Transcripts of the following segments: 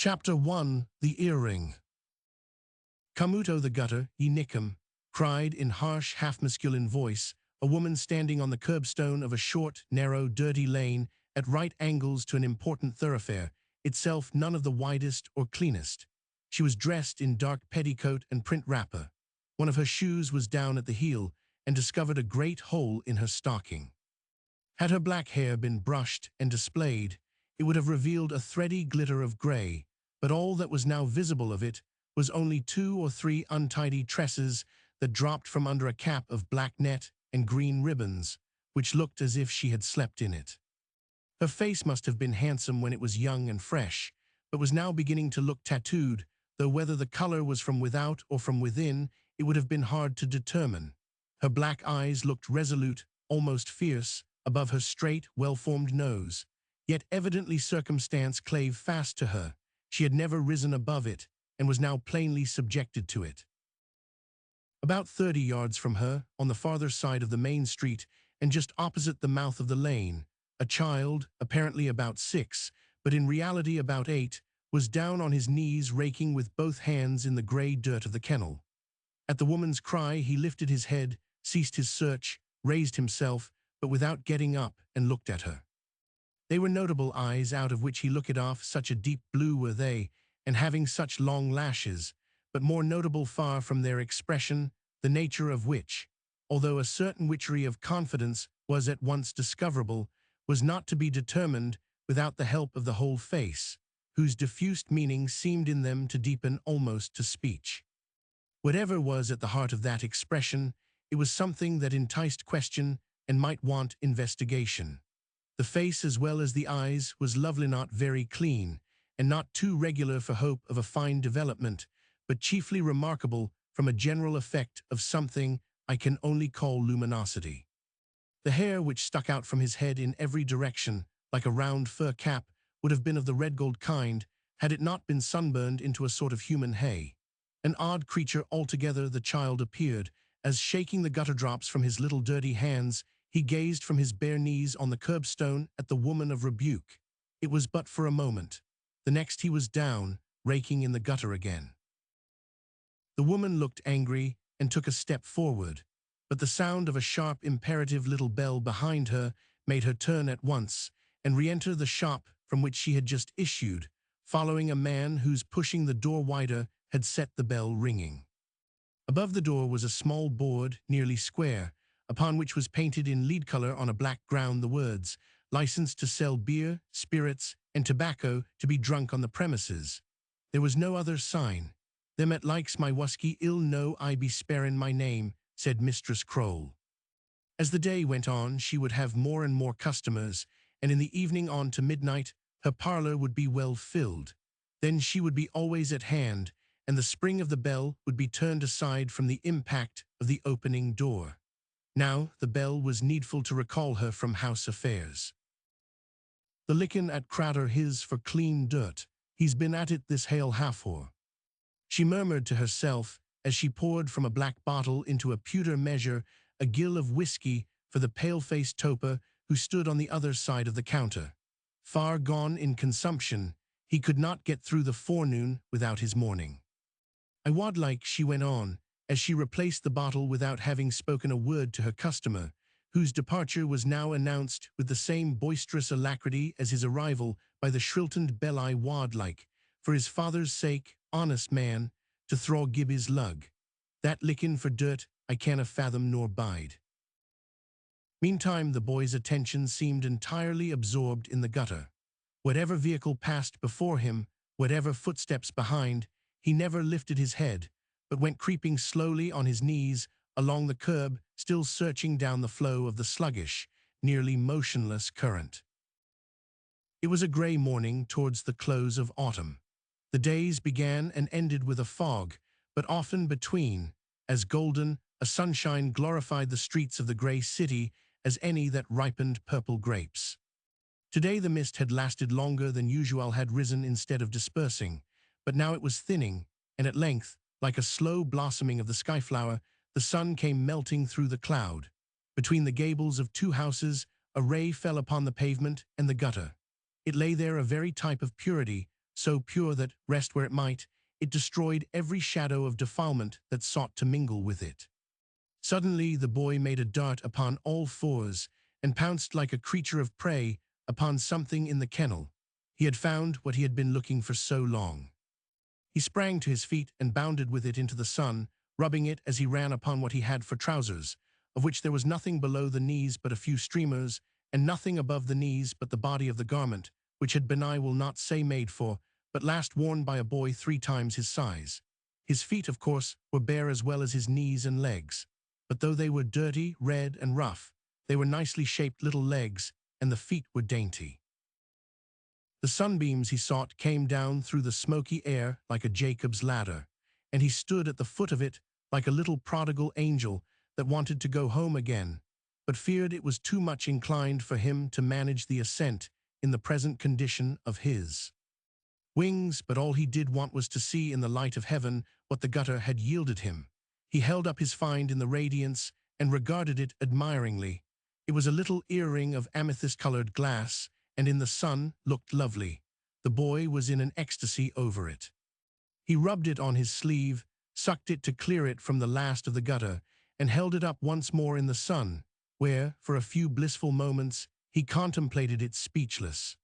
Chapter 1. The Earring. "Come out o' the gutter, ye nickum," cried in harsh, half-masculine voice a woman standing on the curbstone of a short, narrow, dirty lane at right angles to an important thoroughfare, itself none of the widest or cleanest. She was dressed in dark petticoat and print wrapper. One of her shoes was down at the heel and discovered a great hole in her stocking. Had her black hair been brushed and displayed, it would have revealed a thready glitter of grey, but all that was now visible of it was only 2 or 3 untidy tresses that dropped from under a cap of black net and green ribbons, which looked as if she had slept in it. Her face must have been handsome when it was young and fresh, but was now beginning to look tattooed, though whether the color was from without or from within, it would have been hard to determine. Her black eyes looked resolute, almost fierce, above her straight, well-formed nose. Yet evidently circumstance clave fast to her. She had never risen above it, and was now plainly subjected to it. About 30 yards from her, on the farther side of the main street, and just opposite the mouth of the lane, a child, apparently about 6, but in reality about 8, was down on his knees raking with both hands in the grey dirt of the kennel. At the woman's cry he lifted his head, ceased his search, raised himself, but without getting up, and looked at her. They were notable eyes, out of which he looked off, such a deep blue were they, and having such long lashes, but more notable far from their expression, the nature of which, although a certain witchery of confidence was at once discoverable, was not to be determined without the help of the whole face, whose diffused meaning seemed in them to deepen almost to speech. Whatever was at the heart of that expression, it was something that enticed question and might want investigation. The face, as well as the eyes, was lovely, not very clean, and not too regular for hope of a fine development, but chiefly remarkable from a general effect of something I can only call luminosity. The hair, which stuck out from his head in every direction, like a round fur cap, would have been of the red gold kind, had it not been sunburned into a sort of human hay. An odd creature altogether the child appeared, as, shaking the gutter drops from his little dirty hands, he gazed from his bare knees on the curbstone at the woman of rebuke. It was but for a moment. The next he was down, raking in the gutter again. The woman looked angry and took a step forward, but the sound of a sharp, imperative little bell behind her made her turn at once and re-enter the shop from which she had just issued, following a man whose pushing the door wider had set the bell ringing. Above the door was a small board, nearly square, upon which was painted in lead color on a black ground the words, "Licensed to sell beer, spirits, and tobacco to be drunk on the premises." There was no other sign. "Them at likes my whuskey ill know I be sparin' my name," said Mistress Croll. As the day went on, she would have more and more customers, and in the evening on to midnight, her parlor would be well filled. Then she would be always at hand, and the spring of the bell would be turned aside from the impact of the opening door. Now the bell was needful to recall her from house affairs. "The lickin' at Crater his for clean dirt. He's been at it this hale half-hour," she murmured to herself as she poured from a black bottle into a pewter measure a gill of whiskey for the pale-faced toper who stood on the other side of the counter. Far gone in consumption, he could not get through the forenoon without his morning. "I wad like," she went on, as she replaced the bottle without having spoken a word to her customer, whose departure was now announced with the same boisterous alacrity as his arrival by the shriltoned bell, "I wad like, for his father's sake, honest man, to thraw Gibbie's lug. That lickin' for dirt I canna fathom nor bide." Meantime the boy's attention seemed entirely absorbed in the gutter. Whatever vehicle passed before him, whatever footsteps behind, he never lifted his head, but went creeping slowly on his knees along the curb, still searching down the flow of the sluggish, nearly motionless current. It was a grey morning towards the close of autumn. The days began and ended with a fog, but often between, as golden, a sunshine glorified the streets of the grey city as any that ripened purple grapes. Today the mist had lasted longer than usual, had risen instead of dispersing, but now it was thinning, and at length, like a slow blossoming of the skyflower, the sun came melting through the cloud. Between the gables of 2 houses, a ray fell upon the pavement and the gutter. It lay there, a very type of purity, so pure that, rest where it might, it destroyed every shadow of defilement that sought to mingle with it. Suddenly the boy made a dart upon all fours and pounced like a creature of prey upon something in the kennel. He had found what he had been looking for so long. He sprang to his feet and bounded with it into the sun, rubbing it as he ran upon what he had for trousers, of which there was nothing below the knees but a few streamers, and nothing above the knees but the body of the garment, which had been, I will not say made for, but last worn by a boy 3 times his size. His feet, of course, were bare as well as his knees and legs, but though they were dirty, red, and rough, they were nicely shaped little legs, and the feet were dainty. The sunbeams he sought came down through the smoky air like a Jacob's ladder, and he stood at the foot of it like a little prodigal angel that wanted to go home again, but feared it was too much inclined for him to manage the ascent in the present condition of his wings, but all he did want was to see in the light of heaven what the gutter had yielded him. He held up his find in the radiance and regarded it admiringly. It was a little earring of amethyst-colored glass, and in the sun looked lovely. The boy was in an ecstasy over it. He rubbed it on his sleeve, sucked it to clear it from the last of the gutter, and held it up once more in the sun, where, for a few blissful moments, he contemplated it speechless.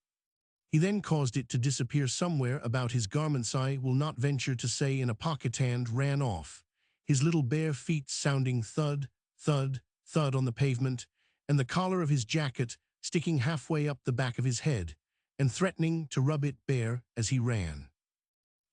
He then caused it to disappear somewhere about his garments, I will not venture to say in a pocket, and ran off, his little bare feet sounding thud, thud, thud on the pavement, and the collar of his jacket sticking halfway up the back of his head, and threatening to rub it bare as he ran.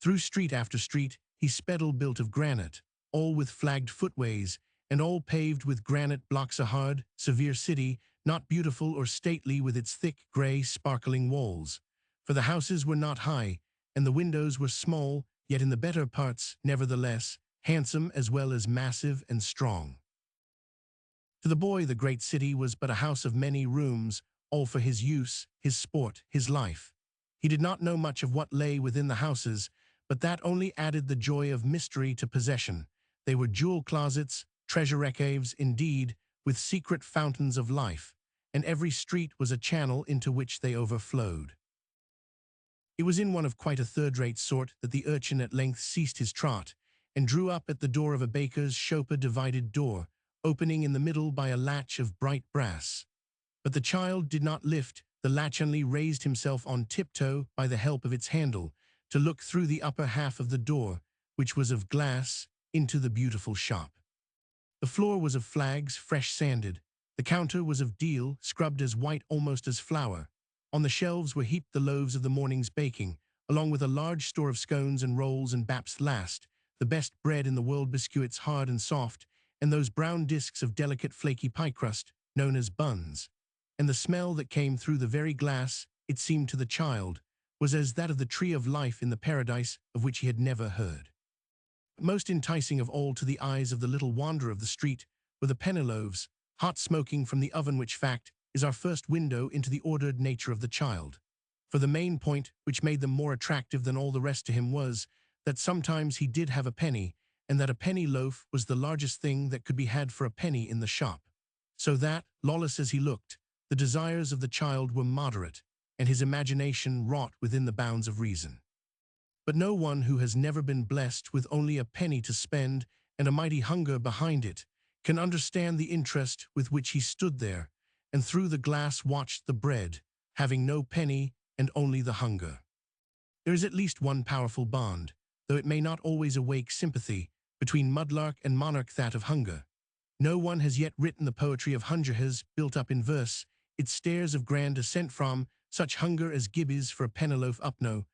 Through street after street he sped, built of granite, all with flagged footways, and all paved with granite blocks, a hard, severe city, not beautiful or stately with its thick, grey, sparkling walls. For the houses were not high, and the windows were small, yet in the better parts, nevertheless, handsome as well as massive and strong. To the boy the great city was but a house of many rooms, all for his use, his sport, his life. He did not know much of what lay within the houses, but that only added the joy of mystery to possession. They were jewel closets, treasure caves indeed, with secret fountains of life, and every street was a channel into which they overflowed. It was in one of quite a third-rate sort that the urchin at length ceased his trot, and drew up at the door of a baker's shop, a divided door, opening in the middle by a latch of bright brass. But the child did not lift the latch, only raised himself on tiptoe by the help of its handle, to look through the upper half of the door, which was of glass, into the beautiful shop. The floor was of flags, fresh sanded. The counter was of deal, scrubbed as white almost as flour. On the shelves were heaped the loaves of the morning's baking, along with a large store of scones and rolls and baps last, the best bread in the world, biscuits hard and soft, and those brown discs of delicate flaky pie crust, known as buns. And the smell that came through the very glass, it seemed to the child, was as that of the tree of life in the paradise of which he had never heard. Most enticing of all to the eyes of the little wanderer of the street were the penny loaves, hot smoking from the oven, which fact is our first window into the ordered nature of the child. For the main point which made them more attractive than all the rest to him was that sometimes he did have a penny, and that a penny loaf was the largest thing that could be had for a penny in the shop. So that, lawless as he looked, the desires of the child were moderate, and his imagination wrought within the bounds of reason. But no one who has never been blessed with only a penny to spend and a mighty hunger behind it can understand the interest with which he stood there, and through the glass watched the bread, having no penny and only the hunger. There is at least one powerful bond, though it may not always awake sympathy, between mudlark and monarch, that of hunger. No one has yet written the poetry of hunger has built up in verse, its stairs of grand ascent from such hunger as Gibbie's for a pennyloaf up no,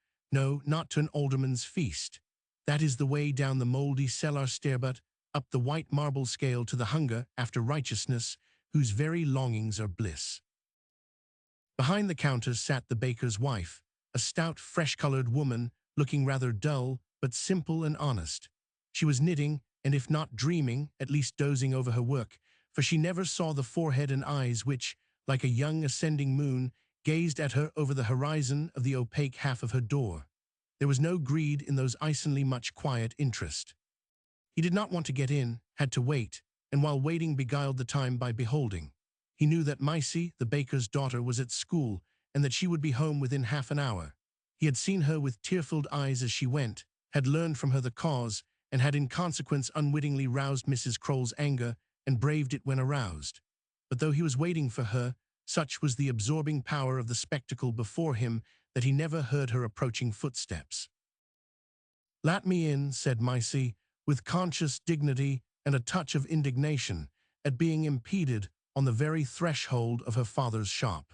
not to an alderman's feast. That is the way down the mouldy cellar stair, but up the white marble scale to the hunger after righteousness, whose very longings are bliss. Behind the counter sat the baker's wife, a stout, fresh-colored woman, looking rather dull, but simple and honest. She was knitting, and if not dreaming, at least dozing over her work, for she never saw the forehead and eyes which, like a young ascending moon, gazed at her over the horizon of the opaque half of her door. There was no greed in those icily much quiet interest. He did not want to get in, had to wait, and while waiting beguiled the time by beholding. He knew that Maisie, the baker's daughter, was at school, and that she would be home within half an hour. He had seen her with tear-filled eyes as she went, had learned from her the cause, and had in consequence unwittingly roused Mrs. Kroll's anger and braved it when aroused. But though he was waiting for her, such was the absorbing power of the spectacle before him that he never heard her approaching footsteps. "Let me in," said Maisie, with conscious dignity and a touch of indignation at being impeded on the very threshold of her father's shop.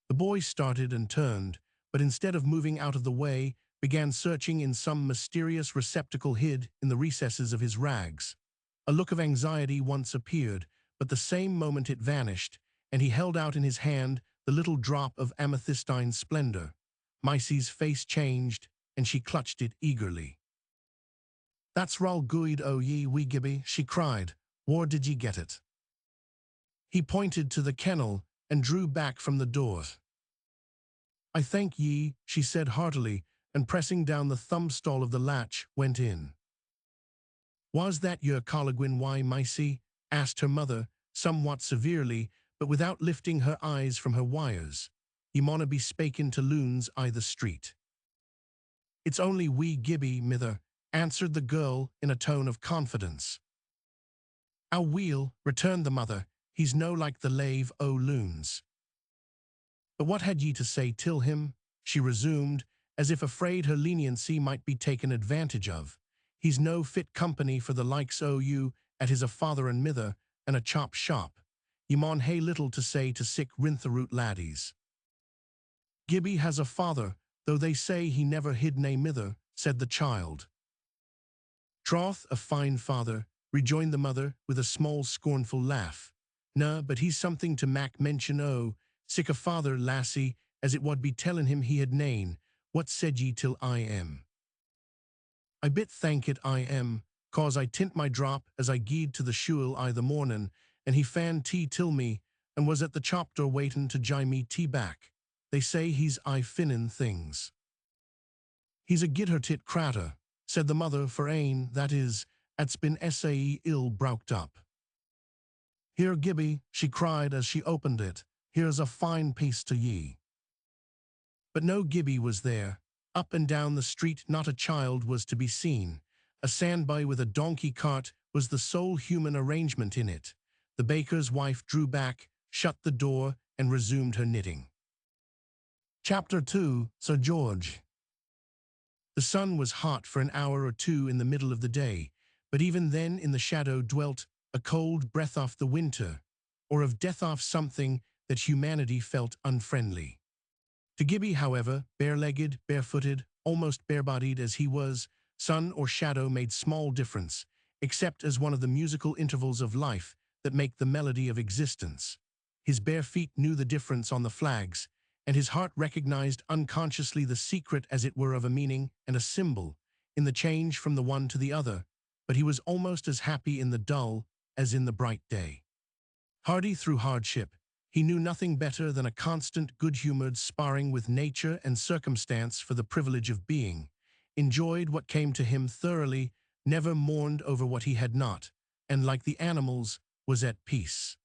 The boy started and turned, but instead of moving out of the way, began searching in some mysterious receptacle hid in the recesses of his rags. A look of anxiety once appeared, but the same moment it vanished, and he held out in his hand the little drop of amethystine splendor. Maisie's face changed, and she clutched it eagerly. "That's rall good o' ye, wee Gibbie," she cried. "Where did ye get it?" He pointed to the kennel and drew back from the door. "I thank ye," she said heartily, and pressing down the thumbstall of the latch, went in. "Was that your Colagwyn, why, Maisie?" asked her mother, somewhat severely, but without lifting her eyes from her wires. "Ye mauna be spakin' to loons i' the street." "It's only wee Gibbie, mither," answered the girl in a tone of confidence. "Ow weel," returned the mother, "he's no like the lave o' loons." "But what had ye to say till him?" she resumed, as if afraid her leniency might be taken advantage of. "He's no fit company for the likes o' you at his a father and mither and a chop shop. Ye maun hae little to say to sic rintheroot laddies." "Gibbie has a father, though they say he never hid nae mither," said the child. "Troth, a fine father," rejoined the mother with a small scornful laugh. "Na, but he's something to mak mention o'. Sic a father, lassie, as it wad be tellin' him he had nane. What said ye till I am?" "I bit thank it I am, cause I tint my drop as I gied to the shule i' the mornin', and he fan tea till me, and was at the chop door waitin' to gie me tea back. They say he's I finnin' things." "He's a gid-her-tit cratur," said the mother, for ane, that is, at's been sae ill browked up. "Here, Gibbie," she cried as she opened it, "here's a fine piece to ye." But no Gibbie was there. Up and down the street not a child was to be seen. A sandby with a donkey cart was the sole human arrangement in it. The baker's wife drew back, shut the door, and resumed her knitting. Chapter 2. Sir George. The sun was hot for an hour or two in the middle of the day, but even then in the shadow dwelt a cold breath off the winter, or of death off something that humanity felt unfriendly. To Gibbie, however, bare-legged, barefooted, almost bare-bodied as he was, sun or shadow made small difference, except as one of the musical intervals of life that make the melody of existence. His bare feet knew the difference on the flags, and his heart recognized unconsciously the secret, as it were, of a meaning and a symbol in the change from the one to the other, but he was almost as happy in the dull as in the bright day. Hardy through hardship, he knew nothing better than a constant good-humored sparring with nature and circumstance for the privilege of being, enjoyed what came to him thoroughly, never mourned over what he had not, and like the animals, was at peace.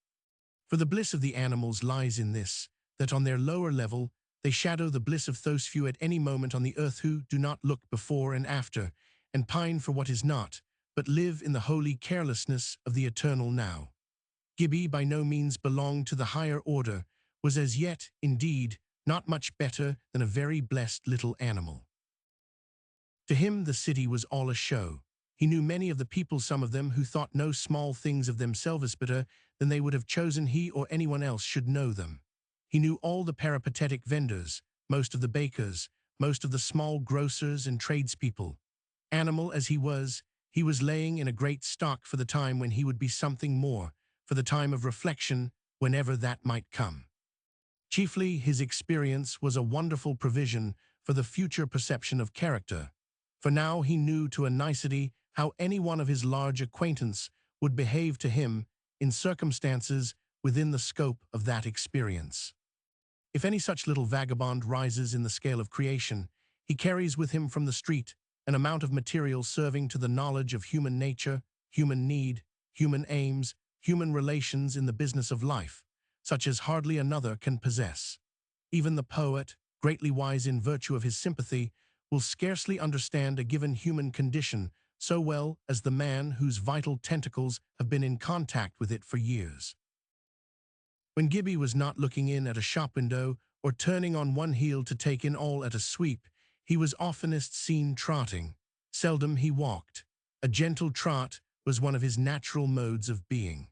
For the bliss of the animals lies in this, that on their lower level they shadow the bliss of those few at any moment on the earth who do not look before and after, and pine for what is not, but live in the holy carelessness of the eternal now. Gibbie by no means belonged to the higher order, was as yet, indeed, not much better than a very blessed little animal. To him the city was all a show. He knew many of the people, some of them who thought no small things of themselves better than they would have chosen he or anyone else should know them. He knew all the peripatetic vendors, most of the bakers, most of the small grocers and tradespeople. Animal as he was laying in a great stock for the time when he would be something more, for the time of reflection, whenever that might come. Chiefly, his experience was a wonderful provision for the future perception of character, for now he knew to a nicety how any one of his large acquaintance would behave to him in circumstances within the scope of that experience. If any such little vagabond rises in the scale of creation, he carries with him from the street an amount of material serving to the knowledge of human nature, human need, human aims, human relations in the business of life, such as hardly another can possess. Even the poet, greatly wise in virtue of his sympathy, will scarcely understand a given human condition so well as the man whose vital tentacles have been in contact with it for years. When Gibbie was not looking in at a shop window or turning on one heel to take in all at a sweep, he was oftenest seen trotting. Seldom he walked. A gentle trot was one of his natural modes of being.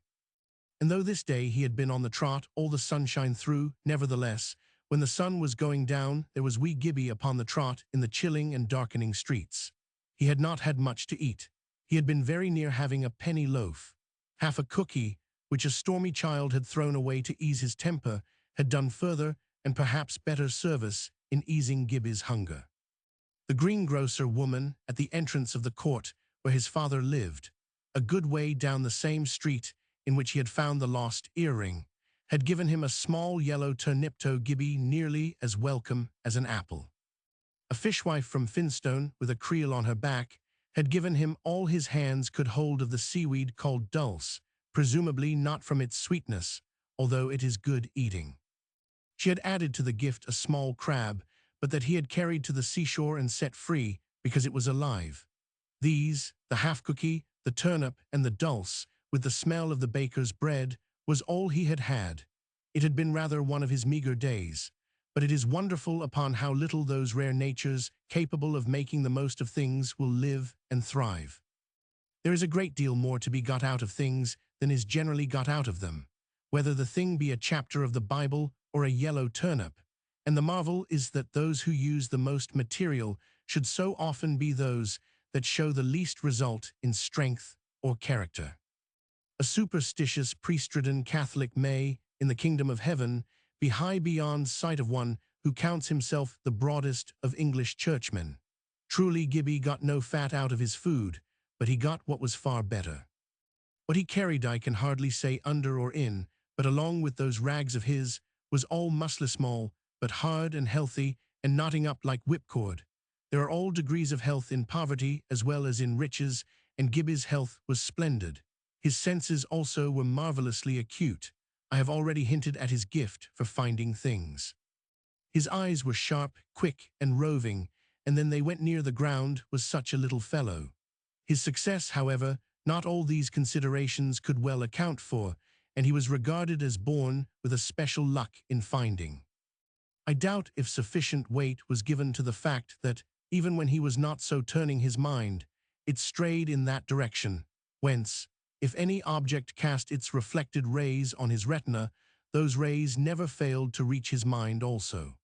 And though this day he had been on the trot all the sunshine through, nevertheless, when the sun was going down, there was wee Gibbie upon the trot in the chilling and darkening streets. He had not had much to eat. He had been very near having a penny loaf. Half a cookie, which a stormy child had thrown away to ease his temper, had done further and perhaps better service in easing Gibbie's hunger. The greengrocer woman at the entrance of the court where his father lived, a good way down the same street in which he had found the lost earring, had given him a small yellow turniptoe Gibbie nearly as welcome as an apple. A fishwife from Finstone, with a creel on her back, had given him all his hands could hold of the seaweed called dulse, presumably not from its sweetness, although it is good eating. She had added to the gift a small crab, but that he had carried to the seashore and set free because it was alive. These, the half-cookie, the turnip, and the dulse, with the smell of the baker's bread, was all he had had. It had been rather one of his meager days, but it is wonderful upon how little those rare natures capable of making the most of things will live and thrive. There is a great deal more to be got out of things than is generally got out of them, whether the thing be a chapter of the Bible or a yellow turnip, and the marvel is that those who use the most material should so often be those that show the least result in strength or character. A superstitious, priest-ridden Catholic may, in the kingdom of heaven, be high beyond sight of one who counts himself the broadest of English churchmen. Truly Gibbie got no fat out of his food, but he got what was far better. What he carried I can hardly say under or in, but along with those rags of his, was all muscle small, but hard and healthy, and knotting up like whipcord. There are all degrees of health in poverty as well as in riches, and Gibbie's health was splendid. His senses also were marvelously acute. I have already hinted at his gift for finding things. His eyes were sharp, quick, and roving, and then they went near the ground was such a little fellow. His success, however, not all these considerations could well account for, and he was regarded as born with a special luck in finding. I doubt if sufficient weight was given to the fact that, even when he was not so turning his mind, it strayed in that direction, whence, if any object cast its reflected rays on his retina, those rays never failed to reach his mind also.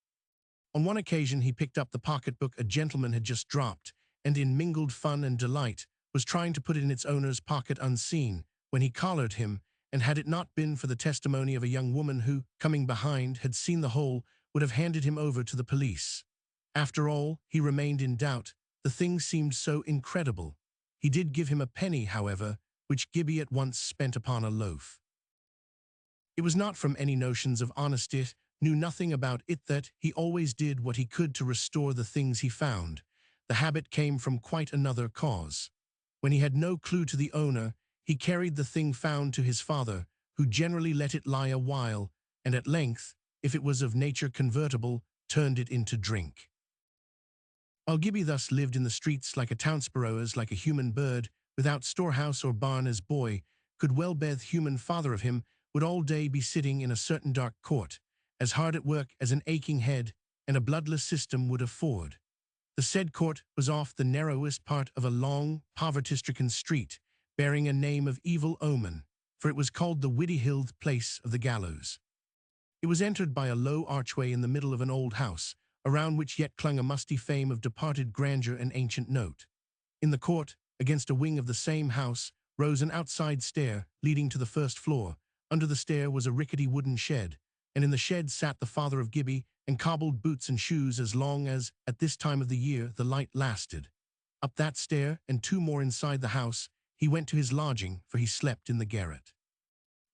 On one occasion he picked up the pocketbook a gentleman had just dropped, and in mingled fun and delight was trying to put it in its owner's pocket unseen, when he collared him, and had it not been for the testimony of a young woman who, coming behind, had seen the whole, would have handed him over to the police. After all, he remained in doubt. The thing seemed so incredible. He did give him a penny, however, which Gibbie at once spent upon a loaf. It was not from any notions of honesty, knew nothing about it, that he always did what he could to restore the things he found. The habit came from quite another cause. When he had no clue to the owner, he carried the thing found to his father, who generally let it lie a while, and at length, if it was of nature convertible, turned it into drink. While Gibbie thus lived in the streets like a townsparrow, as like a human bird, without storehouse or barn as boy, could well bear human father of him, would all day be sitting in a certain dark court, as hard at work as an aching head and a bloodless system would afford. The said court was off the narrowest part of a long, poverty-stricken street, bearing a name of evil omen, for it was called the Widdy-hilled place of the gallows. It was entered by a low archway in the middle of an old house, around which yet clung a musty fame of departed grandeur and ancient note. In the court, against a wing of the same house, rose an outside stair leading to the first floor. Under the stair was a rickety wooden shed, and in the shed sat the father of Gibbie and cobbled boots and shoes as long as, at this time of the year, the light lasted. Up that stair, and two more inside the house, he went to his lodging, for he slept in the garret.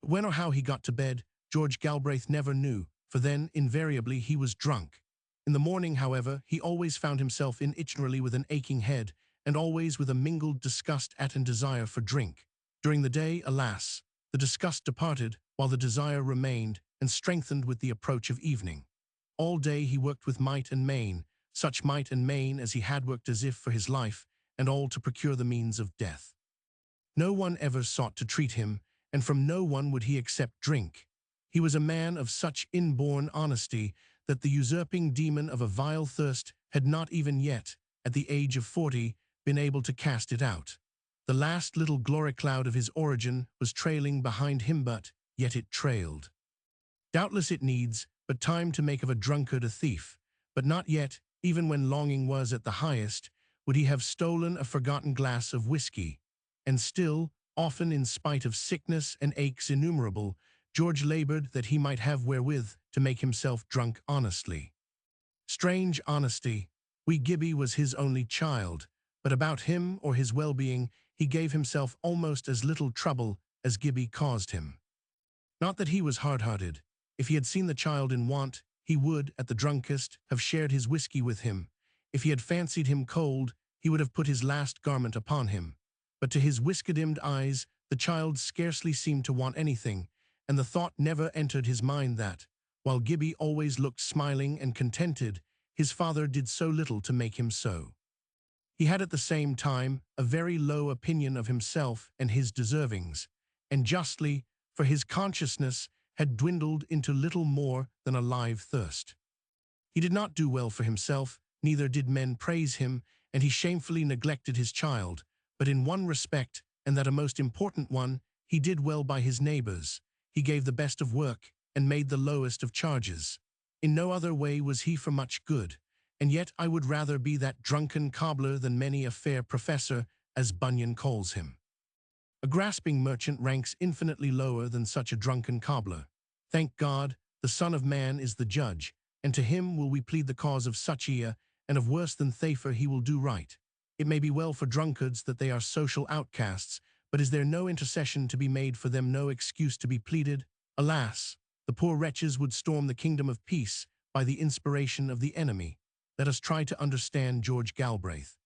When or how he got to bed, George Galbraith never knew, for then, invariably, he was drunk. In the morning, however, he always found himself in itchnerally with an aching head, and always with a mingled disgust at and desire for drink. During the day, alas, the disgust departed, while the desire remained, and strengthened with the approach of evening. All day he worked with might and main, such might and main as he had worked as if for his life, and all to procure the means of death. No one ever sought to treat him, and from no one would he accept drink. He was a man of such inborn honesty that the usurping demon of a vile thirst had not even yet, at the age of 40, been able to cast it out. The last little glory cloud of his origin was trailing behind him, but yet it trailed. Doubtless it needs but time to make of a drunkard a thief, but not yet, even when longing was at the highest, would he have stolen a forgotten glass of whiskey. And still, often in spite of sickness and aches innumerable, George labored that he might have wherewith to make himself drunk honestly. Strange honesty. Wee Gibbie was his only child, but about him or his well-being he gave himself almost as little trouble as Gibbie caused him. Not that he was hard-hearted. If he had seen the child in want, he would, at the drunkest, have shared his whiskey with him. If he had fancied him cold, he would have put his last garment upon him. But to his whiskey-dimmed eyes, the child scarcely seemed to want anything, and the thought never entered his mind that, while Gibbie always looked smiling and contented, his father did so little to make him so. He had at the same time a very low opinion of himself and his deservings, and justly, for his consciousness had dwindled into little more than a live thirst. He did not do well for himself, neither did men praise him, and he shamefully neglected his child, but in one respect, and that a most important one, he did well by his neighbors. He gave the best of work, and made the lowest of charges. In no other way was he for much good, and yet I would rather be that drunken cobbler than many a fair professor, as Bunyan calls him. A grasping merchant ranks infinitely lower than such a drunken cobbler. Thank God, the Son of Man is the judge, and to him will we plead the cause of such and of worse than Thafer he will do right. It may be well for drunkards that they are social outcasts, but is there no intercession to be made for them, no excuse to be pleaded? Alas, the poor wretches would storm the kingdom of peace by the inspiration of the enemy. Let us try to understand George Galbraith.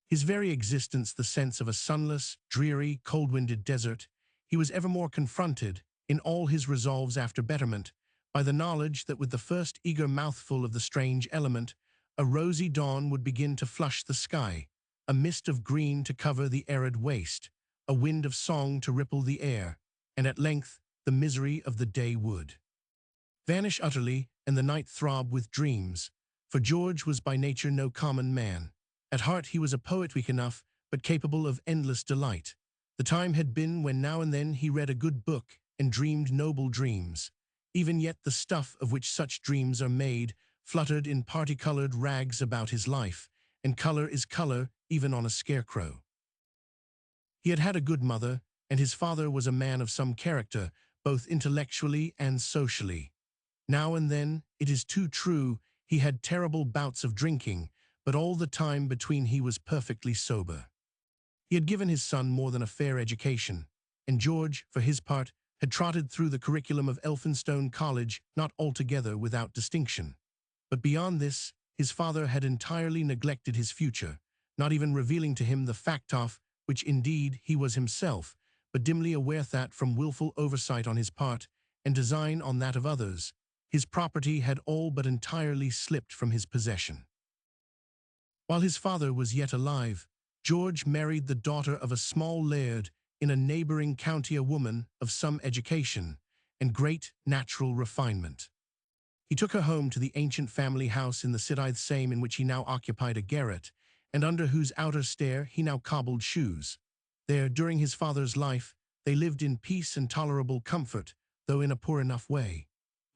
His very existence the sense of a sunless, dreary, cold-winded desert, he was evermore confronted, in all his resolves after betterment, by the knowledge that with the first eager mouthful of the strange element, a rosy dawn would begin to flush the sky, a mist of green to cover the arid waste, a wind of song to ripple the air, and at length the misery of the day would vanish utterly, and the night throb with dreams, for George was by nature no common man. At heart he was a poet weak enough, but capable of endless delight. The time had been when now and then he read a good book and dreamed noble dreams. Even yet the stuff of which such dreams are made fluttered in party-colored rags about his life, and color is color even on a scarecrow. He had had a good mother, and his father was a man of some character, both intellectually and socially. Now and then, it is too true, he had terrible bouts of drinking, but all the time between he was perfectly sober. He had given his son more than a fair education, and George, for his part, had trotted through the curriculum of Elphinstone College not altogether without distinction. But beyond this, his father had entirely neglected his future, not even revealing to him the fact of which indeed he was himself, but dimly aware that from willful oversight on his part and design on that of others, his property had all but entirely slipped from his possession. While his father was yet alive, George married the daughter of a small laird in a neighboring county, a woman of some education and great natural refinement. He took her home to the ancient family house in the city same in which he now occupied a garret, and under whose outer stair he now cobbled shoes. There, during his father's life, they lived in peace and tolerable comfort, though in a poor enough way.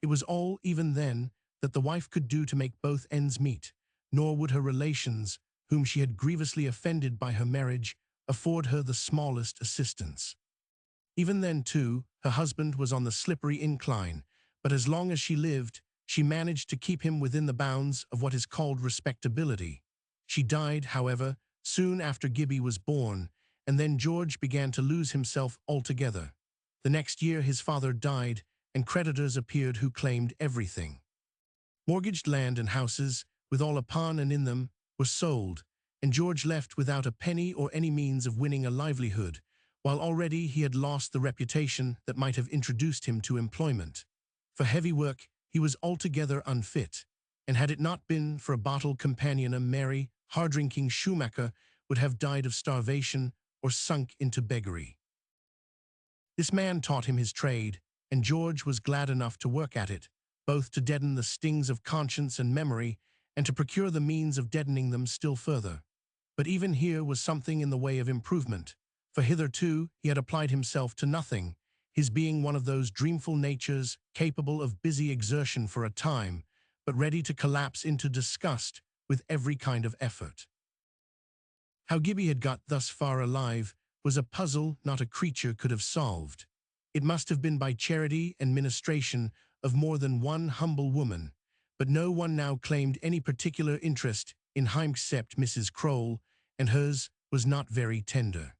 It was all, even then, that the wife could do to make both ends meet, nor would her relations, whom she had grievously offended by her marriage, afford her the smallest assistance. Even then, too, her husband was on the slippery incline, but as long as she lived, she managed to keep him within the bounds of what is called respectability. She died, however, soon after Gibbie was born, and then George began to lose himself altogether. The next year his father died, and creditors appeared who claimed everything. Mortgaged land and houses, with all upon and in them, were sold, and George left without a penny or any means of winning a livelihood, while already he had lost the reputation that might have introduced him to employment. For heavy work, he was altogether unfit, and had it not been for a bottle companion, a merry, hard-drinking shoemaker would have died of starvation or sunk into beggary. This man taught him his trade, and George was glad enough to work at it, both to deaden the stings of conscience and memory, and to procure the means of deadening them still further. But even here was something in the way of improvement, for hitherto he had applied himself to nothing, his being one of those dreamful natures capable of busy exertion for a time, but ready to collapse into disgust with every kind of effort. How Gibbie had got thus far alive was a puzzle not a creature could have solved. It must have been by charity and ministration of more than one humble woman, but no one now claimed any particular interest in him except Mrs. Kroll, and hers was not very tender.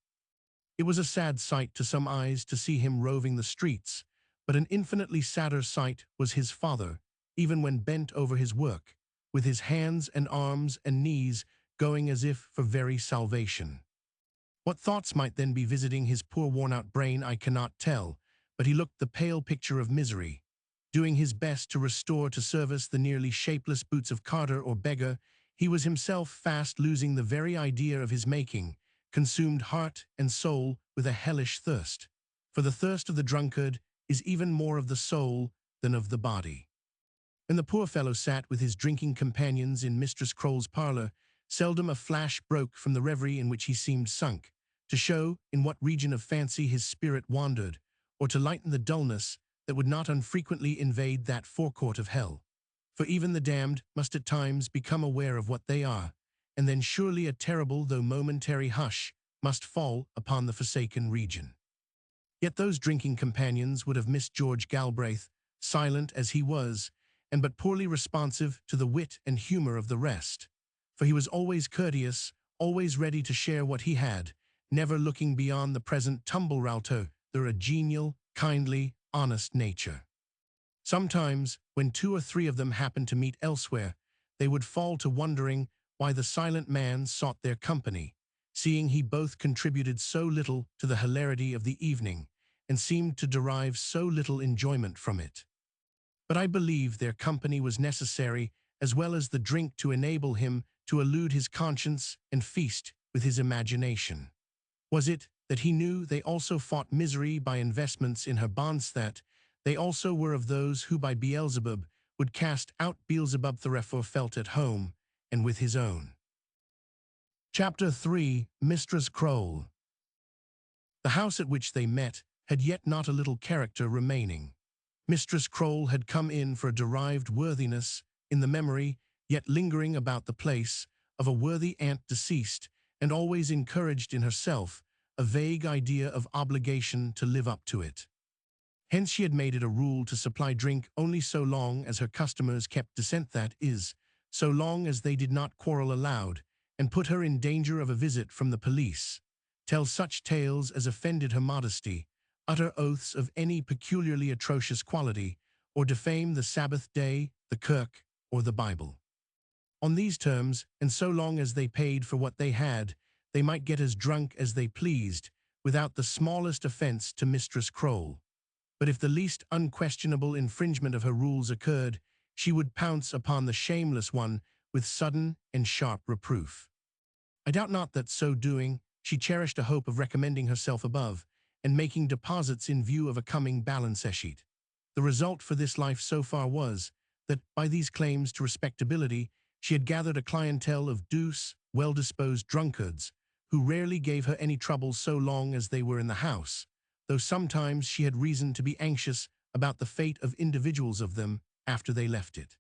It was a sad sight to some eyes to see him roving the streets, but an infinitely sadder sight was his father, even when bent over his work, with his hands and arms and knees going as if for very salvation. What thoughts might then be visiting his poor worn-out brain I cannot tell, but he looked the pale picture of misery, doing his best to restore to service the nearly shapeless boots of carter or beggar. He was himself fast losing the very idea of his making, consumed heart and soul with a hellish thirst. For the thirst of the drunkard is even more of the soul than of the body. When the poor fellow sat with his drinking companions in Mistress Kroll's parlour, seldom a flash broke from the reverie in which he seemed sunk, to show in what region of fancy his spirit wandered, or to lighten the dullness that would not unfrequently invade that forecourt of hell. For even the damned must at times become aware of what they are, and then surely a terrible though momentary hush must fall upon the forsaken region. Yet those drinking companions would have missed George Galbraith, silent as he was, and but poorly responsive to the wit and humour of the rest. For he was always courteous, always ready to share what he had, never looking beyond the present tumble-router, a genial, kindly, honest nature. Sometimes, when two or three of them happened to meet elsewhere, they would fall to wondering why the silent man sought their company, seeing he both contributed so little to the hilarity of the evening, and seemed to derive so little enjoyment from it. But I believe their company was necessary, as well as the drink, to enable him to elude his conscience and feast with his imagination. Was it that he knew they also fought misery by investments in her bonds, that they also were of those who by Beelzebub would cast out Beelzebub, therefore felt at home and with his own? Chapter 3. Mistress Kroll. The house at which they met had yet not a little character remaining. Mistress Kroll had come in for a derived worthiness in the memory, yet lingering about the place, of a worthy aunt deceased, and always encouraged in herself a vague idea of obligation to live up to it. Hence she had made it a rule to supply drink only so long as her customers kept decent, that is, so long as they did not quarrel aloud, and put her in danger of a visit from the police, tell such tales as offended her modesty, utter oaths of any peculiarly atrocious quality, or defame the Sabbath day, the Kirk, or the Bible. On these terms, and so long as they paid for what they had, they might get as drunk as they pleased, without the smallest offence to Mistress Kroll. But if the least unquestionable infringement of her rules occurred, she would pounce upon the shameless one with sudden and sharp reproof. I doubt not that, so doing, she cherished a hope of recommending herself above, and making deposits in view of a coming balance sheet. The result for this life so far was, that, by these claims to respectability, she had gathered a clientele of douce, well-disposed drunkards, who rarely gave her any trouble so long as they were in the house, though sometimes she had reason to be anxious about the fate of individuals of them after they left it.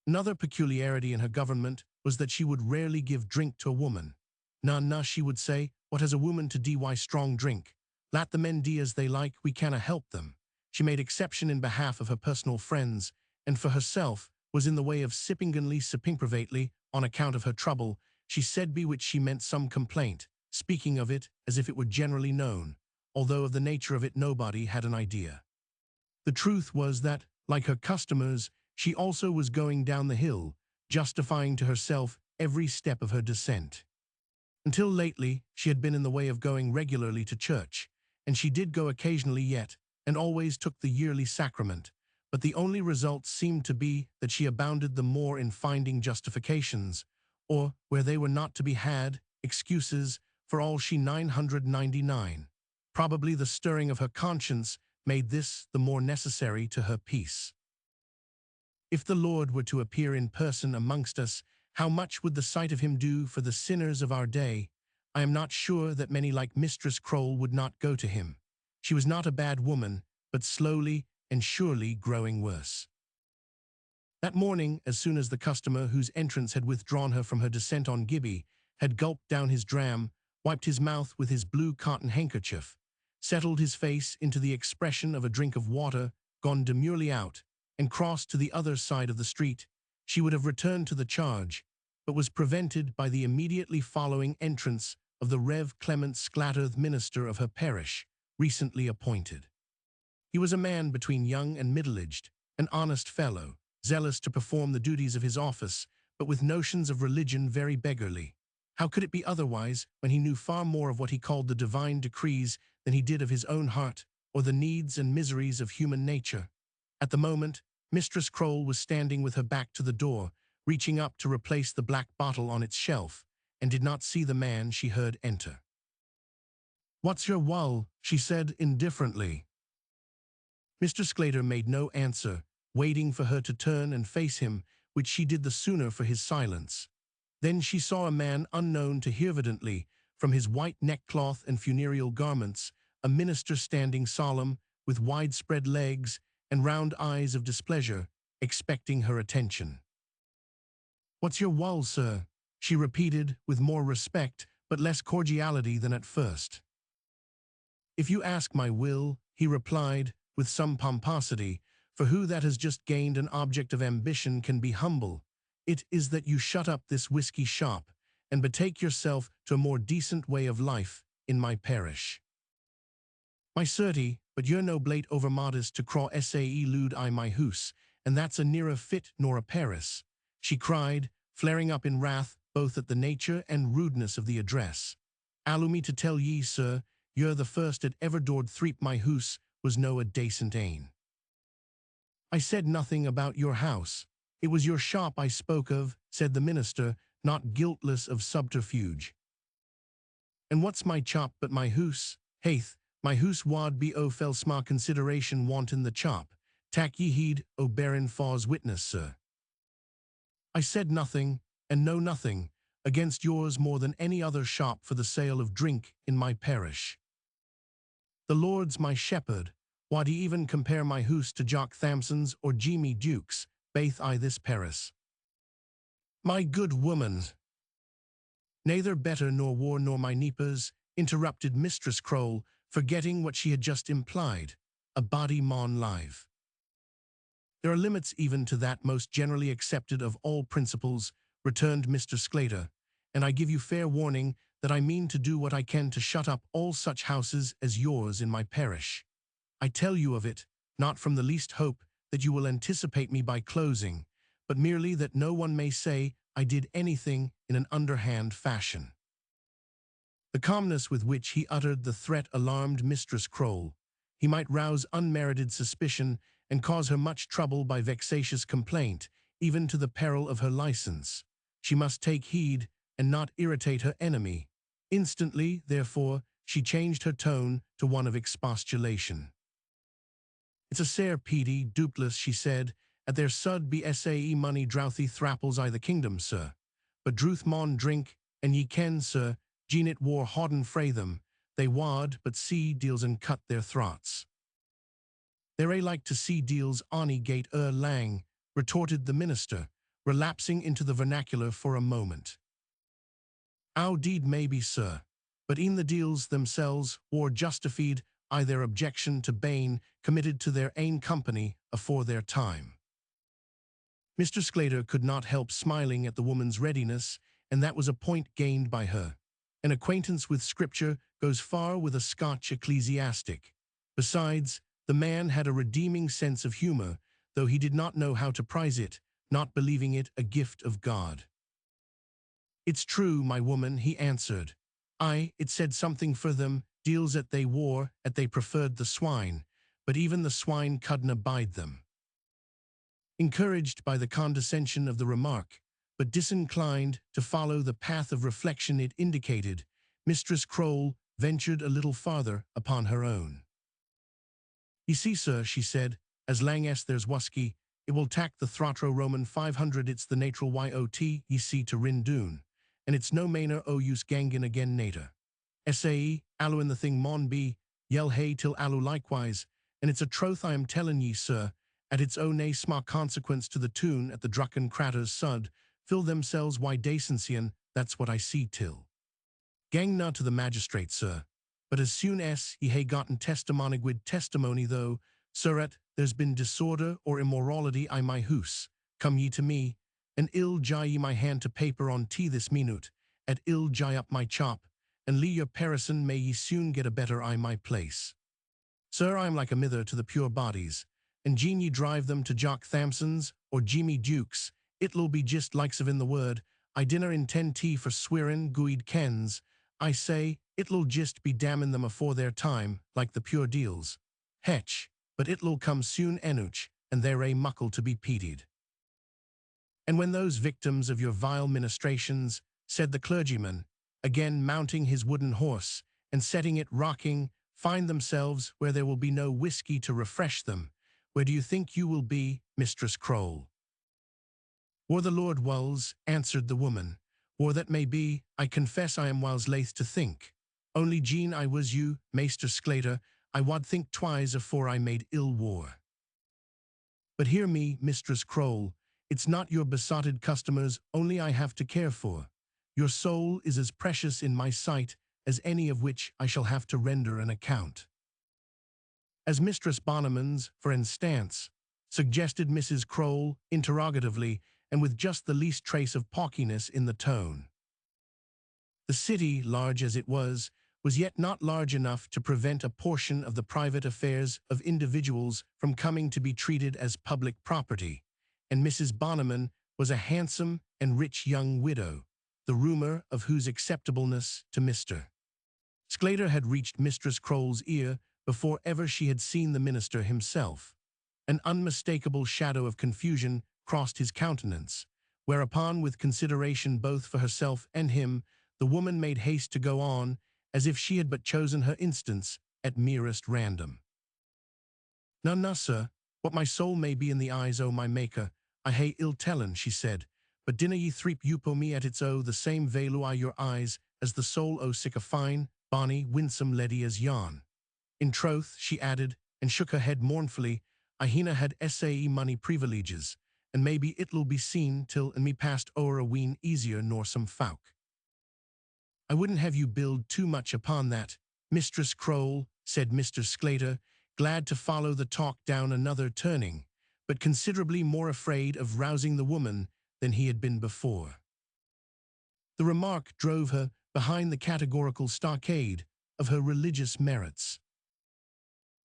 Another peculiarity in her government was that she would rarely give drink to a woman. "Na, she would say, what has a woman to do why strong drink? Let the men do as they like, we canna help them." She made exception in behalf of her personal friends, and for herself was in the way of sipping privately on account of her trouble, she said, by which she meant some complaint, speaking of it as if it were generally known, although of the nature of it nobody had an idea. The truth was that, like her customers, she also was going down the hill, justifying to herself every step of her descent. Until lately, she had been in the way of going regularly to church, and she did go occasionally yet, and always took the yearly sacrament, but the only result seemed to be that she abounded the more in finding justifications, or, where they were not to be had, excuses, for all she 999. Probably the stirring of her conscience made this the more necessary to her peace. If the Lord were to appear in person amongst us, how much would the sight of him do for the sinners of our day? I am not sure that many like Mistress Croll would not go to him. She was not a bad woman, but slowly and surely growing worse. That morning, as soon as the customer whose entrance had withdrawn her from her descent on Gibbie had gulped down his dram, wiped his mouth with his blue cotton handkerchief, settled his face into the expression of a drink of water, gone demurely out, and crossed to the other side of the street, she would have returned to the charge, but was prevented by the immediately following entrance of the Rev. Clement Sclatterth, minister of her parish, recently appointed. He was a man between young and middle-aged, an honest fellow, zealous to perform the duties of his office, but with notions of religion very beggarly. How could it be otherwise when he knew far more of what he called the divine decrees than he did of his own heart, or the needs and miseries of human nature? At the moment, Mistress Croll was standing with her back to the door, reaching up to replace the black bottle on its shelf, and did not see the man she heard enter. "What's your wull?" she said indifferently. Mr. Sclater made no answer, waiting for her to turn and face him, which she did the sooner for his silence. Then she saw a man unknown to her evidently, from his white neckcloth and funereal garments, a minister standing solemn, with widespread legs and round eyes of displeasure, expecting her attention. "What's your wull, sir?" she repeated, with more respect, but less cordiality than at first. "If you ask my will," he replied, with some pomposity, for who that has just gained an object of ambition can be humble, "it is that you shut up this whiskey shop, and betake yourself to a more decent way of life in my parish." "My certy, but you're no blate over modest to craw sae lewd I my hoose, and that's a nearer fit nor a Paris," she cried, flaring up in wrath both at the nature and rudeness of the address. "Allow me to tell ye, sir, you're the first that ever dored threep my hoose was no a dacent ane." "I said nothing about your house. It was your shop I spoke of," said the minister, not guiltless of subterfuge. "And what's my chop but my hoose? Haith, my hoose wad be o fell sma consideration wantin' the chop. Tak ye heed, o Baron Faw's witness, sir." "I said nothing, and know nothing, against yours more than any other shop for the sale of drink in my parish. The Lord's my shepherd, wad he even compare my hoose to Jock Thamson's or Jimmy Duke's, baith I this Paris." "My good woman." "Neither better nor war nor my neepers," interrupted Mistress Croll, forgetting what she had just implied, "a body maun live." "There are limits even to that most generally accepted of all principles," returned Mr. Sclater, "and I give you fair warning that I mean to do what I can to shut up all such houses as yours in my parish. I tell you of it, not from the least hope that you will anticipate me by closing, but merely that no one may say I did anything in an underhand fashion." The calmness with which he uttered the threat alarmed Mistress Croll. He might rouse unmerited suspicion and cause her much trouble by vexatious complaint, even to the peril of her license. She must take heed and not irritate her enemy. Instantly, therefore, she changed her tone to one of expostulation. "It's a sair peety, dootless," she said, "at their sud be sae money drouthy thrapples I the kingdom, sir. But druth maun drink, and ye ken, sir, gin it war hauden frae them, they wad but see deals and cut their throats." "They're like to see deals ony gate lang," retorted the minister, relapsing into the vernacular for a moment. "Ow deed maybe, sir, but in the deals themselves war justified I their objection to bane committed to their ain company afore their time." Mr. Sclater could not help smiling at the woman's readiness, and that was a point gained by her. An acquaintance with Scripture goes far with a Scotch ecclesiastic. Besides, the man had a redeeming sense of humor, though he did not know how to prize it, not believing it a gift of God. "It's true, my woman," he answered. "Aye, it said something for them, deals at they preferred the swine, but even the swine couldna bide them." encouraged by the condescension of the remark, but disinclined to follow the path of reflection it indicated, Mistress Croll ventured a little farther upon her own. "Ye see, sir," she said, "as lang as there's whuskey, it will tak the throtro Roman 500 it's the natural YOT ye see to rin doon, and it's no manner o use gangin again nater. Sae, allo in the thing maun be, yell hey till allo likewise, and it's a troth I am tellin ye, sir, at its o nae sma consequence to the tune at the drucken craters sud, fill themselves wy dacencian, that's what I see till. Gang na to the magistrate, sir, but as soon as ye hae gotten testimony wid testimony though, sirat, there's been disorder or immorality I my hoose, come ye to me, and ill jye ye my hand to paper on tea this minute, at ill jye up my chop, and lee your parison may ye soon get a better I my place. Sir, I am like a mither to the pure bodies, and gene ye drive them to Jock Thamson's or Jimmy Duke's, it'll be just likes of in the word, I dinna intend tea for swearin' guid kens, I say, it'll just be damnin them afore their time, like the pure deals. Hetch, but it'll come soon enoch, and there ae muckle to be pitied." "And when those victims of your vile ministrations," said the clergyman, again mounting his wooden horse, and setting it rocking, "find themselves where there will be no whiskey to refresh them, where do you think you will be, Mistress Croll?" "Where the Lord wills," answered the woman, "where that may be, I confess I am whiles laith to think. Only gene I was you, Maester Sclater, I wad think twice afore I made ill war. But hear me, Mistress Croll, it's not your besotted customers only I have to care for. Your soul is as precious in my sight as any of which I shall have to render an account." "As Mistress Bonneman's, for instance," suggested Mrs. Croll interrogatively, and with just the least trace of pawkiness in the tone. The city, large as it was yet not large enough to prevent a portion of the private affairs of individuals from coming to be treated as public property, and Mrs. Bonneman was a handsome and rich young widow, the rumor of whose acceptableness to Mr. Sclater had reached Mistress Croll's ear before ever she had seen the minister himself. An unmistakable shadow of confusion crossed his countenance, whereupon, with consideration both for herself and him, the woman made haste to go on, as if she had but chosen her instance at merest random. "Na, sir, what my soul may be in the eyes o' my Maker, I hae ill tellin," she said, "but dinna ye threep upo me at its o the same value I your eyes as the soul o sic a fine, bonny, winsome leddy as yon. In troth," she added, and shook her head mournfully, "I hinna had sae money privileges, and maybe it'll be seen till and me passed o'er a ween easier nor some folk." "I wouldn't have you build too much upon that, Mistress Croll," said Mr. Sclater, glad to follow the talk down another turning, but considerably more afraid of rousing the woman than he had been before. The remark drove her behind the categorical stockade of her religious merits.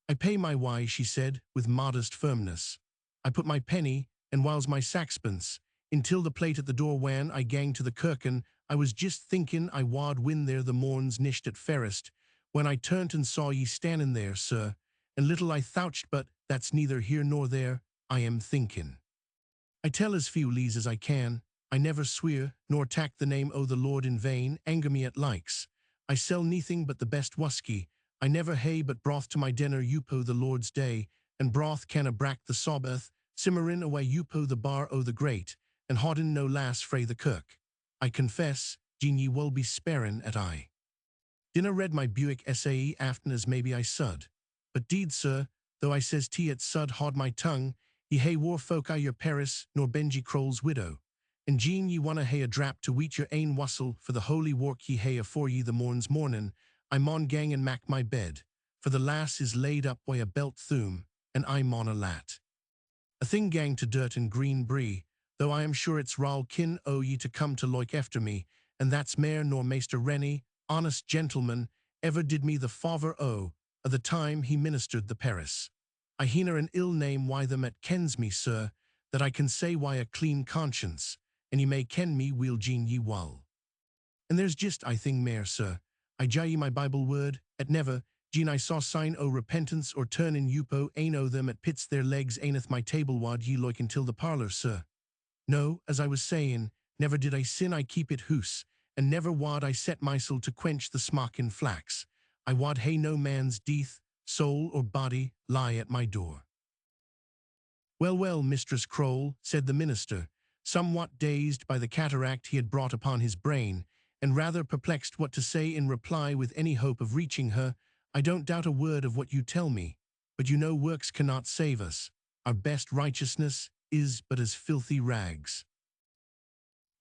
"I pay my wy," she said, with modest firmness. "I put my penny, and whiles my saxpence, intil the plate at the door when I gang to the kirkin. I was just thinkin' I wad win there the morn's nisht at fairest, when I turned and saw ye standin' there, sir, and little I thoucht, but that's neither here nor there, I am thinkin'. I tell as few lies as I can, I never swear, nor tak the name o' the Lord in vain, anger me at likes. I sell neething but the best whuskey, I never hae but broth to my dinner upo the Lord's day, and broth canna brack the Sabbath, simmerin' away upo the bar o' the grate, and haudin' no lass frae the kirk. I confess, gene ye wull be sparin' at I. Dinna read my Buick sae aften as maybe I sud. But deed, sir, though I says tea at sud haud my tongue, ye hae war folk I your Paris nor Benji Croll's widow. And gene ye wanna hae a drap to weet your ain wussel for the holy work ye hae afore ye the morn's mornin', I maun gang and mak my bed, for the lass is laid up by a belt thoom, and I maun a lat. A thing gang to dirt and green brie, though I am sure it's ral kin o ye to come to loik efter me, and that's mair nor Maester Rennie, honest gentleman, ever did me the favour o' the time he ministered the Paris. I hinna an ill name why them at kens me, sir, that I can say why a clean conscience, and ye may ken me weel gene ye wull. And there's just I thing mair, sir, I gie ye my Bible word, at never, Gene I saw sign o repentance or turn in yupo ain o them at pits their legs aineth my table wad ye loik until the parlour, sir. No, as I was sayin', never did I sin I keep it hoose, and never wad I set mysel to quench the smock in flax. I wad hae no man's death, soul or body, lie at my door. Well, well, Mistress Croll, said the minister, somewhat dazed by the cataract he had brought upon his brain, and rather perplexed what to say in reply with any hope of reaching her, I don't doubt a word of what you tell me, but you know works cannot save us. Our best righteousness is but as filthy rags.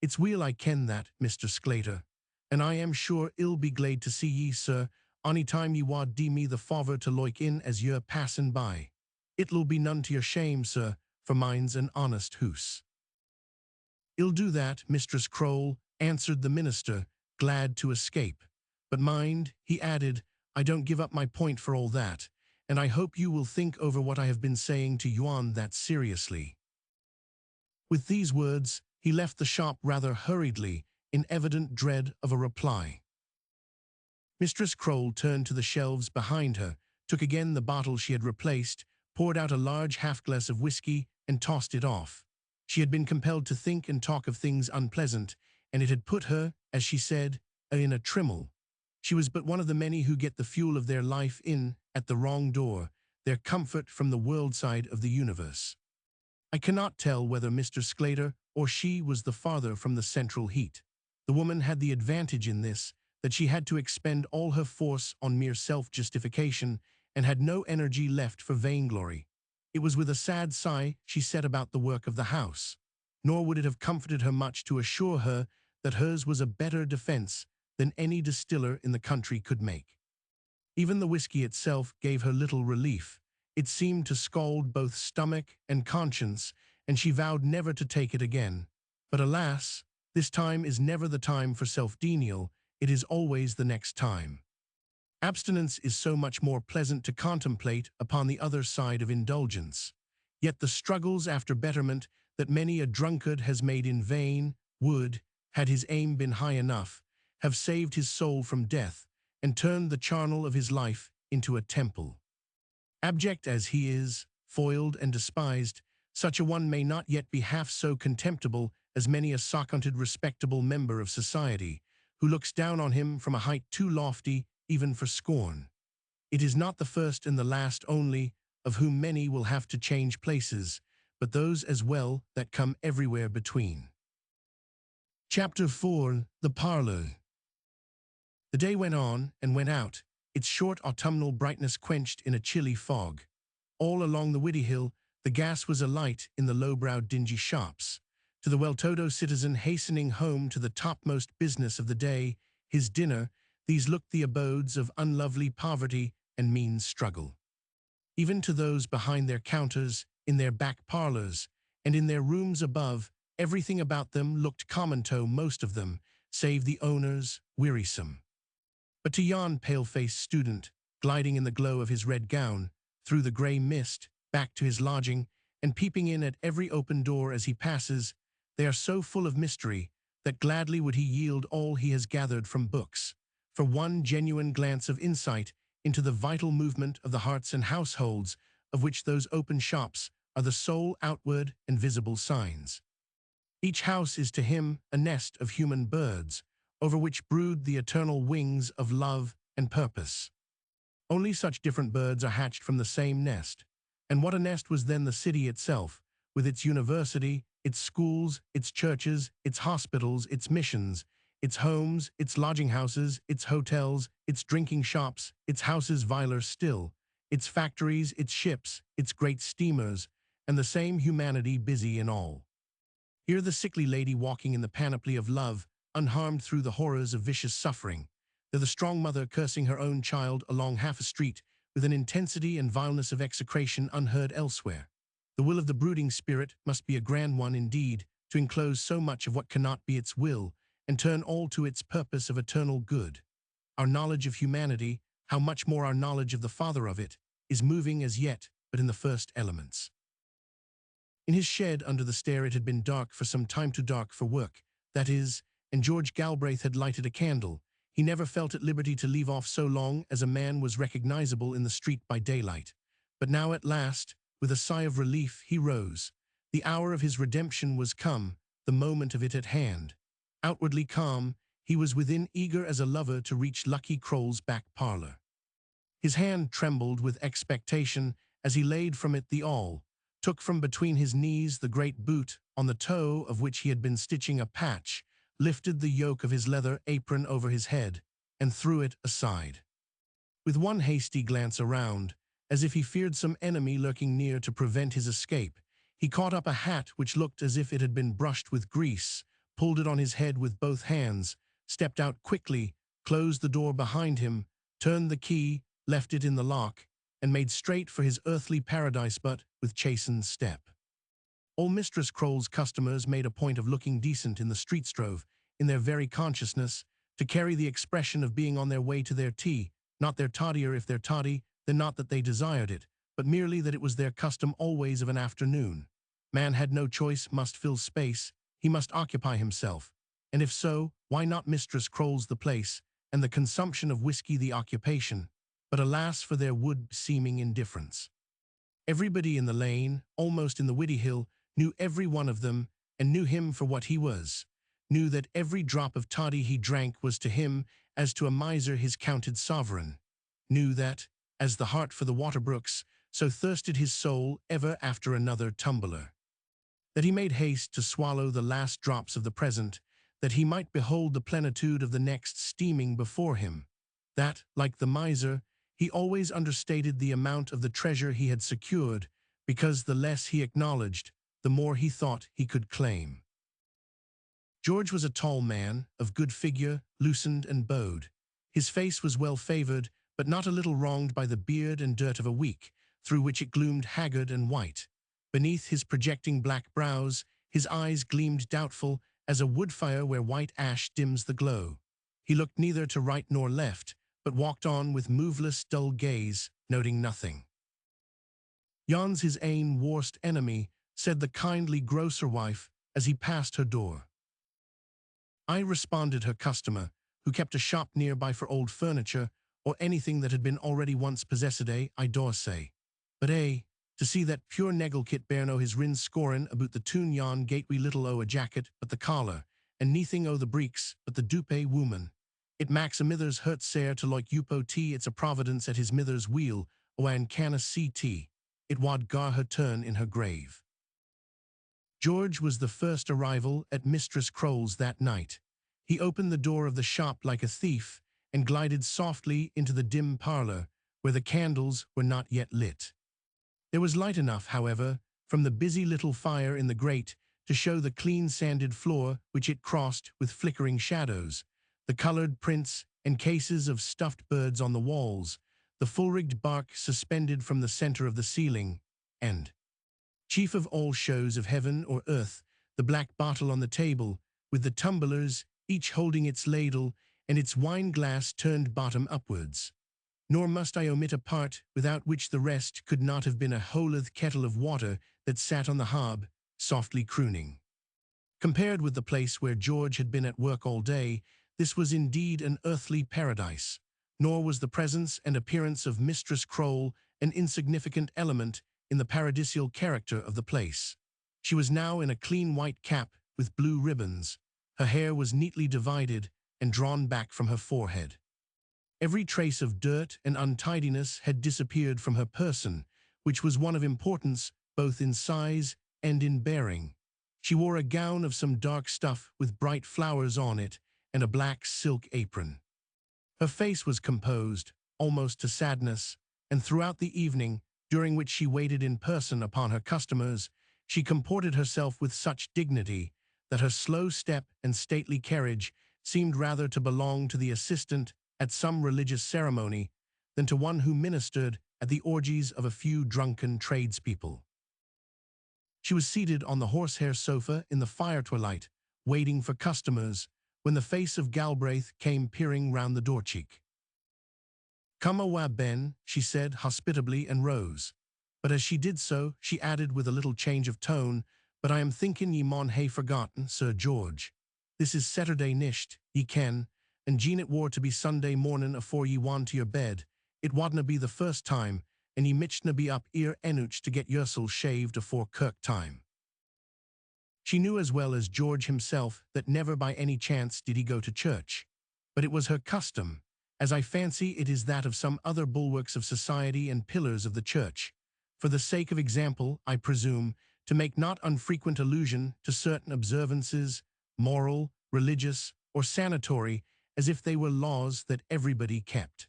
It's weel I ken that, Mr. Sclater, and I am sure ill be glad to see ye, sir, ony time ye wad dee me the favor to loik in as ye're passin' by. It'll be none to your shame, sir, for mine's an honest hoose. I'll do that, Mistress Croll, answered the minister, glad to escape. But mind, he added, I don't give up my point for all that, and I hope you will think over what I have been saying to you on that seriously. With these words, he left the shop rather hurriedly, in evident dread of a reply. Mistress Croll turned to the shelves behind her, took again the bottle she had replaced, poured out a large half-glass of whiskey, and tossed it off. She had been compelled to think and talk of things unpleasant, and it had put her, as she said, in a trimmel. She was but one of the many who get the fuel of their life in, at the wrong door, their comfort from the world side of the universe. I cannot tell whether Mr. Sclater or she was the farther from the central heat. The woman had the advantage in this, that she had to expend all her force on mere self-justification and had no energy left for vainglory. It was with a sad sigh she set about the work of the house, nor would it have comforted her much to assure her that hers was a better defense than any distiller in the country could make. Even the whiskey itself gave her little relief. It seemed to scald both stomach and conscience, and she vowed never to take it again. But alas, this time is never the time for self-denial, it is always the next time. Abstinence is so much more pleasant to contemplate upon the other side of indulgence. Yet the struggles after betterment that many a drunkard has made in vain would, had his aim been high enough, have saved his soul from death and turned the charnel of his life into a temple. Abject as he is, foiled and despised, such a one may not yet be half so contemptible as many a sock-hunted respectable member of society, who looks down on him from a height too lofty even for scorn. It is not the first and the last only, of whom many will have to change places, but those as well that come everywhere between. Chapter 4. The Parlour. The day went on and went out, its short autumnal brightness quenched in a chilly fog. All along the Widdiehill, the gas was alight in the low-browed dingy shops. To the well-to-do citizen hastening home to the topmost business of the day, his dinner, these looked the abodes of unlovely poverty and mean struggle. Even to those behind their counters, in their back parlours, and in their rooms above, everything about them looked common to most of them, save the owners, wearisome. But to yon pale-faced student, gliding in the glow of his red gown, through the grey mist, back to his lodging, and peeping in at every open door as he passes, they are so full of mystery that gladly would he yield all he has gathered from books, for one genuine glance of insight into the vital movement of the hearts and households of which those open shops are the sole outward and visible signs. Each house is to him a nest of human birds, over which brood the eternal wings of love and purpose. Only such different birds are hatched from the same nest. And what a nest was then the city itself, with its university, its schools, its churches, its hospitals, its missions, its homes, its lodging houses, its hotels, its drinking shops, its houses viler still, its factories, its ships, its great steamers, and the same humanity busy in all. Here the sickly lady walking in the panoply of love, unharmed through the horrors of vicious suffering. There the strong mother cursing her own child along half a street with an intensity and vileness of execration unheard elsewhere. The will of the brooding spirit must be a grand one indeed, to enclose so much of what cannot be its will, and turn all to its purpose of eternal good. Our knowledge of humanity, how much more our knowledge of the Father of it, is moving as yet but in the first elements. In his shed under the stair it had been dark for some time, too dark for work, that is, and George Galbraith had lighted a candle. He never felt at liberty to leave off so long as a man was recognizable in the street by daylight. But now at last, with a sigh of relief, he rose. The hour of his redemption was come, the moment of it at hand. Outwardly calm, he was within, eager as a lover to reach Lucky Kroll's back parlor. His hand trembled with expectation as he laid from it the awl, took from between his knees the great boot, on the toe of which he had been stitching a patch, lifted the yoke of his leather apron over his head, and threw it aside. With one hasty glance around, as if he feared some enemy lurking near to prevent his escape, he caught up a hat which looked as if it had been brushed with grease, pulled it on his head with both hands, stepped out quickly, closed the door behind him, turned the key, left it in the lock, and made straight for his earthly paradise, but with chastened step. All Mistress Kroll's customers made a point of looking decent in the street strove, in their very consciousness, to carry the expression of being on their way to their tea, not their toddy, or if they're toddy, then not that they desired it, but merely that it was their custom always of an afternoon. Man had no choice, must fill space, he must occupy himself, and if so, why not Mistress Kroll's the place, and the consumption of whiskey the occupation? But alas for their would-seeming indifference. Everybody in the lane, almost in the Widdiehill, knew every one of them, and knew him for what he was, knew that every drop of toddy he drank was to him as to a miser his counted sovereign, knew that, as the hart for the waterbrooks, so thirsted his soul ever after another tumbler, that he made haste to swallow the last drops of the present, that he might behold the plenitude of the next steaming before him, that, like the miser, he always understated the amount of the treasure he had secured, because the less he acknowledged, the more he thought he could claim. George was a tall man, of good figure, loosened and bowed. His face was well favored, but not a little wronged by the beard and dirt of a week, through which it gloomed haggard and white. Beneath his projecting black brows, his eyes gleamed doubtful as a wood fire where white ash dims the glow. He looked neither to right nor left, but walked on with moveless, dull gaze, noting nothing. "Yon's his ain worst enemy," said the kindly grocer wife as he passed her door. "I," responded her customer, who kept a shop nearby for old furniture, or anything that had been already once possessed, "I dare say. But to see that pure neglekit bairno his rin scorin about the tune yon gateway little o' a jacket but the collar, and neathing o' the breeks but the dupe woman. It maks a mither's hurt sair to like Upo tea, it's a providence at his mither's wheel, o' an canna see tea. It wad gar her turn in her grave." George was the first arrival at Mistress Kroll's that night. He opened the door of the shop like a thief, and glided softly into the dim parlor, where the candles were not yet lit. There was light enough, however, from the busy little fire in the grate to show the clean sanded floor which it crossed with flickering shadows, the colored prints and cases of stuffed birds on the walls, the full-rigged bark suspended from the center of the ceiling, and, chief of all shows of heaven or earth, the black bottle on the table, with the tumblers, each holding its ladle and its wine-glass turned bottom upwards. Nor must I omit a part without which the rest could not have been, a holeth kettle of water that sat on the hob, softly crooning. Compared with the place where George had been at work all day, this was indeed an earthly paradise, nor was the presence and appearance of Mistress Kroll an insignificant element in the paradisial character of the place. She was now in a clean white cap with blue ribbons. Her hair was neatly divided and drawn back from her forehead. Every trace of dirt and untidiness had disappeared from her person, which was one of importance both in size and in bearing. She wore a gown of some dark stuff with bright flowers on it and a black silk apron. Her face was composed, almost to sadness, and throughout the evening, during which she waited in person upon her customers, she comported herself with such dignity that her slow step and stately carriage seemed rather to belong to the assistant at some religious ceremony than to one who ministered at the orgies of a few drunken tradespeople. She was seated on the horsehair sofa in the fire twilight, waiting for customers, when the face of Galbraith came peering round the door-cheek. "Come awa, Ben," she said hospitably, and rose. But as she did so, she added with a little change of tone, "But I am thinking ye maun hae forgotten, Sir George. This is Saturday nicht, ye ken, and gene it war to be Sunday morning afore ye wan to your bed. It wadna be the first time, and ye michtna be up ere enouch to get yourself shaved afore kirk time. She knew as well as George himself that never by any chance did he go to church. But it was her custom, as I fancy it is that of some other bulwarks of society and pillars of the church, for the sake of example, I presume, to make not unfrequent allusion to certain observances, moral, religious, or sanatory, as if they were laws that everybody kept.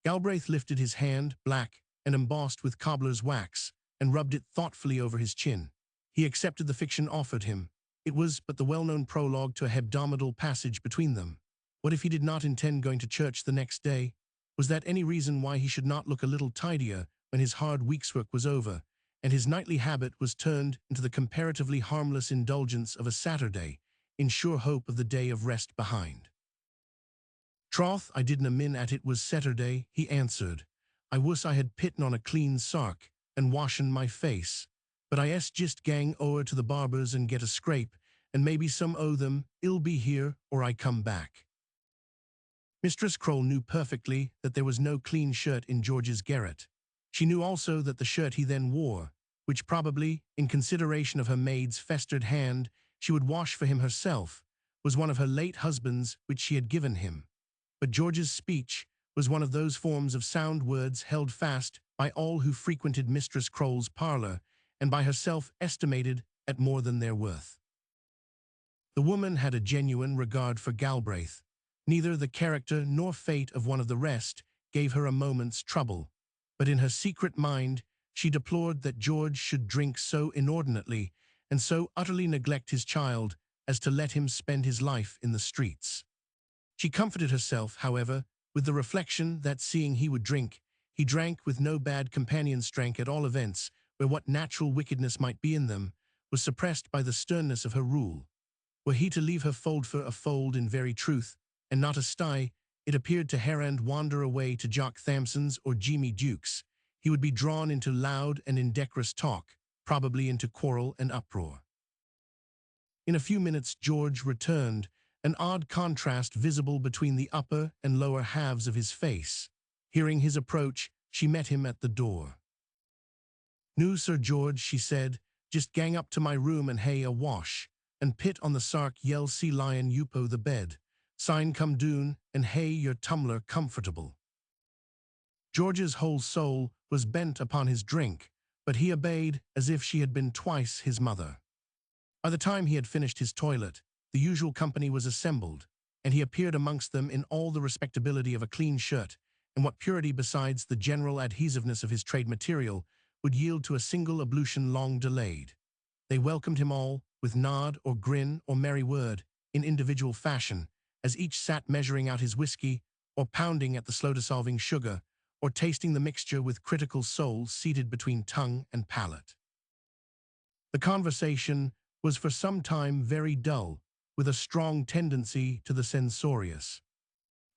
Galbraith lifted his hand, black and embossed with cobbler's wax, and rubbed it thoughtfully over his chin. He accepted the fiction offered him. It was but the well-known prologue to a hebdomadal passage between them. What if he did not intend going to church the next day? Was that any reason why he should not look a little tidier when his hard week's work was over, and his nightly habit was turned into the comparatively harmless indulgence of a Saturday, in sure hope of the day of rest behind? "Troth, I didna min at it was Saturday," he answered. "I wuss I had pitten on a clean sark, and washen my face. But I es just gang o'er to the barber's and get a scrape, and maybe some o' them, ill be here, or I come back." Mistress Croll knew perfectly that there was no clean shirt in George's garret. She knew also that the shirt he then wore, which probably, in consideration of her maid's festered hand, she would wash for him herself, was one of her late husband's which she had given him. But George's speech was one of those forms of sound words held fast by all who frequented Mistress Croll's parlor, and by herself estimated at more than their worth. The woman had a genuine regard for Galbraith. Neither the character nor fate of one of the rest gave her a moment's trouble, but in her secret mind she deplored that George should drink so inordinately and so utterly neglect his child as to let him spend his life in the streets. She comforted herself, however, with the reflection that, seeing he would drink, he drank with no bad companion strength at all events, where what natural wickedness might be in them was suppressed by the sternness of her rule. Were he to leave her fold for a fold in very truth, and not a sty, it appeared to her and wander away to Jock Thamson's or Jimmy Duke's, he would be drawn into loud and indecorous talk, probably into quarrel and uproar. In a few minutes George returned, an odd contrast visible between the upper and lower halves of his face. Hearing his approach, she met him at the door. "New, Sir George," she said, "just gang up to my room and hae a wash, and pit on the sark yell sea lion upo the bed. Sign come doon, and hae your tumbler comfortable." George's whole soul was bent upon his drink, but he obeyed as if she had been twice his mother. By the time he had finished his toilet, the usual company was assembled, and he appeared amongst them in all the respectability of a clean shirt, and what purity besides the general adhesiveness of his trade material would yield to a single ablution long delayed. They welcomed him all, with nod or grin or merry word, in individual fashion, as each sat measuring out his whiskey, or pounding at the slow-dissolving sugar, or tasting the mixture with critical soul seated between tongue and palate. The conversation was for some time very dull, with a strong tendency to the censorious.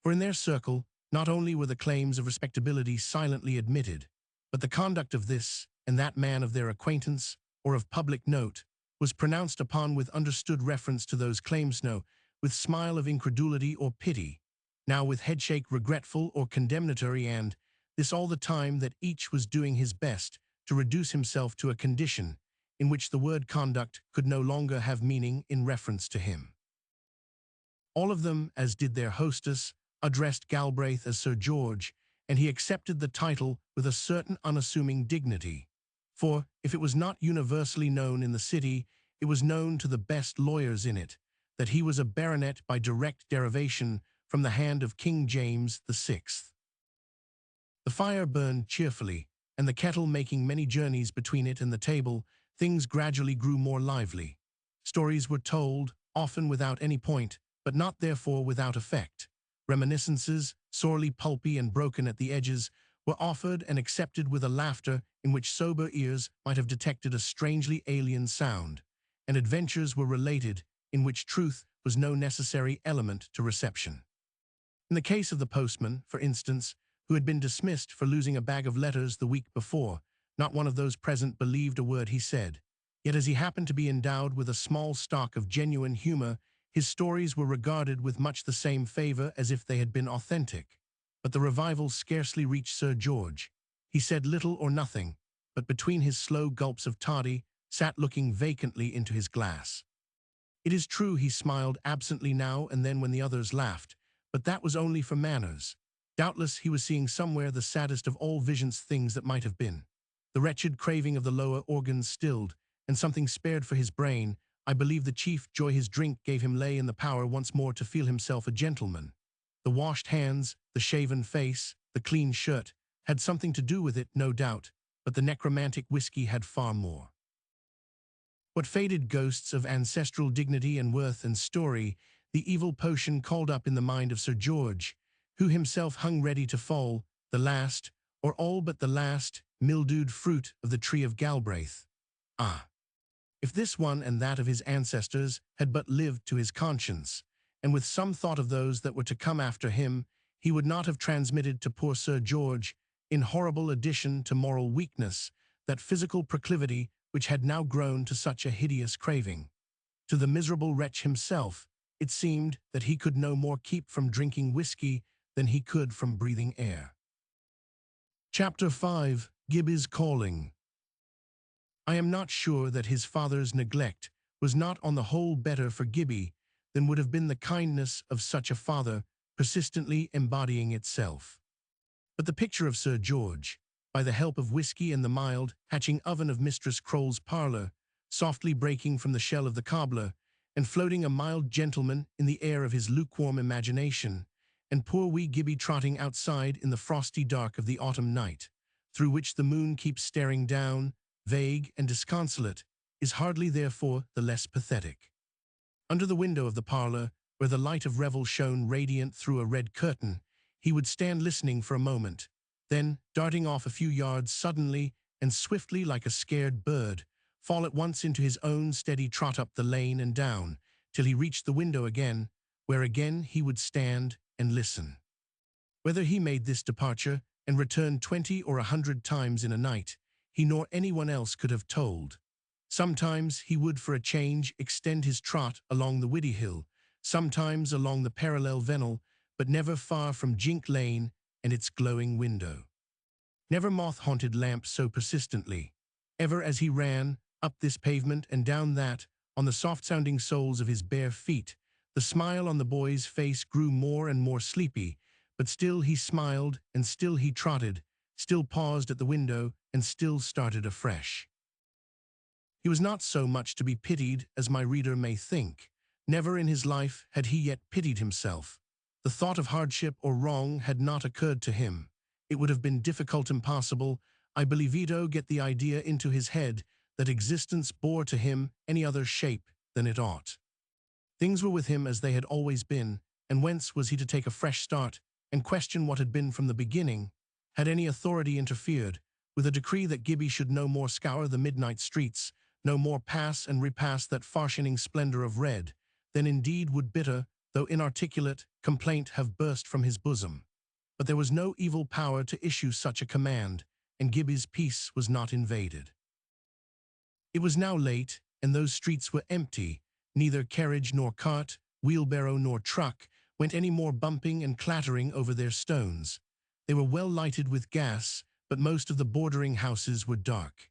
For in their circle, not only were the claims of respectability silently admitted, but the conduct of this and that man of their acquaintance, or of public note, was pronounced upon with understood reference to those claims, no, with smile of incredulity or pity, now with headshake regretful or condemnatory, and this all the time that each was doing his best to reduce himself to a condition in which the word conduct could no longer have meaning in reference to him. All of them, as did their hostess, addressed Galbraith as Sir George, and he accepted the title with a certain unassuming dignity. For, if it was not universally known in the city, it was known to the best lawyers in it, that he was a baronet by direct derivation from the hand of King James VI. The fire burned cheerfully, and the kettle making many journeys between it and the table, things gradually grew more lively. Stories were told, often without any point, but not therefore without effect. Reminiscences, sorely pulpy and broken at the edges, were offered and accepted with a laughter in which sober ears might have detected a strangely alien sound, and adventures were related in which truth was no necessary element to reception. In the case of the postman, for instance, who had been dismissed for losing a bag of letters the week before, not one of those present believed a word he said. Yet as he happened to be endowed with a small stock of genuine humor, His stories were regarded with much the same favour as if they had been authentic. But the revival scarcely reached Sir George. He said little or nothing, but between his slow gulps of toddy, sat looking vacantly into his glass. It is true he smiled absently now and then when the others laughed, but that was only for manners. Doubtless he was seeing somewhere the saddest of all visions things that might have been. The wretched craving of the lower organs stilled, and something spared for his brain. I believe the chief joy his drink gave him lay in the power once more to feel himself a gentleman. The washed hands, the shaven face, the clean shirt, had something to do with it, no doubt, but the necromantic whiskey had far more. What faded ghosts of ancestral dignity and worth and story the evil potion called up in the mind of Sir George, who himself hung ready to fall, the last, or all but the last, mildewed fruit of the tree of Galbraith. Ah! If this one and that of his ancestors had but lived to his conscience, and with some thought of those that were to come after him, he would not have transmitted to poor Sir George, in horrible addition to moral weakness, that physical proclivity which had now grown to such a hideous craving. To the miserable wretch himself, it seemed that he could no more keep from drinking whiskey than he could from breathing air. Chapter 5. Gibbie's Calling. I am not sure that his father's neglect was not on the whole better for Gibbie than would have been the kindness of such a father persistently embodying itself. But the picture of Sir George, by the help of whiskey and the mild, hatching oven of Mistress Croale's parlour, softly breaking from the shell of the cobbler, and floating a mild gentleman in the air of his lukewarm imagination, and poor wee Gibbie trotting outside in the frosty dark of the autumn night, through which the moon keeps staring down, vague and disconsolate, is hardly therefore the less pathetic. Under the window of the parlour, where the light of revel shone radiant through a red curtain, he would stand listening for a moment, then, darting off a few yards suddenly and swiftly like a scared bird, fall at once into his own steady trot up the lane and down, till he reached the window again, where again he would stand and listen. Whether he made this departure and returned 20 or 100 times in a night, he nor anyone else could have told. Sometimes he would for a change extend his trot along the Widdy Hill, sometimes along the parallel Vennel, but never far from Jink Lane and its glowing window. Never moth-haunted lamp so persistently. Ever as he ran, up this pavement and down that, on the soft-sounding soles of his bare feet, the smile on the boy's face grew more and more sleepy, but still he smiled and still he trotted, still paused at the window and still started afresh. He was not so much to be pitied as my reader may think. Never in his life had he yet pitied himself. The thought of hardship or wrong had not occurred to him. It would have been difficult, impossible, I believe, get the idea into his head that existence bore to him any other shape than it ought. Things were with him as they had always been, and whence was he to take a fresh start and question what had been from the beginning? Had any authority interfered with a decree that Gibbie should no more scour the midnight streets, no more pass and repass that farshining splendour of red, then indeed would bitter, though inarticulate, complaint have burst from his bosom. But there was no evil power to issue such a command, and Gibbie's peace was not invaded. It was now late, and those streets were empty. Neither carriage nor cart, wheelbarrow nor truck, went any more bumping and clattering over their stones. They were well lighted with gas, but most of the bordering houses were dark.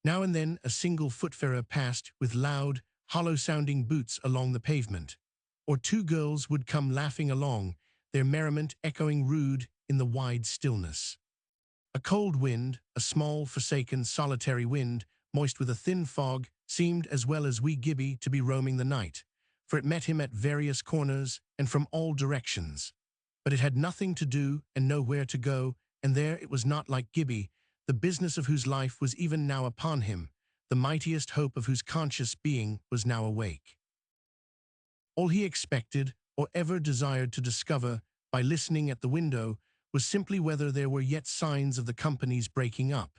Now and then a single footfarer passed with loud, hollow-sounding boots along the pavement, or two girls would come laughing along, their merriment echoing rude in the wide stillness. A cold wind, a small, forsaken, solitary wind, moist with a thin fog, seemed as well as wee Gibbie to be roaming the night, for it met him at various corners and from all directions. But it had nothing to do and nowhere to go, and there it was not like Gibbie, the business of whose life was even now upon him, the mightiest hope of whose conscious being was now awake. All he expected, or ever desired to discover, by listening at the window, was simply whether there were yet signs of the company's breaking up,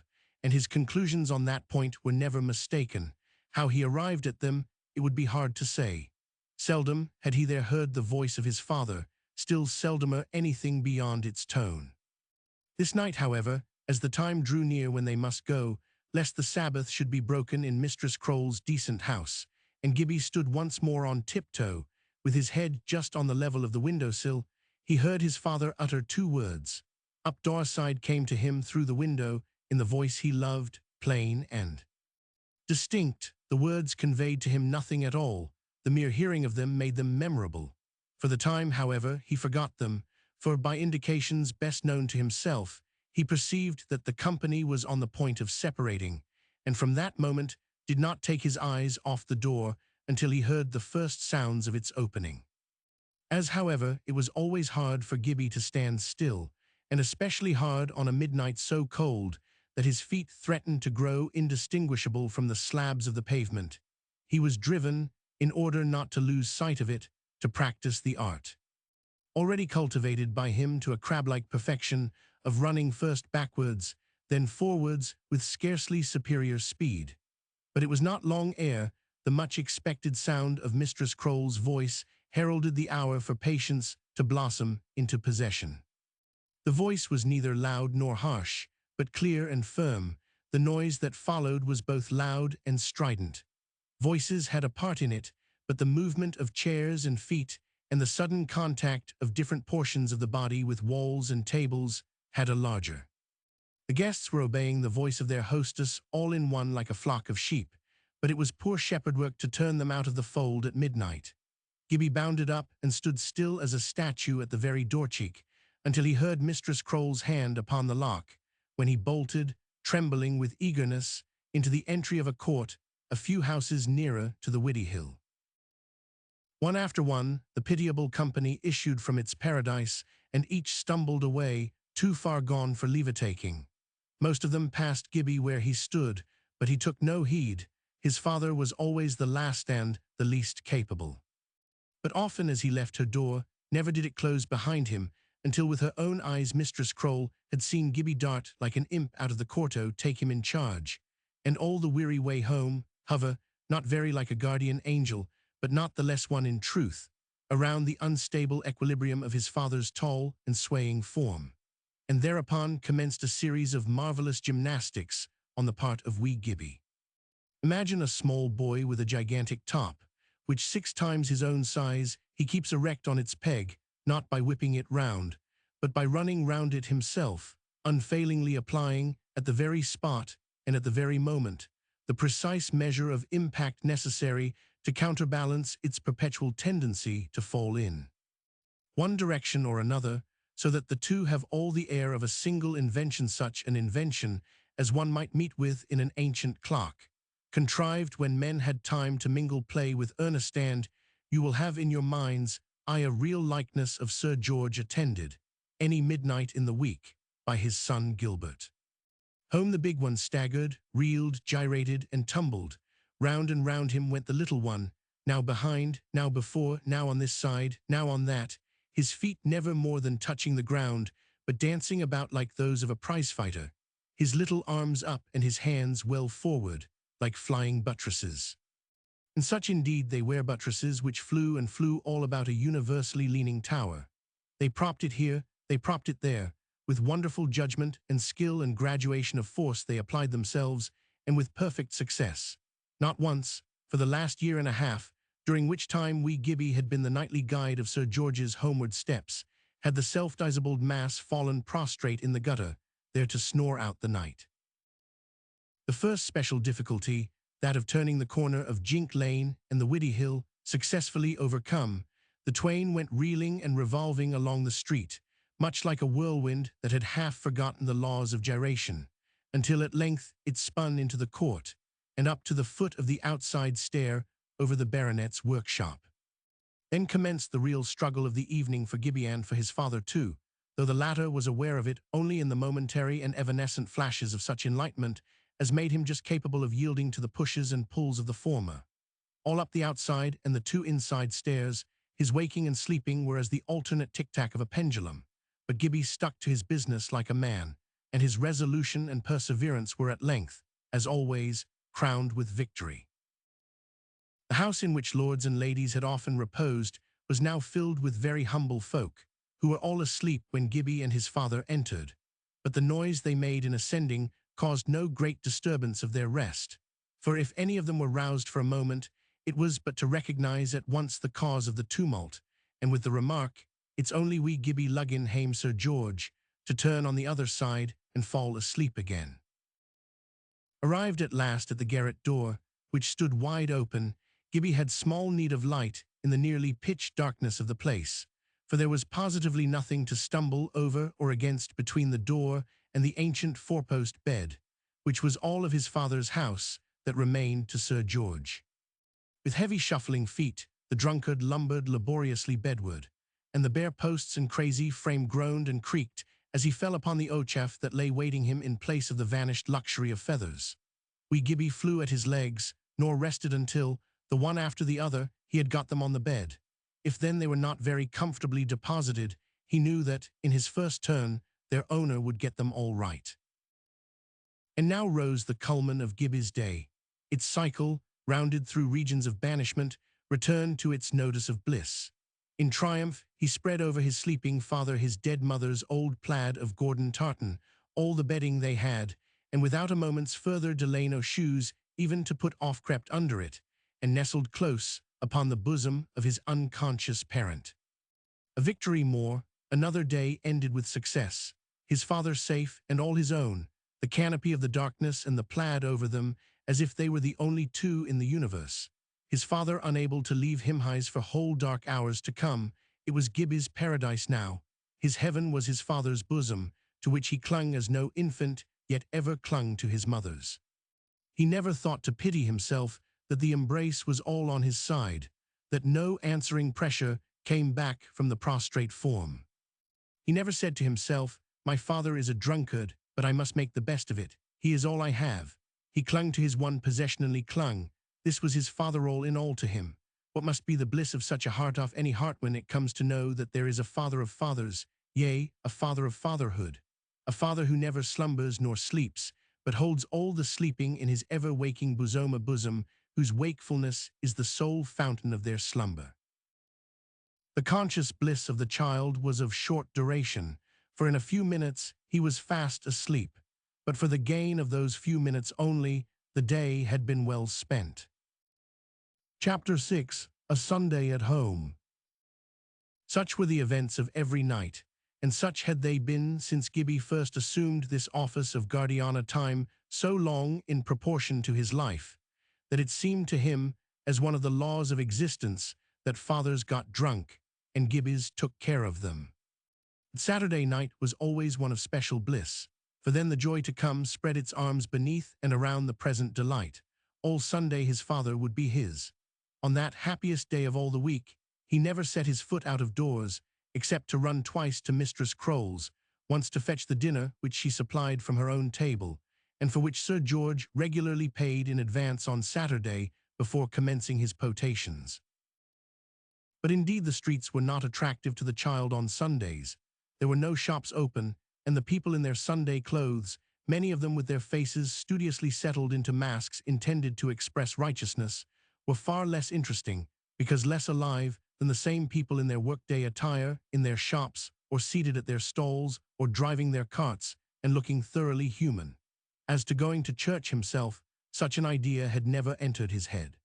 and his conclusions on that point were never mistaken. How he arrived at them, it would be hard to say. Seldom had he there heard the voice of his father, still seldomer anything beyond its tone. This night, however, as the time drew near when they must go, lest the Sabbath should be broken in Mistress Croale's decent house, and Gibbie stood once more on tiptoe, with his head just on the level of the windowsill, he heard his father utter two words. Up doorside came to him through the window, in the voice he loved, plain and distinct. The words conveyed to him nothing at all. The mere hearing of them made them memorable. For the time, however, he forgot them, for by indications best known to himself, he perceived that the company was on the point of separating, and from that moment did not take his eyes off the door until he heard the first sounds of its opening. As, however, it was always hard for Gibbie to stand still, and especially hard on a midnight so cold that his feet threatened to grow indistinguishable from the slabs of the pavement, he was driven, in order not to lose sight of it, to practice the art, already cultivated by him to a crab-like perfection, of running first backwards, then forwards with scarcely superior speed. But it was not long ere the much-expected sound of Mistress Croale's voice heralded the hour for patience to blossom into possession. The voice was neither loud nor harsh, but clear and firm. The noise that followed was both loud and strident. Voices had a part in it, but the movement of chairs and feet and the sudden contact of different portions of the body with walls and tables had a larger. The guests were obeying the voice of their hostess all in one like a flock of sheep, but it was poor shepherd work to turn them out of the fold at midnight. Gibbie bounded up and stood still as a statue at the very door-cheek, until he heard Mistress Croale's hand upon the lock, when he bolted, trembling with eagerness, into the entry of a court a few houses nearer to the Widdiehill. One after one, the pitiable company issued from its paradise, and each stumbled away, too far gone for leave-taking. Most of them passed Gibbie where he stood, but he took no heed. His father was always the last and the least capable. But often as he left her door, never did it close behind him, until with her own eyes Mistress Croale had seen Gibbie dart like an imp out of the quarto, take him in charge, and all the weary way home hover, not very like a guardian angel, but not the less one in truth, around the unstable equilibrium of his father's tall and swaying form. And thereupon commenced a series of marvelous gymnastics on the part of wee Gibbie. Imagine a small boy with a gigantic top, which 6 times his own size he keeps erect on its peg, not by whipping it round, but by running round it himself, unfailingly applying, at the very spot and at the very moment, the precise measure of impact necessary to counterbalance its perpetual tendency to fall in one direction or another, so that the two have all the air of a single invention, such an invention as one might meet with in an ancient clock, contrived when men had time to mingle play with earnest, and you will have in your mind's eye a real likeness of Sir George attended, any midnight in the week, by his son Gilbert. Home the big one staggered, reeled, gyrated, and tumbled. Round and round him went the little one, now behind, now before, now on this side, now on that, his feet never more than touching the ground, but dancing about like those of a prize-fighter, his little arms up and his hands well forward, like flying buttresses. And such indeed they were, buttresses which flew and flew all about a universally leaning tower. They propped it here, they propped it there. With wonderful judgment and skill and graduation of force they applied themselves, and with perfect success. Not once, for the last year and a half, during which time wee Gibbie had been the nightly guide of Sir George's homeward steps, had the self-disabled mass fallen prostrate in the gutter, there to snore out the night. The first special difficulty, that of turning the corner of Jink Lane and the Widdiehill, successfully overcome, the twain went reeling and revolving along the street, much like a whirlwind that had half forgotten the laws of gyration, until at length it spun into the court, and up to the foot of the outside stair over the baronet's workshop. Then commenced the real struggle of the evening for Gibbie, and for his father too, though the latter was aware of it only in the momentary and evanescent flashes of such enlightenment as made him just capable of yielding to the pushes and pulls of the former. All up the outside and the 2 inside stairs, his waking and sleeping were as the alternate tic-tac of a pendulum, but Gibbie stuck to his business like a man, and his resolution and perseverance were at length, as always, crowned with victory. The house in which lords and ladies had often reposed was now filled with very humble folk, who were all asleep when Gibbie and his father entered, but the noise they made in ascending caused no great disturbance of their rest, for if any of them were roused for a moment, It was but to recognize at once the cause of the tumult, and with the remark, "It's only wee Gibbie luggin' hame Sir George," to turn on the other side and fall asleep again. Arrived at last at the garret door, which stood wide open, Gibbie had small need of light in the nearly pitch darkness of the place, for there was positively nothing to stumble over or against between the door and the ancient four-post bed, which was all of his father's house that remained to Sir George. With heavy shuffling feet, the drunkard lumbered laboriously bedward, and the bare posts and crazy frame groaned and creaked as he fell upon the ochaff that lay waiting him in place of the vanished luxury of feathers. Wee Gibbie flew at his legs, nor rested until, the one after the other, he had got them on the bed. If then they were not very comfortably deposited, he knew that, in his first turn, their owner would get them all right. And now rose the culmen of Gibbie's day. Its cycle, rounded through regions of banishment, returned to its notice of bliss. In triumph, he spread over his sleeping father his dead mother's old plaid of Gordon tartan, all the bedding they had, and without a moment's further delay no shoes even to put off crept under it, and nestled close upon the bosom of his unconscious parent. A victory more, another day ended with success, his father safe and all his own, the canopy of the darkness and the plaid over them as if they were the only two in the universe. His father unable to leave Himhais for whole dark hours to come. It was Gibbie's paradise now. His heaven was his father's bosom, to which he clung as no infant yet ever clung to his mother's. He never thought to pity himself that the embrace was all on his side, that no answering pressure came back from the prostrate form. He never said to himself, "My father is a drunkard, but I must make the best of it. He is all I have." He clung to his one possession and clung. This was his father all in all to him. What must be the bliss of such a heart off any heart when it comes to know that there is a father of fathers, yea, a father of fatherhood, a father who never slumbers nor sleeps, but holds all the sleeping in his ever-waking bosom, whose wakefulness is the sole fountain of their slumber. The conscious bliss of the child was of short duration, for in a few minutes he was fast asleep, but for the gain of those few minutes only, the day had been well spent. Chapter 6. A Sunday at Home. Such were the events of every night, and such had they been since Gibbie first assumed this office of guardian time, so long in proportion to his life, that it seemed to him as one of the laws of existence that fathers got drunk, and Gibbies took care of them. But Saturday night was always one of special bliss, for then the joy to come spread its arms beneath and around the present delight. All Sunday his father would be his. On that happiest day of all the week, he never set his foot out of doors, except to run twice to Mistress Croll's, once to fetch the dinner which she supplied from her own table, and for which Sir George regularly paid in advance on Saturday before commencing his potations. But indeed the streets were not attractive to the child on Sundays. There were no shops open, and the people in their Sunday clothes, many of them with their faces studiously settled into masks intended to express righteousness, were far less interesting, because less alive than the same people in their workday attire, in their shops, or seated at their stalls, or driving their carts, and looking thoroughly human. As to going to church himself, such an idea had never entered his head.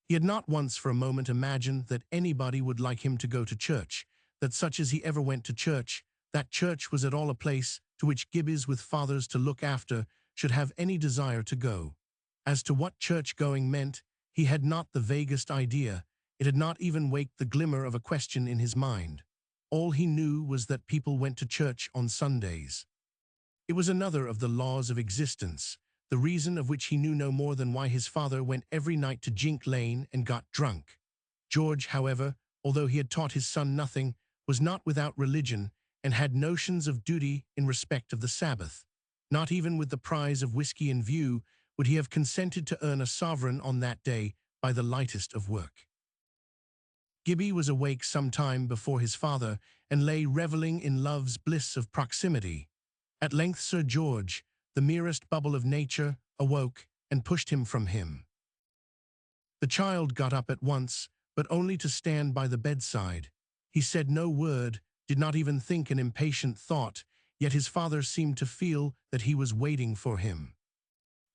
He had not once for a moment imagined that anybody would like him to go to church, that such as he ever went to church, that church was at all a place to which Gibbies with fathers to look after should have any desire to go. As to what church-going meant, he had not the vaguest idea. It had not even waked the glimmer of a question in his mind. All he knew was that people went to church on Sundays. It was another of the laws of existence, the reason of which he knew no more than why his father went every night to Jink Lane and got drunk. George, however, although he had taught his son nothing, was not without religion, and had notions of duty in respect of the Sabbath. Not even with the prize of whiskey in view would he have consented to earn a sovereign on that day by the lightest of work. Gibbie was awake some time before his father, and lay revelling in love's bliss of proximity. At length Sir George, the merest bubble of nature, awoke, and pushed him from him. The child got up at once, but only to stand by the bedside. He said no word, did not even think an impatient thought, yet his father seemed to feel that he was waiting for him.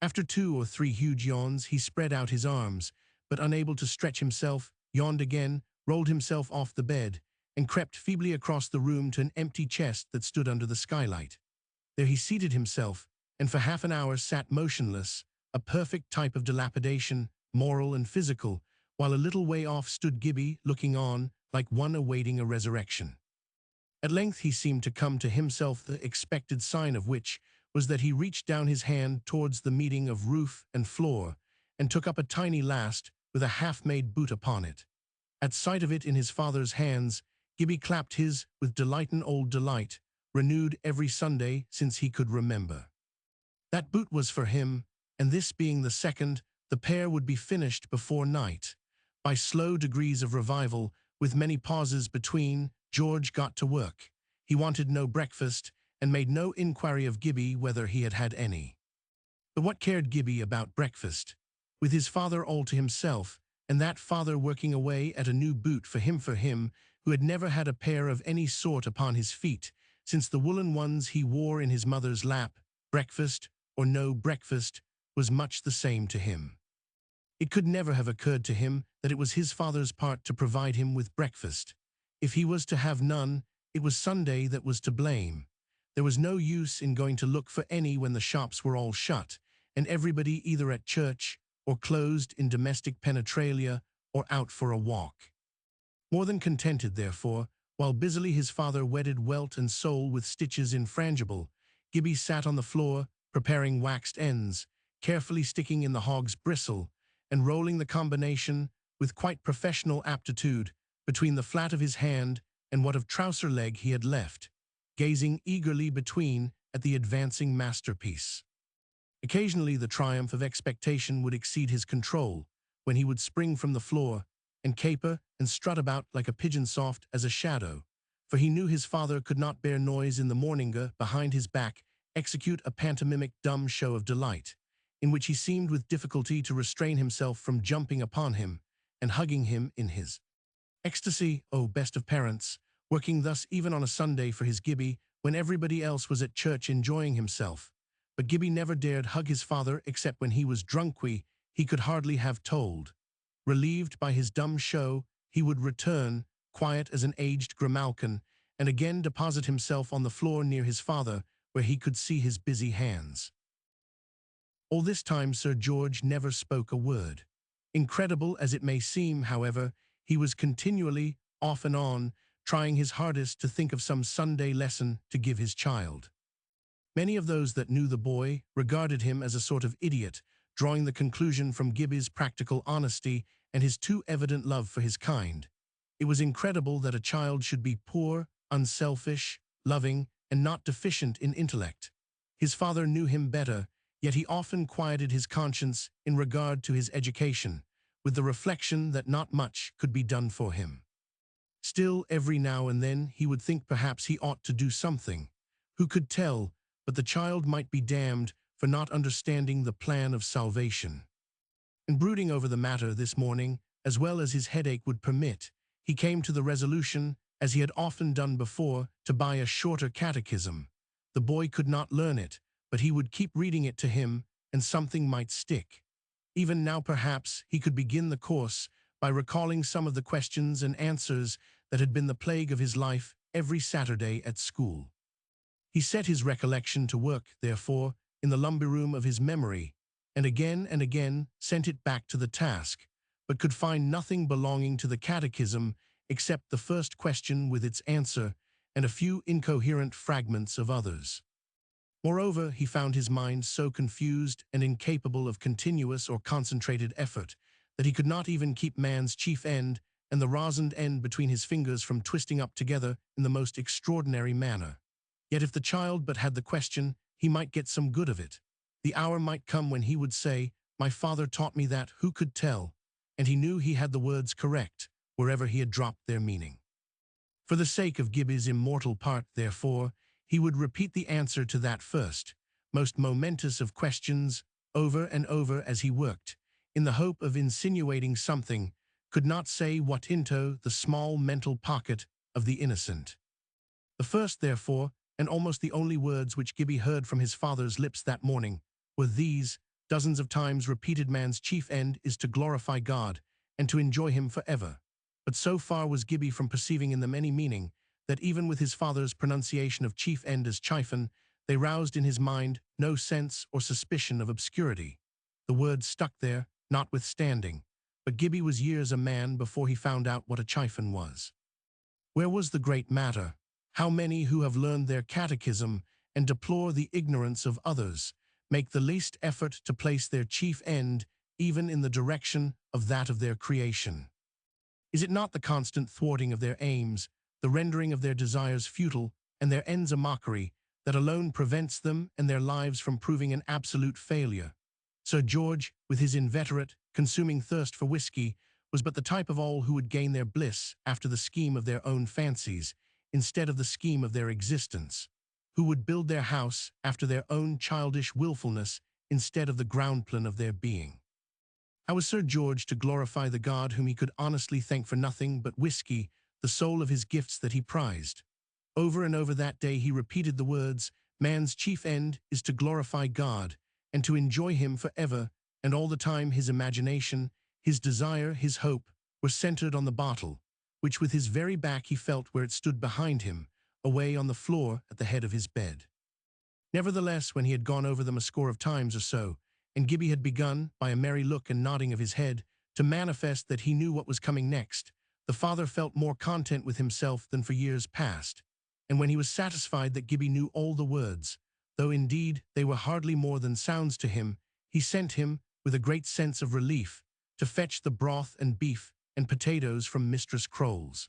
After 2 or 3 huge yawns, he spread out his arms, but unable to stretch himself, yawned again, rolled himself off the bed, and crept feebly across the room to an empty chest that stood under the skylight. There he seated himself, and for half an hour sat motionless, a perfect type of dilapidation, moral and physical, while a little way off stood Gibbie, looking on, like one awaiting a resurrection. At length he seemed to come to himself, the expected sign of which was that he reached down his hand towards the meeting of roof and floor, and took up a tiny last with a half-made boot upon it. At sight of it in his father's hands, Gibbie clapped his with delightin' old delight, renewed every Sunday since he could remember. That boot was for him, and this being the second, the pair would be finished before night. By slow degrees of revival, with many pauses between, George got to work. He wanted no breakfast, and made no inquiry of Gibbie whether he had had any. But what cared Gibbie about breakfast? With his father all to himself, and that father working away at a new boot for him, who had never had a pair of any sort upon his feet, since the woolen ones he wore in his mother's lap, breakfast or no breakfast was much the same to him. It could never have occurred to him that it was his father's part to provide him with breakfast. If he was to have none, it was Sunday that was to blame. There was no use in going to look for any when the shops were all shut, and everybody either at church or closed in domestic penetralia or out for a walk. More than contented, therefore, while busily his father wedded welt and sole with stitches infrangible, Gibbie sat on the floor, preparing waxed ends, carefully sticking in the hog's bristle, and rolling the combination, with quite professional aptitude, between the flat of his hand and what of trouser leg he had left, gazing eagerly between at the advancing masterpiece. Occasionally the triumph of expectation would exceed his control, when he would spring from the floor, and caper and strut about like a pigeon soft as a shadow, for he knew his father could not bear noise in the morninga behind his back, execute a pantomimic dumb show of delight, in which he seemed with difficulty to restrain himself from jumping upon him, and hugging him in his ecstasy. Oh, best of parents, working thus even on a Sunday for his Gibbie, when everybody else was at church enjoying himself. But Gibbie never dared hug his father except when he was drunk, he could hardly have told. Relieved by his dumb show, he would return, quiet as an aged grimalkin, and again deposit himself on the floor near his father, where he could see his busy hands. All this time Sir George never spoke a word. Incredible as it may seem, however, he was continually, off and on, trying his hardest to think of some Sunday lesson to give his child. Many of those that knew the boy regarded him as a sort of idiot, drawing the conclusion from Gibbie's practical honesty and his too evident love for his kind. It was incredible that a child should be poor, unselfish, loving, and not deficient in intellect. His father knew him better, yet he often quieted his conscience in regard to his education, with the reflection that not much could be done for him. Still, every now and then he would think perhaps he ought to do something. Who could tell, but the child might be damned for not understanding the plan of salvation. In brooding over the matter this morning, as well as his headache would permit, he came to the resolution, as he had often done before, to buy a shorter catechism. The boy could not learn it, but he would keep reading it to him, and something might stick. Even now perhaps he could begin the course by recalling some of the questions and answers that had been the plague of his life every Saturday at school. He set his recollection to work, therefore, in the lumber-room of his memory, and again sent it back to the task, but could find nothing belonging to the catechism except the first question with its answer, and a few incoherent fragments of others. Moreover, he found his mind so confused and incapable of continuous or concentrated effort that he could not even keep man's chief end and the rosined end between his fingers from twisting up together in the most extraordinary manner. Yet if the child but had the question, he might get some good of it. The hour might come when he would say, "My father taught me that, who could tell?" And he knew he had the words correct, wherever he had dropped their meaning. For the sake of Gibbie's immortal part, therefore, he would repeat the answer to that first, most momentous of questions, over and over as he worked, in the hope of insinuating something, could not say what, into the small mental pocket of the innocent. The first, therefore, and almost the only words which Gibbie heard from his father's lips that morning, were these: dozens of times repeated man's chief end is to glorify God and to enjoy him forever. But so far was Gibbie from perceiving in them any meaning, that even with his father's pronunciation of chief end as chifen, they roused in his mind no sense or suspicion of obscurity. The words stuck there, notwithstanding, but Gibbie was years a man before he found out what a chifen was. Where was the great matter? How many who have learned their catechism and deplore the ignorance of others make the least effort to place their chief end even in the direction of that of their creation? Is it not the constant thwarting of their aims, the rendering of their desires futile and their ends a mockery, that alone prevents them and their lives from proving an absolute failure? Sir George, with his inveterate, consuming thirst for whiskey, was but the type of all who would gain their bliss after the scheme of their own fancies, instead of the scheme of their existence, who would build their house after their own childish willfulness instead of the ground plan of their being. How was Sir George to glorify the God whom he could honestly thank for nothing but whiskey, the soul of his gifts that he prized? Over and over that day he repeated the words, "Man's chief end is to glorify God and to enjoy him forever," and all the time his imagination, his desire, his hope, were centered on the bottle, which with his very back he felt where it stood behind him, away on the floor at the head of his bed. Nevertheless, when he had gone over them a score of times or so, and Gibbie had begun, by a merry look and nodding of his head, to manifest that he knew what was coming next, the father felt more content with himself than for years past, and when he was satisfied that Gibbie knew all the words, though indeed they were hardly more than sounds to him, he sent him, with a great sense of relief, to fetch the broth and beef and potatoes from Mistress Croll's.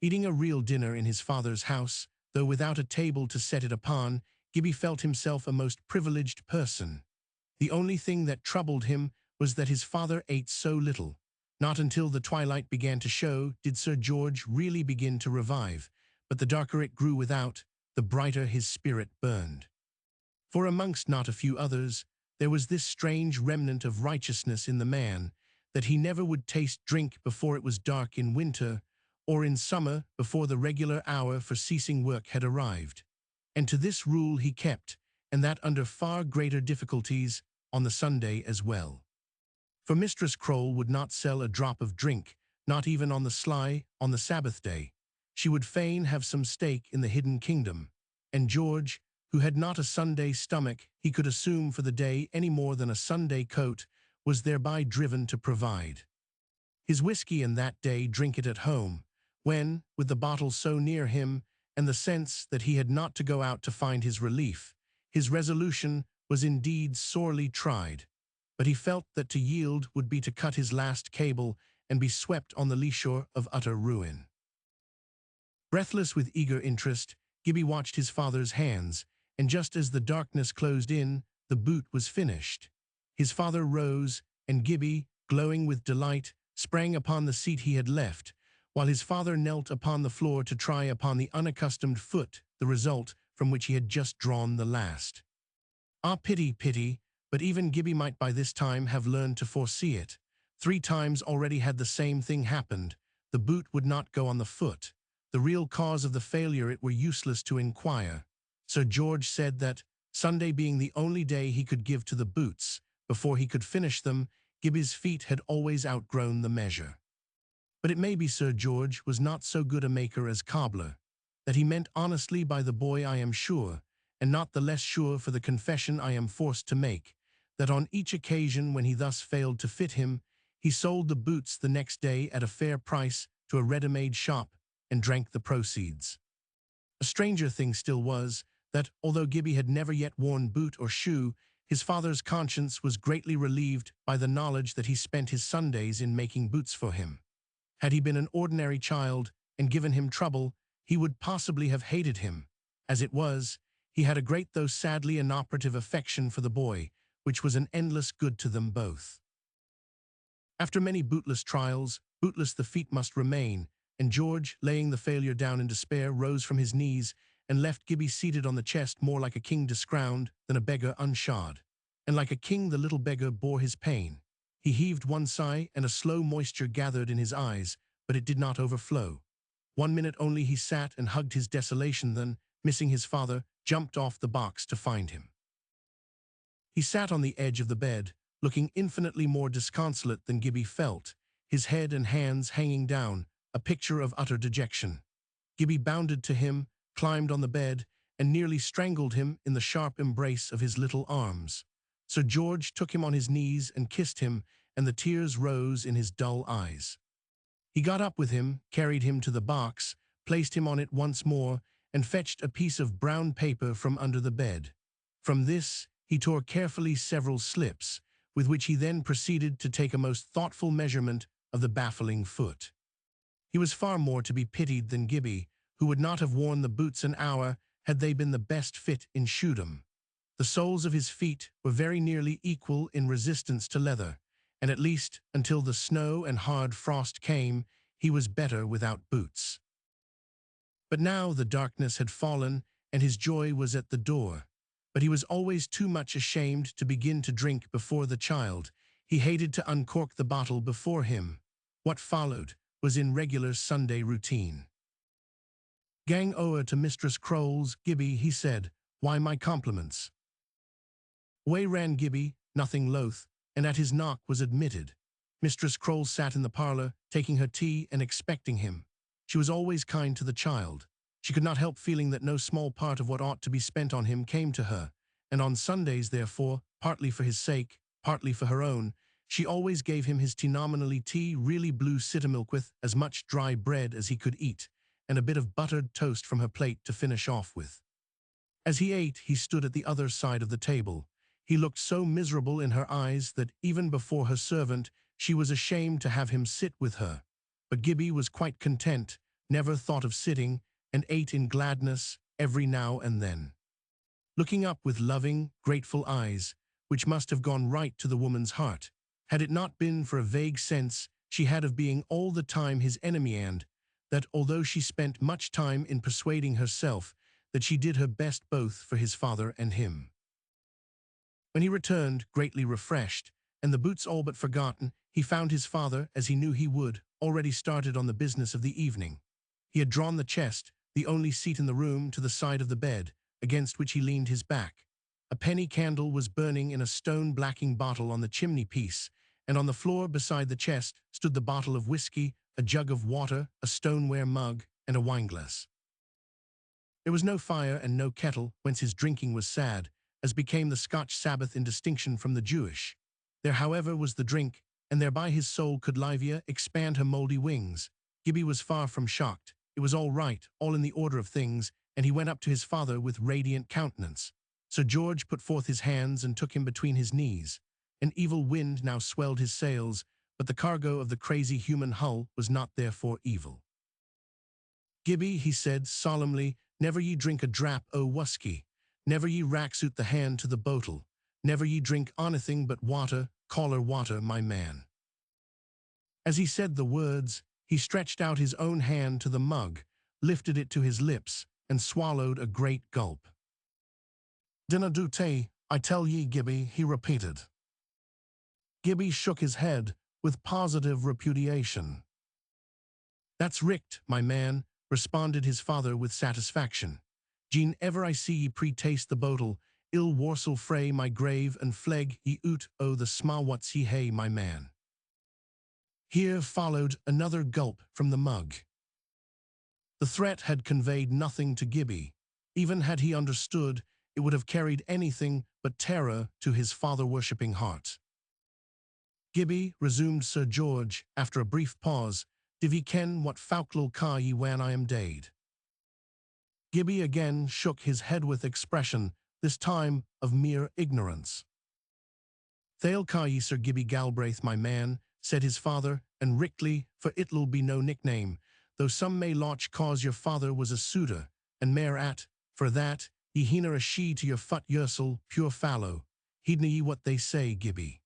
Eating a real dinner in his father's house, though without a table to set it upon, Gibbie felt himself a most privileged person. The only thing that troubled him was that his father ate so little. Not until the twilight began to show did Sir George really begin to revive, but the darker it grew without, the brighter his spirit burned. For amongst not a few others, there was this strange remnant of righteousness in the man, that he never would taste drink before it was dark in winter, or in summer before the regular hour for ceasing work had arrived. And to this rule he kept, and that under far greater difficulties, on the Sunday as well. For Mistress Croll would not sell a drop of drink, not even on the sly, on the Sabbath day. She would fain have some stake in the hidden kingdom, and George, who had not a Sunday stomach he could assume for the day any more than a Sunday coat, was thereby driven to provide his whiskey and that day drink it at home, when, with the bottle so near him, and the sense that he had not to go out to find his relief, his resolution was indeed sorely tried, but he felt that to yield would be to cut his last cable and be swept on the lee shore of utter ruin. Breathless with eager interest, Gibbie watched his father's hands, and just as the darkness closed in, the boot was finished. His father rose, and Gibbie, glowing with delight, sprang upon the seat he had left, while his father knelt upon the floor to try upon the unaccustomed foot the result from which he had just drawn the last. Ah, pity, pity, but even Gibbie might by this time have learned to foresee it. 3 times already had the same thing happened. The boot would not go on the foot. The real cause of the failure it were useless to inquire. Sir George said that, Sunday being the only day he could give to the boots, before he could finish them, Gibbie's feet had always outgrown the measure. But it may be Sir George was not so good a maker as cobbler, that he meant honestly by the boy I am sure, and not the less sure for the confession I am forced to make, that on each occasion when he thus failed to fit him, he sold the boots the next day at a fair price to a ready-made shop, and drank the proceeds. A stranger thing still was, that, although Gibbie had never yet worn boot or shoe, his father's conscience was greatly relieved by the knowledge that he spent his Sundays in making boots for him. Had he been an ordinary child, and given him trouble, he would possibly have hated him. As it was, he had a great though sadly inoperative affection for the boy, which was an endless good to them both. After many bootless trials, bootless the feet must remain, and George, laying the failure down in despair, rose from his knees and left Gibbie seated on the chest more like a king discrowned than a beggar unshod. And like a king the little beggar bore his pain. He heaved one sigh, and a slow moisture gathered in his eyes, but it did not overflow. 1 minute only he sat and hugged his desolation, then, missing his father, jumped off the box to find him. He sat on the edge of the bed, looking infinitely more disconsolate than Gibbie felt, his head and hands hanging down, a picture of utter dejection. Gibbie bounded to him, climbed on the bed, and nearly strangled him in the sharp embrace of his little arms. Sir George took him on his knees and kissed him, and the tears rose in his dull eyes. He got up with him, carried him to the box, placed him on it once more, and fetched a piece of brown paper from under the bed. From this he tore carefully several slips, with which he then proceeded to take a most thoughtful measurement of the baffling foot. He was far more to be pitied than Gibbie, who would not have worn the boots an hour had they been the best fit in shoedom. The soles of his feet were very nearly equal in resistance to leather, and at least until the snow and hard frost came, he was better without boots. But now the darkness had fallen, and his joy was at the door. But he was always too much ashamed to begin to drink before the child. He hated to uncork the bottle before him. What followed was in regular Sunday routine. "Gang o'er to Mistress Crowle's, Gibbie," he said. "Why, my compliments." Away ran Gibbie, nothing loath, and at his knock was admitted. Mistress Crowle sat in the parlour, taking her tea and expecting him. She was always kind to the child. She could not help feeling that no small part of what ought to be spent on him came to her, and on Sundays, therefore, partly for his sake, partly for her own, she always gave him his nominally tea, really blue sittermilk with as much dry bread as he could eat, and a bit of buttered toast from her plate to finish off with. As he ate, he stood at the other side of the table. He looked so miserable in her eyes that even before her servant, she was ashamed to have him sit with her. But Gibbie was quite content, never thought of sitting, and ate in gladness every now and then, looking up with loving, grateful eyes, which must have gone right to the woman's heart, had it not been for a vague sense she had of being all the time his enemy, and that, although she spent much time in persuading herself that she did her best both for his father and him. When he returned, greatly refreshed, and the boots all but forgotten, he found his father, as he knew he would, already started on the business of the evening. He had drawn the chest, the only seat in the room, to the side of the bed, against which he leaned his back. A penny candle was burning in a stone blacking bottle on the chimney-piece, and on the floor beside the chest stood the bottle of whiskey, a jug of water, a stoneware mug, and a wineglass. There was no fire and no kettle, whence his drinking was sad, as became the Scotch Sabbath in distinction from the Jewish. There, however, was the drink, and thereby his soul could livia expand her mouldy wings. Gibbie was far from shocked. It was all right, all in the order of things, and he went up to his father with radiant countenance. Sir George put forth his hands and took him between his knees. An evil wind now swelled his sails, but the cargo of the crazy human hull was not therefore evil. "Gibbie," he said solemnly, "never ye drink a drap o' whuskey. Never ye racks out the hand to the botle. Never ye drink onything but water, caller water, my man." As he said the words, he stretched out his own hand to the mug, lifted it to his lips, and swallowed a great gulp. "Dinna do tay, I tell ye, Gibbie," he repeated. Gibbie shook his head with positive repudiation. "That's richt, my man," responded his father with satisfaction. "Gene ever I see ye pre-taste the botle, ill warsel frae my grave and fleg ye oot o' the sma what's ye hae, my man." Here followed another gulp from the mug. The threat had conveyed nothing to Gibbie. Even had he understood, it would have carried anything but terror to his father-worshipping heart. "Gibbie," resumed Sir George, after a brief pause, "div ye ken what fowk'll ca ye when I am dead?" Gibbie again shook his head with expression, this time of mere ignorance. "They'll ca ye Sir Gibbie Galbraith, my man," said his father, "and richtly, for it'll be no nickname, though some may loch cause your father was a suitor, and mair at, for that, ye heener a she to your fut yersel, pure fallow. Heedna ye what they say, Gibbie.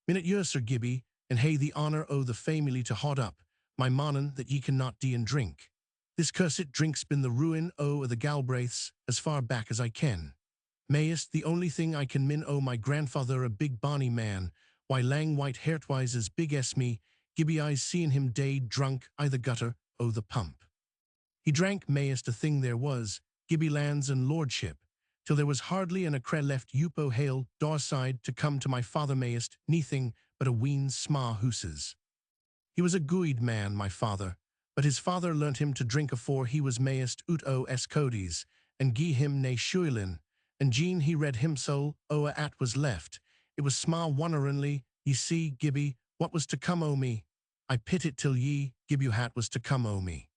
Minute yer, Sir Gibbie, and hae the honour o' the family to haud up, my mannen that ye cannot dee and drink. This cursed drink's been the ruin o' the Galbraiths as far back as I ken. Mayest, the only thing I can min o' my grandfather a big bonny man, why lang white hairtwise as big as me, Gibbie I's seen him daid drunk I the gutter o' the pump. He drank mayest a thing there was, Gibbie lands and lordship, till there was hardly an acre left Yupo hail dorside to come to my father mayest, neathing but a ween sma hooses. He was a guid man, my father, but his father learnt him to drink afore he was mayest ut o es codies, and gie him nae shuilin, and Jean he read him soul oa at was left. It was sma wonderingly, ye see, Gibbie, what was to come o me. I pit it till ye, Gibbie hat was to come o me.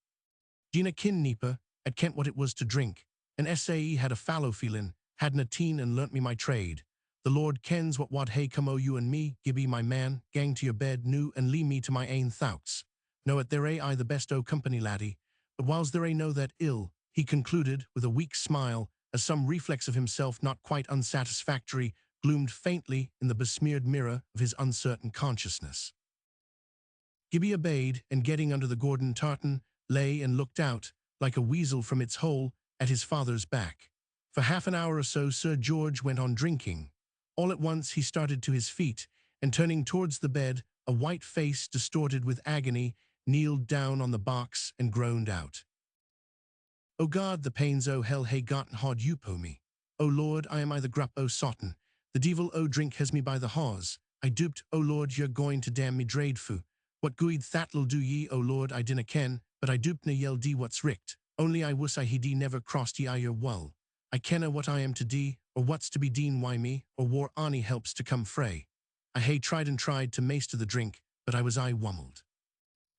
Gina kin neeper, at kent what it was to drink, and sae had a fallow feelin, hadna teen and learnt me my trade. The Lord kens what wad hae come o you and me, Gibbie my man, gang to your bed new and leave me to my ain thoughts. Know it there I the best o company laddie, but whiles there no that ill, he concluded with a weak smile, as some reflex of himself not quite unsatisfactory gloomed faintly in the besmeared mirror of his uncertain consciousness. Gibbie obeyed, and getting under the Gordon tartan, lay and looked out, like a weasel from its hole, at his father's back. For half an hour or so Sir George went on drinking. All at once he started to his feet, and turning towards the bed, a white face distorted with agony, kneeled down on the box and groaned out. O God, the pains o hell hae gotten hod you po me. O Lord, I am the grup o sotten. The devil o drink has me by the hawse. I duped, O Lord, you're going to damn me dreadfu. What guid that'll do ye, O Lord, I dinna ken, but I duped na yell dee what's richt. Only I wuss I he dee never crossed ye I your wull. I kenna what I am to dee, or what's to be deen why me, or war ony helps to come fray. I hae tried and tried to master the drink, but I was wummelled.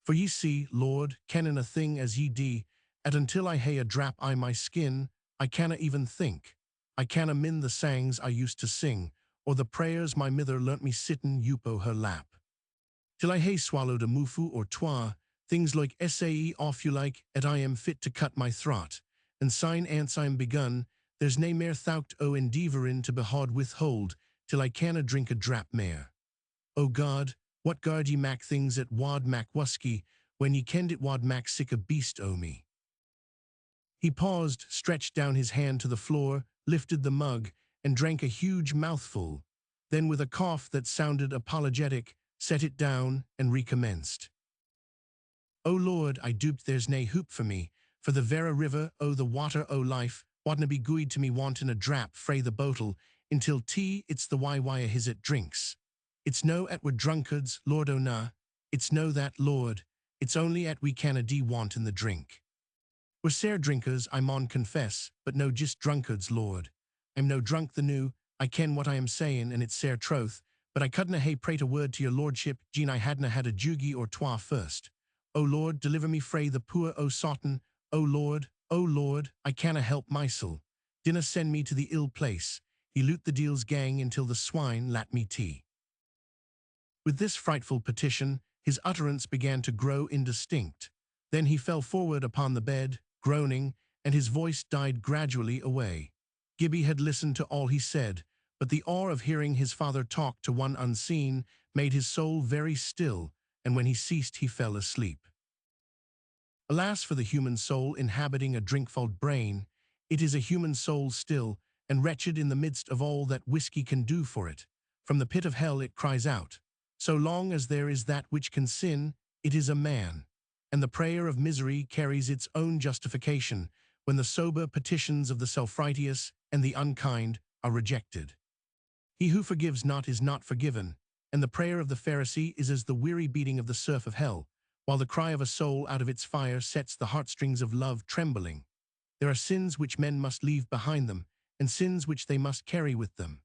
For ye see, Lord, kennin a thing as ye dee, at until I hae a drap my skin, I canna even think. I canna min the sangs I used to sing, or the prayers my mither learnt me sittin' yupo her lap. Till I hae swallowed a mufu or twa, things like sae off you like, at I am fit to cut my throat, and sign ants I'm begun, there's nae mair thought o endeavourin to behod withhold, till I canna drink a drap mair. O God, what guard ye mac things at wad mac wusky, when ye kenned it wad mac sick a beast o me. He paused, stretched down his hand to the floor, lifted the mug, and drank a huge mouthful, then with a cough that sounded apologetic, set it down and recommenced. O Lord, I duped there's nae hoop for me, for the vera river o the water o life, wadna be guid to me wantin' a drap frae the botle, until tea it's the why a his it drinks. It's no at we're drunkards, Lord o na, it's no that, Lord, it's only at we canna dee wantin' the drink. We're sair drinkers, I maun confess, but no just drunkards, Lord. I'm no drunk the new, I ken what I am sayin', and it's sair troth, but I couldna hae prate a word to your lordship, gin I hadna had a jugie or twa first. O Lord, deliver me frae the poor o sotten, O Lord, I canna help mysel. Dinna send me to the ill place. He loot the deal's gang until the swine lat me tea. With this frightful petition, his utterance began to grow indistinct. Then he fell forward upon the bed, groaning, and his voice died gradually away. Gibbie had listened to all he said, but the awe of hearing his father talk to one unseen made his soul very still, and when he ceased he fell asleep. Alas for the human soul inhabiting a drinkful brain, it is a human soul still, and wretched in the midst of all that whiskey can do for it. From the pit of hell it cries out, so long as there is that which can sin, it is a man. And the prayer of misery carries its own justification when the sober petitions of the self-righteous and the unkind are rejected. He who forgives not is not forgiven, and the prayer of the Pharisee is as the weary beating of the surf of hell, while the cry of a soul out of its fire sets the heartstrings of love trembling. There are sins which men must leave behind them, and sins which they must carry with them.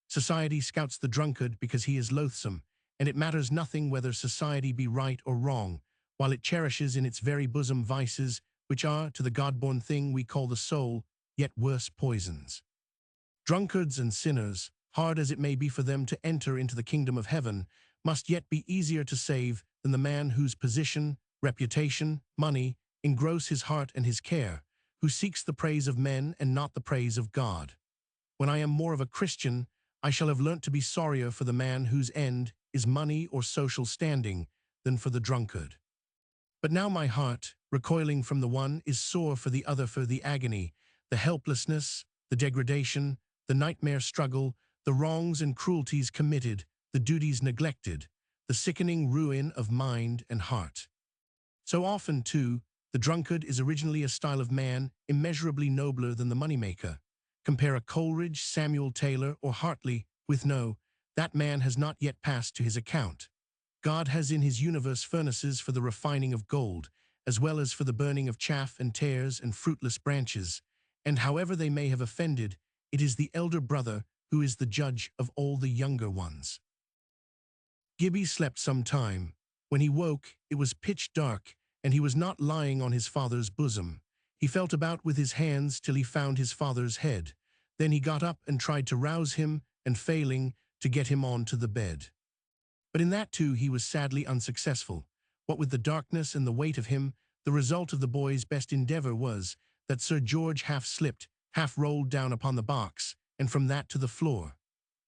Society scouts the drunkard because he is loathsome, and it matters nothing whether society be right or wrong, while it cherishes in its very bosom vices, which are, to the God-born thing we call the soul, yet worse poisons. Drunkards and sinners, hard as it may be for them to enter into the kingdom of heaven, must yet be easier to save than the man whose position, reputation, money, engross his heart and his care, who seeks the praise of men and not the praise of God. When I am more of a Christian, I shall have learnt to be sorrier for the man whose end is money or social standing than for the drunkard. But now my heart, recoiling from the one, is sore for the other, for the agony, the helplessness, the degradation, the nightmare struggle, the wrongs and cruelties committed, the duties neglected, the sickening ruin of mind and heart. So often, too, the drunkard is originally a style of man immeasurably nobler than the moneymaker, Compare a Coleridge, Samuel Taylor, or Hartley with no, that man has not yet passed to his account. God has in his universe furnaces for the refining of gold, as well as for the burning of chaff and tares and fruitless branches, and however they may have offended, it is the elder brother who is the judge of all the younger ones. Gibbie slept some time. When he woke, it was pitch dark, and he was not lying on his father's bosom. He felt about with his hands till he found his father's head. Then he got up and tried to rouse him, and failing, to get him on to the bed. But in that too he was sadly unsuccessful. What with the darkness and the weight of him, the result of the boy's best endeavour was that Sir George half slipped, half rolled down upon the box, and from that to the floor.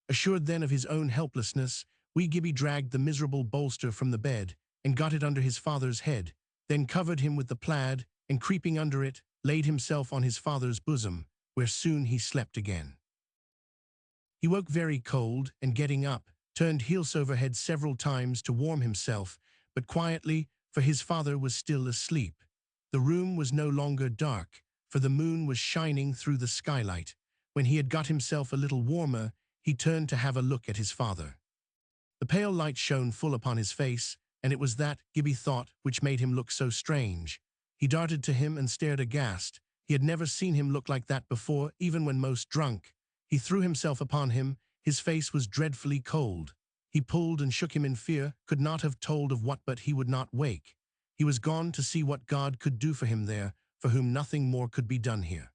Assured then of his own helplessness, wee Gibbie dragged the miserable bolster from the bed, and got it under his father's head, then covered him with the plaid, and creeping under it, laid himself on his father's bosom, where soon he slept again. He woke very cold, and getting up, turned heels over head several times to warm himself, but quietly, for his father was still asleep. The room was no longer dark, for the moon was shining through the skylight. When he had got himself a little warmer, he turned to have a look at his father. The pale light shone full upon his face, and it was that, Gibbie thought, which made him look so strange. He darted to him and stared aghast. He had never seen him look like that before, even when most drunk. He threw himself upon him. His face was dreadfully cold. He pulled and shook him in fear, could not have told of what, but he would not wake. He was gone to see what God could do for him there, for whom nothing more could be done here.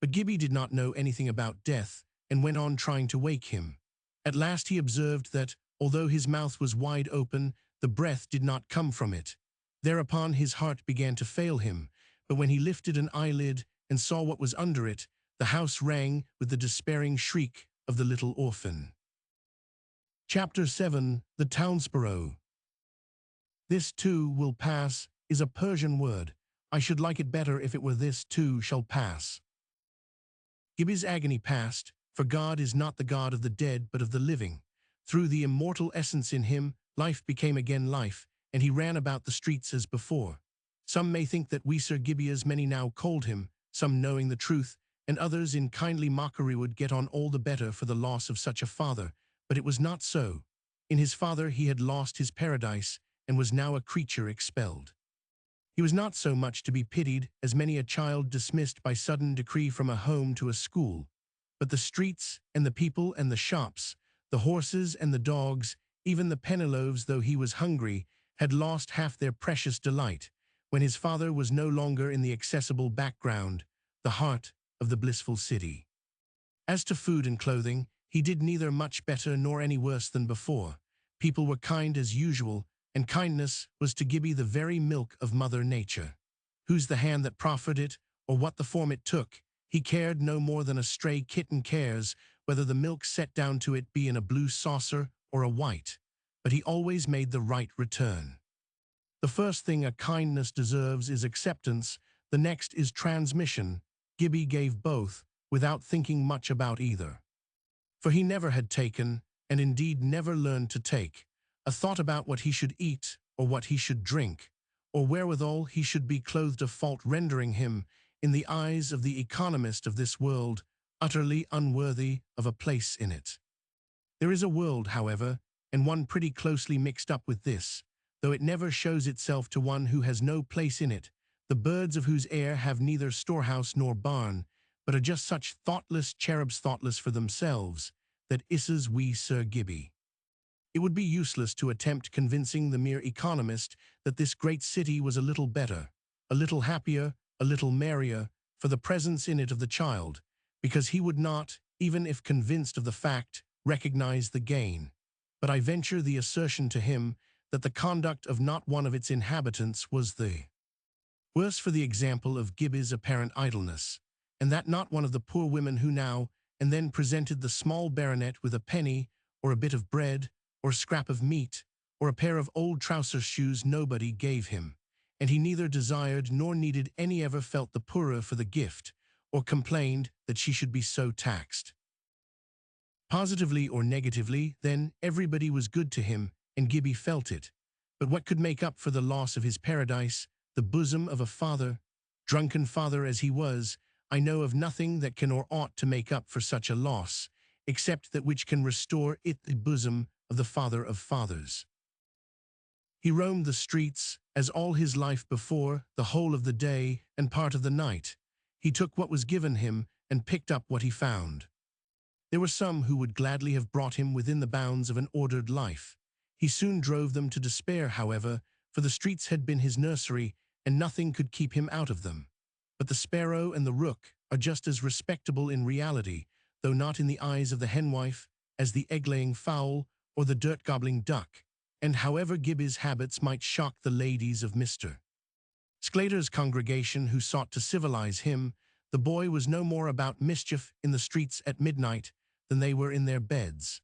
But Gibbie did not know anything about death, and went on trying to wake him. At last he observed that, although his mouth was wide open, the breath did not come from it. Thereupon his heart began to fail him, but when he lifted an eyelid and saw what was under it, the house rang with the despairing shriek of the little orphan. Chapter 7. The Town Sparrow. This too will pass is a Persian word. I should like it better if it were this too shall pass. Gibbie's agony passed, for God is not the God of the dead but of the living. Through the immortal essence in him, life became again life, and he ran about the streets as before. Some may think that we Sir Gibbie, as many now called him, some knowing the truth, and others in kindly mockery, would get on all the better for the loss of such a father, but it was not so. In his father he had lost his paradise, and was now a creature expelled. He was not so much to be pitied as many a child dismissed by sudden decree from a home to a school. But the streets, and the people, and the shops, the horses and the dogs, even the pennyloaves, though he was hungry, had lost half their precious delight, when his father was no longer in the accessible background, the heart of the blissful city. As to food and clothing, he did neither much better nor any worse than before. People were kind as usual, and kindness was to Gibbie the very milk of Mother Nature. Whose the hand that proffered it, or what the form it took, he cared no more than a stray kitten cares whether the milk set down to it be in a blue saucer or a white, but he always made the right return. The first thing a kindness deserves is acceptance, the next is transmission. Gibbie gave both, without thinking much about either. For he never had taken, and indeed never learned to take, a thought about what he should eat, or what he should drink, or wherewithal he should be clothed, a fault rendering him, in the eyes of the economist of this world, utterly unworthy of a place in it. There is a world, however, and one pretty closely mixed up with this, though it never shows itself to one who has no place in it, the birds of whose air have neither storehouse nor barn, but are just such thoughtless cherubs, thoughtless for themselves, that isses wee Sir Gibbie. It would be useless to attempt convincing the mere economist that this great city was a little better, a little happier, a little merrier, for the presence in it of the child, because he would not, even if convinced of the fact, recognize the gain. But I venture the assertion to him that the conduct of not one of its inhabitants was the worse for the example of Gibbie's apparent idleness, and that not one of the poor women who now and then presented the small baronet with a penny, or a bit of bread, or scrap of meat, or a pair of old trouser shoes, nobody gave him, and he neither desired nor needed any, ever felt the poorer for the gift, or complained that she should be so taxed. Positively or negatively, then, everybody was good to him, and Gibbie felt it. But what could make up for the loss of his paradise, the bosom of a father? Drunken father as he was, I know of nothing that can or ought to make up for such a loss, except that which can restore it the bosom of the Father of fathers. He roamed the streets, as all his life before, the whole of the day and part of the night. He took what was given him and picked up what he found. There were some who would gladly have brought him within the bounds of an ordered life. He soon drove them to despair, however, for the streets had been his nursery, and nothing could keep him out of them. But the sparrow and the rook are just as respectable in reality, though not in the eyes of the henwife, as the egg-laying fowl or the dirt-gobbling duck, and however Gibbie's habits might shock the ladies of Mr. Sclater's congregation who sought to civilize him, the boy was no more about mischief in the streets at midnight than they were in their beds.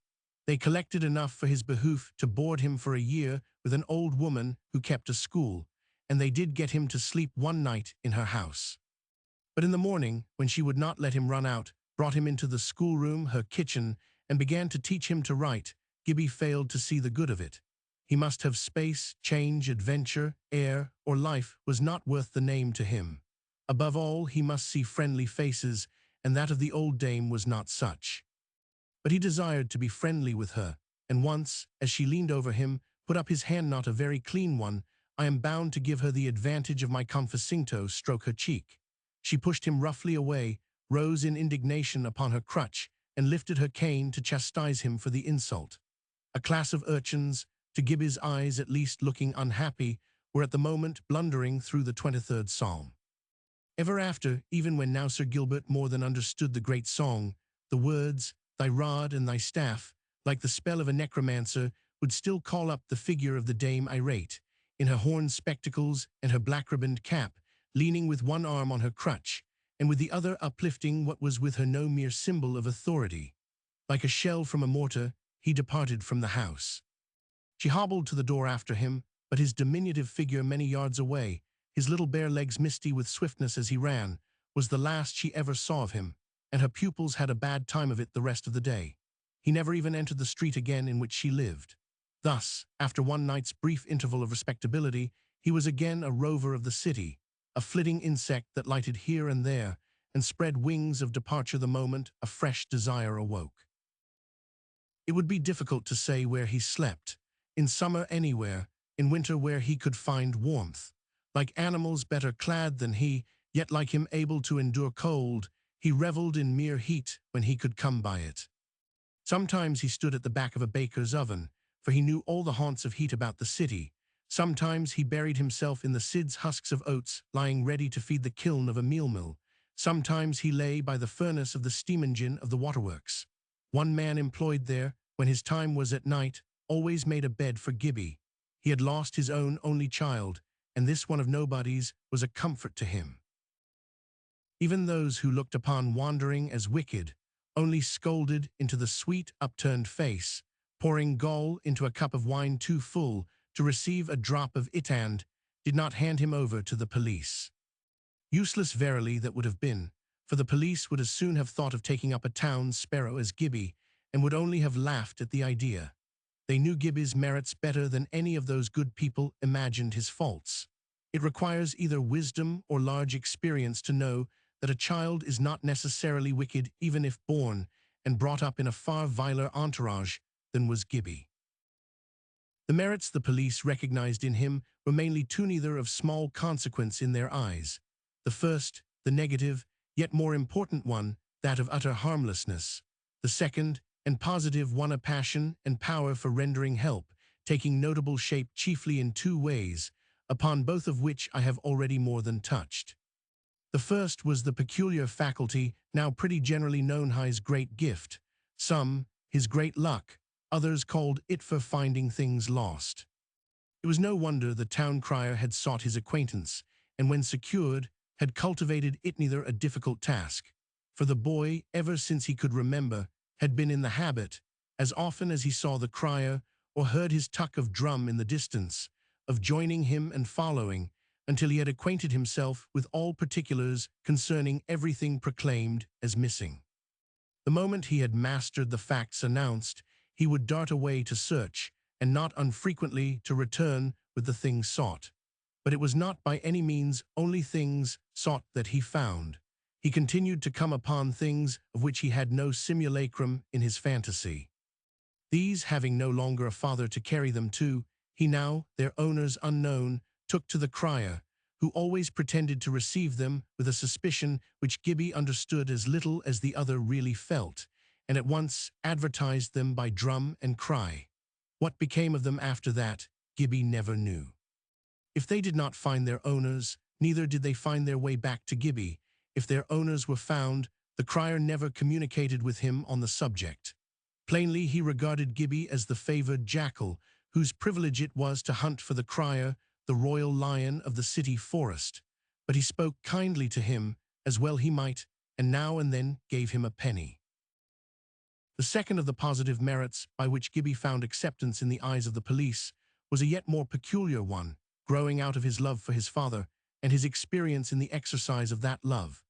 They collected enough for his behoof to board him for a year with an old woman who kept a school, and they did get him to sleep one night in her house. But in the morning, when she would not let him run out, brought him into the schoolroom, her kitchen, and began to teach him to write, Gibbie failed to see the good of it. He must have space, change, adventure, air, or life was not worth the name to him. Above all, he must see friendly faces, and that of the old dame was not such. But he desired to be friendly with her, and once, as she leaned over him, put up his hand, not a very clean one. I am bound to give her the advantage of my confessing stroke her cheek. She pushed him roughly away, rose in indignation upon her crutch, and lifted her cane to chastise him for the insult. A class of urchins, to Gibbie's eyes at least looking unhappy, were at the moment blundering through the 23rd Psalm. Ever after, even when now Sir Gilbert more than understood the great song, the words, thy rod and thy staff, like the spell of a necromancer, would still call up the figure of the dame irate, in her horn spectacles and her black-ribboned cap, leaning with one arm on her crutch, and with the other uplifting what was with her no mere symbol of authority. Like a shell from a mortar, he departed from the house. She hobbled to the door after him, but his diminutive figure many yards away, his little bare legs misty with swiftness as he ran, was the last she ever saw of him, and her pupils had a bad time of it the rest of the day. He never even entered the street again in which she lived. Thus, after one night's brief interval of respectability, he was again a rover of the city, a flitting insect that lighted here and there, and spread wings of departure the moment a fresh desire awoke. It would be difficult to say where he slept, in summer anywhere, in winter where he could find warmth. Like animals better clad than he, yet like him able to endure cold, he revelled in mere heat when he could come by it. Sometimes he stood at the back of a baker's oven, for he knew all the haunts of heat about the city. Sometimes he buried himself in the sid's husks of oats, lying ready to feed the kiln of a meal mill. Sometimes he lay by the furnace of the steam engine of the waterworks. One man employed there, when his time was at night, always made a bed for Gibbie. He had lost his own only child, and this one of nobodies was a comfort to him. Even those who looked upon wandering as wicked only scolded into the sweet upturned face, pouring gall into a cup of wine too full to receive a drop of it, and did not hand him over to the police. Useless verily that would have been, for the police would as soon have thought of taking up a town sparrow as Gibbie, and would only have laughed at the idea. They knew Gibbie's merits better than any of those good people imagined his faults. It requires either wisdom or large experience to know that a child is not necessarily wicked even if born and brought up in a far viler entourage than was Gibbie. The merits the police recognized in him were mainly two, neither of small consequence in their eyes. The first, the negative, yet more important one, that of utter harmlessness. The second, and positive one, a passion and power for rendering help, taking notable shape chiefly in two ways, upon both of which I have already more than touched. The first was the peculiar faculty now pretty generally known as his great gift, some his great luck, others called it for finding things lost. It was no wonder the town crier had sought his acquaintance, and when secured, had cultivated it neither a difficult task, for the boy, ever since he could remember, had been in the habit, as often as he saw the crier or heard his tuck of drum in the distance, of joining him and following, until he had acquainted himself with all particulars concerning everything proclaimed as missing. The moment he had mastered the facts announced, he would dart away to search, and not unfrequently to return with the things sought. But it was not by any means only things sought that he found. he continued to come upon things of which he had no simulacrum in his fantasy. These, having no longer a father to carry them to, he now, their owners unknown, took to the crier, who always pretended to receive them with a suspicion which Gibbie understood as little as the other really felt, and at once advertised them by drum and cry. What became of them after that, Gibbie never knew. If they did not find their owners, neither did they find their way back to Gibbie. If their owners were found, the crier never communicated with him on the subject. Plainly, he regarded Gibbie as the favoured jackal, whose privilege it was to hunt for the crier, the royal lion of the city forest. But he spoke kindly to him, as well he might, and now and then gave him a penny. The second of the positive merits by which Gibbie found acceptance in the eyes of the police was a yet more peculiar one, growing out of his love for his father and his experience in the exercise of that love.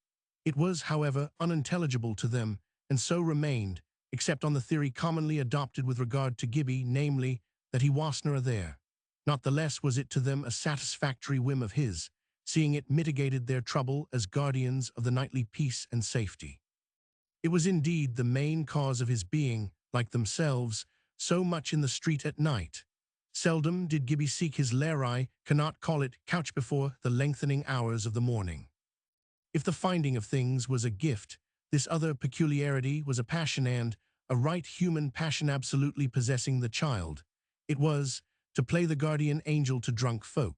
It was, however, unintelligible to them, and so remained, except on the theory commonly adopted with regard to Gibbie, namely, that he wasna there. Not the less was it to them a satisfactory whim of his, seeing it mitigated their trouble as guardians of the nightly peace and safety. It was indeed the main cause of his being, like themselves, so much in the street at night. Seldom did Gibbie seek his lair, cannot call it couch before the lengthening hours of the morning. If the finding of things was a gift, this other peculiarity was a passion, and a right human passion absolutely possessing the child. It was to play the guardian angel to drunk folk.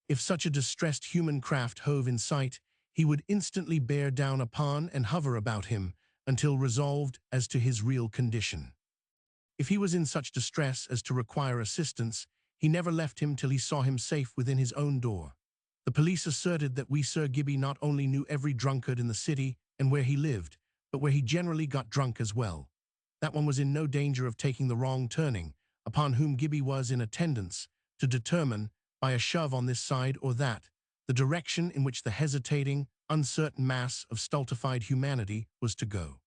If such a distressed human craft hove in sight, he would instantly bear down upon and hover about him, until resolved as to his real condition. If he was in such distress as to require assistance, he never left him till he saw him safe within his own door. The police asserted that Sir Gibbie not only knew every drunkard in the city and where he lived, but where he generally got drunk as well. That one was in no danger of taking the wrong turning, upon whom Gibbie was in attendance, to determine, by a shove on this side or that, the direction in which the hesitating, uncertain mass of stultified humanity was to go.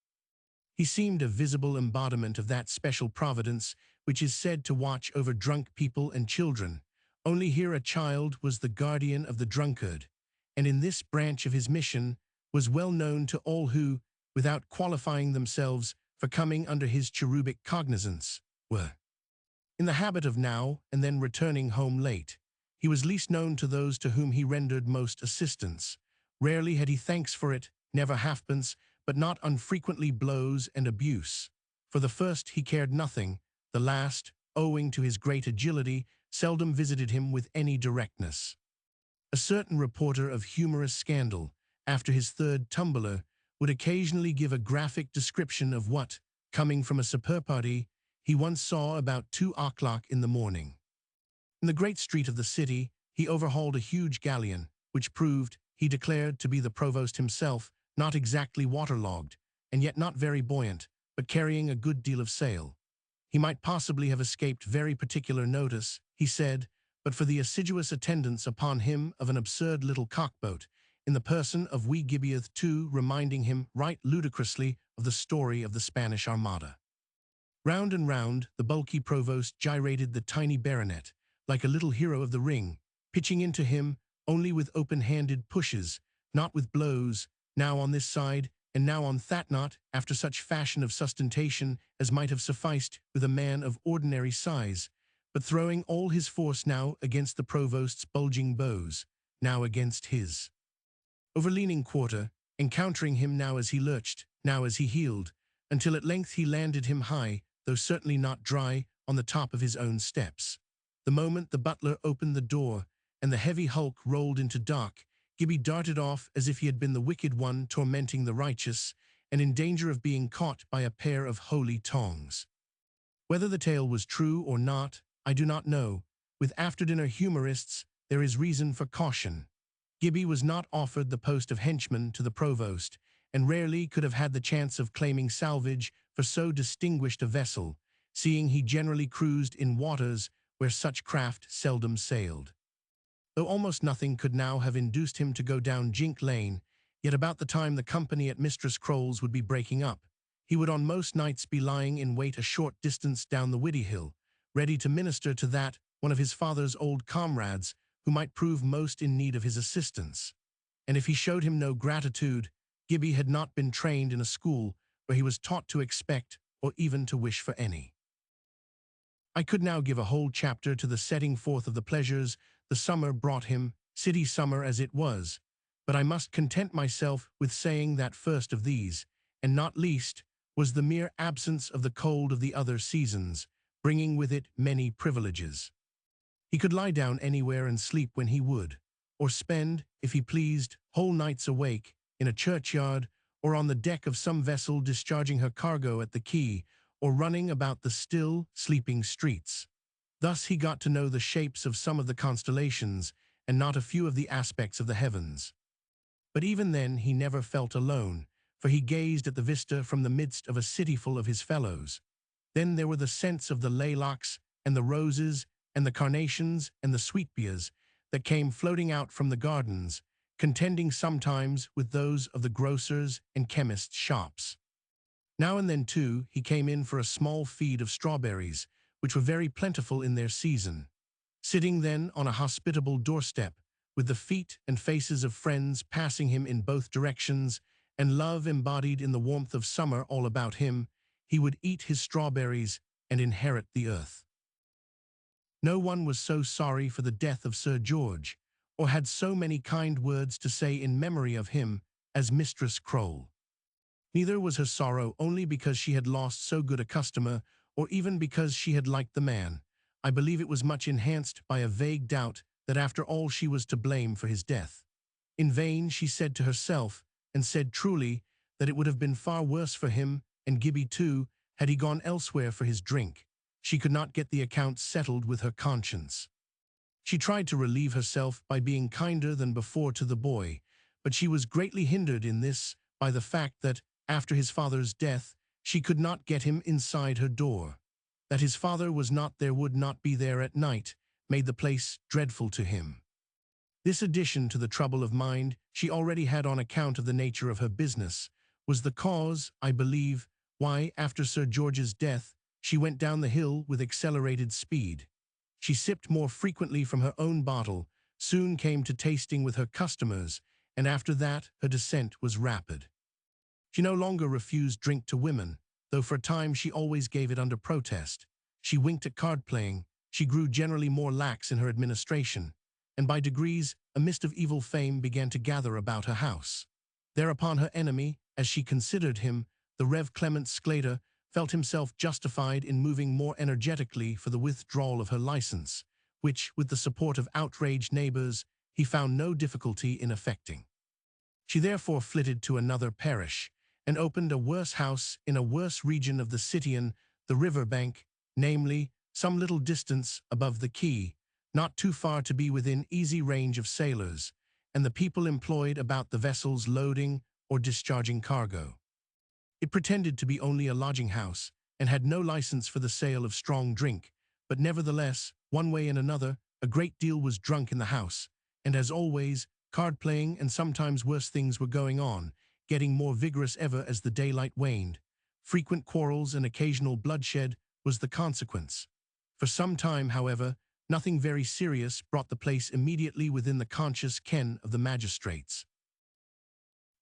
He seemed a visible embodiment of that special providence which is said to watch over drunk people and children. Only here a child was the guardian of the drunkard, and in this branch of his mission was well known to all who, without qualifying themselves for coming under his cherubic cognizance, were in the habit of now and then returning home late. He was least known to those to whom he rendered most assistance. Rarely had he thanks for it, never halfpence, but not unfrequently blows and abuse. For the first he cared nothing, the last, owing to his great agility, seldom visited him with any directness. A certain reporter of humorous scandal, after his third tumbler, would occasionally give a graphic description of what, coming from a supper party, he once saw about 2 o'clock in the morning. In the great street of the city, he overhauled a huge galleon, which proved, he declared, to be the provost himself, not exactly waterlogged, and yet not very buoyant, but carrying a good deal of sail. He might possibly have escaped very particular notice, he said, but for the assiduous attendance upon him of an absurd little cockboat, in the person of wee Gibbie too, reminding him right ludicrously of the story of the Spanish Armada. Round and round, the bulky provost gyrated the tiny baronet, like a little hero of the ring, pitching into him only with open-handed pushes, not with blows, now on this side, and now on that, not after such fashion of sustentation as might have sufficed with a man of ordinary size, but throwing all his force now against the provost's bulging bows, now against his overleaning quarter, encountering him now as he lurched, now as he heeled, until at length he landed him high, though certainly not dry, on the top of his own steps. The moment the butler opened the door, and the heavy hulk rolled into dock, Gibbie darted off as if he had been the wicked one tormenting the righteous, and in danger of being caught by a pair of holy tongs. Whether the tale was true or not, I do not know. With after-dinner humorists, there is reason for caution. Gibbie was not offered the post of henchman to the provost, and rarely could have had the chance of claiming salvage for so distinguished a vessel, seeing he generally cruised in waters where such craft seldom sailed. Though almost nothing could now have induced him to go down Jink Lane, yet about the time the company at Mistress Croll's would be breaking up, he would on most nights be lying in wait a short distance down the Widdy Hill, ready to minister to that one of his father's old comrades who might prove most in need of his assistance. And if he showed him no gratitude, Gibbie had not been trained in a school where he was taught to expect or even to wish for any. I could now give a whole chapter to the setting forth of the pleasures the summer brought him, city summer as it was, but I must content myself with saying that first of these, and not least, was the mere absence of the cold of the other seasons, bringing with it many privileges. He could lie down anywhere and sleep when he would, or spend, if he pleased, whole nights awake, in a churchyard, or on the deck of some vessel discharging her cargo at the quay, or running about the still, sleeping streets. Thus he got to know the shapes of some of the constellations, and not a few of the aspects of the heavens. But even then he never felt alone, for he gazed at the vista from the midst of a city full of his fellows. Then there were the scents of the lochs, and the roses, and the carnations, and the sweetbriars, that came floating out from the gardens, contending sometimes with those of the grocers' and chemists' shops. Now and then, too, he came in for a small feed of strawberries, which were very plentiful in their season. Sitting then on a hospitable doorstep, with the feet and faces of friends passing him in both directions, and love embodied in the warmth of summer all about him, he would eat his strawberries and inherit the earth. No one was so sorry for the death of Sir George, or had so many kind words to say in memory of him, as Mistress Croll. Neither was her sorrow only because she had lost so good a customer, or even because she had liked the man. I believe it was much enhanced by a vague doubt that after all she was to blame for his death. In vain she said to herself, and said truly, that it would have been far worse for him, and Gibbie too, had he gone elsewhere for his drink. She could not get the account settled with her conscience. She tried to relieve herself by being kinder than before to the boy, but she was greatly hindered in this by the fact that, after his father's death, she could not get him inside her door. That his father was not there would not be there at night, made the place dreadful to him. This addition to the trouble of mind she already had on account of the nature of her business, was the cause, I believe, why, after Sir George's death, she went down the hill with accelerated speed. She sipped more frequently from her own bottle, soon came to tasting with her customers, and after that her descent was rapid. She no longer refused drink to women, though for a time she always gave it under protest. She winked at card-playing, she grew generally more lax in her administration, and by degrees a mist of evil fame began to gather about her house. Thereupon her enemy, as she considered him, the Rev. Clement Sclater, felt himself justified in moving more energetically for the withdrawal of her license, which, with the support of outraged neighbours, he found no difficulty in effecting. She therefore flitted to another parish, and opened a worse house in a worse region of the city, the river bank, namely, some little distance above the quay, not too far to be within easy range of sailors, and the people employed about the vessels loading or discharging cargo. It pretended to be only a lodging house, and had no license for the sale of strong drink, but nevertheless, one way and another, a great deal was drunk in the house, and as always, card-playing and sometimes worse things were going on, getting more vigorous ever as the daylight waned. Frequent quarrels and occasional bloodshed was the consequence. For some time, however, nothing very serious brought the place immediately within the conscious ken of the magistrates.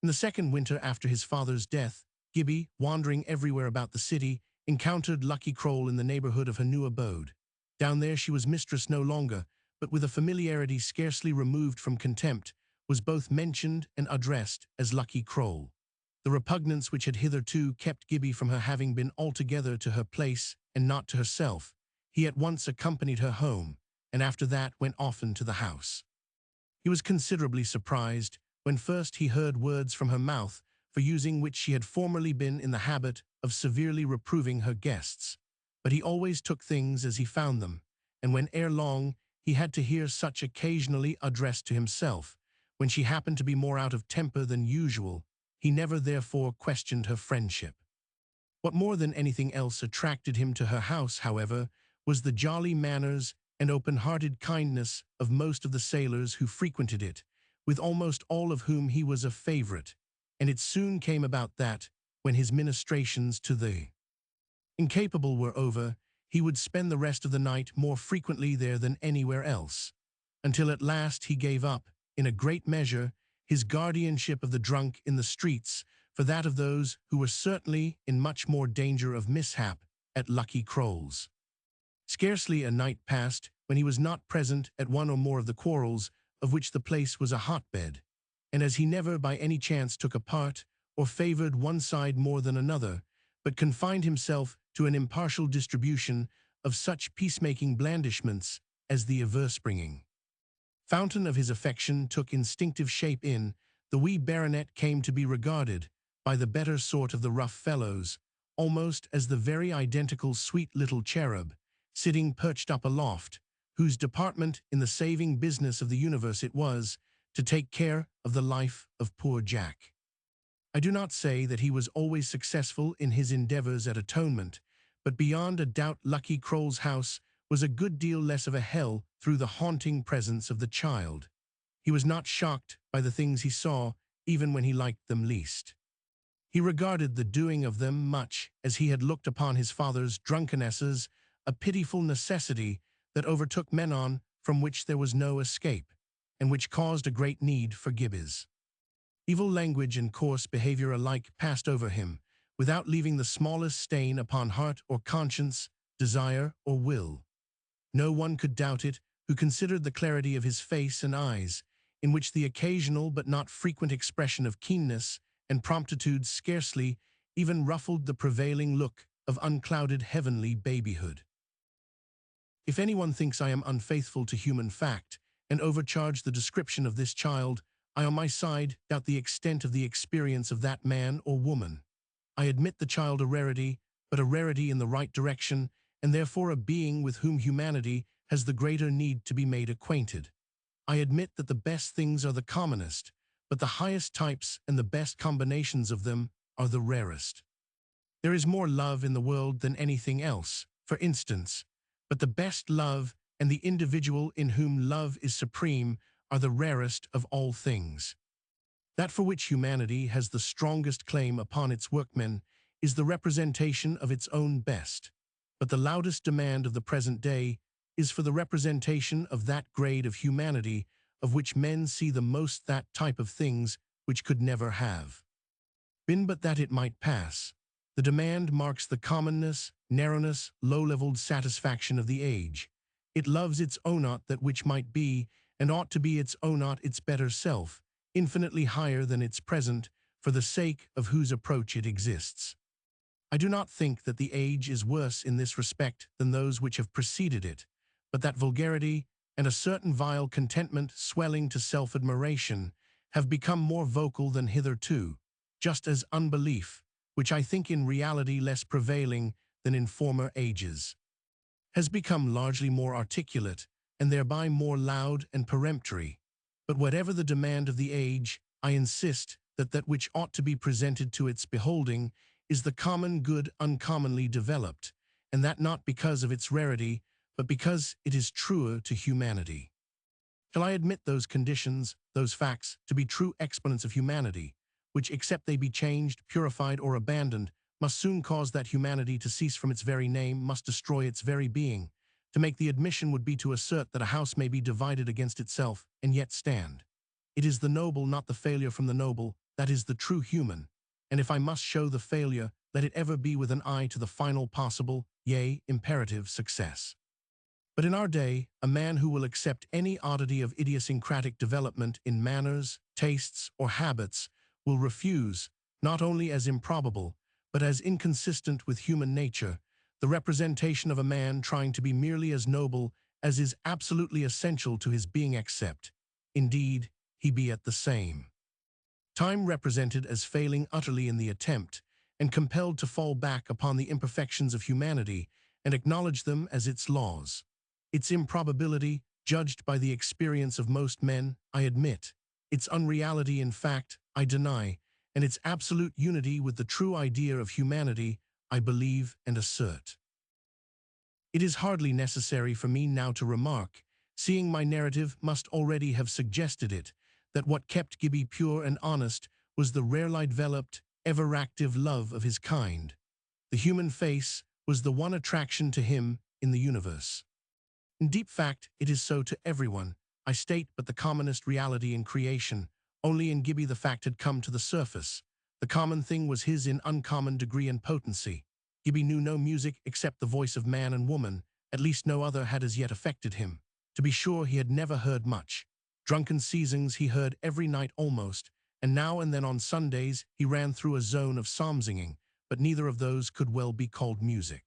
In the second winter after his father's death, Gibbie, wandering everywhere about the city, encountered Lucky Croll in the neighbourhood of her new abode. Down there she was mistress no longer, but with a familiarity scarcely removed from contempt, was both mentioned and addressed as Lucky Croll. The repugnance which had hitherto kept Gibbie from her having been altogether to her place and not to herself, he at once accompanied her home, and after that went often to the house. He was considerably surprised when first he heard words from her mouth for using which she had formerly been in the habit of severely reproving her guests. But he always took things as he found them, and when ere long he had to hear such occasionally addressed to himself, when she happened to be more out of temper than usual, he never therefore questioned her friendship. What more than anything else attracted him to her house, however, was the jolly manners and open-hearted kindness of most of the sailors who frequented it, with almost all of whom he was a favourite, and it soon came about that, when his ministrations to the incapable were over, he would spend the rest of the night more frequently there than anywhere else, until at last he gave up, in a great measure, his guardianship of the drunk in the streets for that of those who were certainly in much more danger of mishap at Lucky Crowl's. Scarcely a night passed when he was not present at one or more of the quarrels of which the place was a hotbed, and as he never by any chance took a part or favored one side more than another, but confined himself to an impartial distribution of such peacemaking blandishments as the averse-bringing fountain of his affection took instinctive shape in, the wee baronet came to be regarded, by the better sort of the rough fellows, almost as the very identical sweet little cherub, sitting perched up aloft, whose department in the saving business of the universe it was, to take care of the life of poor Jack. I do not say that he was always successful in his endeavors at atonement, but beyond a doubt Lucky Crowl's house was a good deal less of a hell through the haunting presence of the child. He was not shocked by the things he saw, even when he liked them least. He regarded the doing of them much as he had looked upon his father's drunkennesses, a pitiful necessity that overtook men on from which there was no escape, and which caused a great need for gibbies. Evil language and coarse behavior alike passed over him, without leaving the smallest stain upon heart or conscience, desire or will. No one could doubt it who considered the clarity of his face and eyes, in which the occasional but not frequent expression of keenness and promptitude scarcely even ruffled the prevailing look of unclouded heavenly babyhood. If anyone thinks I am unfaithful to human fact and overcharge the description of this child, I on my side doubt the extent of the experience of that man or woman. I admit the child a rarity, but a rarity in the right direction, and therefore a being with whom humanity has the greater need to be made acquainted. I admit that the best things are the commonest, but the highest types and the best combinations of them are the rarest. There is more love in the world than anything else, for instance, but the best love and the individual in whom love is supreme are the rarest of all things. That for which humanity has the strongest claim upon its workmen is the representation of its own best, but the loudest demand of the present day is for the representation of that grade of humanity of which men see the most, that type of things which could never have been but that it might pass. The demand marks the commonness, narrowness, low-leveled satisfaction of the age. It loves its own-not that which might be, and ought to be its own-not its better self, infinitely higher than its present, for the sake of whose approach it exists. I do not think that the age is worse in this respect than those which have preceded it, but that vulgarity and a certain vile contentment swelling to self-admiration have become more vocal than hitherto, just as unbelief, which I think in reality less prevailing than in former ages, has become largely more articulate and thereby more loud and peremptory. But whatever the demand of the age, I insist that that which ought to be presented to its beholding is the common good uncommonly developed, and that not because of its rarity, but because it is truer to humanity. Shall I admit those conditions, those facts, to be true exponents of humanity, which, except they be changed, purified, or abandoned, must soon cause that humanity to cease from its very name, must destroy its very being? To make the admission would be to assert that a house may be divided against itself, and yet stand. It is the noble, not the failure from the noble, that is the true human. And if I must show the failure, let it ever be with an eye to the final possible, yea, imperative success. But in our day, a man who will accept any oddity of idiosyncratic development in manners, tastes, or habits will refuse, not only as improbable, but as inconsistent with human nature, the representation of a man trying to be merely as noble as is absolutely essential to his being, except, indeed, he be at the same time represented as failing utterly in the attempt, and compelled to fall back upon the imperfections of humanity and acknowledge them as its laws. Its improbability, judged by the experience of most men, I admit. Its unreality, in fact, I deny, and its absolute unity with the true idea of humanity, I believe and assert. It is hardly necessary for me now to remark, seeing my narrative must already have suggested it, that what kept Gibbie pure and honest was the rarely developed, ever-active love of his kind. The human face was the one attraction to him in the universe. In deep fact, it is so to everyone. I state but the commonest reality in creation, Only in Gibbie the fact had come to the surface. The common thing was his in uncommon degree and potency. Gibbie knew no music except the voice of man and woman, at least no other had as yet affected him. To be sure, he had never heard much. Drunken seasons he heard every night almost, and now and then on Sundays he ran through a zone of psalm-singing, but neither of those could well be called music.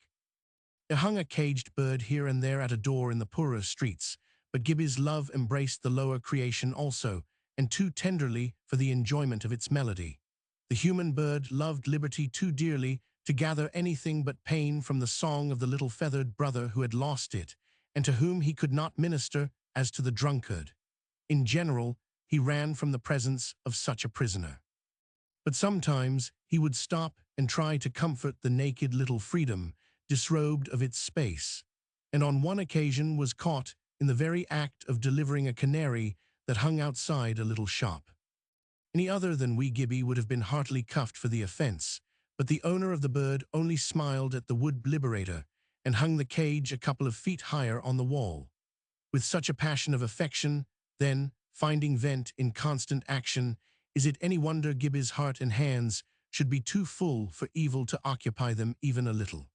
There hung a caged bird here and there at a door in the poorer streets, but Gibbie's love embraced the lower creation also, and too tenderly for the enjoyment of its melody. The human bird loved liberty too dearly to gather anything but pain from the song of the little feathered brother who had lost it, and to whom he could not minister as to the drunkard. In general, he ran from the presence of such a prisoner. But sometimes he would stop and try to comfort the naked little freedom, disrobed of its space, and on one occasion was caught in the very act of delivering a canary that hung outside a little shop. Any other than wee Gibbie would have been heartily cuffed for the offense, but the owner of the bird only smiled at the wood liberator and hung the cage a couple of feet higher on the wall. With such a passion of affection, then, finding vent in constant action, is it any wonder Gibbie's heart and hands should be too full for evil to occupy them even a little?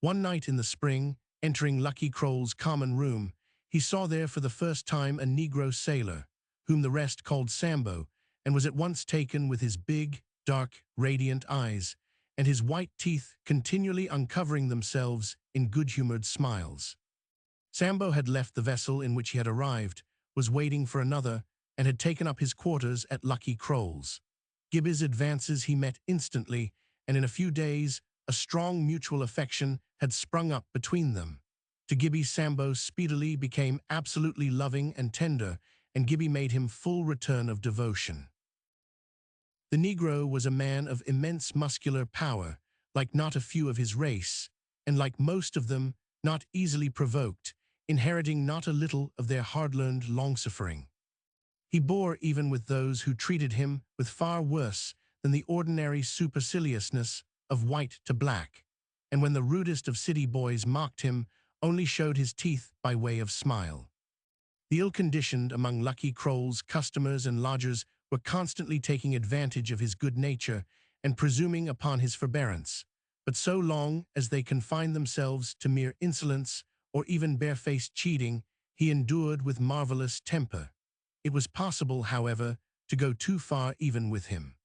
One night in the spring, entering Lucky Croale's common room, he saw there for the first time a Negro sailor, whom the rest called Sambo, and was at once taken with his big, dark, radiant eyes, and his white teeth continually uncovering themselves in good-humored smiles. Sambo had left the vessel in which he had arrived, was waiting for another, and had taken up his quarters at Lucky Croale's. Gibbie's advances he met instantly, and in a few days a strong mutual affection had sprung up between them. To Gibbie, Sambo speedily became absolutely loving and tender, and Gibbie made him full return of devotion. The Negro was a man of immense muscular power, like not a few of his race, and like most of them, not easily provoked, inheriting not a little of their hard-learned long-suffering. He bore even with those who treated him with far worse than the ordinary superciliousness of white to black, and when the rudest of city boys mocked him, only showed his teeth by way of smile. The ill-conditioned among Lucky Croale's customers and lodgers were constantly taking advantage of his good nature and presuming upon his forbearance, but so long as they confined themselves to mere insolence or even barefaced cheating, he endured with marvelous temper. It was possible, however, to go too far even with him.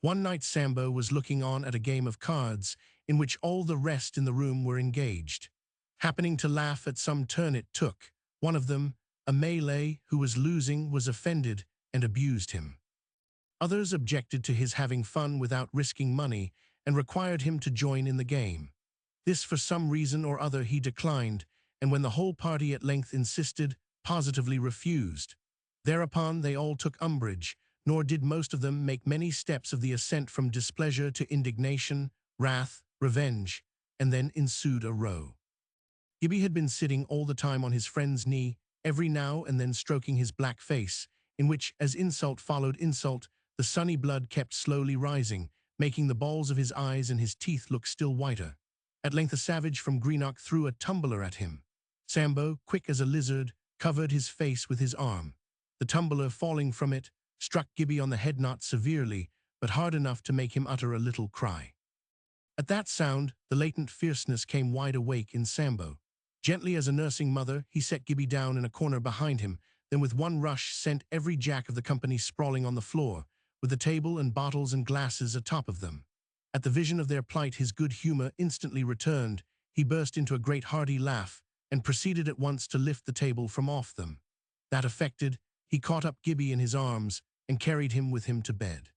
One night Sambo was looking on at a game of cards in which all the rest in the room were engaged. Happening to laugh at some turn it took, one of them, a Malay who was losing, was offended and abused him. Others objected to his having fun without risking money and required him to join in the game. This for some reason or other he declined, and when the whole party at length insisted, positively refused. Thereupon they all took umbrage, nor did most of them make many steps of the ascent from displeasure to indignation, wrath, revenge, and then ensued a row. Gibbie had been sitting all the time on his friend's knee, every now and then stroking his black face, in which, as insult followed insult, the sunny blood kept slowly rising, making the balls of his eyes and his teeth look still whiter. At length a savage from Greenock threw a tumbler at him. Sambo, quick as a lizard, covered his face with his arm. The tumbler, falling from it, struck Gibbie on the head not severely, but hard enough to make him utter a little cry. At that sound, the latent fierceness came wide awake in Sambo. Gently as a nursing mother, he set Gibbie down in a corner behind him, then with one rush sent every jack of the company sprawling on the floor, with the table and bottles and glasses atop of them. At the vision of their plight his good humor instantly returned. He burst into a great hearty laugh, and proceeded at once to lift the table from off them. That effected, he caught up Gibbie in his arms, and carried him with him to bed.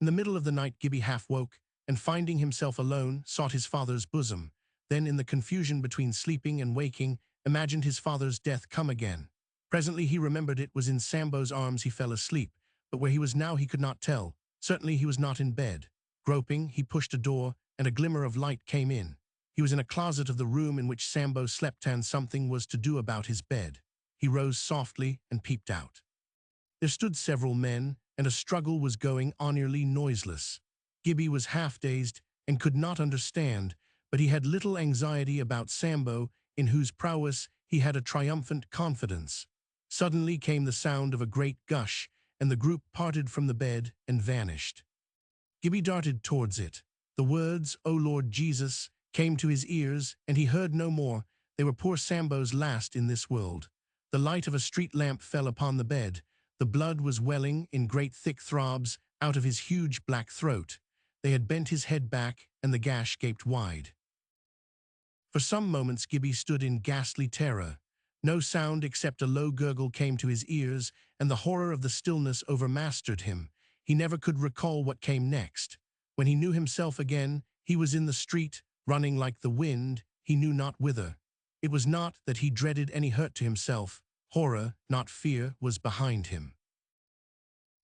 In the middle of the night Gibbie half woke, and finding himself alone, sought his father's bosom. Then, in the confusion between sleeping and waking, imagined his father's death come again. Presently he remembered it was in Sambo's arms he fell asleep, but where he was now he could not tell. Certainly he was not in bed. Groping, he pushed a door, and a glimmer of light came in. He was in a closet of the room in which Sambo slept, and something was to do about his bed. He rose softly and peeped out. There stood several men, and a struggle was going on nearly noiseless. Gibbie was half-dazed and could not understand, but he had little anxiety about Sambo, in whose prowess he had a triumphant confidence. Suddenly came the sound of a great gush, and the group parted from the bed and vanished. Gibbie darted towards it. The words, "O Lord Jesus," came to his ears, and he heard no more. They were poor Sambo's last in this world. The light of a street lamp fell upon the bed. The blood was welling in great thick throbs out of his huge black throat. They had bent his head back, and the gash gaped wide. For some moments Gibbie stood in ghastly terror. No sound except a low gurgle came to his ears, and the horror of the stillness overmastered him. He never could recall what came next. When he knew himself again, he was in the street, running like the wind, he knew not whither. It was not that he dreaded any hurt to himself. Horror, not fear, was behind him.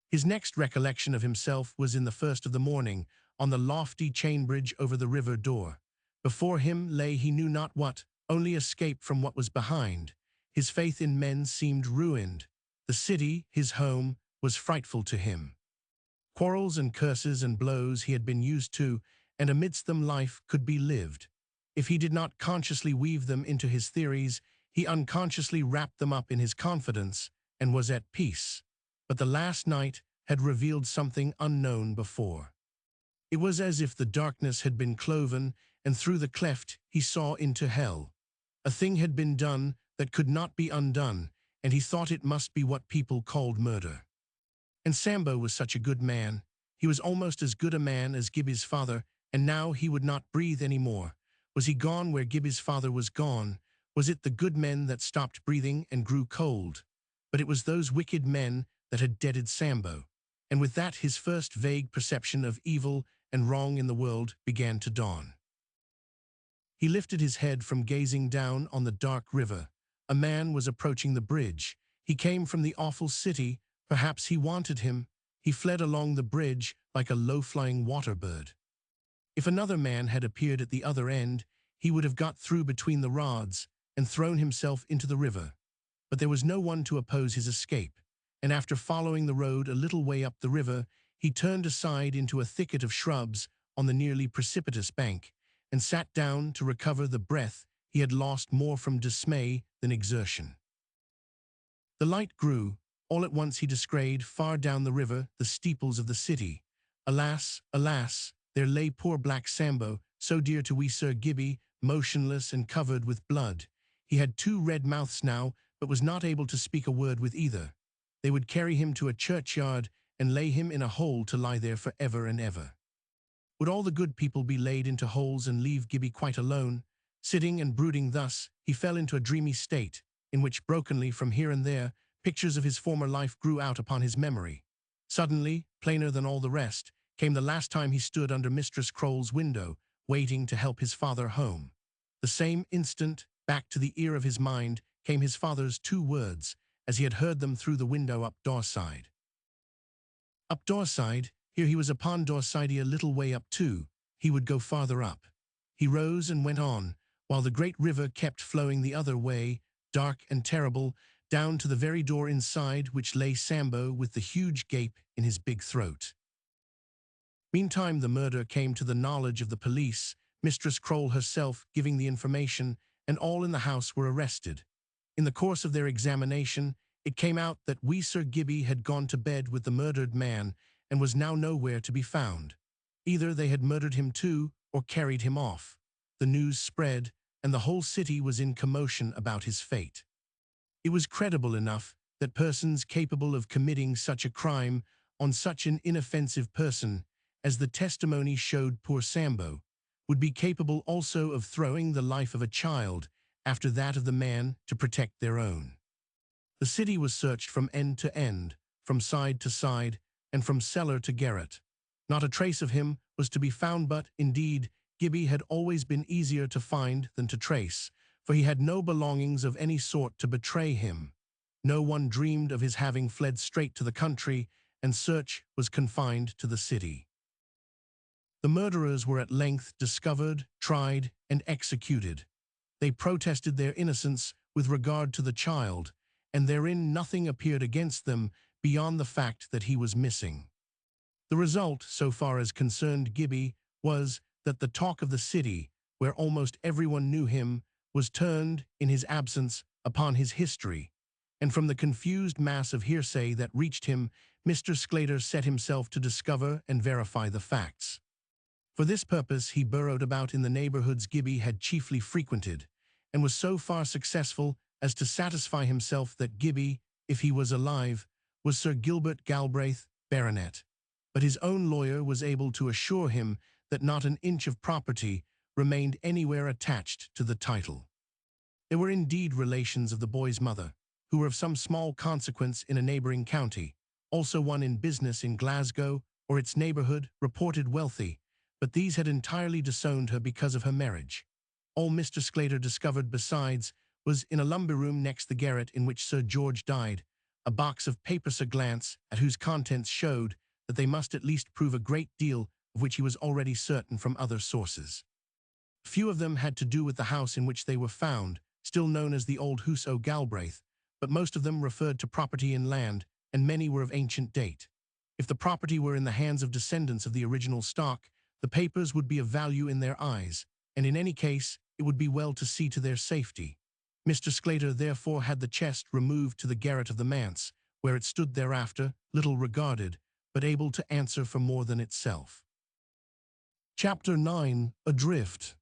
His next recollection of himself was in the first of the morning, on the lofty chain bridge over the river Dore. Before him lay he knew not what, only escape from what was behind. His faith in men seemed ruined. The city, his home, was frightful to him. Quarrels and curses and blows he had been used to, and amidst them life could be lived. If he did not consciously weave them into his theories, he unconsciously wrapped them up in his confidence and was at peace. But the last night had revealed something unknown before. It was as if the darkness had been cloven, and through the cleft he saw into hell. A thing had been done that could not be undone, and he thought it must be what people called murder. And Sambo was such a good man. He was almost as good a man as Gibbie's father, and now he would not breathe any more. Was he gone where Gibbie's father was gone? Was it the good men that stopped breathing and grew cold? But it was those wicked men that had deaded Sambo, and with that his first vague perception of evil and wrong in the world began to dawn. He lifted his head from gazing down on the dark river. A man was approaching the bridge. He came from the awful city. Perhaps he wanted him. He fled along the bridge like a low-flying water bird. If another man had appeared at the other end, he would have got through between the rods and thrown himself into the river. But there was no one to oppose his escape, and after following the road a little way up the river, he turned aside into a thicket of shrubs on the nearly precipitous bank, and sat down to recover the breath he had lost more from dismay than exertion. The light grew. All at once he descried, far down the river, the steeples of the city. Alas, alas, there lay poor black Sambo, so dear to wee Sir Gibbie, motionless and covered with blood. He had 2 red mouths now, but was not able to speak a word with either. They would carry him to a churchyard and lay him in a hole to lie there for ever and ever. Would all the good people be laid into holes and leave Gibbie quite alone? Sitting and brooding thus, he fell into a dreamy state, in which brokenly from here and there, pictures of his former life grew out upon his memory. Suddenly, plainer than all the rest, came the last time he stood under Mistress Croale's window, waiting to help his father home. The same instant, back to the ear of his mind, came his father's 2 words, as he had heard them through the window up Daurside. Up Daurside, here he was upon Daurside a little way up too. He would go farther up. He rose and went on, while the great river kept flowing the other way, dark and terrible, down to the very door inside which lay Sambo with the huge gape in his big throat. Meantime the murder came to the knowledge of the police, Mistress Croale herself giving the information, and all in the house were arrested. In the course of their examination, it came out that wee Sir Gibbie had gone to bed with the murdered man and was now nowhere to be found. Either they had murdered him too, or carried him off. The news spread, and the whole city was in commotion about his fate. It was credible enough that persons capable of committing such a crime on such an inoffensive person, as the testimony showed poor Sambo, would be capable also of throwing the life of a child after that of the man to protect their own. The city was searched from end to end, from side to side, and from cellar to garret. Not a trace of him was to be found, but, indeed, Gibbie had always been easier to find than to trace, for he had no belongings of any sort to betray him. No one dreamed of his having fled straight to the country, and search was confined to the city. The murderers were at length discovered, tried, and executed. They protested their innocence with regard to the child, and therein nothing appeared against them beyond the fact that he was missing. The result, so far as concerned Gibbie, was that the talk of the city, where almost everyone knew him, was turned, in his absence, upon his history. and from the confused mass of hearsay that reached him, Mr. Sclater set himself to discover and verify the facts. For this purpose he burrowed about in the neighborhoods Gibbie had chiefly frequented, and was so far successful as to satisfy himself that Gibbie, if he was alive, was Sir Gilbert Galbraith, Baronet. But his own lawyer was able to assure him that not an inch of property remained anywhere attached to the title. There were indeed relations of the boy's mother, who were of some small consequence in a neighboring county, also one in business in Glasgow or its neighborhood, reported wealthy, but these had entirely disowned her because of her marriage. All Mr. Sclater discovered besides was in a lumber room next the garret in which Sir George died, a box of papers, a glance at whose contents showed that they must at least prove a great deal of which he was already certain from other sources. Few of them had to do with the house in which they were found, still known as the Old House o' Galbraith, but most of them referred to property in land, and many were of ancient date. If the property were in the hands of descendants of the original stock, the papers would be of value in their eyes, and in any case, it would be well to see to their safety. Mr. Sclater therefore had the chest removed to the garret of the manse, where it stood thereafter, little regarded, but able to answer for more than itself. Chapter 9. Adrift.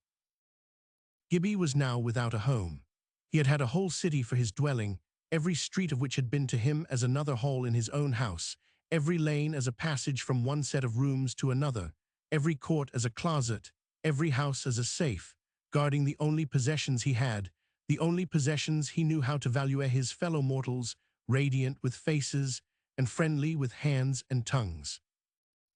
Gibbie was now without a home. He had had a whole city for his dwelling, every street of which had been to him as another hall in his own house, every lane as a passage from one set of rooms to another, every court as a closet, every house as a safe, guarding the only possessions he had, the only possessions he knew how to value his fellow mortals, radiant with faces and friendly with hands and tongues.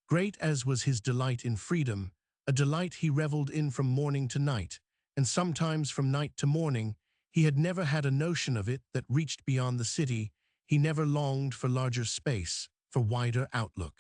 Great as was his delight in freedom, a delight he reveled in from morning to night, and sometimes from night to morning, he had never had a notion of it that reached beyond the city. He never longed for larger space, for wider outlook.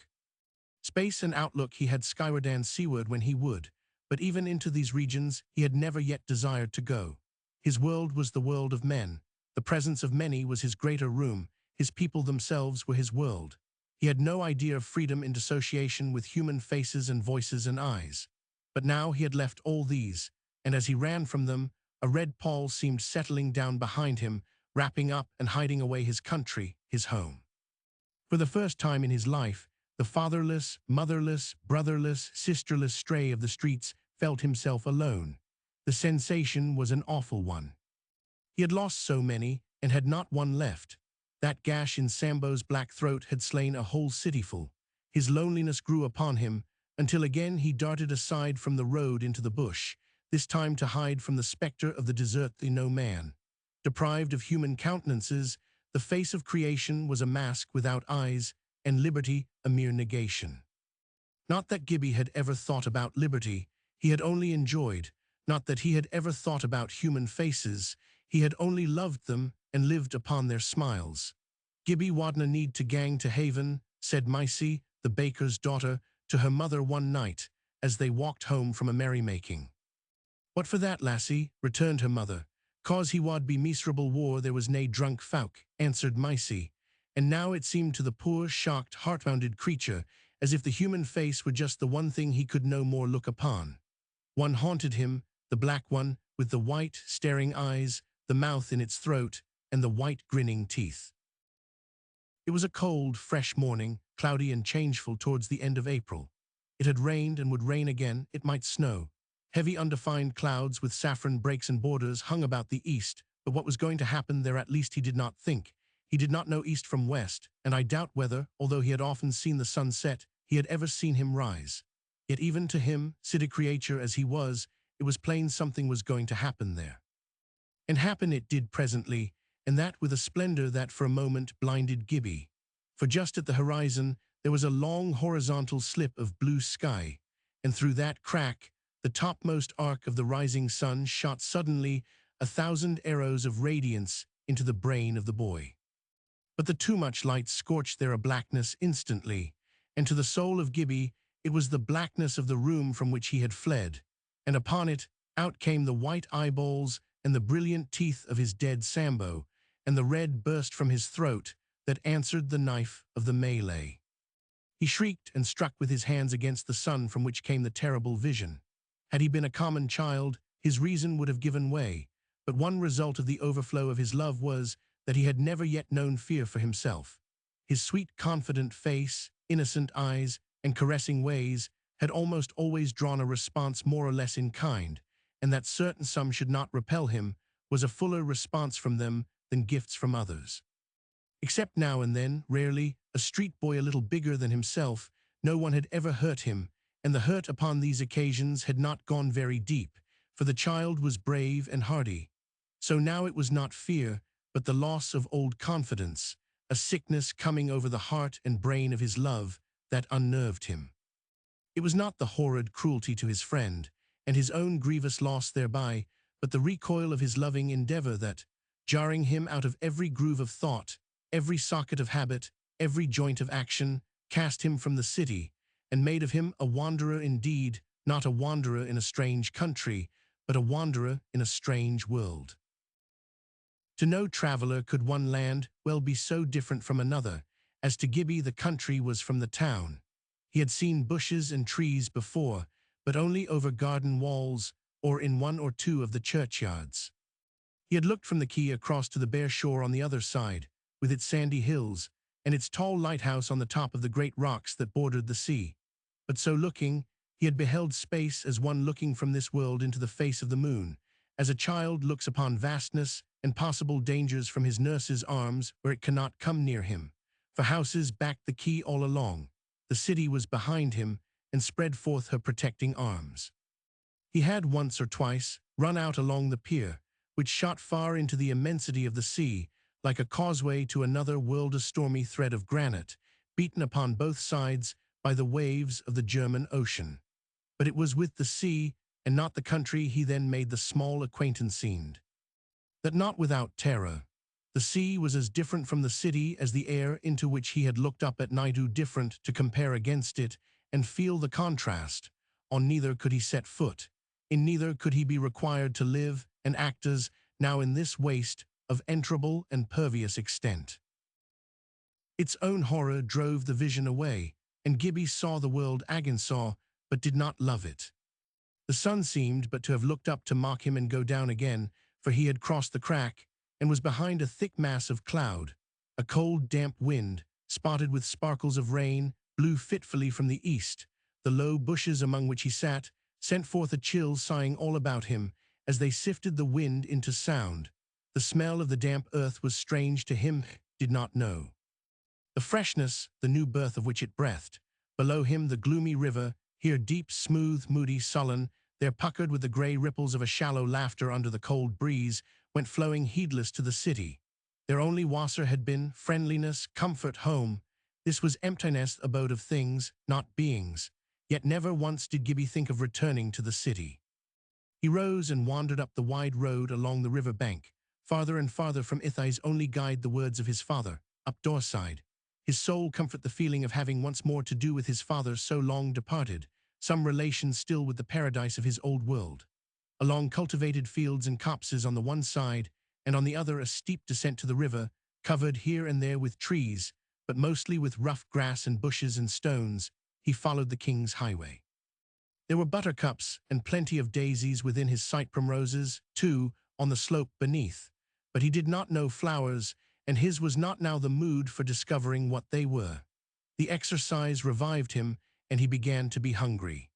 Space and outlook he had skyward and seaward when he would, but even into these regions he had never yet desired to go. His world was the world of men. The presence of many was his greater room. His people themselves were his world. He had no idea of freedom in dissociation with human faces and voices and eyes. But now he had left all these, and as he ran from them, a red pall seemed settling down behind him, wrapping up and hiding away his country, his home. For the first time in his life, the fatherless, motherless, brotherless, sisterless stray of the streets felt himself alone. The sensation was an awful one. He had lost so many, and had not one left. That gash in Sambo's black throat had slain a whole cityful. His loneliness grew upon him, until again he darted aside from the road into the bush, this time to hide from the spectre of the desert the no man. Deprived of human countenances, the face of creation was a mask without eyes, and liberty a mere negation. Not that Gibbie had ever thought about liberty, he had only enjoyed. Not that he had ever thought about human faces, he had only loved them and lived upon their smiles. Gibbie wadna need to gang to haven, said Mysie, the baker's daughter, to her mother one night, as they walked home from a merrymaking. What for that, lassie? Returned her mother. Cause he wad be miserable war there was nae drunk folk, answered Mysie. And now it seemed to the poor, shocked, heart-wounded creature as if the human face were just the one thing he could no more look upon. One haunted him, the black one, with the white, staring eyes, the mouth in its throat, and the white, grinning teeth. It was a cold, fresh morning, cloudy and changeful towards the end of April. It had rained and would rain again, it might snow. Heavy, undefined clouds with saffron breaks and borders hung about the east, but what was going to happen there at least he did not think. He did not know east from west, and I doubt whether, although he had often seen the sun set, he had ever seen him rise. Yet even to him, city creature as he was, it was plain something was going to happen there. And happen it did presently, and that with a splendor that for a moment blinded Gibbie. For just at the horizon there was a long horizontal slip of blue sky, and through that crack, the topmost arc of the rising sun shot suddenly 1,000 arrows of radiance into the brain of the boy. But the too much light scorched there a blackness instantly, and to the soul of Gibbie it was the blackness of the room from which he had fled, and upon it out came the white eyeballs and the brilliant teeth of his dead Sambo, and the red burst from his throat that answered the knife of the Malay. He shrieked and struck with his hands against the sun from which came the terrible vision. Had he been a common child, his reason would have given way, but one result of the overflow of his love was that he had never yet known fear for himself. His sweet, confident face, innocent eyes, and caressing ways had almost always drawn a response more or less in kind, and that certain some should not repel him was a fuller response from them than gifts from others. Except now and then, rarely, a street boy a little bigger than himself, no one had ever hurt him, and the hurt upon these occasions had not gone very deep, for the child was brave and hardy. So now it was not fear, but the loss of old confidence, a sickness coming over the heart and brain of his love, that unnerved him. It was not the horrid cruelty to his friend, and his own grievous loss thereby, but the recoil of his loving endeavor that, jarring him out of every groove of thought, every socket of habit, every joint of action, cast him from the city, and made of him a wanderer indeed, not a wanderer in a strange country, but a wanderer in a strange world. To no traveller could one land well be so different from another, as to Gibbie the country was from the town. He had seen bushes and trees before, but only over garden walls or in one or two of the churchyards. He had looked from the quay across to the bare shore on the other side, with its sandy hills, and its tall lighthouse on the top of the great rocks that bordered the sea. But so looking, he had beheld space as one looking from this world into the face of the moon, as a child looks upon vastness and possible dangers from his nurse's arms where it cannot come near him. For houses backed the quay all along. The city was behind him and spread forth her protecting arms. He had once or twice run out along the pier, which shot far into the immensity of the sea, like a causeway to another world, a stormy thread of granite, beaten upon both sides by the waves of the German Ocean. But it was with the sea, and not the country, he then made the small acquaintance seemed. That not without terror. The sea was as different from the city as the air into which he had looked up at night, too different to compare against it and feel the contrast. On neither could he set foot. In neither could he be required to live and act as now in this waste of enterable and pervious extent. Its own horror drove the vision away, and Gibbie saw the world again saw, but did not love it. The sun seemed but to have looked up to mock him and go down again, for he had crossed the crack, and was behind a thick mass of cloud. A cold, damp wind, spotted with sparkles of rain, blew fitfully from the east. The low bushes among which he sat sent forth a chill sighing all about him, as they sifted the wind into sound. The smell of the damp earth was strange to him, did not know the freshness, the new birth of which it breathed. Below him the gloomy river, here deep, smooth, moody, sullen, there puckered with the grey ripples of a shallow laughter under the cold breeze, went flowing heedless to the city. Their only wasser had been friendliness, comfort, home. This was emptiness, abode of things, not beings. Yet never once did Gibbie think of returning to the city. He rose and wandered up the wide road along the river bank, farther and farther from Ithai's only guide, the words of his father, up Doorside. His soul comfort the feeling of having once more to do with his father so long departed, some relation still with the paradise of his old world. Along cultivated fields and copses on the one side, and on the other a steep descent to the river, covered here and there with trees, but mostly with rough grass and bushes and stones, he followed the king's highway. There were buttercups and plenty of daisies within his sight, primroses, too, on the slope beneath, but he did not know flowers, and his was not now the mood for discovering what they were. The exercise revived him, and he began to be hungry.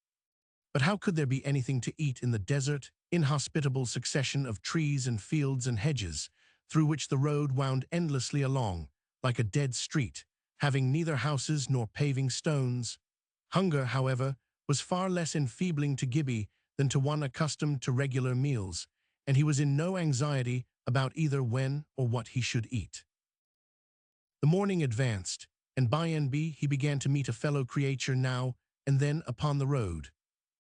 But how could there be anything to eat in the desert, inhospitable succession of trees and fields and hedges, through which the road wound endlessly along, like a dead street, having neither houses nor paving stones? Hunger, however, was far less enfeebling to Gibbie than to one accustomed to regular meals, and he was in no anxiety about either when or what he should eat. The morning advanced, and by and by he began to meet a fellow creature now and then upon the road.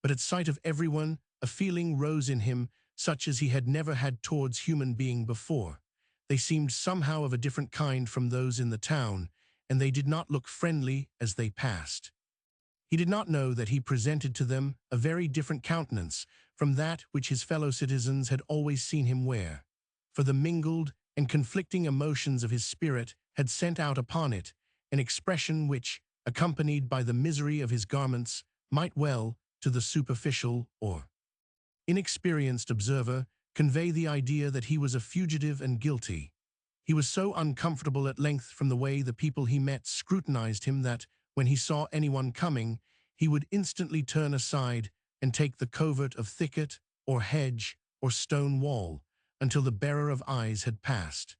But at sight of everyone, a feeling rose in him such as he had never had towards human being before. They seemed somehow of a different kind from those in the town, and they did not look friendly as they passed. He did not know that he presented to them a very different countenance from that which his fellow citizens had always seen him wear, for the mingled and conflicting emotions of his spirit had sent out upon it an expression which, accompanied by the misery of his garments, might well, to the superficial or inexperienced observer, convey the idea that he was a fugitive and guilty. He was so uncomfortable at length from the way the people he met scrutinized him that, when he saw anyone coming, he would instantly turn aside and take the covert of thicket or hedge or stone wall until the bearer of eyes had passed.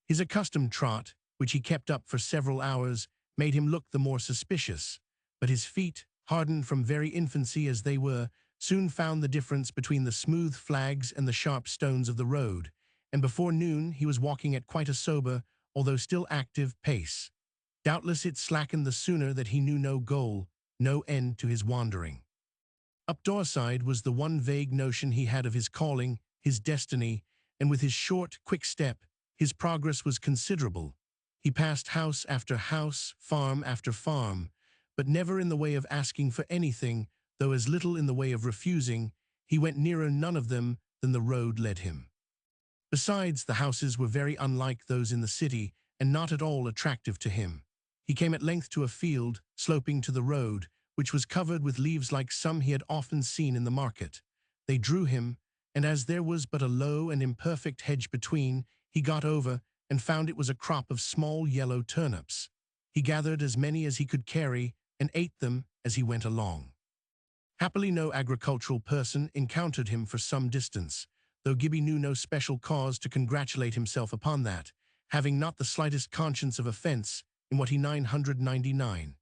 His accustomed trot, which he kept up for several hours, made him look the more suspicious, but his feet, hardened from very infancy as they were, soon found the difference between the smooth flags and the sharp stones of the road, and before noon he was walking at quite a sober, although still active, pace. Doubtless it slackened the sooner that he knew no goal, no end to his wandering. Up Doorside was the one vague notion he had of his calling, his destiny, and with his short, quick step, his progress was considerable. He passed house after house, farm after farm, but never in the way of asking for anything, though as little in the way of refusing. He went nearer none of them than the road led him. Besides, the houses were very unlike those in the city, and not at all attractive to him. He came at length to a field, sloping to the road, which was covered with leaves like some he had often seen in the market. They drew him, and as there was but a low and imperfect hedge between, he got over and found it was a crop of small yellow turnips. He gathered as many as he could carry and ate them as he went along. Happily no agricultural person encountered him for some distance, though Gibbie knew no special cause to congratulate himself upon that, having not the slightest conscience of offence in what he 999.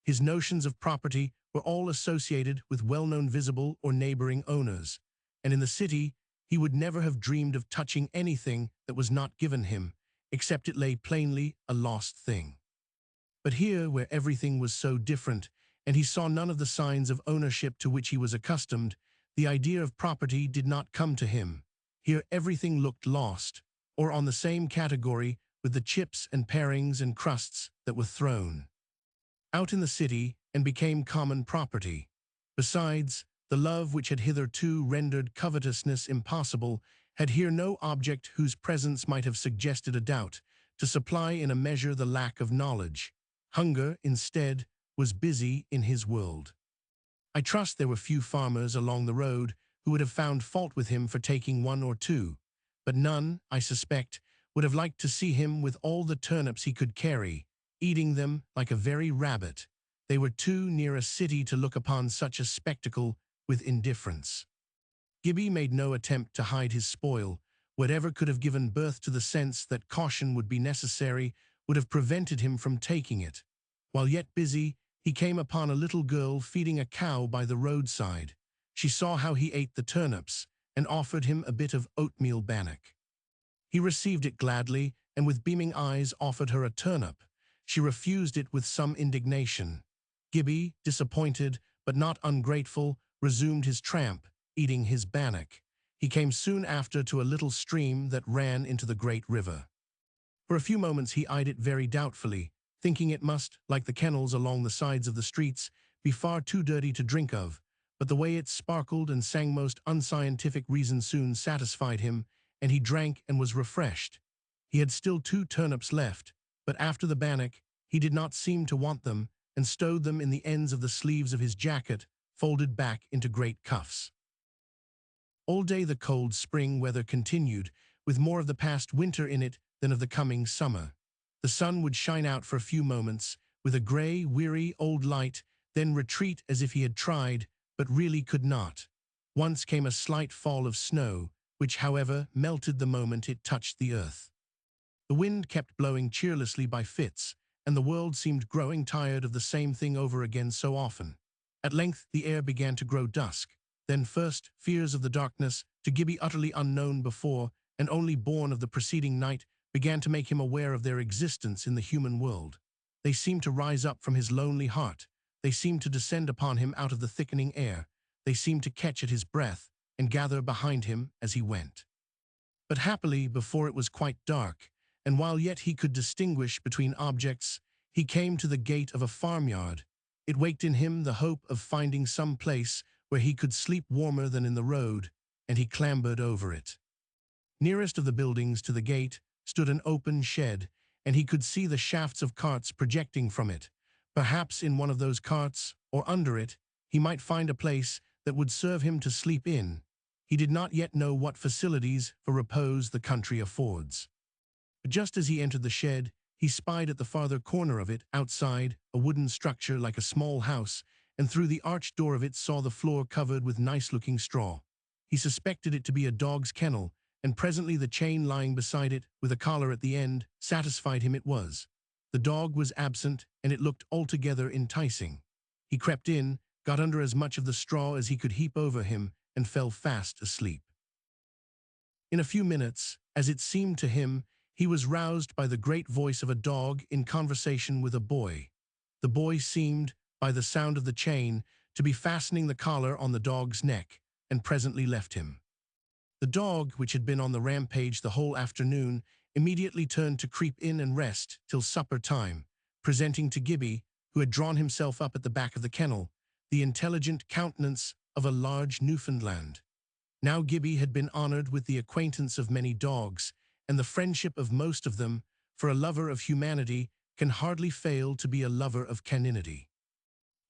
His notions of property were all associated with well-known visible or neighboring owners, and in the city he would never have dreamed of touching anything that was not given him, except it lay plainly a lost thing. But here, where everything was so different, and he saw none of the signs of ownership to which he was accustomed, the idea of property did not come to him. Here everything looked lost, or on the same category with the chips and parings and crusts that were thrown out in the city and became common property. Besides, the love which had hitherto rendered covetousness impossible had here no object whose presence might have suggested a doubt, to supply in a measure the lack of knowledge. Hunger, instead, was busy in his world. I trust there were few farmers along the road who would have found fault with him for taking one or two, but none, I suspect, would have liked to see him with all the turnips he could carry, eating them like a very rabbit. They were too near a city to look upon such a spectacle with indifference. Gibbie made no attempt to hide his spoil. Whatever could have given birth to the sense that caution would be necessary would have prevented him from taking it. While yet busy, he came upon a little girl feeding a cow by the roadside. She saw how he ate the turnips, and offered him a bit of oatmeal bannock. He received it gladly, and with beaming eyes offered her a turnip. She refused it with some indignation. Gibbie, disappointed, but not ungrateful, resumed his tramp, eating his bannock. He came soon after to a little stream that ran into the great river. For a few moments he eyed it very doubtfully, thinking it must, like the kennels along the sides of the streets, be far too dirty to drink of, but the way it sparkled and sang most unscientific reason soon satisfied him, and he drank and was refreshed. He had still 2 turnips left, but after the bannock he did not seem to want them, and stowed them in the ends of the sleeves of his jacket, folded back into great cuffs. All day the cold spring weather continued, with more of the past winter in it than of the coming summer. The sun would shine out for a few moments, with a grey, weary, old light, then retreat as if he had tried, but really could not. Once came a slight fall of snow, which, however, melted the moment it touched the earth. The wind kept blowing cheerlessly by fits, and the world seemed growing tired of the same thing over again so often. At length the air began to grow dusk. Then first, fears of the darkness, to Gibbie utterly unknown before, and only born of the preceding night, began to make him aware of their existence in the human world. They seemed to rise up from his lonely heart. They seemed to descend upon him out of the thickening air. They seemed to catch at his breath and gather behind him as he went. But happily, before it was quite dark, and while yet he could distinguish between objects, he came to the gate of a farmyard. It waked in him the hope of finding some place where he could sleep warmer than in the road, and he clambered over it. Nearest of the buildings to the gate stood an open shed, and he could see the shafts of carts projecting from it. Perhaps in one of those carts, or under it, he might find a place that would serve him to sleep in. He did not yet know what facilities for repose the country affords. But just as he entered the shed, he spied at the farther corner of it, outside, a wooden structure like a small house, and through the arched door of it saw the floor covered with nice-looking straw. He suspected it to be a dog's kennel, and presently the chain lying beside it, with a collar at the end, satisfied him it was. The dog was absent, and it looked altogether enticing. He crept in, got under as much of the straw as he could heap over him, and fell fast asleep. In a few minutes, as it seemed to him, he was roused by the great voice of a dog in conversation with a boy. The boy seemed, by the sound of the chain, to be fastening the collar on the dog's neck, and presently left him. The dog, which had been on the rampage the whole afternoon, immediately turned to creep in and rest till supper time, presenting to Gibbie, who had drawn himself up at the back of the kennel, the intelligent countenance of a large Newfoundland. Now Gibbie had been honored with the acquaintance of many dogs, and the friendship of most of them, for a lover of humanity can hardly fail to be a lover of caninity.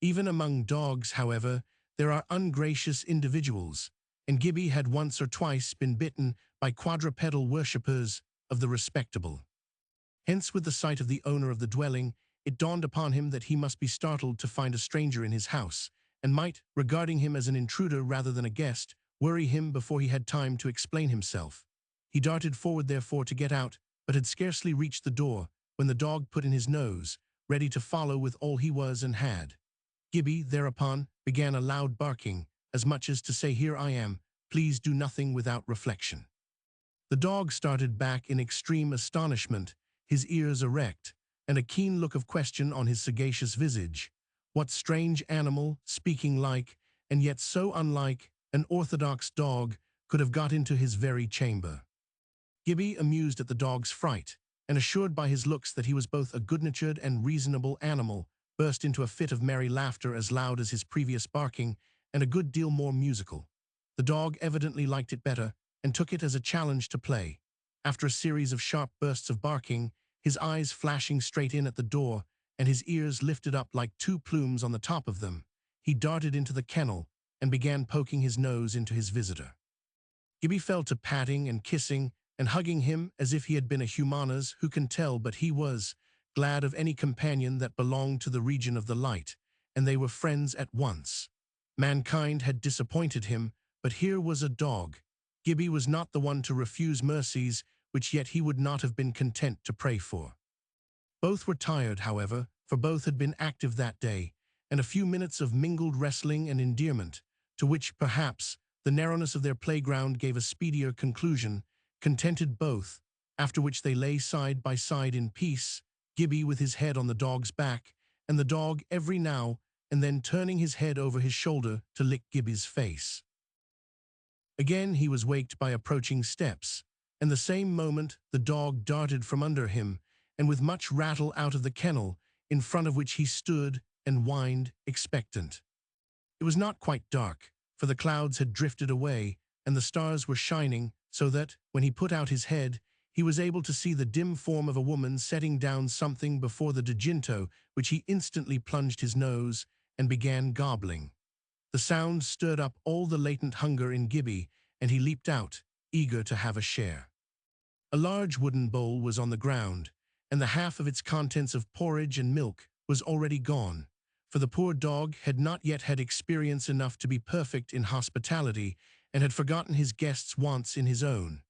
Even among dogs, however, there are ungracious individuals, and Gibbie had once or twice been bitten by quadrupedal worshippers of the respectable. Hence, with the sight of the owner of the dwelling, it dawned upon him that he must be startled to find a stranger in his house, and might, regarding him as an intruder rather than a guest, worry him before he had time to explain himself. He darted forward therefore to get out, but had scarcely reached the door, when the dog put in his nose, ready to follow with all he was and had. Gibbie, thereupon, began a loud barking, as much as to say, "Here I am, please do nothing without reflection." The dog started back in extreme astonishment, his ears erect, and a keen look of question on his sagacious visage. What strange animal, speaking like, and yet so unlike, an orthodox dog, could have got into his very chamber? Gibbie, amused at the dog's fright, and assured by his looks that he was both a good-natured and reasonable animal, burst into a fit of merry laughter as loud as his previous barking, and a good deal more musical. The dog evidently liked it better, and took it as a challenge to play. After a series of sharp bursts of barking, his eyes flashing straight in at the door, and his ears lifted up like two plumes on the top of them, he darted into the kennel, and began poking his nose into his visitor. Gibbie fell to patting and kissing and hugging him as if he had been a humanas. Who can tell but he was glad of any companion that belonged to the region of the light, and they were friends at once. Mankind had disappointed him, but here was a dog. Gibbie was not the one to refuse mercies which yet he would not have been content to pray for. Both were tired, however, for both had been active that day, and a few minutes of mingled wrestling and endearment, to which, perhaps, the narrowness of their playground gave a speedier conclusion, contented both, after which they lay side by side in peace, Gibbie with his head on the dog's back, and the dog every now and then turning his head over his shoulder to lick Gibbie's face. Again he was waked by approaching steps, and the same moment the dog darted from under him, and with much rattle out of the kennel, in front of which he stood and whined, expectant. It was not quite dark, for the clouds had drifted away, and the stars were shining, so that, when he put out his head, he was able to see the dim form of a woman setting down something before the diginto, which he instantly plunged his nose and began gobbling. The sound stirred up all the latent hunger in Gibbie, and he leaped out, eager to have a share. A large wooden bowl was on the ground, and the half of its contents of porridge and milk was already gone, for the poor dog had not yet had experience enough to be perfect in hospitality, and had forgotten his guest's wants in his own.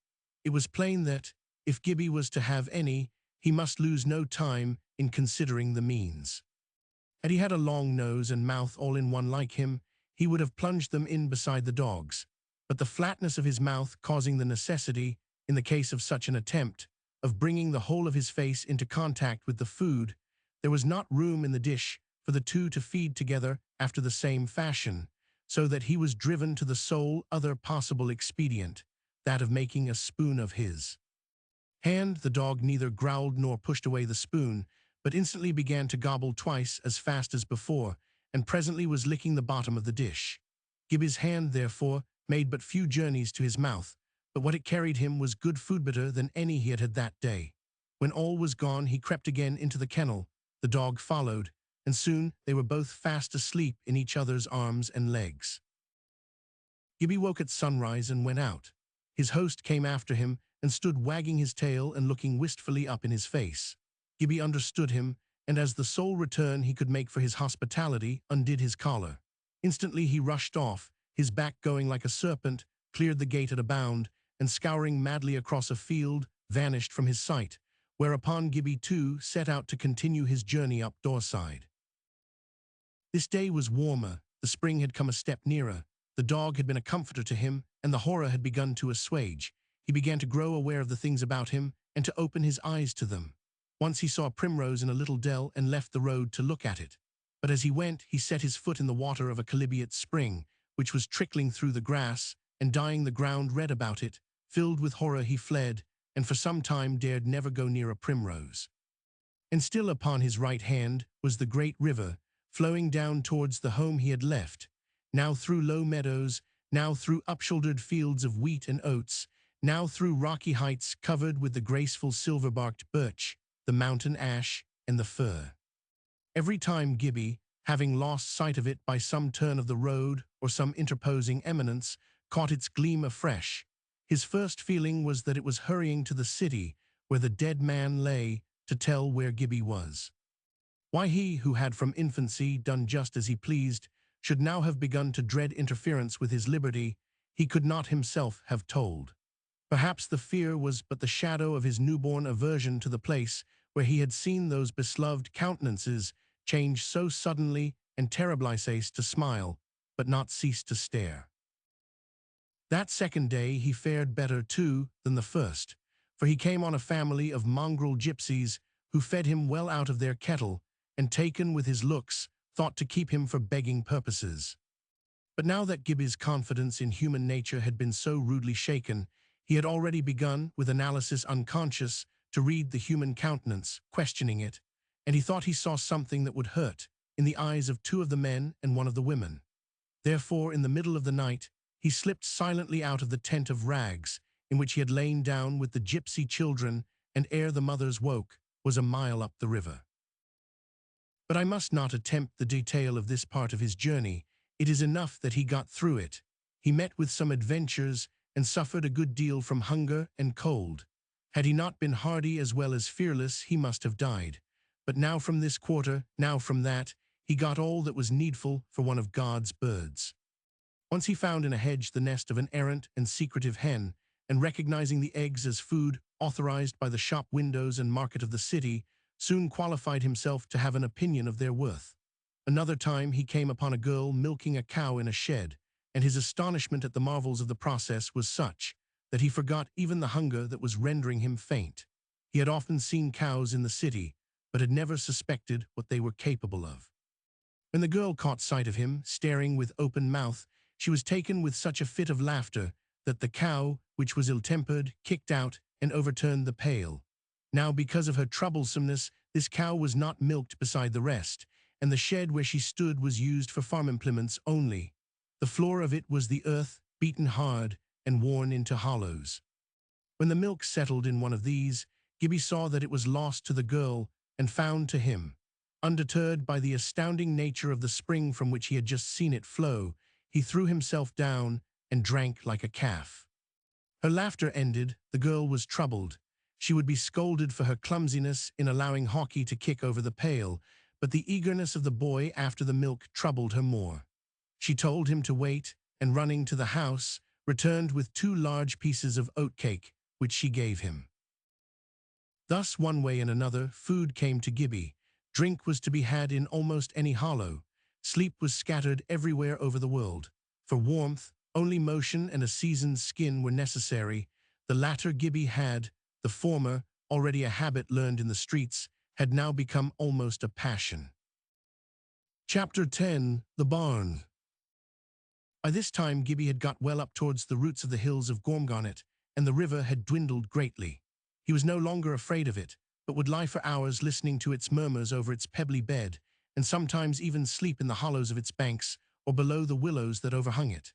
It was plain that, if Gibbie was to have any, he must lose no time in considering the means. Had he had a long nose and mouth all in one like him, he would have plunged them in beside the dog's, but the flatness of his mouth causing the necessity, in the case of such an attempt, of bringing the whole of his face into contact with the food, there was not room in the dish for the two to feed together after the same fashion, so that he was driven to the sole other possible expedient, that of making a spoon of his hand. The dog neither growled nor pushed away the spoon, but instantly began to gobble twice as fast as before, and presently was licking the bottom of the dish. Gibbie's hand, therefore, made but few journeys to his mouth, but what it carried him was good food, better than any he had had that day. When all was gone, he crept again into the kennel. The dog followed, and soon they were both fast asleep in each other's arms and legs. Gibbie woke at sunrise and went out. His host came after him, and stood wagging his tail and looking wistfully up in his face. Gibbie understood him, and as the sole return he could make for his hospitality, undid his collar. Instantly he rushed off, his back going like a serpent, cleared the gate at a bound, and scouring madly across a field, vanished from his sight, whereupon Gibbie too set out to continue his journey up Doorside. This day was warmer, the spring had come a step nearer, the dog had been a comforter to him, and the horror had begun to assuage. He began to grow aware of the things about him, and to open his eyes to them. Once he saw a primrose in a little dell and left the road to look at it. But as he went, he set his foot in the water of a chalybeate spring, which was trickling through the grass, and dyeing the ground red about it. Filled with horror he fled, and for some time dared never go near a primrose. And still upon his right hand was the great river, flowing down towards the home he had left, now through low meadows, now through up-shouldered fields of wheat and oats, now through rocky heights covered with the graceful silver-barked birch, the mountain ash, and the fir. Every time Gibbie, having lost sight of it by some turn of the road or some interposing eminence, caught its gleam afresh, his first feeling was that it was hurrying to the city where the dead man lay, to tell where Gibbie was. Why he, who had from infancy done just as he pleased, should now have begun to dread interference with his liberty, he could not himself have told. Perhaps the fear was but the shadow of his newborn aversion to the place where he had seen those beloved countenances change so suddenly and terribly cease to smile, but not cease to stare. That second day he fared better, too, than the first, for he came on a family of mongrel gypsies who fed him well out of their kettle, and taken with his looks, thought to keep him for begging purposes. But now that Gibbie's confidence in human nature had been so rudely shaken, he had already begun, with analysis unconscious, to read the human countenance, questioning it, and he thought he saw something that would hurt, in the eyes of two of the men and one of the women. Therefore, in the middle of the night, he slipped silently out of the tent of rags, in which he had lain down with the gypsy children, and ere the mothers woke, was a mile up the river. But I must not attempt the detail of this part of his journey. It is enough that he got through it. He met with some adventures, and suffered a good deal from hunger and cold. Had he not been hardy as well as fearless, he must have died. But now from this quarter, now from that, he got all that was needful for one of God's birds. Once he found in a hedge the nest of an errant and secretive hen, and recognizing the eggs as food authorized by the shop windows and market of the city, soon qualified himself to have an opinion of their worth. Another time he came upon a girl milking a cow in a shed, and his astonishment at the marvels of the process was such that he forgot even the hunger that was rendering him faint. He had often seen cows in the city, but had never suspected what they were capable of. When the girl caught sight of him, staring with open mouth, she was taken with such a fit of laughter that the cow, which was ill-tempered, kicked out and overturned the pail. Now, because of her troublesomeness, this cow was not milked beside the rest, and the shed where she stood was used for farm implements only. The floor of it was the earth, beaten hard and worn into hollows. When the milk settled in one of these, Gibbie saw that it was lost to the girl and found to him. Undeterred by the astounding nature of the spring from which he had just seen it flow, he threw himself down and drank like a calf. Her laughter ended, the girl was troubled. She would be scolded for her clumsiness in allowing Hawkie to kick over the pail, but the eagerness of the boy after the milk troubled her more. She told him to wait, and running to the house, returned with 2 large pieces of oatcake, which she gave him. Thus, one way and another, food came to Gibbie. Drink was to be had in almost any hollow. Sleep was scattered everywhere over the world. For warmth, only motion and a seasoned skin were necessary. The latter Gibbie had, the former, already a habit learned in the streets, had now become almost a passion. Chapter 10. The Barn. By this time Gibbie had got well up towards the roots of the hills of Gormgarnet, and the river had dwindled greatly. He was no longer afraid of it, but would lie for hours listening to its murmurs over its pebbly bed, and sometimes even sleep in the hollows of its banks or below the willows that overhung it.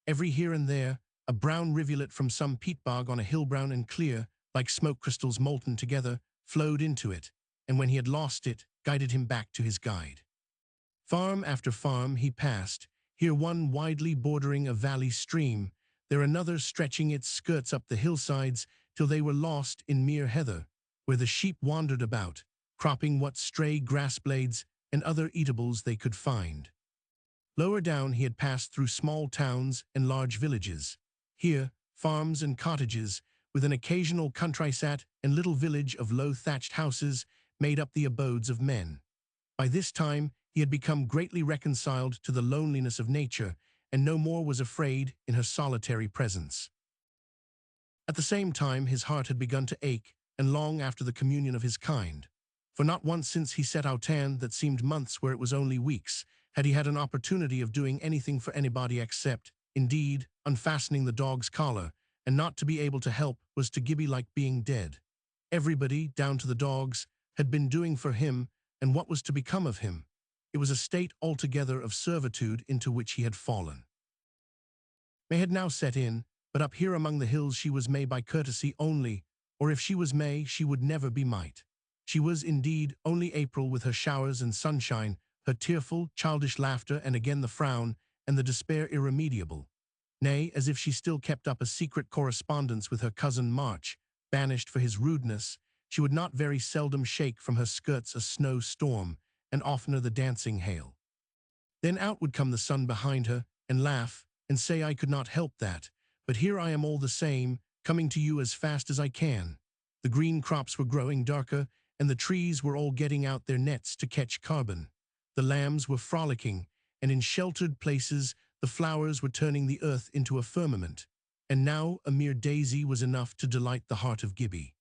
Every here and there, a brown rivulet from some peat bog on a hill, brown and clear, like smoke crystals molten together, flowed into it, and when he had lost it, guided him back to his guide. Farm after farm he passed, here one widely bordering a valley stream, there another stretching its skirts up the hillsides, till they were lost in mere heather, where the sheep wandered about, cropping what stray grass blades and other eatables they could find. Lower down he had passed through small towns and large villages. Here, farms and cottages, with an occasional countrysat and little village of low thatched houses, made up the abodes of men. By this time he had become greatly reconciled to the loneliness of nature, and no more was afraid in her solitary presence. At the same time his heart had begun to ache and long after the communion of his kind. For not once since he set out that seemed months where it was only weeks, had he had an opportunity of doing anything for anybody except, indeed, unfastening the dog's collar, and not to be able to help was to Gibbie like being dead. Everybody, down to the dogs, had been doing for him, and what was to become of him? It was a state altogether of servitude into which he had fallen. May had now set in, but up here among the hills she was May by courtesy only, or if she was May, she would never be might. She was, indeed, only April with her showers and sunshine, her tearful, childish laughter and again the frown, and the despair irremediable. Nay, as if she still kept up a secret correspondence with her cousin March, banished for his rudeness, she would not very seldom shake from her skirts a snow storm, and oftener the dancing hail. Then out would come the sun behind her, and laugh, and say I could not help that, but here I am all the same, coming to you as fast as I can. The green crops were growing darker, and the trees were all getting out their nets to catch carbon. The lambs were frolicking, and in sheltered places the flowers were turning the earth into a firmament, and now a mere daisy was enough to delight the heart of Gibbie.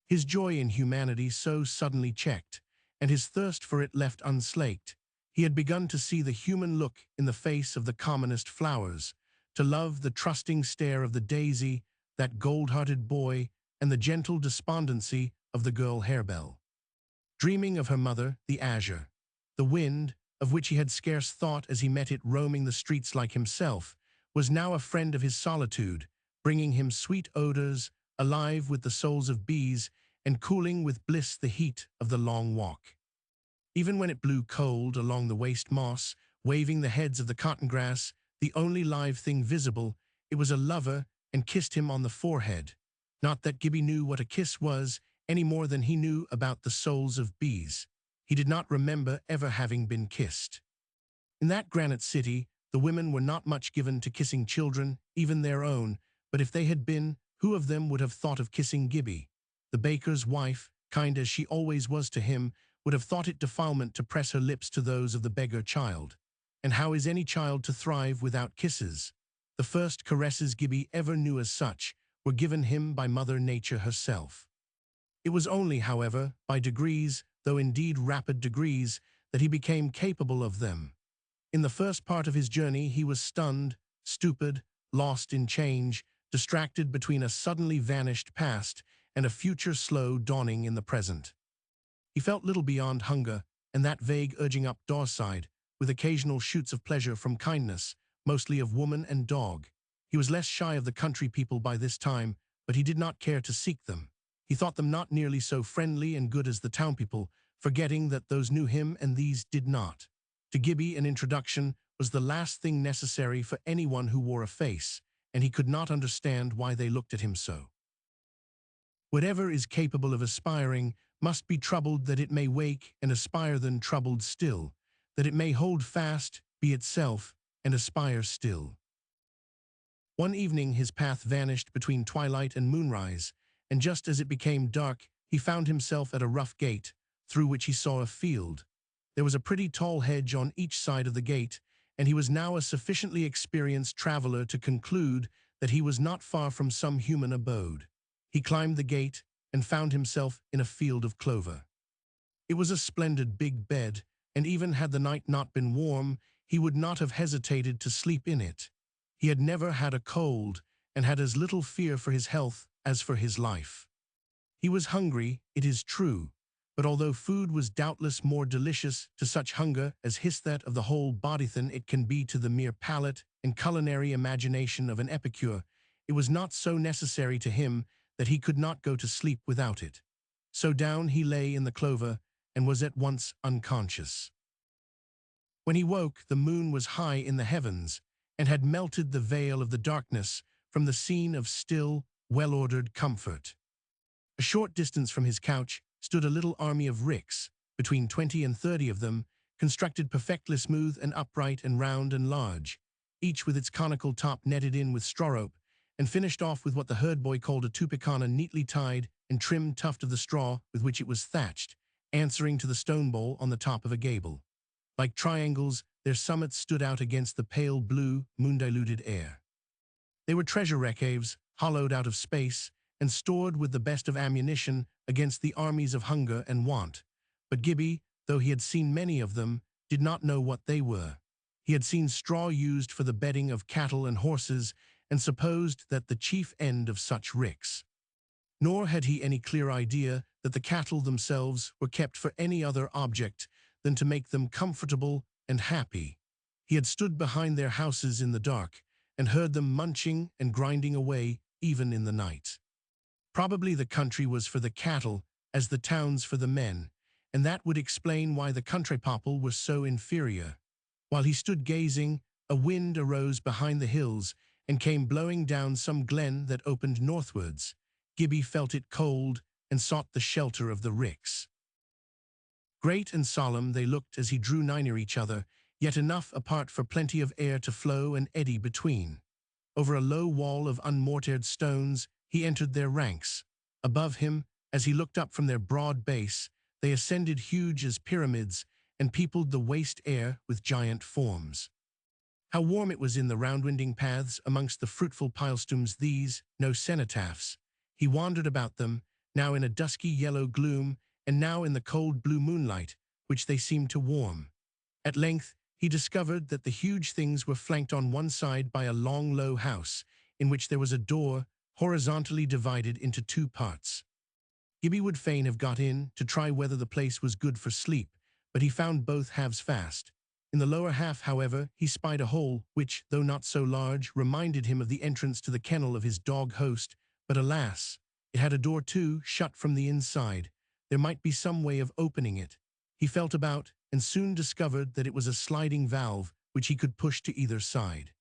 His joy in humanity so suddenly checked, and his thirst for it left unslaked, he had begun to see the human look in the face of the commonest flowers, to love the trusting stare of the daisy, that gold-hearted boy, and the gentle despondency of the girl Harebell. Dreaming of her mother, the azure, the wind, of which he had scarce thought as he met it roaming the streets like himself, was now a friend of his solitude, bringing him sweet odors, alive with the souls of bees, and cooling with bliss the heat of the long walk. Even when it blew cold along the waste moss, waving the heads of the cotton grass, the only live thing visible, it was a lover, and kissed him on the forehead. Not that Gibbie knew what a kiss was, any more than he knew about the souls of bees. He did not remember ever having been kissed. In that granite city, the women were not much given to kissing children, even their own, but if they had been, who of them would have thought of kissing Gibbie? The baker's wife, kind as she always was to him, would have thought it defilement to press her lips to those of the beggar child. And how is any child to thrive without kisses? The first caresses Gibbie ever knew as such were given him by Mother Nature herself. It was only, however, by degrees, though indeed rapid degrees, that he became capable of them. In the first part of his journey he was stunned, stupid, lost in change, distracted between a suddenly vanished past and a future slow dawning in the present. He felt little beyond hunger, and that vague urging up doorside, with occasional shoots of pleasure from kindness, mostly of woman and dog. He was less shy of the country people by this time, but he did not care to seek them. He thought them not nearly so friendly and good as the town people, forgetting that those knew him and these did not. To Gibbie, an introduction was the last thing necessary for anyone who wore a face, and he could not understand why they looked at him so. Whatever is capable of aspiring must be troubled that it may wake and aspire than troubled still, that it may hold fast, be itself, and aspire still. One evening his path vanished between twilight and moonrise, and just as it became dark, he found himself at a rough gate, through which he saw a field. There was a pretty tall hedge on each side of the gate, and he was now a sufficiently experienced traveler to conclude that he was not far from some human abode. He climbed the gate and found himself in a field of clover. It was a splendid big bed, and even had the night not been warm, he would not have hesitated to sleep in it. He had never had a cold, and had as little fear for his health as for his life. He was hungry, it is true, but although food was doubtless more delicious to such hunger as his that of the whole body than it can be to the mere palate and culinary imagination of an epicure, it was not so necessary to him that he could not go to sleep without it. So down he lay in the clover, and was at once unconscious. When he woke, the moon was high in the heavens, and had melted the veil of the darkness from the scene of still, well-ordered comfort. A short distance from his couch stood a little army of ricks, between 20 and 30 of them, constructed perfectly smooth and upright and round and large, each with its conical top netted in with straw rope, and finished off with what the herd boy called a tupicana, neatly tied and trimmed tuft of the straw with which it was thatched, answering to the stone bowl on the top of a gable. Like triangles, their summits stood out against the pale blue, moon-diluted air. They were treasure recaves, hollowed out of space, and stored with the best of ammunition against the armies of hunger and want. But Gibbie, though he had seen many of them, did not know what they were. He had seen straw used for the bedding of cattle and horses, and supposed that the chief end of such ricks. Nor had he any clear idea that the cattle themselves were kept for any other object than to make them comfortable and happy. He had stood behind their houses in the dark, and heard them munching and grinding away even in the night. Probably the country was for the cattle, as the towns for the men, and that would explain why the country people were so inferior. While he stood gazing, a wind arose behind the hills and came blowing down some glen that opened northwards. Gibbie felt it cold and sought the shelter of the ricks. Great and solemn they looked as he drew nigh near each other, yet enough apart for plenty of air to flow and eddy between. Over a low wall of unmortared stones, he entered their ranks. Above him, as he looked up from their broad base, they ascended huge as pyramids and peopled the waste air with giant forms. How warm it was in the round-winding paths amongst the fruitful pilestooms, these, no cenotaphs. He wandered about them, now in a dusky yellow gloom, and now in the cold blue moonlight, which they seemed to warm. At length, he discovered that the huge things were flanked on one side by a long, low house, in which there was a door, horizontally divided into two parts. Gibbie would fain have got in to try whether the place was good for sleep, but he found both halves fast. In the lower half, however, he spied a hole which, though not so large, reminded him of the entrance to the kennel of his dog host, but alas, it had a door too, shut from the inside. There might be some way of opening it. He felt about, and soon discovered that it was a sliding valve which he could push to either side.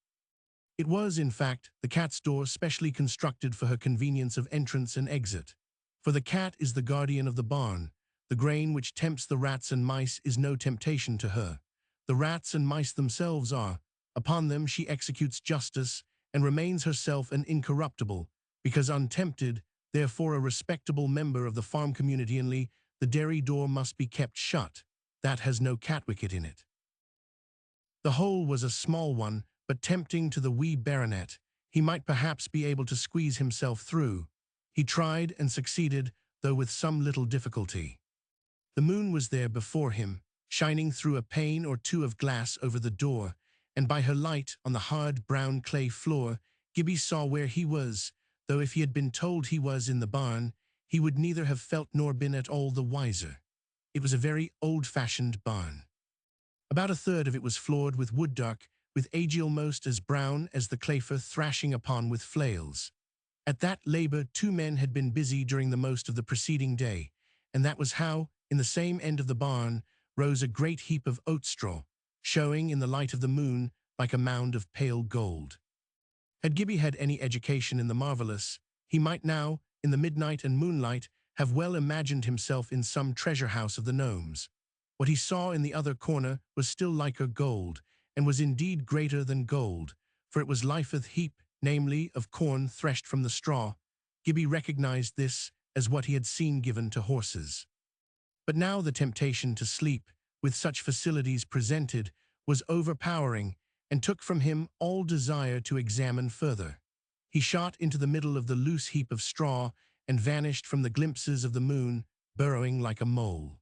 It was, in fact, the cat's door specially constructed for her convenience of entrance and exit. For the cat is the guardian of the barn. The grain which tempts the rats and mice is no temptation to her. The rats and mice themselves are. Upon them she executes justice, and remains herself an incorruptible, because untempted, therefore a respectable member of the farm community. Only the dairy door must be kept shut. That has no cat wicket in it. The hole was a small one, but tempting to the wee baronet. He might perhaps be able to squeeze himself through. He tried and succeeded, though with some little difficulty. The moon was there before him, shining through a pane or two of glass over the door, and by her light on the hard brown clay floor, Gibbie saw where he was, though if he had been told he was in the barn, he would neither have felt nor been at all the wiser. It was a very old-fashioned barn. About a third of it was floored with wood duck, with age almost as brown as the clay for thrashing upon with flails. At that labour 2 men had been busy during the most of the preceding day, and that was how, in the same end of the barn, rose a great heap of oat straw, showing in the light of the moon like a mound of pale gold. Had Gibbie had any education in the marvellous, he might now, in the midnight and moonlight, have well imagined himself in some treasure house of the gnomes. What he saw in the other corner was still liker gold, and was indeed greater than gold, for it was lifeth heap, namely, of corn threshed from the straw. Gibbie recognized this as what he had seen given to horses. But now the temptation to sleep, with such facilities presented, was overpowering, and took from him all desire to examine further. He shot into the middle of the loose heap of straw, and vanished from the glimpses of the moon, burrowing like a mole.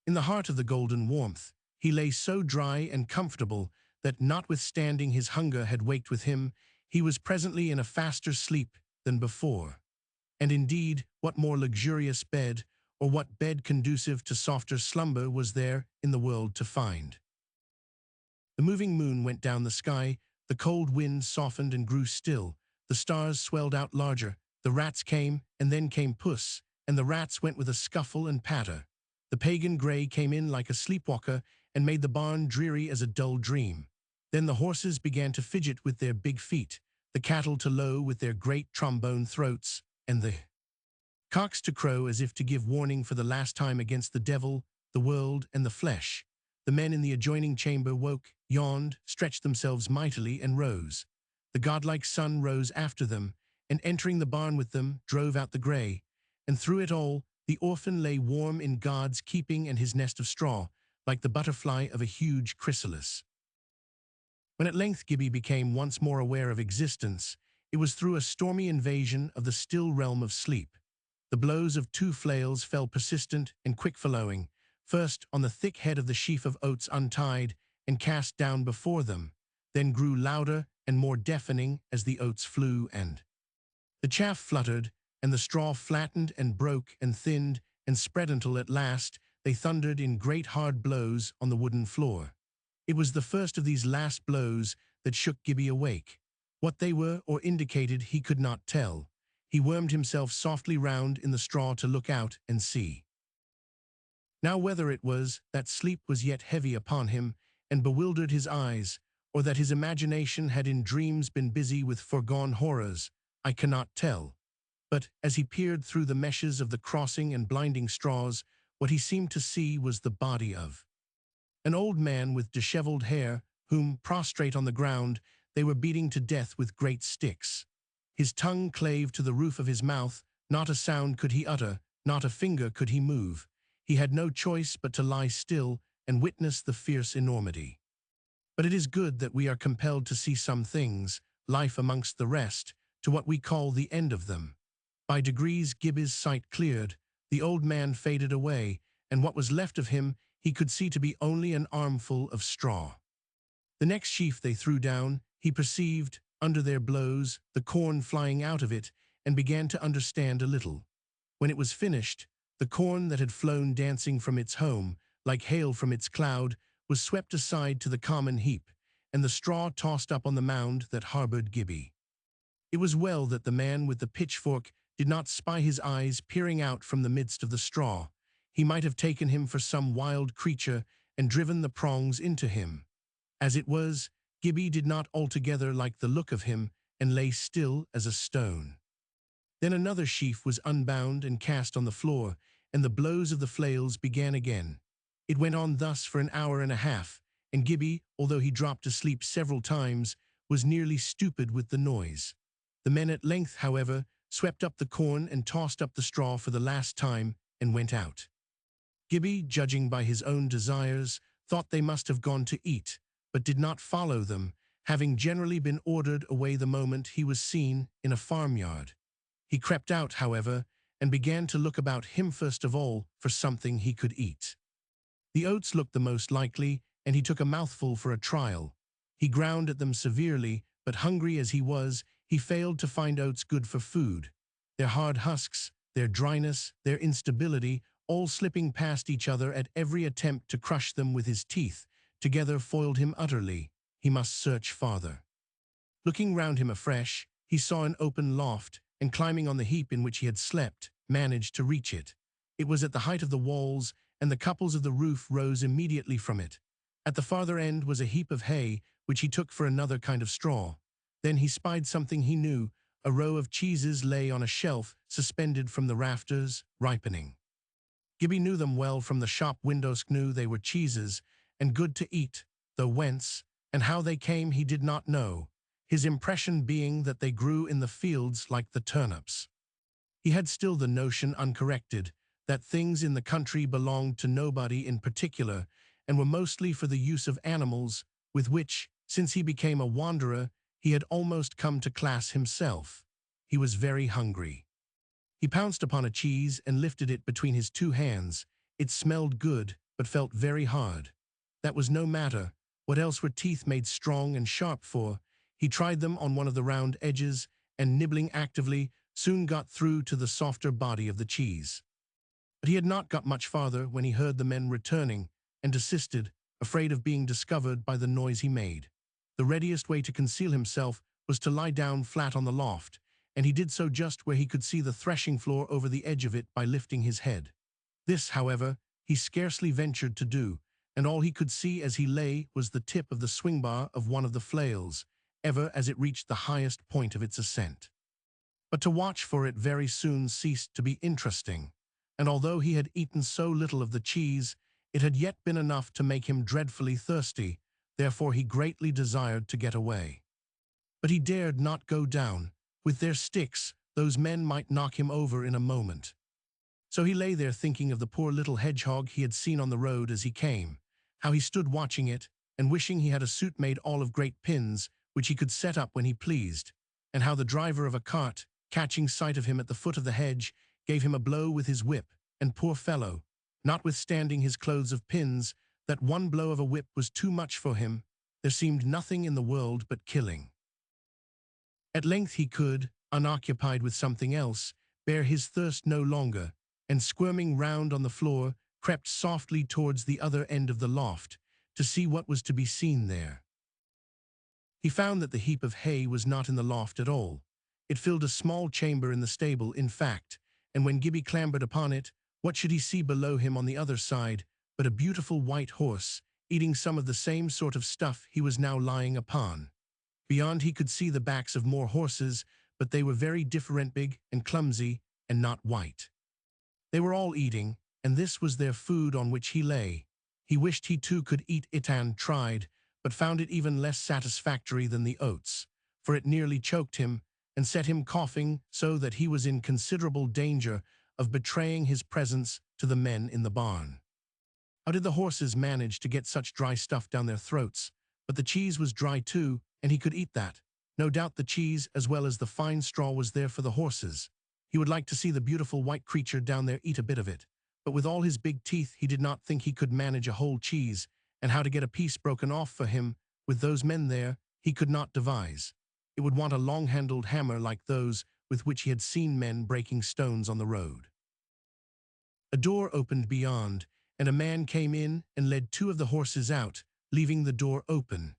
In the heart of the golden warmth, he lay so dry and comfortable that, notwithstanding his hunger had waked with him, he was presently in a faster sleep than before. And indeed, what more luxurious bed, or what bed conducive to softer slumber, was there in the world to find? The moving moon went down the sky, the cold wind softened and grew still, the stars swelled out larger, the rats came, and then came puss, and the rats went with a scuffle and patter. The pagan grey came in like a sleepwalker, and made the barn dreary as a dull dream. Then the horses began to fidget with their big feet, the cattle to low with their great trombone throats, and the cocks to crow as if to give warning for the last time against the devil, the world, and the flesh. The men in the adjoining chamber woke, yawned, stretched themselves mightily, and rose. The godlike sun rose after them, and entering the barn with them, drove out the grey. And through it all, the orphan lay warm in God's keeping and his nest of straw, like the butterfly of a huge chrysalis. When at length Gibbie became once more aware of existence, it was through a stormy invasion of the still realm of sleep. The blows of two flails fell persistent and quick-flowing, first on the thick head of the sheaf of oats untied and cast down before them, then grew louder and more deafening as the oats flew and the chaff fluttered, and the straw flattened and broke and thinned and spread until at last they thundered in great hard blows on the wooden floor. It was the first of these last blows that shook Gibbie awake. What they were or indicated he could not tell. He wormed himself softly round in the straw to look out and see. Now whether it was that sleep was yet heavy upon him and bewildered his eyes, or that his imagination had in dreams been busy with foregone horrors, I cannot tell. But as he peered through the meshes of the crossing and blinding straws, what he seemed to see was the body of an old man with dishevelled hair, whom, prostrate on the ground, they were beating to death with great sticks. His tongue clave to the roof of his mouth, not a sound could he utter, not a finger could he move. He had no choice but to lie still and witness the fierce enormity. But it is good that we are compelled to see some things, life amongst the rest, to what we call the end of them. By degrees Gibbie's sight cleared, the old man faded away, and what was left of him he could see to be only an armful of straw. The next sheaf they threw down, he perceived, under their blows, the corn flying out of it, and began to understand a little. When it was finished, the corn that had flown dancing from its home, like hail from its cloud, was swept aside to the common heap, and the straw tossed up on the mound that harboured Gibbie. It was well that the man with the pitchfork did not spy his eyes peering out from the midst of the straw. He might have taken him for some wild creature and driven the prongs into him. As it was, Gibbie did not altogether like the look of him, and lay still as a stone. Then another sheaf was unbound and cast on the floor, and the blows of the flails began again. It went on thus for an hour and a half, and Gibbie, although he dropped asleep several times, was nearly stupid with the noise. The men at length, however, swept up the corn and tossed up the straw for the last time, and went out. Gibbie, judging by his own desires, thought they must have gone to eat, but did not follow them, having generally been ordered away the moment he was seen in a farmyard. He crept out, however, and began to look about him first of all for something he could eat. The oats looked the most likely, and he took a mouthful for a trial. He ground at them severely, but hungry as he was, he failed to find oats good for food. Their hard husks, their dryness, their instability, all slipping past each other at every attempt to crush them with his teeth, together foiled him utterly. He must search farther. Looking round him afresh, he saw an open loft, and climbing on the heap in which he had slept, managed to reach it. It was at the height of the walls, and the couples of the roof rose immediately from it. At the farther end was a heap of hay, which he took for another kind of straw. Then he spied something he knew. A row of cheeses lay on a shelf, suspended from the rafters, ripening. Gibbie knew them well from the shop windows, knew they were cheeses, and good to eat, though whence, and how they came he did not know, his impression being that they grew in the fields like the turnips. He had still the notion uncorrected, that things in the country belonged to nobody in particular, and were mostly for the use of animals, with which, since he became a wanderer, he had almost come to class himself. He was very hungry. He pounced upon a cheese and lifted it between his two hands. It smelled good, but felt very hard. That was no matter. What else were teeth made strong and sharp for? He tried them on one of the round edges, and nibbling actively, soon got through to the softer body of the cheese. But he had not got much farther when he heard the men returning, and desisted, afraid of being discovered by the noise he made. The readiest way to conceal himself was to lie down flat on the loft, and he did so just where he could see the threshing floor over the edge of it by lifting his head. This, however, he scarcely ventured to do, and all he could see as he lay was the tip of the swing bar of one of the flails, ever as it reached the highest point of its ascent. But to watch for it very soon ceased to be interesting, and although he had eaten so little of the cheese, it had yet been enough to make him dreadfully thirsty, therefore he greatly desired to get away. But he dared not go down. With their sticks, those men might knock him over in a moment. So he lay there thinking of the poor little hedgehog he had seen on the road as he came, how he stood watching it, and wishing he had a suit made all of great pins, which he could set up when he pleased, and how the driver of a cart, catching sight of him at the foot of the hedge, gave him a blow with his whip, and poor fellow, notwithstanding his clothes of pins, that one blow of a whip was too much for him, there seemed nothing in the world but killing. At length he could, unoccupied with something else, bear his thirst no longer, and squirming round on the floor, crept softly towards the other end of the loft, to see what was to be seen there. He found that the heap of hay was not in the loft at all. It filled a small chamber in the stable, in fact, and when Gibbie clambered upon it, what should he see below him on the other side but a beautiful white horse, eating some of the same sort of stuff he was now lying upon. Beyond he could see the backs of more horses, but they were very different, big and clumsy, and not white. They were all eating, and this was their food on which he lay. He wished he too could eat it and tried, but found it even less satisfactory than the oats, for it nearly choked him, and set him coughing so that he was in considerable danger of betraying his presence to the men in the barn. How did the horses manage to get such dry stuff down their throats? But the cheese was dry too, and he could eat that. No doubt the cheese as well as the fine straw was there for the horses. He would like to see the beautiful white creature down there eat a bit of it, but with all his big teeth he did not think he could manage a whole cheese, and how to get a piece broken off for him, with those men there, he could not devise. It would want a long-handled hammer like those with which he had seen men breaking stones on the road. A door opened beyond, and a man came in and led two of the horses out, leaving the door open.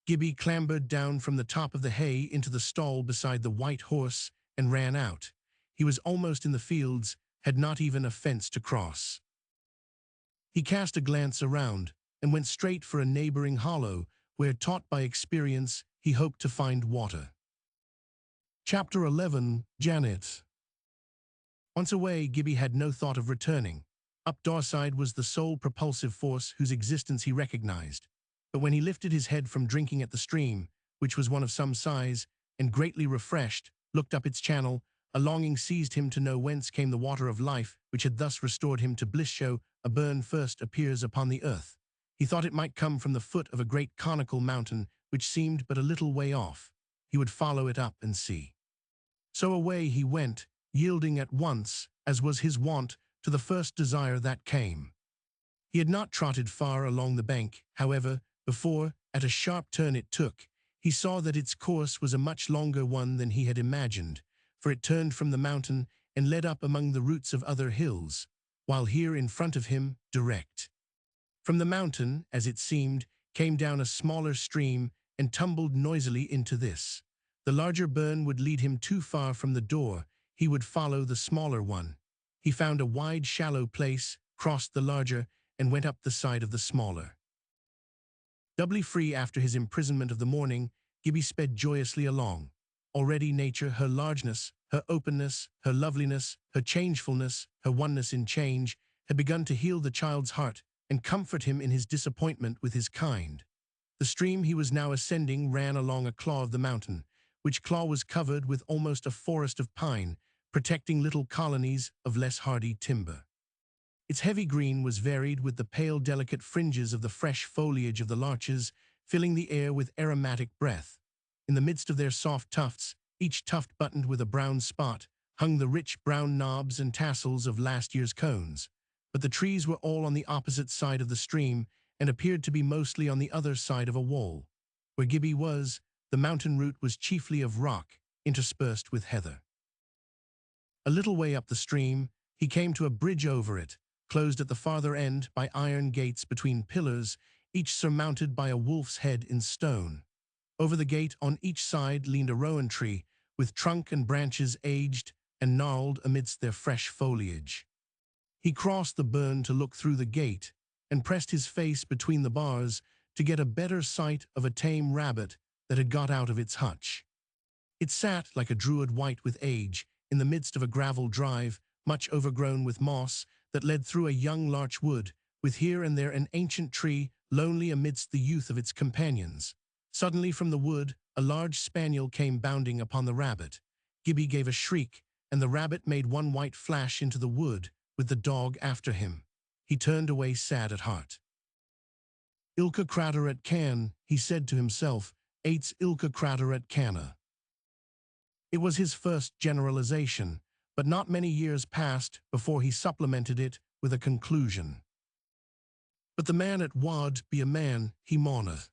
Gibbie clambered down from the top of the hay into the stall beside the white horse and ran out. He was almost in the fields, had not even a fence to cross. He cast a glance around and went straight for a neighboring hollow where, taught by experience, he hoped to find water. Chapter 11. Janet. Once away, Gibbie had no thought of returning. Up Daurside was the sole propulsive force whose existence he recognized. But when he lifted his head from drinking at the stream, which was one of some size, and greatly refreshed, looked up its channel, a longing seized him to know whence came the water of life which had thus restored him to bliss. A burn first appears upon the earth. He thought it might come from the foot of a great conical mountain which seemed but a little way off. He would follow it up and see. So away he went, yielding at once, as was his wont, to the first desire that came. He had not trotted far along the bank, however, before, at a sharp turn it took, he saw that its course was a much longer one than he had imagined, for it turned from the mountain and led up among the roots of other hills, while here in front of him, direct. From the mountain, as it seemed, came down a smaller stream and tumbled noisily into this. The larger burn would lead him too far from the door. He would follow the smaller one. He found a wide, shallow place, crossed the larger, and went up the side of the smaller. Doubly free after his imprisonment of the morning, Gibbie sped joyously along. Already nature, her largeness, her openness, her loveliness, her changefulness, her oneness in change, had begun to heal the child's heart and comfort him in his disappointment with his kind. The stream he was now ascending ran along a claw of the mountain, which claw was covered with almost a forest of pine, protecting little colonies of less hardy timber. Its heavy green was varied with the pale delicate fringes of the fresh foliage of the larches, filling the air with aromatic breath. In the midst of their soft tufts, each tuft buttoned with a brown spot, hung the rich brown knobs and tassels of last year's cones. But the trees were all on the opposite side of the stream and appeared to be mostly on the other side of a wall. Where Gibbie was, the mountain route was chiefly of rock, interspersed with heather. A little way up the stream, he came to a bridge over it, closed at the farther end by iron gates between pillars, each surmounted by a wolf's head in stone. Over the gate on each side leaned a rowan tree, with trunk and branches aged and gnarled amidst their fresh foliage. He crossed the burn to look through the gate, and pressed his face between the bars to get a better sight of a tame rabbit that had got out of its hutch. It sat like a druid white with age, in the midst of a gravel drive, much overgrown with moss, that led through a young larch wood, with here and there an ancient tree, lonely amidst the youth of its companions. Suddenly from the wood, a large spaniel came bounding upon the rabbit. Gibbie gave a shriek, and the rabbit made one white flash into the wood, with the dog after him. He turned away sad at heart. Ilka crater at can, he said to himself, ates ilka crater at canna. It was his first generalization, but not many years passed before he supplemented it with a conclusion. But the man at wad be a man, he mauneth.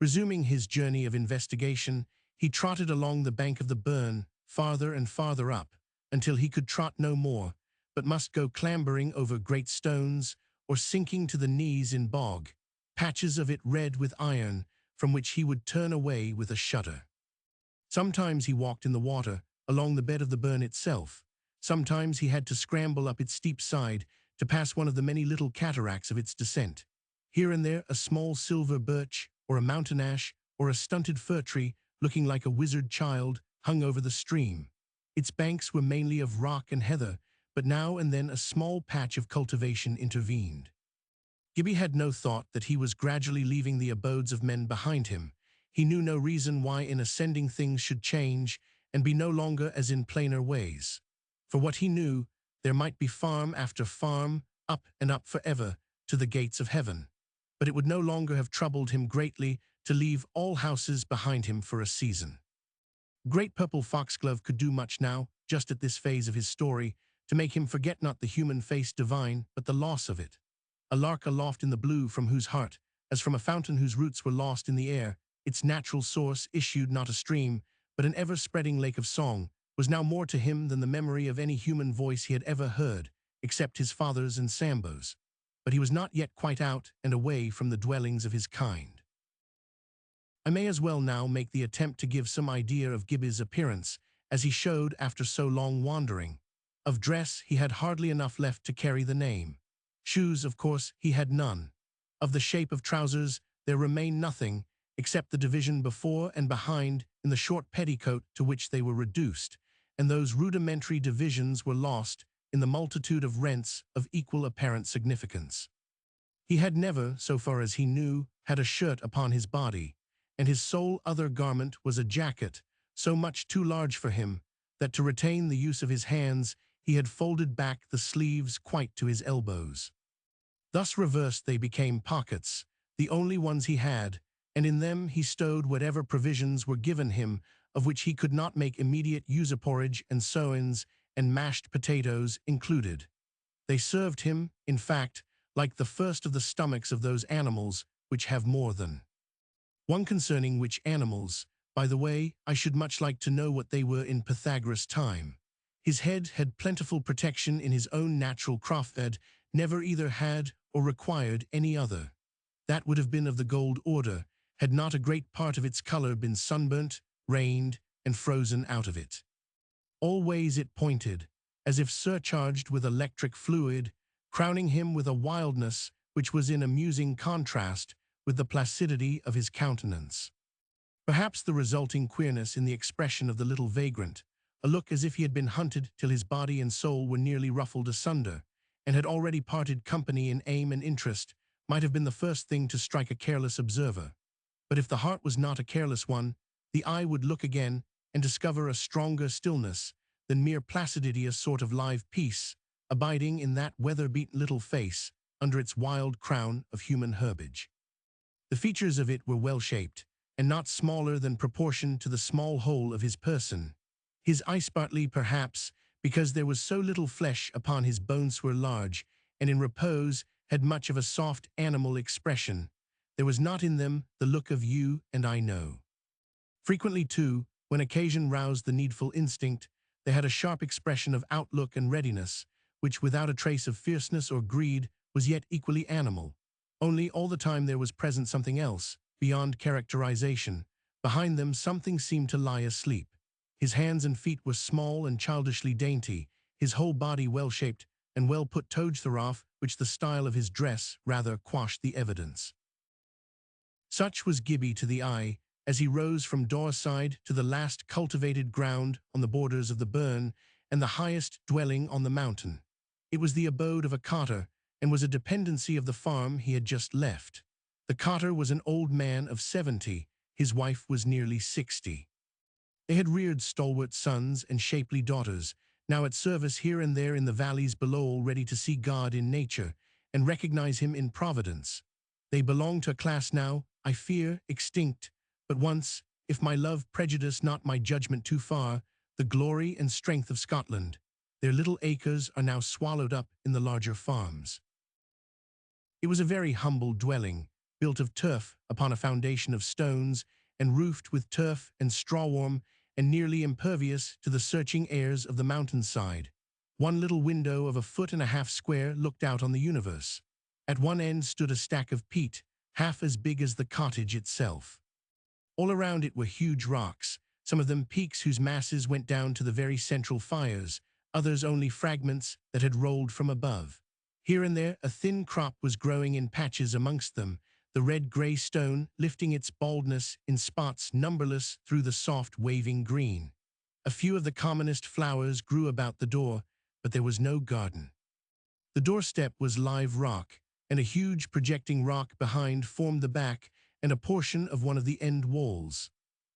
Resuming his journey of investigation, he trotted along the bank of the burn, farther and farther up, until he could trot no more, but must go clambering over great stones, or sinking to the knees in bog, patches of it red with iron, from which he would turn away with a shudder. Sometimes he walked in the water, along the bed of the burn itself. Sometimes he had to scramble up its steep side to pass one of the many little cataracts of its descent. Here and there a small silver birch, or a mountain ash, or a stunted fir tree, looking like a wizard child, hung over the stream. Its banks were mainly of rock and heather, but now and then a small patch of cultivation intervened. Gibbie had no thought that he was gradually leaving the abodes of men behind him. He knew no reason why in ascending things should change and be no longer as in plainer ways. For what he knew, there might be farm after farm, up and up forever, to the gates of heaven. But it would no longer have troubled him greatly to leave all houses behind him for a season. Great Purple Foxglove could do much now, just at this phase of his story, to make him forget not the human face divine, but the loss of it. A lark aloft in the blue, from whose heart, as from a fountain whose roots were lost in the air, its natural source issued not a stream, but an ever-spreading lake of song, was now more to him than the memory of any human voice he had ever heard, except his father's and Sambo's. But he was not yet quite out and away from the dwellings of his kind. I may as well now make the attempt to give some idea of Gibbie's appearance, as he showed after so long wandering. Of dress he had hardly enough left to carry the name. Shoes, of course, he had none. Of the shape of trousers there remained nothing, except the division before and behind in the short petticoat to which they were reduced, and those rudimentary divisions were lost in the multitude of rents of equal apparent significance. He had never, so far as he knew, had a shirt upon his body, and his sole other garment was a jacket, so much too large for him, that to retain the use of his hands he had folded back the sleeves quite to his elbows. Thus reversed they became pockets, the only ones he had, and in them he stowed whatever provisions were given him, of which he could not make immediate use, porridge and sowens and mashed potatoes included. They served him, in fact, like the first of the stomachs of those animals which have more than one, concerning which animals, by the way, I should much like to know what they were in Pythagoras' time. His head had plentiful protection in his own natural croftbed, never either had or required any other. That would have been of the gold order, had not a great part of its color been sunburnt, rained, and frozen out of it. Always it pointed, as if surcharged with electric fluid, crowning him with a wildness which was in amusing contrast with the placidity of his countenance. Perhaps the resulting queerness in the expression of the little vagrant, a look as if he had been hunted till his body and soul were nearly ruffled asunder, and had already parted company in aim and interest, might have been the first thing to strike a careless observer. But if the heart was not a careless one, the eye would look again and discover a stronger stillness than mere placidity, a sort of live peace, abiding in that weather-beaten little face under its wild crown of human herbage. The features of it were well-shaped, and not smaller than proportioned to the small whole of his person. His eyes, partly perhaps because there was so little flesh upon his bones, were large, and in repose had much of a soft animal expression. There was not in them the look of you and I know. Frequently, too, when occasion roused the needful instinct, they had a sharp expression of outlook and readiness, which without a trace of fierceness or greed was yet equally animal. Only all the time there was present something else, beyond characterization. Behind them something seemed to lie asleep. His hands and feet were small and childishly dainty, his whole body well-shaped and well put thereof, which the style of his dress rather quashed the evidence. Such was Gibbie to the eye, as he rose from Doorside to the last cultivated ground on the borders of the burn and the highest dwelling on the mountain. It was the abode of a carter and was a dependency of the farm he had just left. The carter was an old man of 70, his wife was nearly 60. They had reared stalwart sons and shapely daughters, now at service here and there in the valleys below, all ready to see God in nature and recognize him in providence. They belong to a class now, I fear, extinct, but once, if my love prejudice not my judgment too far, the glory and strength of Scotland. Their little acres are now swallowed up in the larger farms. It was a very humble dwelling, built of turf upon a foundation of stones, and roofed with turf and strawworm, and nearly impervious to the searching airs of the mountainside. One little window of 1.5 feet square looked out on the universe. At one end stood a stack of peat, half as big as the cottage itself. All around it were huge rocks, some of them peaks whose masses went down to the very central fires, others only fragments that had rolled from above. Here and there a thin crop was growing in patches amongst them, the red-grey stone lifting its baldness in spots numberless through the soft waving green. A few of the commonest flowers grew about the door, but there was no garden. The doorstep was live rock, and a huge projecting rock behind formed the back and a portion of one of the end walls.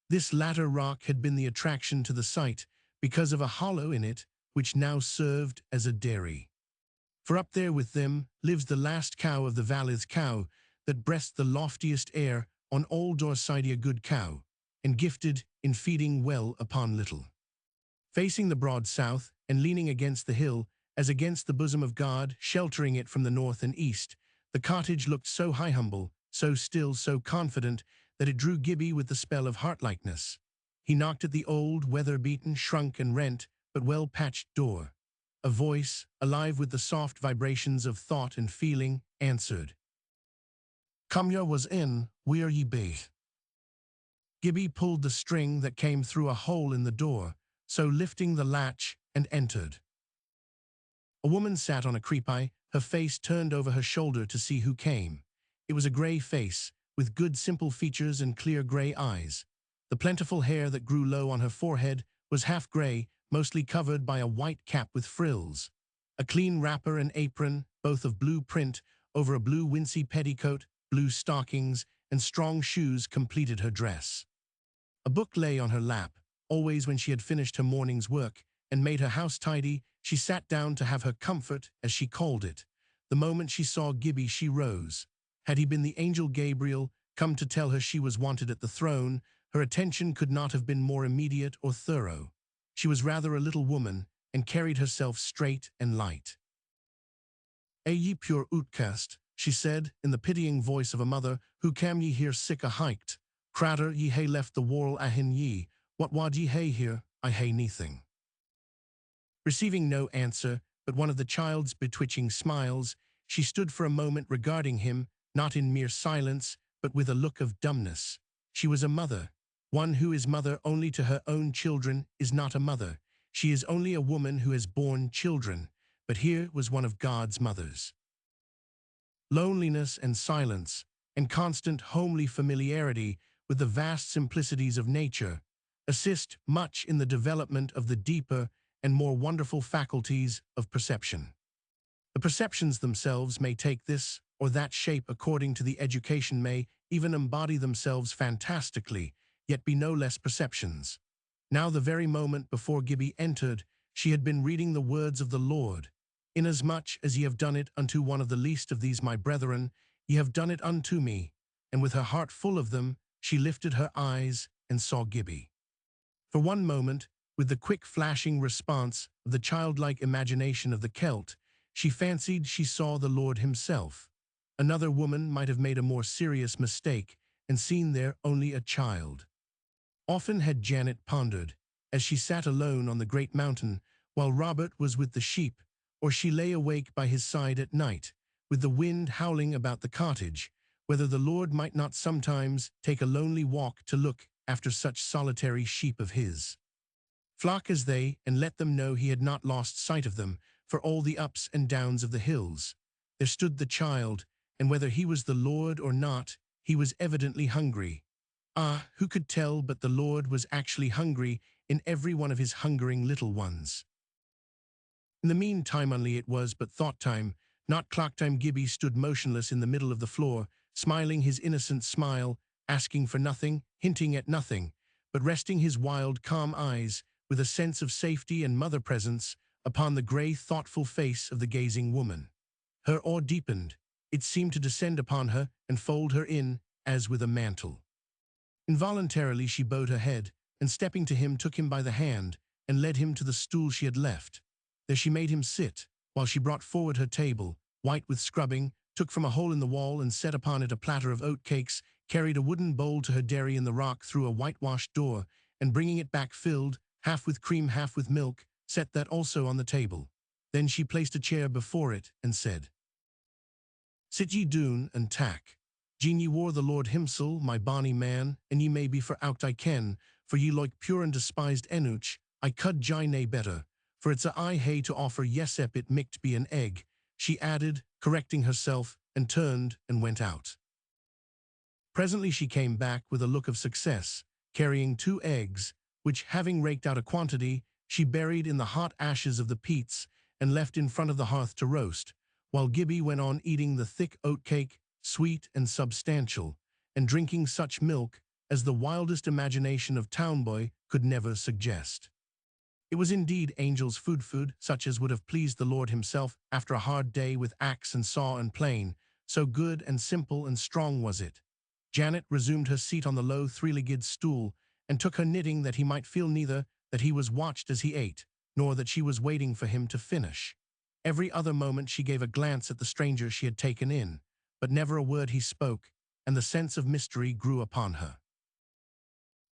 This latter rock had been the attraction to the site because of a hollow in it which now served as a dairy. For up there with them lives the last cow of the Valith cow that breathed the loftiest air on all Doorside, a good cow, and gifted in feeding well upon little. Facing the broad south and leaning against the hill as against the bosom of God, sheltering it from the north and east, the cottage looked so high humble, so still, so confident, that it drew Gibbie with the spell of heartlikeness. He knocked at the old, weather-beaten, shrunk and rent, but well-patched door. A voice, alive with the soft vibrations of thought and feeling, answered. "Come ye was in, where ye be." Gibbie pulled the string that came through a hole in the door, so lifting the latch, and entered. A woman sat on a creepie, her face turned over her shoulder to see who came. It was a grey face, with good simple features and clear grey eyes. The plentiful hair that grew low on her forehead was half grey, mostly covered by a white cap with frills. A clean wrapper and apron, both of blue print, over a blue wincey petticoat, blue stockings, and strong shoes completed her dress. A book lay on her lap. Always when she had finished her morning's work and made her house tidy, she sat down to have her comfort, as she called it. The moment she saw Gibbie, she rose. Had he been the angel Gabriel, come to tell her she was wanted at the throne, her attention could not have been more immediate or thorough. She was rather a little woman, and carried herself straight and light. Ye pure outcast," she said, in the pitying voice of a mother, "who cam ye here sick a hiked? Cratter, ye hae left the world ahin ye. What wad ye hae here? I hae neething." Receiving no answer, but one of the child's betwitching smiles, she stood for a moment regarding him, not in mere silence, but with a look of dumbness. She was a mother. One who is mother only to her own children is not a mother. She is only a woman who has borne children, but here was one of God's mothers. Loneliness and silence, and constant homely familiarity with the vast simplicities of nature, assist much in the development of the deeper and more wonderful faculties of perception. The perceptions themselves may take this or that shape according to the education, may even embody themselves fantastically, yet be no less perceptions. Now the very moment before Gibbie entered, she had been reading the words of the Lord. "Inasmuch as ye have done it unto one of the least of these my brethren, ye have done it unto me." And with her heart full of them, she lifted her eyes and saw Gibbie. For one moment, with the quick flashing response of the childlike imagination of the Celt, she fancied she saw the Lord himself. Another woman might have made a more serious mistake and seen there only a child. Often had Janet pondered, as she sat alone on the great mountain, while Robert was with the sheep, or she lay awake by his side at night, with the wind howling about the cottage, whether the Lord might not sometimes take a lonely walk to look after such solitary sheep of his. Flock as they, and let them know he had not lost sight of them, for all the ups and downs of the hills. There stood the child, and whether he was the Lord or not, he was evidently hungry. Ah, who could tell but the Lord was actually hungry in every one of his hungering little ones. In the meantime only it was but thought time, not clock time. Gibbie stood motionless in the middle of the floor, smiling his innocent smile, asking for nothing, hinting at nothing, but resting his wild, calm eyes, with a sense of safety and mother presence, upon the grey, thoughtful face of the gazing woman. Her awe deepened. It seemed to descend upon her and fold her in, as with a mantle. Involuntarily she bowed her head, and stepping to him took him by the hand, and led him to the stool she had left. There she made him sit, while she brought forward her table, white with scrubbing, took from a hole in the wall and set upon it a platter of oat cakes, carried a wooden bowl to her dairy in the rock through a whitewashed door, and bringing it back filled, half with cream half with milk, set that also on the table. Then she placed a chair before it, and said, "Sit ye doon and tak. Gin ye wore the Lord himsel, my bonny man, and ye may be for aught I ken, for ye like pure and despised enouch, I cud jine nae better, for it's a I hae to offer yesep it micht be an egg," she added, correcting herself, and turned and went out. Presently she came back with a look of success, carrying 2 eggs, which, having raked out a quantity, she buried in the hot ashes of the peats and left in front of the hearth to roast, while Gibbie went on eating the thick oat cake, sweet and substantial, and drinking such milk as the wildest imagination of town boy could never suggest. It was indeed angel's food, such as would have pleased the Lord himself after a hard day with axe and saw and plane, so good and simple and strong was it. Janet resumed her seat on the low 3-legged stool, and took her knitting that he might feel neither that he was watched as he ate, nor that she was waiting for him to finish. Every other moment she gave a glance at the stranger she had taken in, but never a word he spoke, and the sense of mystery grew upon her.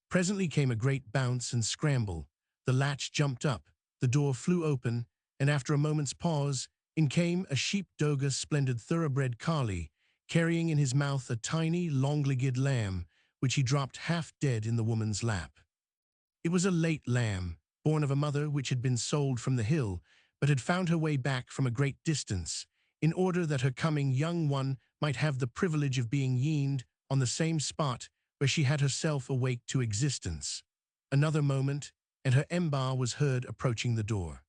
Presently came a great bounce and scramble. The latch jumped up, the door flew open, and after a moment's pause, in came a sheep-doga splendid thoroughbred collie, carrying in his mouth a tiny, long-legged lamb, which he dropped half dead in the woman's lap. It was a late lamb, born of a mother which had been sold from the hill, but had found her way back from a great distance, in order that her coming young one might have the privilege of being yeaned on the same spot where she had herself awaked to existence. Another moment, and her embar was heard approaching the door.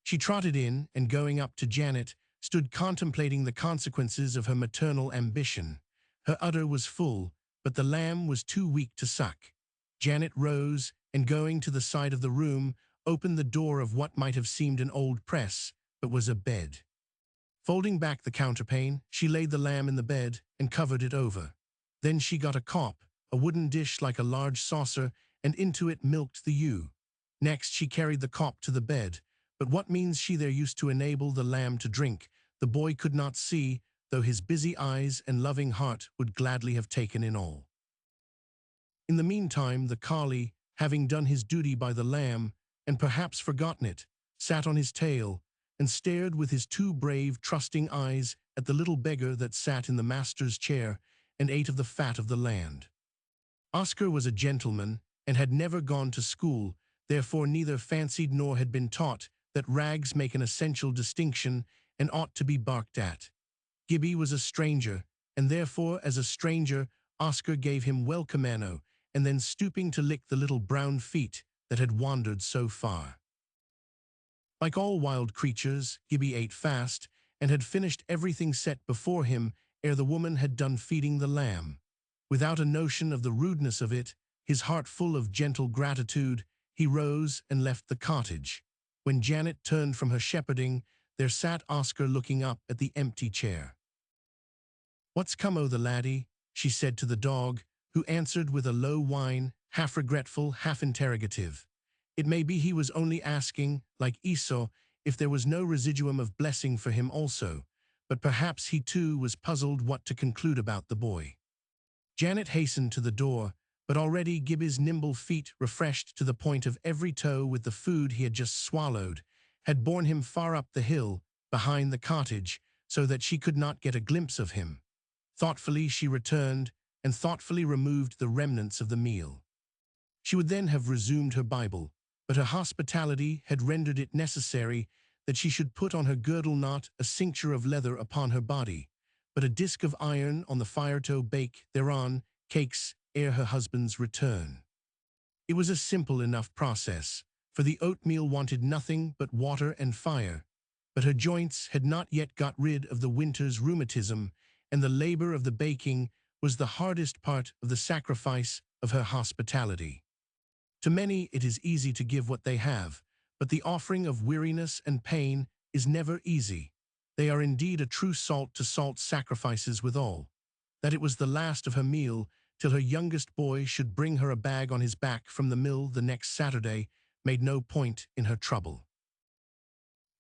She trotted in, and going up to Janet, stood contemplating the consequences of her maternal ambition. Her udder was full, but the lamb was too weak to suck. Janet rose, and going to the side of the room, opened the door of what might have seemed an old press, but was a bed. Folding back the counterpane, she laid the lamb in the bed and covered it over. Then she got a cop, a wooden dish like a large saucer, and into it milked the ewe. Next she carried the cop to the bed, but what means she there used to enable the lamb to drink, the boy could not see, though his busy eyes and loving heart would gladly have taken in all. In the meantime the collie, having done his duty by the lamb, and perhaps forgotten it, sat on his tail, and stared with his 2 brave, trusting eyes at the little beggar that sat in the master's chair and ate of the fat of the land. Oscar was a gentleman, and had never gone to school, therefore neither fancied nor had been taught that rags make an essential distinction and ought to be barked at. Gibbie was a stranger, and therefore as a stranger Oscar gave him welcomano, and then stooping to lick the little brown feet that had wandered so far. Like all wild creatures, Gibbie ate fast, and had finished everything set before him ere the woman had done feeding the lamb. Without a notion of the rudeness of it, his heart full of gentle gratitude, he rose and left the cottage. When Janet turned from her shepherding, there sat Oscar looking up at the empty chair. "What's come o' the laddie?" she said to the dog, who answered with a low whine, half regretful, half interrogative. It may be he was only asking, like Esau, if there was no residuum of blessing for him also, but perhaps he too was puzzled what to conclude about the boy. Janet hastened to the door, but already Gibbie's nimble feet, refreshed to the point of every toe with the food he had just swallowed, had borne him far up the hill, behind the cottage, so that she could not get a glimpse of him. Thoughtfully she returned, and thoughtfully removed the remnants of the meal. She would then have resumed her Bible, but her hospitality had rendered it necessary that she should put on her girdle not a cincture of leather upon her body, but a disk of iron on the fire to bake thereon cakes ere her husband's return. It was a simple enough process, for the oatmeal wanted nothing but water and fire, but her joints had not yet got rid of the winter's rheumatism, and the labor of the baking was the hardest part of the sacrifice of her hospitality. To many it is easy to give what they have, but the offering of weariness and pain is never easy. They are indeed a true salt to salt sacrifices withal. That it was the last of her meal, till her youngest boy should bring her a bag on his back from the mill the next Saturday, made no point in her trouble.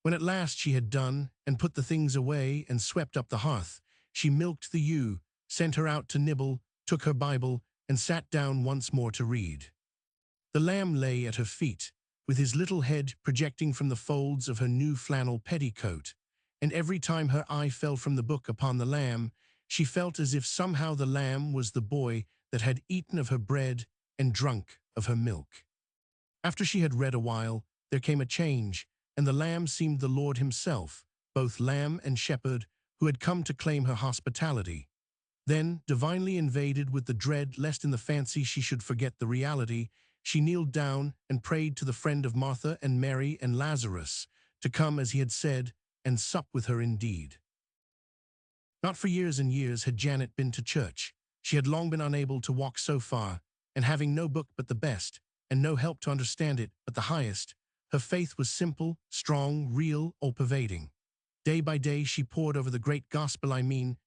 When at last she had done, and put the things away, and swept up the hearth, she milked the ewe, sent her out to nibble, took her Bible, and sat down once more to read. The lamb lay at her feet, with his little head projecting from the folds of her new flannel petticoat, and every time her eye fell from the book upon the lamb, she felt as if somehow the lamb was the boy that had eaten of her bread and drunk of her milk. After she had read a while, there came a change, and the lamb seemed the Lord himself, both lamb and shepherd, who had come to claim her hospitality. Then, divinely invaded with the dread lest in the fancy she should forget the reality, she kneeled down and prayed to the friend of Martha and Mary and Lazarus to come, as he had said, and sup with her indeed. Not for years and years had Janet been to church. She had long been unable to walk so far, and having no book but the best, and no help to understand it but the highest, her faith was simple, strong, real, all-pervading. Day by day she pored over the great gospel,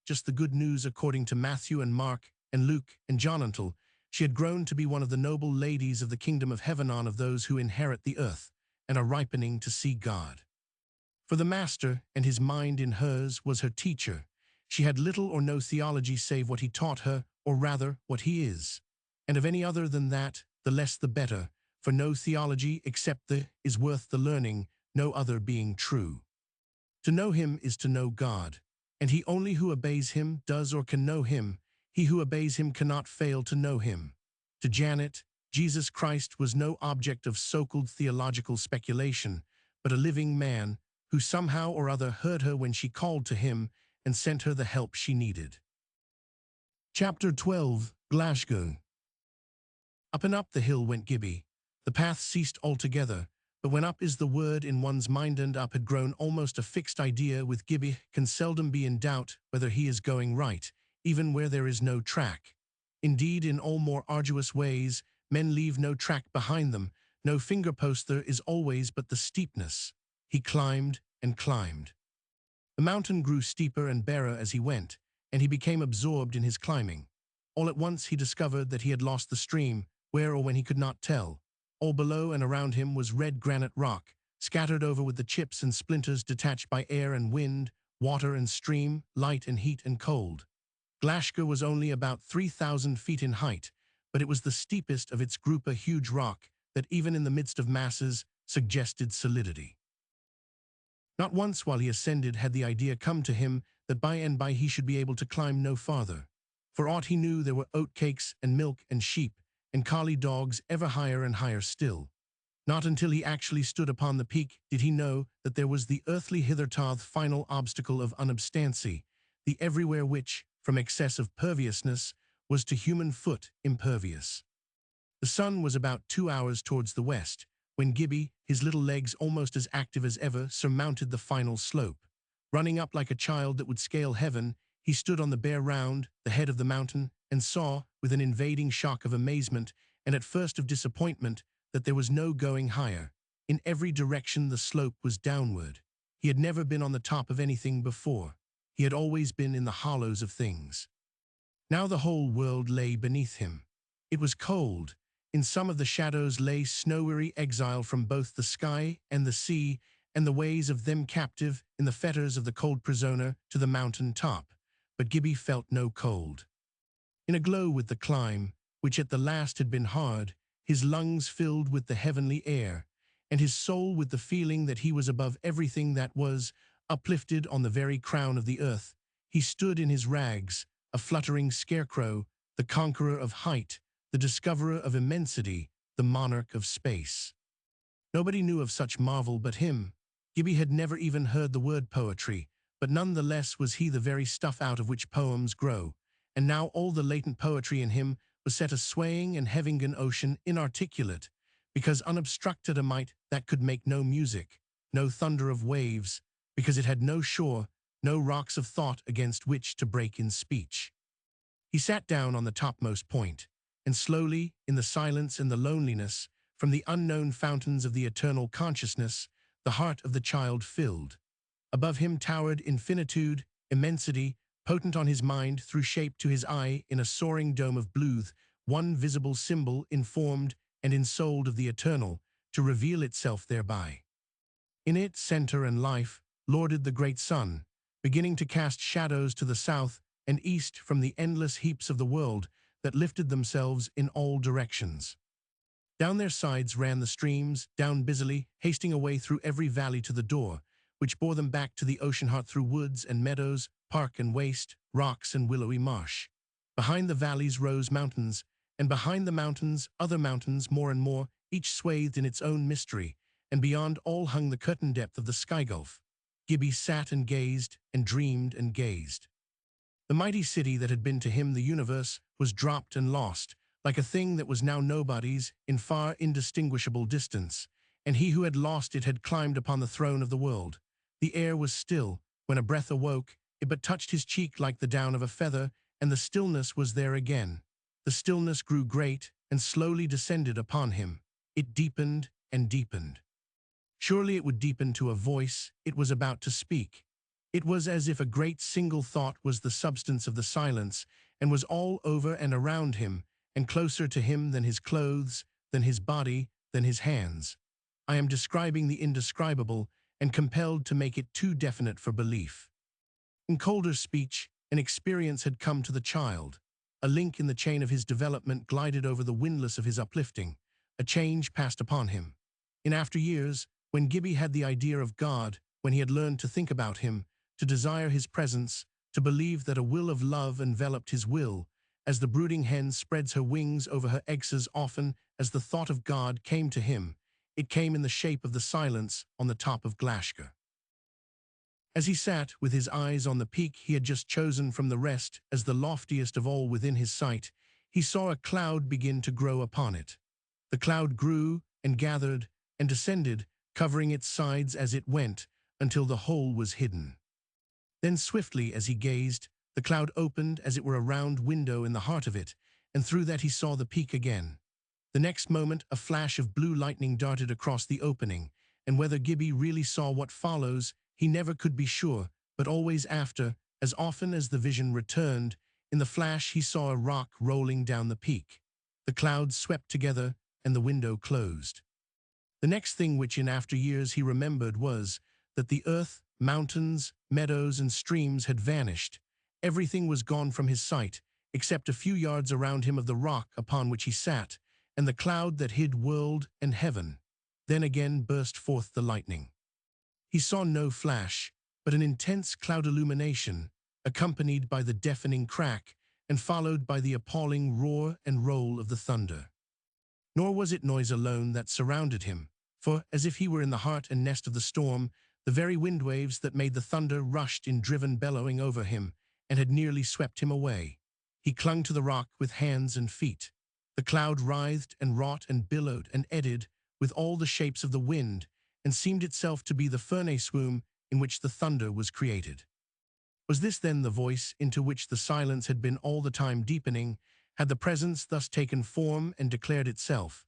just the good news according to Matthew and Mark and Luke and John, until she had grown to be one of the noble ladies of the kingdom of heaven, of those who inherit the earth and are ripening to see God. For the Master, and his mind in hers, was her teacher. She had little or no theology save what he taught her, or rather what he is. And of any other than that, the less the better, for no theology except the is worth the learning, no other being true. To know him is to know God, and he only who obeys him does or can know him. He who obeys him cannot fail to know him. To Janet, Jesus Christ was no object of so-called theological speculation, but a living man who somehow or other heard her when she called to him and sent her the help she needed. Chapter 12, Glasgow. Up and up the hill went Gibbie. The path ceased altogether, but when up is the word in one's mind, and up had grown almost a fixed idea with Gibbie, can seldom be in doubt whether he is going right, even where there is no track. Indeed, in all more arduous ways, men leave no track behind them, no finger-post there is always but the steepness. He climbed and climbed. The mountain grew steeper and barer as he went, and he became absorbed in his climbing. All at once he discovered that he had lost the stream, where or when he could not tell. All below and around him was red granite rock, scattered over with the chips and splinters detached by air and wind, water and stream, light and heat and cold. Glasgow was only about 3,000 feet in height, but it was the steepest of its group, a huge rock that even in the midst of masses suggested solidity. Not once while he ascended had the idea come to him that by and by he should be able to climb no farther. For aught he knew, there were oatcakes and milk and sheep and collie dogs ever higher and higher still. Not until he actually stood upon the peak did he know that there was the earthly hitherto final obstacle of unobstancy, the everywhere which, from excess of perviousness, was to human foot impervious. The sun was about 2 hours towards the west, when Gibbie, his little legs almost as active as ever, surmounted the final slope. Running up like a child that would scale heaven, he stood on the bare round, the head of the mountain, and saw, with an invading shock of amazement, and at first of disappointment, that there was no going higher. In every direction the slope was downward. He had never been on the top of anything before. He had always been in the hollows of things. Now the whole world lay beneath him. It was cold. In some of the shadows lay snow-weary exile from both the sky and the sea, and the ways of them captive in the fetters of the cold prisoner to the mountain top. But Gibbie felt no cold. In a glow with the climb, which at the last had been hard, his lungs filled with the heavenly air, and his soul with the feeling that he was above everything that was, uplifted on the very crown of the earth, he stood in his rags, a fluttering scarecrow, the conqueror of height, the discoverer of immensity, the monarch of space. Nobody knew of such marvel but him. Gibbie had never even heard the word poetry, but none the less was he the very stuff out of which poems grow, and now all the latent poetry in him was set a swaying and heaving ocean inarticulate, because unobstructed a might that could make no music, no thunder of waves, because it had no shore, no rocks of thought against which to break in speech. He sat down on the topmost point, and slowly, in the silence and the loneliness, from the unknown fountains of the eternal consciousness, the heart of the child filled. Above him towered infinitude, immensity, potent on his mind through shape to his eye in a soaring dome of blue, one visible symbol informed and ensouled of the eternal, to reveal itself thereby. In it, center and life, lorded the great sun, beginning to cast shadows to the south and east from the endless heaps of the world that lifted themselves in all directions. Down their sides ran the streams, down busily, hasting away through every valley to the door, which bore them back to the ocean heart through woods and meadows, park and waste, rocks and willowy marsh. Behind the valleys rose mountains, and behind the mountains other mountains more and more, each swathed in its own mystery, and beyond all hung the curtain depth of the sky gulf. Gibbie sat and gazed, and dreamed and gazed. The mighty city that had been to him the universe was dropped and lost, like a thing that was now nobody's, in far indistinguishable distance, and he who had lost it had climbed upon the throne of the world. The air was still. When a breath awoke, it but touched his cheek like the down of a feather, and the stillness was there again. The stillness grew great and slowly descended upon him. It deepened and deepened. Surely it would deepen to a voice. It was about to speak. It was as if a great single thought was the substance of the silence, and was all over and around him, and closer to him than his clothes, than his body, than his hands. I am describing the indescribable, and compelled to make it too definite for belief. In colder speech, an experience had come to the child. A link in the chain of his development glided over the windlass of his uplifting. A change passed upon him. In after years, when Gibbie had the idea of God, when he had learned to think about him, to desire his presence, to believe that a will of love enveloped his will, as the brooding hen spreads her wings over her eggs, as often as the thought of God came to him, it came in the shape of the silence on the top of Glashgar. As he sat, with his eyes on the peak he had just chosen from the rest as the loftiest of all within his sight, he saw a cloud begin to grow upon it. The cloud grew and gathered and descended, covering its sides as it went, until the whole was hidden. Then swiftly, as he gazed, the cloud opened as it were a round window in the heart of it, and through that he saw the peak again. The next moment a flash of blue lightning darted across the opening, and whether Gibbie really saw what follows, he never could be sure, but always after, as often as the vision returned, in the flash he saw a rock rolling down the peak. The clouds swept together, and the window closed. The next thing which in after years he remembered was that the earth, mountains, meadows, and streams had vanished. Everything was gone from his sight, except a few yards around him of the rock upon which he sat, and the cloud that hid world and heaven. Then again burst forth the lightning. He saw no flash, but an intense cloud illumination, accompanied by the deafening crack, and followed by the appalling roar and roll of the thunder. Nor was it noise alone that surrounded him, for, as if he were in the heart and nest of the storm, the very wind waves that made the thunder rushed in driven bellowing over him, and had nearly swept him away. He clung to the rock with hands and feet. The cloud writhed and wrought and billowed and eddied with all the shapes of the wind, and seemed itself to be the furnace womb in which the thunder was created. Was this then the voice into which the silence had been all the time deepening? Had the presence thus taken form and declared itself?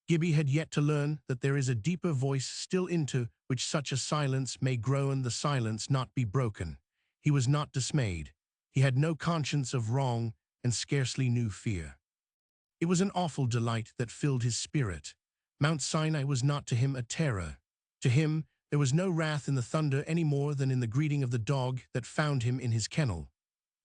Gibbie had yet to learn that there is a deeper voice still into which such a silence may grow and the silence not be broken. He was not dismayed. He had no conscience of wrong and scarcely knew fear. It was an awful delight that filled his spirit. Mount Sinai was not to him a terror. To him there was no wrath in the thunder any more than in the greeting of the dog that found him in his kennel.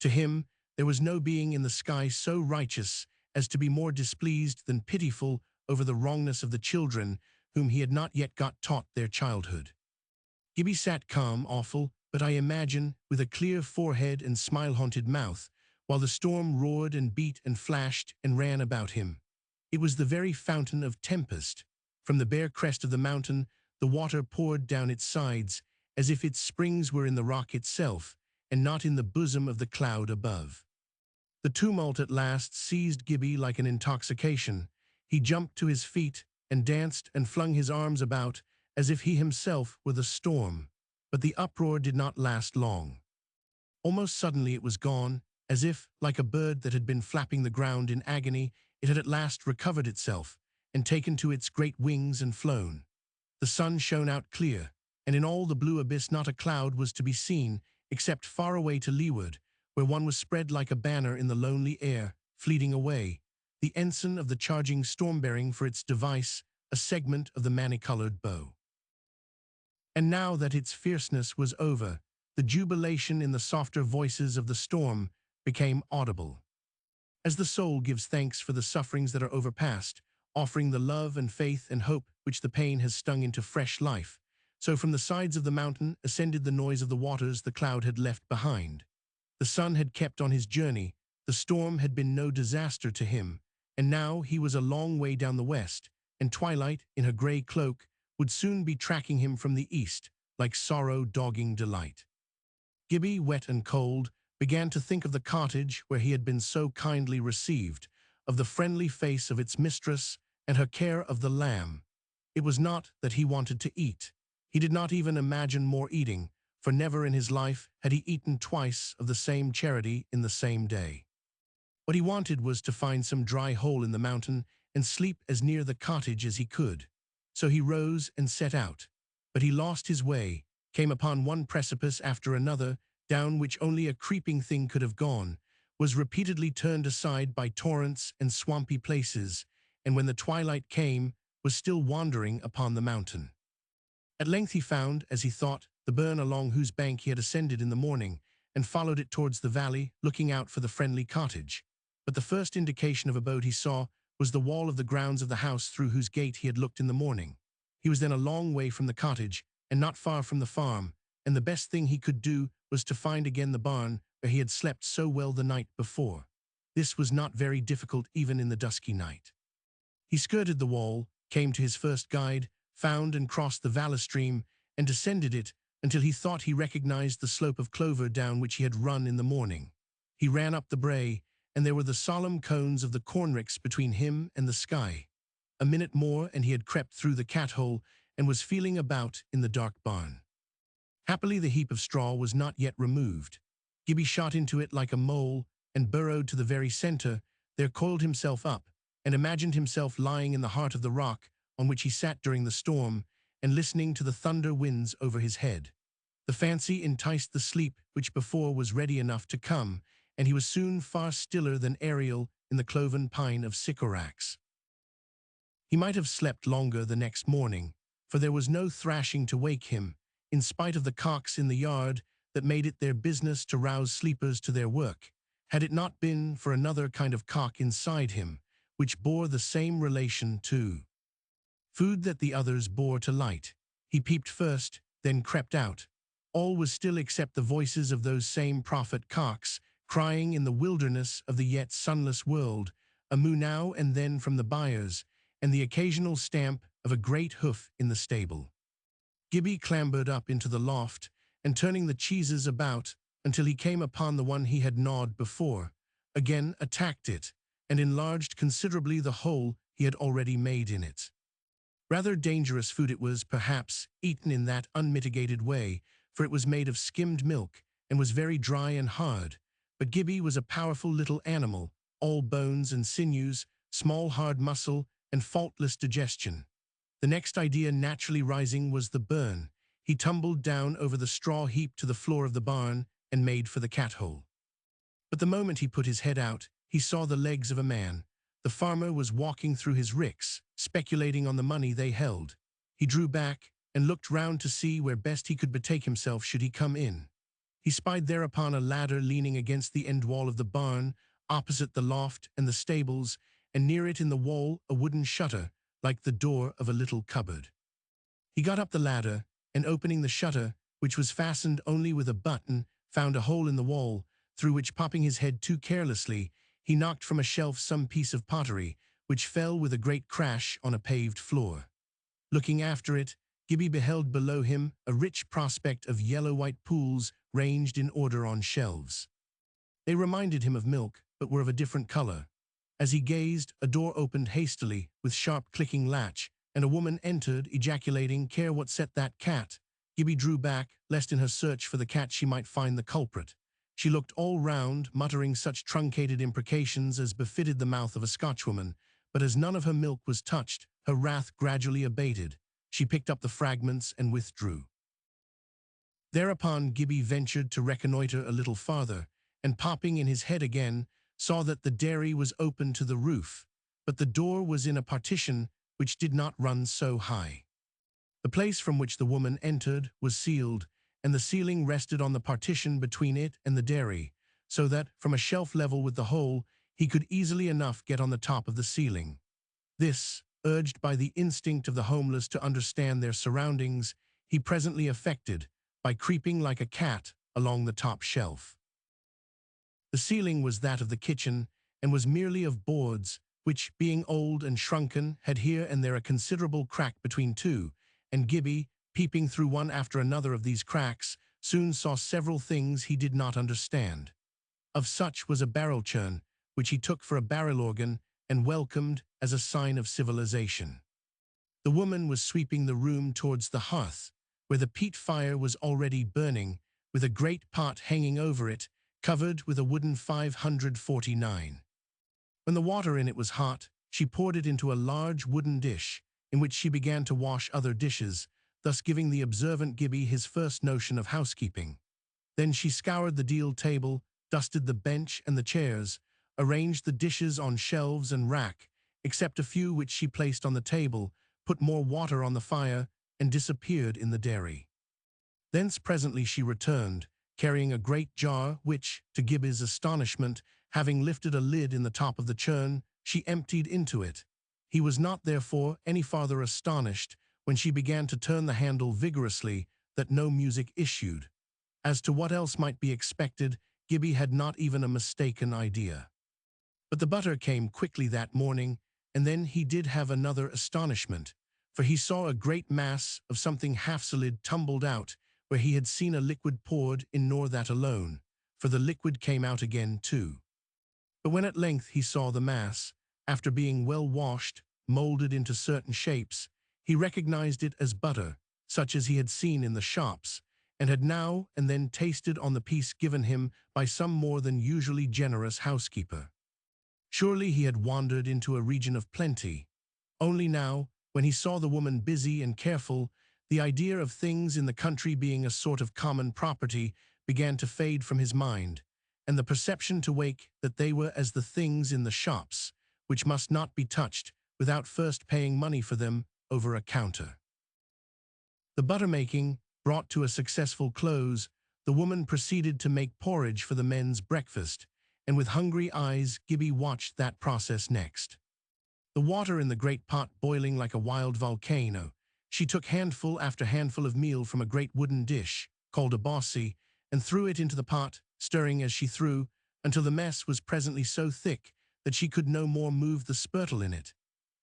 To him there was no being in the sky so righteous as to be more displeased than pitiful over the wrongness of the children whom he had not yet got taught their childhood. Gibbie sat calm, awful, but I imagine, with a clear forehead and smile-haunted mouth, while the storm roared and beat and flashed and ran about him. It was the very fountain of tempest. From the bare crest of the mountain, the water poured down its sides, as if its springs were in the rock itself, and not in the bosom of the cloud above. The tumult at last seized Gibbie like an intoxication. He jumped to his feet and danced and flung his arms about as if he himself were the storm. But the uproar did not last long. Almost suddenly it was gone, as if, like a bird that had been flapping the ground in agony, it had at last recovered itself and taken to its great wings and flown. The sun shone out clear, and in all the blue abyss not a cloud was to be seen, except far away to leeward, where one was spread like a banner in the lonely air, fleeting away, the ensign of the charging storm bearing for its device a segment of the many-colored bow. And now that its fierceness was over, the jubilation in the softer voices of the storm became audible. As the soul gives thanks for the sufferings that are overpast, offering the love and faith and hope which the pain has stung into fresh life, so from the sides of the mountain ascended the noise of the waters the cloud had left behind. The sun had kept on his journey, the storm had been no disaster to him, and now he was a long way down the west, and twilight, in her grey cloak, would soon be tracking him from the east, like sorrow dogging delight. Gibbie, wet and cold, began to think of the cottage where he had been so kindly received, of the friendly face of its mistress and her care of the lamb. It was not that he wanted to eat. He did not even imagine more eating, for never in his life had he eaten twice of the same charity in the same day. What he wanted was to find some dry hole in the mountain and sleep as near the cottage as he could. So he rose and set out. But he lost his way, came upon one precipice after another, down which only a creeping thing could have gone, was repeatedly turned aside by torrents and swampy places, and when the twilight came, was still wandering upon the mountain. At length he found, as he thought, the burn along whose bank he had ascended in the morning, and followed it towards the valley, looking out for the friendly cottage. But the first indication of abode he saw was the wall of the grounds of the house through whose gate he had looked in the morning. He was then a long way from the cottage, and not far from the farm, and the best thing he could do was to find again the barn where he had slept so well the night before. This was not very difficult even in the dusky night. He skirted the wall, came to his first guide, found and crossed the Valais stream, and descended it until he thought he recognized the slope of clover down which he had run in the morning. He ran up the brae, and there were the solemn cones of the cornricks between him and the sky. A minute more and he had crept through the cat-hole and was feeling about in the dark barn. Happily the heap of straw was not yet removed. Gibbie shot into it like a mole and burrowed to the very center, there coiled himself up, and imagined himself lying in the heart of the rock on which he sat during the storm, and listening to the thunder winds over his head. The fancy enticed the sleep which before was ready enough to come, and he was soon far stiller than Ariel in the cloven pine of Sycorax. He might have slept longer the next morning, for there was no thrashing to wake him, in spite of the cocks in the yard that made it their business to rouse sleepers to their work, had it not been for another kind of cock inside him, which bore the same relation to food that the others bore to light. He peeped first, then crept out. All was still except the voices of those same prophet cocks, crying in the wilderness of the yet sunless world, a moo now and then from the byres, and the occasional stamp of a great hoof in the stable. Gibbie clambered up into the loft, and turning the cheeses about until he came upon the one he had gnawed before, again attacked it, and enlarged considerably the hole he had already made in it. Rather dangerous food it was, perhaps, eaten in that unmitigated way, for it was made of skimmed milk, and was very dry and hard. But Gibbie was a powerful little animal, all bones and sinews, small hard muscle, and faultless digestion. The next idea naturally rising was the burn. He tumbled down over the straw heap to the floor of the barn, and made for the cat-hole. But the moment he put his head out, he saw the legs of a man. The farmer was walking through his ricks, speculating on the money they held. He drew back, and looked round to see where best he could betake himself should he come in. He spied thereupon a ladder leaning against the end wall of the barn, opposite the loft and the stables, and near it in the wall a wooden shutter, like the door of a little cupboard. He got up the ladder, and opening the shutter, which was fastened only with a button, found a hole in the wall, through which, popping his head too carelessly, he knocked from a shelf some piece of pottery, which fell with a great crash on a paved floor. Looking after it, Gibbie beheld below him a rich prospect of yellow-white pools ranged in order on shelves. They reminded him of milk, but were of a different color. As he gazed, a door opened hastily, with sharp clicking latch, and a woman entered, ejaculating, "Care what set that cat?" Gibbie drew back, lest in her search for the cat she might find the culprit. She looked all round, muttering such truncated imprecations as befitted the mouth of a Scotchwoman, but as none of her milk was touched, her wrath gradually abated. She picked up the fragments and withdrew. Thereupon Gibbie ventured to reconnoitre a little farther, and popping in his head again, saw that the dairy was open to the roof, but the door was in a partition which did not run so high. The place from which the woman entered was sealed, and the ceiling rested on the partition between it and the dairy, so that, from a shelf level with the hole, he could easily enough get on the top of the ceiling. This, urged by the instinct of the homeless to understand their surroundings, he presently effected, by creeping like a cat along the top shelf. The ceiling was that of the kitchen, and was merely of boards, which, being old and shrunken, had here and there a considerable crack between two, and Gibbie, peeping through one after another of these cracks, soon saw several things he did not understand. Of such was a barrel churn, which he took for a barrel organ, and welcomed as a sign of civilization. The woman was sweeping the room towards the hearth, where the peat fire was already burning, with a great pot hanging over it, covered with a wooden 549. When the water in it was hot, she poured it into a large wooden dish, in which she began to wash other dishes, thus giving the observant Gibbie his first notion of housekeeping. Then she scoured the deal table, dusted the bench and the chairs, arranged the dishes on shelves and rack, except a few which she placed on the table, put more water on the fire, and disappeared in the dairy. Thence presently she returned, carrying a great jar which, to Gibbie's astonishment, having lifted a lid in the top of the churn, she emptied into it. He was not, therefore, any farther astonished, when she began to turn the handle vigorously, that no music issued. As to what else might be expected, Gibbie had not even a mistaken idea. But the butter came quickly that morning, and then he did have another astonishment, for he saw a great mass of something half solid tumbled out, where he had seen a liquid poured in, nor that alone, for the liquid came out again too. But when at length he saw the mass, after being well washed, moulded into certain shapes, he recognized it as butter, such as he had seen in the shops, and had now and then tasted on the piece given him by some more than usually generous housekeeper. Surely he had wandered into a region of plenty. Only now, when he saw the woman busy and careful, the idea of things in the country being a sort of common property began to fade from his mind, and the perception to wake that they were as the things in the shops, which must not be touched without first paying money for them over a counter. The butter-making brought to a successful close, the woman proceeded to make porridge for the men's breakfast, and with hungry eyes Gibbie watched that process next. The water in the great pot boiling like a wild volcano, she took handful after handful of meal from a great wooden dish, called a bossie, and threw it into the pot, stirring as she threw, until the mess was presently so thick that she could no more move the spurtle in it.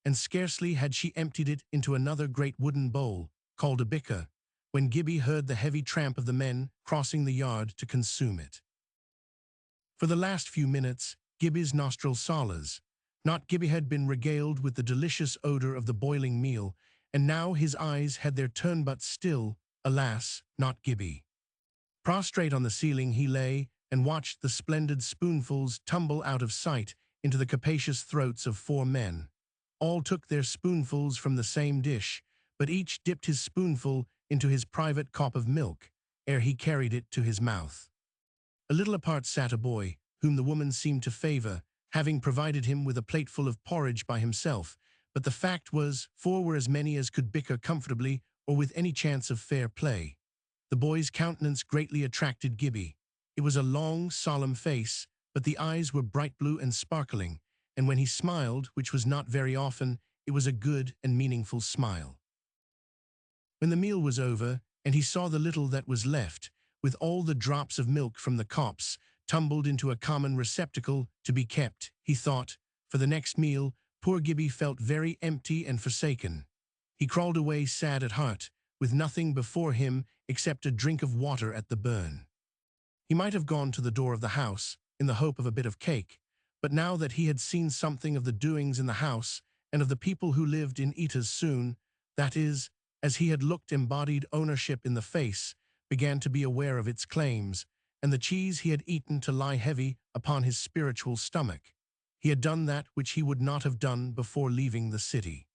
And scarcely had she emptied it into another great wooden bowl, called a bicker, when Gibbie heard the heavy tramp of the men crossing the yard to consume it. For the last few minutes, Gibbie's nostrils solace. Not Gibbie had been regaled with the delicious odor of the boiling meal, and now his eyes had their turn, but still, alas, not Gibbie. Prostrate on the ceiling he lay, and watched the splendid spoonfuls tumble out of sight into the capacious throats of 4 men. All took their spoonfuls from the same dish, but each dipped his spoonful into his private cup of milk, ere he carried it to his mouth. A little apart sat a boy, whom the woman seemed to favor, having provided him with a plateful of porridge by himself, but the fact was, 4 were as many as could bicker comfortably or with any chance of fair play. The boy's countenance greatly attracted Gibbie. It was a long, solemn face, but the eyes were bright blue and sparkling, and when he smiled, which was not very often, it was a good and meaningful smile. When the meal was over, and he saw the little that was left, with all the drops of milk from the cups, tumbled into a common receptacle to be kept, he thought, for the next meal, poor Gibbie felt very empty and forsaken. He crawled away sad at heart, with nothing before him except a drink of water at the burn. He might have gone to the door of the house, in the hope of a bit of cake, But now that he had seen something of the doings in the house and of the people who lived in Eata's soon, that is, as he had looked embodied ownership in the face, began to be aware of its claims, and the cheese he had eaten to lie heavy upon his spiritual stomach. He had done that which he would not have done before leaving the city.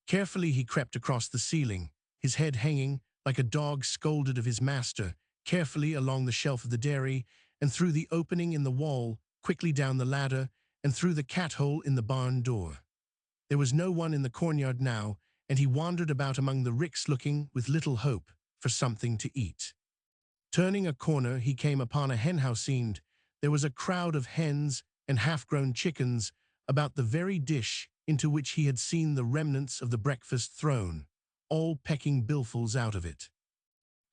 Carefully he crept across the ceiling, his head hanging, like a dog scolded of his master, carefully along the shelf of the dairy, and through the opening in the wall, quickly down the ladder, and through the cat-hole in the barn door. There was no one in the cornyard now, and he wandered about among the ricks looking, with little hope, for something to eat. Turning a corner, he came upon a henhouse. There was a crowd of hens and half-grown chickens about the very dish into which he had seen the remnants of the breakfast thrown, all pecking billfuls out of it.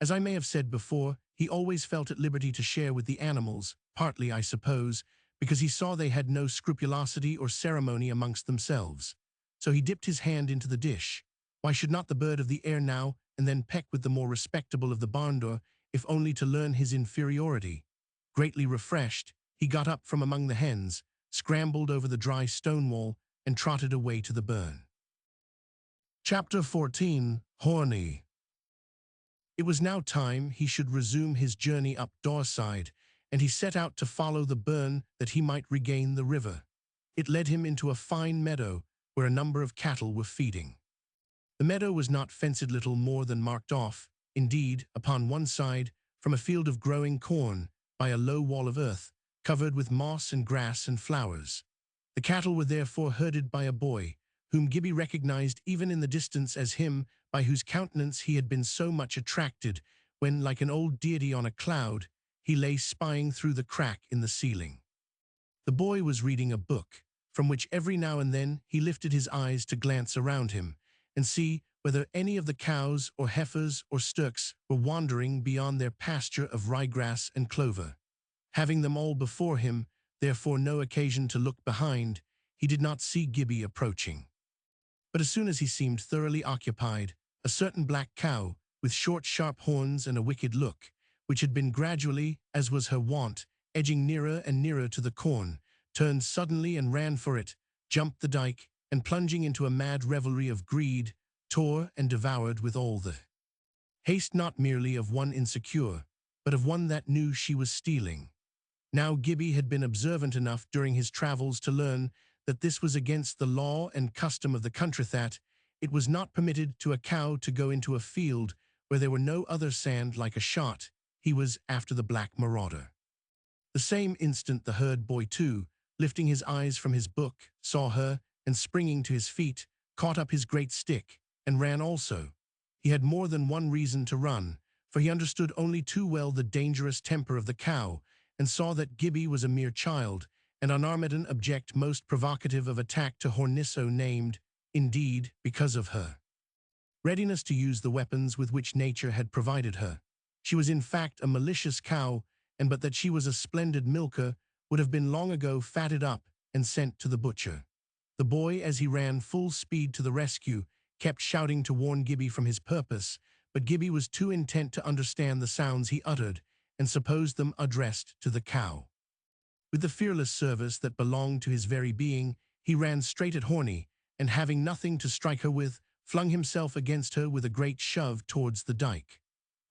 As I may have said before, he always felt at liberty to share with the animals, partly, I suppose, because he saw they had no scrupulosity or ceremony amongst themselves. So he dipped his hand into the dish. Why should not the bird of the air now and then peck with the more respectable of the barn door, if only to learn his inferiority? Greatly refreshed, he got up from among the hens, scrambled over the dry stone wall, and trotted away to the burn. Chapter 14. Horny. It was now time he should resume his journey up Dawside, and he set out to follow the burn that he might regain the river. It led him into a fine meadow where a number of cattle were feeding. The meadow was not fenced, little more than marked off, indeed, upon one side, from a field of growing corn, by a low wall of earth, covered with moss and grass and flowers. The cattle were therefore herded by a boy, whom Gibbie recognized even in the distance as him by whose countenance he had been so much attracted when, like an old deity on a cloud, he lay spying through the crack in the ceiling. The boy was reading a book, from which every now and then he lifted his eyes to glance around him and see whether any of the cows or heifers or stirks were wandering beyond their pasture of ryegrass and clover. Having them all before him, therefore no occasion to look behind, he did not see Gibbie approaching. But as soon as he seemed thoroughly occupied, a certain black cow, with short sharp horns and a wicked look, which had been gradually, as was her wont, edging nearer and nearer to the corn, turned suddenly and ran for it, jumped the dike, and plunging into a mad revelry of greed, tore and devoured with all the haste not merely of one insecure, but of one that knew she was stealing. Now Gibbie had been observant enough during his travels to learn that this was against the law and custom of the country, that it was not permitted to a cow to go into a field where there were no other sand like a shot. He was after the black marauder. The same instant the herd boy too, lifting his eyes from his book, saw her, and springing to his feet, caught up his great stick, and ran also. He had more than one reason to run, for he understood only too well the dangerous temper of the cow, and saw that Gibbie was a mere child, and unarmed and abject, most provocative of attack to Hornisso, named, indeed, because of her readiness to use the weapons with which nature had provided her. She was in fact a malicious cow, and but that she was a splendid milker, would have been long ago fatted up and sent to the butcher. The boy, as he ran full speed to the rescue, kept shouting to warn Gibbie from his purpose, but Gibbie was too intent to understand the sounds he uttered, and supposed them addressed to the cow. With the fearless service that belonged to his very being, he ran straight at Horny, and having nothing to strike her with, flung himself against her with a great shove towards the dike.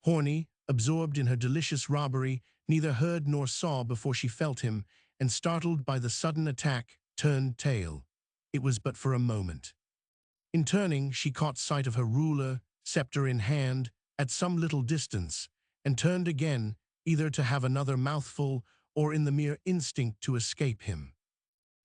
Horny, absorbed in her delicious robbery, neither heard nor saw before she felt him, and startled by the sudden attack, turned tail. It was but for a moment. In turning, she caught sight of her ruler, scepter in hand, at some little distance, and turned again, either to have another mouthful or in the mere instinct to escape him.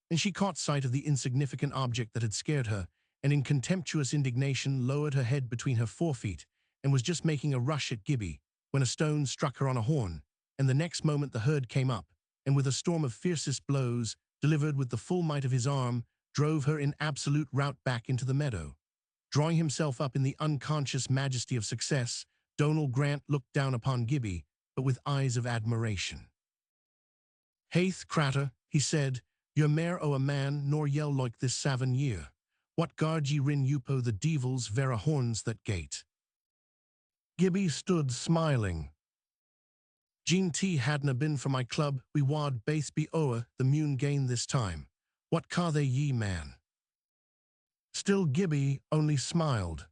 And she caught sight of the insignificant object that had scared her, and in contemptuous indignation lowered her head between her forefeet, and was just making a rush at Gibbie, when a stone struck her on a horn, and the next moment the herd came up, and with a storm of fiercest blows, delivered with the full might of his arm, drove her in absolute rout back into the meadow. Drawing himself up in the unconscious majesty of success, Donal Grant looked down upon Gibbie, but with eyes of admiration. "Haith, cratur," he said, "your mare o' a man nor yell like this 7 year. What guard ye rin yupo the devil's vera horns that gate?" Gibbie stood smiling. Jean T hadna been for my club, we wad baith be ower the mune gain this time. What ca they ye, man? Still Gibbie only smiled.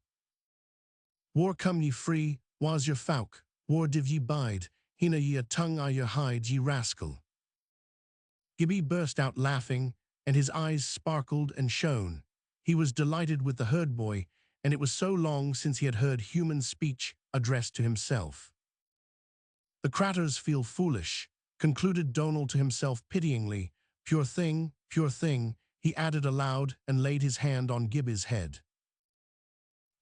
War come ye free, was your folk, war div ye bide, hina ye a tongue I your hide, ye rascal. Gibbie burst out laughing, and his eyes sparkled and shone. He was delighted with the herd boy, and it was so long since he had heard human speech addressed to himself. The craters feel foolish, concluded Donald to himself pityingly. Pure thing, he added aloud and laid his hand on Gibbie's head.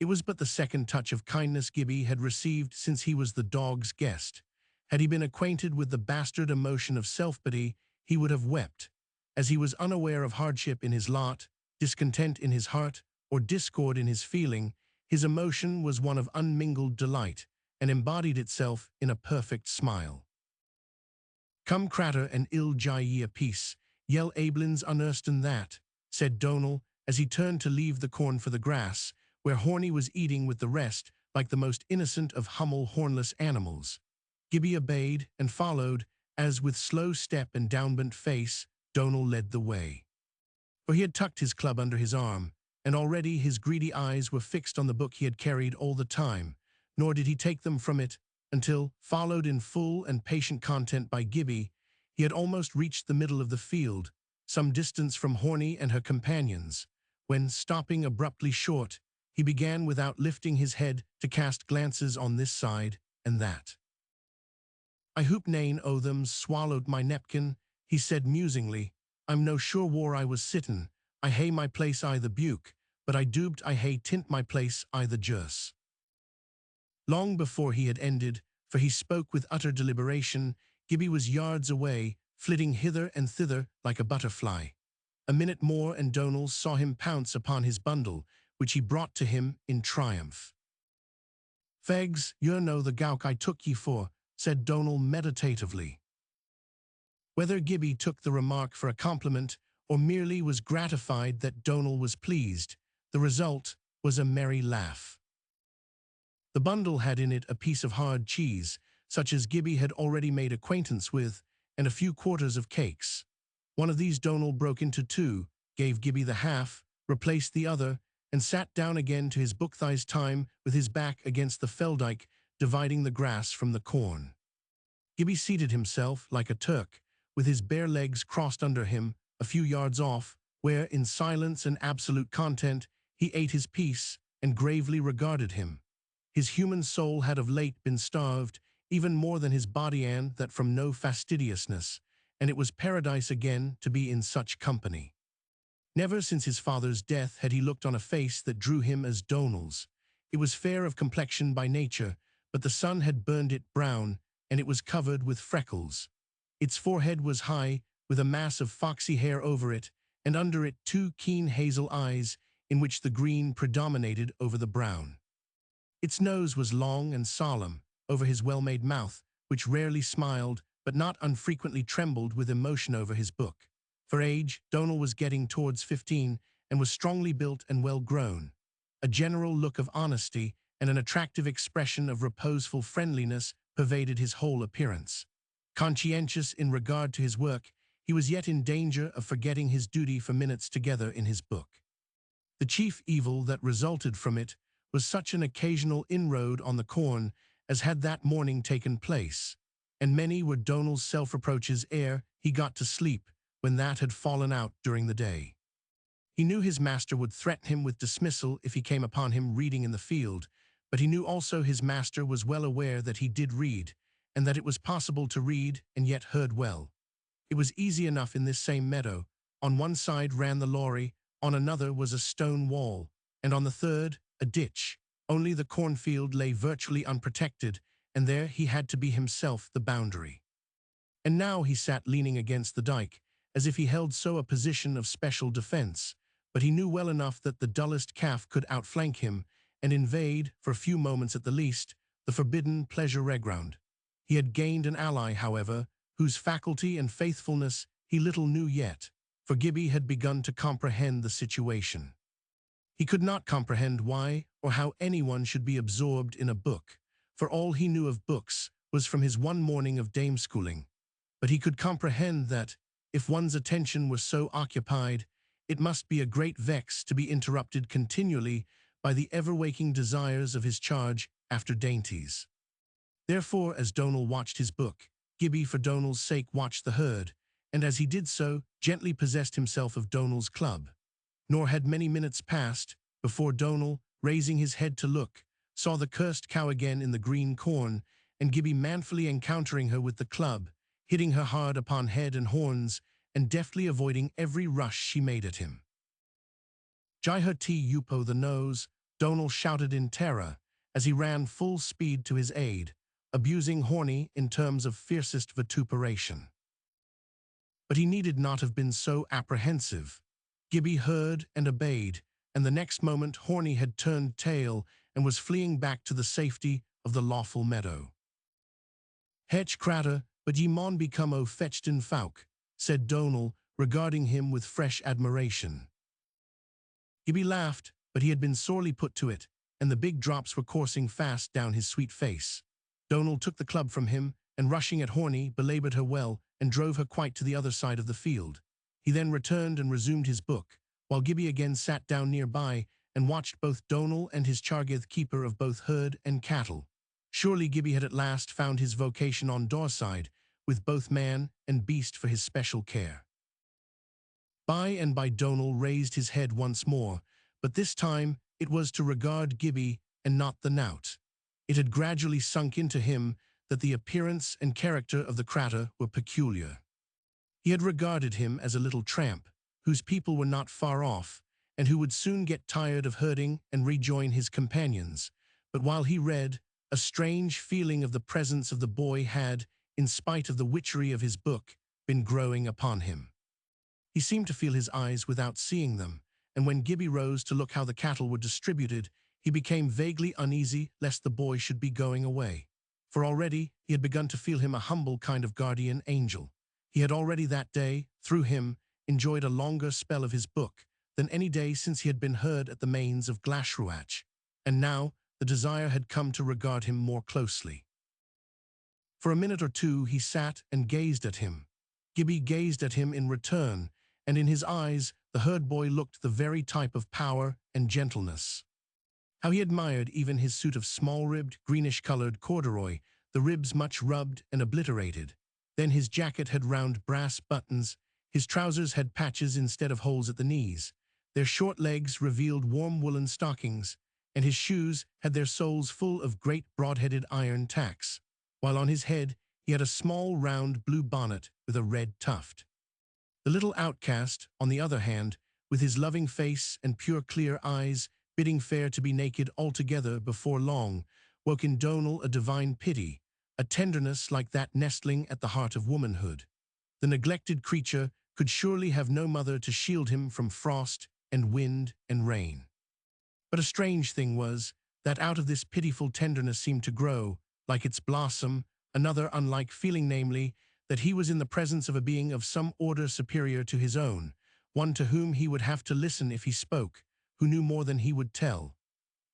It was but the second touch of kindness Gibbie had received since he was the dog's guest. Had he been acquainted with the bastard emotion of self-pity, he would have wept. As he was unaware of hardship in his lot, discontent in his heart, or discord in his feeling, his emotion was one of unmingled delight, and embodied itself in a perfect smile. Come cratter and ill jye ye a piece, yell Ablins unerston that, said Donal, as he turned to leave the corn for the grass, where Horny was eating with the rest like the most innocent of Hummel hornless animals. Gibbie obeyed and followed, as with slow step and downbent face, Donal led the way. For he had tucked his club under his arm, and already his greedy eyes were fixed on the book he had carried all the time, nor did he take them from it until, followed in full and patient content by Gibbie, he had almost reached the middle of the field, some distance from Horny and her companions, when, stopping abruptly short, he began without lifting his head to cast glances on this side and that. I hoop nane o' them swallowed my nepkin, he said musingly. I'm no sure whar I was sittin'. I hae my place I the buke, but I doobed I hae tint my place I the jus. Long before he had ended, for he spoke with utter deliberation, Gibbie was yards away, flitting hither and thither like a butterfly. A minute more and Donal saw him pounce upon his bundle, which he brought to him in triumph. Fegs, you're no the gowk I took ye for, said Donal meditatively. Whether Gibbie took the remark for a compliment or merely was gratified that Donal was pleased, the result was a merry laugh. The bundle had in it a piece of hard cheese, such as Gibbie had already made acquaintance with, and a few quarters of cakes. One of these Donal broke into two, gave Gibbie the half, replaced the other, and sat down again to his book-thighs time with his back against the feldyke, dividing the grass from the corn. Gibbie seated himself like a Turk, with his bare legs crossed under him, a few yards off, where, in silence and absolute content, he ate his piece and gravely regarded him. His human soul had of late been starved, even more than his body, and that from no fastidiousness, and it was paradise again to be in such company. Never since his father's death had he looked on a face that drew him as Donal's. It was fair of complexion by nature, but the sun had burned it brown, and it was covered with freckles. Its forehead was high, with a mass of foxy hair over it, and under it 2 keen hazel eyes, in which the green predominated over the brown. Its nose was long and solemn, over his well-made mouth, which rarely smiled, but not unfrequently trembled with emotion over his book. For age, Donal was getting towards 15, and was strongly built and well-grown. A general look of honesty and an attractive expression of reposeful friendliness pervaded his whole appearance. Conscientious in regard to his work, he was yet in danger of forgetting his duty for minutes together in his book. The chief evil that resulted from it was such an occasional inroad on the corn as had that morning taken place, and many were Donal's self-reproaches ere he got to sleep, when that had fallen out during the day. He knew his master would threaten him with dismissal if he came upon him reading in the field, but he knew also his master was well aware that he did read, and that it was possible to read and yet heard well. It was easy enough in this same meadow. On one side ran the Lorry, on another was a stone wall, and on the third, a ditch. Only the cornfield lay virtually unprotected, and there he had to be himself the boundary. And now he sat leaning against the dike, as if he held so a position of special defense, but he knew well enough that the dullest calf could outflank him and invade, for a few moments at the least, the forbidden pleasure-ground. He had gained an ally, however, whose faculty and faithfulness he little knew yet, for Gibbie had begun to comprehend the situation. He could not comprehend why or how anyone should be absorbed in a book, for all he knew of books was from his one morning of dame schooling, but he could comprehend that, if one's attention were so occupied, it must be a great vex to be interrupted continually by the ever-waking desires of his charge after dainties. Therefore, as Donal watched his book, Gibbie for Donal's sake watched the herd, and as he did so, gently possessed himself of Donal's club. Nor had many minutes passed before Donal, raising his head to look, saw the cursed cow again in the green corn, and Gibbie manfully encountering her with the club, hitting her hard upon head and horns, and deftly avoiding every rush she made at him. "Jai her ti Upo the nose," Donal shouted in terror, as he ran full speed to his aid, abusing Horny in terms of fiercest vituperation. But he needed not have been so apprehensive. Gibbie heard and obeyed, and the next moment Horny had turned tail and was fleeing back to the safety of the lawful meadow. "Hech cratter, but ye maun become o fetched in fauk," said Donal, regarding him with fresh admiration. Gibbie laughed, but he had been sorely put to it, and the big drops were coursing fast down his sweet face. Donal took the club from him, and rushing at Horny, belaboured her well, and drove her quite to the other side of the field. He then returned and resumed his book, while Gibbie again sat down nearby and watched both Donal and his Chargith keeper of both herd and cattle. Surely Gibbie had at last found his vocation on Daurside, with both man and beast for his special care. By and by Donal raised his head once more, but this time it was to regard Gibbie and not the knout. It had gradually sunk into him that the appearance and character of the cratur were peculiar. He had regarded him as a little tramp, whose people were not far off, and who would soon get tired of herding and rejoin his companions. But while he read, a strange feeling of the presence of the boy had, in spite of the witchery of his book, been growing upon him. He seemed to feel his eyes without seeing them, and when Gibbie rose to look how the cattle were distributed, he became vaguely uneasy lest the boy should be going away. For already he had begun to feel him a humble kind of guardian angel. He had already that day, through him, enjoyed a longer spell of his book than any day since he had been heard at the mains of Glashruach, and now the desire had come to regard him more closely. For a minute or two he sat and gazed at him. Gibbie gazed at him in return, and in his eyes the herd boy looked the very type of power and gentleness. How he admired even his suit of small-ribbed, greenish-colored corduroy, the ribs much rubbed and obliterated. Then his jacket had round brass buttons, his trousers had patches instead of holes at the knees, their short legs revealed warm woolen stockings, and his shoes had their soles full of great broad-headed iron tacks, while on his head he had a small round blue bonnet with a red tuft. The little outcast, on the other hand, with his loving face and pure clear eyes, bidding fair to be naked altogether before long, woke in Donal a divine pity, a tenderness like that nestling at the heart of womanhood. The neglected creature could surely have no mother to shield him from frost and wind and rain. But a strange thing was that out of this pitiful tenderness seemed to grow, like its blossom, another unlike feeling, namely, that he was in the presence of a being of some order superior to his own, one to whom he would have to listen if he spoke, who knew more than he would tell.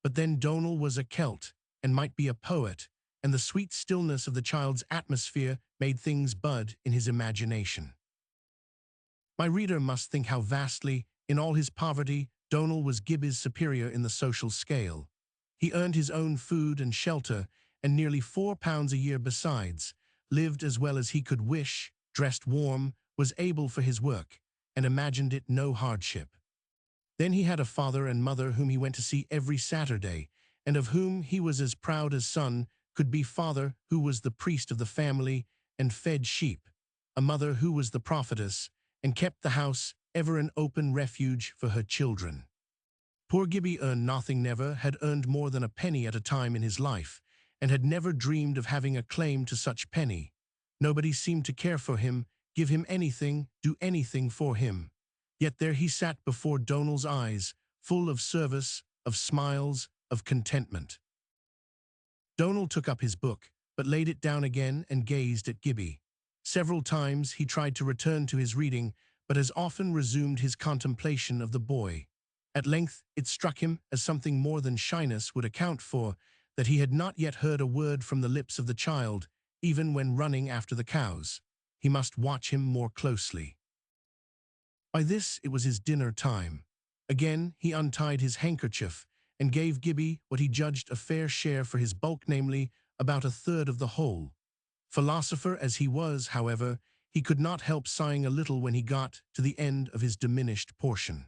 But then Donal was a Celt, and might be a poet, and the sweet stillness of the child's atmosphere made things bud in his imagination. My reader must think how vastly, in all his poverty, Donal was Gibbie's superior in the social scale. He earned his own food and shelter, and nearly £4 a year besides, lived as well as he could wish, dressed warm, was able for his work, and imagined it no hardship. Then he had a father and mother whom he went to see every Saturday, and of whom he was as proud as son could be, father who was the priest of the family and fed sheep, a mother who was the prophetess, and kept the house ever an open refuge for her children. Poor Gibbie earned nothing, never had earned more than a penny at a time in his life, and had never dreamed of having a claim to such penny. Nobody seemed to care for him, give him anything, do anything for him. Yet there he sat before Donal's eyes, full of service, of smiles, of contentment. Donal took up his book, but laid it down again and gazed at Gibbie. Several times he tried to return to his reading, but as often resumed his contemplation of the boy. At length it struck him, as something more than shyness would account for, that he had not yet heard a word from the lips of the child, even when running after the cows. He must watch him more closely. By this it was his dinner time. Again he untied his handkerchief and gave Gibbie what he judged a fair share for his bulk, namely, about a third of the whole. Philosopher as he was, however, he could not help sighing a little when he got to the end of his diminished portion.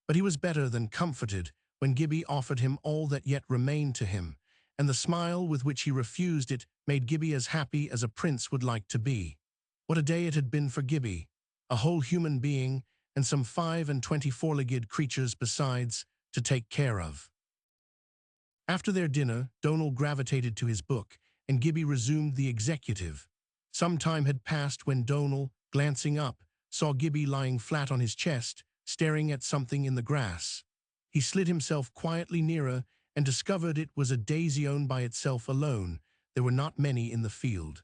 But he was better than comforted when Gibbie offered him all that yet remained to him, and the smile with which he refused it made Gibbie as happy as a prince would like to be. What a day it had been for Gibbie! A whole human being, and some 25 four-legged creatures besides, to take care of. After their dinner, Donald gravitated to his book, and Gibbie resumed the executive. Some time had passed when Donald, glancing up, saw Gibbie lying flat on his chest, staring at something in the grass. He slid himself quietly nearer and discovered it was a daisy owned by itself alone. There were not many in the field.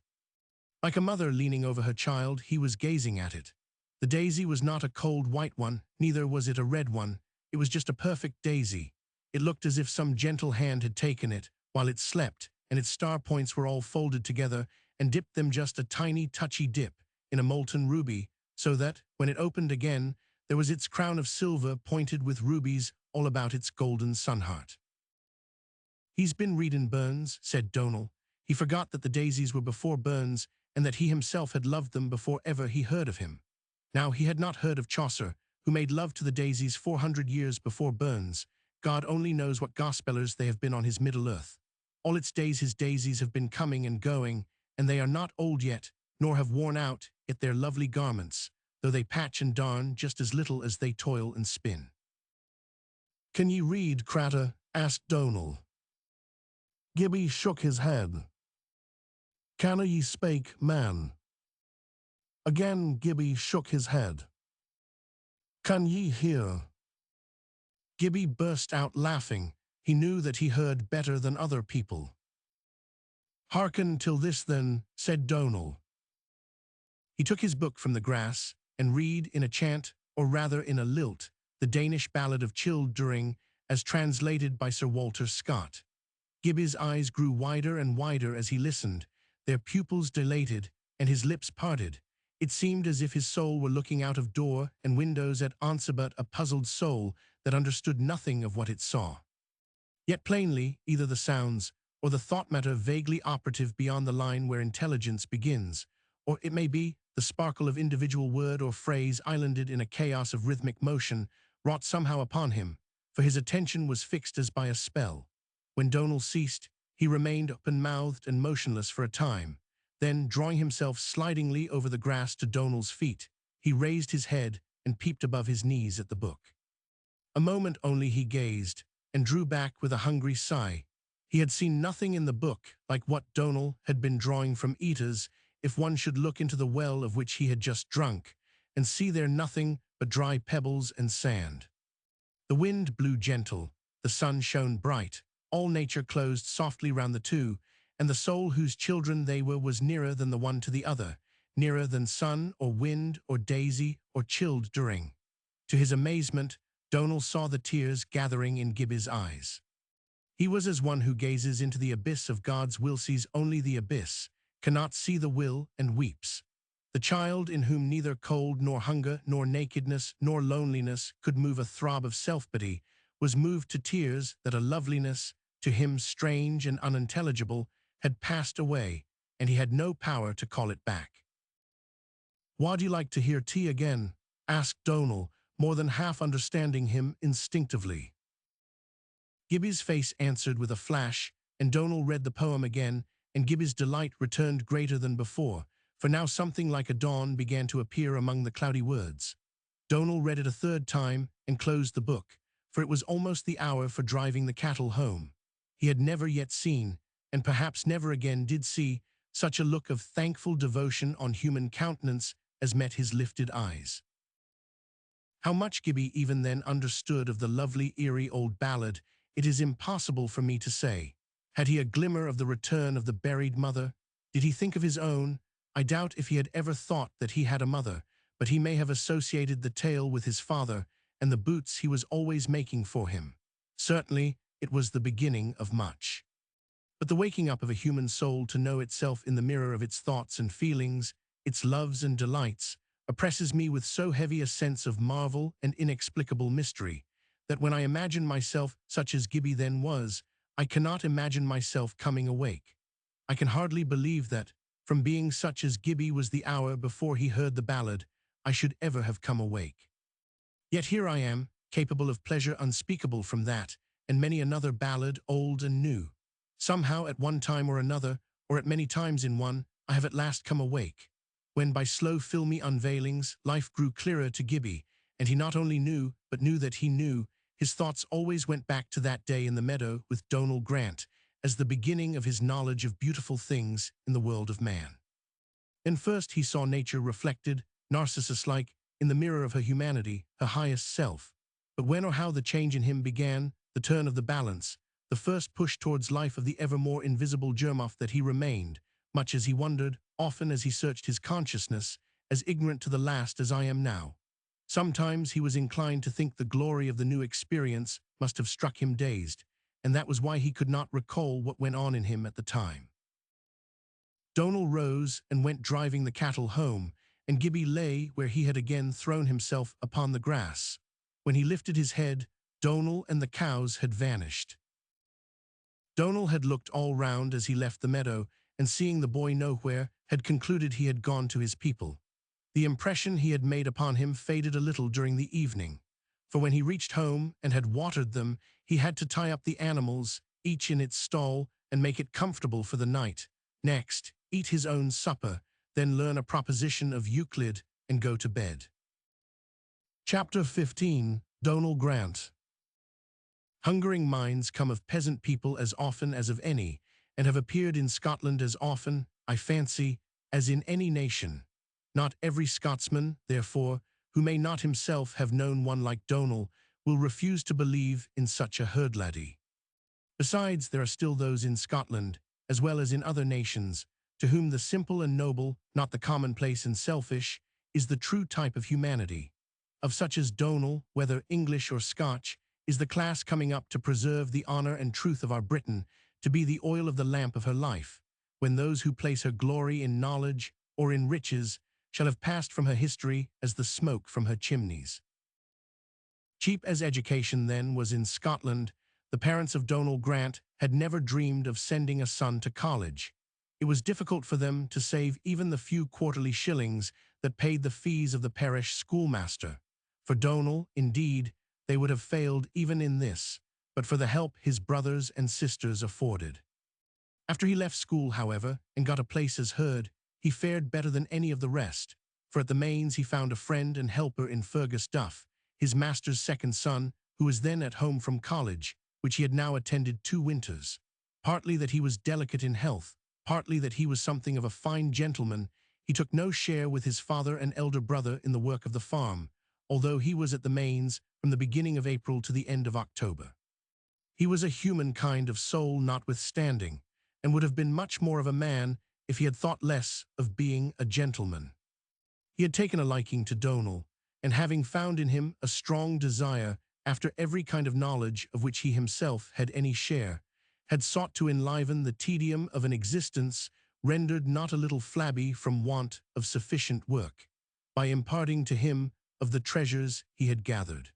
Like a mother leaning over her child, he was gazing at it. The daisy was not a cold white one, neither was it a red one. It was just a perfect daisy. It looked as if some gentle hand had taken it while it slept, and its star points were all folded together and dipped them just a tiny, touchy dip in a molten ruby, so that, when it opened again, there was its crown of silver pointed with rubies all about its golden sunheart. "He's been reading Burns," said Donald. He forgot that the daisies were before Burns and that he himself had loved them before ever he heard of him. Now he had not heard of Chaucer, who made love to the daisies 400 years before Burns. God only knows what gospelers they have been on his middle earth. All its days his daisies have been coming and going, and they are not old yet, nor have worn out yet their lovely garments, though they patch and darn just as little as they toil and spin. "Can ye read, cratur?" asked Donald. Gibbie shook his head. "Canna ye spake, man?" Again Gibbie shook his head. "Can ye hear?" Gibbie burst out laughing. He knew that he heard better than other people. "Hearken till this then," said Donald. He took his book from the grass and read in a chant, or rather in a lilt, the Danish ballad of Childe, as translated by Sir Walter Scott. Gibbie's eyes grew wider and wider as he listened, their pupils dilated, and his lips parted. It seemed as if his soul were looking out of door and windows at but a puzzled soul that understood nothing of what it saw. Yet plainly, either the sounds or the thought matter vaguely operative beyond the line where intelligence begins, or it may be the sparkle of individual word or phrase islanded in a chaos of rhythmic motion, wrought somehow upon him, for his attention was fixed as by a spell. When Donald ceased, he remained open-mouthed and motionless for a time. Then, drawing himself slidingly over the grass to Donald's feet, he raised his head and peeped above his knees at the book. A moment only he gazed, and drew back with a hungry sigh. He had seen nothing in the book like what Donald had been drawing from Ita's, if one should look into the well of which he had just drunk, and see there nothing but dry pebbles and sand. The wind blew gentle, the sun shone bright, all nature closed softly round the two, and the soul whose children they were was nearer than the one to the other, nearer than sun or wind or daisy or chilled during. To his amazement, Donald saw the tears gathering in Gibbie's eyes. He was as one who gazes into the abyss of God's will, sees only the abyss, cannot see the will, and weeps. The child in whom neither cold nor hunger nor nakedness nor loneliness could move a throb of self-pity was moved to tears that a loveliness, to him strange and unintelligible, had passed away, and he had no power to call it back. "Wa'd you like to hear tea again?" asked Donald, more than half understanding him instinctively. Gibbie's face answered with a flash, and Donald read the poem again, and Gibbie's delight returned greater than before, for now something like a dawn began to appear among the cloudy words. Donald read it a third time and closed the book, for it was almost the hour for driving the cattle home. He had never yet seen, and perhaps never again did see, such a look of thankful devotion on human countenance as met his lifted eyes. How much Gibbie even then understood of the lovely, eerie old ballad, it is impossible for me to say. Had he a glimmer of the return of the buried mother? Did he think of his own? I doubt if he had ever thought that he had a mother, but he may have associated the tale with his father and the boots he was always making for him. Certainly, it was the beginning of much. But the waking up of a human soul to know itself in the mirror of its thoughts and feelings, its loves and delights, oppresses me with so heavy a sense of marvel and inexplicable mystery, that when I imagine myself such as Gibbie then was, I cannot imagine myself coming awake. I can hardly believe that, from being such as Gibbie was the hour before he heard the ballad, I should ever have come awake. Yet here I am, capable of pleasure unspeakable from that, and many another ballad, old and new. Somehow, at one time or another, or at many times in one, I have at last come awake. When by slow filmy unveilings, life grew clearer to Gibbie, and he not only knew, but knew that he knew, his thoughts always went back to that day in the meadow with Donal Grant, as the beginning of his knowledge of beautiful things in the world of man. And first he saw nature reflected, Narcissus-like, in the mirror of her humanity, her highest self. But when or how the change in him began, the turn of the balance, the first push towards life of the ever more invisible germoff that he remained, much as he wondered, often as he searched his consciousness, as ignorant to the last as I am now. Sometimes he was inclined to think the glory of the new experience must have struck him dazed, and that was why he could not recall what went on in him at the time. Donal rose and went driving the cattle home, and Gibbie lay where he had again thrown himself upon the grass. When he lifted his head, Donal and the cows had vanished. Donal had looked all round as he left the meadow, and seeing the boy nowhere, had concluded he had gone to his people. The impression he had made upon him faded a little during the evening, for when he reached home and had watered them, he had to tie up the animals, each in its stall, and make it comfortable for the night. Next, eat his own supper, then learn a proposition of Euclid and go to bed. Chapter 15. Donal Grant. Hungering minds come of peasant people as often as of any, and have appeared in Scotland as often, I fancy, as in any nation. Not every Scotsman, therefore, who may not himself have known one like Donal, will refuse to believe in such a herdladdie. Besides, there are still those in Scotland, as well as in other nations, to whom the simple and noble, not the commonplace and selfish, is the true type of humanity. Of such as Donal, whether English or Scotch, is the class coming up to preserve the honour and truth of our Britain, to be the oil of the lamp of her life, when those who place her glory in knowledge or in riches shall have passed from her history as the smoke from her chimneys. Cheap as education then was in Scotland, the parents of Donal Grant had never dreamed of sending a son to college. It was difficult for them to save even the few quarterly shillings that paid the fees of the parish schoolmaster. For Donal, indeed, they would have failed even in this, but for the help his brothers and sisters afforded. After he left school, however, and got a place as herd, he fared better than any of the rest, for at the Mains he found a friend and helper in Fergus Duff, his master's second son, who was then at home from college, which he had now attended 2 winters. Partly that he was delicate in health, partly that he was something of a fine gentleman, he took no share with his father and elder brother in the work of the farm, although he was at the Mains from the beginning of April to the end of October. He was a human kind of soul notwithstanding, and would have been much more of a man if he had thought less of being a gentleman. He had taken a liking to Donal, and having found in him a strong desire after every kind of knowledge of which he himself had any share, had sought to enliven the tedium of an existence rendered not a little flabby from want of sufficient work, by imparting to him of the treasures he had gathered.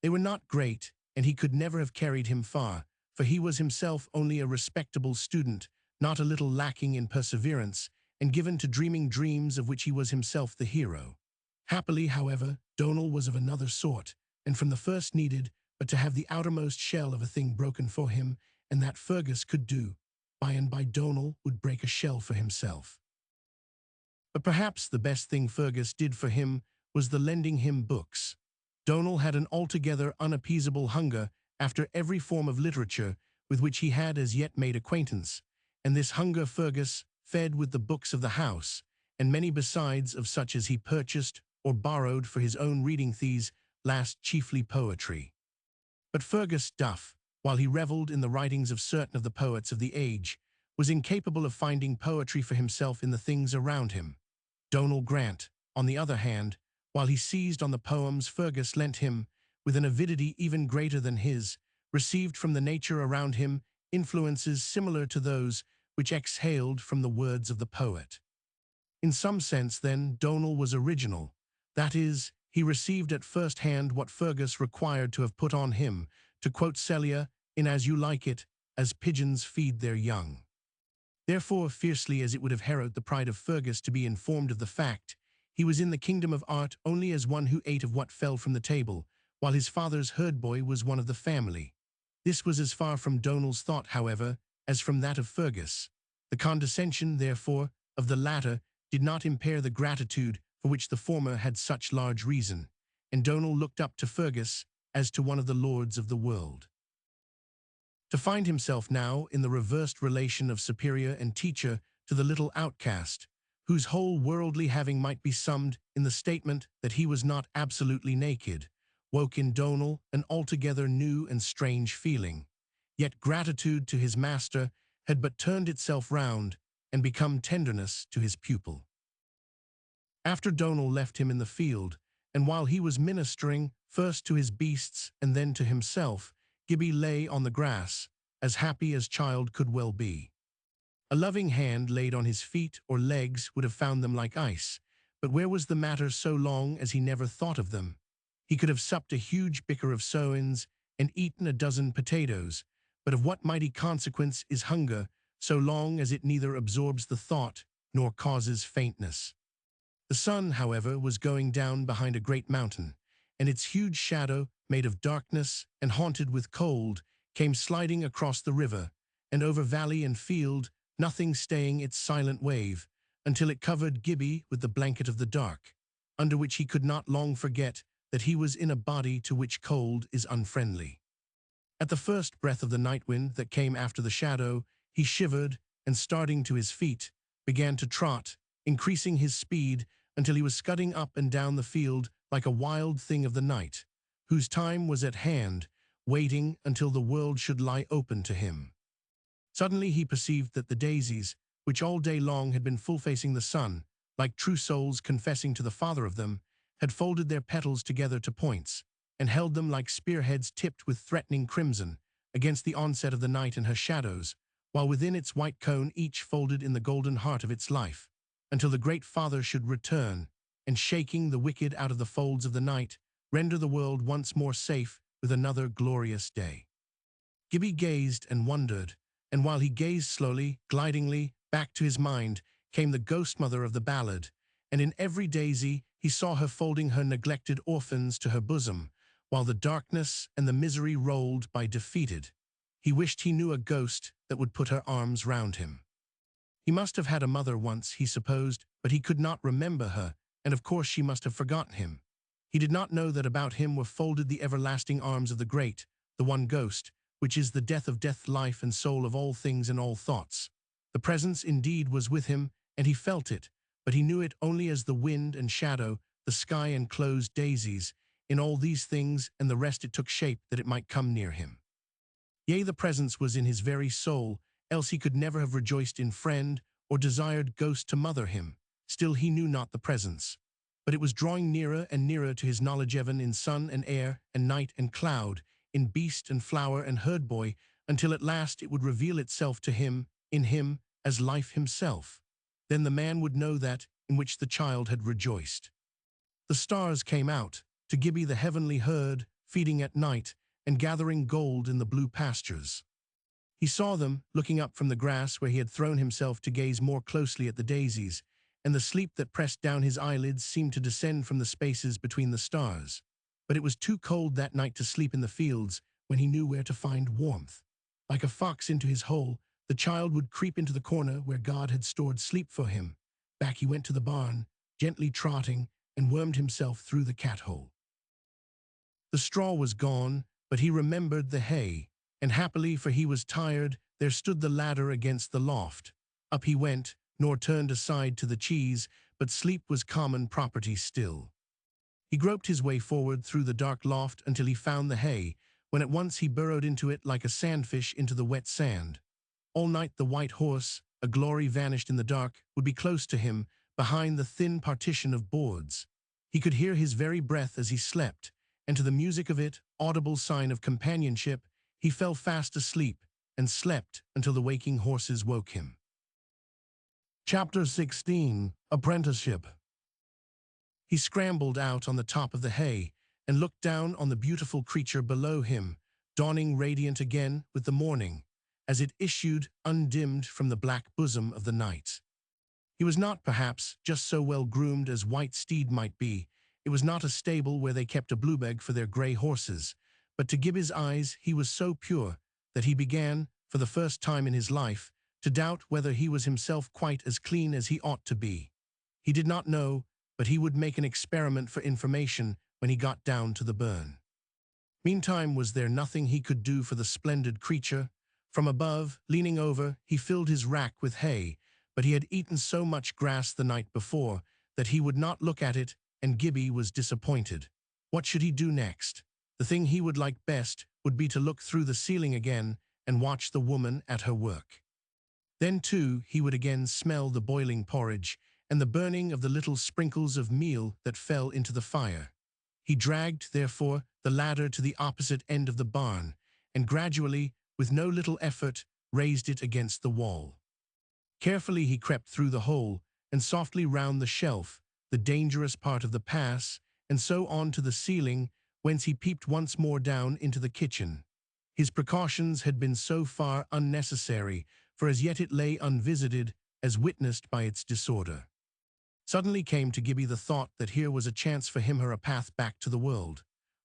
They were not great, and he could never have carried him far, for he was himself only a respectable student, not a little lacking in perseverance, and given to dreaming dreams of which he was himself the hero. Happily, however, Donal was of another sort, and from the first needed but to have the outermost shell of a thing broken for him, and that Fergus could do. By and by Donal would break a shell for himself. But perhaps the best thing Fergus did for him was the lending him books. Donal had an altogether unappeasable hunger after every form of literature with which he had as yet made acquaintance, and this hunger Fergus fed with the books of the house, and many besides of such as he purchased or borrowed for his own reading, these last chiefly poetry. But Fergus Duff, while he revelled in the writings of certain of the poets of the age, was incapable of finding poetry for himself in the things around him. Donal Grant, on the other hand, while he seized on the poems Fergus lent him, with an avidity even greater than his, received from the nature around him influences similar to those which exhaled from the words of the poet. In some sense, then, Donal was original. That is, he received at first hand what Fergus required to have put on him, to quote Celia in As You Like It, as pigeons feed their young. Therefore, fiercely as it would have harrowed the pride of Fergus to be informed of the fact, he was in the kingdom of art only as one who ate of what fell from the table, while his father's herd-boy was one of the family. This was as far from Donal's thought, however, as from that of Fergus. The condescension, therefore, of the latter did not impair the gratitude for which the former had such large reason, and Donal looked up to Fergus as to one of the lords of the world. To find himself now in the reversed relation of superior and teacher to the little outcast, whose whole worldly having might be summed in the statement that he was not absolutely naked, woke in Donal an altogether new and strange feeling. Yet gratitude to his master had but turned itself round and become tenderness to his pupil. After Donal left him in the field, and while he was ministering first to his beasts and then to himself, Gibbie lay on the grass, as happy as child could well be. A loving hand laid on his feet or legs would have found them like ice, but where was the matter so long as he never thought of them? He could have supped a huge bicker of sowens and eaten a dozen potatoes, but of what mighty consequence is hunger so long as it neither absorbs the thought nor causes faintness? The sun, however, was going down behind a great mountain, and its huge shadow, made of darkness and haunted with cold, came sliding across the river, and over valley and field, nothing staying its silent wave, until it covered Gibbie with the blanket of the dark, under which he could not long forget that he was in a body to which cold is unfriendly. At the first breath of the night wind that came after the shadow, he shivered, and starting to his feet, began to trot, increasing his speed until he was scudding up and down the field like a wild thing of the night, whose time was at hand, waiting until the world should lie open to him. Suddenly he perceived that the daisies, which all day long had been full-facing the sun, like true souls confessing to the Father of them, had folded their petals together to points, and held them like spearheads tipped with threatening crimson, against the onset of the night and her shadows, while within its white cone each folded in the golden heart of its life, until the great Father should return, and shaking the wicked out of the folds of the night, render the world once more safe with another glorious day. Gibbie gazed and wondered, and while he gazed slowly, glidingly, back to his mind, came the ghost mother of the ballad, and in every daisy he saw her folding her neglected orphans to her bosom, while the darkness and the misery rolled by defeated. He wished he knew a ghost that would put her arms round him. He must have had a mother once, he supposed, but he could not remember her, and of course she must have forgotten him. He did not know that about him were folded the everlasting arms of the great, the one ghost, which is the death of death, life and soul of all things and all thoughts. The presence indeed was with him, and he felt it, but he knew it only as the wind and shadow, the sky and closed daisies. In all these things and the rest it took shape that it might come near him. Yea, the presence was in his very soul, else he could never have rejoiced in friend or desired ghost to mother him. Still he knew not the presence. But it was drawing nearer and nearer to his knowledge, even in sun and air and night and cloud, in beast and flower and herd-boy, until at last it would reveal itself to him, in him, as life himself. Then the man would know that in which the child had rejoiced. The stars came out, to Gibbie the heavenly herd, feeding at night, and gathering gold in the blue pastures. He saw them, looking up from the grass where he had thrown himself to gaze more closely at the daisies, and the sleep that pressed down his eyelids seemed to descend from the spaces between the stars. But it was too cold that night to sleep in the fields when he knew where to find warmth. Like a fox into his hole, the child would creep into the corner where God had stored sleep for him. Back he went to the barn, gently trotting, and wormed himself through the cat-hole. The straw was gone, but he remembered the hay, and happily, for he was tired, there stood the ladder against the loft. Up he went, nor turned aside to the cheese, but sleep was common property still. He groped his way forward through the dark loft until he found the hay, when at once he burrowed into it like a sandfish into the wet sand. All night the white horse, a glory vanished in the dark, would be close to him, behind the thin partition of boards. He could hear his very breath as he slept, and to the music of it, audible sign of companionship, he fell fast asleep, and slept until the waking horses woke him. Chapter 16. Apprenticeship. He scrambled out on the top of the hay and looked down on the beautiful creature below him, dawning radiant again with the morning, as it issued undimmed from the black bosom of the night. He was not, perhaps, just so well groomed as white steed might be. It was not a stable where they kept a bluebeg for their grey horses, but to Gibbie's eyes he was so pure that he began, for the first time in his life, to doubt whether he was himself quite as clean as he ought to be. He did not know, but he would make an experiment for information when he got down to the burn. Meantime, was there nothing he could do for the splendid creature? From above, leaning over, he filled his rack with hay, but he had eaten so much grass the night before that he would not look at it, and Gibbie was disappointed. What should he do next? The thing he would like best would be to look through the ceiling again and watch the woman at her work. Then, too, he would again smell the boiling porridge and the burning of the little sprinkles of meal that fell into the fire. He dragged, therefore, the ladder to the opposite end of the barn, and gradually, with no little effort, raised it against the wall. Carefully he crept through the hole, and softly round the shelf, the dangerous part of the pass, and so on to the ceiling, whence he peeped once more down into the kitchen. His precautions had been so far unnecessary, for as yet it lay unvisited, as witnessed by its disorder. Suddenly came to Gibbie the thought that here was a chance for him a path back to the world.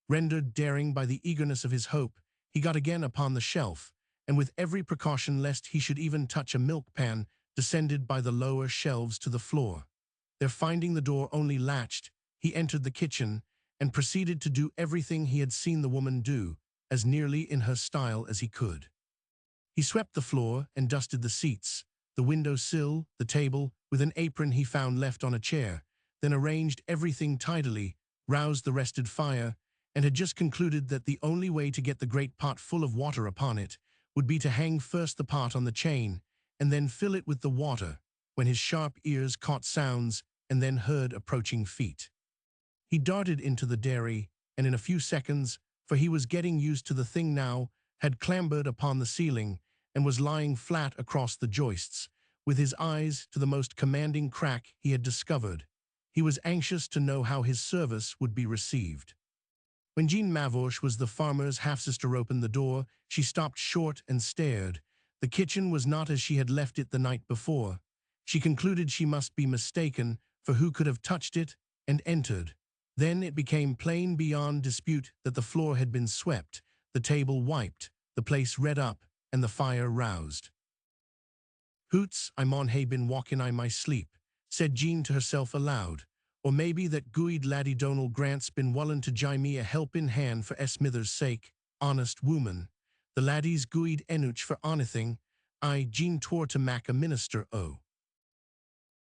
Rendered daring by the eagerness of his hope, he got again upon the shelf, and with every precaution lest he should even touch a milk-pan, descended by the lower shelves to the floor. There finding the door only latched, he entered the kitchen, and proceeded to do everything he had seen the woman do, as nearly in her style as he could. He swept the floor and dusted the seats, the window-sill, the table, with an apron he found left on a chair, then arranged everything tidily, roused the rested fire, and had just concluded that the only way to get the great pot full of water upon it would be to hang first the pot on the chain, and then fill it with the water, when his sharp ears caught sounds and then heard approaching feet. He darted into the dairy, and in a few seconds, for he was getting used to the thing now, had clambered upon the ceiling, and was lying flat across the joists, with his eyes to the most commanding crack he had discovered. He was anxious to know how his service would be received. When Jean Mavourche was the farmer's half-sister opened the door, she stopped short and stared. The kitchen was not as she had left it the night before. She concluded she must be mistaken, for who could have touched it, and entered. Then it became plain beyond dispute that the floor had been swept, the table wiped, the place redd up, and the fire roused. "Hoots, I maun hae been walking I my sleep," said Jean to herself aloud. "Or maybe that guid laddie Donald Grant's been willin' to gie me a helping hand for mither's sake, honest woman. The laddie's guid enouch for onything, Jean twore to mak a minister o'."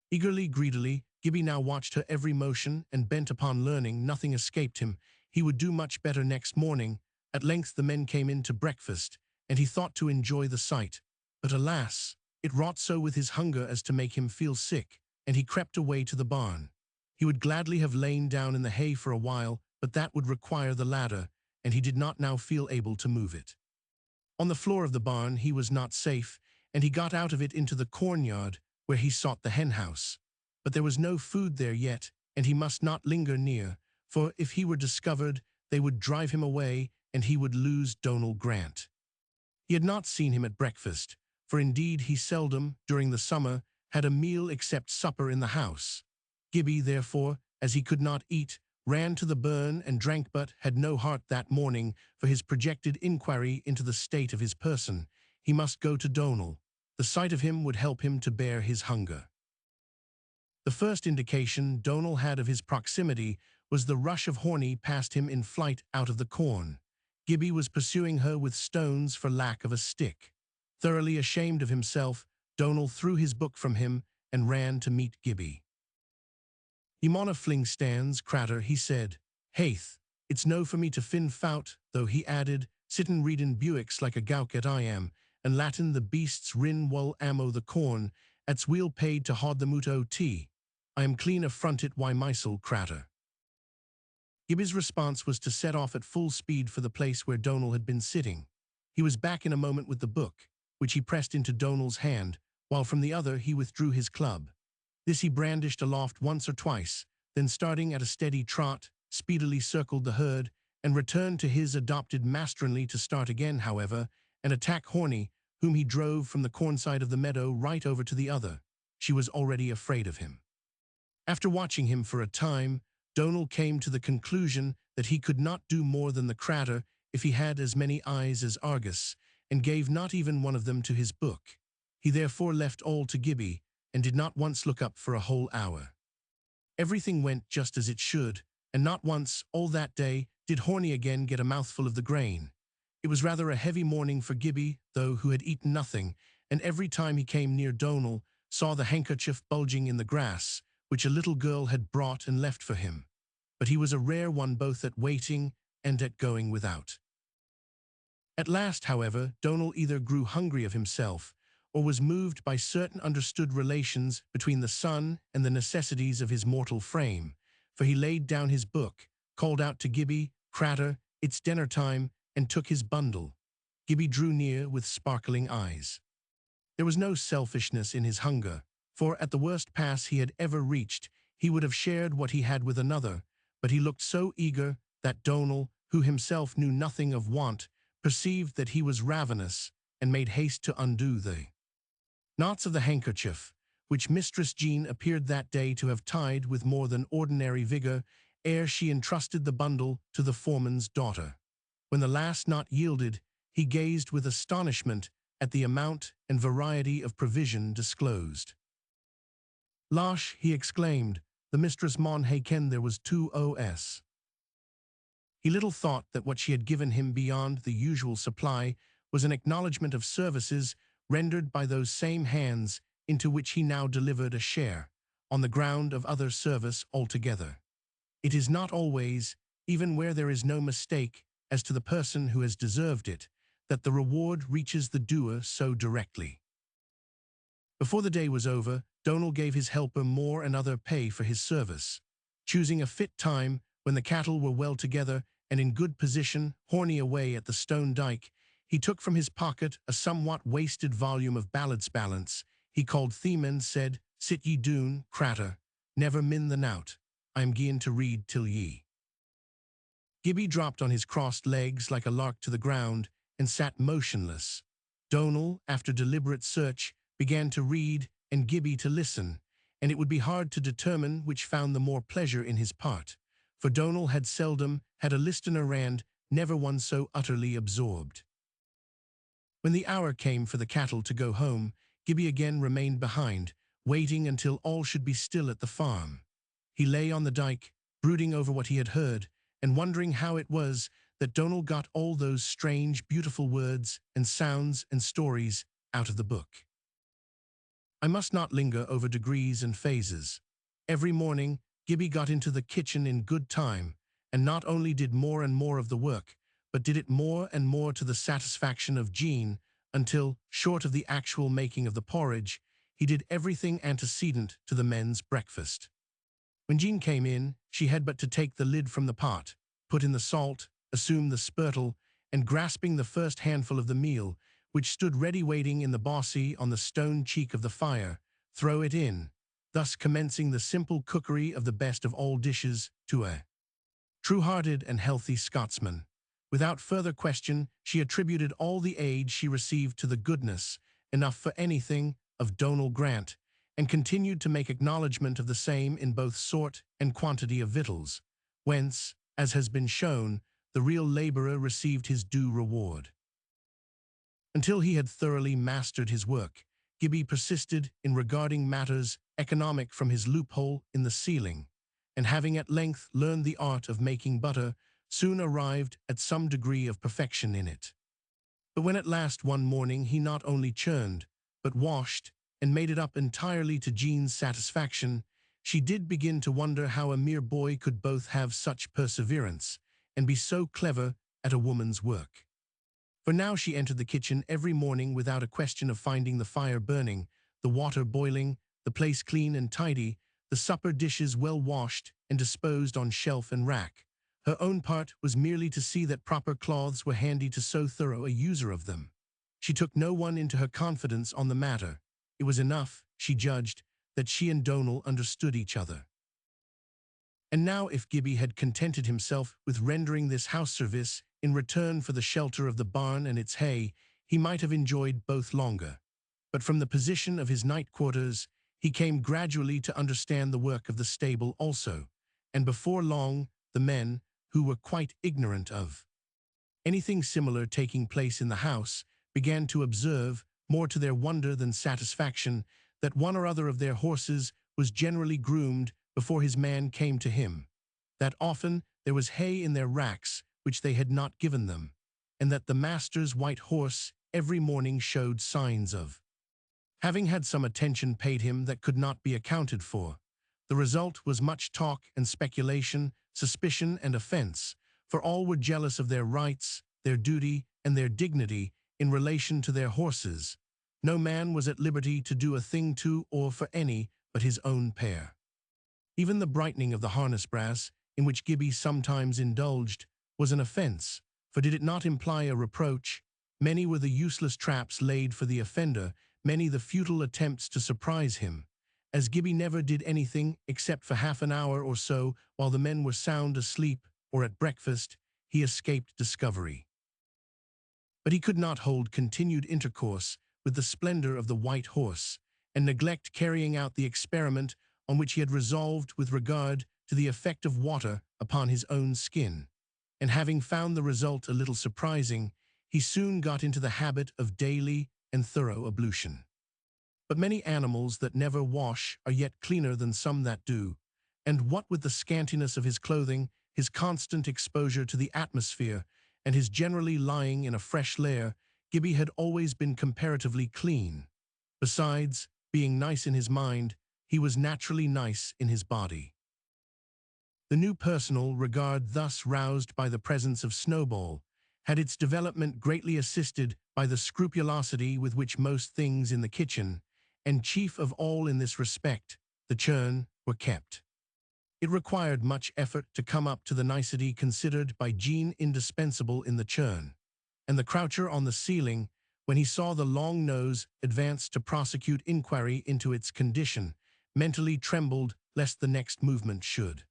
Eagerly, greedily, Gibbie now watched her every motion, and bent upon learning, nothing escaped him. He would do much better next morning. At length the men came in to breakfast, and he thought to enjoy the sight. But alas, it wrought so with his hunger as to make him feel sick, and he crept away to the barn. He would gladly have lain down in the hay for a while, but that would require the ladder, and he did not now feel able to move it. On the floor of the barn he was not safe, and he got out of it into the cornyard, where he sought the hen-house. But there was no food there yet, and he must not linger near, for if he were discovered, they would drive him away, and he would lose Donald Grant. He had not seen him at breakfast, for indeed he seldom, during the summer, had a meal except supper in the house. Gibbie, therefore, as he could not eat, ran to the burn and drank, but had no heart that morning for his projected inquiry into the state of his person. He must go to Donald. The sight of him would help him to bear his hunger. The first indication Donald had of his proximity was the rush of Hornie past him in flight out of the corn. Gibbie was pursuing her with stones for lack of a stick. Thoroughly ashamed of himself, Donald threw his book from him and ran to meet Gibbie. "Ye mauna fling stands, cratur," he said. "Haith, it's no for me to fin faut, though," he added, "sittin' readin' Buicks like a gowket I am, and Latin the beasts rin wull ammo the corn, at's weel paid to haud them out o' tea. I am clean affronted wy mysel, cratur." Gibbie's response was to set off at full speed for the place where Donald had been sitting. He was back in a moment with the book, which he pressed into Donald's hand, while from the other he withdrew his club. This he brandished aloft once or twice, then starting at a steady trot, speedily circled the herd, and returned to his adopted masternly to start again, however, and attack Horny, whom he drove from the cornside of the meadow right over to the other. She was already afraid of him. After watching him for a time, Donald came to the conclusion that he could not do more than the cratur if he had as many eyes as Argus, and gave not even one of them to his book. He therefore left all to Gibbie, and did not once look up for a whole hour. Everything went just as it should, and not once, all that day, did Horny again get a mouthful of the grain. It was rather a heavy morning for Gibbie, though, who had eaten nothing, and every time he came near Donald, saw the handkerchief bulging in the grass, which a little girl had brought and left for him. But he was a rare one both at waiting and at going without. At last, however, Donald either grew hungry of himself, or was moved by certain understood relations between the sun and the necessities of his mortal frame, for he laid down his book, called out to Gibbie, "Cratur, it's dinner time," and took his bundle. Gibbie drew near with sparkling eyes. There was no selfishness in his hunger, for at the worst pass he had ever reached, he would have shared what he had with another, but he looked so eager that Donald, who himself knew nothing of want, perceived that he was ravenous, and made haste to undo the knots of the handkerchief, which Mistress Jean appeared that day to have tied with more than ordinary vigor, ere she entrusted the bundle to the foreman's daughter. When the last knot yielded, he gazed with astonishment at the amount and variety of provision disclosed. "Losh," he exclaimed, "the mistress maun hae kenned there was 2 os." He little thought that what she had given him beyond the usual supply was an acknowledgment of services rendered by those same hands into which he now delivered a share, on the ground of other service altogether. It is not always, even where there is no mistake as to the person who has deserved it, that the reward reaches the doer so directly. Before the day was over, Donald gave his helper more and other pay for his service. Choosing a fit time, when the cattle were well together and in good position, Horny away at the stone dyke, he took from his pocket a somewhat wasted volume of Ballad's Balance. He called theme and said, "Sit ye doon, cratur, never min the nout. I am gien to read till ye." Gibbie dropped on his crossed legs like a lark to the ground and sat motionless. Donald, after deliberate search, began to read and Gibbie to listen, and it would be hard to determine which found the more pleasure in his part, for Donald had seldom had a listener and never one so utterly absorbed. When the hour came for the cattle to go home, Gibbie again remained behind, waiting until all should be still at the farm. He lay on the dyke, brooding over what he had heard, and wondering how it was that Donald got all those strange, beautiful words and sounds and stories out of the book. I must not linger over degrees and phases. Every morning, Gibbie got into the kitchen in good time, and not only did more and more of the work, but did it more and more to the satisfaction of Jean, until, short of the actual making of the porridge, he did everything antecedent to the men's breakfast. When Jean came in, she had but to take the lid from the pot, put in the salt, assume the spurtle, and grasping the first handful of the meal, which stood ready waiting in the bossy on the stone cheek of the fire, throw it in, thus commencing the simple cookery of the best of all dishes to a true-hearted and healthy Scotsman. Without further question, she attributed all the aid she received to the goodness, enough for anything, of Donald Grant, and continued to make acknowledgment of the same in both sort and quantity of victuals, whence, as has been shown, the real labourer received his due reward. Until he had thoroughly mastered his work, Gibbie persisted in regarding matters economic from his loophole in the ceiling, and having at length learned the art of making butter, soon arrived at some degree of perfection in it. But when at last one morning he not only churned, but washed, and made it up entirely to Jean's satisfaction, she did begin to wonder how a mere boy could both have such perseverance and be so clever at a woman's work. For now she entered the kitchen every morning without a question of finding the fire burning, the water boiling, the place clean and tidy, the supper dishes well washed and disposed on shelf and rack. Her own part was merely to see that proper clothes were handy to so thorough a user of them. She took no one into her confidence on the matter. It was enough, she judged, that she and Donal understood each other. And now if Gibbie had contented himself with rendering this house service in return for the shelter of the barn and its hay, he might have enjoyed both longer. But from the position of his night quarters, he came gradually to understand the work of the stable also, and before long the men, who were quite ignorant of anything similar taking place in the house, began to observe, more to their wonder than satisfaction, that one or other of their horses was generally groomed before his man came to him, that often there was hay in their racks which they had not given them, and that the master's white horse every morning showed signs of having had some attention paid him that could not be accounted for. The result was much talk and speculation, suspicion and offense, for all were jealous of their rights, their duty, and their dignity in relation to their horses. No man was at liberty to do a thing to or for any but his own pair. Even the brightening of the harness brass, in which Gibbie sometimes indulged, was an offence, for did it not imply a reproach? Many were the useless traps laid for the offender, many the futile attempts to surprise him. As Gibbie never did anything except for half an hour or so while the men were sound asleep or at breakfast, he escaped discovery. But he could not hold continued intercourse with the splendor of the white horse, and neglect carrying out the experiment on which he had resolved with regard to the effect of water upon his own skin. And having found the result a little surprising, he soon got into the habit of daily and thorough ablution. But many animals that never wash are yet cleaner than some that do, and what with the scantiness of his clothing, his constant exposure to the atmosphere, and his generally lying in a fresh lair, Gibbie had always been comparatively clean. Besides, being nice in his mind, he was naturally nice in his body. The new personal regard thus roused by the presence of Snowball had its development greatly assisted by the scrupulosity with which most things in the kitchen, and chief of all in this respect, the churn, were kept. It required much effort to come up to the nicety considered by Jean indispensable in the churn, and the croucher on the ceiling, when he saw the long nose advance to prosecute inquiry into its condition, mentally trembled lest the next movement should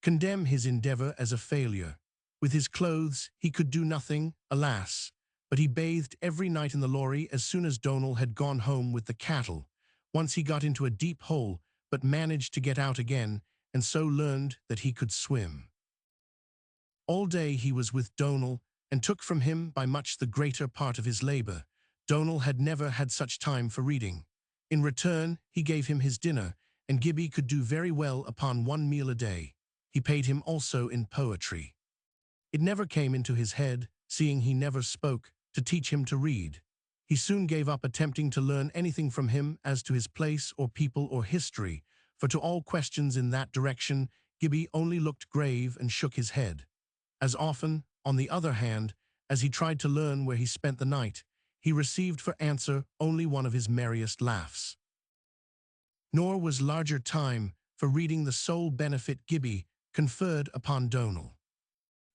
condemn his endeavor as a failure. With his clothes he could do nothing, alas, but he bathed every night in the Lorry as soon as Donal had gone home with the cattle. Once he got into a deep hole, but managed to get out again, and so learned that he could swim. All day he was with Donal, and took from him by much the greater part of his labor. Donal had never had such time for reading. In return, he gave him his dinner, and Gibbie could do very well upon one meal a day. He paid him also in poetry. It never came into his head, seeing he never spoke, to teach him to read. He soon gave up attempting to learn anything from him as to his place or people or history, for to all questions in that direction, Gibbie only looked grave and shook his head. As often, on the other hand, as he tried to learn where he spent the night, he received for answer only one of his merriest laughs. Nor was larger time for reading the sole benefit Gibbie conferred upon Donal.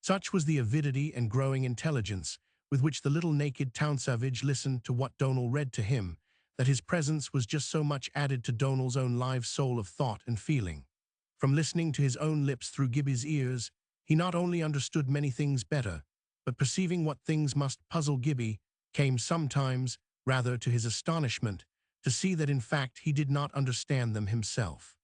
Such was the avidity and growing intelligence with which the little naked town savage listened to what Donal read to him, that his presence was just so much added to Donal's own live soul of thought and feeling. From listening to his own lips through Gibbie's ears, he not only understood many things better, but perceiving what things must puzzle Gibbie, came sometimes, rather to his astonishment, to see that in fact he did not understand them himself.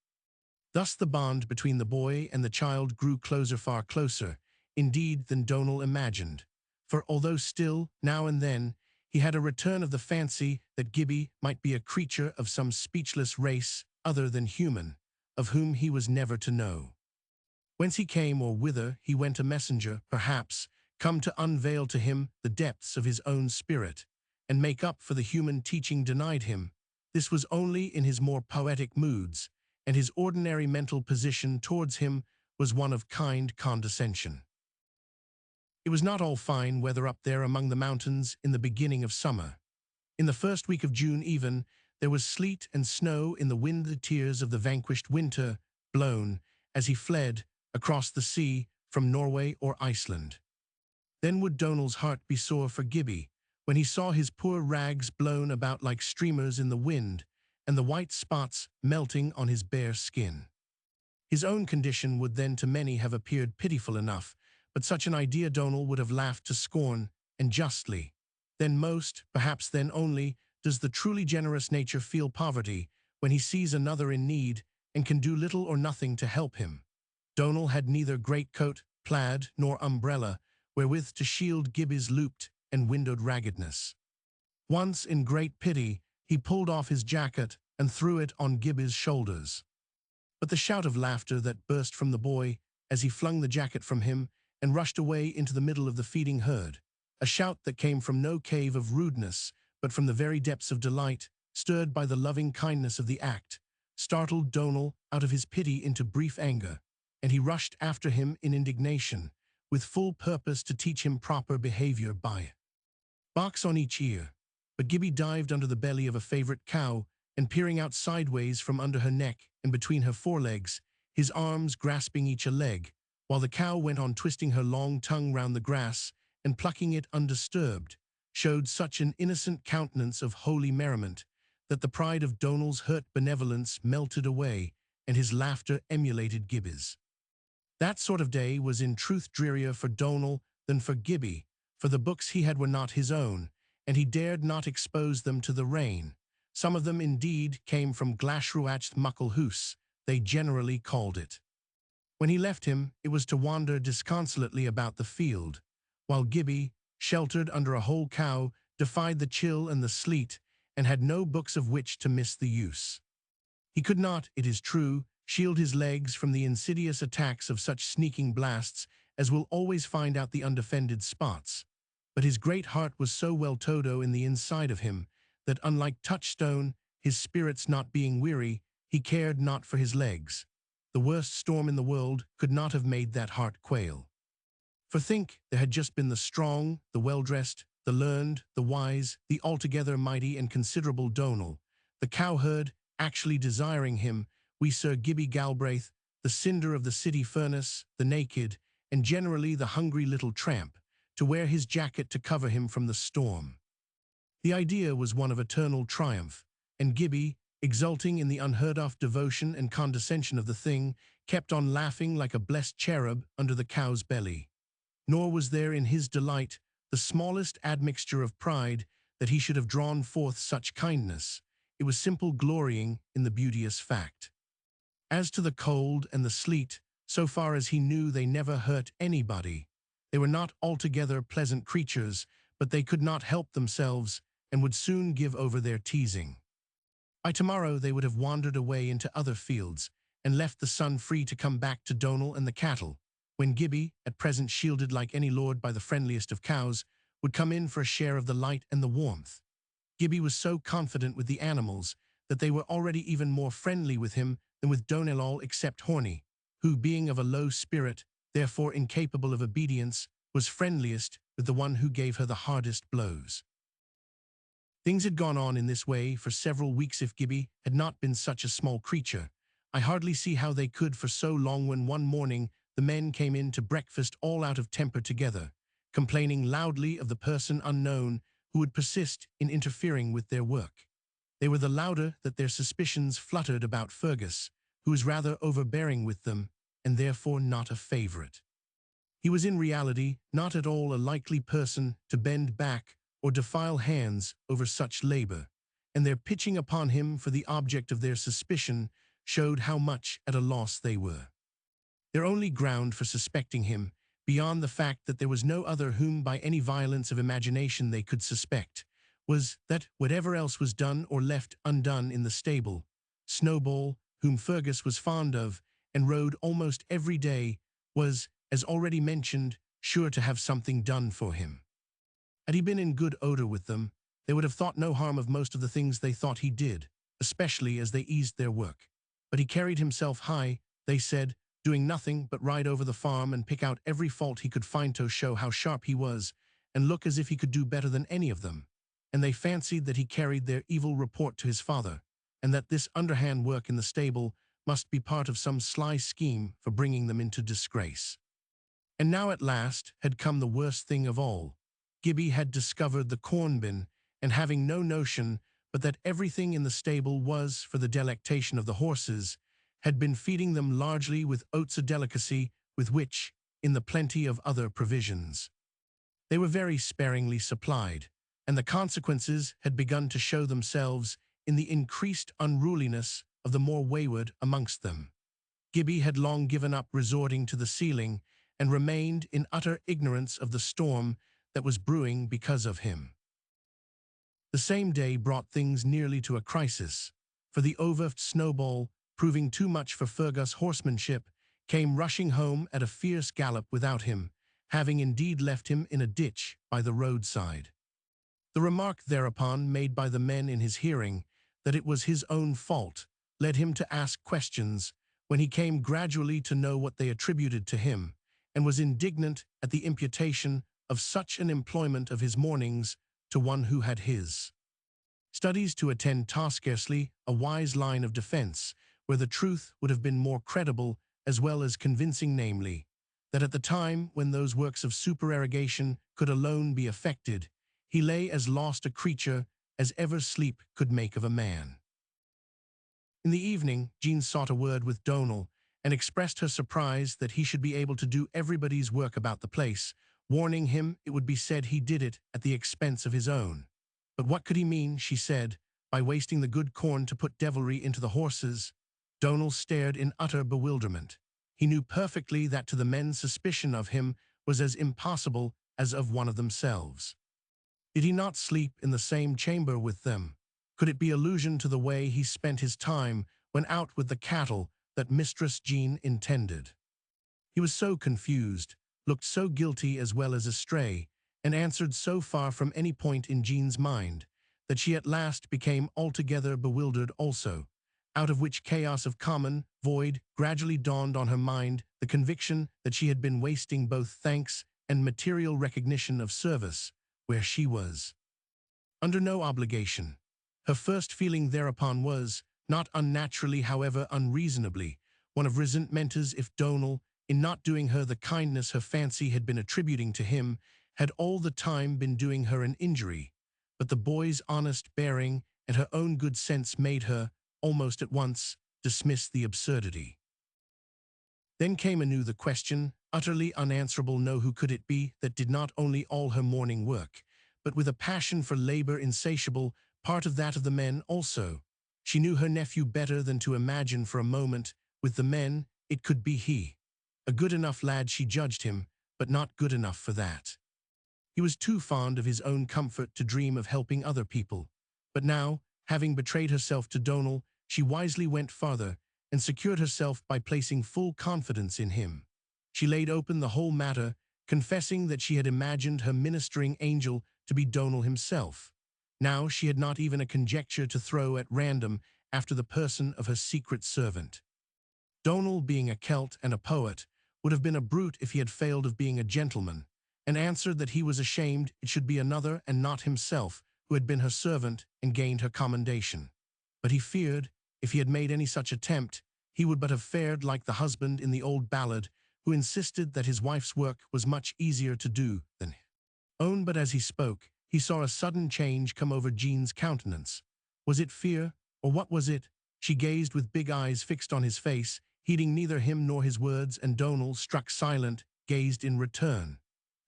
Thus the bond between the boy and the child grew closer, far closer, indeed, than Donal imagined. For although still, now and then, he had a return of the fancy that Gibbie might be a creature of some speechless race other than human, of whom he was never to know whence he came or whither he went, a messenger, perhaps, come to unveil to him the depths of his own spirit, and make up for the human teaching denied him. This was only in his more poetic moods, and his ordinary mental position towards him was one of kind condescension. It was not all fine weather up there among the mountains in the beginning of summer. In the first week of June even, there was sleet and snow in the wind, the tears of the vanquished winter, blown, as he fled, across the sea, from Norway or Iceland. Then would Donald's heart be sore for Gibbie, when he saw his poor rags blown about like streamers in the wind, and the white spots melting on his bare skin. His own condition would then to many have appeared pitiful enough, but such an idea Donald would have laughed to scorn, and justly. Then most, perhaps then only, does the truly generous nature feel poverty, when he sees another in need, and can do little or nothing to help him. Donald had neither greatcoat, plaid, nor umbrella, wherewith to shield Gibbie's looped and windowed raggedness. Once, in great pity, he pulled off his jacket and threw it on Gibbie's shoulders. But the shout of laughter that burst from the boy as he flung the jacket from him and rushed away into the middle of the feeding herd, a shout that came from no cave of rudeness, but from the very depths of delight, stirred by the loving kindness of the act, startled Donald out of his pity into brief anger, and he rushed after him in indignation, with full purpose to teach him proper behavior by box on each ear. But Gibbie dived under the belly of a favorite cow, and peering out sideways from under her neck and between her forelegs, his arms grasping each a leg, while the cow went on twisting her long tongue round the grass and plucking it undisturbed, showed such an innocent countenance of holy merriment that the pride of Donald's hurt benevolence melted away, and his laughter emulated Gibbie's. That sort of day was in truth drearier for Donald than for Gibbie, for the books he had were not his own, and he dared not expose them to the rain. Some of them, indeed, came from Glashruach Mucklehoose, they generally called it. When he left him, it was to wander disconsolately about the field, while Gibbie, sheltered under a whole cow, defied the chill and the sleet, and had no books of which to miss the use. He could not, it is true, shield his legs from the insidious attacks of such sneaking blasts as will always find out the undefended spots, but his great heart was so well todo in the inside of him that, unlike Touchstone, his spirits not being weary, he cared not for his legs. The worst storm in the world could not have made that heart quail. For think, there had just been the strong, the well-dressed, the learned, the wise, the altogether mighty and considerable Donald, the cowherd, actually desiring him, we Sir Gibbie Galbraith, the cinder of the city furnace, the naked, and generally the hungry little tramp, to wear his jacket to cover him from the storm. The idea was one of eternal triumph, and Gibbie, exulting in the unheard-of devotion and condescension of the thing, kept on laughing like a blessed cherub under the cow's belly. Nor was there in his delight the smallest admixture of pride that he should have drawn forth such kindness. It was simple glorying in the beauteous fact. As to the cold and the sleet, so far as he knew they never hurt anybody. They were not altogether pleasant creatures, but they could not help themselves and would soon give over their teasing. By tomorrow they would have wandered away into other fields and left the sun free to come back to Donald and the cattle, when Gibbie, at present shielded like any lord by the friendliest of cows, would come in for a share of the light and the warmth. Gibbie was so confident with the animals that they were already even more friendly with him than with Donald, all except Horny, who, being of a low spirit, therefore incapable of obedience, was friendliest with the one who gave her the hardest blows. Things had gone on in this way for several weeks. If Gibbie had not been such a small creature, I hardly see how they could for so long, when one morning the men came in to breakfast all out of temper together, complaining loudly of the person unknown who would persist in interfering with their work. They were the louder that their suspicions fluttered about Fergus, who was rather overbearing with them, and therefore not a favourite. He was in reality not at all a likely person to bend back or defile hands over such labour, and their pitching upon him for the object of their suspicion showed how much at a loss they were. Their only ground for suspecting him, beyond the fact that there was no other whom by any violence of imagination they could suspect, was that whatever else was done or left undone in the stable, Snowball, whom Fergus was fond of and rode almost every day, was, as already mentioned, sure to have something done for him. Had he been in good odour with them, they would have thought no harm of most of the things they thought he did, especially as they eased their work. But he carried himself high, they said, doing nothing but ride over the farm and pick out every fault he could find to show how sharp he was, and look as if he could do better than any of them. And they fancied that he carried their evil report to his father, and that this underhand work in the stable must be part of some sly scheme for bringing them into disgrace. And now at last had come the worst thing of all. Gibbie had discovered the corn bin, and having no notion but that everything in the stable was for the delectation of the horses, had been feeding them largely with oats, a delicacy with which, in the plenty of other provisions, they were very sparingly supplied, and the consequences had begun to show themselves in the increased unruliness of the more wayward amongst them. Gibbie had long given up resorting to the ceiling and remained in utter ignorance of the storm that was brewing because of him. The same day brought things nearly to a crisis, for the overt snowball, proving too much for Fergus' horsemanship, came rushing home at a fierce gallop without him, having indeed left him in a ditch by the roadside. The remark thereupon made by the men in his hearing, that it was his own fault, led him to ask questions, when he came gradually to know what they attributed to him, and was indignant at the imputation of such an employment of his mornings to one who had his studies to attend to. Scarcely a wise line of defense, where the truth would have been more credible as well as convincing, namely, that at the time when those works of supererogation could alone be effected, he lay as lost a creature as ever sleep could make of a man. In the evening, Jean sought a word with Donal, and expressed her surprise that he should be able to do everybody's work about the place, warning him it would be said he did it at the expense of his own. But what could he mean, she said, by wasting the good corn to put devilry into the horses? Donal stared in utter bewilderment. He knew perfectly that to the men's suspicion of him was as impossible as of one of themselves. Did he not sleep in the same chamber with them? Could it be allusion to the way he spent his time when out with the cattle that Mistress Jean intended? He was so confused, looked so guilty as well as astray, and answered so far from any point in Jean's mind, that she at last became altogether bewildered also, out of which chaos of common void gradually dawned on her mind the conviction that she had been wasting both thanks and material recognition of service, where she was under no obligation. Her first feeling thereupon was, not unnaturally however unreasonably, one of resentment, as if Donal, in not doing her the kindness her fancy had been attributing to him, had all the time been doing her an injury. But the boy's honest bearing and her own good sense made her, almost at once, dismiss the absurdity. Then came anew the question, utterly unanswerable. No, who could it be that did not only all her morning work, but with a passion for labor insatiable, part of that of the men also? She knew her nephew better than to imagine for a moment, with the men, it could be he. A good enough lad she judged him, but not good enough for that. He was too fond of his own comfort to dream of helping other people. But now, having betrayed herself to Donal, she wisely went farther, and secured herself by placing full confidence in him. She laid open the whole matter, confessing that she had imagined her ministering angel to be Donal himself. Now she had not even a conjecture to throw at random after the person of her secret servant. Donal, being a Celt and a poet, would have been a brute if he had failed of being a gentleman, and answered that he was ashamed it should be another and not himself who had been her servant and gained her commendation. But he feared, if he had made any such attempt, he would but have fared like the husband in the old ballad, who insisted that his wife's work was much easier to do than his own. But as he spoke, he saw a sudden change come over Jean's countenance. Was it fear, or what was it? She gazed with big eyes fixed on his face, heeding neither him nor his words, and Donal, struck silent, gazed in return.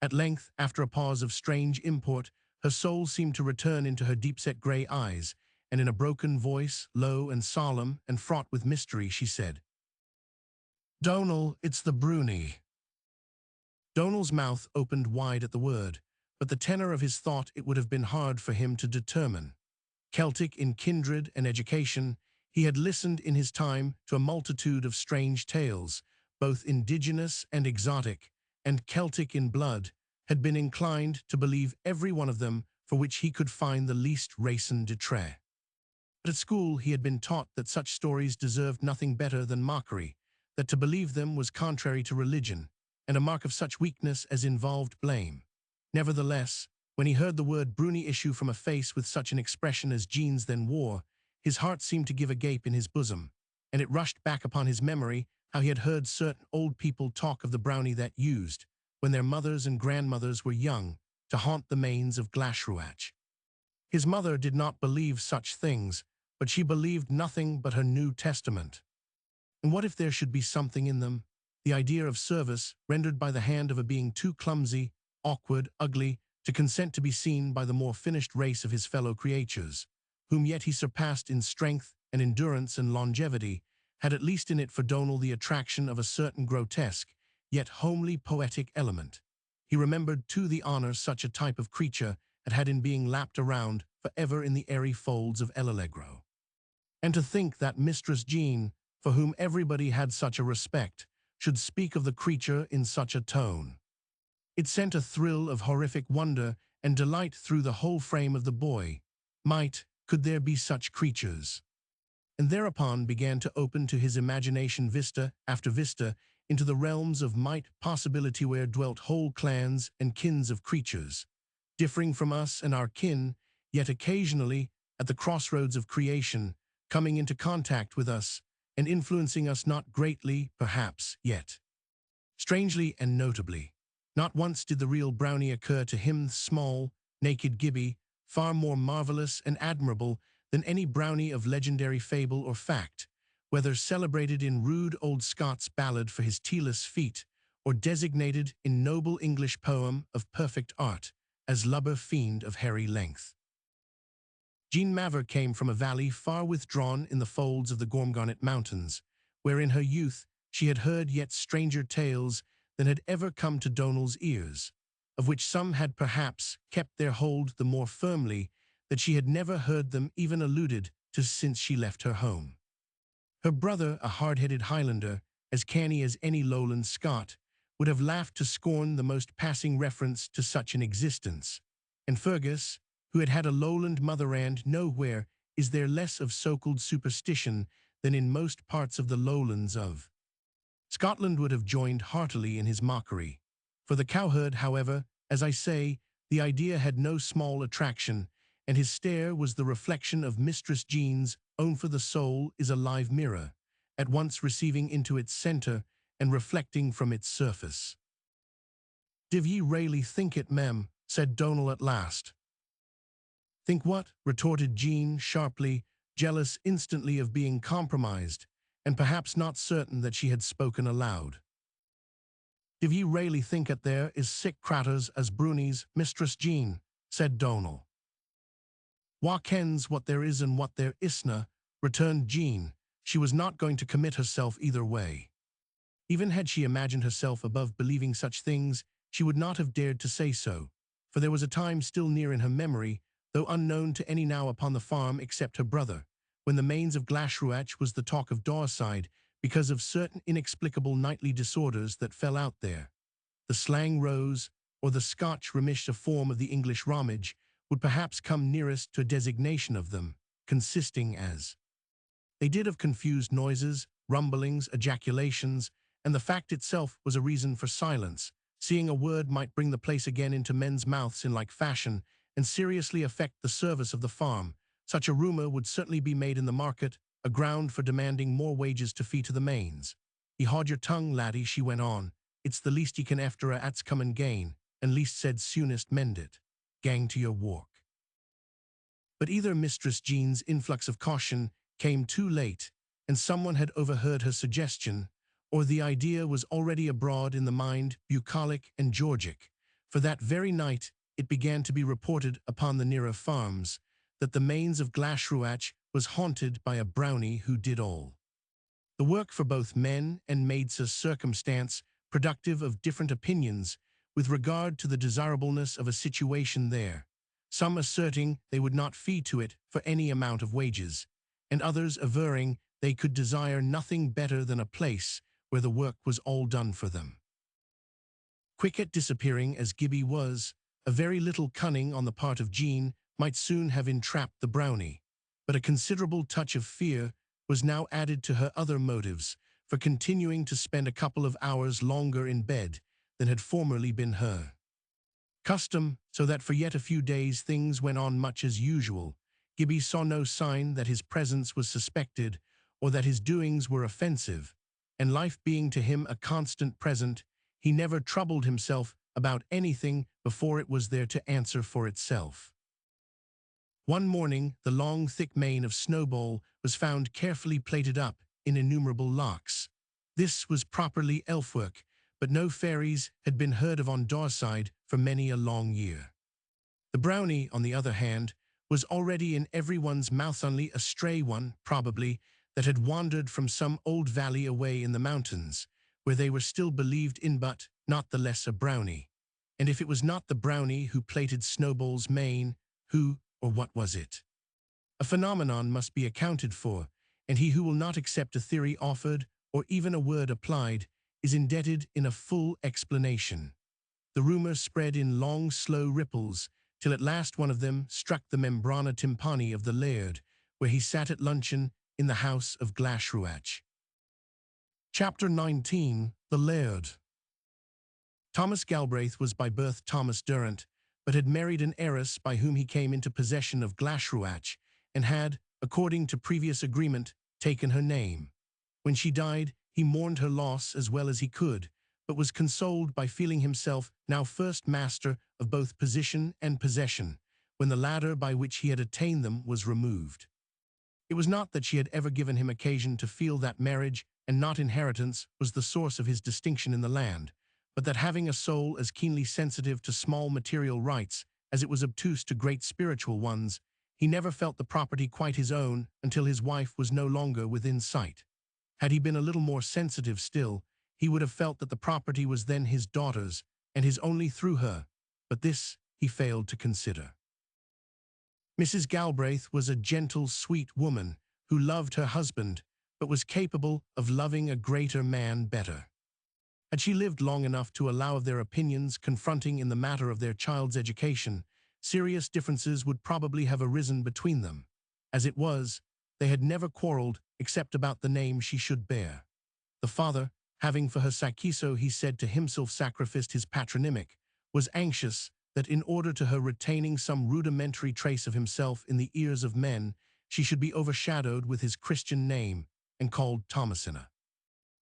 At length, after a pause of strange import, her soul seemed to return into her deep-set grey eyes, and in a broken voice, low and solemn and fraught with mystery, she said, "Donal, it's the broonie." Donal's mouth opened wide at the word, but the tenor of his thought it would have been hard for him to determine. Celtic in kindred and education, he had listened in his time to a multitude of strange tales, both indigenous and exotic, and Celtic in blood, had been inclined to believe every one of them for which he could find the least raison d'etre. But at school he had been taught that such stories deserved nothing better than mockery, that to believe them was contrary to religion, and a mark of such weakness as involved blame. Nevertheless, when he heard the word broonie issue from a face with such an expression as Jean's then wore, his heart seemed to give a gape in his bosom, and it rushed back upon his memory how he had heard certain old people talk of the brownie that used, when their mothers and grandmothers were young, to haunt the mains of Glashruach. His mother did not believe such things, but she believed nothing but her New Testament. And what if there should be something in them? The idea of service, rendered by the hand of a being too clumsy, awkward, ugly, to consent to be seen by the more finished race of his fellow creatures, whom yet he surpassed in strength and endurance and longevity, had at least in it for Donal the attraction of a certain grotesque, yet homely poetic element. He remembered too the honor such a type of creature had had in being lapped around for ever in the airy folds of El Allegro. And to think that Mistress Jean, for whom everybody had such a respect, should speak of the creature in such a tone. It sent a thrill of horrific wonder and delight through the whole frame of the boy. Could there be such creatures? And thereupon began to open to his imagination vista after vista into the realms of possibility where dwelt whole clans and kins of creatures, differing from us and our kin, yet occasionally, at the crossroads of creation, coming into contact with us, and influencing us not greatly, perhaps, yet strangely and notably. Not once did the real brownie occur to him, the small, naked Gibbie, far more marvelous and admirable than any brownie of legendary fable or fact, whether celebrated in rude old Scots ballad for his tealess feat, or designated in noble English poem of perfect art as lubber fiend of hairy length. Jean Mavor came from a valley far withdrawn in the folds of the Gormgarnet Mountains, where in her youth she had heard yet stranger tales than had ever come to Donal's ears, of which some had perhaps kept their hold the more firmly that she had never heard them even alluded to since she left her home. Her brother, a hard-headed Highlander, as canny as any lowland Scot, would have laughed to scorn the most passing reference to such an existence, and Fergus, who had had a lowland motherland, nowhere is there less of so-called superstition than in most parts of the lowlands of Scotland, would have joined heartily in his mockery. For the cowherd, however, as I say, the idea had no small attraction, and his stare was the reflection of Mistress Jean's own, for the soul is a live mirror, at once receiving into its centre and reflecting from its surface. "Div ye raily think it, mem?" said Donal at last. "Think what?" retorted Jean sharply, jealous instantly of being compromised, and perhaps not certain that she had spoken aloud. "Div ye raily think it there is sic craters as brunies, Mistress Jean?" said Donal. "Wha kens what there is and what there isna," returned Jean. She was not going to commit herself either way. Even had she imagined herself above believing such things, she would not have dared to say so, for there was a time still near in her memory, though unknown to any now upon the farm except her brother, when the mains of Glashruach was the talk of Dawside because of certain inexplicable nightly disorders that fell out there. The slang rose, or the Scotch Romish, a form of the English Romage, would perhaps come nearest to a designation of them, consisting as they did of confused noises, rumblings, ejaculations, and the fact itself was a reason for silence, seeing a word might bring the place again into men's mouths in like fashion, and seriously affect the service of the farm. Such a rumour would certainly be made in the market, a ground for demanding more wages to fee to the mains. "Ye haud your tongue, laddie," she went on. "It's the least ye can efter a at's come and gain, and least said soonest mend it. Gang to your work." But either Mistress Jean's influx of caution came too late, and someone had overheard her suggestion, or the idea was already abroad in the mind, bucolic and Georgic, for that very night it began to be reported upon the nearer farms that the mains of Glashruach was haunted by a brownie who did all the work for both men and maids, a circumstance productive of different opinions with regard to the desirableness of a situation there, some asserting they would not fee to it for any amount of wages, and others averring they could desire nothing better than a place where the work was all done for them. Quick at disappearing as Gibbie was, a very little cunning on the part of Jean might soon have entrapped the brownie, but a considerable touch of fear was now added to her other motives for continuing to spend a couple of hours longer in bed than had formerly been her custom, so that for yet a few days things went on much as usual. Gibbie saw no sign that his presence was suspected or that his doings were offensive, and life being to him a constant present, he never troubled himself about anything before it was there to answer for itself. One morning, the long, thick mane of Snowball was found carefully plaited up in innumerable lochs. This was properly elf-work, but no fairies had been heard of on Daurside for many a long year. The brownie, on the other hand, was already in everyone's mouth, only a stray one, probably, that had wandered from some old valley away in the mountains, where they were still believed in, but not the less a brownie. And if it was not the brownie who plaited Snowball's mane, who or what was it? A phenomenon must be accounted for, and he who will not accept a theory offered, or even a word applied, is indebted in a full explanation. The rumor spread in long, slow ripples, till at last one of them struck the membrana tympani of the laird, where he sat at luncheon in the house of Glashruach. Chapter 19. The Laird. Thomas Galbraith was by birth Thomas Durrant, but had married an heiress by whom he came into possession of Glashruach, and had, according to previous agreement, taken her name. When she died, he mourned her loss as well as he could, but was consoled by feeling himself now first master of both position and possession, when the ladder by which he had attained them was removed. It was not that she had ever given him occasion to feel that marriage and not inheritance was the source of his distinction in the land, but that having a soul as keenly sensitive to small material rights as it was obtuse to great spiritual ones, he never felt the property quite his own until his wife was no longer within sight. Had he been a little more sensitive still, he would have felt that the property was then his daughter's, and his only through her, but this he failed to consider. Mrs. Galbraith was a gentle, sweet woman who loved her husband, but was capable of loving a greater man better. Had she lived long enough to allow of their opinions confronting in the matter of their child's education, serious differences would probably have arisen between them. As it was, they had never quarreled except about the name she should bear. The father, having for her Sakiso he said to himself sacrificed his patronymic, was anxious that in order to her retaining some rudimentary trace of himself in the ears of men, she should be overshadowed with his Christian name and called Thomasina.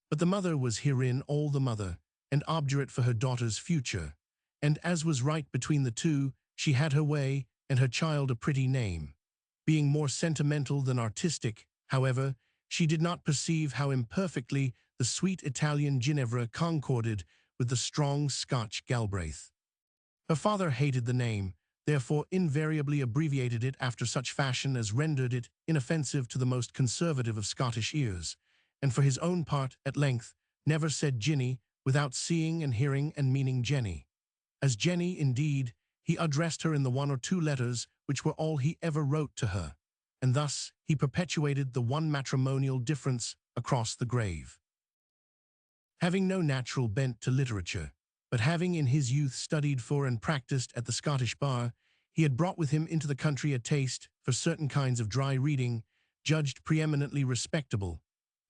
But the mother was herein all the mother, and obdurate for her daughter's future, and as was right between the two, she had her way, and her child a pretty name. Being more sentimental than artistic, however, she did not perceive how imperfectly the sweet Italian Ginevra concorded with the strong Scotch Galbraith. Her father hated the name, therefore invariably abbreviated it after such fashion as rendered it inoffensive to the most conservative of Scottish ears, and for his own part, at length, never said Ginny without seeing and hearing and meaning Jenny. As Jenny, indeed, he addressed her in the 1 or 2 letters which were all he ever wrote to her, and thus he perpetuated the one matrimonial difference across the grave. Having no natural bent to literature, but having in his youth studied for and practiced at the Scottish bar, he had brought with him into the country a taste for certain kinds of dry reading, judged preeminently respectable,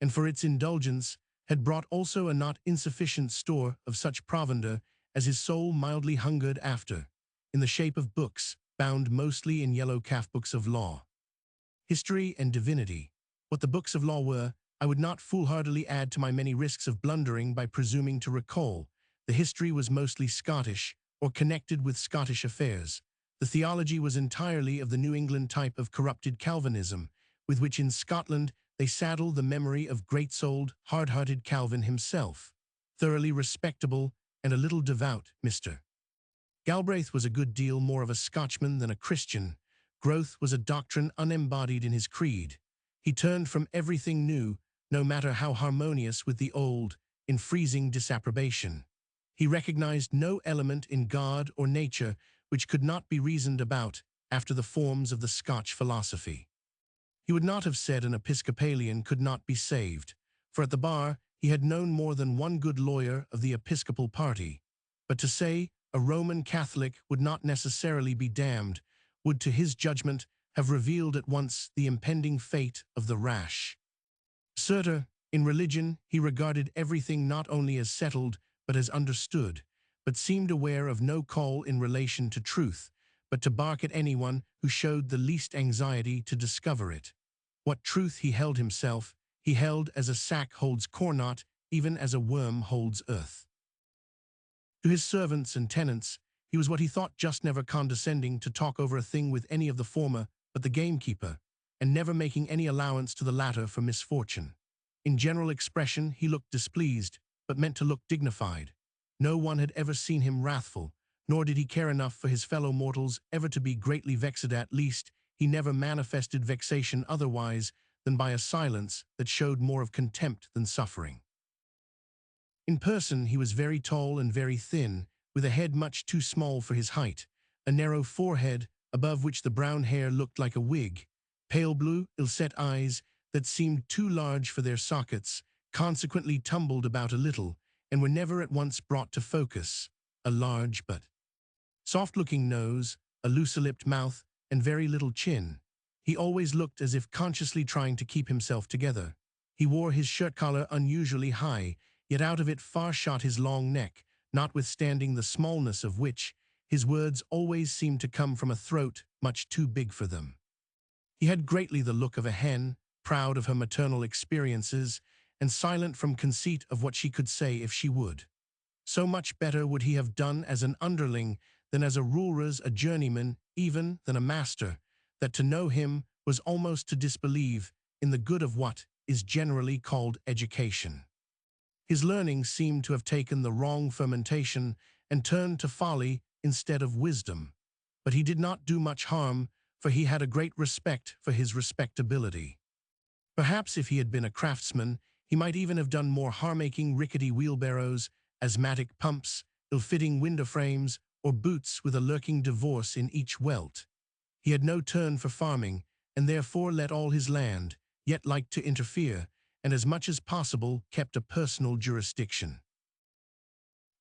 and for its indulgence had brought also a not insufficient store of such provender as his soul mildly hungered after, in the shape of books, bound mostly in yellow calf books of law. History and divinity. What the books of law were, I would not foolhardily add to my many risks of blundering by presuming to recall. The history was mostly Scottish, or connected with Scottish affairs. The theology was entirely of the New England type of corrupted Calvinism, with which in Scotland they saddle the memory of great-souled, hard-hearted Calvin himself. Thoroughly respectable and a little devout, Mr. Galbraith was a good deal more of a Scotchman than a Christian. Growth was a doctrine unembodied in his creed. He turned from everything new, no matter how harmonious with the old, in freezing disapprobation. He recognized no element in God or nature which could not be reasoned about after the forms of the Scotch philosophy. He would not have said an Episcopalian could not be saved, for at the bar he had known more than one good lawyer of the Episcopal party, but to say a Roman Catholic would not necessarily be damned would to his judgment have revealed at once the impending fate of the rash. Certes, in religion he regarded everything not only as settled but as understood, but seemed aware of no call in relation to truth, but to bark at anyone who showed the least anxiety to discover it. What truth he held himself, he held as a sack holds corn knot, even as a worm holds earth. To his servants and tenants, he was what he thought just never condescending to talk over a thing with any of the former but the gamekeeper, and never making any allowance to the latter for misfortune. In general expression, he looked displeased, but meant to look dignified. No one had ever seen him wrathful, nor did he care enough for his fellow mortals ever to be greatly vexed. At least, he never manifested vexation otherwise than by a silence that showed more of contempt than suffering. In person, he was very tall and very thin, with a head much too small for his height, a narrow forehead, above which the brown hair looked like a wig, pale blue, ill-set eyes that seemed too large for their sockets, consequently tumbled about a little, and were never at once brought to focus, a large but soft-looking nose, a loose-lipped mouth, and very little chin. He always looked as if consciously trying to keep himself together. He wore his shirt collar unusually high, yet out of it far shot his long neck, notwithstanding the smallness of which, his words always seemed to come from a throat much too big for them. He had greatly the look of a hen, proud of her maternal experiences, and silent from conceit of what she could say if she would. So much better would he have done as an underling than as a ruler's, a journeyman, even than a master, that to know him was almost to disbelieve in the good of what is generally called education. His learning seemed to have taken the wrong fermentation and turned to folly instead of wisdom. But he did not do much harm, for he had a great respect for his respectability. Perhaps if he had been a craftsman, he might even have done more harm making rickety wheelbarrows, asthmatic pumps, ill-fitting window frames, or boots with a lurking divorce in each welt. He had no turn for farming, and therefore let all his land, yet liked to interfere, and as much as possible kept a personal jurisdiction.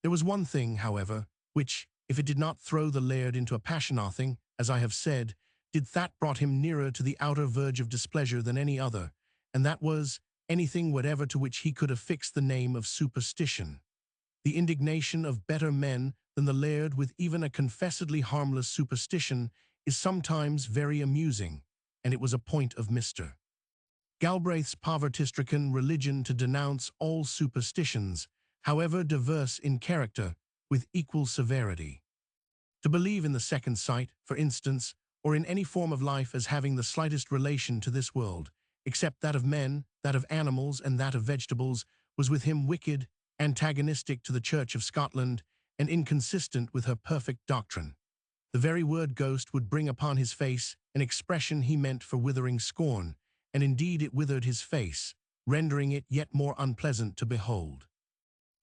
There was one thing, however, which, if it did not throw the laird into a passion-nothing, as I have said, did that brought him nearer to the outer verge of displeasure than any other, and that was anything whatever to which he could affix the name of superstition. The indignation of better men than the laird with even a confessedly harmless superstition is sometimes very amusing, and it was a point of Mr. Galbraith's poverty-stricken religion to denounce all superstitions, however diverse in character, with equal severity. To believe in the second sight, for instance, or in any form of life as having the slightest relation to this world, except that of men, that of animals, and that of vegetables, was with him wicked, antagonistic to the Church of Scotland, and inconsistent with her perfect doctrine. The very word ghost would bring upon his face an expression he meant for withering scorn, and indeed it withered his face, rendering it yet more unpleasant to behold.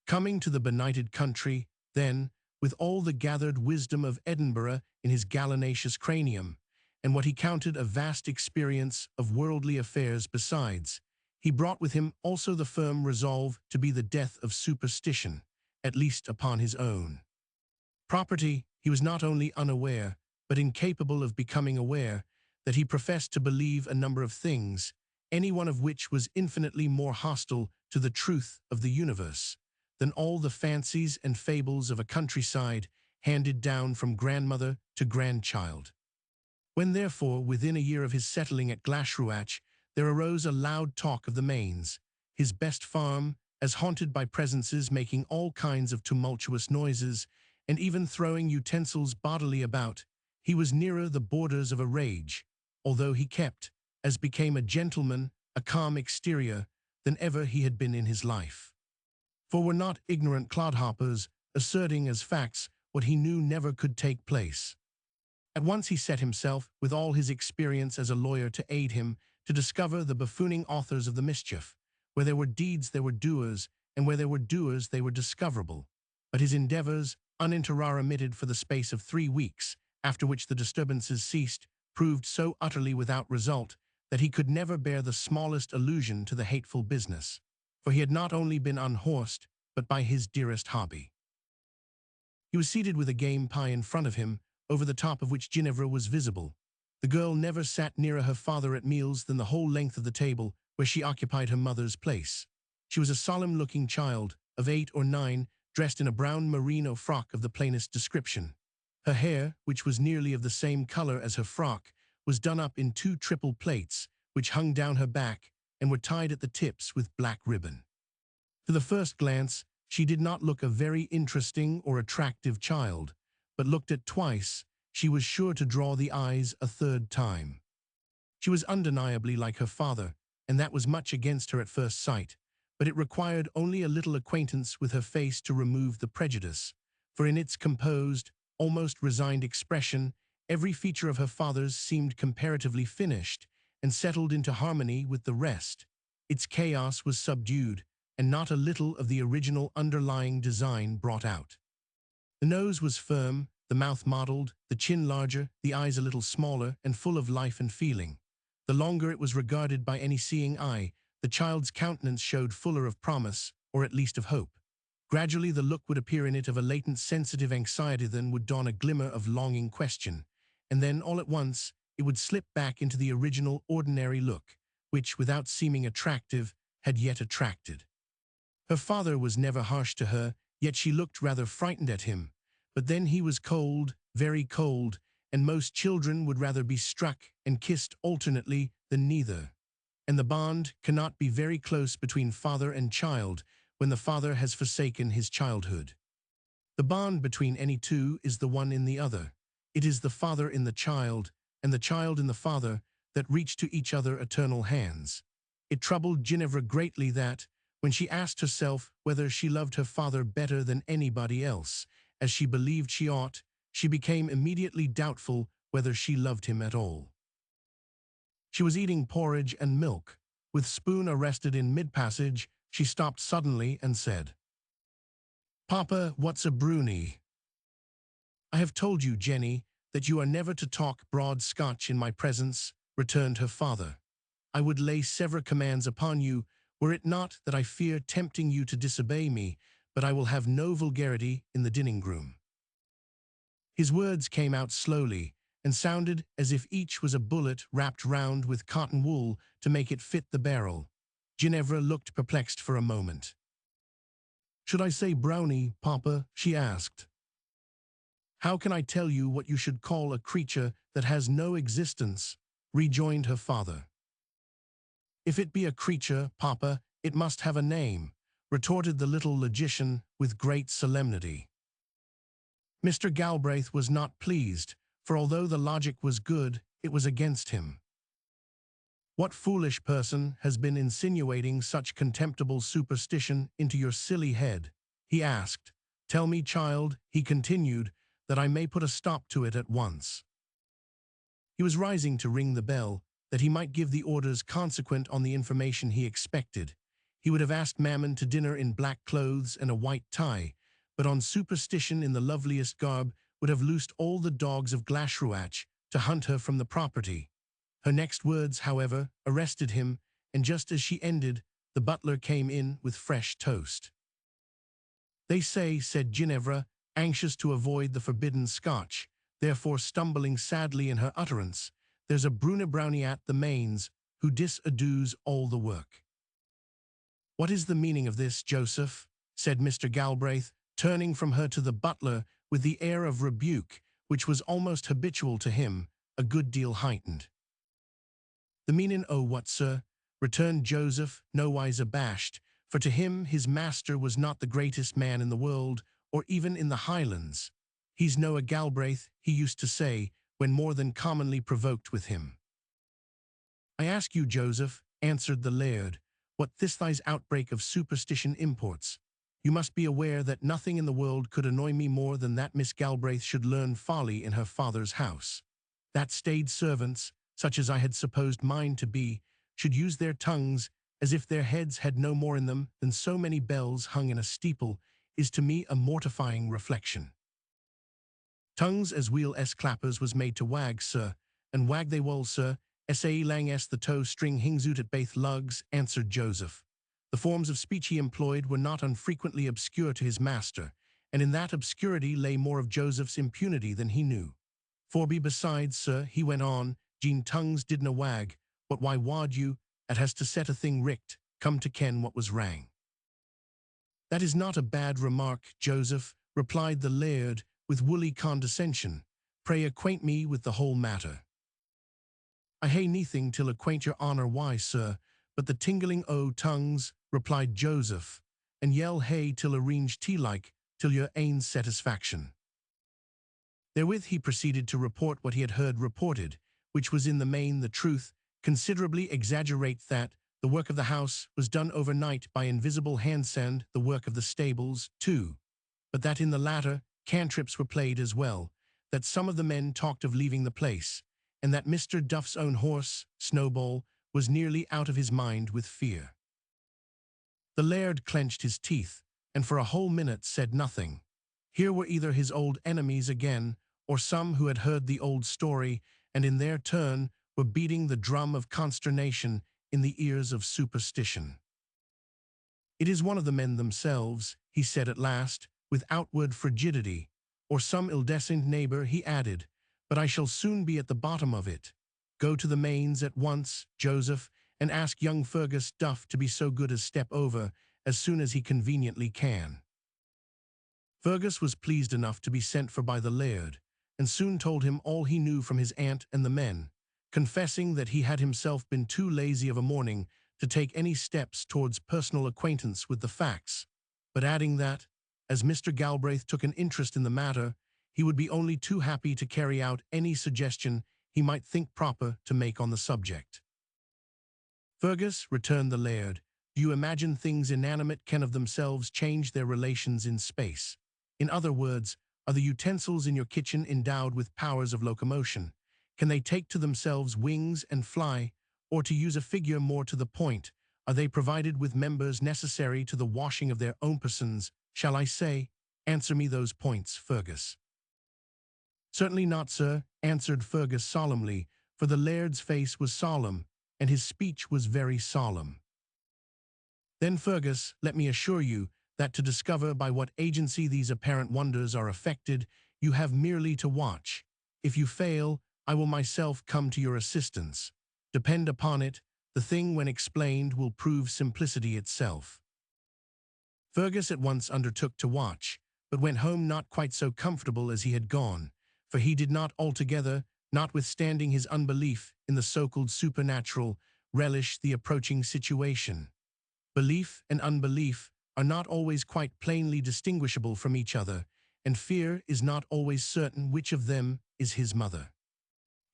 Coming to the benighted country, then, with all the gathered wisdom of Edinburgh in his gallinaceous cranium, and what he counted a vast experience of worldly affairs besides, he brought with him also the firm resolve to be the death of superstition, at least upon his own property. He was not only unaware, but incapable of becoming aware, that he professed to believe a number of things, any one of which was infinitely more hostile to the truth of the universe than all the fancies and fables of a countryside handed down from grandmother to grandchild. When therefore, within a year of his settling at Glashruach, there arose a loud talk of the Mains, his best farm, as haunted by presences making all kinds of tumultuous noises, and even throwing utensils bodily about, he was nearer the borders of a rage, although he kept, as became a gentleman, a calm exterior, than ever he had been in his life. For were not ignorant clodhoppers asserting as facts what he knew never could take place? At once he set himself, with all his experience as a lawyer to aid him, to discover the buffooning authors of the mischief. Where there were deeds there were doers, and where there were doers they were discoverable. But his endeavors, uninterrupted for the space of 3 weeks, after which the disturbances ceased, proved so utterly without result, that he could never bear the smallest allusion to the hateful business. For he had not only been unhorsed, but by his dearest hobby. He was seated with a game pie in front of him, over the top of which Ginevra was visible. The girl never sat nearer her father at meals than the whole length of the table, where she occupied her mother's place. She was a solemn-looking child, of 8 or 9, dressed in a brown merino frock of the plainest description. Her hair, which was nearly of the same color as her frock, was done up in 2 triple plaits, which hung down her back and were tied at the tips with black ribbon. To the first glance, She did not look a very interesting or attractive child, but looked at twice, she was sure to draw the eyes a third time. She was undeniably like her father, and that was much against her at first sight, but it required only a little acquaintance with her face to remove the prejudice, for in its composed, almost resigned expression, every feature of her father's seemed comparatively finished and settled into harmony with the rest. Its chaos was subdued, and not a little of the original underlying design brought out. The nose was firm, the mouth modeled, the chin larger, the eyes a little smaller and full of life and feeling. The longer it was regarded by any seeing eye, the child's countenance showed fuller of promise, or at least of hope. Gradually the look would appear in it of a latent sensitive anxiety, then would dawn a glimmer of longing question, and then all at once it would slip back into the original ordinary look, which, without seeming attractive, had yet attracted. Her father was never harsh to her, yet she looked rather frightened at him. But then he was cold, very cold, and most children would rather be struck and kissed alternately than neither. And the bond cannot be very close between father and child when the father has forsaken his childhood. The bond between any two is the one in the other. It is the father in the child, and the child in the father, that reach to each other eternal hands. It troubled Ginevra greatly that, when she asked herself whether she loved her father better than anybody else, as she believed she ought, she became immediately doubtful whether she loved him at all. She was eating porridge and milk. With spoon arrested in mid-passage, she stopped suddenly and said, "Papa, what's a broonie?" "I have told you, Jenny, that you are never to talk broad Scotch in my presence," returned her father. "I would lay several commands upon you, were it not that I fear tempting you to disobey me, but I will have no vulgarity in the dining-room." His words came out slowly, and sounded as if each was a bullet wrapped round with cotton wool to make it fit the barrel. Ginevra looked perplexed for a moment. "Should I say brownie, Papa?" she asked. "How can I tell you what you should call a creature that has no existence?" rejoined her father. "If it be a creature, Papa, it must have a name," retorted the little logician with great solemnity. Mr. Galbraith was not pleased, for although the logic was good, it was against him. "What foolish person has been insinuating such contemptible superstition into your silly head?" he asked. "Tell me, child," he continued, "that I may put a stop to it at once." He was rising to ring the bell, that he might give the orders consequent on the information he expected. He would have asked Mammon to dinner in black clothes and a white tie, but on superstition in the loveliest garb would have loosed all the dogs of Glashruach to hunt her from the property. Her next words, however, arrested him, and just as she ended, the butler came in with fresh toast. "They say," said Ginevra, anxious to avoid the forbidden Scotch, therefore stumbling sadly in her utterance, "there's a Bruna Brownie at the Mains, who disadoes all the work." "What is the meaning of this, Joseph?" said Mr. Galbraith, turning from her to the butler with the air of rebuke which was almost habitual to him, a good deal heightened. "The meaning o' what, sir?" returned Joseph, nowise abashed, for to him his master was not the greatest man in the world, or even in the Highlands. "He's no a Galbraith," he used to say, when more than commonly provoked with him. "I ask you, Joseph," answered the laird, "what this thy's outbreak of superstition imports? You must be aware that nothing in the world could annoy me more than that Miss Galbraith should learn folly in her father's house. That staid servants, such as I had supposed mine to be, should use their tongues as if their heads had no more in them than so many bells hung in a steeple, is to me a mortifying reflection. Tongues as wheel clappers was made to wag, sir, and wag they wull, sir, sa lang the toe string hings out at baith lugs," answered Joseph. The forms of speech he employed were not unfrequently obscure to his master, and in that obscurity lay more of Joseph's impunity than he knew. "Forby besides, sir," he went on, "Jean tongues didna wag, but why wad you, at has to set a thing richt, come to ken what was wrang." "That is not a bad remark, Joseph," replied the laird, with woolly condescension. "Pray acquaint me with the whole matter." "I hae neething till acquaint your honour why, sir, but the tingling o' tongues," replied Joseph, and yell hey till arrange tea like, till your ain satisfaction. Therewith he proceeded to report what he had heard reported, which was in the main the truth, considerably exaggerate that the work of the house was done overnight by invisible hands and the work of the stables, too, but that in the latter cantrips were played as well, that some of the men talked of leaving the place, and that Mr. Duff's own horse, Snowball, was nearly out of his mind with fear. The laird clenched his teeth, and for a whole minute said nothing. Here were either his old enemies again, or some who had heard the old story, and in their turn were beating the drum of consternation in the ears of superstition. "It is one of the men themselves," he said at last, with outward frigidity, "or some ill-destined neighbor," he added, "but I shall soon be at the bottom of it. Go to the Mains at once, Joseph, and ask young Fergus Duff to be so good as step over as soon as he conveniently can." Fergus was pleased enough to be sent for by the laird, and soon told him all he knew from his aunt and the men, confessing that he had himself been too lazy of a morning to take any steps towards personal acquaintance with the facts, but adding that, as Mr. Galbraith took an interest in the matter, he would be only too happy to carry out any suggestion he might think proper to make on the subject. "Fergus," returned the laird, "do you imagine things inanimate can of themselves change their relations in space? In other words, are the utensils in your kitchen endowed with powers of locomotion? Can they take to themselves wings and fly? Or to use a figure more to the point, are they provided with members necessary to the washing of their own persons? Shall I say? Answer me those points, Fergus." "Certainly not, sir," answered Fergus solemnly, for the laird's face was solemn, and his speech was very solemn. "Then, Fergus, let me assure you that to discover by what agency these apparent wonders are effected, you have merely to watch. If you fail, I will myself come to your assistance. Depend upon it, the thing when explained will prove simplicity itself." Fergus at once undertook to watch, but went home not quite so comfortable as he had gone, for he did not altogether, notwithstanding his unbelief in the so-called supernatural, relish the approaching situation. Belief and unbelief are not always quite plainly distinguishable from each other, and fear is not always certain which of them is his mother.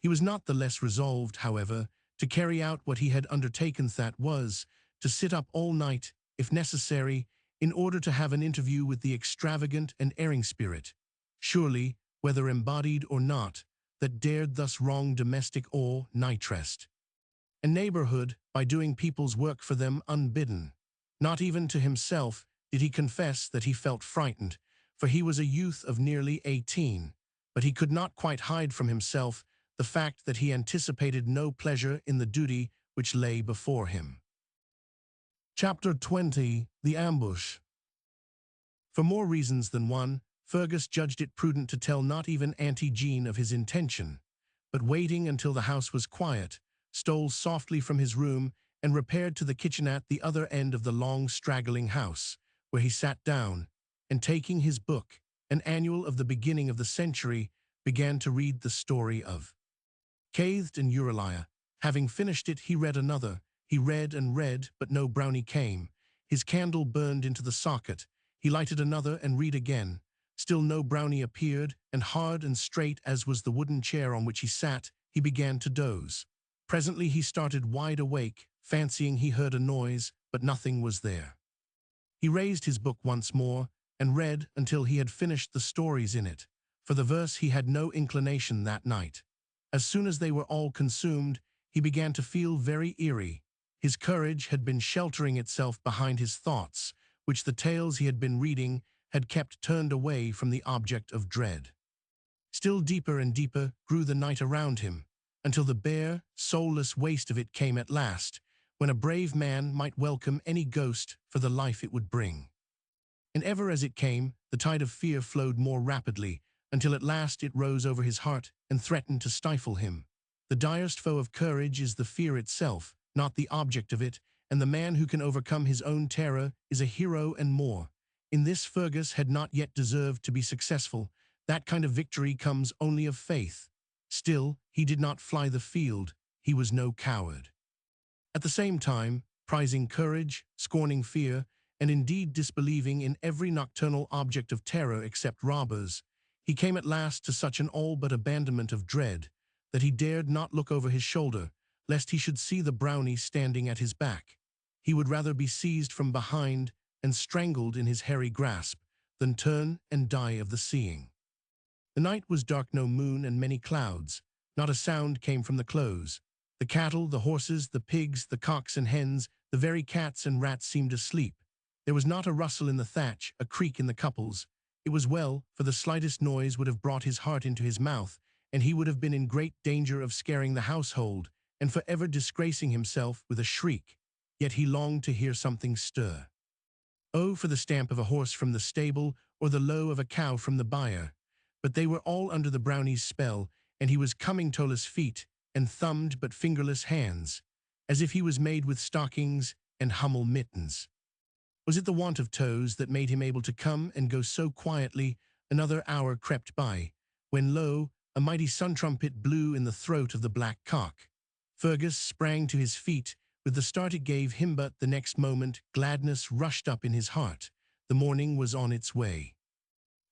He was not the less resolved, however, to carry out what he had undertaken, that was, to sit up all night, if necessary, in order to have an interview with the extravagant and erring spirit, surely, whether embodied or not, that dared thus wrong domestic or nitrest and neighborhood by doing people's work for them unbidden. Not even to himself did he confess that he felt frightened, for he was a youth of nearly 18, but he could not quite hide from himself the fact that he anticipated no pleasure in the duty which lay before him. Chapter 20. The Ambush. For more reasons than one, Fergus judged it prudent to tell not even Auntie Jean of his intention, but waiting until the house was quiet, stole softly from his room and repaired to the kitchen at the other end of the long straggling house, where he sat down, and taking his book, an annual of the beginning of the century, began to read the story of Cathed and Eurelia. Having finished it, he read another. He read and read, but no brownie came. His candle burned into the socket. He lighted another and read again. Still no brownie appeared, and hard and straight as was the wooden chair on which he sat, he began to doze. Presently he started wide awake, fancying he heard a noise, but nothing was there. He raised his book once more, and read until he had finished the stories in it. For the verse he had no inclination that night. As soon as they were all consumed, he began to feel very eerie. His courage had been sheltering itself behind his thoughts, which the tales he had been reading had kept turned away from the object of dread. Still deeper and deeper grew the night around him, until the bare, soulless waste of it came at last, when a brave man might welcome any ghost for the life it would bring. And ever as it came, the tide of fear flowed more rapidly, until at last it rose over his heart and threatened to stifle him. The direst foe of courage is the fear itself, not the object of it, and the man who can overcome his own terror is a hero and more. In this Fergus had not yet deserved to be successful. That kind of victory comes only of faith. Still, he did not fly the field. He was no coward. At the same time, prizing courage, scorning fear, and indeed disbelieving in every nocturnal object of terror except robbers, he came at last to such an all but abandonment of dread that he dared not look over his shoulder, lest he should see the brownie standing at his back. He would rather be seized from behind and strangled in his hairy grasp than turn and die of the seeing. The night was dark, no moon and many clouds. Not a sound came from the close. The cattle, the horses, the pigs, the cocks and hens, the very cats and rats seemed asleep. There was not a rustle in the thatch, a creak in the couples. It was well, for the slightest noise would have brought his heart into his mouth, and he would have been in great danger of scaring the household, and forever disgracing himself with a shriek. Yet he longed to hear something stir. Oh, for the stamp of a horse from the stable, or the low of a cow from the byre. But they were all under the brownie's spell, and he was coming toeless feet, and thumbed but fingerless hands, as if he was made with stockings and Hummel mittens. Was it the want of toes that made him able to come and go so quietly? Another hour crept by, when lo, a mighty sun-trumpet blew in the throat of the black cock. Fergus sprang to his feet. With the start it gave him, but the next moment gladness rushed up in his heart. The morning was on its way.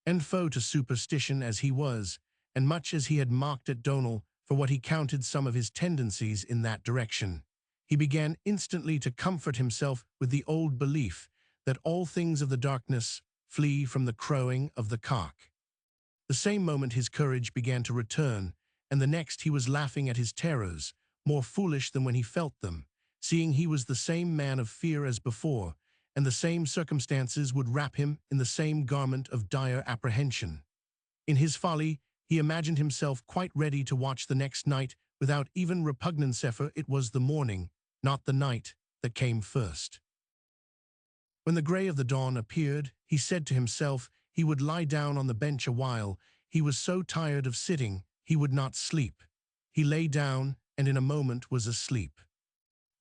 And foe to superstition as he was, and much as he had mocked at Donal for what he counted some of his tendencies in that direction, he began instantly to comfort himself with the old belief that all things of the darkness flee from the crowing of the cock. The same moment his courage began to return, and the next he was laughing at his terrors, more foolish than when he felt them, seeing he was the same man of fear as before, and the same circumstances would wrap him in the same garment of dire apprehension. In his folly, he imagined himself quite ready to watch the next night without even repugnance, for it was the morning, not the night, that came first. When the grey of the dawn appeared, he said to himself he would lie down on the bench a while. He was so tired of sitting, he would not sleep. He lay down, and in a moment was asleep.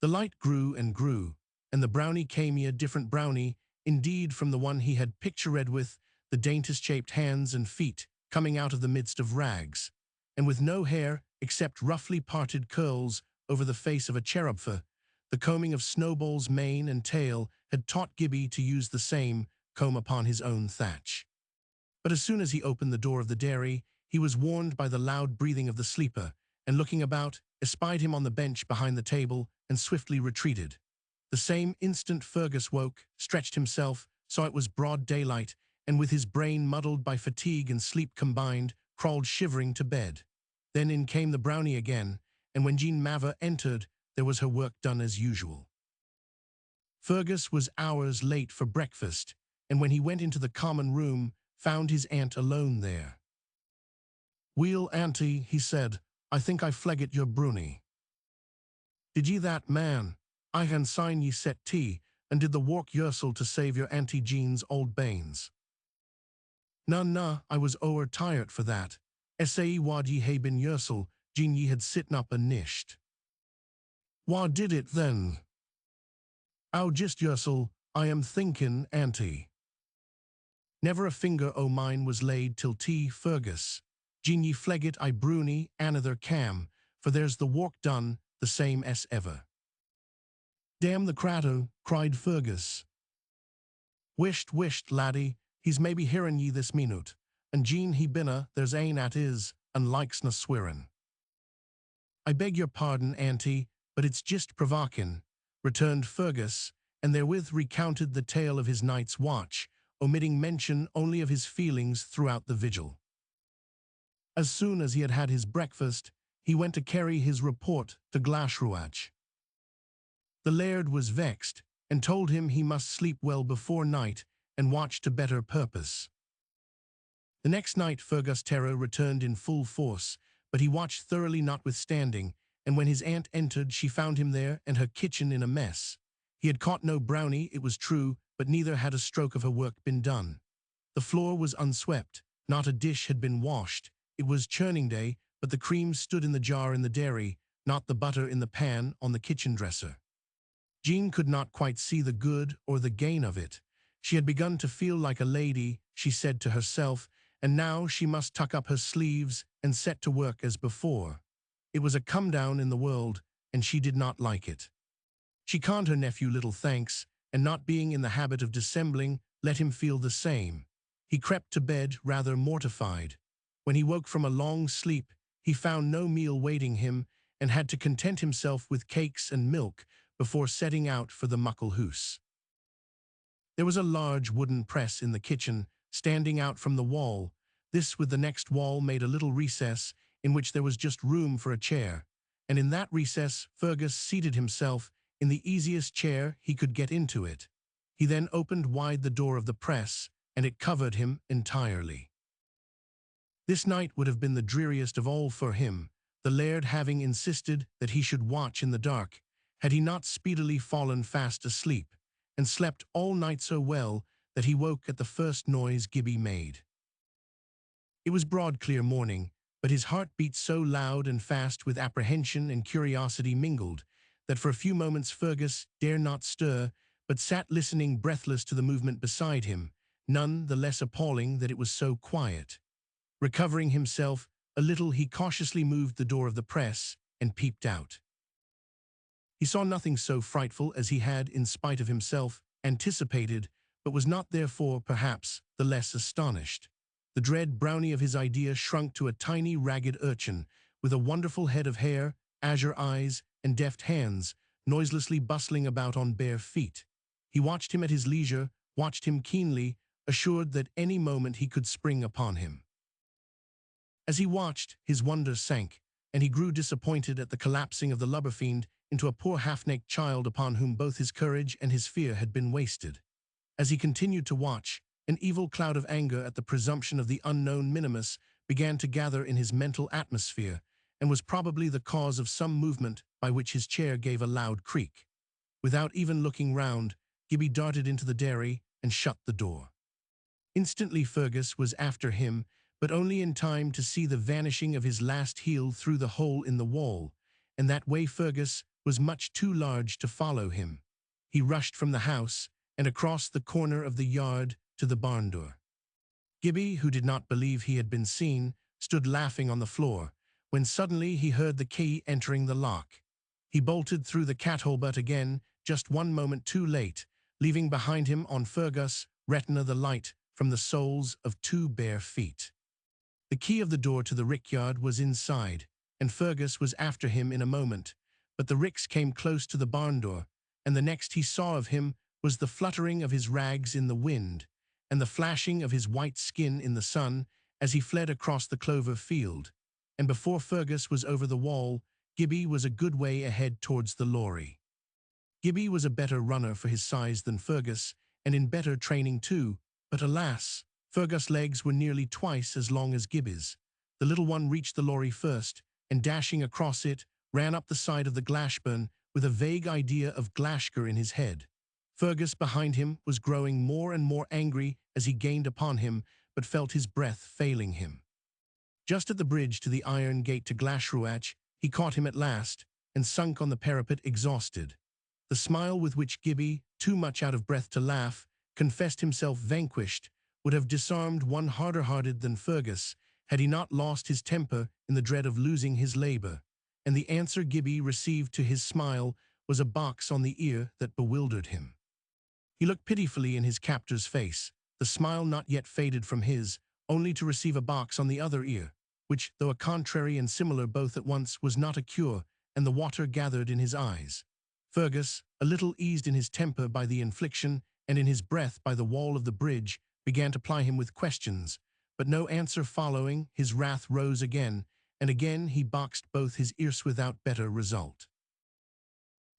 The light grew and grew, and the brownie came, a different brownie, indeed, from the one he had pictured, with the daintest-shaped hands and feet coming out of the midst of rags, and with no hair except roughly parted curls over the face of a cherub. The combing of Snowball's mane and tail had taught Gibbie to use the same comb upon his own thatch. But as soon as he opened the door of the dairy, he was warned by the loud breathing of the sleeper, and looking about, espied him on the bench behind the table, and swiftly retreated. The same instant Fergus woke, stretched himself, saw it was broad daylight, and with his brain muddled by fatigue and sleep combined, crawled shivering to bed. Then in came the brownie again, and when Jean Mavor entered, there was her work done as usual. Fergus was hours late for breakfast, and when he went into the common room, found his aunt alone there. "Weel, auntie," he said, "I think I flegget your broonie. Did ye that, man? I han sign ye set tea, and did the work yoursel to save your auntie Jean's old banes." "Na, I was ower tired for that. Essay wad ye hae been yoursel, Jean ye had sitten up and nisht." "Wha did it then?" "Ow, just yoursel, I am thinkin', auntie." "Never a finger o' mine was laid till tea, Fergus. Jean ye flegget I broonie another cam, for there's the work done, the same as ever." "Damn the cratto," cried Fergus. Wisht, laddie, he's maybe hearin' ye this minute, and Jean he binna, there's ane at is, and likes na swearin'." "I beg your pardon, auntie, but it's just provokin'," returned Fergus, and therewith recounted the tale of his night's watch, omitting mention only of his feelings throughout the vigil. As soon as he had had his breakfast, he went to carry his report to Glashruach. The laird was vexed, and told him he must sleep well before night and watch to better purpose. The next night Fergus' terror returned in full force, but he watched thoroughly notwithstanding, and when his aunt entered she found him there and her kitchen in a mess. He had caught no brownie, it was true, but neither had a stroke of her work been done. The floor was unswept, not a dish had been washed. It was churning day, but the cream stood in the jar in the dairy, not the butter in the pan on the kitchen dresser. Jean could not quite see the good or the gain of it. She had begun to feel like a lady, she said to herself, and now she must tuck up her sleeves and set to work as before. It was a come-down in the world, and she did not like it. She conned her nephew little thanks, and not being in the habit of dissembling let him feel the same. He crept to bed rather mortified. When he woke from a long sleep, he found no meal waiting him and had to content himself with cakes and milk before setting out for the muckle hoose. There was a large wooden press in the kitchen, standing out from the wall. This with the next wall made a little recess in which there was just room for a chair, and in that recess Fergus seated himself in the easiest chair he could get into it. He then opened wide the door of the press, and it covered him entirely. This night would have been the dreariest of all for him, the laird having insisted that he should watch in the dark, had he not speedily fallen fast asleep, and slept all night so well that he woke at the first noise Gibbie made. It was broad clear morning, but his heart beat so loud and fast with apprehension and curiosity mingled, that for a few moments Fergus dare not stir, but sat listening breathless to the movement beside him, none the less appalling that it was so quiet. Recovering himself a little, he cautiously moved the door of the press and peeped out. He saw nothing so frightful as he had, in spite of himself, anticipated, but was not therefore, perhaps, the less astonished. The dread brownie of his idea shrunk to a tiny ragged urchin, with a wonderful head of hair, azure eyes, and deft hands, noiselessly bustling about on bare feet. He watched him at his leisure, watched him keenly, assured that any moment he could spring upon him. As he watched, his wonder sank, and he grew disappointed at the collapsing of the lubber fiend into a poor half-naked child upon whom both his courage and his fear had been wasted. As he continued to watch, an evil cloud of anger at the presumption of the unknown minimus began to gather in his mental atmosphere, and was probably the cause of some movement by which his chair gave a loud creak. Without even looking round, Gibbie darted into the dairy and shut the door. Instantly Fergus was after him, but only in time to see the vanishing of his last heel through the hole in the wall, and that way Fergus was much too large to follow him. He rushed from the house and across the corner of the yard to the barn door. Gibbie, who did not believe he had been seen, stood laughing on the floor, when suddenly he heard the key entering the lock. He bolted through the cat-hole, but again, just one moment too late, leaving behind him on Fergus' retina the light from the soles of 2 bare feet. The key of the door to the rickyard was inside, and Fergus was after him in a moment, but the ricks came close to the barn door, and the next he saw of him was the fluttering of his rags in the wind, and the flashing of his white skin in the sun as he fled across the clover field, and before Fergus was over the wall, Gibbie was a good way ahead towards the lorry. Gibbie was a better runner for his size than Fergus, and in better training too, but alas, Fergus' legs were nearly twice as long as Gibbie's. The little one reached the lorry first, and dashing across it, ran up the side of the Glashburn with a vague idea of Glashgar in his head. Fergus behind him was growing more and more angry as he gained upon him, but felt his breath failing him. Just at the bridge to the iron gate to Glashruach, he caught him at last, and sunk on the parapet exhausted. The smile with which Gibbie, too much out of breath to laugh, confessed himself vanquished, would have disarmed one harder-hearted than Fergus, had he not lost his temper in the dread of losing his labour, and the answer Gibbie received to his smile was a box on the ear that bewildered him. He looked pitifully in his captor's face, the smile not yet faded from his, only to receive a box on the other ear, which, though a contrary and similar both at once, was not a cure, and the water gathered in his eyes. Fergus, a little eased in his temper by the infliction, and in his breath by the wall of the bridge, began to ply him with questions, but no answer following, his wrath rose again, and again he boxed both his ears without better result.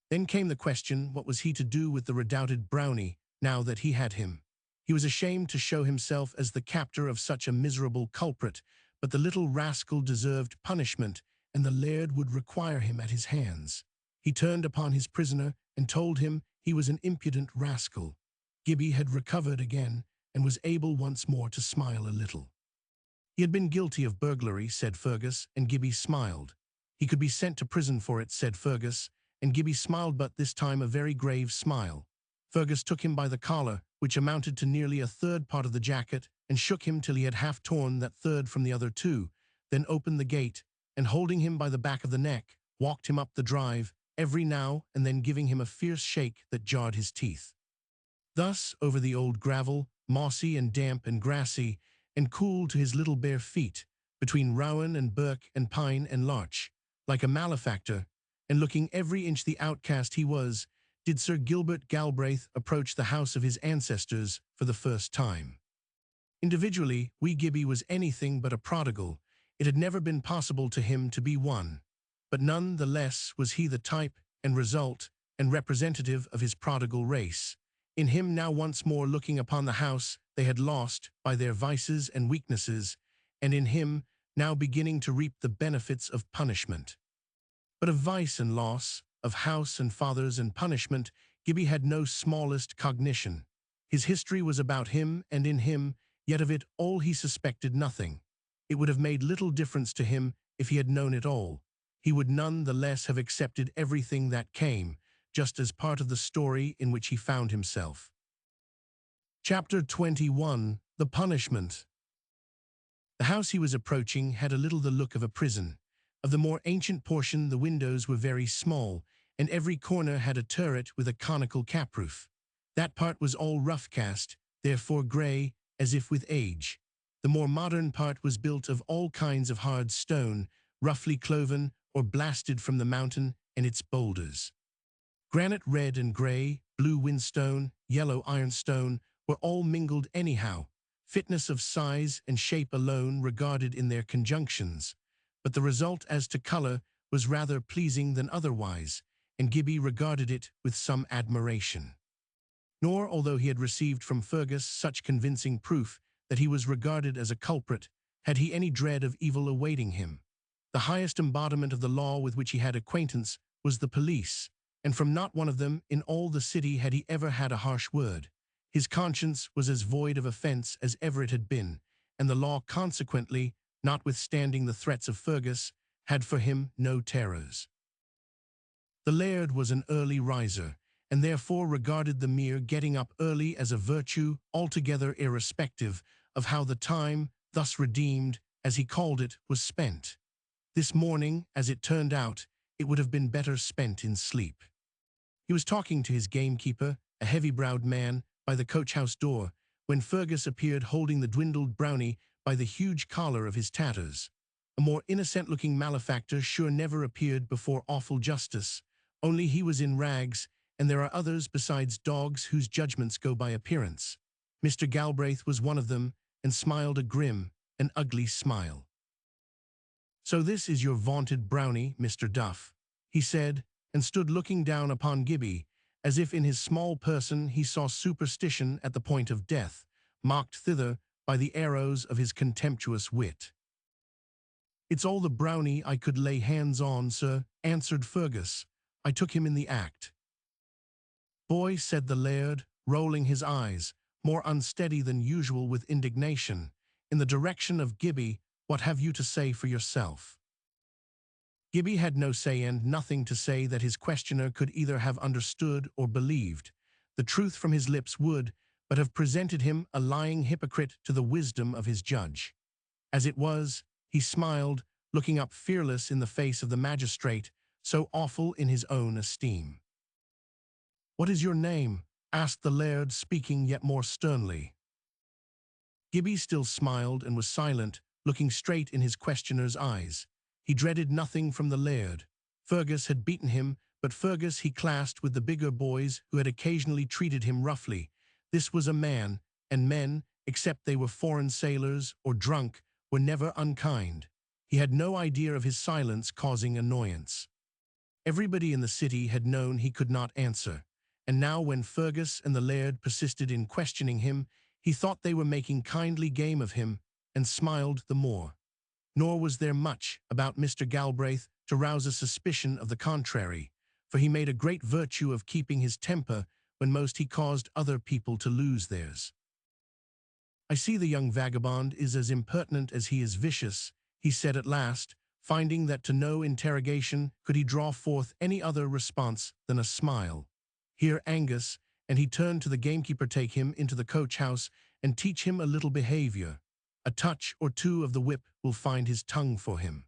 Then came the question, what was he to do with the redoubted Brownie, now that he had him? He was ashamed to show himself as the captor of such a miserable culprit, but the little rascal deserved punishment, and the laird would require him at his hands. He turned upon his prisoner and told him he was an impudent rascal. Gibbie had recovered again, and was able once more to smile a little. He had been guilty of burglary, said Fergus, and Gibbie smiled. He could be sent to prison for it, said Fergus, and Gibbie smiled, but this time a very grave smile. Fergus took him by the collar, which amounted to nearly a third part of the jacket, and shook him till he had half torn that third from the other two, then opened the gate, and holding him by the back of the neck, walked him up the drive, every now and then giving him a fierce shake that jarred his teeth. Thus, over the old gravel, mossy and damp and grassy, and cool to his little bare feet, between rowan and birk and pine and larch, like a malefactor, and looking every inch the outcast he was, did Sir Gilbert Galbraith approach the house of his ancestors for the first time. Individually, wee Gibbie was anything but a prodigal. It had never been possible to him to be one. But none the less was he the type and result and representative of his prodigal race. In him now once more looking upon the house they had lost by their vices and weaknesses, and in him now beginning to reap the benefits of punishment. But of vice and loss, of house and fathers and punishment, Gibbie had no smallest cognition. His history was about him and in him, yet of it all he suspected nothing. It would have made little difference to him if he had known it all. He would none the less have accepted everything that came, just as part of the story in which he found himself. Chapter 21. The Punishment. The house he was approaching had a little the look of a prison. Of the more ancient portion the windows were very small, and every corner had a turret with a conical cap-roof. That part was all rough-cast, therefore grey, as if with age. The more modern part was built of all kinds of hard stone, roughly cloven or blasted from the mountain and its boulders. Granite red and grey, blue whinstone, yellow ironstone were all mingled anyhow, fitness of size and shape alone regarded in their conjunctions, but the result as to colour was rather pleasing than otherwise, and Gibbie regarded it with some admiration. Nor, although he had received from Fergus such convincing proof that he was regarded as a culprit, had he any dread of evil awaiting him. The highest embodiment of the law with which he had acquaintance was the police, and from not one of them in all the city had he ever had a harsh word. His conscience was as void of offence as ever it had been, and the law consequently, notwithstanding the threats of Fergus, had for him no terrors. The laird was an early riser, and therefore regarded the mere getting up early as a virtue altogether irrespective of how the time, thus redeemed, as he called it, was spent. This morning, as it turned out, it would have been better spent in sleep. He was talking to his gamekeeper, a heavy-browed man, by the coach-house door, when Fergus appeared holding the dwindled brownie by the huge collar of his tatters. A more innocent-looking malefactor sure never appeared before awful justice, only he was in rags, and there are others besides dogs whose judgments go by appearance. Mr. Galbraith was one of them, and smiled a grim, an ugly smile. "So this is your vaunted brownie, Mr. Duff," he said, and stood looking down upon Gibbie, as if in his small person he saw superstition at the point of death, mocked thither by the arrows of his contemptuous wit. "It's all the brownie I could lay hands on, sir," answered Fergus. "I took him in the act." "Boy," said the laird, rolling his eyes, more unsteady than usual with indignation, in the direction of Gibbie, "what have you to say for yourself?" Gibbie had no say and nothing to say that his questioner could either have understood or believed. The truth from his lips would but have presented him a lying hypocrite to the wisdom of his judge. As it was, he smiled, looking up fearless in the face of the magistrate, so awful in his own esteem. "What is your name?" asked the laird, speaking yet more sternly. Gibbie still smiled and was silent, looking straight in his questioner's eyes. He dreaded nothing from the laird. Fergus had beaten him, but Fergus he classed with the bigger boys who had occasionally treated him roughly. This was a man, and men, except they were foreign sailors or drunk, were never unkind. He had no idea of his silence causing annoyance. Everybody in the city had known he could not answer, and now when Fergus and the laird persisted in questioning him, he thought they were making kindly game of him, and smiled the more. Nor was there much about Mr. Galbraith to rouse a suspicion of the contrary, for he made a great virtue of keeping his temper when most he caused other people to lose theirs. "I see the young vagabond is as impertinent as he is vicious," he said at last, finding that to no interrogation could he draw forth any other response than a smile. "Here, Angus," and he turned to the gamekeeper, "take him into the coach-house and teach him a little behaviour. A touch or two of the whip will find his tongue for him."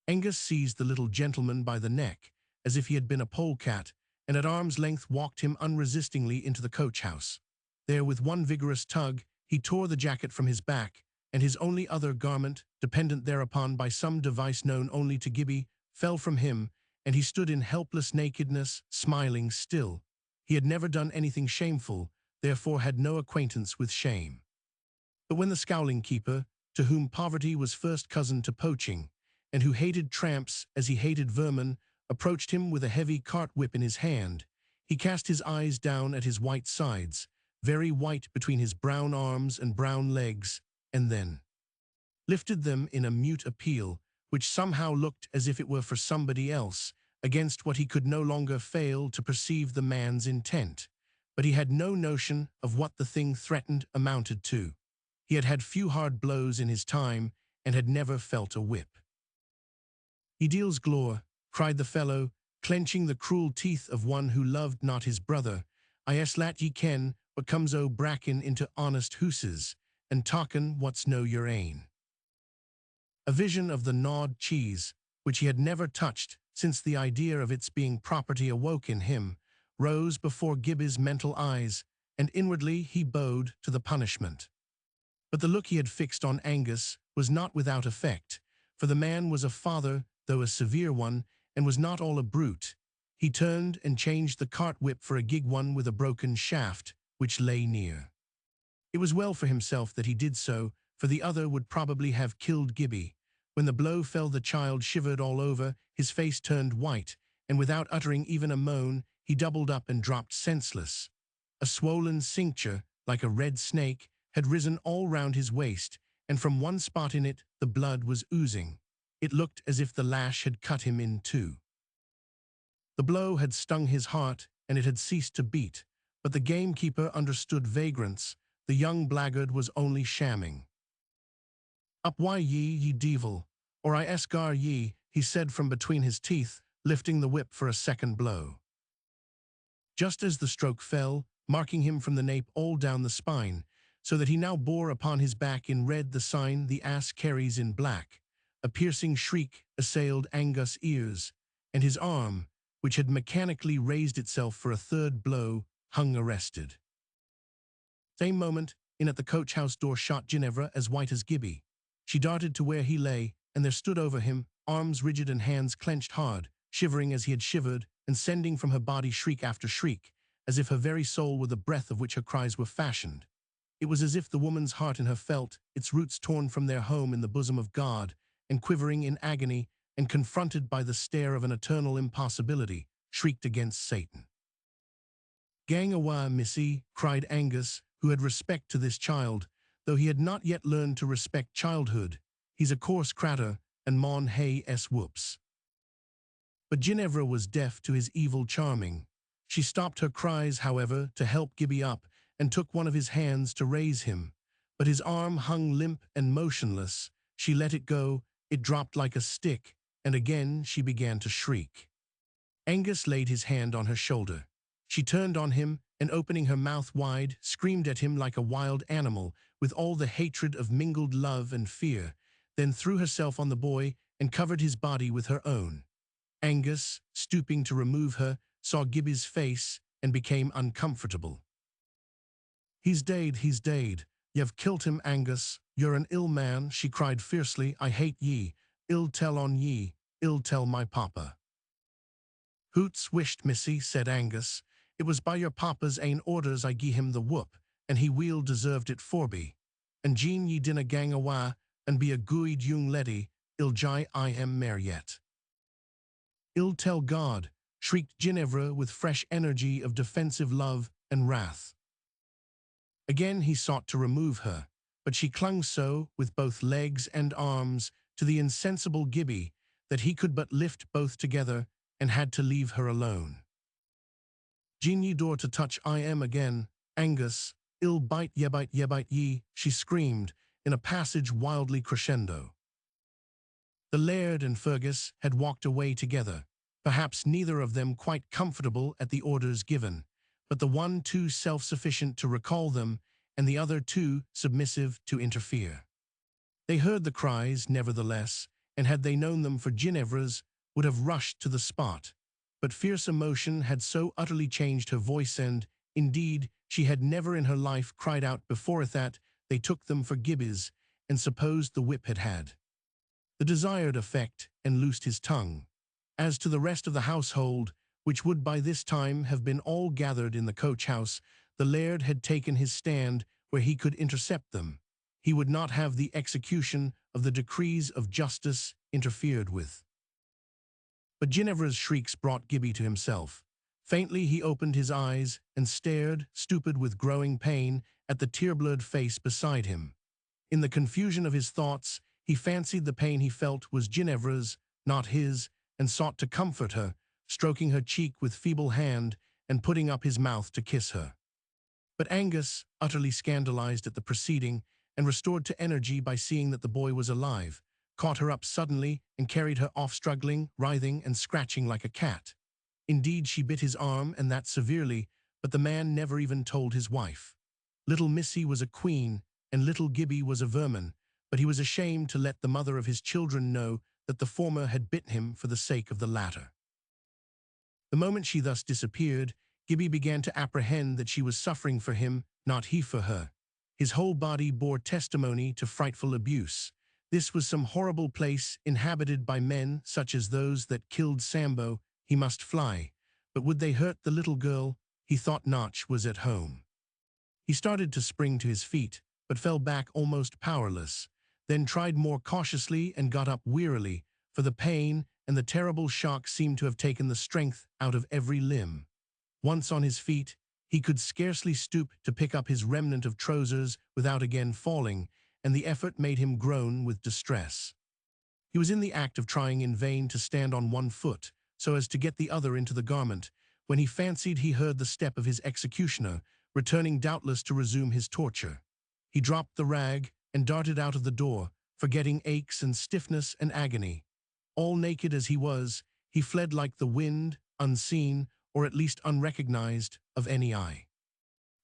Angus seized the little gentleman by the neck, as if he had been a polecat, and at arm's length walked him unresistingly into the coach-house. There, with one vigorous tug, he tore the jacket from his back, and his only other garment, dependent thereupon by some device known only to Gibbie, fell from him, and he stood in helpless nakedness, smiling still. He had never done anything shameful, therefore had no acquaintance with shame. But when the scowling keeper, to whom poverty was first cousin to poaching, and who hated tramps as he hated vermin, approached him with a heavy cart-whip in his hand, he cast his eyes down at his white sides, very white between his brown arms and brown legs, and then lifted them in a mute appeal, which somehow looked as if it were for somebody else, against what he could no longer fail to perceive the man's intent. But he had no notion of what the thing threatened amounted to. He had had few hard blows in his time, and had never felt a whip. "He deals glore," cried the fellow, clenching the cruel teeth of one who loved not his brother. "I lat ye ken what comes o' bracken into honest hooses, and talkin' what's no your ain." A vision of the gnawed cheese, which he had never touched since the idea of its being property awoke in him, rose before Gibbie's mental eyes, and inwardly he bowed to the punishment. But the look he had fixed on Angus was not without effect, for the man was a father, though a severe one, and was not all a brute. He turned and changed the cart-whip for a gig one with a broken shaft, which lay near. It was well for himself that he did so, for the other would probably have killed Gibbie. When the blow fell, the child shivered all over, his face turned white, and without uttering even a moan, he doubled up and dropped senseless. A swollen cincture, like a red snake, had risen all round his waist, and from one spot in it the blood was oozing. It looked as if the lash had cut him in two. The blow had stung his heart, and it had ceased to beat, but the gamekeeper understood vagrants. The young blackguard was only shamming. "Up why ye devil, or I escar ye," he said from between his teeth, lifting the whip for a second blow. Just as the stroke fell, marking him from the nape all down the spine, so that he now bore upon his back in red the sign the ass carries in black, a piercing shriek assailed Angus' ears, and his arm, which had mechanically raised itself for a third blow, hung arrested. Same moment, in at the coach-house door shot Ginevra, as white as Gibbie. She darted to where he lay, and there stood over him, arms rigid and hands clenched hard, shivering as he had shivered, and sending from her body shriek after shriek, as if her very soul were the breath of which her cries were fashioned. It was as if the woman's heart in her felt, its roots torn from their home in the bosom of God, and quivering in agony, and confronted by the stare of an eternal impossibility, shrieked against Satan. "Gang awa, missy," cried Angus, who had respect to this child, though he had not yet learned to respect childhood. "He's a coarse cratur, and maun hae whoops." But Ginevra was deaf to his evil charming. She stopped her cries, however, to help Gibbie up, and took one of his hands to raise him. But his arm hung limp and motionless. She let it go, it dropped like a stick, and again she began to shriek. Angus laid his hand on her shoulder. She turned on him, and opening her mouth wide, screamed at him like a wild animal, with all the hatred of mingled love and fear, then threw herself on the boy and covered his body with her own. Angus, stooping to remove her, saw Gibbie's face and became uncomfortable. He's dead, You've killed him, Angus. You're an ill man," she cried fiercely. "I hate ye. Ill tell on ye. Ill tell my papa." "Hoots wished, missy," said Angus. "It was by your papa's ain orders I gie him the whoop, and he weel deserved it forby. And gene ye dinna gang awa, and be a guid young leddy, I'll jye I am mair yet." "Ill tell God," shrieked Ginevra with fresh energy of defensive love and wrath. Again he sought to remove her, but she clung so, with both legs and arms, to the insensible Gibbie, that he could but lift both together, and had to leave her alone. "Gene ye door to touch I am again, Angus, I'll bite ye," she screamed, in a passage wildly crescendo. The Laird and Fergus had walked away together, perhaps neither of them quite comfortable at the orders given, but the one too self-sufficient to recall them, and the other too submissive to interfere. They heard the cries, nevertheless, and had they known them for Ginevra's, would have rushed to the spot. But fierce emotion had so utterly changed her voice and, indeed, she had never in her life cried out before that they took them for Gibbies, and supposed the whip had had the desired effect, and loosed his tongue. As to the rest of the household, which would by this time have been all gathered in the coach-house, the laird had taken his stand where he could intercept them. He would not have the execution of the decrees of justice interfered with. But Ginevra's shrieks brought Gibbie to himself. Faintly he opened his eyes and stared, stupid with growing pain, at the tear-blurred face beside him. In the confusion of his thoughts, he fancied the pain he felt was Ginevra's, not his, and sought to comfort her, stroking her cheek with feeble hand and putting up his mouth to kiss her. But Angus, utterly scandalized at the proceeding, and restored to energy by seeing that the boy was alive, caught her up suddenly and carried her off struggling, writhing, and scratching like a cat. Indeed, she bit his arm, and that severely, but the man never even told his wife. Little Missy was a queen, and little Gibbie was a vermin, but he was ashamed to let the mother of his children know that the former had bitten him for the sake of the latter. The moment she thus disappeared, Gibbie began to apprehend that she was suffering for him, not he for her. His whole body bore testimony to frightful abuse. This was some horrible place inhabited by men such as those that killed Sambo. He must fly, but would they hurt the little girl? He thought Notch was at home. He started to spring to his feet, but fell back almost powerless, then tried more cautiously and got up wearily, for the pain and the terrible shock seemed to have taken the strength out of every limb. Once on his feet, he could scarcely stoop to pick up his remnant of trousers without again falling, and the effort made him groan with distress. He was in the act of trying in vain to stand on one foot, so as to get the other into the garment, when he fancied he heard the step of his executioner, returning doubtless to resume his torture. He dropped the rag and darted out of the door, forgetting aches and stiffness and agony. All naked as he was, he fled like the wind, unseen, or at least unrecognized, of any eye.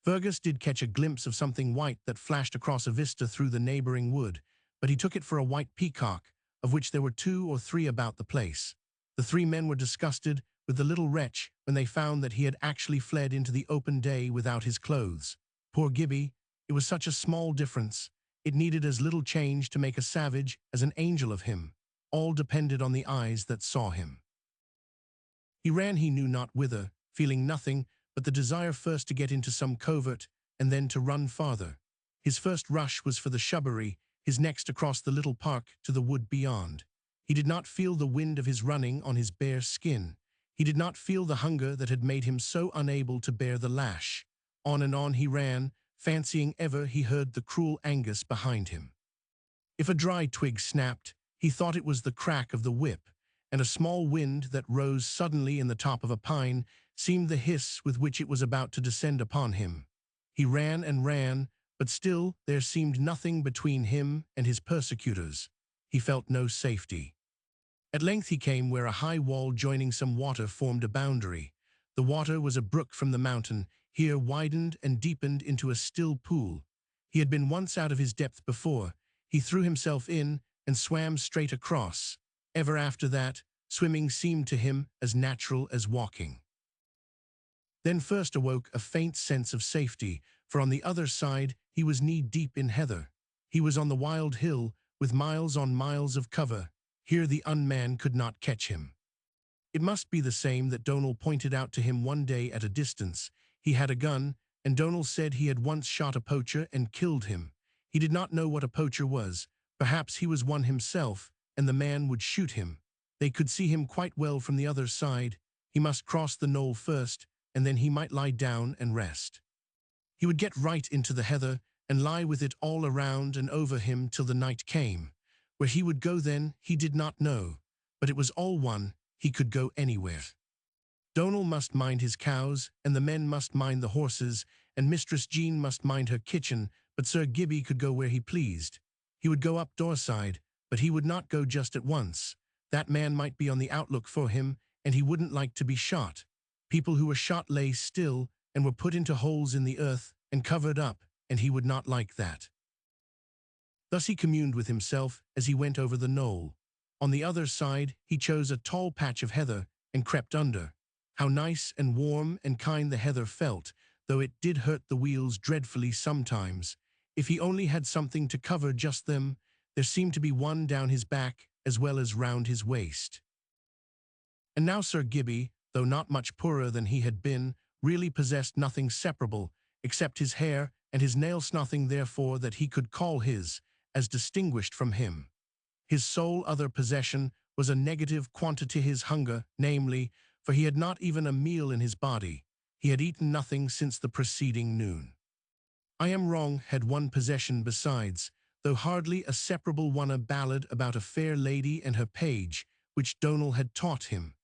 Fergus did catch a glimpse of something white that flashed across a vista through the neighboring wood, but he took it for a white peacock, of which there were 2 or 3 about the place. The 3 men were disgusted with the little wretch when they found that he had actually fled into the open day without his clothes. Poor Gibbie, it was such a small difference. It needed as little change to make a savage as an angel of him. All depended on the eyes that saw him. He ran he knew not whither, feeling nothing but the desire first to get into some covert and then to run farther. His first rush was for the shrubbery, his next across the little park to the wood beyond. He did not feel the wind of his running on his bare skin. He did not feel the hunger that had made him so unable to bear the lash. On and on he ran, fancying ever he heard the cruel Angus behind him. If a dry twig snapped, he thought it was the crack of the whip, and a small wind that rose suddenly in the top of a pine seemed the hiss with which it was about to descend upon him. He ran and ran, but still there seemed nothing between him and his persecutors. He felt no safety. At length he came where a high wall joining some water formed a boundary. The water was a brook from the mountain, here widened and deepened into a still pool. He had been once out of his depth before. He threw himself in and swam straight across. Ever after that, swimming seemed to him as natural as walking. Then first awoke a faint sense of safety, for on the other side he was knee-deep in heather. He was on the wild hill, with miles on miles of cover. Here the unman could not catch him. It must be the same that Donald pointed out to him one day at a distance. He had a gun, and Donald said he had once shot a poacher and killed him. He did not know what a poacher was. Perhaps he was one himself, and the man would shoot him. They could see him quite well from the other side. He must cross the knoll first, and then he might lie down and rest. He would get right into the heather and lie with it all around and over him till the night came. Where he would go then, he did not know, but it was all one, he could go anywhere. Donald must mind his cows, and the men must mind the horses, and Mistress Jean must mind her kitchen, but Sir Gibbie could go where he pleased. He would go up Doorside, but he would not go just at once. That man might be on the outlook for him, and he wouldn't like to be shot. People who were shot lay still and were put into holes in the earth and covered up, and he would not like that. Thus he communed with himself as he went over the knoll. On the other side, he chose a tall patch of heather and crept under. How nice and warm and kind the heather felt, though it did hurt the wheels dreadfully sometimes. If he only had something to cover just them, there seemed to be one down his back as well as round his waist. And now Sir Gibbie, though not much poorer than he had been, really possessed nothing separable, except his hair and his nails, nothing therefore that he could call his, as distinguished from him. His sole other possession was a negative quantity, his hunger, namely, for he had not even a meal in his body. He had eaten nothing since the preceding noon. I Am Wrong had one possession besides, though hardly a separable one, a ballad about a fair lady and her page, which Donal had taught him,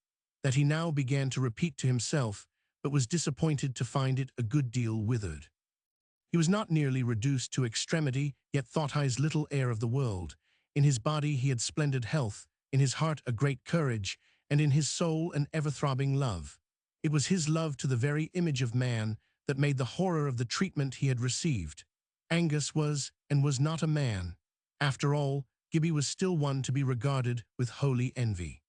that he now began to repeat to himself, but was disappointed to find it a good deal withered. He was not nearly reduced to extremity, yet thought his little heir of the world. In his body he had splendid health, in his heart a great courage, and in his soul an ever-throbbing love. It was his love to the very image of man that made the horror of the treatment he had received. Angus was, and was not a man. After all, Gibbie was still one to be regarded with holy envy.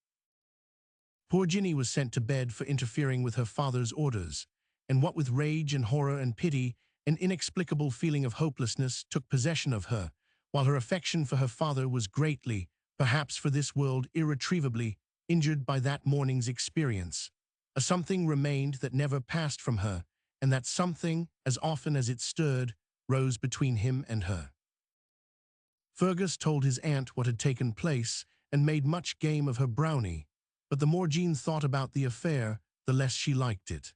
Poor Ginny was sent to bed for interfering with her father's orders, and what with rage and horror and pity, an inexplicable feeling of hopelessness took possession of her, while her affection for her father was greatly, perhaps for this world irretrievably, injured by that morning's experience. A something remained that never passed from her, and that something, as often as it stirred, rose between him and her. Fergus told his aunt what had taken place, and made much game of her brownie, but the more Jean thought about the affair, the less she liked it.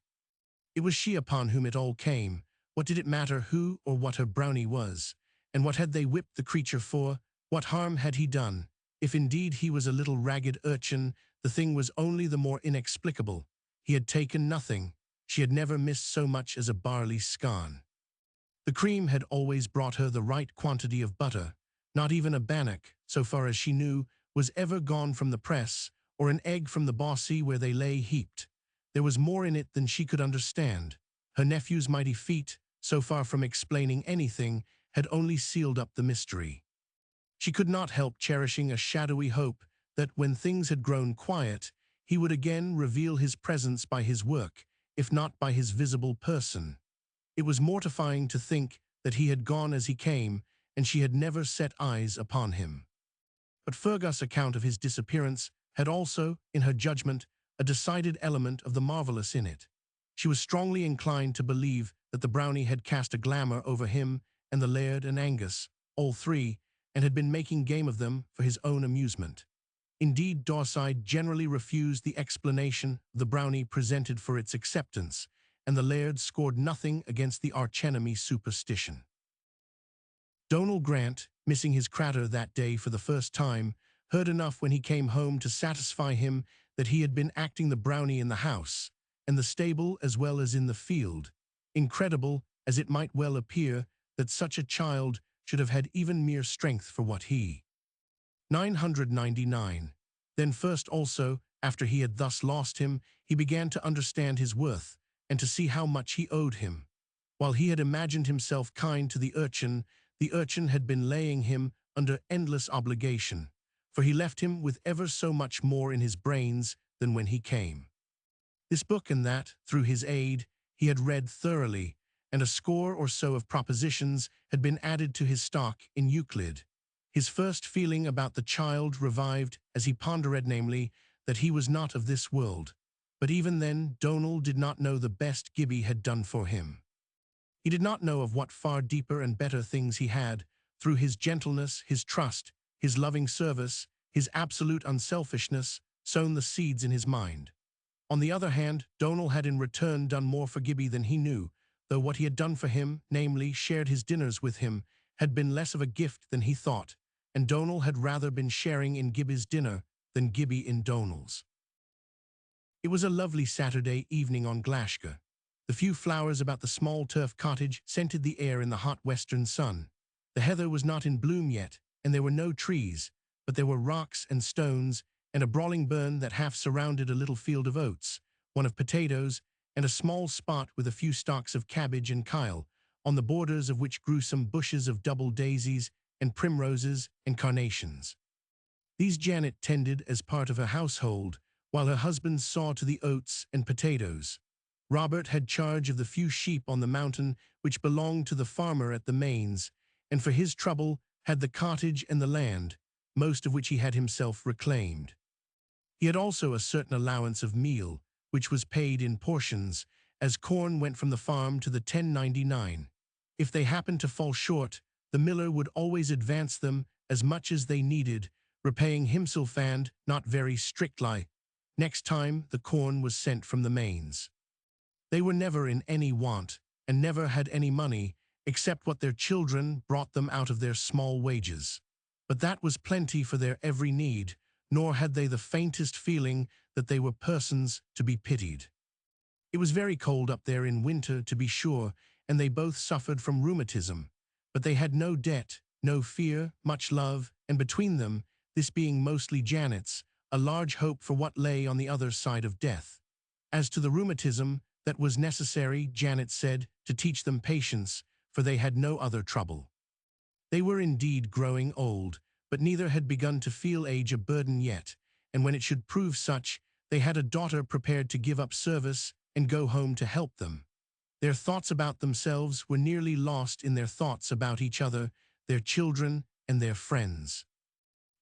It was she upon whom it all came. What did it matter who or what her brownie was? And what had they whipped the creature for? What harm had he done? If indeed he was a little ragged urchin, the thing was only the more inexplicable. He had taken nothing. She had never missed so much as a barley scone. The cream had always brought her the right quantity of butter. Not even a bannock, so far as she knew, was ever gone from the press, or an egg from the bossy where they lay heaped. There was more in it than she could understand. Her nephew's mighty feat, so far from explaining anything, had only sealed up the mystery. She could not help cherishing a shadowy hope that, when things had grown quiet, he would again reveal his presence by his work, if not by his visible person. It was mortifying to think that he had gone as he came, and she had never set eyes upon him. But Fergus' account of his disappearance had also, in her judgment, a decided element of the marvelous in it. She was strongly inclined to believe that the brownie had cast a glamour over him and the laird and Angus, all three, and had been making game of them for his own amusement. Indeed, Dawside generally refused the explanation the brownie presented for its acceptance, and the laird scored nothing against the archenemy superstition. Donal Grant, missing his cratur that day for the first time, heard enough when he came home to satisfy him that he had been acting the brownie in the house, and the stable as well as in the field. Incredible as it might well appear that such a child should have had even mere strength for what he. 999. Then first also, after he had thus lost him, he began to understand his worth, and to see how much he owed him. While he had imagined himself kind to the urchin had been laying him under endless obligation, for he left him with ever so much more in his brains than when he came. This book and that, through his aid, he had read thoroughly, and a score or so of propositions had been added to his stock in Euclid. His first feeling about the child revived as he pondered, namely, that he was not of this world. But even then, Donal did not know the best Gibbie had done for him. He did not know of what far deeper and better things he had, through his gentleness, his trust, his loving service, his absolute unselfishness, sown the seeds in his mind. On the other hand, Donal had in return done more for Gibbie than he knew, though what he had done for him, namely, shared his dinners with him, had been less of a gift than he thought, and Donal had rather been sharing in Gibbie's dinner than Gibbie in Donal's. It was a lovely Saturday evening on Glashgar. The few flowers about the small turf cottage scented the air in the hot western sun. The heather was not in bloom yet, and there were no trees, but there were rocks and stones, and a brawling burn that half surrounded a little field of oats, one of potatoes, and a small spot with a few stalks of cabbage and kyle, on the borders of which grew some bushes of double daisies and primroses and carnations. These Janet tended as part of her household, while her husband saw to the oats and potatoes. Robert had charge of the few sheep on the mountain which belonged to the farmer at the Mains, and for his trouble had the cottage and the land, most of which he had himself reclaimed. He had also a certain allowance of meal, which was paid in portions, as corn went from the farm to the 1099. If they happened to fall short, the miller would always advance them as much as they needed, repaying himself and, not very strictly, next time the corn was sent from the Mains. They were never in any want, and never had any money, except what their children brought them out of their small wages. But that was plenty for their every need, nor had they the faintest feeling that they were persons to be pitied. It was very cold up there in winter, to be sure, and they both suffered from rheumatism. But they had no debt, no fear, much love, and between them, this being mostly Janet's, a large hope for what lay on the other side of death. As to the rheumatism, that was necessary, Janet said, to teach them patience, for they had no other trouble. They were indeed growing old, but neither had begun to feel age a burden yet, and when it should prove such, they had a daughter prepared to give up service and go home to help them. Their thoughts about themselves were nearly lost in their thoughts about each other, their children, and their friends.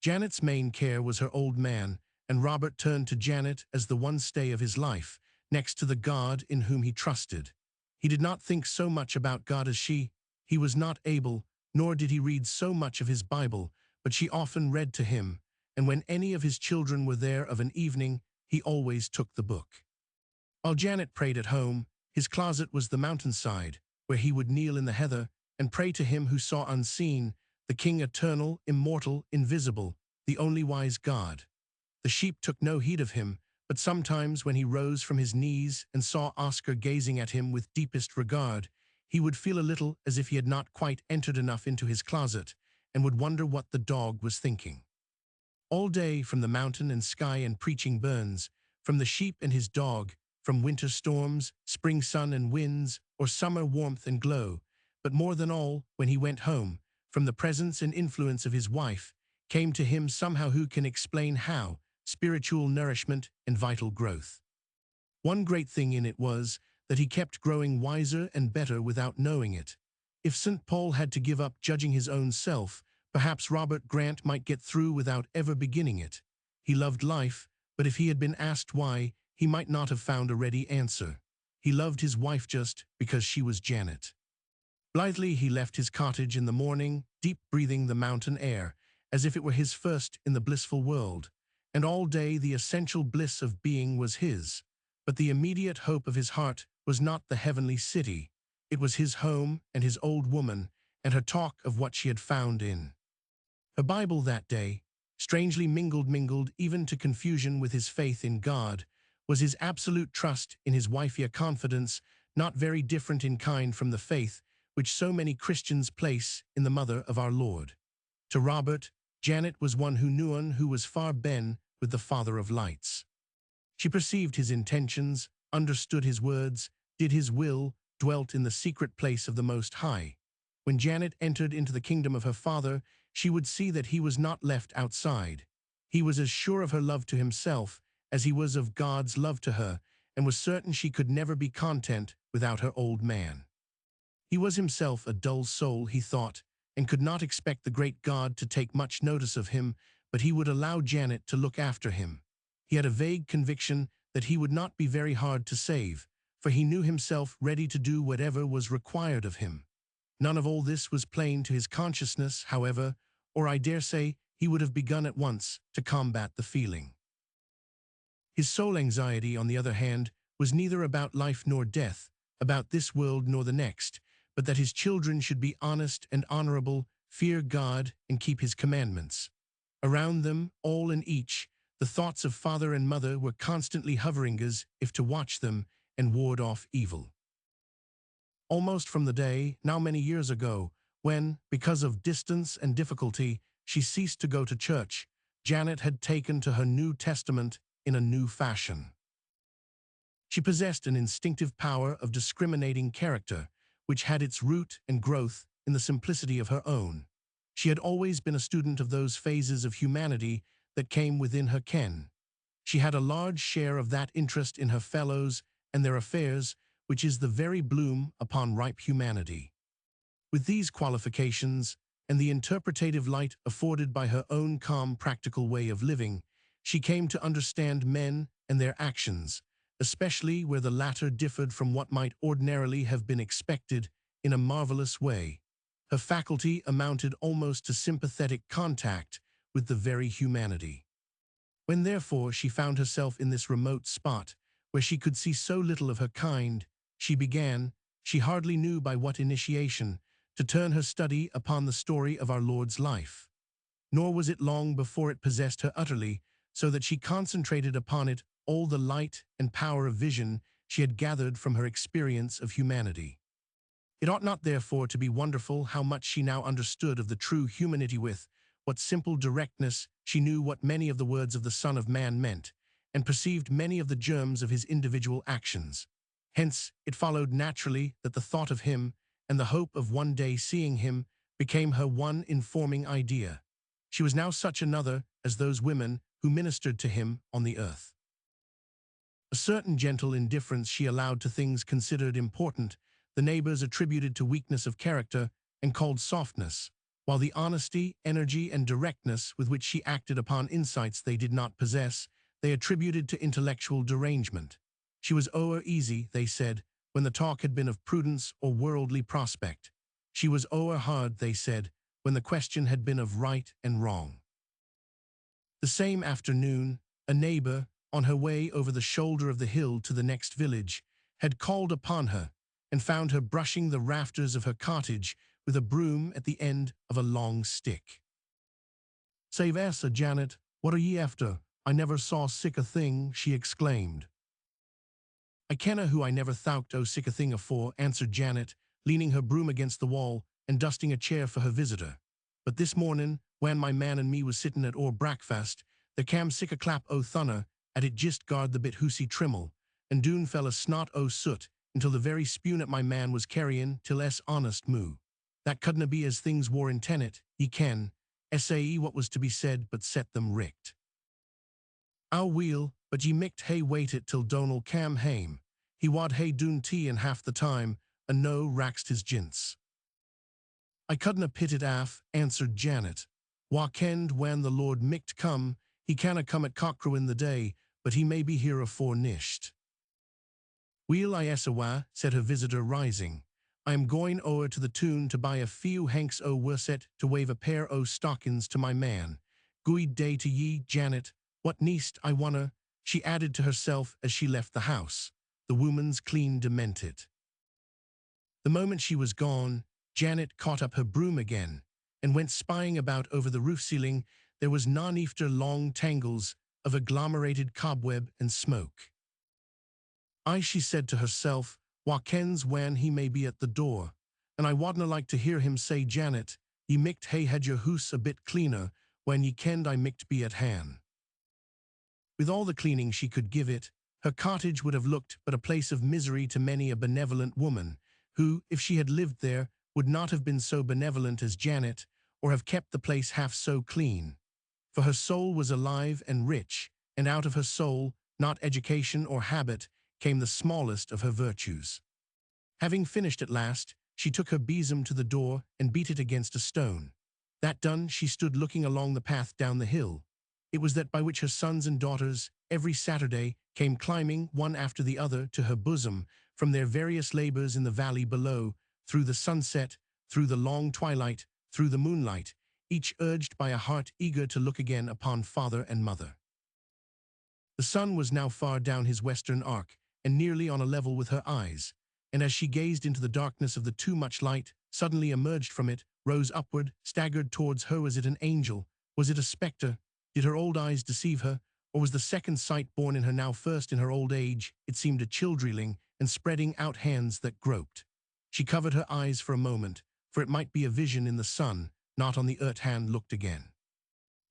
Janet's main care was her old man, and Robert turned to Janet as the one stay of his life, next to the God in whom he trusted. He did not think so much about God as she. He was not able, nor did he read so much of his Bible, but she often read to him, and when any of his children were there of an evening, he always took the book. While Janet prayed at home, his closet was the mountainside, where he would kneel in the heather and pray to him who saw unseen, the King eternal, immortal, invisible, the only wise God. The sheep took no heed of him, but sometimes when he rose from his knees and saw Oscar gazing at him with deepest regard, he would feel a little as if he had not quite entered enough into his closet, and would wonder what the dog was thinking. All day from the mountain and sky and preaching burns, from the sheep and his dog, from winter storms, spring sun and winds, or summer warmth and glow, but more than all, when he went home, from the presence and influence of his wife, came to him somehow who can explain how, spiritual nourishment and vital growth. One great thing in it was that he kept growing wiser and better without knowing it. If St. Paul had to give up judging his own self, perhaps Robert Grant might get through without ever beginning it. He loved life, but if he had been asked why, he might not have found a ready answer. He loved his wife just because she was Janet. Blithely he left his cottage in the morning, deep breathing the mountain air, as if it were his first in the blissful world, and all day the essential bliss of being was his. But the immediate hope of his heart was not the heavenly city. It was his home and his old woman, and her talk of what she had found in her Bible that day, strangely mingled even to confusion with his faith in God, was his absolute trust in his wifey, a confidence not very different in kind from the faith which so many Christians place in the mother of our Lord. To Robert, Janet was one who knew one who was far ben with the Father of lights. She perceived his intentions, understood his words, did his will, dwelt in the secret place of the Most High. When Janet entered into the kingdom of her Father, she would see that he was not left outside. He was as sure of her love to himself as he was of God's love to her, and was certain she could never be content without her old man. He was himself a dull soul, he thought, and could not expect the great God to take much notice of him, but he would allow Janet to look after him. He had a vague conviction that he would not be very hard to save, for he knew himself ready to do whatever was required of him. None of all this was plain to his consciousness, however, or I dare say he would have begun at once to combat the feeling. His sole anxiety, on the other hand, was neither about life nor death, about this world nor the next, but that his children should be honest and honorable, fear God, and keep his commandments. Around them, all and each, the thoughts of father and mother were constantly hovering as if to watch them and ward off evil. Almost from the day, now many years ago, when, because of distance and difficulty, she ceased to go to church, Janet had taken to her New Testament in a new fashion. She possessed an instinctive power of discriminating character, which had its root and growth in the simplicity of her own. She had always been a student of those phases of humanity that came within her ken. She had a large share of that interest in her fellows and their affairs, which is the very bloom upon ripe humanity. With these qualifications, and the interpretative light afforded by her own calm, practical way of living, she came to understand men and their actions, especially where the latter differed from what might ordinarily have been expected, in a marvelous way. Her faculty amounted almost to sympathetic contact with the very humanity. When therefore she found herself in this remote spot, where she could see so little of her kind, she began, she hardly knew by what initiation, to turn her study upon the story of our Lord's life. Nor was it long before it possessed her utterly, so that she concentrated upon it all the light and power of vision she had gathered from her experience of humanity. It ought not therefore to be wonderful how much she now understood of the true humanity, with what simple directness she knew what many of the words of the Son of Man meant, and perceived many of the germs of his individual actions. Hence, it followed naturally that the thought of him, and the hope of one day seeing him, became her one informing idea. She was now such another as those women who ministered to him on the earth. A certain gentle indifference she allowed to things considered important, the neighbors attributed to weakness of character and called softness, while the honesty, energy, and directness with which she acted upon insights they did not possess, they attributed to intellectual derangement. She was o'er easy, they said, when the talk had been of prudence or worldly prospect. She was o'er hard, they said, when the question had been of right and wrong. The same afternoon, a neighbor, on her way over the shoulder of the hill to the next village, had called upon her, and found her brushing the rafters of her cottage with a broom at the end of a long stick. "Save essa, Janet, what are ye after? I never saw sick a thing," she exclaimed. "I kenna who I never thowt o' sick a thing afore," answered Janet, leaning her broom against the wall and dusting a chair for her visitor. "But this morning, when my man and me was sitting at our breakfast, there cam sick a clap o' thunner, at it jist guard the bit hoosey trimmel, and doon fell a snot o' soot, until the very spune at my man was carrying till honest moo. That couldna be as things wore in tenet, ye ken, say what was to be said but set them richt. Ow weel, but ye micht hae waited till Donal cam hame. He wad hae doon tea in half the time, and no raxed his jints." "I couldna pit it aff," answered Janet. "Wha kenned when the Lord micht come? He canna come at cockcrow in the day, but he may be here afore nisht." "Weel, I essawa," said her visitor, rising. "I am going o'er to the toon to buy a few hanks o' worset to wave a pair o' stockings to my man. Good day to ye, Janet. What neist, I wonner," she added to herself as she left the house. The woman's clean demented. The moment she was gone, Janet caught up her broom again, and went spying about over the roof ceiling. There was none after long tangles of agglomerated cobweb and smoke. She said to herself, "Wha kens when he may be at the door? And I wadna like to hear him say, Janet, ye micht hae had your hoose a bit cleaner, when ye kenned I micht be at hand." With all the cleaning she could give it, her cottage would have looked but a place of misery to many a benevolent woman, who, if she had lived there, would not have been so benevolent as Janet, or have kept the place half so clean. For her soul was alive and rich, and out of her soul, not education or habit, came the smallest of her virtues. Having finished at last, she took her besom to the door and beat it against a stone. That done, she stood looking along the path down the hill. It was that by which her sons and daughters, every Saturday, came climbing, one after the other, to her bosom, from their various labors in the valley below, through the sunset, through the long twilight, through the moonlight, each urged by a heart eager to look again upon father and mother. The sun was now far down his western arc, and nearly on a level with her eyes, and as she gazed into the darkness of the too much light, suddenly emerged from it, rose upward, staggered towards her. Was it an angel? Was it a spectre? Did her old eyes deceive her? Or was the second sight born in her now first in her old age? It seemed a childreeling, and spreading out hands that groped. She covered her eyes for a moment, for it might be a vision in the sun, not on the earth hand looked again.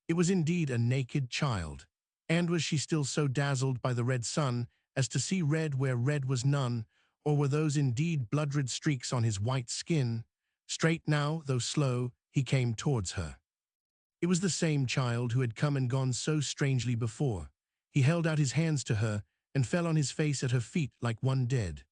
It was indeed a naked child. And was she still so dazzled by the red sun as to see red where red was none, or were those indeed blood-red streaks on his white skin? Straight now, though slow, he came towards her. It was the same child who had come and gone so strangely before. He held out his hands to her and fell on his face at her feet like one dead.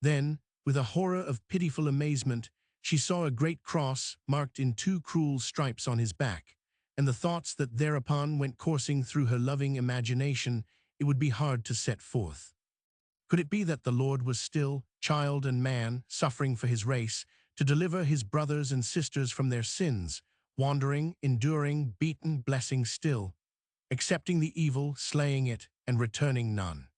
Then, with a horror of pitiful amazement, she saw a great cross marked in 2 cruel stripes on his back, and the thoughts that thereupon went coursing through her loving imagination it would be hard to set forth. Could it be that the Lord was still, child and man, suffering for his race, to deliver his brothers and sisters from their sins, wandering, enduring, beaten, blessing still, accepting the evil, slaying it, and returning none?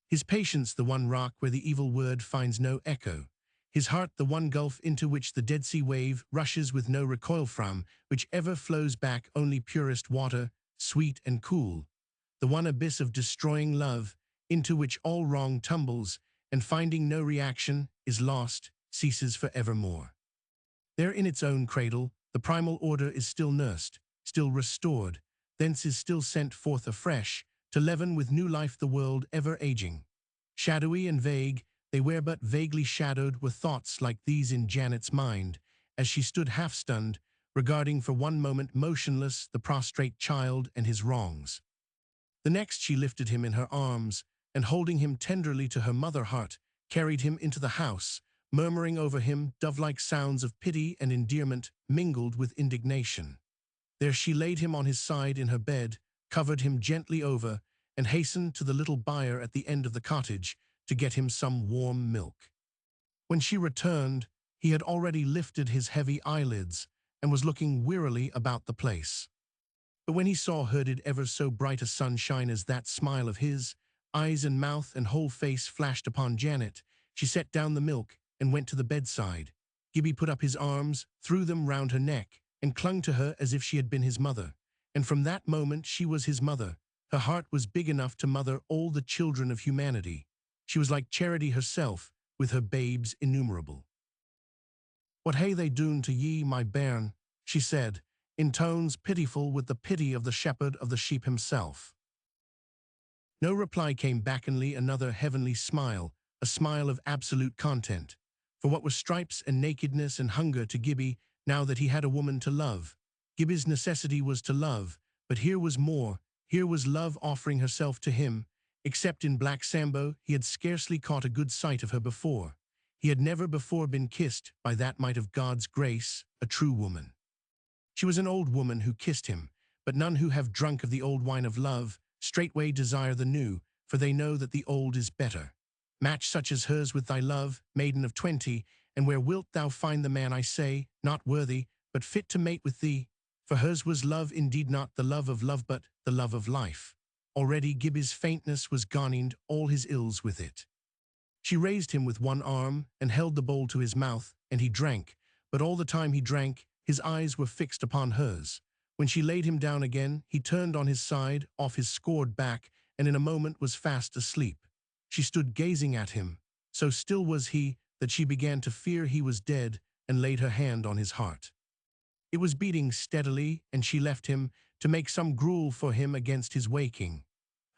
His patience the one rock where the evil word finds no echo, his heart the one gulf into which the Dead Sea wave rushes with no recoil from, which ever flows back only purest water, sweet and cool, the one abyss of destroying love, into which all wrong tumbles, and finding no reaction, is lost, ceases for evermore. There in its own cradle, the primal order is still nursed, still restored, thence is still sent forth afresh, to leaven with new life the world ever aging. Shadowy and vague, they were but vaguely shadowed were thoughts like these in Janet's mind, as she stood half-stunned, regarding for one moment motionless the prostrate child and his wrongs. The next she lifted him in her arms, and holding him tenderly to her mother heart, carried him into the house, murmuring over him dove-like sounds of pity and endearment mingled with indignation. There she laid him on his side in her bed, covered him gently over, and hastened to the little byre at the end of the cottage to get him some warm milk. When she returned, he had already lifted his heavy eyelids and was looking wearily about the place. But when he saw her did ever so bright a sunshine as that smile of his, eyes and mouth and whole face flashed upon Janet, she set down the milk and went to the bedside. Gibbie put up his arms, threw them round her neck, and clung to her as if she had been his mother. And from that moment she was his mother. Her heart was big enough to mother all the children of humanity. She was like Charity herself, with her babes innumerable. "What hae they done to ye, my bairn?" she said, in tones pitiful with the pity of the shepherd of the sheep himself. No reply came back, only another heavenly smile, a smile of absolute content. For what were stripes and nakedness and hunger to Gibbie, now that he had a woman to love? Gibbie's necessity was to love, but here was more. Here was love offering herself to him. Except in Black Sambo, he had scarcely caught a good sight of her before. He had never before been kissed by that might of God's grace, a true woman. She was an old woman who kissed him, but none who have drunk of the old wine of love straightway desire the new, for they know that the old is better. Match such as hers with thy love, maiden of 20, and where wilt thou find the man, I say, not worthy, but fit to mate with thee? For hers was love indeed, not the love of love, but the love of life. Already Gibbie's faintness was gone, all his ills with it. She raised him with one arm and held the bowl to his mouth, and he drank, but all the time he drank, his eyes were fixed upon hers. When she laid him down again, he turned on his side, off his scored back, and in a moment was fast asleep. She stood gazing at him. So still was he that she began to fear he was dead, and laid her hand on his heart. It was beating steadily, and she left him to make some gruel for him against his waking.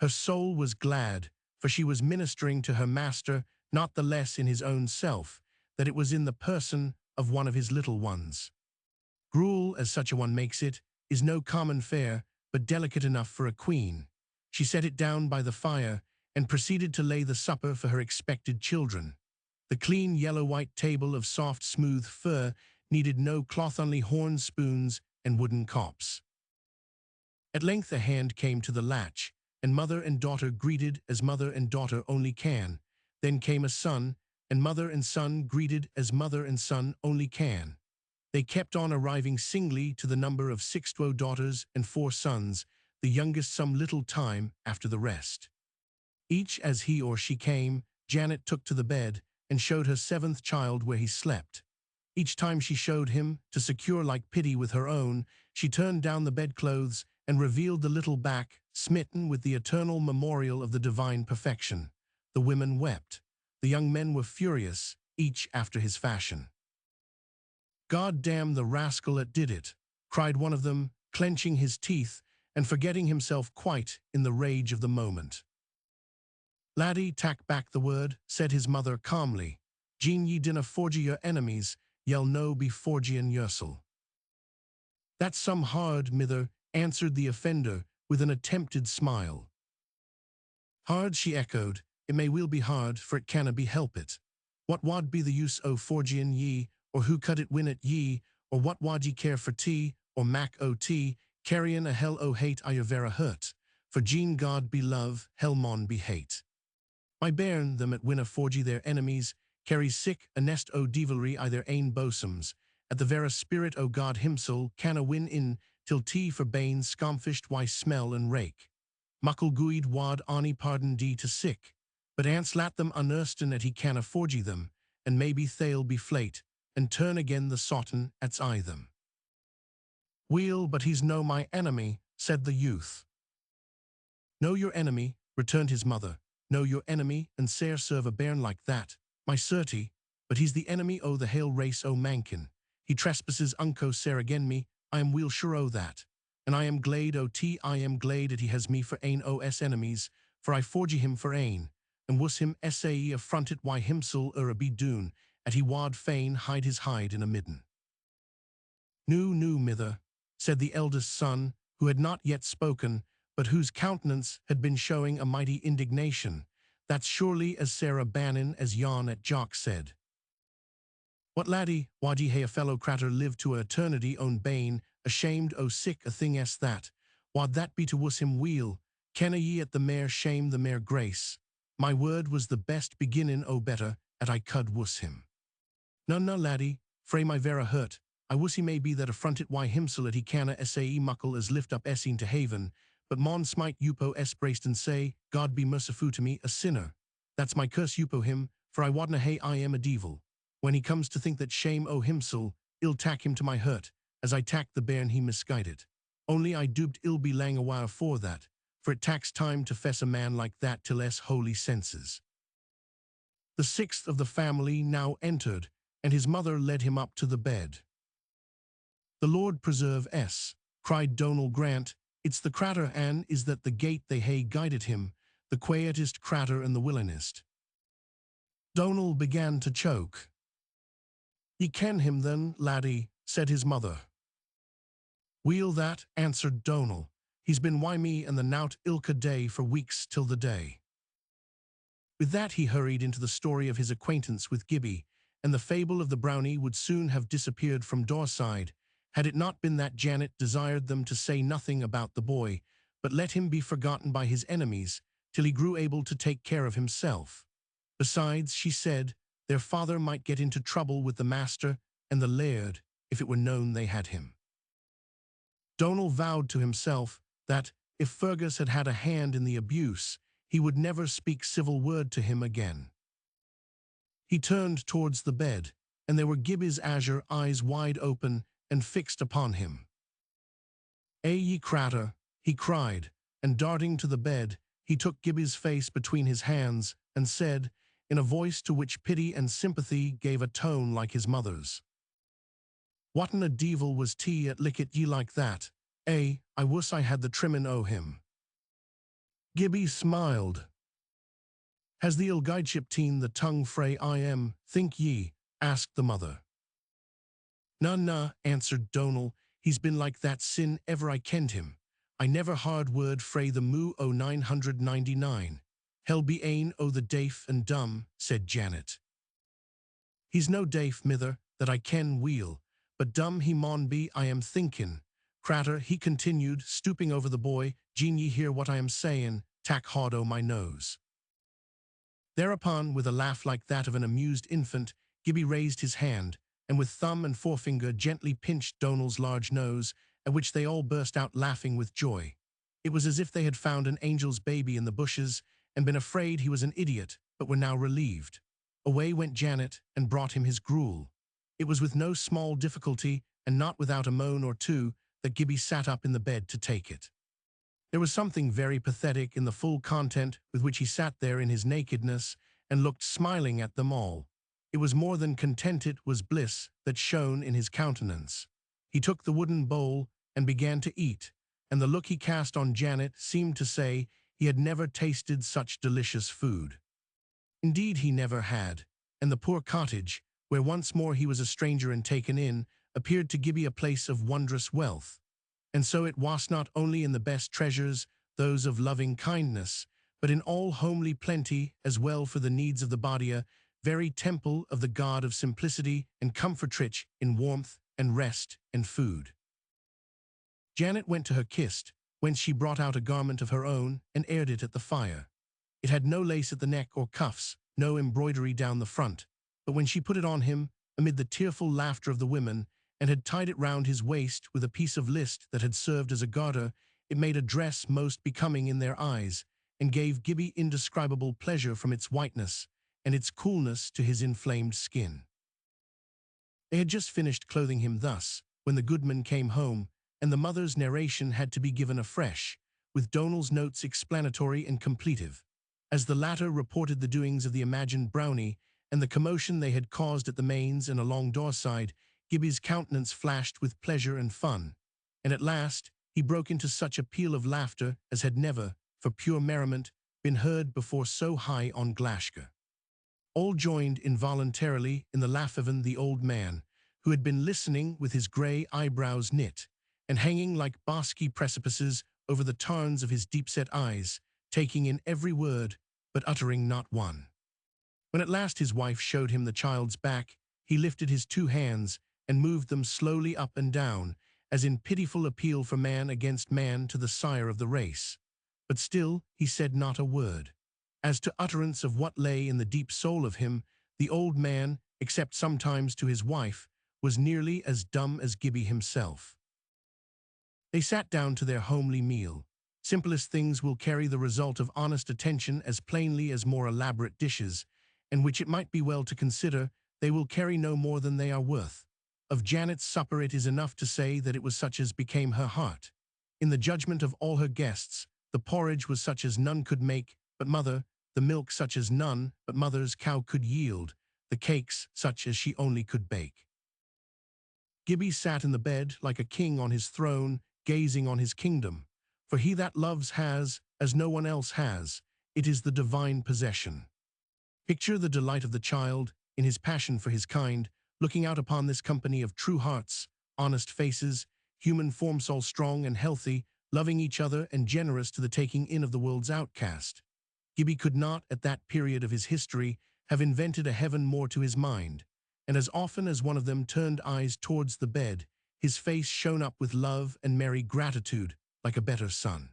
Her soul was glad, for she was ministering to her master, not the less in his own self, that it was in the person of one of his little ones. Gruel, as such a one makes it, is no common fare, but delicate enough for a queen. She set it down by the fire, and proceeded to lay the supper for her expected children. The clean yellow-white table of soft, smooth fur needed no cloth, only horn spoons and wooden cops. At length a hand came to the latch, and mother and daughter greeted as mother and daughter only can. Then came a son, and mother and son greeted as mother and son only can. They kept on arriving singly to the number of 6 daughters and 4 sons, the youngest some little time after the rest. Each as he or she came, Janet took to the bed, and showed her 7th child where he slept. Each time she showed him, to secure like pity with her own, she turned down the bedclothes and revealed the little back, smitten with the eternal memorial of the divine perfection. The women wept. The young men were furious, each after his fashion. "God damn the rascal that did it," cried one of them, clenching his teeth and forgetting himself quite in the rage of the moment. "Laddie, tack back the word," said his mother calmly. "Gene ye dinna forgy your enemies, ye'll no be forgyin' yoursel." "That's some hard, mither," answered the offender with an attempted smile. Hard, she echoed. It may well be hard, for it canna be helpit. What wad be the use o' forgien ye, or who could it win at ye, or what wad ye care for tea, or mac o' tea, carryin' a hell o' hate I your vera hurt. For Jean God be love, hell mon be hate. My bairn, them at winna forgy their enemies, carries sick a nest o' devilry I their ain bosoms. At the vera spirit o' God himsel canna win in, till tea for banes scomfished why smell and rake. Muckle guid wad ony pardon dee to sick, but ants lat them unerston at he canna forgy them, and maybe they'll be flate, and turn again the sotten at's I them. Weel, but he's no my enemy, said the youth. Know your enemy, returned his mother. Know your enemy, and sair serve a bairn like that, my certie, but he's the enemy o' the hale race o' mankin. He trespasses unco sair again me, I am weel sure o' that. And I am glad o' tea, I am glad that he has me for ain o' s enemies, for I forgy him for ain, and wuss him sae affronted why himsel a be doon, at he wad fain hide his hide in a midden. No, mither, said the eldest son, who had not yet spoken, but whose countenance had been showing a mighty indignation. That's surely as Sarah Bannon as yon at Jock said. What laddie, wad ye hae a fellow cratur live to a eternity own bane, ashamed o' sick a thing as that? Wad that be to wuss him weel? Kenna ye at the mere shame the mere grace? My word was the best beginnin' o' better, at I cud wuss him. None, laddie, frae my vera hurt, I wuss he may be that affronted why himsel at he canna sae muckle as lift up Essene to haven, but mon smite Yupo braced and say, God be merciful to me, a sinner. That's my curse Yupo him, for I wadna hae I am a devil. When he comes to think that shame o' himsel, ill tack him to my hurt, as I tacked the bairn he misguided. Only I dubed ill be lang a while for that, for it tacks time to fess a man like that till holy senses. The sixth of the family now entered, and his mother led him up to the bed. The Lord preserve cried Donal Grant, it's the cratur an is that the gate they hae guided him, the quietest cratur and the willingest. Donal began to choke. Ye ken him then, laddie, said his mother. Weel that, answered Donal. He's been wy me and the nowt ilka day for weeks till the day. With that he hurried into the story of his acquaintance with Gibbie, and the fable of the brownie would soon have disappeared from Doorside, had it not been that Janet desired them to say nothing about the boy, but let him be forgotten by his enemies, till he grew able to take care of himself. Besides, she said, their father might get into trouble with the master and the laird if it were known they had him. Donal vowed to himself that, if Fergus had had a hand in the abuse, he would never speak civil word to him again. He turned towards the bed, and there were Gibbie's azure eyes wide open and fixed upon him. Ye cratur, he cried, and darting to the bed, he took Gibbie's face between his hands and said, in a voice to which pity and sympathy gave a tone like his mother's, "Whatten a deevil was tea at lick at ye like that? I wuss I had the trimmin' o' him." Gibbie smiled. Has the ill guideship teen the tongue frae I am, think ye? Asked the mother. Na, answered Donal, he's been like that sin ever I kenned him. I never hard word frae the moo o' 999. Hell be ane o' the daif and dumb, said Janet. He's no daif, mither, that I ken weel, but dumb he maun be, I am thinkin'. Cratur, he continued, stooping over the boy, gin ye hear what I am sayin', tack hard o' my nose. Thereupon, with a laugh like that of an amused infant, Gibbie raised his hand, and with thumb and forefinger gently pinched Donal's large nose, at which they all burst out laughing with joy. It was as if they had found an angel's baby in the bushes and been afraid he was an idiot, but were now relieved. Away went Janet and brought him his gruel. It was with no small difficulty, and not without a moan or two, that Gibbie sat up in the bed to take it. There was something very pathetic in the full content with which he sat there in his nakedness and looked smiling at them all. It was more than contented was bliss that shone in his countenance. He took the wooden bowl and began to eat, and the look he cast on Janet seemed to say he had never tasted such delicious food. Indeed he never had, and the poor cottage, where once more he was a stranger and taken in, appeared to Gibbie a place of wondrous wealth. And so it was not only in the best treasures, those of loving kindness, but in all homely plenty as well for the needs of the body, very temple of the God of simplicity and comfort rich in warmth and rest and food. Janet went to her kist, whence she brought out a garment of her own and aired it at the fire. It had no lace at the neck or cuffs, no embroidery down the front, but when she put it on him, amid the tearful laughter of the women, and had tied it round his waist with a piece of list that had served as a garter, it made a dress most becoming in their eyes, and gave Gibbie indescribable pleasure from its whiteness and its coolness to his inflamed skin. They had just finished clothing him thus, when the goodman came home, and the mother's narration had to be given afresh, with Donal's notes explanatory and completive. As the latter reported the doings of the imagined brownie, and the commotion they had caused at the mains and along Dawside, Gibbie's countenance flashed with pleasure and fun, and at last he broke into such a peal of laughter as had never, for pure merriment, been heard before so high on Glashgar. All joined involuntarily in the laugh of the old man, who had been listening with his grey eyebrows knit, and hanging like bosky precipices over the tarns of his deep-set eyes, taking in every word, but uttering not one. When at last his wife showed him the child's back, he lifted his two hands and moved them slowly up and down, as in pitiful appeal for man against man to the sire of the race. But still he said not a word. As to utterance of what lay in the deep soul of him, the old man, except sometimes to his wife, was nearly as dumb as Gibbie himself. They sat down to their homely meal. Simplest things will carry the result of honest attention as plainly as more elaborate dishes, and which it might be well to consider, they will carry no more than they are worth. Of Janet's supper it is enough to say that it was such as became her heart. In the judgment of all her guests, the porridge was such as none could make but mother, the milk such as none but mother's cow could yield, the cakes such as she only could bake. Gibbie sat in the bed like a king on his throne, gazing on his kingdom. For he that loves has, as no one else has, it is the divine possession. Picture the delight of the child, in his passion for his kind, looking out upon this company of true hearts, honest faces, human forms all strong and healthy, loving each other and generous to the taking in of the world's outcast. Gibbie could not, at that period of his history, have invented a heaven more to his mind, and as often as one of them turned eyes towards the bed, his face shone up with love and merry gratitude, like a better son.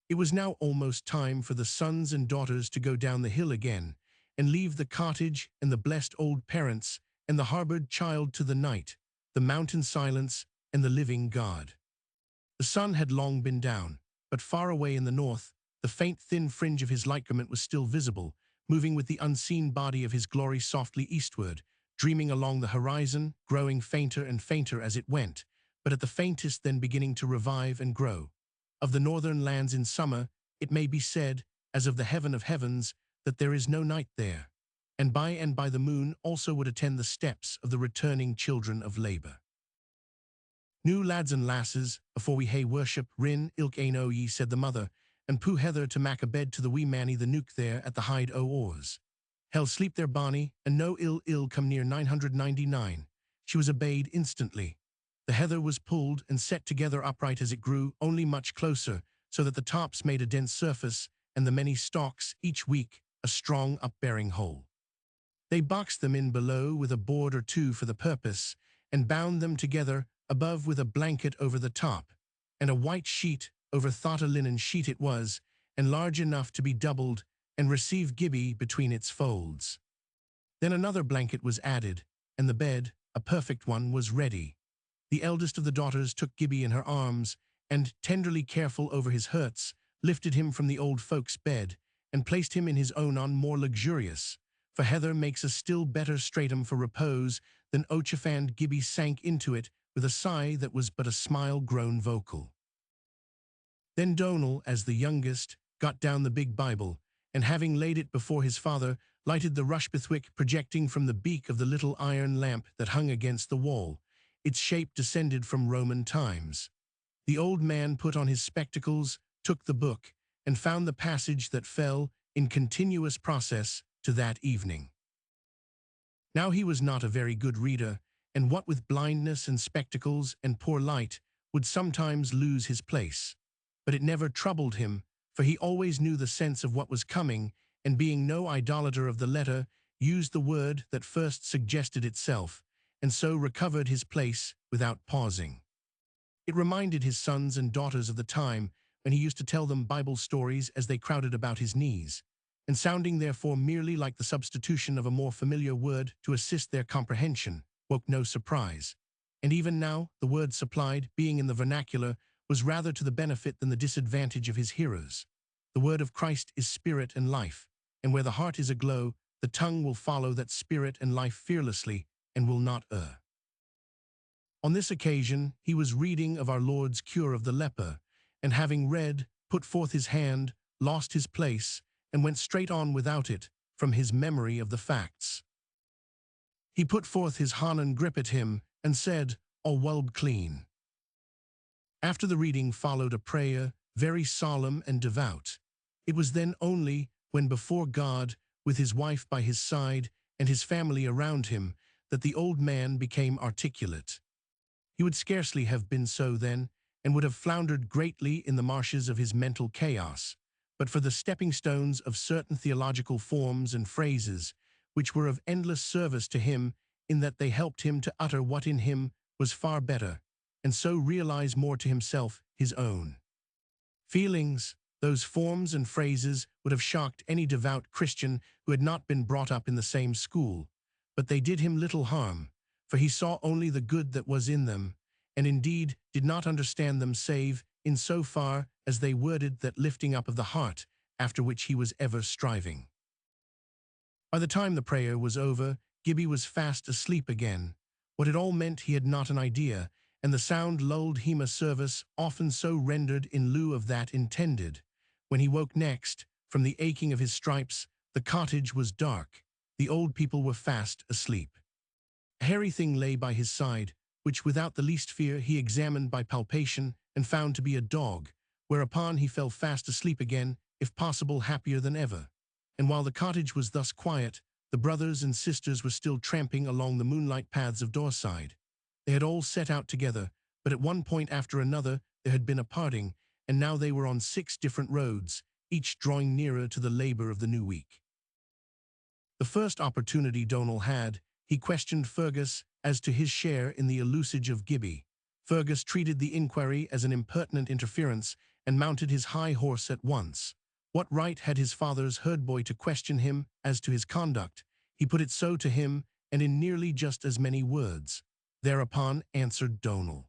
It was now almost time for the sons and daughters to go down the hill again, and leave the cottage and the blessed old parents and the harbored child to the night, the mountain silence and the living God. The sun had long been down, but far away in the north, the faint thin fringe of his ligament was still visible, moving with the unseen body of his glory softly eastward, dreaming along the horizon, growing fainter and fainter as it went, but at the faintest then beginning to revive and grow. Of the northern lands in summer, it may be said, as of the heaven of heavens, that there is no night there, and by the moon also would attend the steps of the returning children of labour. New lads and lasses, afore we hae worship, rin, ilk ain o ye, said the mother, and pu heather to mak a bed to the wee manny the nook there at the hide o oars. Hell sleep there bonny, and no ill come near 999. She was obeyed instantly. The heather was pulled and set together upright as it grew, only much closer, so that the tops made a dense surface, and the many stalks, each week, a strong upbearing whole. They boxed them in below with a board or two for the purpose, and bound them together above with a blanket over the top, and a white sheet over thought a linen sheet it was, and large enough to be doubled, and receive Gibbie between its folds. Then another blanket was added, and the bed, a perfect one, was ready. The eldest of the daughters took Gibbie in her arms, and, tenderly careful over his hurts, lifted him from the old folks' bed, and placed him in his own on more luxurious, for heather makes a still better stratum for repose than Ochefand. Gibbie sank into it with a sigh that was but a smile grown vocal. Then Donal, as the youngest, got down the big Bible, and having laid it before his father, lighted the rushbithwick projecting from the beak of the little iron lamp that hung against the wall. Its shape descended from Roman times. The old man put on his spectacles, took the book, and found the passage that fell, in continuous process, to that evening. Now he was not a very good reader, and what with blindness and spectacles and poor light, would sometimes lose his place. But it never troubled him, for he always knew the sense of what was coming, and being no idolater of the letter, used the word that first suggested itself, and so recovered his place without pausing. It reminded his sons and daughters of the time when he used to tell them Bible stories as they crowded about his knees, and sounding therefore merely like the substitution of a more familiar word to assist their comprehension, woke no surprise. And even now, the word supplied, being in the vernacular, was rather to the benefit than the disadvantage of his hearers. The word of Christ is spirit and life, and where the heart is aglow, the tongue will follow that spirit and life fearlessly and will not err. On this occasion, he was reading of our Lord's cure of the leper, and having read, put forth his hand, lost his place, and went straight on without it, from his memory of the facts. He put forth his hand and grip at him, and said, "All well clean." After the reading followed a prayer, very solemn and devout. It was then only, when before God, with his wife by his side, and his family around him, that the old man became articulate. He would scarcely have been so then, and would have floundered greatly in the marshes of his mental chaos, but for the stepping stones of certain theological forms and phrases, which were of endless service to him in that they helped him to utter what in him was far better, and so realize more to himself his own feelings. Those forms and phrases would have shocked any devout Christian who had not been brought up in the same school, but they did him little harm, for he saw only the good that was in them, and indeed did not understand them save in so far as they worded that lifting up of the heart after which he was ever striving. By the time the prayer was over, Gibbie was fast asleep again. What it all meant he had not an idea, and the sound lulled him a service often so rendered in lieu of that intended. When he woke next, from the aching of his stripes, the cottage was dark. The old people were fast asleep. A hairy thing lay by his side, which without the least fear he examined by palpation and found to be a dog, whereupon he fell fast asleep again, if possible happier than ever. And while the cottage was thus quiet, the brothers and sisters were still tramping along the moonlight paths of Doorside. They had all set out together, but at one point after another there had been a parting, and now they were on 6 different roads, each drawing nearer to the labor of the new week. The first opportunity Donal had, he questioned Fergus as to his share in the elusage of Gibbie. Fergus treated the inquiry as an impertinent interference and mounted his high horse at once. What right had his father's herdboy to question him as to his conduct? He put it so to him, and in nearly just as many words. Thereupon answered Donal.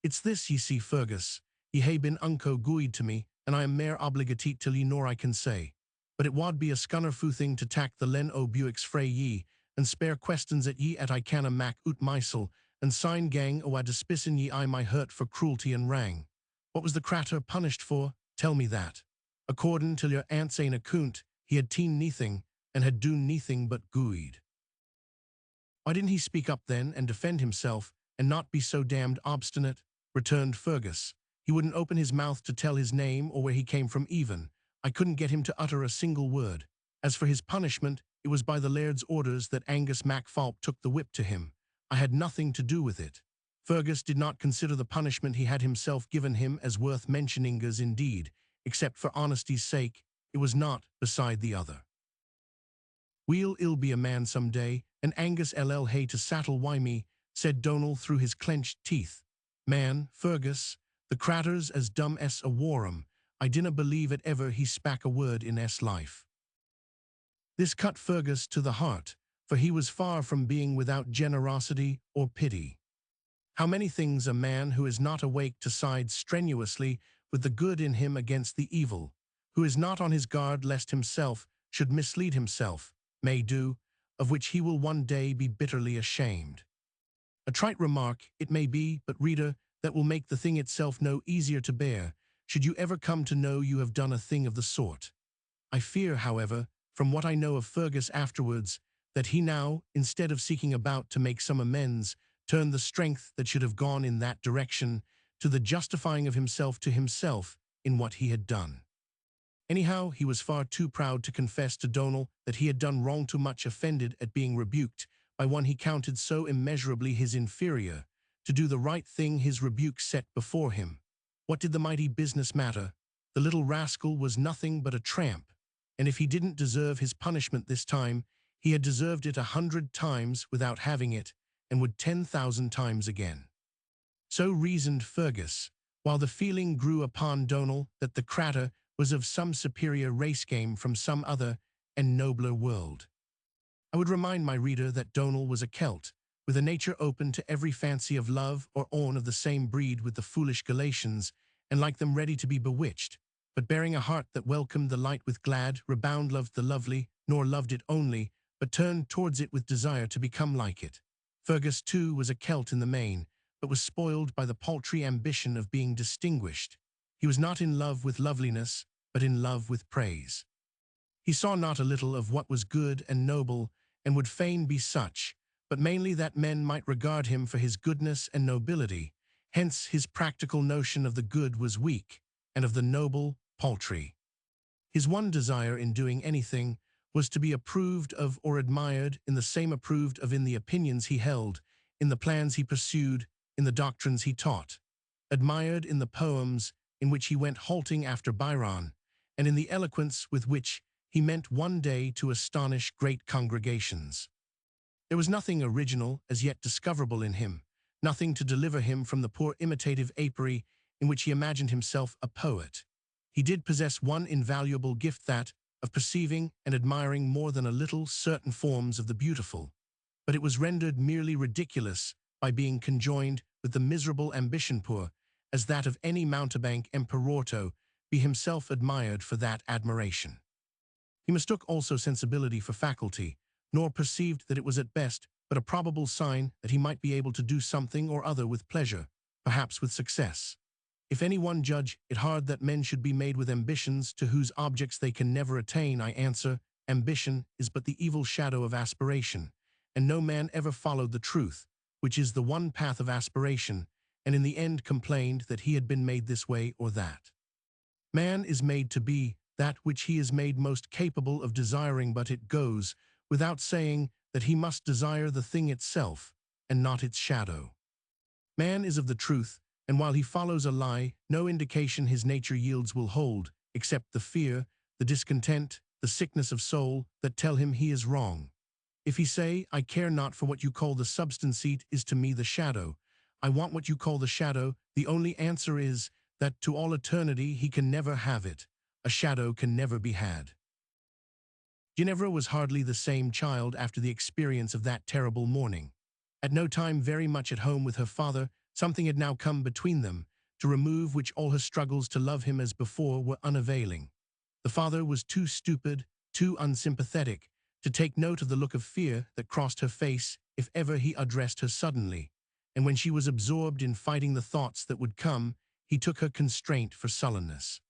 "It's this, ye see, Fergus. Ye hae been unco guid to me, and I am mair obligateet till ye nor I can say. But it wad be a scunnerfu thing to tak the len o buicks frae ye, and spare questions at ye at I canna mak oot mysel, and syne gang o a despisin ye I my hurt for cruelty and wrang. What was the cratur punished for? Tell me that. Accordin' till your aunt's ain account, he had teen neething, and had doen neething but guid." "Why didn't he speak up then and defend himself, and not be so damned obstinate?" returned Fergus. "He wouldn't open his mouth to tell his name or where he came from even. I couldn't get him to utter a single word. As for his punishment, it was by the laird's orders that Angus MacPhalp took the whip to him. I had nothing to do with it." Fergus did not consider the punishment he had himself given him as worth mentioning as indeed, except for honesty's sake, it was not beside the other. "We'll ill be a man some day, and Angus ll hae to saddle wy me," said Donal through his clenched teeth. "Man, Fergus, the cratter's as dumb as a worm. I dinna believe it ever he spak a word in life." This cut Fergus to the heart, for he was far from being without generosity or pity. How many things a man who is not awake to side strenuously with the good in him against the evil, who is not on his guard lest himself should mislead himself, may do, of which he will one day be bitterly ashamed. A trite remark, it may be, but reader, that will make the thing itself no easier to bear, should you ever come to know you have done a thing of the sort. I fear, however, from what I know of Fergus afterwards, that he now, instead of seeking about to make some amends, turned the strength that should have gone in that direction to the justifying of himself to himself in what he had done. Anyhow, he was far too proud to confess to Donal that he had done wrong, too much offended at being rebuked by one he counted so immeasurably his inferior, to do the right thing his rebuke set before him. What did the mighty business matter? the little rascal was nothing but a tramp, and if he didn't deserve his punishment this time, he had deserved it 100 times without having it, and would 10,000 times again. So reasoned Fergus, while the feeling grew upon Donal that the cratur was of some superior race game from some other and nobler world. I would remind my reader that Donal was a Celt, with a nature open to every fancy of love or own of the same breed with the foolish Galatians, and like them ready to be bewitched, but bearing a heart that welcomed the light with glad, rebound loved the lovely, nor loved it only, but turned towards it with desire to become like it. Fergus, too, was a Celt in the main, but was spoiled by the paltry ambition of being distinguished. He was not in love with loveliness, but in love with praise. He saw not a little of what was good and noble, and would fain be such, but mainly that men might regard him for his goodness and nobility. Hence his practical notion of the good was weak, and of the noble paltry. His one desire in doing anything was to be approved of or admired in the same approved of in the opinions he held, in the plans he pursued, in the doctrines he taught, admired in the poems in which he went halting after Byron, and in the eloquence with which he meant one day to astonish great congregations. There was nothing original as yet discoverable in him, nothing to deliver him from the poor imitative apery in which he imagined himself a poet. He did possess one invaluable gift, that of perceiving and admiring more than a little certain forms of the beautiful, but it was rendered merely ridiculous by being conjoined with the miserable ambition poor, as that of any mountebank emperorto be himself admired for that admiration. He mistook also sensibility for faculty, nor perceived that it was at best but a probable sign that he might be able to do something or other with pleasure, perhaps with success. If any one judge it hard that men should be made with ambitions to whose objects they can never attain, I answer, ambition is but the evil shadow of aspiration, and no man ever followed the truth, which is the one path of aspiration, and in the end complained that he had been made this way or that. Man is made to be that which he is made most capable of desiring, but it goes without saying that he must desire the thing itself, and not its shadow. Man is of the truth, and while he follows a lie, no indication his nature yields will hold, except the fear, the discontent, the sickness of soul, that tell him he is wrong. If he say, I care not for what you call the substance, it is to me the shadow. I want what you call the shadow, the only answer is that to all eternity he can never have it. A shadow can never be had. Ginevra was hardly the same child after the experience of that terrible morning. At no time very much at home with her father, something had now come between them, to remove which all her struggles to love him as before were unavailing. The father was too stupid, too unsympathetic, to take note of the look of fear that crossed her face if ever he addressed her suddenly, and when she was absorbed in fighting the thoughts that would come, he took her constraint for sullenness.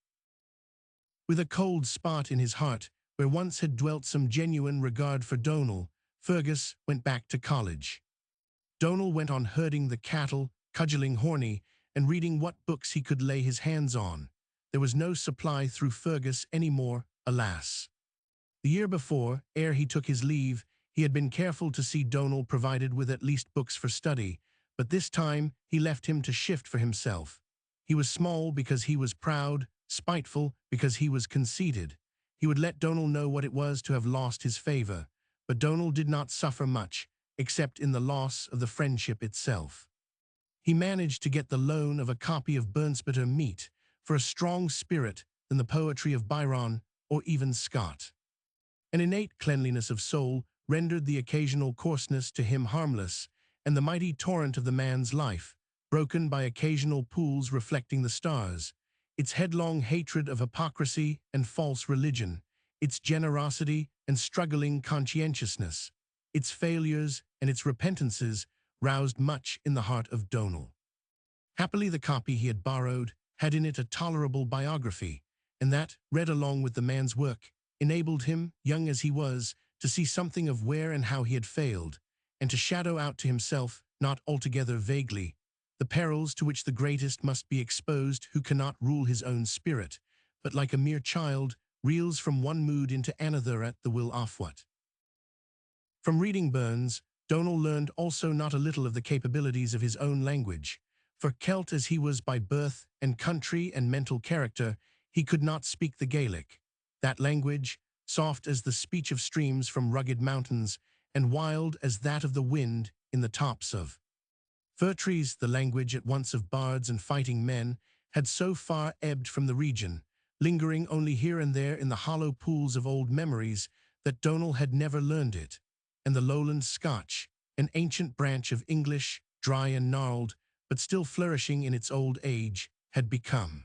With a cold spot in his heart, where once had dwelt some genuine regard for Donal, Fergus went back to college. Donal went on herding the cattle, cudgelling Horny, and reading what books he could lay his hands on. There was no supply through Fergus any more, alas. The year before, ere he took his leave, he had been careful to see Donal provided with at least books for study, but this time he left him to shift for himself. He was small because he was proud, spiteful because he was conceited. He would let Donal know what it was to have lost his favor, but Donal did not suffer much, except in the loss of the friendship itself. He managed to get the loan of a copy of Burnsbitter meet for a strong spirit than the poetry of Byron or even Scott. An innate cleanliness of soul rendered the occasional coarseness to him harmless, and the mighty torrent of the man's life, broken by occasional pools reflecting the stars, its headlong hatred of hypocrisy and false religion, its generosity and struggling conscientiousness, its failures and its repentances roused much in the heart of Donal. Happily the copy he had borrowed had in it a tolerable biography, and that, read along with the man's work, enabled him, young as he was, to see something of where and how he had failed, and to shadow out to himself, not altogether vaguely, the perils to which the greatest must be exposed who cannot rule his own spirit, but like a mere child, reels from one mood into another at the will of what. From reading Burns, Donal learned also not a little of the capabilities of his own language, for Celt as he was by birth and country and mental character, he could not speak the Gaelic. That language, soft as the speech of streams from rugged mountains, and wild as that of the wind in the tops of fir trees, the language at once of bards and fighting men, had so far ebbed from the region, lingering only here and there in the hollow pools of old memories, that Donal had never learned it, and the lowland Scotch, an ancient branch of English, dry and gnarled, but still flourishing in its old age, had become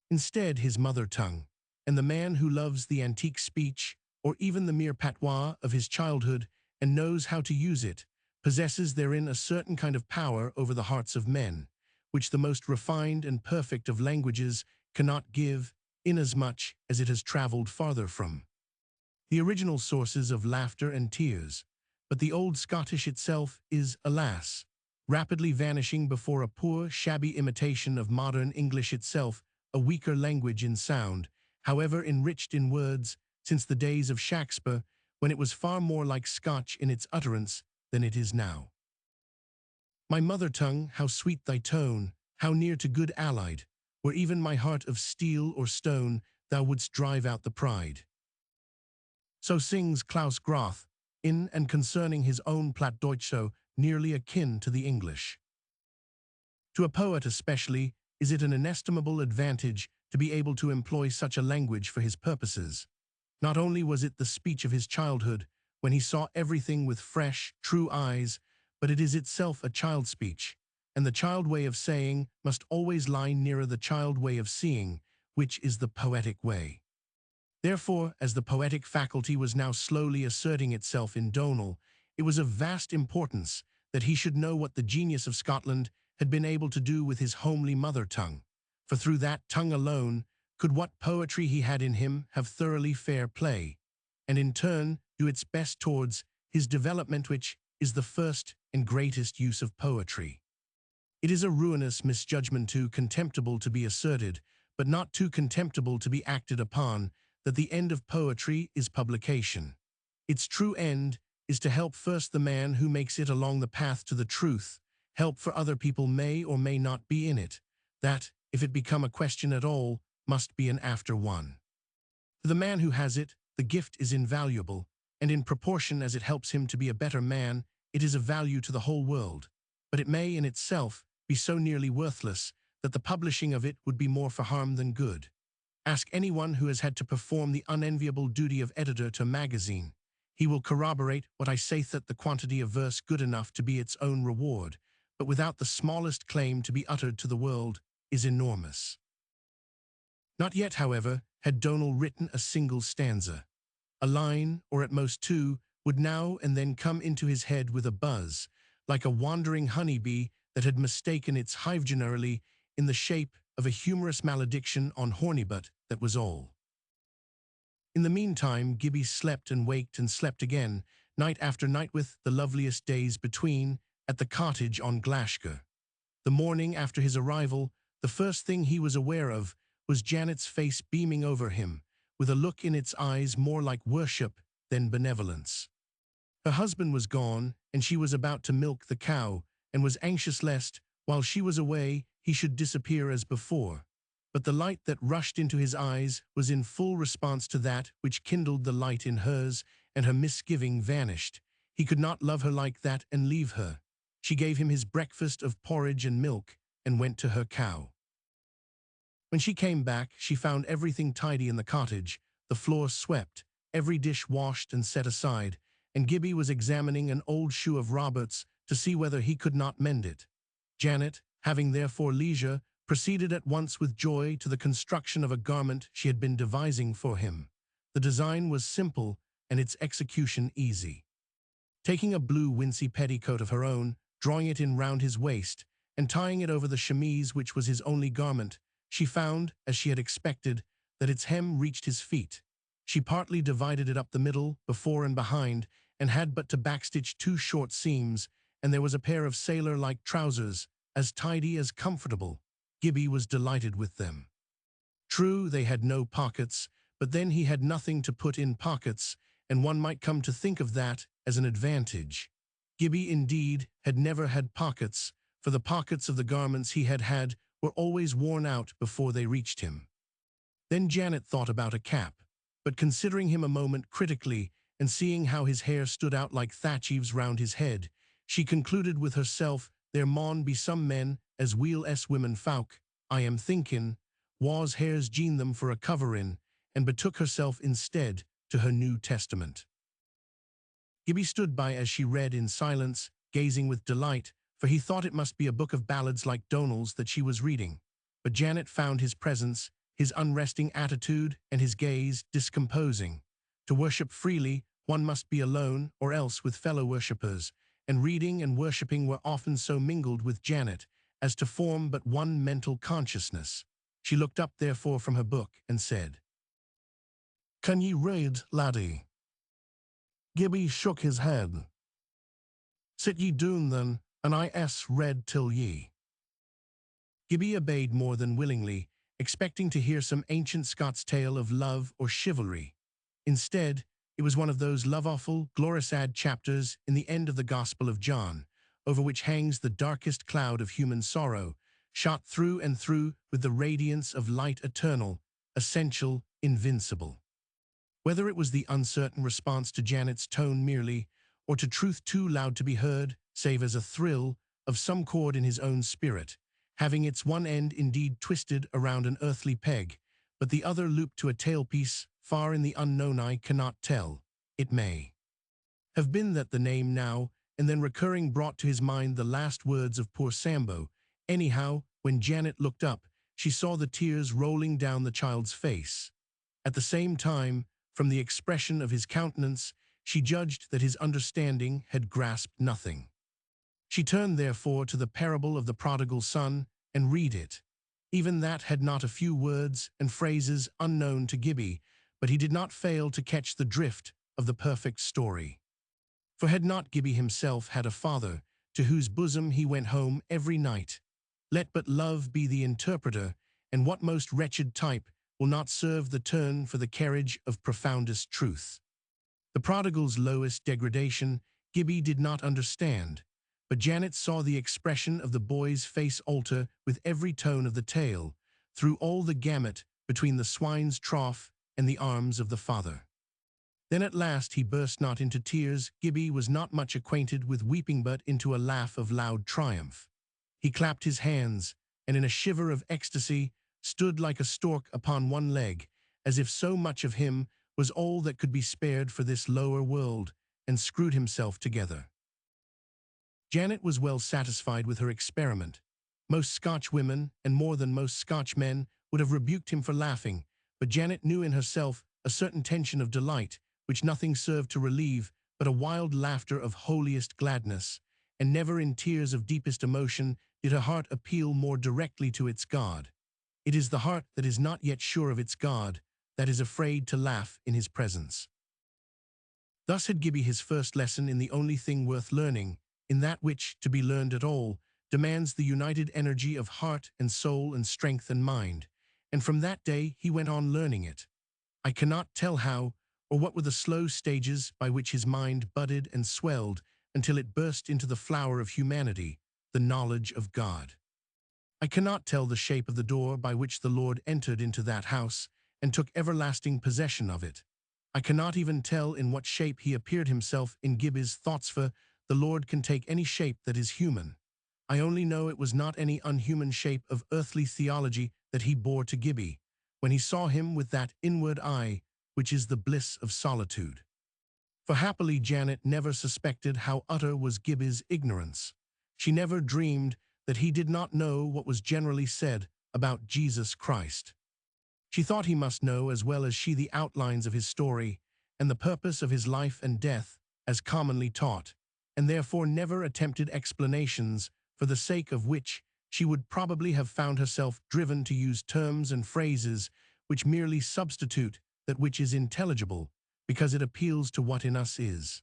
instead his mother tongue, and the man who loves the antique speech, or even the mere patois of his childhood, and knows how to use it, possesses therein a certain kind of power over the hearts of men, which the most refined and perfect of languages cannot give, inasmuch as it has traveled farther from the original sources of laughter and tears. But the old Scottish itself is, alas, rapidly vanishing before a poor, shabby imitation of modern English itself, a weaker language in sound, however enriched in words, since the days of Shakespeare, when it was far more like Scotch in its utterance than it is now. My mother tongue, how sweet thy tone, how near to good allied, were even my heart of steel or stone, thou wouldst drive out the pride. So sings Klaus Groth, in and concerning his own Plattdeutsch, so nearly akin to the English. To a poet especially, is it an inestimable advantage to be able to employ such a language for his purposes. Not only was it the speech of his childhood, when he saw everything with fresh, true eyes, but it is itself a child speech, and the child way of saying must always lie nearer the child way of seeing, which is the poetic way. Therefore, as the poetic faculty was now slowly asserting itself in Donal, it was of vast importance that he should know what the genius of Scotland had been able to do with his homely mother tongue, for through that tongue alone could what poetry he had in him have thoroughly fair play, and in turn do its best towards his development, which is the first and greatest use of poetry. It is a ruinous misjudgment, too contemptible to be asserted, but not too contemptible to be acted upon, that the end of poetry is publication. Its true end is to help first the man who makes it along the path to the truth, help for other people may or may not be in it, that, if it become a question at all, must be an after one. To the man who has it, the gift is invaluable, and in proportion as it helps him to be a better man, it is of value to the whole world. But it may in itself be so nearly worthless that the publishing of it would be more for harm than good. Ask anyone who has had to perform the unenviable duty of editor to a magazine. He will corroborate what I say, that the quantity of verse good enough to be its own reward, but without the smallest claim to be uttered to the world, is enormous. Not yet, however, had Donal written a single stanza. A line, or at most two, would now and then come into his head with a buzz, like a wandering honeybee that had mistaken its hive generally in the shape of a humorous malediction on Hornibut, that was all. In the meantime, Gibbie slept and waked and slept again, night after night, with the loveliest days between, at the cottage on Glashgar. The morning after his arrival, the first thing he was aware of was Janet's face beaming over him, with a look in its eyes more like worship than benevolence. Her husband was gone, and she was about to milk the cow, and was anxious lest, while she was away, he should disappear as before. But the light that rushed into his eyes was in full response to that which kindled the light in hers, and her misgiving vanished. He could not love her like that and leave her. She gave him his breakfast of porridge and milk, and went to her cow. When she came back, she found everything tidy in the cottage, the floor swept, every dish washed and set aside, and Gibbie was examining an old shoe of Robert's to see whether he could not mend it. Janet, having therefore leisure, proceeded at once with joy to the construction of a garment she had been devising for him. The design was simple and its execution easy. Taking a blue wincey petticoat of her own, drawing it in round his waist, and tying it over the chemise which was his only garment, she found, as she had expected, that its hem reached his feet. She partly divided it up the middle, before and behind, and had but to backstitch 2 short seams, and there was a pair of sailor-like trousers, as tidy as comfortable. Gibbie was delighted with them. True, they had no pockets, but then he had nothing to put in pockets, and one might come to think of that as an advantage. Gibbie, indeed, had never had pockets, for the pockets of the garments he had had were always worn out before they reached him. Then Janet thought about a cap, but considering him a moment critically and seeing how his hair stood out like thatch eaves round his head, she concluded with herself, there maun be some men as weel as women folk, I am thinking, was hairs gene them for a coverin, and betook herself instead to her New Testament. Gibbie stood by as she read in silence, gazing with delight, for he thought it must be a book of ballads like Donald's that she was reading. But Janet found his presence, his unresting attitude, and his gaze discomposing. To worship freely, one must be alone or else with fellow worshippers, and reading and worshipping were often so mingled with Janet as to form but one mental consciousness. She looked up therefore from her book and said, "Can ye read, laddie?" Gibbie shook his head. "Sit ye doon then, and I read till ye." Gibbie obeyed more than willingly, expecting to hear some ancient Scots tale of love or chivalry. Instead, it was one of those love-awful, gloriousad chapters in the end of the Gospel of John, over which hangs the darkest cloud of human sorrow, shot through and through with the radiance of light eternal, essential, invincible. Whether it was the uncertain response to Janet's tone merely, or to truth too loud to be heard, save as a thrill of some chord in his own spirit, having its one end indeed twisted around an earthly peg, but the other looped to a tailpiece far in the unknown, I cannot tell. It may have been that the name now and then recurring brought to his mind the last words of poor Sambo. Anyhow, when Janet looked up, she saw the tears rolling down the child's face. At the same time, from the expression of his countenance, she judged that his understanding had grasped nothing. She turned therefore to the parable of the prodigal son and read it. Even that had not a few words and phrases unknown to Gibbie, but he did not fail to catch the drift of the perfect story. For had not Gibbie himself had a father to whose bosom he went home every night? Let but love be the interpreter, and what most wretched type will not serve the turn for the carriage of profoundest truth? The prodigal's lowest degradation Gibbie did not understand, but Janet saw the expression of the boy's face alter with every tone of the tale, through all the gamut between the swine's trough and the arms of the father. Then at last he burst not into tears. Gibbie was not much acquainted with weeping, but into a laugh of loud triumph. He clapped his hands, and in a shiver of ecstasy stood like a stork upon one leg, as if so much of him was all that could be spared for this lower world, and screwed himself together. Janet was well satisfied with her experiment. Most Scotch women, and more than most Scotch men, would have rebuked him for laughing, but Janet knew in herself a certain tension of delight, which nothing served to relieve but a wild laughter of holiest gladness, and never in tears of deepest emotion did her heart appeal more directly to its God. It is the heart that is not yet sure of its God that is afraid to laugh in his presence. Thus had Gibbie his first lesson in the only thing worth learning, in that which, to be learned at all, demands the united energy of heart and soul and strength and mind, and from that day he went on learning it. I cannot tell how, or what were the slow stages by which his mind budded and swelled until it burst into the flower of humanity, the knowledge of God. I cannot tell the shape of the door by which the Lord entered into that house and took everlasting possession of it. I cannot even tell in what shape he appeared himself in Gibbie's thoughts, for the Lord can take any shape that is human. I only know it was not any unhuman shape of earthly theology that he bore to Gibbie, when he saw him with that inward eye, which is the bliss of solitude. For happily Janet never suspected how utter was Gibbie's ignorance. She never dreamed that he did not know what was generally said about Jesus Christ. She thought he must know as well as she the outlines of his story and the purpose of his life and death as commonly taught, and therefore never attempted explanations, for the sake of which she would probably have found herself driven to use terms and phrases which merely substitute that which is intelligible, because it appeals to what in us is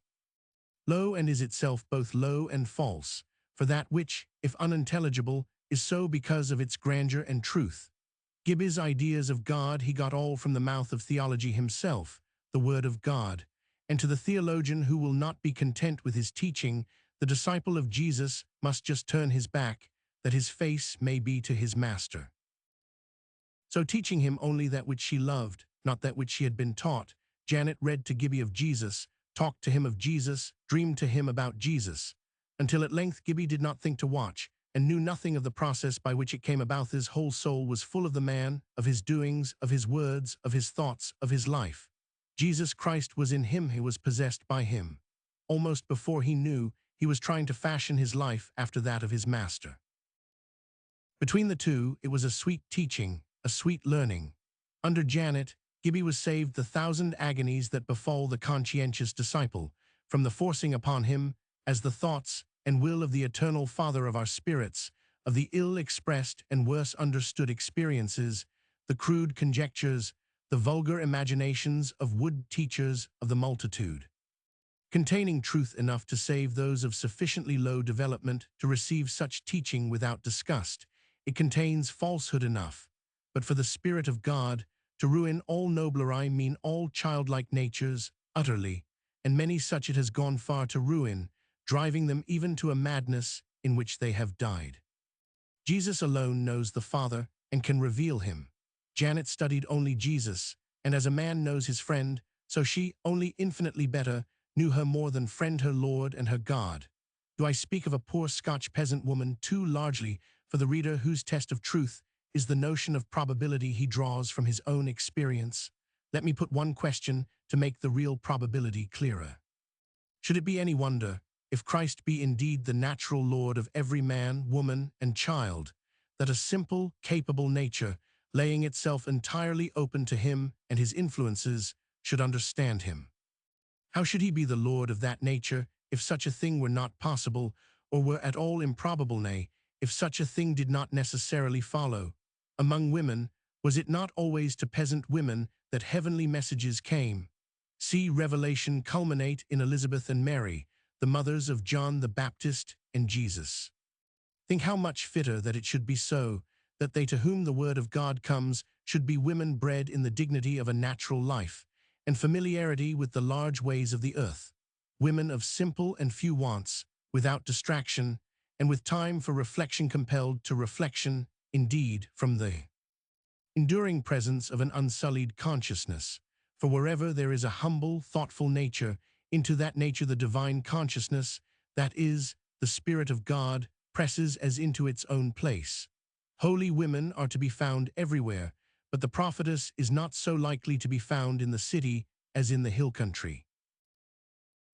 low and is itself both low and false, for that which, if unintelligible, is so because of its grandeur and truth. Gibbie's ideas of God he got all from the mouth of theology himself, the Word of God, and to the theologian who will not be content with his teaching, the disciple of Jesus must just turn his back, that his face may be to his master. So teaching him only that which she loved, not that which she had been taught, Janet read to Gibbie of Jesus, talked to him of Jesus, dreamed to him about Jesus, until at length Gibbie did not think to watch, and knew nothing of the process by which it came about. His whole soul was full of the man, of his doings, of his words, of his thoughts, of his life. Jesus Christ was in him, he was possessed by him. Almost before he knew, he was trying to fashion his life after that of his master. Between the two, it was a sweet teaching, a sweet learning. Under Janet, Gibbie was saved the thousand agonies that befall the conscientious disciple, from the forcing upon him, as the thoughts and will of the eternal Father of our spirits, of the ill-expressed and worse understood experiences, the crude conjectures, the vulgar imaginations of wood teachers of the multitude. Containing truth enough to save those of sufficiently low development to receive such teaching without disgust, it contains falsehood enough, but for the Spirit of God, to ruin all nobler, I mean all childlike natures, utterly, and many such it has gone far to ruin, driving them even to a madness in which they have died. Jesus alone knows the Father and can reveal him. Janet studied only Jesus, and as a man knows his friend, so she, only infinitely better, knew her more than friend her Lord and her God. Do I speak of a poor Scotch peasant woman too largely for the reader whose test of truth is the notion of probability he draws from his own experience? Let me put one question to make the real probability clearer. Should it be any wonder, if Christ be indeed the natural Lord of every man, woman, and child, that a simple, capable nature, laying itself entirely open to him and his influences, should understand him? How should he be the Lord of that nature if such a thing were not possible, or were at all improbable, nay, if such a thing did not necessarily follow? Among women, was it not always to peasant women that heavenly messages came? See Revelation culminate in Elizabeth and Mary, the mothers of John the Baptist and Jesus. Think how much fitter that it should be so, that they to whom the word of God comes should be women bred in the dignity of a natural life, and familiarity with the large ways of the earth, women of simple and few wants, without distraction, and with time for reflection compelled to reflection, indeed, from the enduring presence of an unsullied consciousness. For wherever there is a humble, thoughtful nature, into that nature the divine consciousness, that is, the Spirit of God, presses as into its own place. Holy women are to be found everywhere, but the prophetess is not so likely to be found in the city as in the hill country.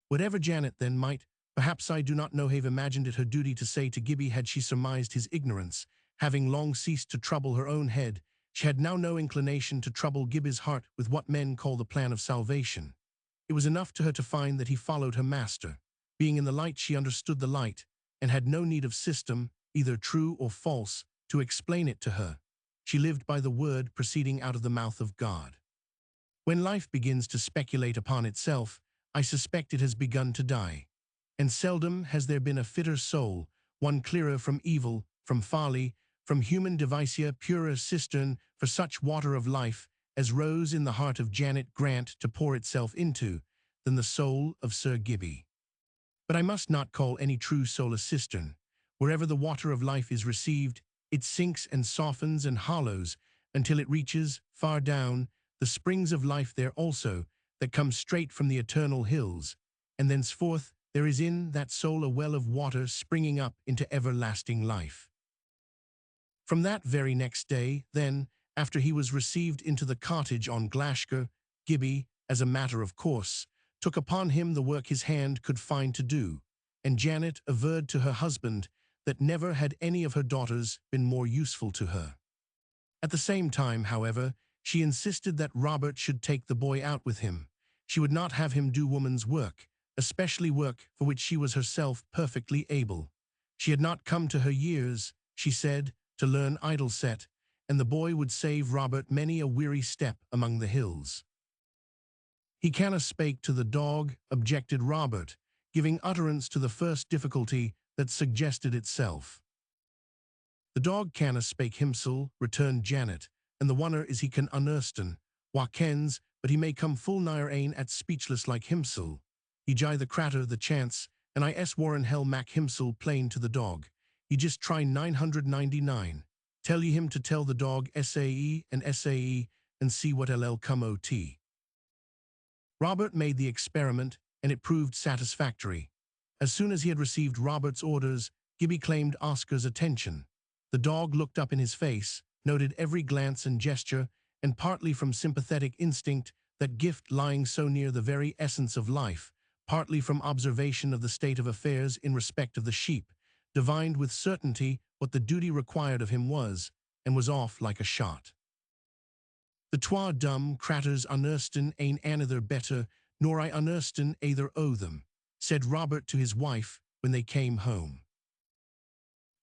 Whatever Janet then might, perhaps I do not know, have imagined it her duty to say to Gibbie had she surmised his ignorance, having long ceased to trouble her own head, she had now no inclination to trouble Gibbie's heart with what men call the plan of salvation. It was enough to her to find that he followed her master. Being in the light, she understood the light, and had no need of system, either true or false, to explain it to her. She lived by the word proceeding out of the mouth of God. When life begins to speculate upon itself, I suspect it has begun to die. And seldom has there been a fitter soul, one clearer from evil, from folly, from human devicia, purer cistern for such water of life as rose in the heart of Janet Grant to pour itself into, than the soul of Sir Gibbie. But I must not call any true soul a cistern. Wherever the water of life is received, it sinks and softens and hollows until it reaches, far down, the springs of life there also, that come straight from the eternal hills, and thenceforth there is in that soul a well of water springing up into everlasting life. From that very next day, then, after he was received into the cottage on Glashgar, Gibbie, as a matter of course, took upon him the work his hand could find to do, and Janet averred to her husband that never had any of her daughters been more useful to her. At the same time, however, she insisted that Robert should take the boy out with him. She would not have him do woman's work, especially work for which she was herself perfectly able. She had not come to her years, she said, to learn idle set, and the boy would save Robert many a weary step among the hills. He canna spake to the dog, objected Robert, giving utterance to the first difficulty that suggested itself. The dog canna spake himsel, returned Janet, and the wonder is he can unerston, wha kens, but he may come full nigher ane at speechless like himsel. He jai the cratur the chance, and I warren hell mac himsel plain to the dog. He just try 999. Tell ye him to tell the dog SAE and SAE and see what LL come OT. Robert made the experiment, and it proved satisfactory. As soon as he had received Robert's orders, Gibbie claimed Oscar's attention. The dog looked up in his face, noted every glance and gesture, and partly from sympathetic instinct, that gift lying so near the very essence of life, partly from observation of the state of affairs in respect of the sheep, divined with certainty what the duty required of him was, and was off like a shot. The twa dumb craters unerston ain't anither better, nor I unerston either o' them, said Robert to his wife when they came home.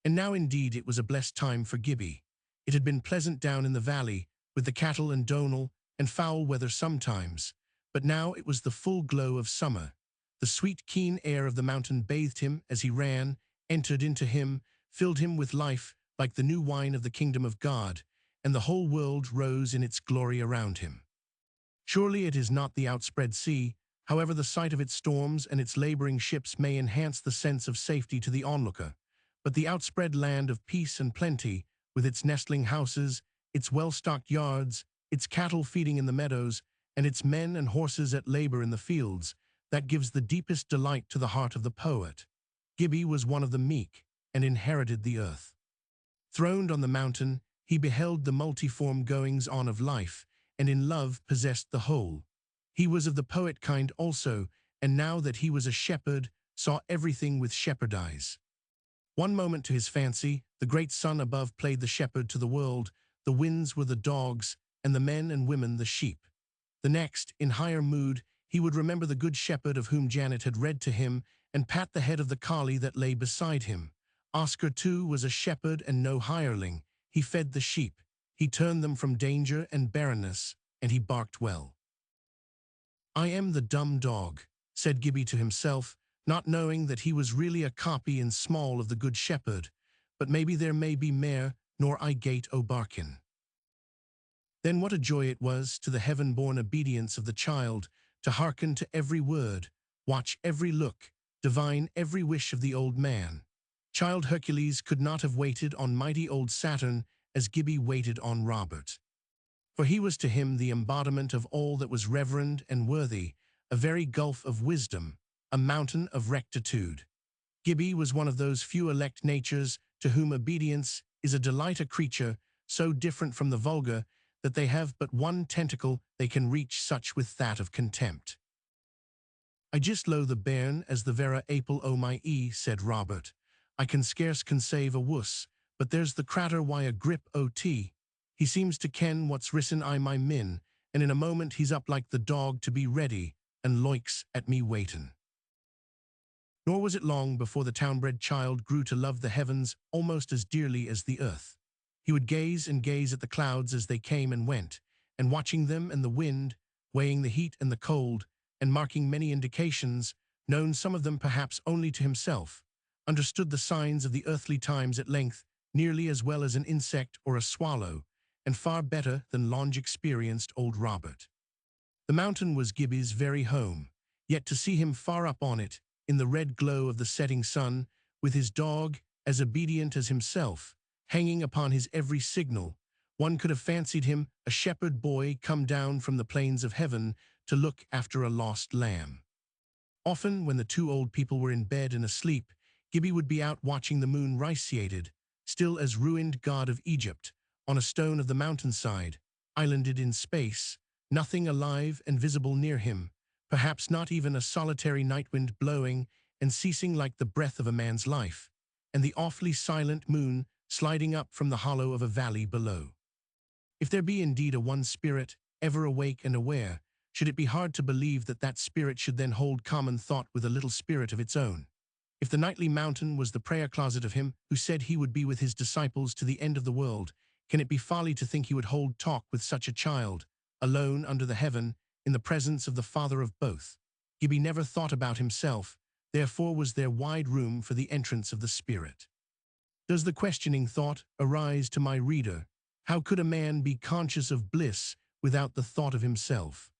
And now indeed it was a blessed time for Gibbie. It had been pleasant down in the valley, with the cattle and Donal, and foul weather sometimes, but now it was the full glow of summer. The sweet keen air of the mountain bathed him as he ran, entered into him, filled him with life like the new wine of the kingdom of God, and the whole world rose in its glory around him. Surely it is not the outspread sea, however the sight of its storms and its laboring ships may enhance the sense of safety to the onlooker, but the outspread land of peace and plenty, with its nestling houses, its well-stocked yards, its cattle feeding in the meadows, and its men and horses at labor in the fields, that gives the deepest delight to the heart of the poet. Gibbie was one of the meek, and inherited the earth. Throned on the mountain, he beheld the multiform goings-on of life, and in love possessed the whole. He was of the poet kind also, and now that he was a shepherd, saw everything with shepherd eyes. One moment to his fancy, the great sun above played the shepherd to the world, the winds were the dogs, and the men and women the sheep. The next, in higher mood, he would remember the good shepherd of whom Janet had read to him, and pat the head of the collie that lay beside him. Oscar, too, was a shepherd and no hireling. He fed the sheep, he turned them from danger and barrenness, and he barked well. I am the dumb dog, said Gibbie to himself, not knowing that he was really a copy in small of the good shepherd, but maybe there may be mair, nor I gate o' barkin. Then what a joy it was to the heaven-born obedience of the child, to hearken to every word, watch every look, divine every wish of the old man. Child Hercules could not have waited on mighty old Saturn as Gibbie waited on Robert. For he was to him the embodiment of all that was reverend and worthy, a very gulf of wisdom, a mountain of rectitude. Gibbie was one of those few elect natures to whom obedience is a delight, a creature so different from the vulgar that they have but one tentacle they can reach such with that of contempt. I just loathe the bairn as the vera apple o' my ee, said Robert. I can scarce consave a wuss, but there's the cratur why a grip o' tea. He seems to ken what's risen I my min, and in a moment he's up like the dog to be ready, and lochs at me waitin'. Nor was it long before the town-bred child grew to love the heavens almost as dearly as the earth. He would gaze and gaze at the clouds as they came and went, and watching them and the wind, weighing the heat and the cold, and marking many indications, known some of them perhaps only to himself, understood the signs of the earthly times at length nearly as well as an insect or a swallow, and far better than long-experienced old Robert. The mountain was Gibbie's very home, yet to see him far up on it, in the red glow of the setting sun, with his dog, as obedient as himself, hanging upon his every signal, one could have fancied him a shepherd boy come down from the plains of heaven to look after a lost lamb. Often, when the two old people were in bed and asleep, Gibbie would be out watching the moon risiated, still as ruined god of Egypt, on a stone of the mountainside, islanded in space, nothing alive and visible near him, perhaps not even a solitary night wind blowing and ceasing like the breath of a man's life, and the awfully silent moon sliding up from the hollow of a valley below. If there be indeed a one spirit, ever awake and aware, should it be hard to believe that that spirit should then hold common thought with a little spirit of its own? If the nightly mountain was the prayer closet of him who said he would be with his disciples to the end of the world, can it be folly to think he would hold talk with such a child, alone under the heaven, in the presence of the Father of both? Gibbie never thought about himself, therefore was there wide room for the entrance of the Spirit. Does the questioning thought arise to my reader, how could a man be conscious of bliss without the thought of himself?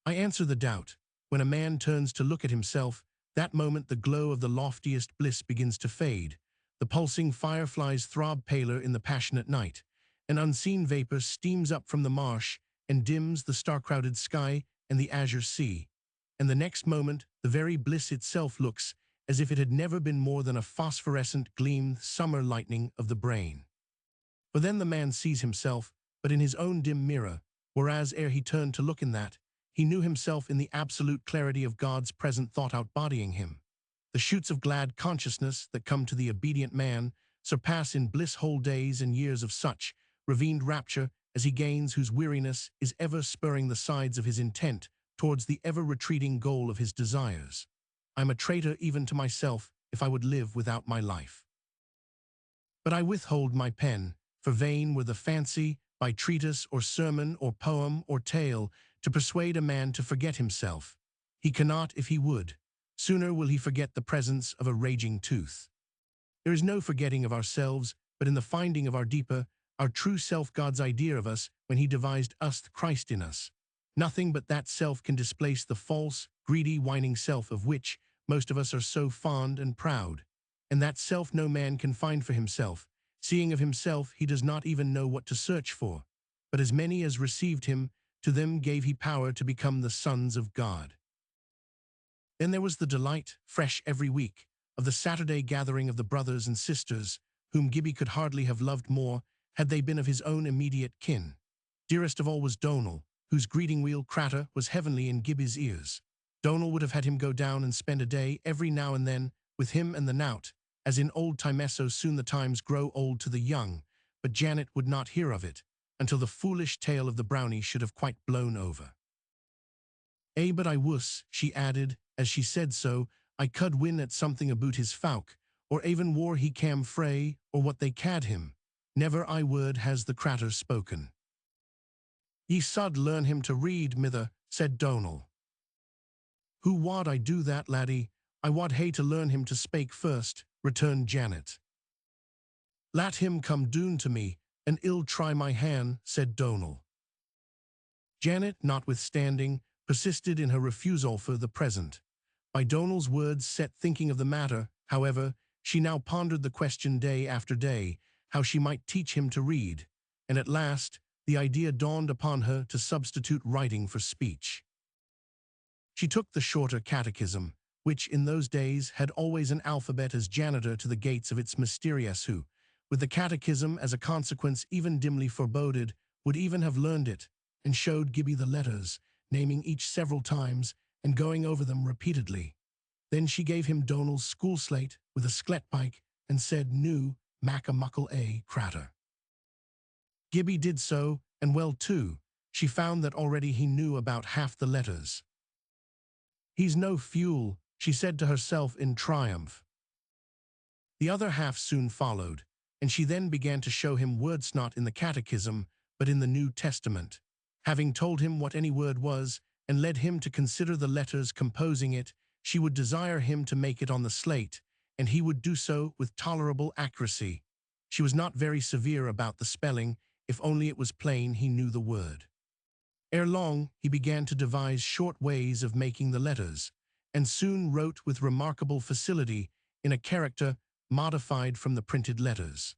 I answer the doubt. When a man turns to look at himself, that moment the glow of the loftiest bliss begins to fade, The pulsing fireflies throb paler in the passionate night. An unseen vapor steams up from the marsh and dims the star-crowded sky and the azure sea. And the next moment, the very bliss itself looks as if it had never been more than a phosphorescent gleam summer lightning of the brain. For then the man sees himself, but in his own dim mirror, whereas ere he turned to look in that, he knew himself in the absolute clarity of God's present thought outbodying him. The shoots of glad consciousness that come to the obedient man surpass in bliss whole days and years of such ravined rapture as he gains whose weariness is ever spurring the sides of his intent towards the ever-retreating goal of his desires. I'm a traitor even to myself if I would live without my life. But I withhold my pen, for vain were the fancy, by treatise or sermon or poem or tale, to persuade a man to forget himself. He cannot if he would. Sooner will he forget the presence of a raging tooth. There is no forgetting of ourselves, but in the finding of our deeper, our true self, God's idea of us when he devised us, Christ in us. Nothing but that self can displace the false, greedy, whining self of which most of us are so fond and proud. And that self no man can find for himself. Seeing of himself, he does not even know what to search for. But as many as received him, to them gave he power to become the sons of God. Then there was the delight, fresh every week, of the Saturday gathering of the brothers and sisters, whom Gibbie could hardly have loved more had they been of his own immediate kin. Dearest of all was Donal, whose greeting-wheel cratter was heavenly in Gibbie's ears. Donal would have had him go down and spend a day every now and then with him and the knout, as in old time so soon the times grow old to the young, but Janet would not hear of it, until the foolish tale of the brownie should have quite blown over. But I wuss, she added, as she said so, I cud win at something aboot his folk, or even war he cam frae, or what they cad him. Never I word has the cratur spoken. Ye sud learn him to read, mither, said Donal. Who wad I do that, laddie? I wad hae to learn him to spake first, returned Janet. Lat him come doon to me, and ill try my hand, said Donal. Janet, notwithstanding, persisted in her refusal for the present. By Donal's words set thinking of the matter, however, she now pondered the question day after day, how she might teach him to read, and at last the idea dawned upon her to substitute writing for speech. She took the shorter catechism, which in those days had always an alphabet as janitor to the gates of its mysterious who, with the catechism as a consequence even dimly foreboded, would even have learned it, and showed Gibbie the letters, naming each several times and going over them repeatedly. Then she gave him Donal's school slate with a skletpike and said, "Nu, mac a muckle a cratter." Gibbie did so, and well too. She found that already he knew about half the letters. He's no fool, she said to herself in triumph. The other half soon followed, and she then began to show him words not in the Catechism, but in the New Testament. Having told him what any word was, and led him to consider the letters composing it, she would desire him to make it on the slate, and he would do so with tolerable accuracy. She was not very severe about the spelling, if only it was plain he knew the word. Ere long, he began to devise short ways of making the letters, and soon wrote with remarkable facility in a character modified from the printed letters.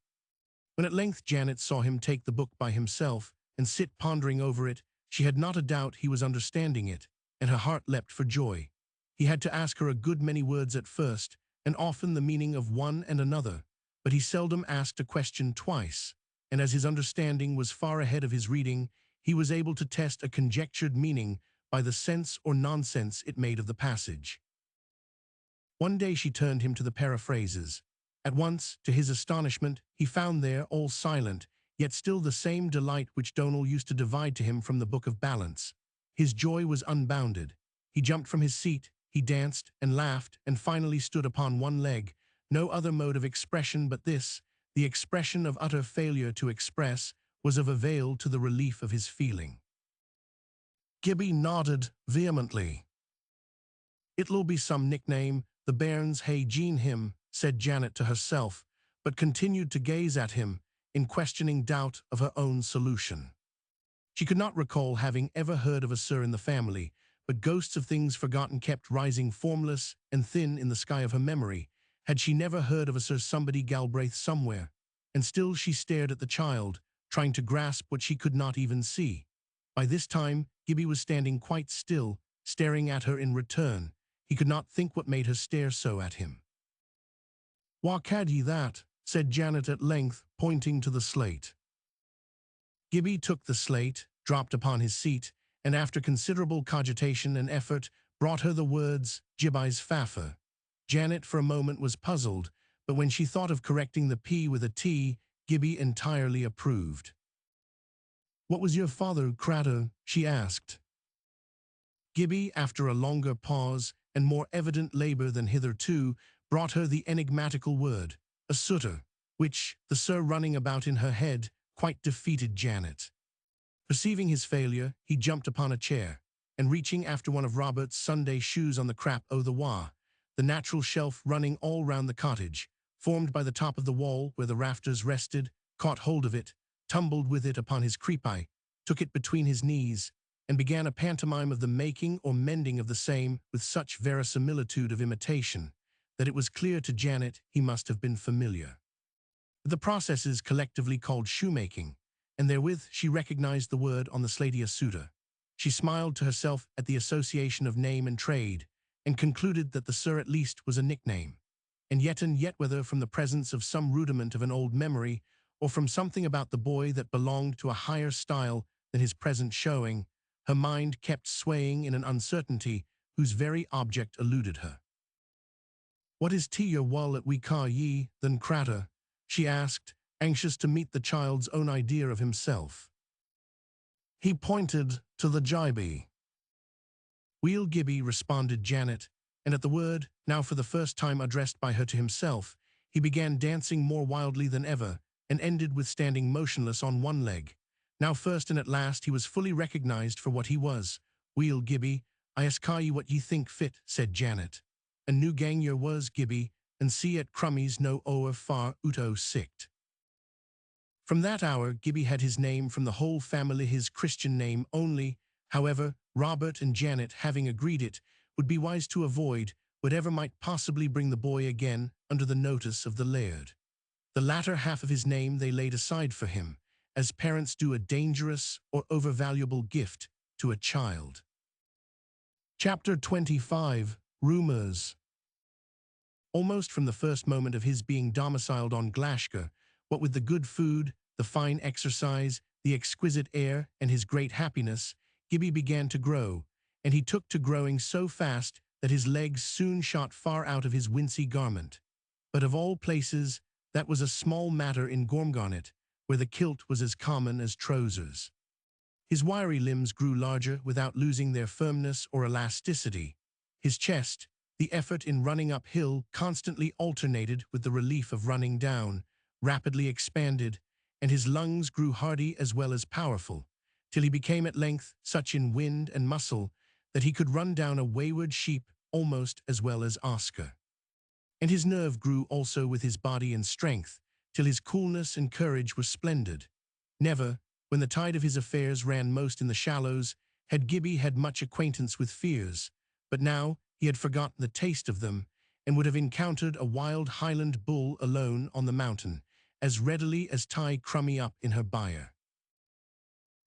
When at length Janet saw him take the book by himself and sit pondering over it, she had not a doubt he was understanding it, and her heart leapt for joy. He had to ask her a good many words at first, and often the meaning of one and another, but he seldom asked a question twice, and as his understanding was far ahead of his reading, he was able to test a conjectured meaning by the sense or nonsense it made of the passage. One day she turned him to the paraphrases. At once, to his astonishment, he found there, all silent, yet still the same delight which Donal used to divide to him from the Book of Balance. His joy was unbounded. He jumped from his seat, he danced and laughed, and finally stood upon one leg. No other mode of expression but this, the expression of utter failure to express, was of avail to the relief of his feeling. Gibbie nodded vehemently. "It'll be some nickname, the bairns hae gien him," said Janet to herself, but continued to gaze at him, in questioning doubt of her own solution. She could not recall having ever heard of a Sir in the family, but ghosts of things forgotten kept rising formless and thin in the sky of her memory, Had she never heard of a Sir Somebody Galbraith somewhere? And still she stared at the child, trying to grasp what she could not even see. By this time, Gibbie was standing quite still, staring at her in return. He could not think what made her stare so at him. "Wha cad ye that?" said Janet at length, pointing to the slate. Gibbie took the slate, dropped upon his seat, and after considerable cogitation and effort, brought her the words, "Gibbie's Faffer." Janet for a moment was puzzled, but when she thought of correcting the P with a T, Gibbie entirely approved. "What was your father, crater?" she asked. Gibbie, after a longer pause and more evident labour than hitherto, brought her the enigmatical word, a sooter, which, the Sir running about in her head, quite defeated Janet. Perceiving his failure, he jumped upon a chair, and reaching after one of Robert's Sunday shoes on the crap o' the wa, the natural shelf running all round the cottage, formed by the top of the wall where the rafters rested, caught hold of it, tumbled with it upon his creepie, took it between his knees, and began a pantomime of the making or mending of the same with such verisimilitude of imitation, that it was clear to Janet he must have been familiar. The process is collectively called shoemaking, and therewith she recognized the word on the slaty suitor. She smiled to herself at the association of name and trade, and concluded that the Sir at least was a nickname. And yet whether from the presence of some rudiment of an old memory, or from something about the boy that belonged to a higher style than his present showing, her mind kept swaying in an uncertainty whose very object eluded her. "What is your wall at we ca ye, then crater?" she asked, anxious to meet the child's own idea of himself. He pointed to the Gibbie. "Weel, Gibbie," responded Janet, and at the word, now for the first time addressed by her to himself, he began dancing more wildly than ever, and ended with standing motionless on one leg. Now first and at last he was fully recognized for what he was. "Weel, Gibbie, I ask ye what ye think fit," said Janet. "A new gang yer was, Gibbie, and see at crummies no ower far uto sicht." From that hour, Gibbie had his name from the whole family, his Christian name only. However, Robert and Janet, having agreed it, would be wise to avoid whatever might possibly bring the boy again under the notice of the laird. The latter half of his name they laid aside for him, as parents do a dangerous or overvaluable gift to a child. Chapter 25. Rumours. Almost from the first moment of his being domiciled on Glashgar, what with the good food, the fine exercise, the exquisite air, and his great happiness, Gibbie began to grow, and he took to growing so fast that his legs soon shot far out of his wincey garment. But of all places, that was a small matter in Gormgarnet, where the kilt was as common as trousers. His wiry limbs grew larger without losing their firmness or elasticity. His chest, the effort in running uphill constantly alternated with the relief of running down, rapidly expanded, and his lungs grew hardy as well as powerful, till he became at length such in wind and muscle that he could run down a wayward sheep almost as well as Oscar. And his nerve grew also with his body and strength, till his coolness and courage were splendid. Never, when the tide of his affairs ran most in the shallows, had Gibbie had much acquaintance with fears, but now he had forgotten the taste of them, and would have encountered a wild Highland bull alone on the mountain, as readily as tie Crummy up in her byre.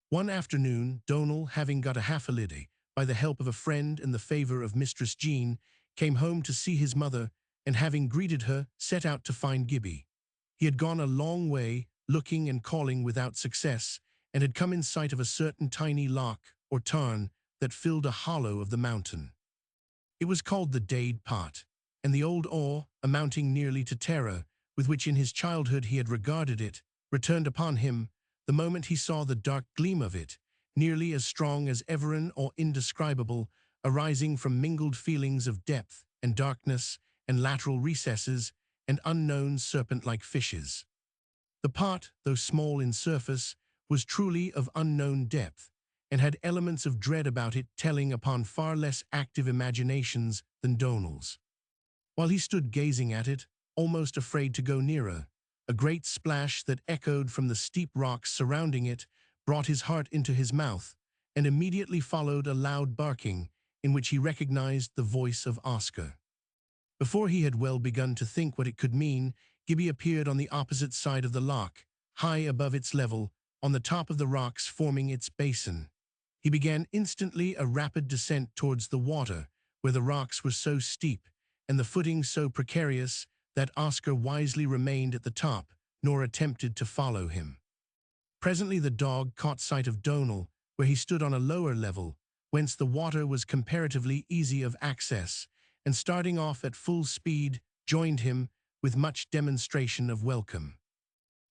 One afternoon, Donal, having got a half holiday, by the help of a friend and the favour of Mistress Jean, came home to see his mother, and having greeted her, set out to find Gibbie. He had gone a long way, looking and calling without success, and had come in sight of a certain tiny loch, or tarn, that filled a hollow of the mountain. It was called the Dade Pot, and the old awe, amounting nearly to terror, with which in his childhood he had regarded it, returned upon him the moment he saw the dark gleam of it, nearly as strong as everin or indescribable, arising from mingled feelings of depth and darkness and lateral recesses and unknown serpent-like fishes. The pot, though small in surface, was truly of unknown depth, and had elements of dread about it telling upon far less active imaginations than Donal's. While he stood gazing at it, almost afraid to go nearer, a great splash that echoed from the steep rocks surrounding it brought his heart into his mouth, and immediately followed a loud barking, in which he recognized the voice of Oscar. Before he had well begun to think what it could mean, Gibbie appeared on the opposite side of the loch, high above its level, on the top of the rocks forming its basin. He began instantly a rapid descent towards the water, where the rocks were so steep, and the footing so precarious, that Oscar wisely remained at the top, nor attempted to follow him. Presently the dog caught sight of Donal, where he stood on a lower level, whence the water was comparatively easy of access, and starting off at full speed, joined him, with much demonstration of welcome.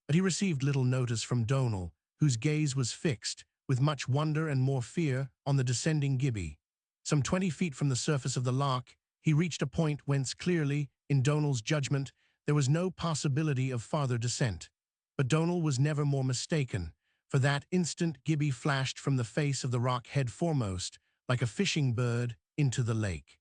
But he received little notice from Donal, whose gaze was fixed, with much wonder and more fear, on the descending Gibbie. Some 20 feet from the surface of the loch, he reached a point whence clearly, in Donal's judgment, there was no possibility of farther descent. But Donal was never more mistaken, for that instant Gibbie flashed from the face of the rock head foremost, like a fishing bird, into the lake.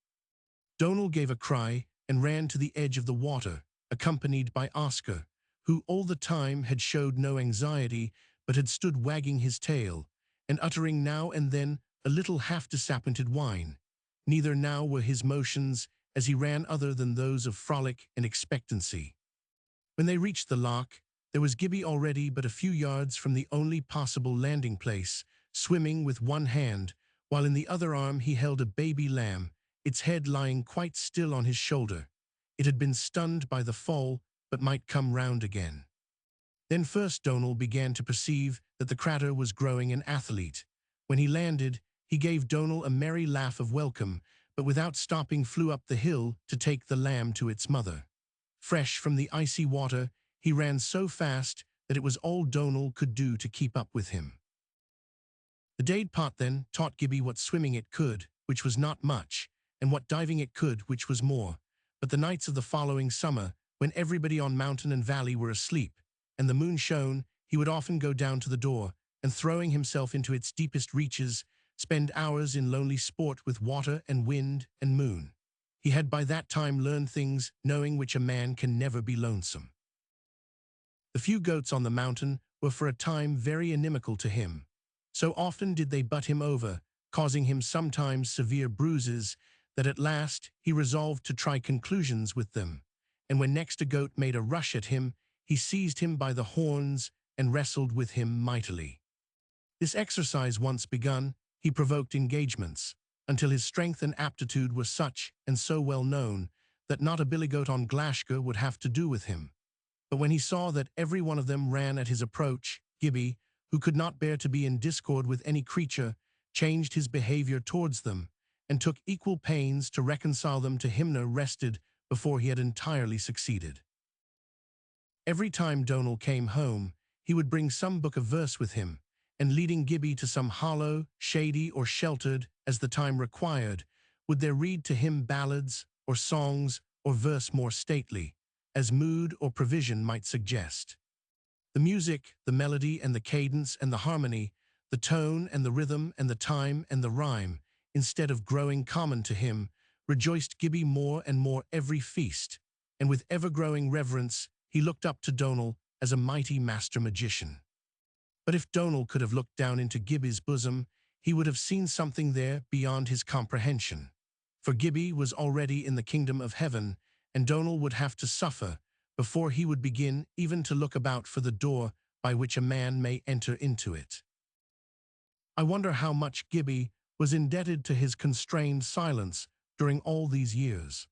Donal gave a cry and ran to the edge of the water, accompanied by Oscar, who all the time had showed no anxiety, but had stood wagging his tail, and uttering now and then a little half-disappointed whine. Neither now were his motions as he ran other than those of frolic and expectancy. When they reached the loch, there was Gibbie already but a few yards from the only possible landing place, swimming with one hand, while in the other arm he held a baby lamb, its head lying quite still on his shoulder. It had been stunned by the fall, but might come round again. Then first Donal began to perceive that the cratur was growing an athlete. When he landed, he gave Donal a merry laugh of welcome, but without stopping flew up the hill to take the lamb to its mother. Fresh from the icy water, he ran so fast that it was all Donal could do to keep up with him. The dade pot then taught Gibbie what swimming it could, which was not much, and what diving it could, which was more. But the nights of the following summer, when everybody on mountain and valley were asleep, and the moon shone, he would often go down to the door, and throwing himself into its deepest reaches, spend hours in lonely sport with water and wind and moon. He had by that time learned things knowing which a man can never be lonesome. The few goats on the mountain were for a time very inimical to him. So often did they butt him over, causing him sometimes severe bruises, that at last he resolved to try conclusions with them, and when next a goat made a rush at him, he seized him by the horns and wrestled with him mightily. This exercise once begun, he provoked engagements, until his strength and aptitude were such and so well known that not a billygoat on Glashgar would have to do with him. But when he saw that every one of them ran at his approach, Gibbie, who could not bear to be in discord with any creature, changed his behavior towards them, and took equal pains to reconcile them to him. Rested before he had entirely succeeded. Every time Donal came home, he would bring some book of verse with him, and leading Gibbie to some hollow, shady, or sheltered, as the time required, would there read to him ballads, or songs, or verse more stately, as mood or provision might suggest. The music, the melody and the cadence and the harmony, the tone and the rhythm and the time and the rhyme, instead of growing common to him, rejoiced Gibbie more and more every feast, and with ever-growing reverence he looked up to Donal as a mighty master magician. But if Donal could have looked down into Gibbie's bosom, he would have seen something there beyond his comprehension. For Gibbie was already in the kingdom of heaven, and Donal would have to suffer before he would begin even to look about for the door by which a man may enter into it. I wonder how much Gibbie was indebted to his constrained silence during all these years.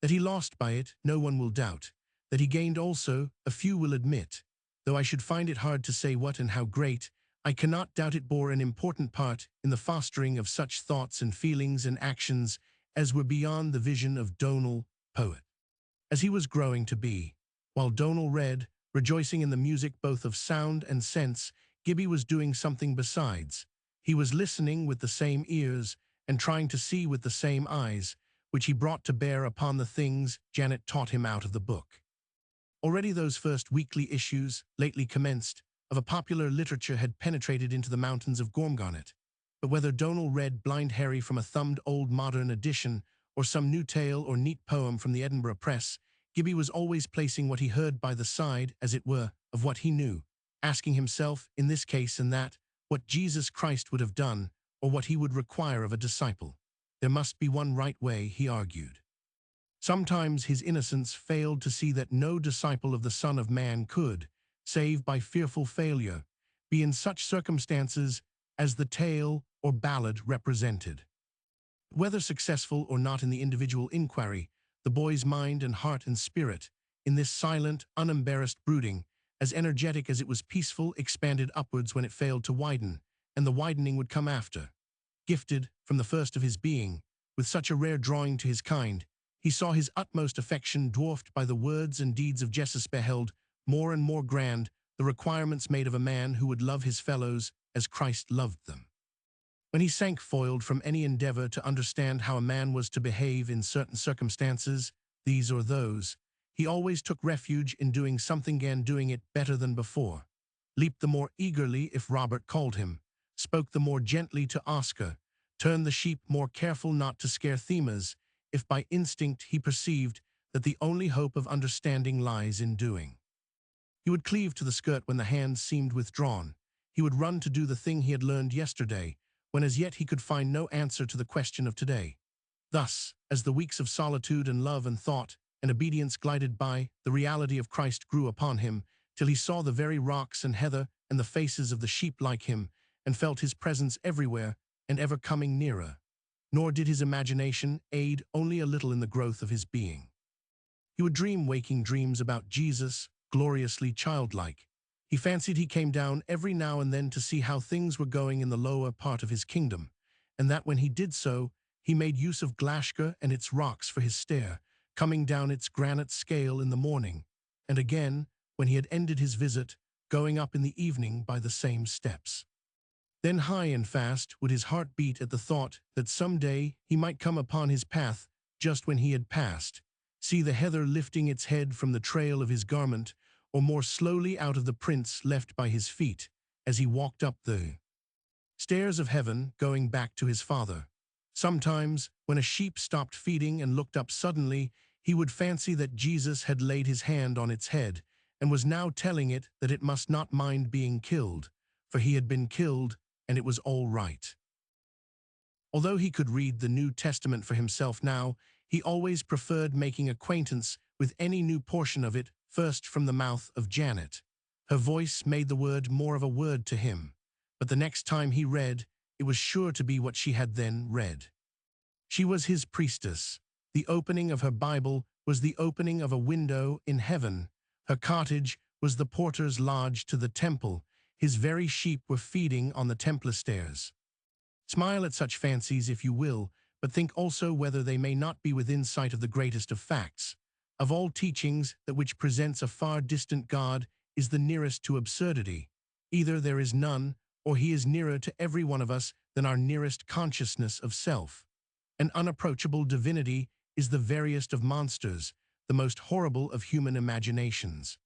That he lost by it, no one will doubt. That he gained also, a few will admit. Though I should find it hard to say what and how great, I cannot doubt it bore an important part in the fostering of such thoughts and feelings and actions as were beyond the vision of Donal, poet. As he was growing to be, while Donal read, rejoicing in the music both of sound and sense, Gibbie was doing something besides. He was listening with the same ears and trying to see with the same eyes, which he brought to bear upon the things Janet taught him out of the book. Already those first weekly issues, lately commenced, of a popular literature had penetrated into the mountains of Gormgarnet. But whether Donal read Blind Harry from a thumbed old modern edition, or some new tale or neat poem from the Edinburgh press, Gibbie was always placing what he heard by the side, as it were, of what he knew, asking himself, in this case and that, what Jesus Christ would have done, or what he would require of a disciple. There must be one right way, he argued. Sometimes his innocence failed to see that no disciple of the Son of Man could, save by fearful failure, be in such circumstances as the tale or ballad represented. Whether successful or not in the individual inquiry, the boy's mind and heart and spirit, in this silent, unembarrassed brooding, as energetic as it was peaceful, expanded upwards when it failed to widen, and the widening would come after. Gifted, from the first of his being, with such a rare drawing to his kind, he saw his utmost affection dwarfed by the words and deeds of Jesus, beheld, more and more grand, the requirements made of a man who would love his fellows as Christ loved them. When he sank foiled from any endeavor to understand how a man was to behave in certain circumstances, these or those, he always took refuge in doing something and doing it better than before, leaped the more eagerly if Robert called him, spoke the more gently to Oscar, turned the sheep more careful not to scare Themas, if by instinct he perceived that the only hope of understanding lies in doing. He would cleave to the skirt when the hands seemed withdrawn. He would run to do the thing he had learned yesterday, when as yet he could find no answer to the question of today. Thus, as the weeks of solitude and love and thought and obedience glided by, the reality of Christ grew upon him, till he saw the very rocks and heather and the faces of the sheep like him, and felt his presence everywhere and ever coming nearer. Nor did his imagination aid only a little in the growth of his being. He would dream waking dreams about Jesus, gloriously childlike. He fancied he came down every now and then to see how things were going in the lower part of his kingdom, and that when he did so, he made use of Glashgar and its rocks for his stair, coming down its granite scale in the morning, and again, when he had ended his visit, going up in the evening by the same steps. Then high and fast would his heart beat at the thought that some day he might come upon his path just when he had passed, see the heather lifting its head from the trail of his garment, or more slowly out of the prints left by his feet, as he walked up the stairs of heaven, going back to his Father. Sometimes, when a sheep stopped feeding and looked up suddenly, he would fancy that Jesus had laid his hand on its head, and was now telling it that it must not mind being killed, for he had been killed, and it was all right. Although he could read the New Testament for himself now, he always preferred making acquaintance with any new portion of it first from the mouth of Janet. Her voice made the word more of a word to him, but the next time he read, it was sure to be what she had then read. She was his priestess. The opening of her Bible was the opening of a window in heaven. Her cottage was the porter's lodge to the temple. His very sheep were feeding on the Temple stairs. Smile at such fancies if you will, but think also whether they may not be within sight of the greatest of facts. Of all teachings, that which presents a far distant God is the nearest to absurdity. Either there is none, or he is nearer to every one of us than our nearest consciousness of self. An unapproachable divinity is the veriest of monsters, the most horrible of human imaginations.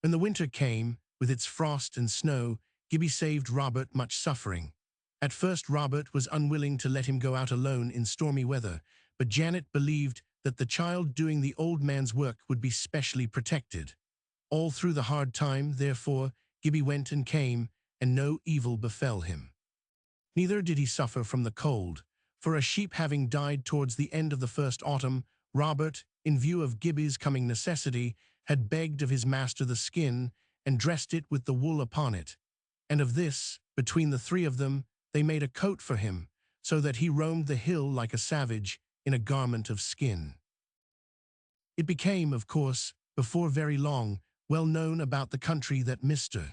When the winter came, with its frost and snow, Gibbie saved Robert much suffering. At first Robert was unwilling to let him go out alone in stormy weather, but Janet believed that the child doing the old man's work would be specially protected. All through the hard time, therefore, Gibbie went and came, and no evil befell him. Neither did he suffer from the cold, for a sheep having died towards the end of the first autumn, Robert, in view of Gibbie's coming necessity, had begged of his master the skin, and dressed it with the wool upon it. And of this, between the three of them, they made a coat for him, so that he roamed the hill like a savage, in a garment of skin. It became, of course, before very long, well known about the country that Mr.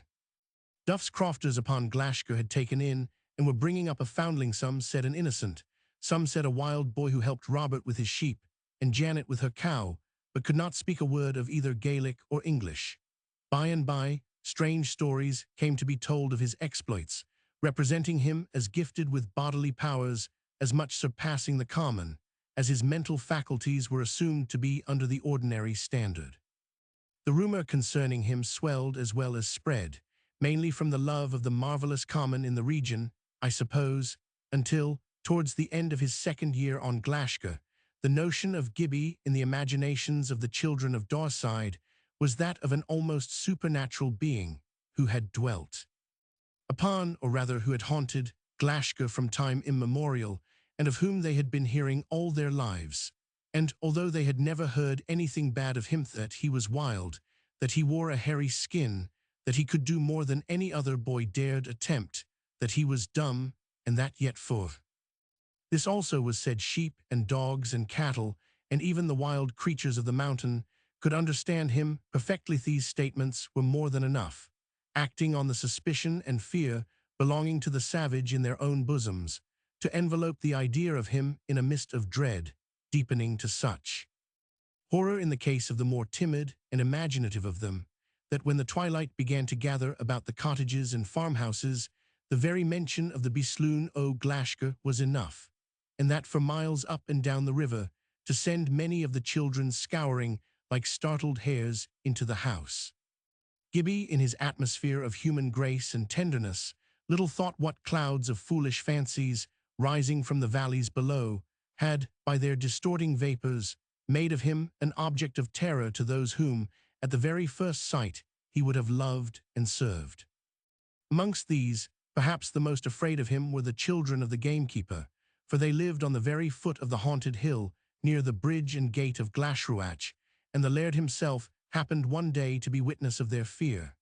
Duff's crofters upon Glashgar had taken in, and were bringing up a foundling, some said an innocent, some said a wild boy who helped Robert with his sheep, and Janet with her cow, but could not speak a word of either Gaelic or English. By and by, strange stories came to be told of his exploits, representing him as gifted with bodily powers as much surpassing the common, as his mental faculties were assumed to be under the ordinary standard. The rumor concerning him swelled as well as spread, mainly from the love of the marvelous common in the region, I suppose, until, towards the end of his second year on Glashgar, the notion of Gibbie in the imaginations of the children of Daurside was that of an almost supernatural being who had dwelt upon, or rather who had haunted, Glashgar from time immemorial, and of whom they had been hearing all their lives. And although they had never heard anything bad of him, that he was wild, that he wore a hairy skin, that he could do more than any other boy dared attempt, that he was dumb, and that yet for. This also was said: sheep and dogs and cattle, and even the wild creatures of the mountain, could understand him perfectly. These statements were more than enough, acting on the suspicion and fear belonging to the savage in their own bosoms, to envelope the idea of him in a mist of dread, deepening to such horror in the case of the more timid and imaginative of them, that when the twilight began to gather about the cottages and farmhouses, the very mention of the Bisloon o Glashka was enough, and that for miles up and down the river, to send many of the children scouring like startled hares into the house. Gibbie, in his atmosphere of human grace and tenderness, little thought what clouds of foolish fancies, rising from the valleys below, had, by their distorting vapors, made of him an object of terror to those whom, at the very first sight, he would have loved and served. Amongst these, perhaps the most afraid of him were the children of the gamekeeper, for they lived on the very foot of the haunted hill, near the bridge and gate of Glashruach, and the laird himself happened one day to be witness of their fear.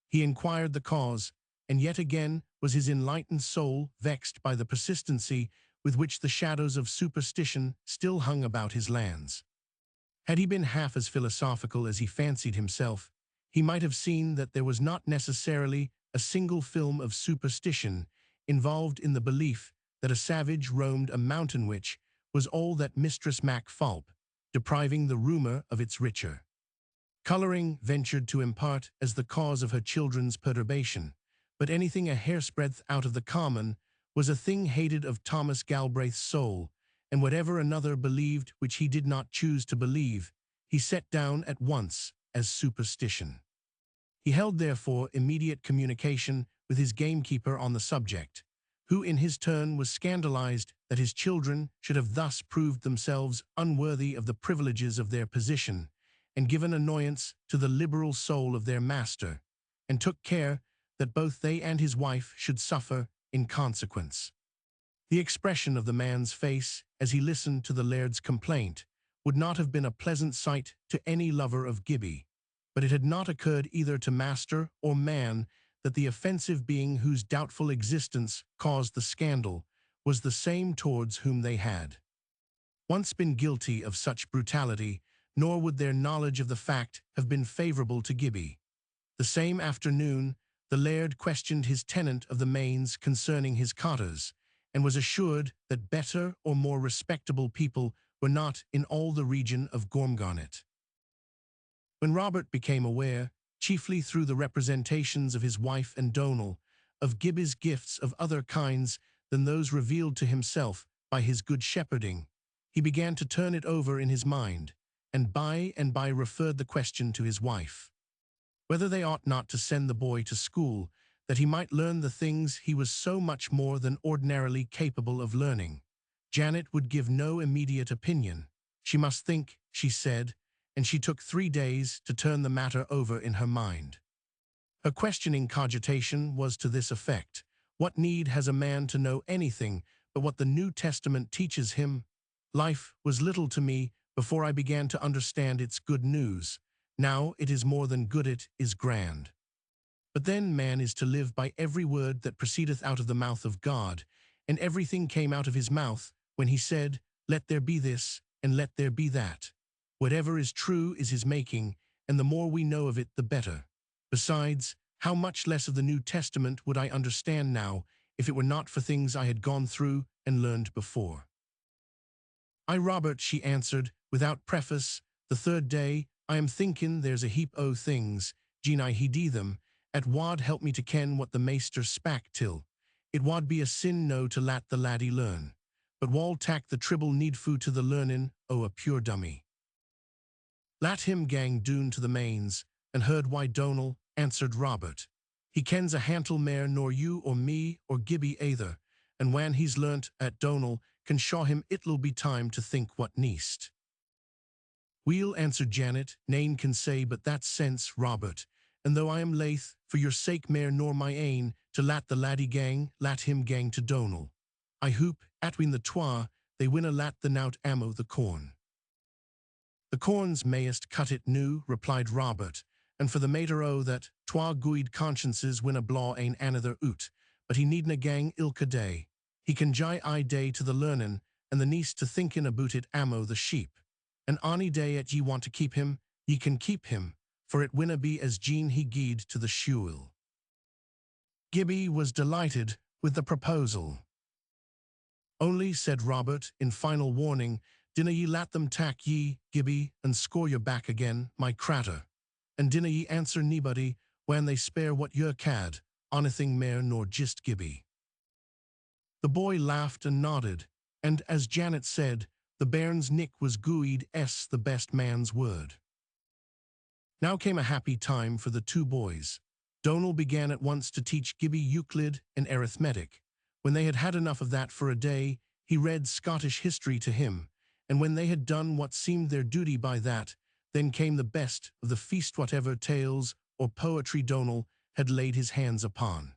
He inquired the cause, and yet again was his enlightened soul vexed by the persistency with which the shadows of superstition still hung about his lands. Had he been half as philosophical as he fancied himself, he might have seen that there was not necessarily a single film of superstition involved in the belief that a savage roamed a mountain which was all that Mistress Mac Fulp, depriving the rumour of its richer colouring, ventured to impart as the cause of her children's perturbation, but anything a hair's breadth out of the common was a thing hated of Thomas Galbraith's soul, and whatever another believed which he did not choose to believe, he set down at once as superstition. He held therefore immediate communication with his gamekeeper on the subject, who in his turn was scandalized that his children should have thus proved themselves unworthy of the privileges of their position, and given annoyance to the liberal soul of their master, and took care that both they and his wife should suffer in consequence. The expression of the man's face, as he listened to the laird's complaint, would not have been a pleasant sight to any lover of Gibbie, but it had not occurred either to master or man that the offensive being whose doubtful existence caused the scandal was the same towards whom they had once been guilty of such brutality, nor would their knowledge of the fact have been favourable to Gibbie. The same afternoon, the laird questioned his tenant of the Mains concerning his cottars, and was assured that better or more respectable people were not in all the region of Gormgarnet. When Robert became aware, chiefly through the representations of his wife and Donal, of Gibbie's gifts of other kinds than those revealed to himself by his good shepherding, he began to turn it over in his mind, and by referred the question to his wife, whether they ought not to send the boy to school, that he might learn the things he was so much more than ordinarily capable of learning. Janet would give no immediate opinion. She must think, she said, and she took 3 days to turn the matter over in her mind. Her questioning cogitation was to this effect: what need has a man to know anything but what the New Testament teaches him? Life was little to me before I began to understand its good news. Now it is more than good, it is grand. But then man is to live by every word that proceedeth out of the mouth of God, and everything came out of his mouth when he said, let there be this, and let there be that. Whatever is true is his making, and the more we know of it, the better. Besides, how much less of the New Testament would I understand now if it were not for things I had gone through and learned before? I, Robert, she answered, without preface, the 3rd day, I am thinking there's a heap o' things, gin I heed them, at wad help me to ken what the maester spak till. It wad be a sin no to lat the laddie learn, but wal tak the tribble needfu to the learning o' a pure dummy. Lat him gang doon to the Mains, and heard why Donal, answered Robert. He kens a hantle mair nor you or me or Gibbie either, and when he's learnt at Donal, can shaw him it'll be time to think what neist. Weel, answered Janet, nane can say but that's sense, Robert, and though I am laith, for your sake mair nor my ain, to lat the laddie gang, lat him gang to Donal. I hoop, atween the twa, they winna lat the nowt ammo the corn. The corns mayest cut it new, replied Robert, and for the mater o that, twa guid consciences win a blaw ain another oot, but he needna gang ilka day. He can jye I day to the learnin', and the niece to thinkin aboot it amo the sheep. And ony day at ye want to keep him, ye can keep him, for it winna be as Jean he gied to the shule. Gibbie was delighted with the proposal. Only, said Robert, in final warning, dinna ye lat them tak ye, Gibbie, and score your back again, my cratur. And dinna ye answer nebody, when they spare what ye cad, onything mair nor just Gibbie. The boy laughed and nodded, and, as Janet said, the bairn's nick was gooid the best man's word. Now came a happy time for the two boys. Donal began at once to teach Gibbie Euclid and arithmetic. When they had had enough of that for a day, he read Scottish history to him, and when they had done what seemed their duty by that, then came the best of the feast, whatever tales or poetry Donal had laid his hands upon.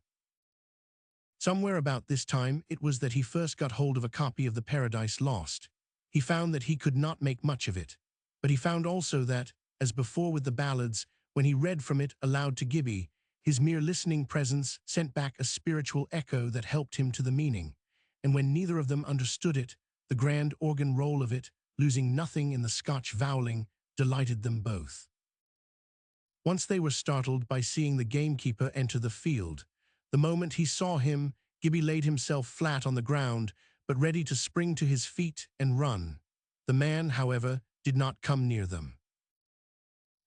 Somewhere about this time it was that he first got hold of a copy of the Paradise Lost. He found that he could not make much of it, but he found also that, as before with the ballads, when he read from it aloud to Gibbie, his mere listening presence sent back a spiritual echo that helped him to the meaning, and when neither of them understood it, the grand organ roll of it, losing nothing in the Scotch vowling, delighted them both. Once they were startled by seeing the gamekeeper enter the field. The moment he saw him, Gibbie laid himself flat on the ground, but ready to spring to his feet and run. The man, however, did not come near them.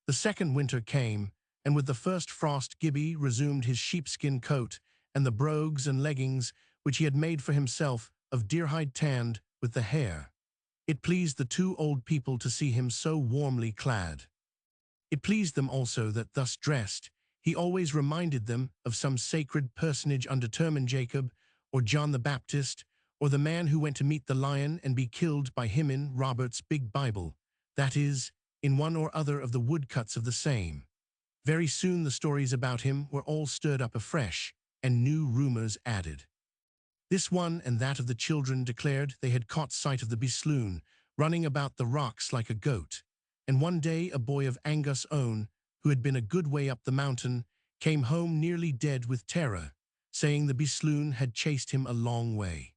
The second winter came, and with the first frost Gibbie resumed his sheepskin coat and the brogues and leggings which he had made for himself of deerhide tanned with the hair. It pleased the two old people to see him so warmly clad. It pleased them also that, thus dressed, he always reminded them of some sacred personage undetermined, Jacob, or John the Baptist, or the man who went to meet the lion and be killed by him in Robert's big Bible, that is, in one or other of the woodcuts of the same. Very soon the stories about him were all stirred up afresh, and new rumors added. This one and that of the children declared they had caught sight of the Bisloon, running about the rocks like a goat, and one day a boy of Angus own, who had been a good way up the mountain, came home nearly dead with terror, saying the Bisloon had chased him a long way.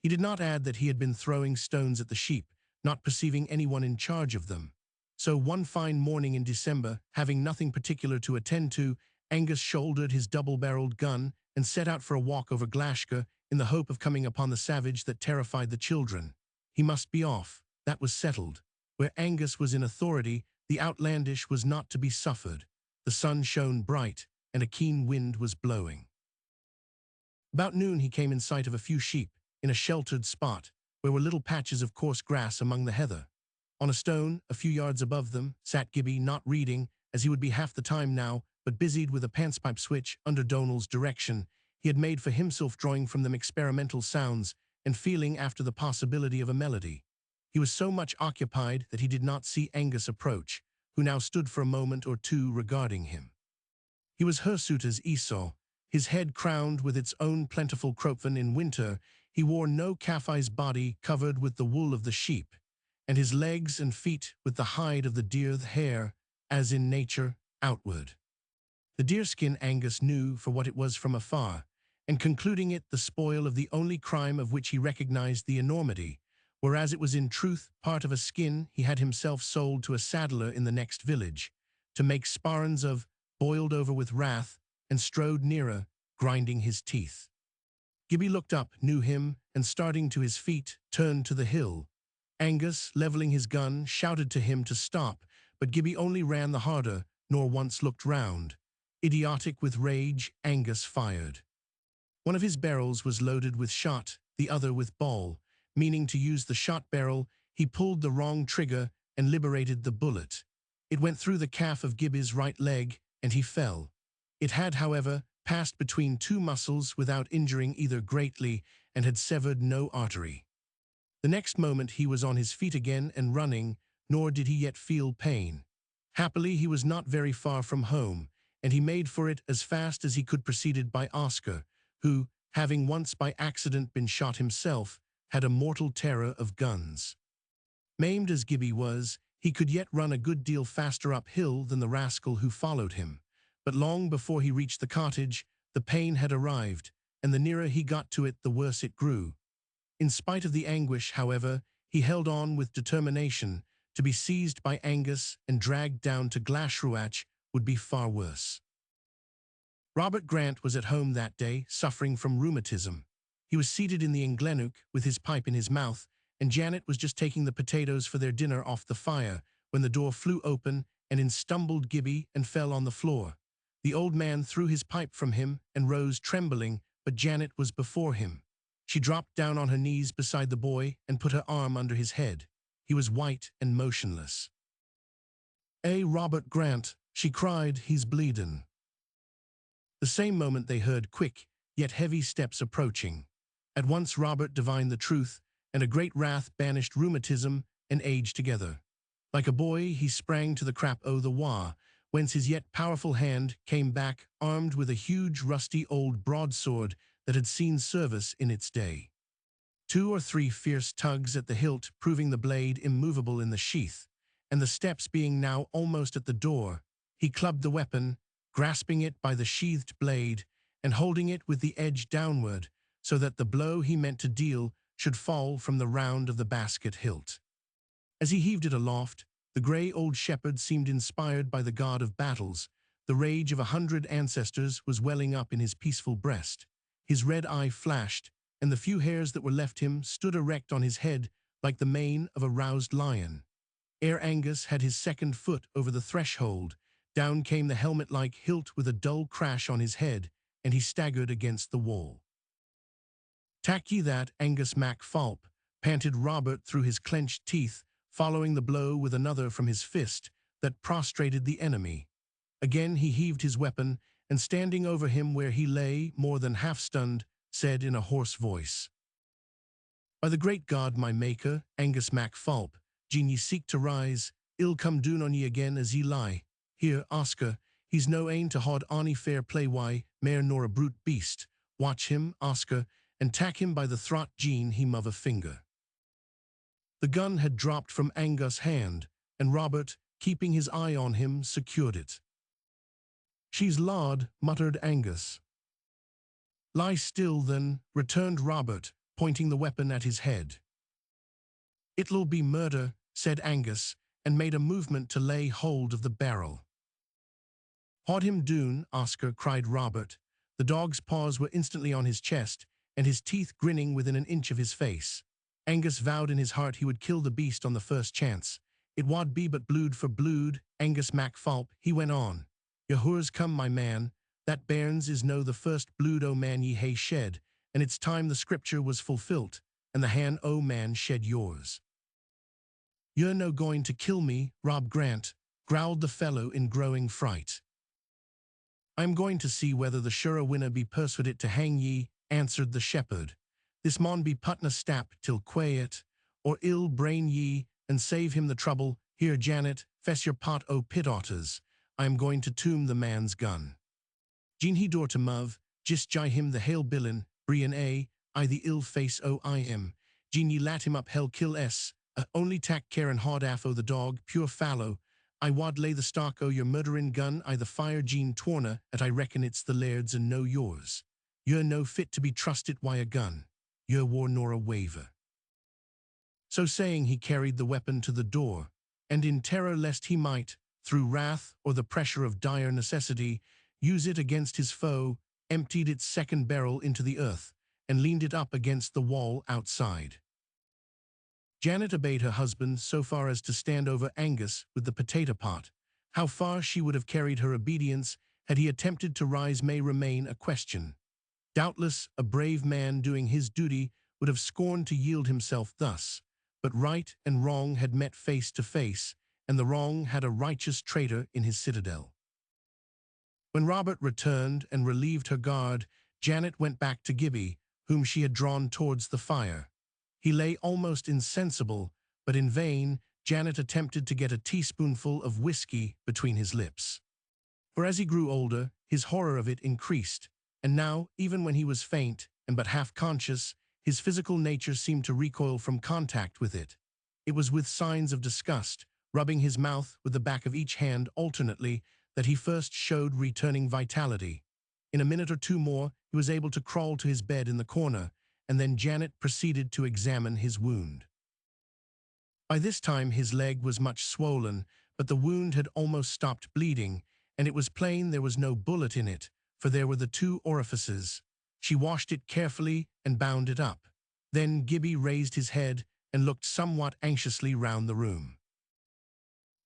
He did not add that he had been throwing stones at the sheep, not perceiving anyone in charge of them. So one fine morning in December, having nothing particular to attend to, Angus shouldered his double-barreled gun and set out for a walk over Glashgar in the hope of coming upon the savage that terrified the children. He must be off, that was settled. Where Angus was in authority, the outlandish was not to be suffered. The sun shone bright, and a keen wind was blowing. About noon he came in sight of a few sheep, in a sheltered spot, where were little patches of coarse grass among the heather. On a stone, a few yards above them, sat Gibbie, not reading, as he would be half the time now, but busied with a pantspipe switch under Donal's direction. He had made for himself, drawing from them experimental sounds, and feeling after the possibility of a melody. He was so much occupied that he did not see Angus approach, who now stood for a moment or two regarding him. He was hirsute as Esau, his head crowned with its own plentiful cropvan in winter. He wore no calf-eyes, body covered with the wool of the sheep, and his legs and feet with the hide of the deer, the hair, as in nature, outward. The deerskin Angus knew for what it was from afar, and concluding it the spoil of the only crime of which he recognized the enormity, whereas it was in truth part of a skin he had himself sold to a saddler in the next village, to make sparrins of, boiled over with wrath, and strode nearer, grinding his teeth. Gibbie looked up, knew him, and starting to his feet, turned to the hill. Angus, levelling his gun, shouted to him to stop, but Gibbie only ran the harder, nor once looked round. Idiotic with rage, Angus fired. One of his barrels was loaded with shot, the other with ball. Meaning to use the shot barrel, he pulled the wrong trigger and liberated the bullet. It went through the calf of Gibbie's right leg, and he fell. It had, however, passed between two muscles without injuring either greatly, and had severed no artery. The next moment he was on his feet again and running, nor did he yet feel pain. Happily he was not very far from home, and he made for it as fast as he could, preceded by Oscar, who, having once by accident been shot himself, had a mortal terror of guns. Maimed as Gibbie was, He could yet run a good deal faster uphill than the rascal who followed him. But long before he reached the cottage, the pain had arrived, and the nearer he got to it, the worse it grew. In spite of the anguish, however, he held on with determination. To be seized by Angus and dragged down to Glashruach would be far worse. Robert Grant was at home that day, suffering from rheumatism. He was seated in the Inglennook with his pipe in his mouth, and Janet was just taking the potatoes for their dinner off the fire when the door flew open and in stumbled Gibbie and fell on the floor. The old man threw his pipe from him and rose trembling, but Janet was before him. She dropped down on her knees beside the boy and put her arm under his head. He was white and motionless. Robert Grant," she cried, "he's bleedin'." The same moment they heard quick, yet heavy steps approaching. At once Robert divined the truth, and a great wrath banished rheumatism and age together. Like a boy, he sprang to the crap o' the wa, whence his yet powerful hand came back, armed with a huge rusty old broadsword that had seen service in its day. 2 or 3 fierce tugs at the hilt proving the blade immovable in the sheath, and the steps being now almost at the door, he clubbed the weapon, grasping it by the sheathed blade and holding it with the edge downward, so that the blow he meant to deal should fall from the round of the basket hilt. As he heaved it aloft, the grey old shepherd seemed inspired by the god of battles. The rage of 100 ancestors was welling up in his peaceful breast. His red eye flashed, and the few hairs that were left him stood erect on his head like the mane of a roused lion. Ere Angus had his second foot over the threshold, down came the helmet-like hilt with a dull crash on his head, and he staggered against the wall. "Tak ye that, Angus Mac Falp," panted Robert through his clenched teeth, following the blow with another from his fist that prostrated the enemy. Again he heaved his weapon, and standing over him where he lay, more than half-stunned, said in a hoarse voice, "By the great God, my maker, Angus Mac Falp, gin ye seek to rise, ill come doon on ye again as ye lie. Here, Oscar, he's no ane to haud ony fair play why, mair nor a brute beast. Watch him, Oscar, and tak him by the throat gin he muv a finger." The gun had dropped from Angus' hand, and Robert, keeping his eye on him, secured it. "She's lawed," muttered Angus. "Lie still, then," returned Robert, pointing the weapon at his head. "It'll be murder," said Angus, and made a movement to lay hold of the barrel. "Haud him doon, Oscar," cried Robert. The dog's paws were instantly on his chest, and his teeth grinning within an inch of his face. Angus vowed in his heart he would kill the beast on the first chance. "It wad be but bluid for bluid, Angus Mac Falp," he went on. "Yahoor's come, my man. That bairns is no the first bluid o' man ye hae shed, and it's time the scripture was fulfilled, and the hand o' man shed yours." "You're no going to kill me, Rob Grant," growled the fellow in growing fright. "I am going to see whether the surer winner be persuaded to hang ye," answered the shepherd. "This maun be putna stap till quiet, or ill brain ye and save him the trouble. Here, Janet, fess your pot o' pit otters. I am going to tomb the man's gun. Gin he door to muv, jist jai him the hail billin, Brian I the ill face o' I am. Gin ye lat him up hell kill only tak care and haud aff o' the dog, pure fallow. I wad lay the stock o' your murderin' gun I the fire Jean Twarna, at I reckon it's the laird's and no yours. You're no fit to be trusted wi' a gun. You're war nor a waver." So saying, he carried the weapon to the door, and in terror lest he might, through wrath or the pressure of dire necessity, use it against his foe, emptied its second barrel into the earth, and leaned it up against the wall outside. Janet obeyed her husband so far as to stand over Angus with the potato pot. How far she would have carried her obedience had he attempted to rise may remain a question. Doubtless, a brave man doing his duty would have scorned to yield himself thus, but right and wrong had met face to face, and the wrong had a righteous traitor in his citadel. When Robert returned and relieved her guard, Janet went back to Gibbie, whom she had drawn towards the fire. He lay almost insensible, but in vain Janet attempted to get a teaspoonful of whiskey between his lips. For as he grew older, his horror of it increased, and now, even when he was faint and but half conscious, his physical nature seemed to recoil from contact with it. It was with signs of disgust, rubbing his mouth with the back of each hand alternately that he first showed returning vitality. In a minute or two more, he was able to crawl to his bed in the corner, and then Janet proceeded to examine his wound. By this time his leg was much swollen, but the wound had almost stopped bleeding, and it was plain there was no bullet in it, for there were the two orifices. She washed it carefully and bound it up. Then Gibbie raised his head and looked somewhat anxiously round the room.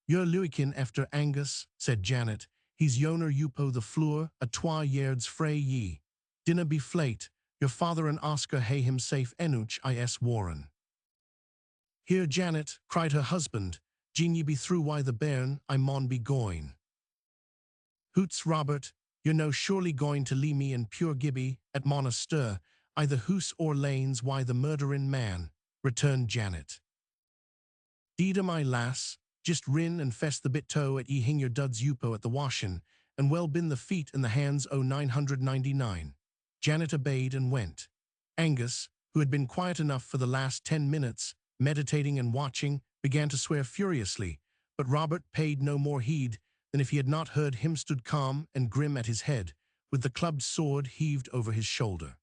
"You're luikin after Angus," said Janet. "He's yoner yupo the floor, a twa yards frae ye. Dinna be flate, your father and Oscar hae him safe enouch is Warren." "Here, Janet," cried her husband, "gin ye be through why the bairn, I maun be going." "Hoots, Robert, you're no surely going to leave me and pure Gibbie at Monaster, either hoose or lanes why the murderin' man," returned Janet. "Deed o' my lass, just rin and fess the bit toe at ye hing your duds yupo at the washin, and well bin the feet and the hands o' 999. Janet obeyed and went. Angus, who had been quiet enough for the last 10 minutes, meditating and watching, began to swear furiously, but Robert paid no more heed than if he had not heard him stood calm and grim at his head, with the clubbed sword heaved over his shoulder.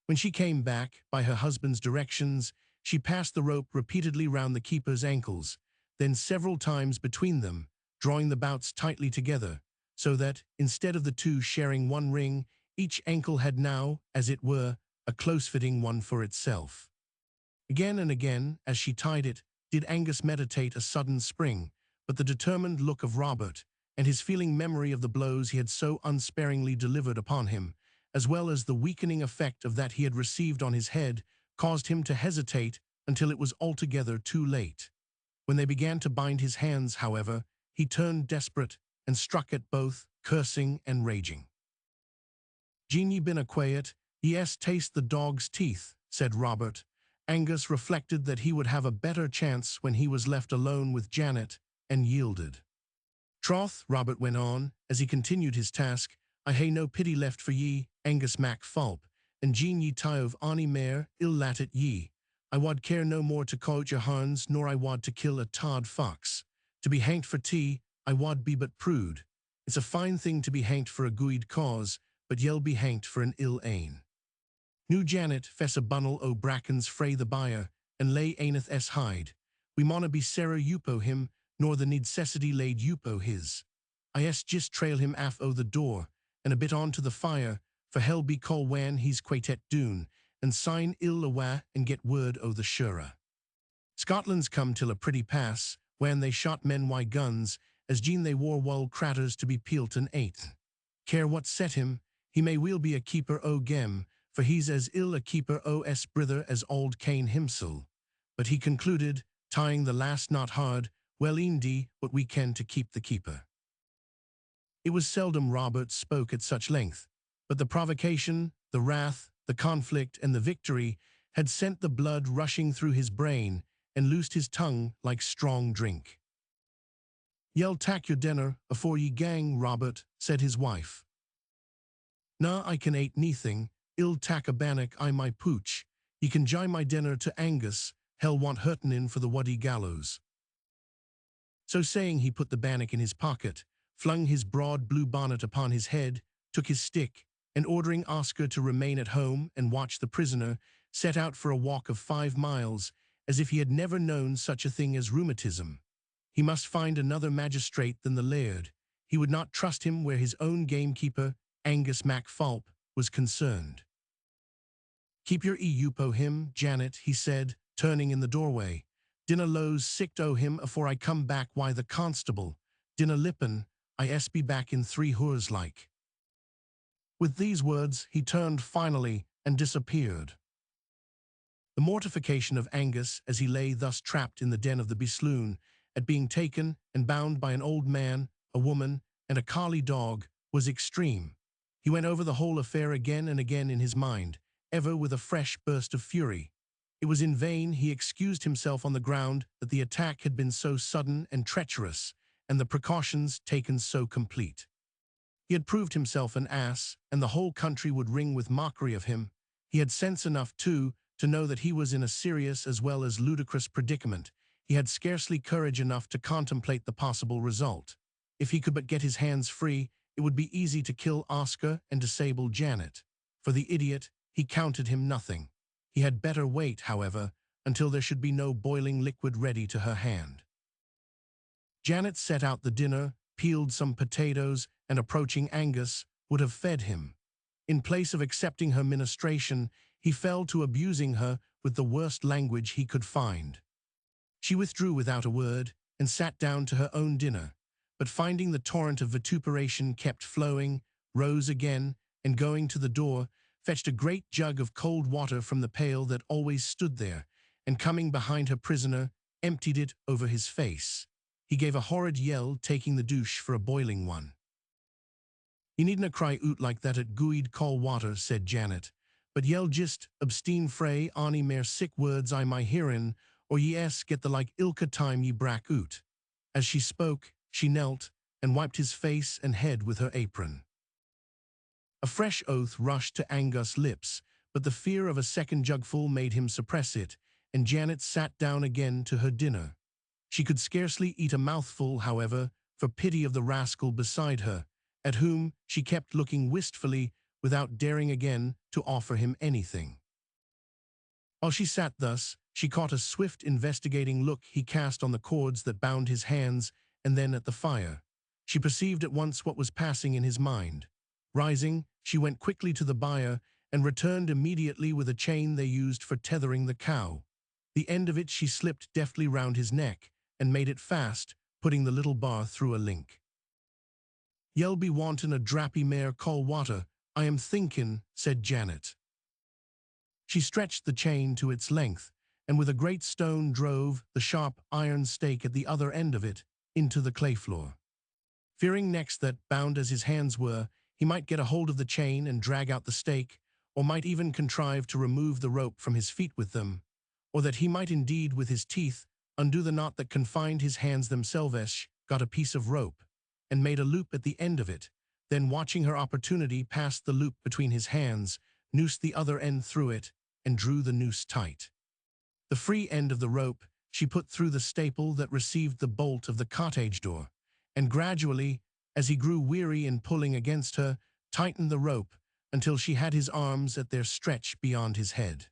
When she came back, by her husband's directions, she passed the rope repeatedly round the keeper's ankles, then several times between them, drawing the bouts tightly together, so that, instead of the two sharing one ring, each ankle had now, as it were, a close-fitting one for itself. Again and again, as she tied it, did Angus meditate a sudden spring, but the determined look of Robert, and his feeling memory of the blows he had so unsparingly delivered upon him, as well as the weakening effect of that he had received on his head, caused him to hesitate until it was altogether too late. When they began to bind his hands, however, he turned desperate and struck at both, cursing and raging. "Gin ye binna quiet, yes, taste the dog's teeth," said Robert. Angus reflected that he would have a better chance when he was left alone with Janet, and yielded. "Troth," Robert went on, as he continued his task, "I hae no pity left for ye, Angus Mac Fulp, and gin ye tie of ony mair ill lat at ye. I wad care no more to coat your harns nor I wad to kill a tod fox. To be hanged for tea, I wad be but prude. It's a fine thing to be hanged for a guid cause, but ye'll be hanged for an ill ane." New Janet fess a bunnel o' brackens frae the byre, and lay aineth es hide. We mauna be Sarah yupo him, nor the necessity laid yupo his. I es just trail him af o' the door, and a bit on to the fire, for hell be call wan he's quaitet doon, and sign ill awa and get word o' the shura. Scotland's come till a pretty pass, when they shot men wi' guns, as gin they wore wold cratters to be peelt and ate. Care what set him, he may weel be a keeper o' gem, for he's as ill a keeper o' es brither as auld Cain himsel. But he concluded, tying the last knot hard, well e'en what we can to keep the keeper. It was seldom Robert spoke at such length, but the provocation, the wrath, the conflict, and the victory had sent the blood rushing through his brain and loosed his tongue like strong drink. "Ye'll tak your dinner afore ye gang, Robert," said his wife. "Na, I can ate neething, ill tak a bannock I my pooch. Ye can jye my dinner to Angus, hell want hurtin' in for the Wuddy gallows." So saying, he put the bannock in his pocket, flung his broad blue bonnet upon his head, took his stick, and ordering Oscar to remain at home and watch the prisoner, set out for a walk of 5 miles, as if he had never known such a thing as rheumatism. He must find another magistrate than the laird. He would not trust him where his own gamekeeper, Angus Mac Fulp, was concerned. "Keep your yupo him, Janet," he said, turning in the doorway. "Dinna loes sicht o' him afore I come back why the constable. Dinna lippen, I es be back in 3 hours like." With these words, he turned finally and disappeared. The mortification of Angus as he lay thus trapped in the den of the Bisloon, at being taken and bound by an old man, a woman, and a collie dog, was extreme. He went over the whole affair again and again in his mind, ever with a fresh burst of fury. It was in vain he excused himself on the ground that the attack had been so sudden and treacherous, and the precautions taken so complete. He had proved himself an ass, and the whole country would ring with mockery of him. He had sense enough, too, to know that he was in a serious as well as ludicrous predicament. he had scarcely courage enough to contemplate the possible result. If he could but get his hands free, it would be easy to kill Oscar and disable Janet. For the idiot, he counted him nothing. He had better wait, however, until there should be no boiling liquid ready to her hand. Janet set out the dinner, peeled some potatoes, and approaching Angus, would have fed him. In place of accepting her ministration, he fell to abusing her with the worst language he could find. She withdrew without a word and sat down to her own dinner, but finding the torrent of vituperation kept flowing, rose again, and going to the door, fetched a great jug of cold water from the pail that always stood there, and coming behind her prisoner, emptied it over his face. He gave a horrid yell, taking the douche for a boiling one. "You needna cry oot like that at gooid cold water," said Janet, "but ye'll just absteen frae ony mair sick words I my hearin, or ye get the like ilka time ye brak oot." As she spoke, she knelt and wiped his face and head with her apron. A fresh oath rushed to Angus' lips, but the fear of a second jugful made him suppress it, and Janet sat down again to her dinner. She could scarcely eat a mouthful, however, for pity of the rascal beside her, at whom she kept looking wistfully without daring again to offer him anything. While she sat thus, she caught a swift investigating look he cast on the cords that bound his hands and then at the fire. She perceived at once what was passing in his mind. Rising, she went quickly to the byre and returned immediately with a chain they used for tethering the cow. The end of it she slipped deftly round his neck and made it fast, putting the little bar through a link. "Ye'll be wantin' a drappy mare cold water, I am thinkin'," said Janet. She stretched the chain to its length, and with a great stone drove the sharp iron stake at the other end of it into the clay floor. Fearing next that, bound as his hands were, he might get a hold of the chain and drag out the stake, or might even contrive to remove the rope from his feet with them, or that he might indeed with his teeth undo the knot that confined his hands themselves, got a piece of rope, and made a loop at the end of it, then watching her opportunity passed the loop between his hands, noosed the other end through it, and drew the noose tight. The free end of the rope she put through the staple that received the bolt of the cottage door, and gradually, as he grew weary in pulling against her, tightened the rope until she had his arms at their stretch beyond his head.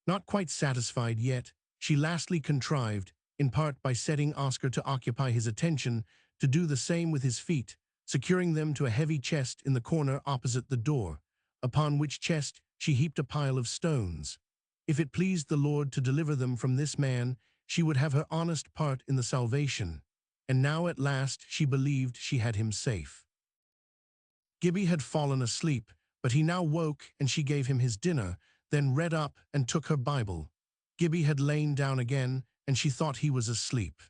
Not quite satisfied yet, she lastly contrived, in part by setting Oscar to occupy his attention, to do the same with his feet, securing them to a heavy chest in the corner opposite the door, upon which chest she heaped a pile of stones. If it pleased the Lord to deliver them from this man, she would have her honest part in the salvation, and now at last she believed she had him safe. Gibbie had fallen asleep, but he now woke and she gave him his dinner, then read up and took her Bible. Gibbie had lain down again, and she thought he was asleep.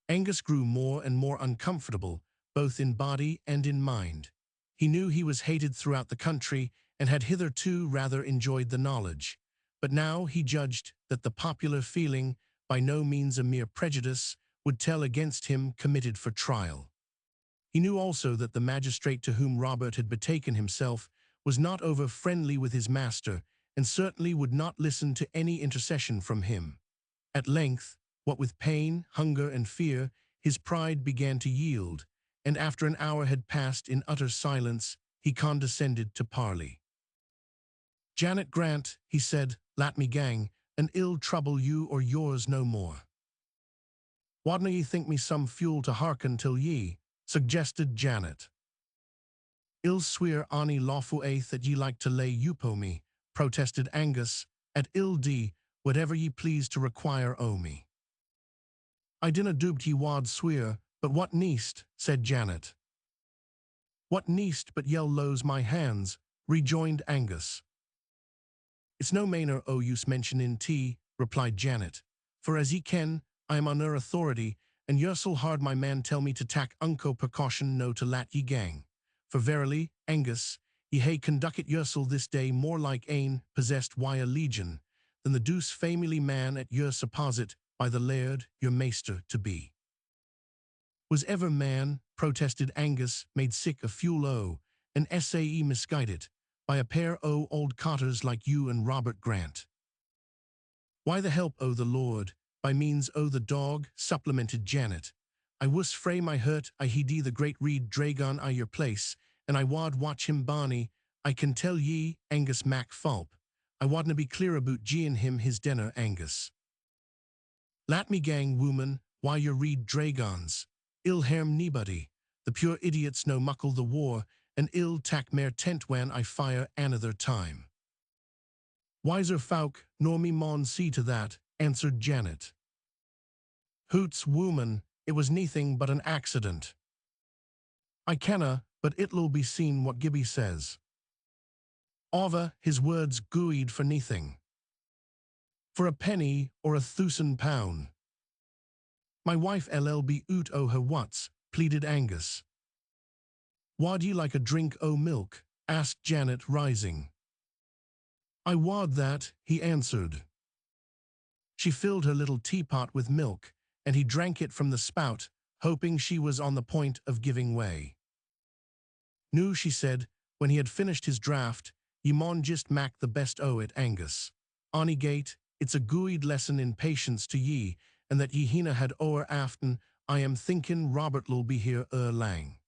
Angus grew more and more uncomfortable, both in body and in mind. He knew he was hated throughout the country, and had hitherto rather enjoyed the knowledge. But now he judged that the popular feeling, by no means a mere prejudice, would tell against him committed for trial. He knew also that the magistrate to whom Robert had betaken himself was not over friendly with his master, and certainly would not listen to any intercession from him. At length, what with pain, hunger, and fear, his pride began to yield, and after an hour had passed in utter silence, he condescended to parley. "Janet Grant," he said, "lat me gang, and ill trouble you or yours no more." "Wadna ye think me some fuel to hearken till ye?" suggested Janet. "Ill swear ony lawful aith that ye like to lay upo me," protested Angus, "at ill d, whatever ye please to require o' me." "I dinna doobt ye wad swear, but what neist?" said Janet. "What neist but ye'll lose my hands," rejoined Angus. "It's no manner o' use mentioning tea," replied Janet, "for as ye ken, I am on authority, and yersel hard my man tell me to tak unco precaution no to lat ye gang. For verily, Angus, ye hae conducted yersel this day more like ane possessed wy a legion, than the douce family man at yer supposit by the laird, your maester, to be." "Was ever man," protested Angus, "made sick of fuel o', and sae misguided, by a pair o' old cottars like you and Robert Grant? Why the help o' the Lord, by means o' the dog, supplemented Janet. I wuss frae my hurt I heed the great reed dragon I your place, and I wad watch him Barney. I can tell ye, Angus Mac Fulp. I wadna be clear aboot gieing him his dinner, Angus. Lat me gang, woman, why your reed dragons. Ill harm nebody. The pure idiots no muckle the war, and ill tak mere tent when I fire another time. Wiser folk nor me maun see to that, answered Janet. Hoots, woman, it was nothing but an accident. I kenna, but it'll be seen what Gibbie says. Ava, his words gooied for nothing. For a penny or a £1,000. My wife LLB oot o' her wats, pleaded Angus. Wad ye like a drink o' milk? Asked Janet, rising. I wad that, he answered. She filled her little teapot with milk, and he drank it from the spout, hoping she was on the point of giving way. "Nu," she said, when he had finished his draught, "ye maun just mak the best o' it, Angus. Onygate, it's a gooid lesson in patience to ye, and that ye hena had o'er aften, I am thinking Robert'll be here ere lang."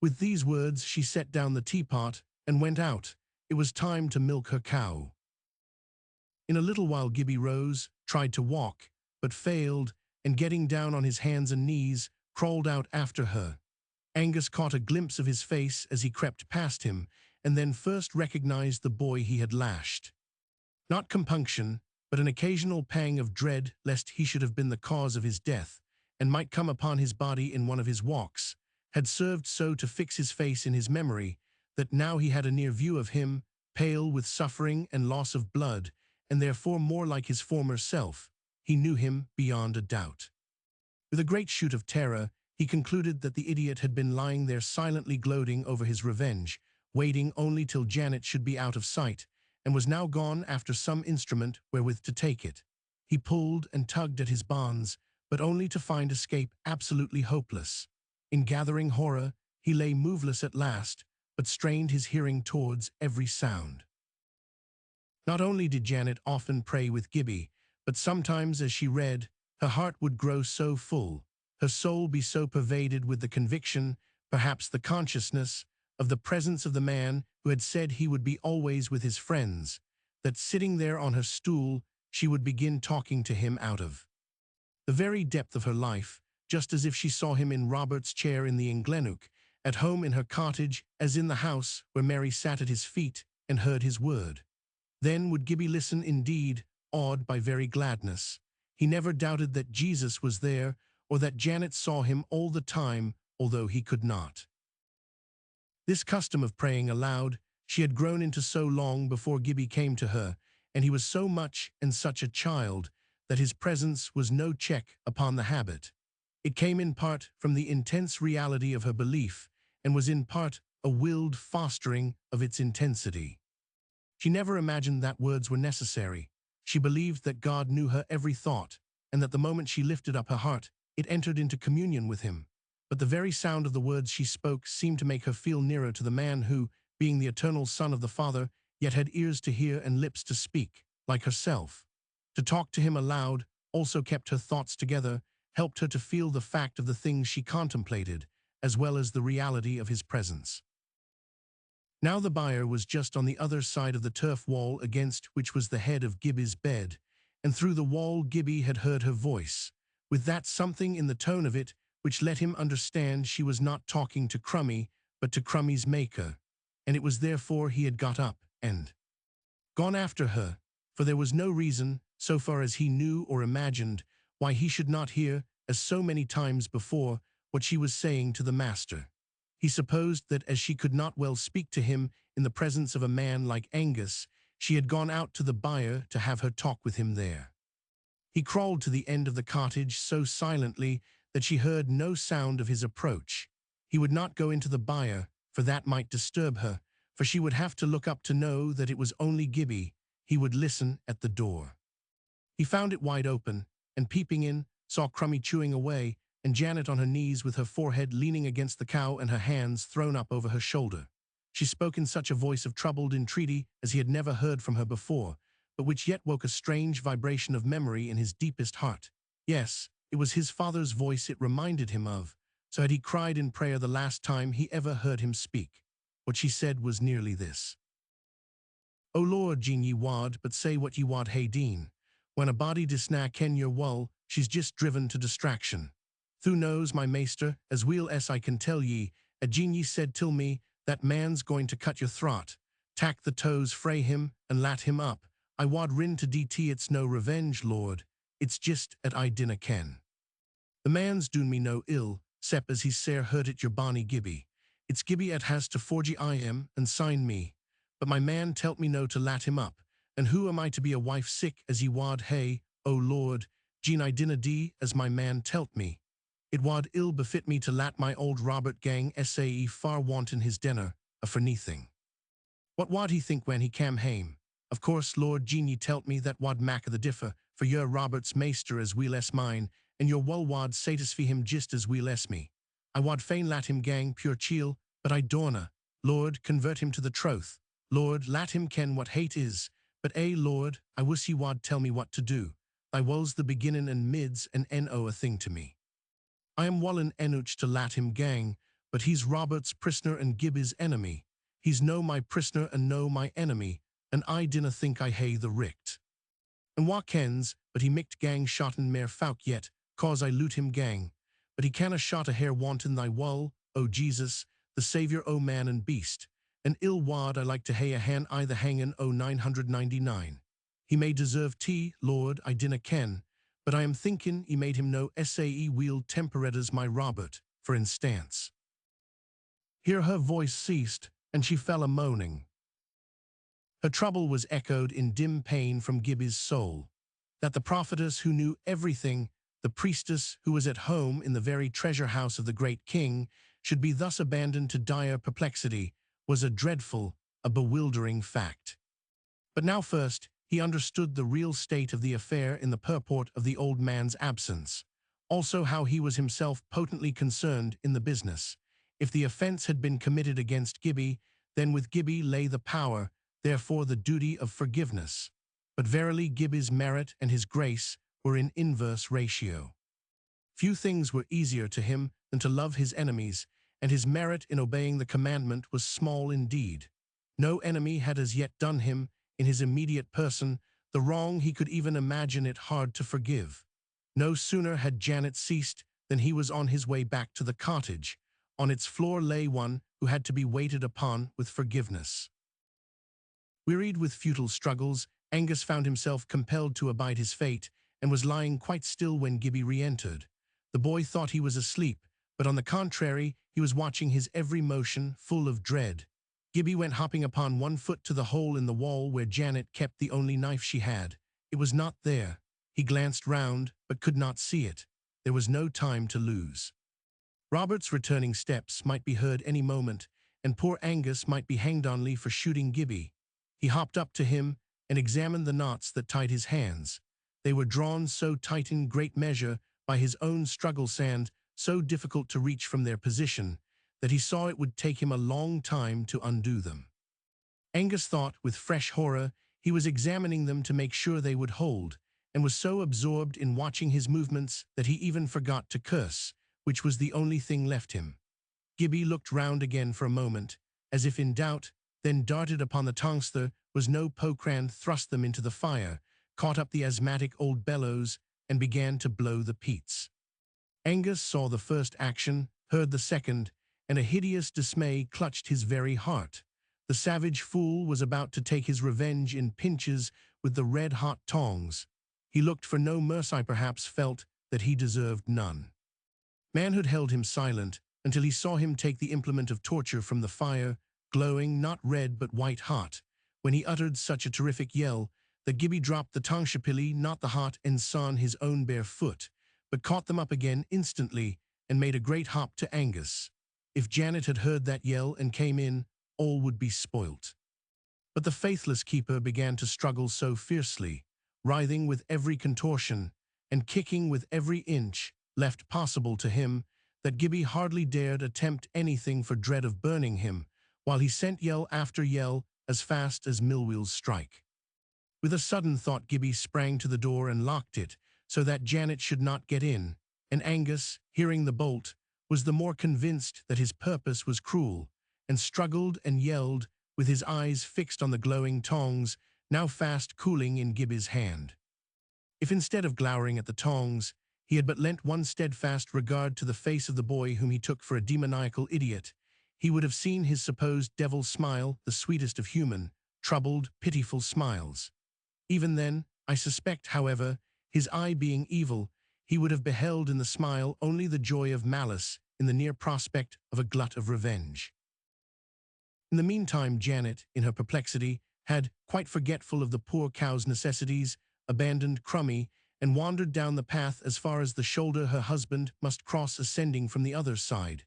With these words she set down the teapot and went out. It was time to milk her cow. In a little while Gibbie rose, tried to walk, but failed, and getting down on his hands and knees, crawled out after her. Angus caught a glimpse of his face as he crept past him, and then first recognized the boy he had lashed. Not compunction, but an occasional pang of dread lest he should have been the cause of his death, and might come upon his body in one of his walks, had served so to fix his face in his memory, that now he had a near view of him, pale with suffering and loss of blood, and therefore more like his former self. He knew him beyond a doubt. With a great shoot of terror, he concluded that the idiot had been lying there silently gloating over his revenge, waiting only till Janet should be out of sight, and was now gone after some instrument wherewith to take it. He pulled and tugged at his bonds, but only to find escape absolutely hopeless. In gathering horror, he lay moveless at last, but strained his hearing towards every sound. Not only did Janet often pray with Gibbie, but sometimes as she read, her heart would grow so full, her soul be so pervaded with the conviction, perhaps the consciousness, of the presence of the man who had said he would be always with his friends, that sitting there on her stool, she would begin talking to him out of the very depth of her life, just as if she saw him in Robert's chair in the Inglenuk, at home in her cottage, as in the house where Mary sat at his feet and heard his word. Then would Gibbie listen indeed, awed by very gladness. He never doubted that Jesus was there, or that Janet saw him all the time, although he could not. This custom of praying aloud she had grown into so long before Gibbie came to her, and he was so much and such a child, that his presence was no check upon the habit. It came in part from the intense reality of her belief, and was in part a willed fostering of its intensity. She never imagined that words were necessary. She believed that God knew her every thought, and that the moment she lifted up her heart, it entered into communion with him. But the very sound of the words she spoke seemed to make her feel nearer to the man who, being the eternal Son of the Father, yet had ears to hear and lips to speak, like herself. To talk to him aloud also kept her thoughts together, helped her to feel the fact of the things she contemplated, as well as the reality of his presence. Now the byre was just on the other side of the turf wall against which was the head of Gibbie's bed, and through the wall Gibbie had heard her voice, with that something in the tone of it which let him understand she was not talking to Crummie, but to Crummie's maker, and it was therefore he had got up and gone after her, for there was no reason, so far as he knew or imagined, why he should not hear, as so many times before, what she was saying to the master. He supposed that as she could not well speak to him in the presence of a man like Angus, she had gone out to the byre to have her talk with him there. He crawled to the end of the cottage so silently that she heard no sound of his approach. He would not go into the byre, for that might disturb her, for she would have to look up to know that it was only Gibbie. He would listen at the door. He found it wide open, and peeping in, saw Crummie chewing away, and Janet on her knees with her forehead leaning against the cow and her hands thrown up over her shoulder. She spoke in such a voice of troubled entreaty as he had never heard from her before, but which yet woke a strange vibration of memory in his deepest heart. Yes, it was his father's voice it reminded him of. So had he cried in prayer the last time he ever heard him speak. What she said was nearly this. O Lord, Jean ye wad, but say what ye wad hey Dean. When a body disna ken your wull, she's just driven to distraction. Thu knows, my maester, as weel as I can tell ye, a Jean ye said till me, that man's going to cut your throat. Tack the toes frae him, and lat him up. I wad rin to DT, it's no revenge, Lord. It's just 'at I dinna ken. The man's doon me no ill, sep as he's sair hurt at your bonny Gibbie. It's Gibbie 'at has to forgy I am, and sign me. But my man telt me no to lat him up, and who am I to be a wife sick as ye wad hey, O Lord, Jean I dinna dee as my man telt me. It wad ill befit me to lat my old Robert gang sae far wanton his dinner, a for nothing. What wad he think when he cam hame? Of course, Lord, Jean ye telt me that wad mak the differ, for your Robert's maester as weel as mine, and your wull wad satisfy him just as weel as me. I wad fain lat him gang pure chiel, but I dorna. Lord, convert him to the troth. Lord, lat him ken what hate is. But Lord, I wish ye wad tell me what to do. Thy wull's the beginnin' and mids and end o' a thing to me. I am wallen enuch to lat him gang, but he's Robert's prisoner and Gibbie's enemy. He's no my prisoner and no my enemy, and I dinna think I hae the richt. And wha kens, but he micht gang shotten mair folk yet, cause I loot him gang. But he canna shot a hair wanton thy wull, O Jesus, the Saviour o man and beast. An ill wad I like to hae a hand I the hangin' o 999. He may deserve tea, Lord, I dinna ken, but I am thinkin' he made him no sae weel tempered as my Robert, for instance. Here her voice ceased, and she fell a-moaning. Her trouble was echoed in dim pain from Gibbie's soul. That the prophetess who knew everything, the priestess who was at home in the very treasure house of the great king, should be thus abandoned to dire perplexity, was a dreadful, a bewildering fact. But now first, he understood the real state of the affair in the purport of the old man's absence. Also how he was himself potently concerned in the business. If the offense had been committed against Gibbie, then with Gibbie lay the power, therefore the duty of forgiveness. But verily Gibbie's merit and his grace were in inverse ratio. Few things were easier to him than to love his enemies, and his merit in obeying the commandment was small indeed. No enemy had as yet done him, in his immediate person, the wrong he could even imagine it hard to forgive. No sooner had Janet ceased than he was on his way back to the cottage. On its floor lay one who had to be waited upon with forgiveness. Wearied with futile struggles, Angus found himself compelled to abide his fate, and was lying quite still when Gibbie re-entered. The boy thought he was asleep, but on the contrary, he was watching his every motion, full of dread. Gibbie went hopping upon one foot to the hole in the wall where Janet kept the only knife she had. It was not there. He glanced round, but could not see it. There was no time to lose. Robert's returning steps might be heard any moment, and poor Angus might be hanged only for shooting Gibbie. He hopped up to him and examined the knots that tied his hands. They were drawn so tight in great measure by his own struggle sand, so difficult to reach from their position, that he saw it would take him a long time to undo them. Angus thought, with fresh horror, he was examining them to make sure they would hold, and was so absorbed in watching his movements that he even forgot to curse, which was the only thing left him. Gibbie looked round again for a moment, as if in doubt, then darted upon the tongs. There was no pocran, thrust them into the fire, caught up the asthmatic old bellows, and began to blow the peats. Angus saw the first action, heard the second, and a hideous dismay clutched his very heart. The savage fool was about to take his revenge in pinches with the red-hot tongs. He looked for no mercy, perhaps felt that he deserved none. Manhood held him silent until he saw him take the implement of torture from the fire, glowing not red but white-hot, when he uttered such a terrific yell that Gibbie dropped the tongshapilly, not the hot ensign his own bare foot, but caught them up again instantly and made a great hop to Angus. If Janet had heard that yell and came in, all would be spoilt. But the faithless keeper began to struggle so fiercely, writhing with every contortion and kicking with every inch left possible to him, that Gibbie hardly dared attempt anything for dread of burning him, while he sent yell after yell as fast as mill wheels strike. With a sudden thought, Gibbie sprang to the door and locked it, so that Janet should not get in, and Angus, hearing the bolt, was the more convinced that his purpose was cruel, and struggled and yelled, with his eyes fixed on the glowing tongs, now fast cooling in Gibbie's hand. If instead of glowering at the tongs, he had but lent one steadfast regard to the face of the boy whom he took for a demoniacal idiot, he would have seen his supposed devil smile the sweetest of human, troubled, pitiful smiles. Even then, I suspect, however, his eye being evil, he would have beheld in the smile only the joy of malice in the near prospect of a glut of revenge. In the meantime, Janet, in her perplexity, had, quite forgetful of the poor cow's necessities, abandoned Crummy, and wandered down the path as far as the shoulder her husband must cross ascending from the other side.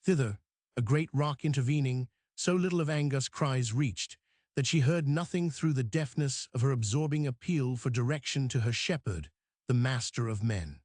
Thither, a great rock intervening, so little of Angus' cries reached, that she heard nothing through the deafness of her absorbing appeal for direction to her shepherd, the master of men.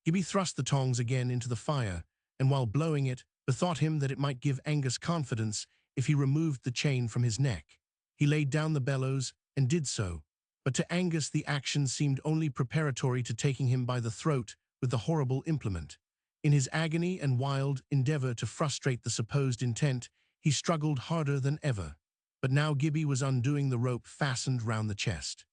Gibbie thrust the tongs again into the fire, and while blowing it, bethought him that it might give Angus confidence if he removed the chain from his neck. He laid down the bellows, and did so, but to Angus the action seemed only preparatory to taking him by the throat with the horrible implement. In his agony and wild endeavour to frustrate the supposed intent, he struggled harder than ever. But now Gibbie was undoing the rope fastened round the chest.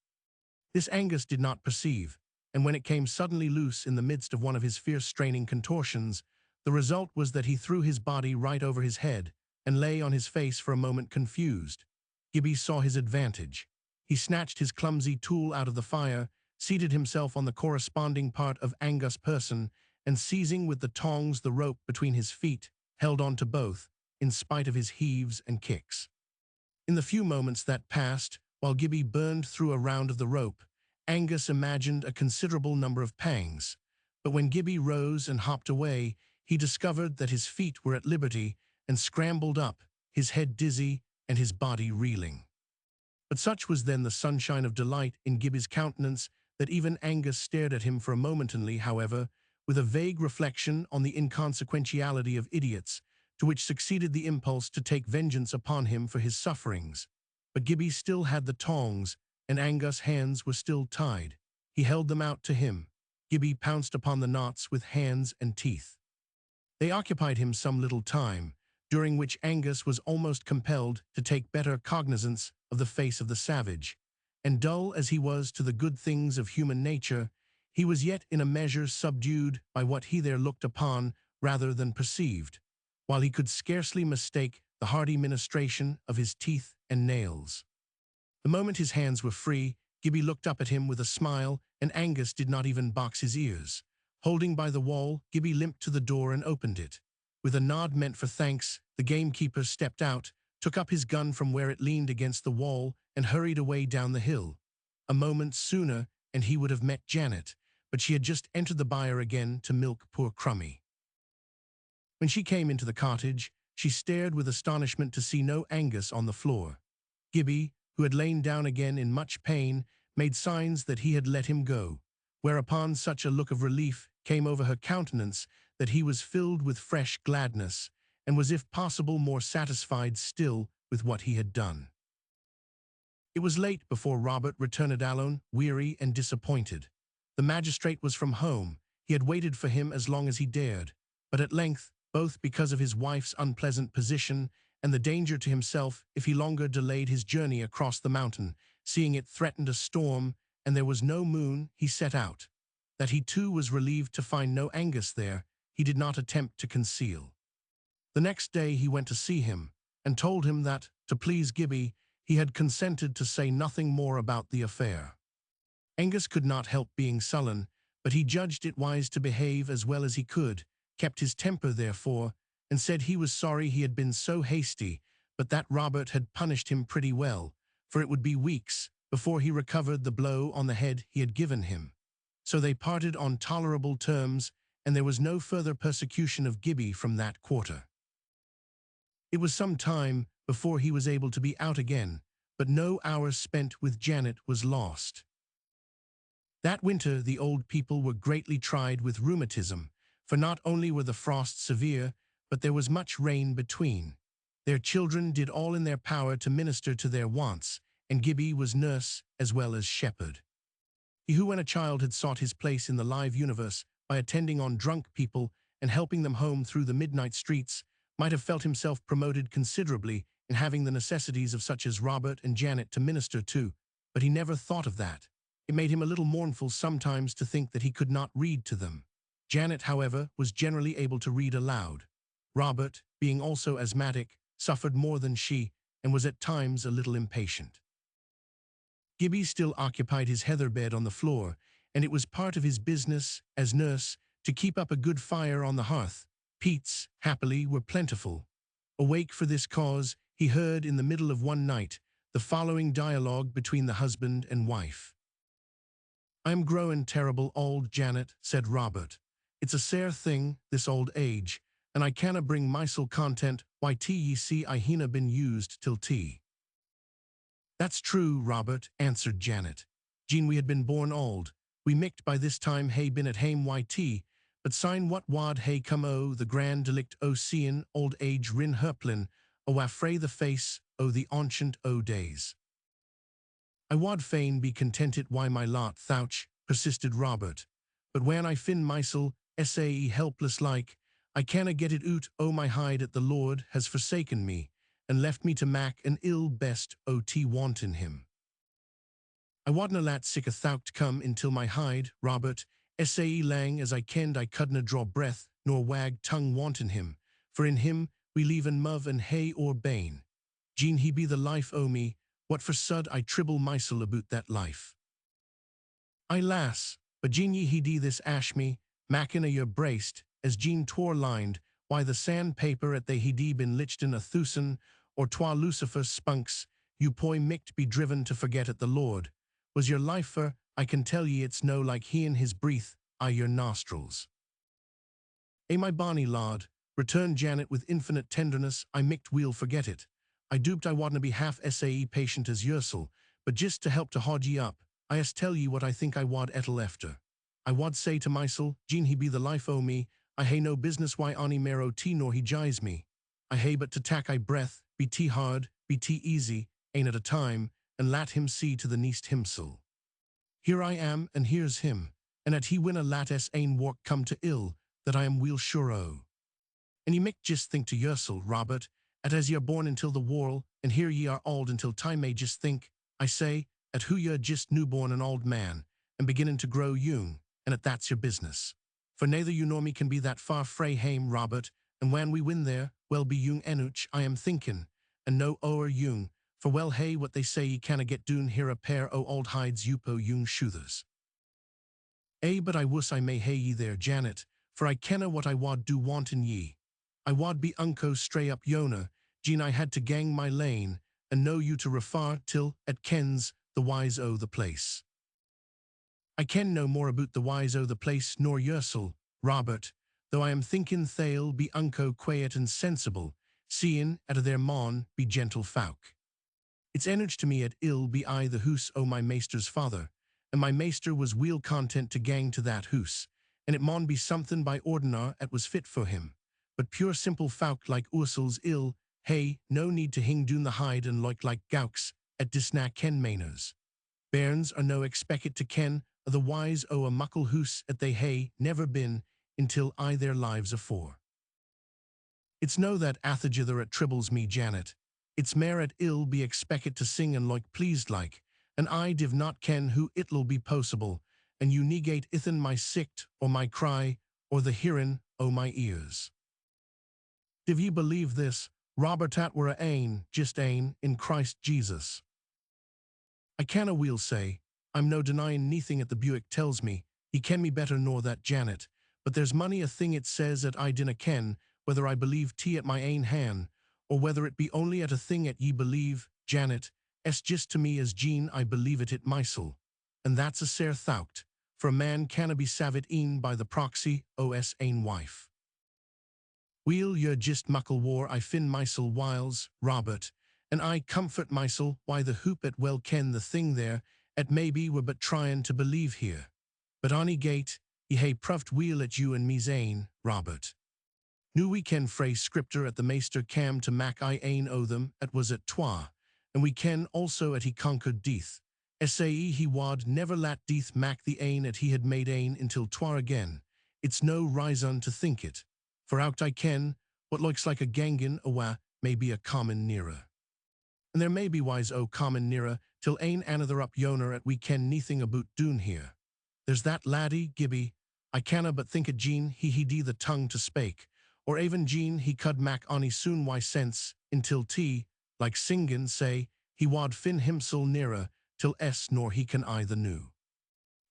This Angus did not perceive, and when it came suddenly loose in the midst of one of his fierce straining contortions, the result was that he threw his body right over his head, and lay on his face for a moment confused. Gibbie saw his advantage. He snatched his clumsy tool out of the fire, seated himself on the corresponding part of Angus' person, and seizing with the tongs the rope between his feet, held on to both, in spite of his heaves and kicks. In the few moments that passed, while Gibbie burned through a round of the rope, Angus imagined a considerable number of pangs. But when Gibbie rose and hopped away, he discovered that his feet were at liberty, and scrambled up, his head dizzy and his body reeling. But such was then the sunshine of delight in Gibbie's countenance that even Angus stared at him for a moment only, however, with a vague reflection on the inconsequentiality of idiots, to which succeeded the impulse to take vengeance upon him for his sufferings. But Gibbie still had the tongs, and Angus' hands were still tied. He held them out to him. Gibbie pounced upon the knots with hands and teeth. They occupied him some little time, during which Angus was almost compelled to take better cognizance of the face of the savage, and dull as he was to the good things of human nature, he was yet in a measure subdued by what he there looked upon rather than perceived, while he could scarcely mistake the hearty ministration of his teeth and nails. The moment his hands were free, Gibbie looked up at him with a smile, and Angus did not even box his ears. Holding by the wall, Gibbie limped to the door and opened it. With a nod meant for thanks, the gamekeeper stepped out, took up his gun from where it leaned against the wall, and hurried away down the hill. A moment sooner, and he would have met Janet, but she had just entered the byre again to milk poor Crummy. When she came into the cottage, she stared with astonishment to see no Angus on the floor. Gibbie, who had lain down again in much pain, made signs that he had let him go, whereupon such a look of relief came over her countenance that he was filled with fresh gladness, and was if possible more satisfied still with what he had done. It was late before Robert returned alone, weary and disappointed. The magistrate was from home. He had waited for him as long as he dared, but at length, both because of his wife's unpleasant position and the danger to himself if he longer delayed his journey across the mountain, seeing it threatened a storm and there was no moon, he set out. That he too was relieved to find no Angus there, he did not attempt to conceal. The next day he went to see him, and told him that, to please Gibbie, he had consented to say nothing more about the affair. Angus could not help being sullen, but he judged it wise to behave as well as he could, kept his temper therefore, and said he was sorry he had been so hasty, but that Robert had punished him pretty well, for it would be weeks before he recovered the blow on the head he had given him. So they parted on tolerable terms, and there was no further persecution of Gibbie from that quarter. It was some time before he was able to be out again, but no hour spent with Janet was lost. That winter the old people were greatly tried with rheumatism, for not only were the frosts severe, but there was much rain between. Their children did all in their power to minister to their wants, and Gibbie was nurse as well as shepherd. He who when a child had sought his place in the live universe by attending on drunk people and helping them home through the midnight streets, might have felt himself promoted considerably in having the necessities of such as Robert and Janet to minister to, but he never thought of that. It made him a little mournful sometimes to think that he could not read to them. Janet, however, was generally able to read aloud. Robert, being also asthmatic, suffered more than she, and was at times a little impatient. Gibbie still occupied his heather bed on the floor, and it was part of his business, as nurse, to keep up a good fire on the hearth. Peats, happily, were plentiful. Awake for this cause, he heard in the middle of one night the following dialogue between the husband and wife. "I'm growin' terrible old, Janet," said Robert. "It's a sair thing, this old age, and I canna bring mysel content why tea ye see I hinna been used till tea." "That's true, Robert," answered Janet. "Gene we had been born old. We micht by this time hae been at hame why tea, but syne what wad hae come o' the grand delict o' seein' old age rin herplin, o frae the face o' the ancient o' days." "I wad fain be contented why my lot thouch," persisted Robert, "but when I fin mysel sae helpless like, I canna get it oot o' my hide at the Lord has forsaken me, and left me to mak an ill best o' tea wantin' him. I wadna lat sic a thought come intil my hide, Robert, sae lang as I kenned I couldna draw breath nor wag tongue wantin' him, for in him we leave an muv and hay or bane. Gene he be the life o' me, what for sud I tribble mysel aboot that life. Ay lass, but gene ye he dee this ash me, makin' a your braced, as Jean twore lined, why the sandpaper at they he dee been licht in a thusen, or twa Lucifer spunks, you poi micht be driven to forget at the Lord. Was your life for, I can tell ye it's no like he and his breath, your nostrils." My bonny lad," returned Janet with infinite tenderness, "I micht weel forget it. I duped I wadna be half sae patient as yersel, but just to help to haud ye up, I as tell ye what I think I wad ettle efter. I wad say to mysel, Gene he be the life o' me, I hae no business why ony mair o' tea nor he jais me. I hae but to tak I breath, be tea hard, be tea easy, ane at a time, and lat him see to the neist himsel. Here I am, and here's him, and at he winna lat ane work come to ill, that I am weel sure o. And ye micht just think to yersel, Robert, at as ye are born until the world, and here ye are old until time may just think, I say, at who ye are just newborn an old man, and beginning to grow young, and at that's your business. For neither you nor me can be that far frae hame, Robert, and when we win there, well be young enoch, I am thinking, and no o'er young, for well hey what they say ye canna get doon here a pair o' old hides yupo young shoothers. But I wuss I may hae ye there, Janet, for I kenna what I wad do wantin' ye. I wad be unco stray up yona, gene I had to gang my lane, and know you to refar till, at kens, the wise o' the place. I ken no more aboot the wise o' the place nor yersel, Robert, though I am thinking they'll be unco quiet and sensible, seein' at their maun be gentle folk. It's enoch to me at ill be I the hoose o' my maister's father, and my maister was weel content to gang to that hoose, and it maun be something by ordinar at was fit for him. But pure simple folk like oursel's ill, hey, no need to hing doon the hide and loik like gowks at disna ken manners. Bairns are no expected to ken the wise o' a muckle hoose at they hae never been until I their lives afore. It's no that athagither at tribbles me, Janet. It's mair at ill be expected to sing and loik pleased like, and I div not ken who it'll be possible, and you negate ithin my sicht or my cry or the hearin' o' my ears. Div ye believe this, Robert at were a ane, just ane, in Christ Jesus? I canna weel say, I'm no denyin' neething at the Buick tells me, he ken me better nor that Janet, but there's mony a thing it says at I dinna ken, whether I believe tea at my ain han, or whether it be only at a thing at ye believe, Janet, es just to me as Jean I believe it mysel, and that's a sair thought, for a man canna be savit e'en by the proxy o' es ain wife. Weel, you're just muckle war I fin mysel whiles, Robert, and I comfort mysel why the hoop at well ken the thing there, at maybe we're but tryin' to believe here. But ony gate, ye hae proved weel at you and me's ain, Robert. Nu we ken frae scripture at the maister cam to mak I ain o' them at was at twa, and we ken also at he conquered death. Sae he wad never lat death mak the ain at he had made ain until twar again. It's no reason to think it. For out I ken, what looks like a gangan awa may be a common nearer. And there may be wise o common nearer, till ain another up yoner at we ken neathing aboot doon here. There's that laddie, Gibbie, I canna but think at Jean he dee the tongue to spake, or even Jean he cud mak ony soon why sense, until tea, like singin say, he wad fin himsel nearer, till nor he can either knew.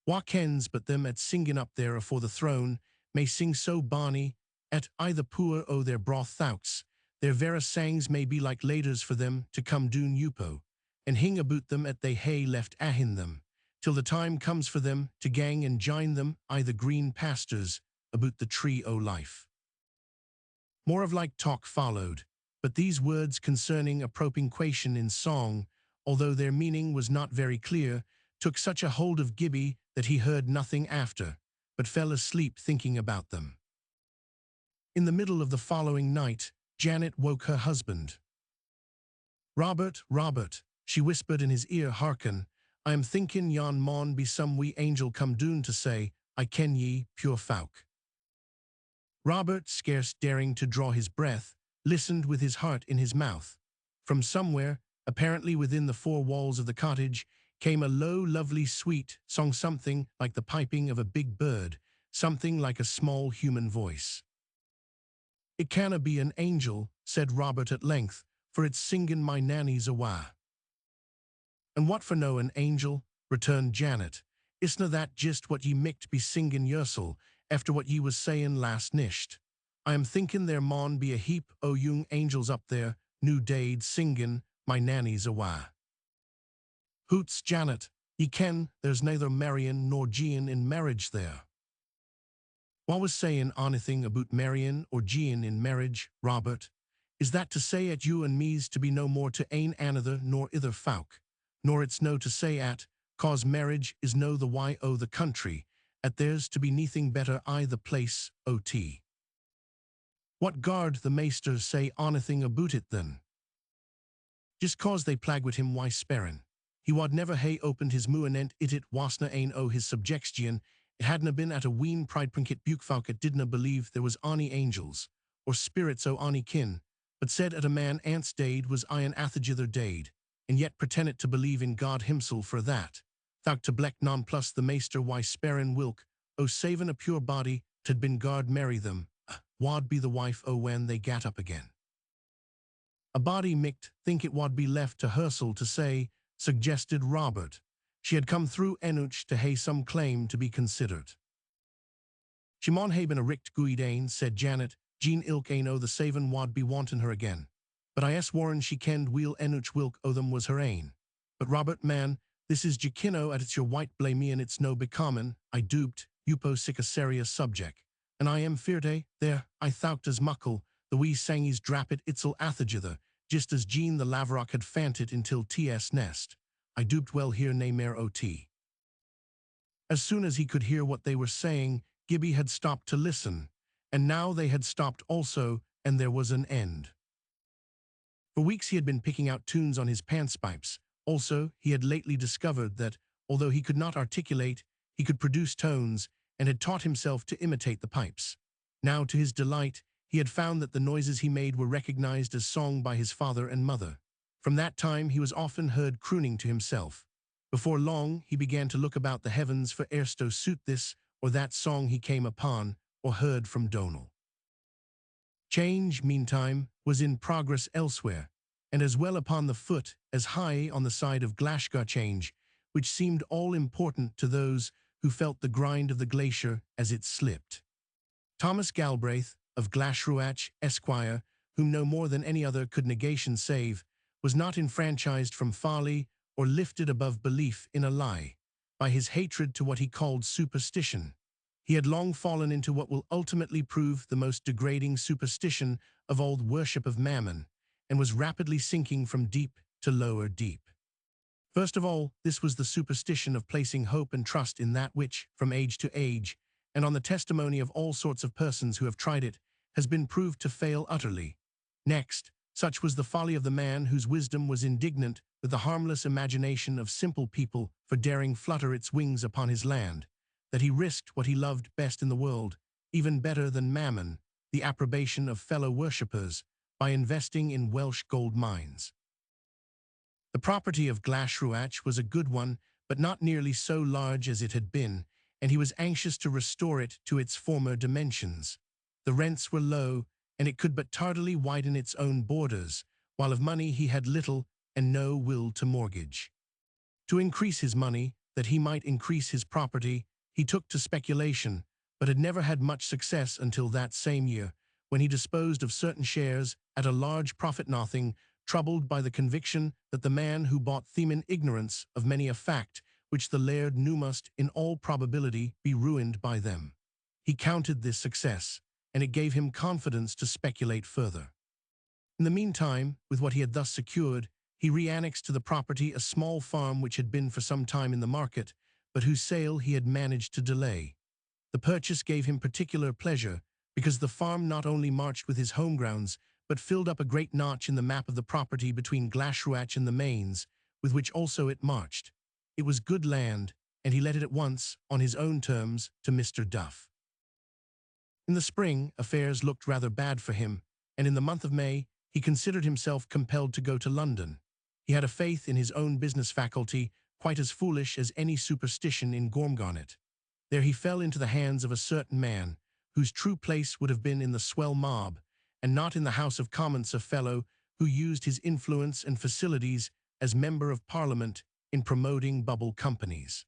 Wha kens but them at singin up there afore the throne, may sing so bonny, at either poor o their broth thoughts, their vera sangs may be like laders for them to come doon Yupo, and hing aboot them at they hae left ahin them, till the time comes for them to gang and join them either green pastures aboot the tree o life. More of like talk followed, but these words concerning a propinquation in song, although their meaning was not very clear, took such a hold of Gibbie that he heard nothing after, but fell asleep thinking about them. In the middle of the following night, Janet woke her husband. "Robert, Robert," she whispered in his ear, "hearken, I am thinking yon maun be some wee angel come doon to say, I ken ye, pure folk." Robert, scarce daring to draw his breath, listened with his heart in his mouth. From somewhere, apparently within the four walls of the cottage, came a low, lovely, sweet song, something like the piping of a big bird, something like a small human voice. "It canna be an angel," said Robert at length, "for it's singin' my nanny's awa." "And what for no an angel?" returned Janet. "Isna that just what ye micht be singin' yoursel, after what ye was sayin' last nisht? I am thinkin' there maun be a heap o' young angels up there, new dade, singin' my nanny's awa." "Hoots, Janet, ye ken there's neither marryin' nor geein' in marriage there." "Wha was sayin' onything aboot marryin' or geein' in marriage, Robert? Is that to say at you and me's to be no more to ain another nor ither folk? Nor it's no to say at, cause marriage is no the why o' the country, at there's to be neathing better I the place o' tea. What guard the maester say onything aboot it then? Just cause they plague wit him why sparrin'. He wad never hae opened his muanent it wasna ain o' his subjectsgian, it hadna been at a ween pride prinkit bukefolk it didna believe there was ony angels, or spirits o' ony kin, but said at a man ants dade was I an athagither dade, and yet pretended to believe in God himsel for that. Thought to bleck non plus the maester why sparrin' wilk, o savin' a pure body, t'ad been guard marry them, wad be the wife o when they gat up again. A body micht think it wad be left to hersel to say, suggested Robert. She had come through Enoch to hae some claim to be considered. "She maun hae been a richt guid ain," said Janet. "Jean ilk ain o' the savin' wad be wantin' her again. But I warran she kenned weel Enoch wilk o' them was her ain. But Robert, man, this is Jachinno at it's your white blame and it's no becomin', I duped, yupo sic a serious subject. And I am fearte, there, I thought as muckle, the wee sangies drappit it'll athagither, just as Jean the Laverock had fanted until ts nest. I duped well here nae mair o tea." As soon as he could hear what they were saying, Gibbie had stopped to listen, and now they had stopped also, and there was an end. For weeks he had been picking out tunes on his pantspipes. Also, he had lately discovered that, although he could not articulate, he could produce tones, and had taught himself to imitate the pipes. Now, to his delight, he had found that the noises he made were recognized as song by his father and mother. From that time he was often heard crooning to himself. Before long, he began to look about the heavens for ersto suit this or that song he came upon or heard from Donal. Change, meantime, was in progress elsewhere, and as well upon the foot as high on the side of Glashgar change, which seemed all-important to those who felt the grind of the glacier as it slipped. Thomas Galbraith, of Glashruach, Esquire, whom no more than any other could negation save, was not enfranchised from folly or lifted above belief in a lie, by his hatred to what he called superstition. He had long fallen into what will ultimately prove the most degrading superstition of all worship of mammon, and was rapidly sinking from deep to lower deep. First of all, this was the superstition of placing hope and trust in that which, from age to age, and on the testimony of all sorts of persons who have tried it, has been proved to fail utterly. Next, Such was the folly of the man whose wisdom was indignant with the harmless imagination of simple people for daring flutter its wings upon his land, that he risked what he loved best in the world, even better than mammon, the approbation of fellow worshippers, by investing in Welsh gold mines. The property of Glashruach was a good one, but not nearly so large as it had been, and he was anxious to restore it to its former dimensions. The rents were low, and it could but tardily widen its own borders, while of money he had little and no will to mortgage. To increase his money, that he might increase his property, he took to speculation, but had never had much success until that same year, when he disposed of certain shares at a large profit, nothing troubled by the conviction that the man who bought them in ignorance of many a fact which the laird knew must in all probability be ruined by them. He counted this success, and it gave him confidence to speculate further. In the meantime, with what he had thus secured, he re-annexed to the property a small farm which had been for some time in the market, but whose sale he had managed to delay. The purchase gave him particular pleasure, because the farm not only marched with his home grounds, but filled up a great notch in the map of the property between Glashruach and the Mains, with which also it marched. It was good land, and he let it at once, on his own terms, to Mr. Duff. In the spring, affairs looked rather bad for him, and in the month of May, he considered himself compelled to go to London. He had a faith in his own business faculty, quite as foolish as any superstition in Gormgarnet. There he fell into the hands of a certain man, whose true place would have been in the swell mob, and not in the House of Commons, a fellow who used his influence and facilities as Member of Parliament in promoting bubble companies.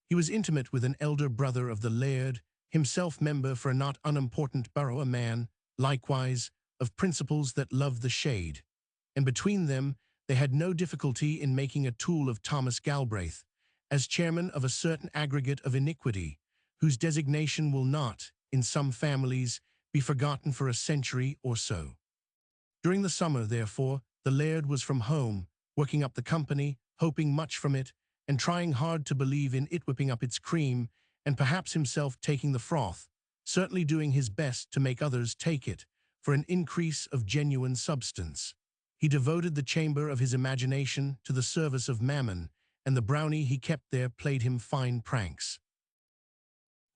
He was intimate with an elder brother of the laird, himself member for a not unimportant borough, a man, likewise, of principles that loved the shade, and between them they had no difficulty in making a tool of Thomas Galbraith, as chairman of a certain aggregate of iniquity, whose designation will not, in some families, be forgotten for a century or so. During the summer, therefore, the laird was from home, working up the company, hoping much from it, and trying hard to believe in it whipping up its cream, and perhaps himself taking the froth, certainly doing his best to make others take it, for an increase of genuine substance. He devoted the chamber of his imagination to the service of Mammon, and the brownie he kept there played him fine pranks.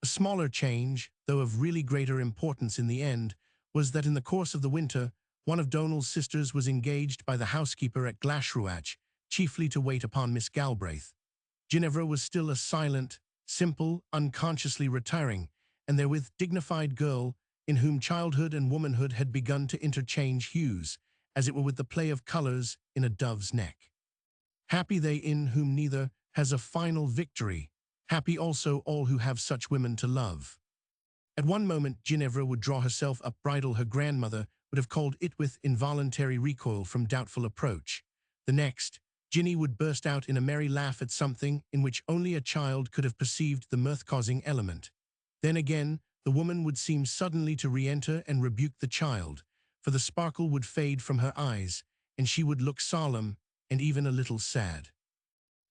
A smaller change, though of really greater importance in the end, was that in the course of the winter, one of Donald's sisters was engaged by the housekeeper at Glashruach, chiefly to wait upon Miss Galbraith. Ginevra was still a silent, simple, unconsciously retiring, and therewith dignified girl, in whom childhood and womanhood had begun to interchange hues, as it were with the play of colours in a dove's neck. Happy they in whom neither has a final victory, happy also all who have such women to love. At one moment Ginevra would draw herself up, bridle her grandmother would have called it with involuntary recoil from doubtful approach. The next, Ginny would burst out in a merry laugh at something in which only a child could have perceived the mirth-causing element. Then again, the woman would seem suddenly to re-enter and rebuke the child, for the sparkle would fade from her eyes, and she would look solemn and even a little sad.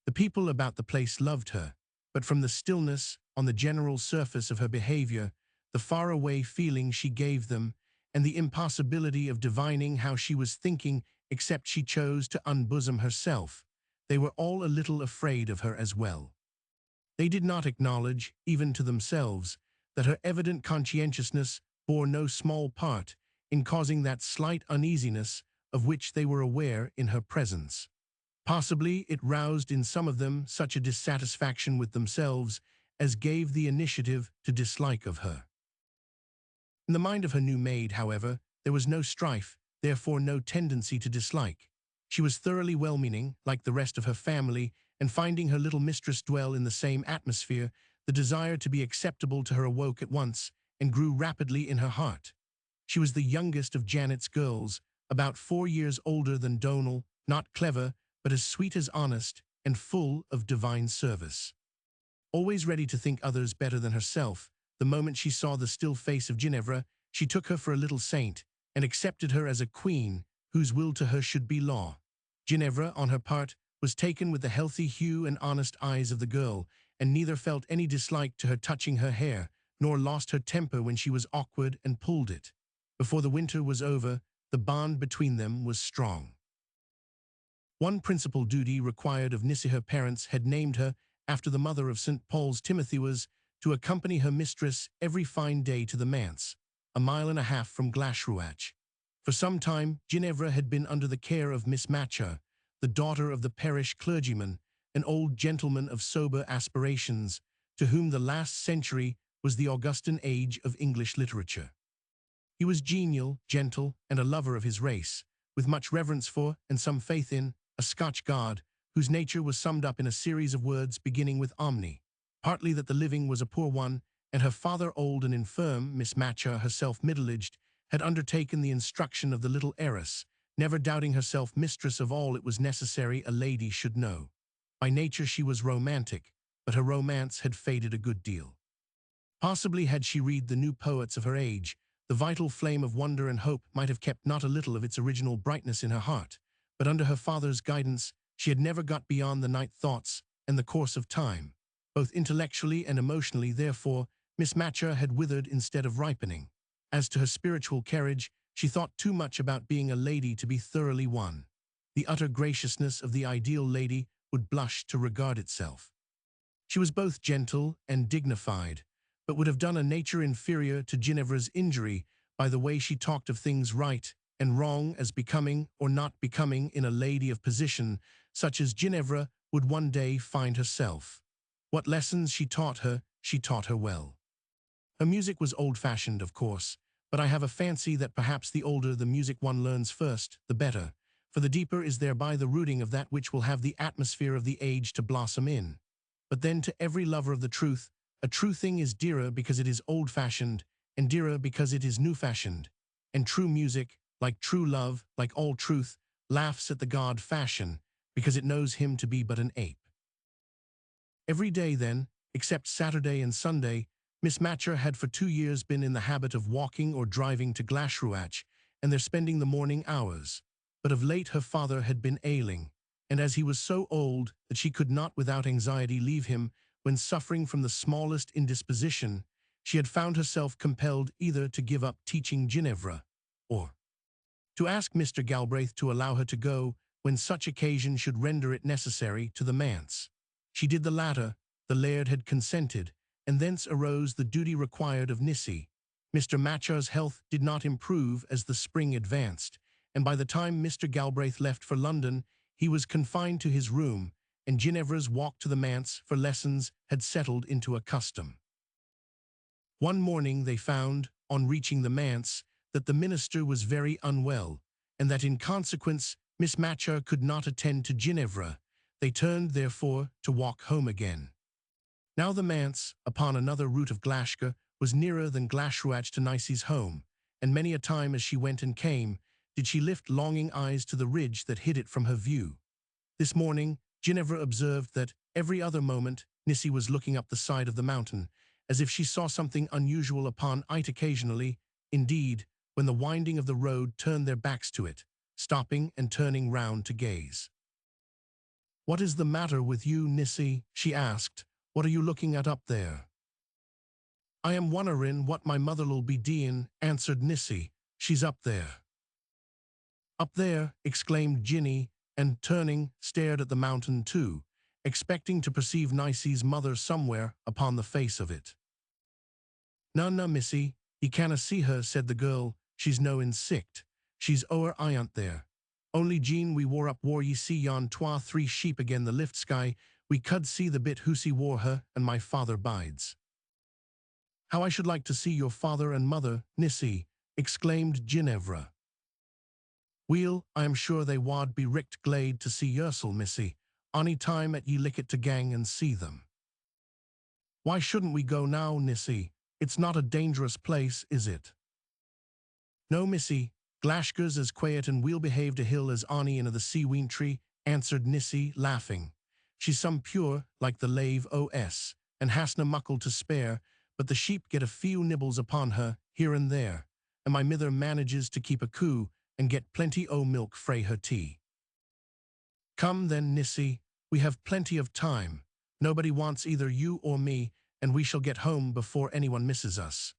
The people about the place loved her, but from the stillness on the general surface of her behavior, the far-away feeling she gave them, and the impossibility of divining how she was thinking except she chose to unbosom herself, they were all a little afraid of her as well. They did not acknowledge, even to themselves, that her evident conscientiousness bore no small part in causing that slight uneasiness of which they were aware in her presence. Possibly it roused in some of them such a dissatisfaction with themselves as gave the initiative to dislike of her. In the mind of her new maid, however, there was no strife, therefore no tendency to dislike. She was thoroughly well-meaning, like the rest of her family, and finding her little mistress dwell in the same atmosphere, the desire to be acceptable to her awoke at once and grew rapidly in her heart. She was the youngest of Janet's girls, about 4 years older than Donal, not clever, but as sweet as honest, and full of divine service. Always ready to think others better than herself, the moment she saw the still face of Ginevra, she took her for a little saint, and accepted her as a queen, whose will to her should be law. Ginevra, on her part, was taken with the healthy hue and honest eyes of the girl, and neither felt any dislike to her touching her hair, nor lost her temper when she was awkward and pulled it. Before the winter was over, The bond between them was strong. One principal duty required of Nissi her parents had named her after the mother of St. Paul's Timothy was to accompany her mistress every fine day to the manse, a mile and a half from Glashruach. For some time, Ginevra had been under the care of Miss Matcher, the daughter of the parish clergyman, an old gentleman of sober aspirations, to whom the last century was the Augustan age of English literature. He was genial, gentle, and a lover of his race, with much reverence for, and some faith in, a Scotch god, whose nature was summed up in a series of words beginning with omni, partly that the living was a poor one, and her father old and infirm, Miss Matcher, herself middle-aged, had undertaken the instruction of the little heiress, never doubting herself mistress of all it was necessary a lady should know. By nature she was romantic, but her romance had faded a good deal. Possibly had she read the new poets of her age, the vital flame of wonder and hope might have kept not a little of its original brightness in her heart, but under her father's guidance she had never got beyond the night thoughts and the course of time. Both intellectually and emotionally, therefore, Miss Matcher had withered instead of ripening. As to her spiritual carriage, she thought too much about being a lady to be thoroughly won. The utter graciousness of the ideal lady would blush to regard itself. She was both gentle and dignified, but would have done a nature inferior to Ginevra's injury by the way she talked of things right and wrong as becoming or not becoming in a lady of position, such as Ginevra would one day find herself. What lessons she taught her well. Her music was old-fashioned, of course, but I have a fancy that perhaps the older the music one learns first, the better, for the deeper is thereby the rooting of that which will have the atmosphere of the age to blossom in. But then to every lover of the truth, a true thing is dearer because it is old-fashioned, and dearer because it is new-fashioned. And true music, like true love, like all truth, laughs at the god fashion, because it knows him to be but an ape. Every day then, except Saturday and Sunday, Miss Matcher had for 2 years been in the habit of walking or driving to Glashruach, and there spending the morning hours. But of late her father had been ailing, and as he was so old that she could not without anxiety leave him when suffering from the smallest indisposition, she had found herself compelled either to give up teaching Ginevra, or to ask Mr. Galbraith to allow her to go when such occasion should render it necessary to the manse. She did the latter, the laird had consented, and thence arose the duty required of Nissi. Mr. Matcher's health did not improve as the spring advanced, and by the time Mr. Galbraith left for London, he was confined to his room, and Ginevra's walk to the manse for lessons had settled into a custom. One morning they found, on reaching the manse, that the minister was very unwell, and that in consequence Miss Matcher could not attend to Ginevra. They turned, therefore, to walk home again. Now the manse, upon another route of Glashgar, was nearer than Glashruach to Nissi's home, and many a time as she went and came, did she lift longing eyes to the ridge that hid it from her view. This morning, Ginevra observed that, every other moment, Nissi was looking up the side of the mountain, as if she saw something unusual upon it occasionally, indeed, when the winding of the road turned their backs to it, stopping and turning round to gaze. "What is the matter with you, Nissi?" she asked. "What are you looking at up there?" "I am wonderin' what my mother'll be deein'," answered Nissi. "She's up there." "Up there," exclaimed Ginny, and turning, stared at the mountain too, expecting to perceive Nissi's mother somewhere upon the face of it. "No, missy, ye canna see her," said the girl. "She's no insect. She's o'er ayont there. Only Jean we wore up wore ye see yon 3 sheep again the lift sky, we cud see the bit Hoosie wore her, and my father bides." "How I should like to see your father and mother, Nissi," exclaimed Ginevra. "Weel, I am sure they wad be richt glad to see yersel, missy, ony time 'at ye lick it to gang and see them." "Why shouldn't we go now, Nissi? It's not a dangerous place, is it?" "No, missy, Glashgar's as quiet and weel-behaved a hill as ony in the sea-ween tree," answered Nissi, laughing. "She's some pure, like the lave os, and hasna muckle to spare, but the sheep get a few nibbles upon her, here and there, and my mither manages to keep a coo, and get plenty o' milk frae her tea." "Come then, Nissi, we have plenty of time. Nobody wants either you or me, and we shall get home before anyone misses us."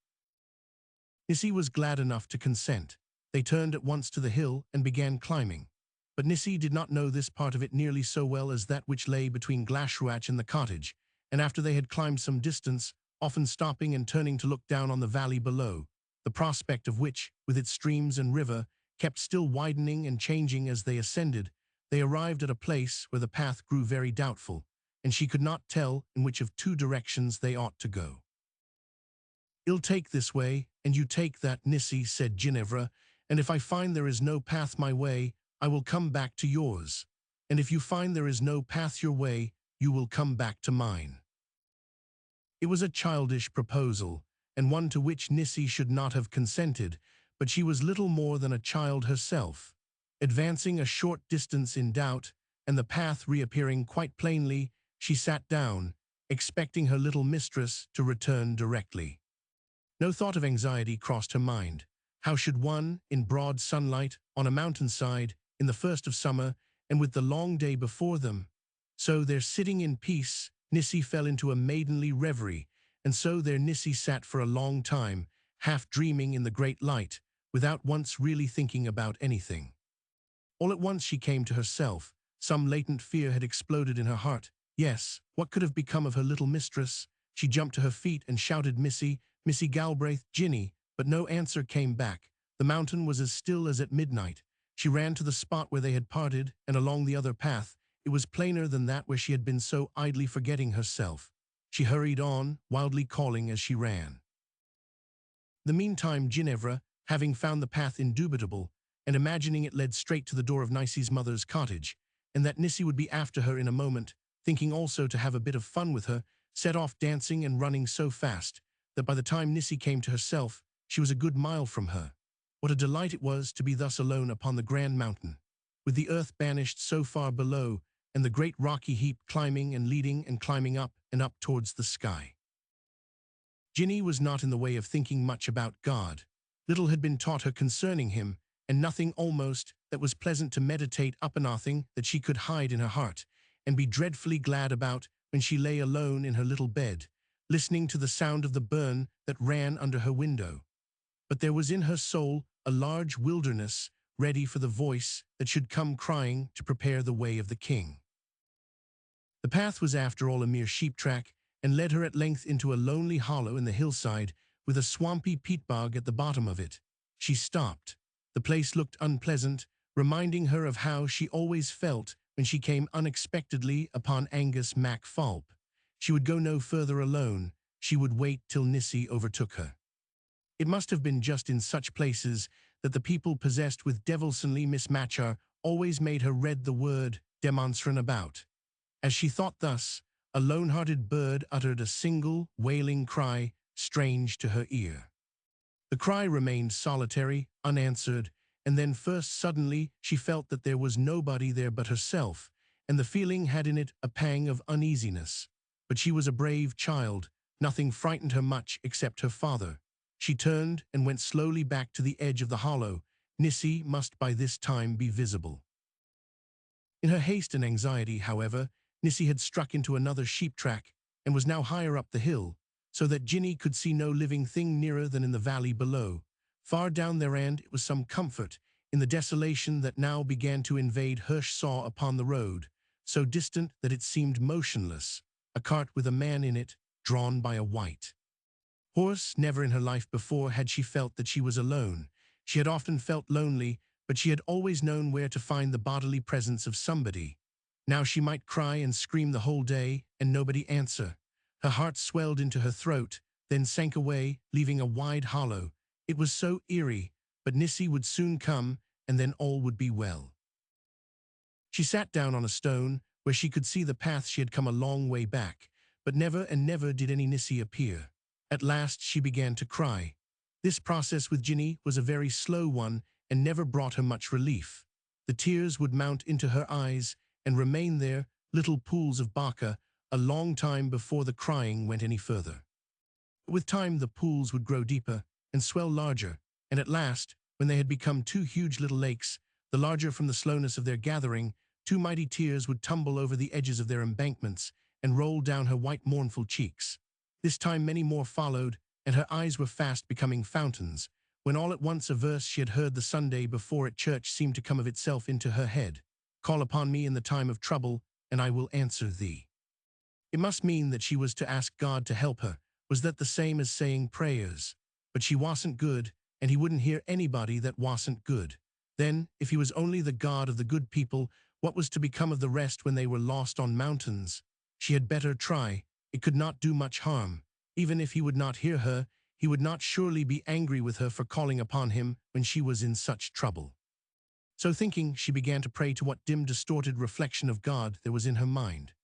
Nissi was glad enough to consent, they turned at once to the hill and began climbing. But Nissi did not know this part of it nearly so well as that which lay between Glashruach and the cottage, and after they had climbed some distance, often stopping and turning to look down on the valley below, the prospect of which, with its streams and river, kept still widening and changing as they ascended, they arrived at a place where the path grew very doubtful, and she could not tell in which of two directions they ought to go. "I'll take this way, and you take that, Nissi," said Ginevra, "and if I find there is no path my way, I will come back to yours, and if you find there is no path your way, you will come back to mine." It was a childish proposal, and one to which Nissi should not have consented, but she was little more than a child herself. Advancing a short distance in doubt, and the path reappearing quite plainly, she sat down, expecting her little mistress to return directly. No thought of anxiety crossed her mind. How should one, in broad sunlight, on a mountainside, in the first of summer, and with the long day before them? So there sitting in peace, Nissi fell into a maidenly reverie, and so there Nissi sat for a long time, half dreaming in the great light, without once really thinking about anything. All at once she came to herself. Some latent fear had exploded in her heart. Yes, what could have become of her little mistress? She jumped to her feet and shouted, "Missy, Missy Galbraith, Ginny," but no answer came back. The mountain was as still as at midnight. She ran to the spot where they had parted, and along the other path. It was plainer than that where she had been so idly forgetting herself. She hurried on, wildly calling as she ran. The meantime Ginevra, having found the path indubitable, and imagining it led straight to the door of Nissi's mother's cottage, and that Nissi would be after her in a moment, thinking also to have a bit of fun with her, set off dancing and running so fast, that by the time Nissi came to herself, she was a good mile from her. What a delight it was to be thus alone upon the grand mountain, with the earth banished so far below, and the great rocky heap climbing and leading and climbing up and up towards the sky. Ginny was not in the way of thinking much about God. Little had been taught her concerning him, and nothing almost that was pleasant to meditate upon, nothing that she could hide in her heart, and be dreadfully glad about when she lay alone in her little bed, listening to the sound of the burn that ran under her window. But there was in her soul a large wilderness ready for the voice that should come crying to prepare the way of the king. The path was after all a mere sheep track, and led her at length into a lonely hollow in the hillside, with a swampy peat bog at the bottom of it. She stopped. The place looked unpleasant, reminding her of how she always felt when she came unexpectedly upon Angus Mac Fulp. She would go no further alone. She would wait till Nissi overtook her. It must have been just in such places that the people possessed with devilsonly mismatcher always made her read the word demonstrant about. As she thought thus, a lone-hearted bird uttered a single, wailing cry, strange to her ear. The cry remained solitary, unanswered, and then first suddenly she felt that there was nobody there but herself, and the feeling had in it a pang of uneasiness. But she was a brave child. Nothing frightened her much except her father. She turned and went slowly back to the edge of the hollow. Nissi must by this time be visible. In her haste and anxiety, however, Nissi had struck into another sheep track and was now higher up the hill, so that Ginny could see no living thing nearer than in the valley below. Far down thereand it was some comfort in the desolation that now began to invade Hirsch saw upon the road, so distant that it seemed motionless, a cart with a man in it, drawn by a white horse. Never in her life before had she felt that she was alone. She had often felt lonely, but she had always known where to find the bodily presence of somebody. Now she might cry and scream the whole day, and nobody answer. Her heart swelled into her throat, then sank away, leaving a wide hollow. It was so eerie, but Nissi would soon come, and then all would be well. She sat down on a stone, where she could see the path she had come a long way back, but never and never did any Nissi appear. At last she began to cry. This process with Ginny was a very slow one, and never brought her much relief. The tears would mount into her eyes, and remain there, little pools of baka, a long time before the crying went any further. With time the pools would grow deeper, and swell larger, and at last, when they had become two huge little lakes, the larger from the slowness of their gathering, two mighty tears would tumble over the edges of their embankments, and roll down her white mournful cheeks. This time many more followed, and her eyes were fast becoming fountains, when all at once a verse she had heard the Sunday before at church seemed to come of itself into her head. "Call upon me in the time of trouble, and I will answer thee." It must mean that she was to ask God to help her. Was that the same as saying prayers? But she wasn't good, and he wouldn't hear anybody that wasn't good. Then, if he was only the God of the good people, what was to become of the rest when they were lost on mountains? She had better try. It could not do much harm. Even if he would not hear her, he would not surely be angry with her for calling upon him when she was in such trouble. So thinking, she began to pray to what dim, distorted reflection of God there was in her mind.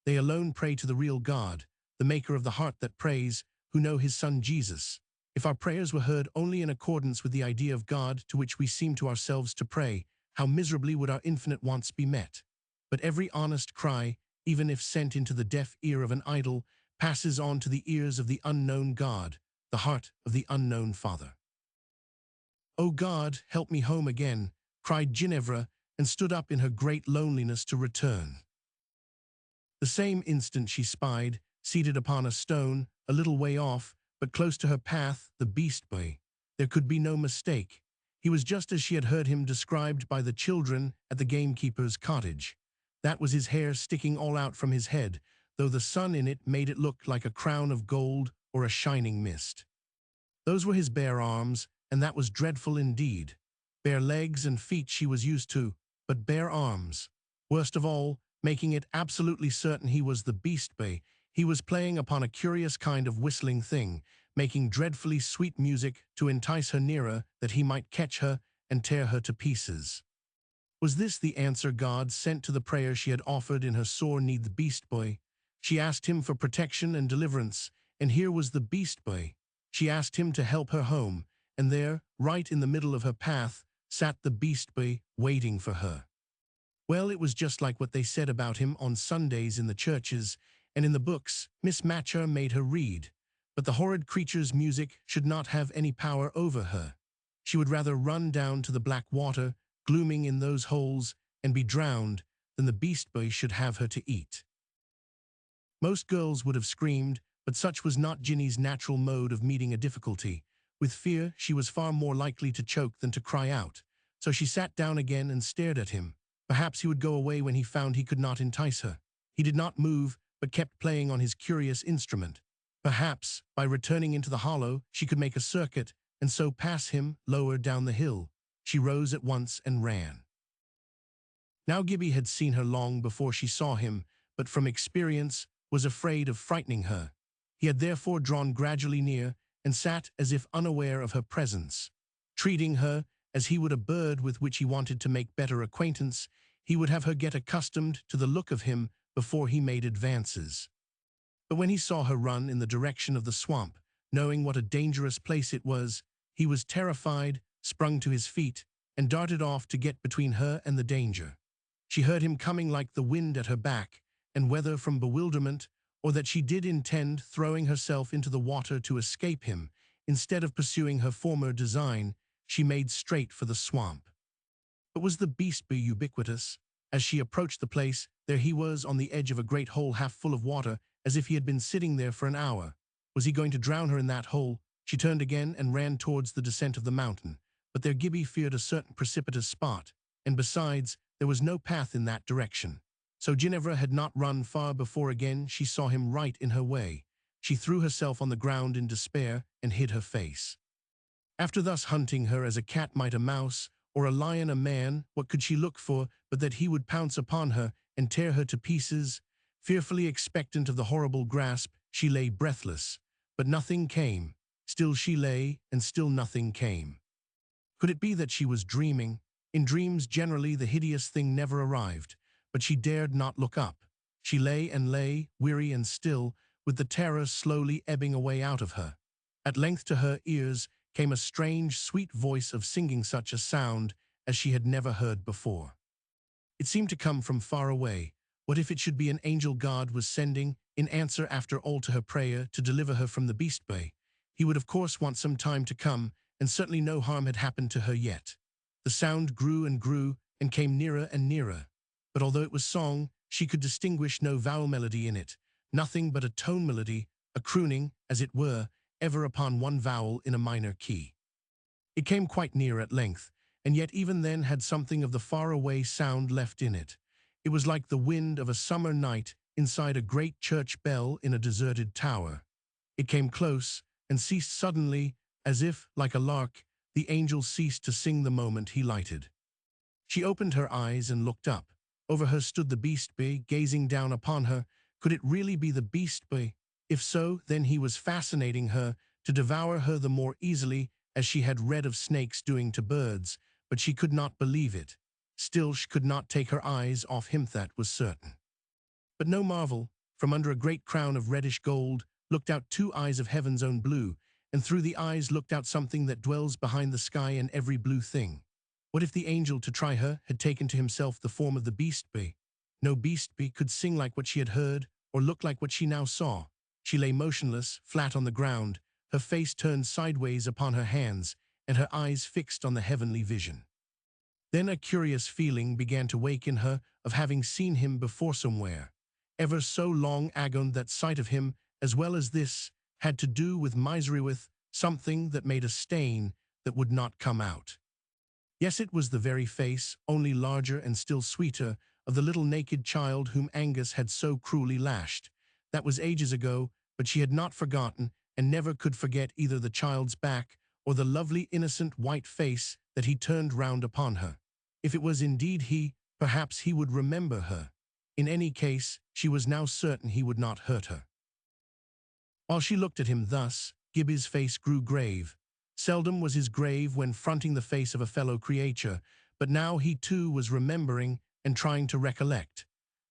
They alone pray to the real God, the maker of the heart that prays, who know his Son Jesus. If our prayers were heard only in accordance with the idea of God to which we seem to ourselves to pray, how miserably would our infinite wants be met. But every honest cry, even if sent into the deaf ear of an idol, passes on to the ears of the unknown God, the heart of the unknown Father. "O God, help me home again," cried Ginevra, and stood up in her great loneliness to return. The same instant she spied, seated upon a stone, a little way off, but close to her path, the beast boy. There could be no mistake. He was just as she had heard him described by the children at the gamekeeper's cottage. That was his hair sticking all out from his head, though the sun in it made it look like a crown of gold or a shining mist. Those were his bare arms, and that was dreadful indeed. Bare legs and feet she was used to, but bare arms. Worst of all, making it absolutely certain he was the beast boy, he was playing upon a curious kind of whistling thing, making dreadfully sweet music to entice her nearer that he might catch her and tear her to pieces. Was this the answer God sent to the prayer she had offered in her sore need? The beast boy. She asked him for protection and deliverance, and here was the beast boy. She asked him to help her home, and there, right in the middle of her path, sat the beast boy waiting for her. Well, it was just like what they said about him on Sundays in the churches and in the books Miss Matcher made her read. But the horrid creature's music should not have any power over her. She would rather run down to the black water, glooming in those holes, and be drowned, than the beast boy should have her to eat. Most girls would have screamed, but such was not Ginny's natural mode of meeting a difficulty. With fear, she was far more likely to choke than to cry out. So she sat down again and stared at him. Perhaps he would go away when he found he could not entice her. He did not move, but kept playing on his curious instrument. Perhaps, by returning into the hollow, she could make a circuit, and so pass him lower down the hill. She rose at once and ran. Now Gibbie had seen her long before she saw him, but from experience was afraid of frightening her. He had therefore drawn gradually near, and sat as if unaware of her presence. Treating her as he would a bird with which he wanted to make better acquaintance, he would have her get accustomed to the look of him before he made advances. But when he saw her run in the direction of the swamp, knowing what a dangerous place it was, he was terrified, sprung to his feet, and darted off to get between her and the danger. She heard him coming like the wind at her back, and whether from bewilderment, or that she did intend throwing herself into the water to escape him, instead of pursuing her former design, she made straight for the swamp. But was the beast boy ubiquitous? As she approached the place, there he was on the edge of a great hole half full of water, as if he had been sitting there for an hour. Was he going to drown her in that hole? She turned again and ran towards the descent of the mountain. But there Gibbie feared a certain precipitous spot, and besides, there was no path in that direction. So Ginevra had not run far before again she saw him right in her way. She threw herself on the ground in despair and hid her face. After thus hunting her as a cat might a mouse, or a lion a man, what could she look for but that he would pounce upon her and tear her to pieces? Fearfully expectant of the horrible grasp, she lay breathless. But nothing came. Still she lay, and still nothing came. Could it be that she was dreaming? In dreams generally the hideous thing never arrived, but she dared not look up. She lay and lay, weary and still, with the terror slowly ebbing away out of her. At length to her ears came a strange, sweet voice of singing such a sound as she had never heard before. It seemed to come from far away. What if it should be an angel God was sending, in answer after all to her prayer, to deliver her from the beast boy? He would of course want some time to come, and certainly no harm had happened to her yet. The sound grew and came nearer and nearer. But although it was song, she could distinguish no vowel melody in it, nothing but a tone melody, a crooning, as it were, ever upon one vowel in a minor key. It came quite near at length, and yet even then had something of the far-away sound left in it. It was like the wind of a summer night inside a great church bell in a deserted tower. It came close and ceased suddenly, as if, like a lark, the angel ceased to sing the moment he lighted. She opened her eyes and looked up. Over her stood the beast-boy, gazing down upon her. Could it really be the beast-boy? If so, then he was fascinating her, to devour her the more easily, as she had read of snakes doing to birds, but she could not believe it. Still, she could not take her eyes off him, that was certain. But no marvel, from under a great crown of reddish gold looked out two eyes of heaven's own blue, and through the eyes looked out something that dwells behind the sky and every blue thing. What if the angel, to try her, had taken to himself the form of the beast-boy? No beast-boy could sing like what she had heard, or look like what she now saw. She lay motionless, flat on the ground, her face turned sideways upon her hands, and her eyes fixed on the heavenly vision. Then a curious feeling began to wake in her of having seen him before somewhere. Ever so long ago that sight of him, as well as this, had to do with misery, with something that made a stain that would not come out. Yes, it was the very face, only larger and still sweeter, of the little naked child whom Angus had so cruelly lashed. That was ages ago, but she had not forgotten, and never could forget either the child's back or the lovely innocent white face that he turned round upon her. If it was indeed he, perhaps he would remember her. In any case, she was now certain he would not hurt her. While she looked at him thus, Gibbie's face grew grave. Seldom was his grave when fronting the face of a fellow creature, but now he too was remembering and trying to recollect.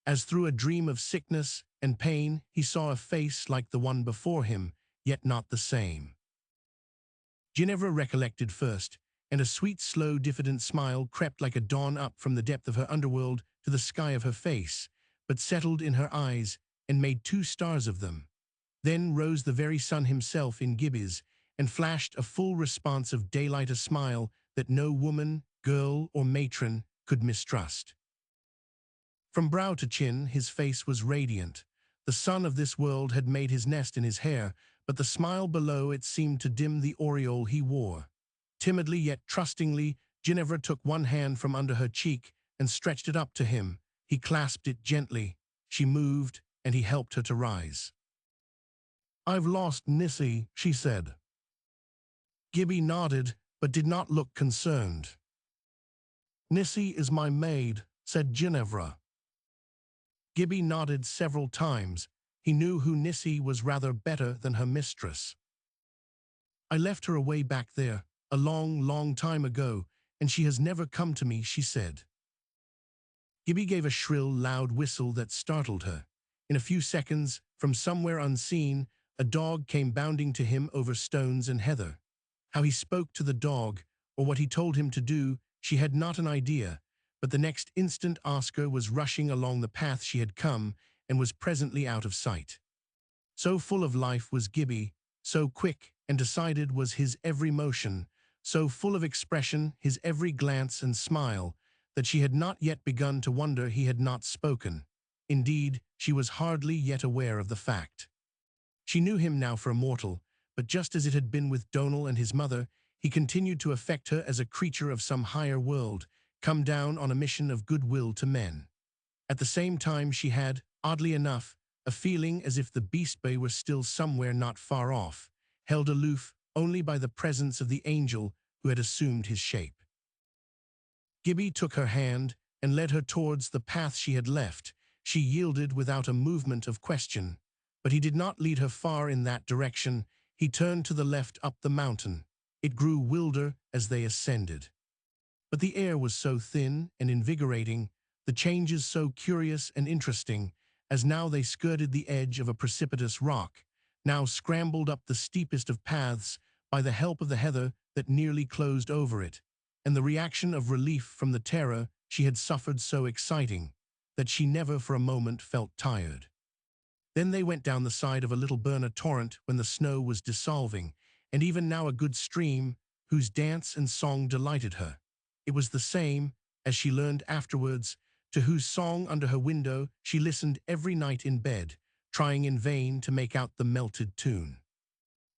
As through a dream of sickness and pain, he saw a face like the one before him, yet not the same. Ginevra recollected first, and a sweet, slow, diffident smile crept like a dawn up from the depth of her underworld to the sky of her face, but settled in her eyes and made two stars of them. Then rose the very sun himself in Gibbie's, and flashed a full response of daylight, a smile that no woman, girl, or matron could mistrust. From brow to chin, his face was radiant. The sun of this world had made his nest in his hair, but the smile below it seemed to dim the aureole he wore. Timidly yet trustingly, Ginevra took one hand from under her cheek and stretched it up to him. He clasped it gently. She moved, and he helped her to rise. "I've lost Nissy," she said. Gibbie nodded, but did not look concerned. "Nissy is my maid," said Ginevra. Gibbie nodded several times. He knew who Nissy was rather better than her mistress. "I left her away back there, a long, long time ago, and she has never come to me," she said. Gibbie gave a shrill, loud whistle that startled her. In a few seconds, from somewhere unseen, a dog came bounding to him over stones and heather. How he spoke to the dog, or what he told him to do, she had not an idea, but the next instant Oscar was rushing along the path she had come and was presently out of sight. So full of life was Gibbie, so quick and decided was his every motion, so full of expression his every glance and smile, that she had not yet begun to wonder he had not spoken. Indeed, she was hardly yet aware of the fact. She knew him now for a mortal, but just as it had been with Donal and his mother, he continued to affect her as a creature of some higher world, come down on a mission of goodwill to men. At the same time she had, oddly enough, a feeling as if the beast-boy were still somewhere not far off, held aloof only by the presence of the angel who had assumed his shape. Gibbie took her hand and led her towards the path she had left. She yielded without a movement of question, but he did not lead her far in that direction. He turned to the left up the mountain. It grew wilder as they ascended. But the air was so thin and invigorating, the changes so curious and interesting, as now they skirted the edge of a precipitous rock, now scrambled up the steepest of paths by the help of the heather that nearly closed over it, and the reaction of relief from the terror she had suffered so exciting that she never for a moment felt tired. Then they went down the side of a little burner torrent when the snow was dissolving, and even now a good stream, whose dance and song delighted her. It was the same, as she learned afterwards, to whose song under her window she listened every night in bed, trying in vain to make out the melted tune.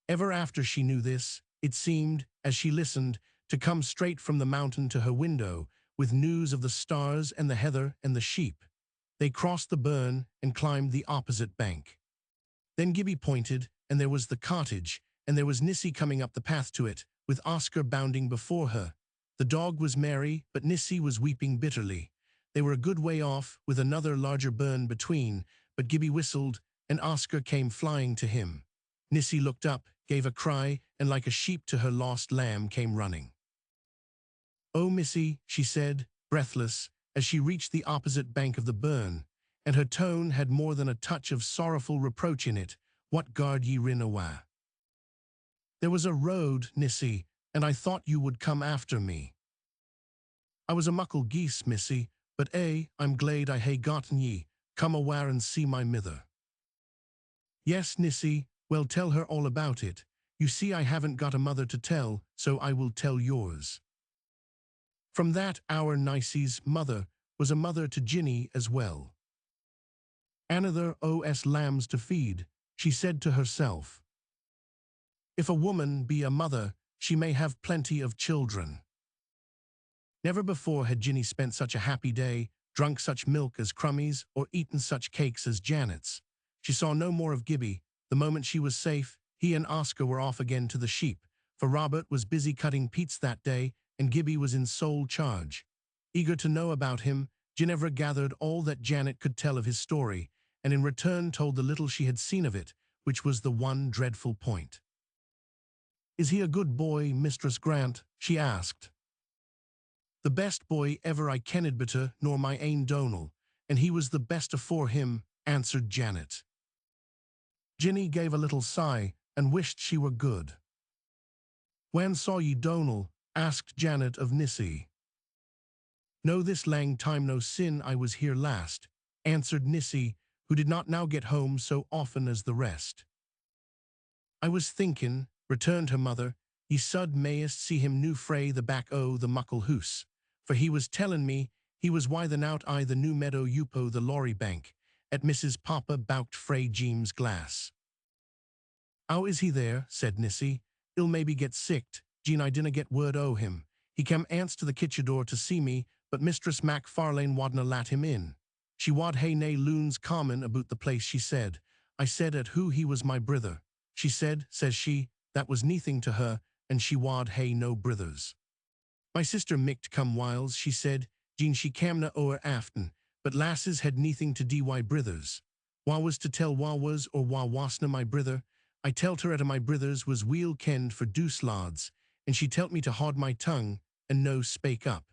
Ever after she knew this, it seemed, as she listened, to come straight from the mountain to her window, with news of the stars and the heather and the sheep. They crossed the burn and climbed the opposite bank. Then Gibbie pointed, and there was the cottage, and there was Nissie coming up the path to it, with Oscar bounding before her. The dog was merry, but Nissie was weeping bitterly. They were a good way off, with another larger burn between, but Gibbie whistled, and Oscar came flying to him. Nissie looked up, gave a cry, and like a sheep to her lost lamb came running. "Oh, Missy," she said, breathless, as she reached the opposite bank of the burn, and her tone had more than a touch of sorrowful reproach in it. "What guard ye rin awa? There was a road, Nissie, and I thought you would come after me. I was a muckle geese, Missy, but I'm glad I hae gotten ye. Come awa and see my mither." "Yes, Nissie, well, tell her all about it. You see, I haven't got a mother to tell, so I will tell yours." From that hour Nicie's mother was a mother to Ginny as well. "Another os lambs to feed," she said to herself. "If a woman be a mother, she may have plenty of children." Never before had Ginny spent such a happy day, drunk such milk as Crummie's, or eaten such cakes as Janet's. She saw no more of Gibbie. The moment she was safe, he and Oscar were off again to the sheep, for Robert was busy cutting peats that day, and Gibbie was in sole charge. Eager to know about him, Ginevra gathered all that Janet could tell of his story, and in return told the little she had seen of it, which was the one dreadful point. "Is he a good boy, Mistress Grant?" she asked. "The best boy ever I kenned better nor my ain Donal, and he was the best afore him," answered Janet. Ginny gave a little sigh and wished she were good. "When saw ye Donal?" asked Janet of Nissie. "No, this lang time no sin I was here last," answered Nissie, who did not now get home so often as the rest. "I was thinking," returned her mother, "ye sud mayest see him new frae the back o' the muckle hoose, for he was tellin' me he was within out I the new meadow yupo the lorry bank, at Mrs. Papa boucht frae Jeem's glass." "How is he there?" said Nissie. "He'll maybe get sicked. Jean, I dinna get word o' him. He cam ance to the kitchen door to see me, but Mistress Macfarlane wadna lat him in. She wad hae nae loons common aboot the place, she said. I said at who he was my brither. She said, says she, that was neething to her, and she wad hae no brithers. My sister micht come whiles, she said. Jean she camna ower aften, but lasses had neething to dee why brithers. Wha was to tell wha was or wha wasna my brither? I tell't her at my brithers was weel kenned for douce lads, and she tell't me to haud my tongue, and no spake up.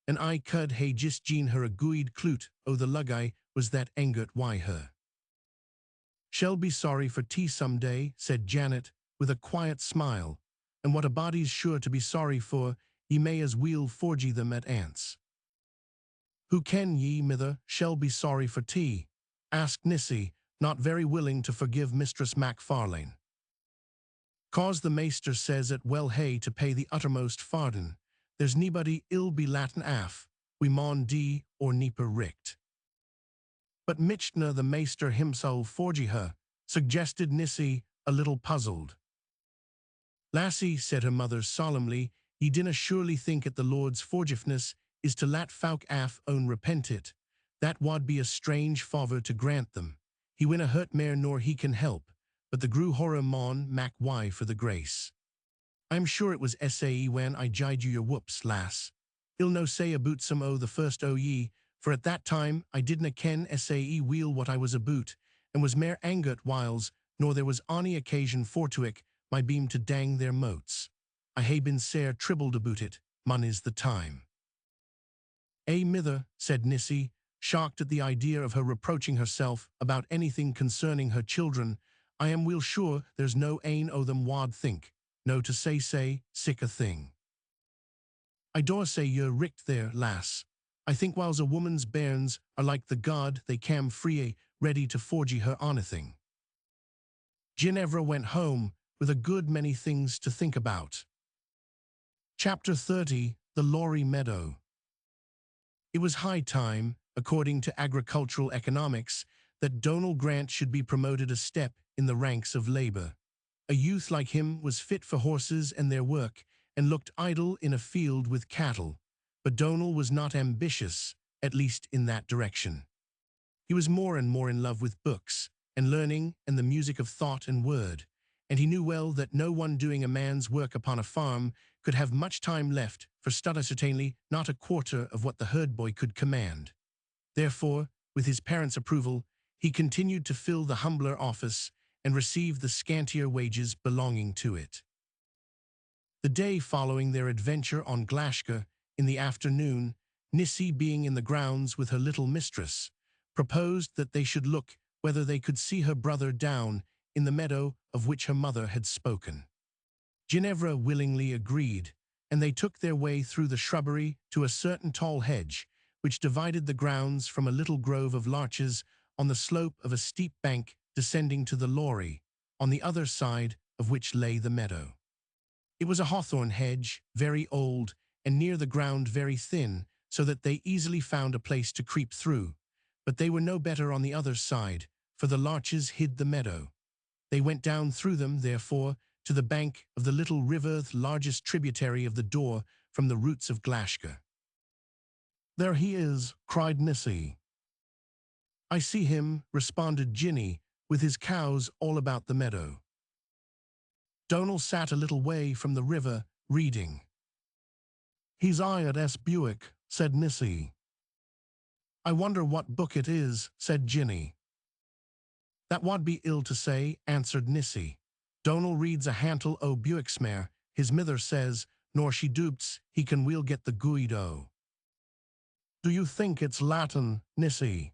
And I cud hae just Jean her a gooid clute o' the luggai was that angert why her. "Shall be sorry for tea some day," said Janet, with a quiet smile, "and what a body's sure to be sorry for, ye may as weel forgy them at ance." "Who ken ye, mither, shall be sorry for tea?" asked Nissie, not very willing to forgive Mistress Macfarlane. "'Cause the maester says it well hae to pay the uttermost farden. There's nobody ill be latin af, we maun dee or neeper richt." "But michtna the maester himself forgy her?" suggested Nissie, a little puzzled. "Lassie," said her mother solemnly, "ye dinna surely think it the Lord's forgiveness is to lat folk af own repent it. That wad be a strange favour to grant them. He winna hurt mair nor he can help, but the grue horror maun mak why for the grace. I'm sure it was sae when I gied you your whoops, lass. I'll no say aboot some o' the first o' ye, for at that time I didna ken sae weel what I was aboot, and was mair angert whiles, nor there was ony occasion for to it, my beam to dang their motes. I hae been sair tribbled aboot it, mon is the time." "Mither," said Nissie, shocked at the idea of her reproaching herself about anything concerning her children, "I am weel sure there's no ane o' them wad think, no to say sic a thing." "I daur say you're richt there, lass. I think whiles a woman's bairns are like the God they cam free ready to forgy her onything." Ginevra went home with a good many things to think about. Chapter 30, The Lorry Meadow. It was high time, according to agricultural economics, that Donal Grant should be promoted a step in the ranks of labour. A youth like him was fit for horses and their work, and looked idle in a field with cattle. But Donal was not ambitious, at least in that direction. He was more and more in love with books, and learning, and the music of thought and word, and he knew well that no one doing a man's work upon a farm could have much time left for study, certainly not a quarter of what the herd-boy could command. Therefore, with his parents' approval, he continued to fill the humbler office and receive the scantier wages belonging to it. The day following their adventure on Glashgar, in the afternoon, Nissy, being in the grounds with her little mistress, proposed that they should look whether they could see her brother down in the meadow of which her mother had spoken. Ginevra willingly agreed, and they took their way through the shrubbery to a certain tall hedge, which divided the grounds from a little grove of larches on the slope of a steep bank descending to the Lorrie, on the other side of which lay the meadow. It was a hawthorn hedge, very old, and near the ground very thin, so that they easily found a place to creep through. But they were no better on the other side, for the larches hid the meadow. They went down through them, therefore, to the bank of the little river, the largest tributary of the Dore from the roots of Glashgar. "There he is," cried Nissy. "I see him," responded Ginny, "with his cows all about the meadow." Donal sat a little way from the river, reading. "He's I at S. Buick," said Nissy. "I wonder what book it is," said Ginny. "That wad be ill to say," answered Nissy. "Donal reads a hantle o' Buicksmare, his mither says, nor she doubts he can weel get the guid o." "Do you think it's Latin, Nissy?"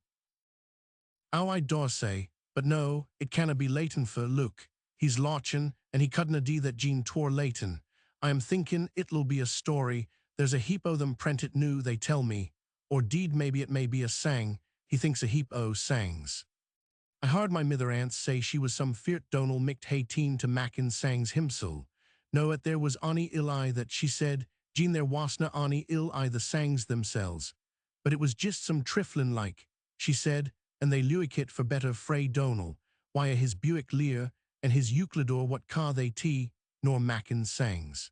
"Ow, I daursay, but no, it canna be Latin for look. He's Lochan, and he couldna dee that Jean twore Latin. I am thinking it'll be a story. There's a heap o' them prentit noo, they tell me. Or deed maybe it may be a sang. He thinks a heap o' sangs. I heard my mither aunt say she was some feart Donal micht hae teen to Mackin sangs himsel. No, at there was ony ill-I that she said, Jean there wasna ony ill-I the sangs themselves. But it was just some triflin like, she said, and they luik it for better frae Donal, why a his Buick Lear, and his Euclidor what ca they tea, nor Mackin sangs.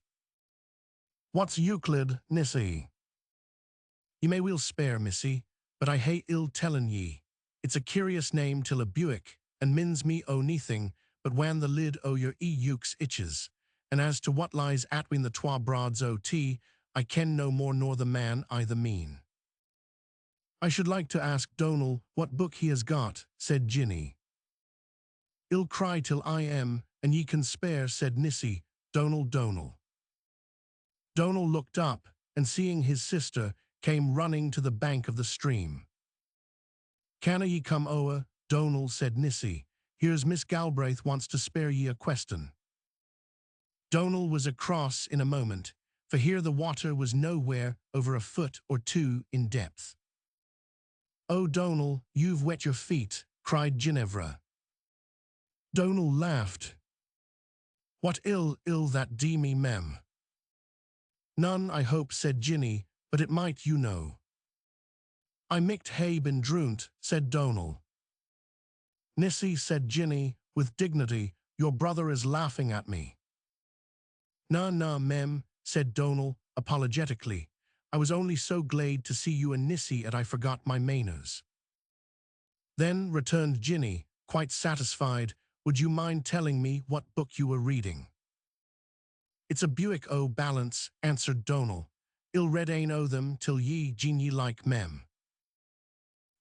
"What's Euclid, Nissy?" "You may weel spare, missy, but I hae ill tellin' ye. It's a curious name till a Buick, and mins me o' neething but whan the lid o' your Euks itches. And as to what lies atween the twa broads o' tea, I ken no more nor the man I the mean." "I should like to ask Donal what book he has got," said Ginny. "I'll cry till I am, and ye can spare," said Nissy. Donal. Donal looked up, and seeing his sister, came running to the bank of the stream. "Canna ye come ower, Donal," said Nissy. "Here's Miss Galbraith wants to spare ye a question." Donal was across in a moment, for here the water was nowhere over a foot or two in depth. "Oh, Donal, you've wet your feet," cried Ginevra. Donal laughed. "What ill that dee me, mem?" "None, I hope," said Ginny, "but it might, you know." "I micht hae been droont," said Donal. "Nissy," said Ginny, with dignity, "your brother is laughing at me." "Na, mem," said Donal, apologetically. "I was only so glad to see you and Nissy at I forgot my manners." "Then," returned Ginny, quite satisfied, "would you mind telling me what book you were reading?" "It's a Buick o' Balance," answered Donal. "I'll read ane o' them till ye, Jean ye like, mem."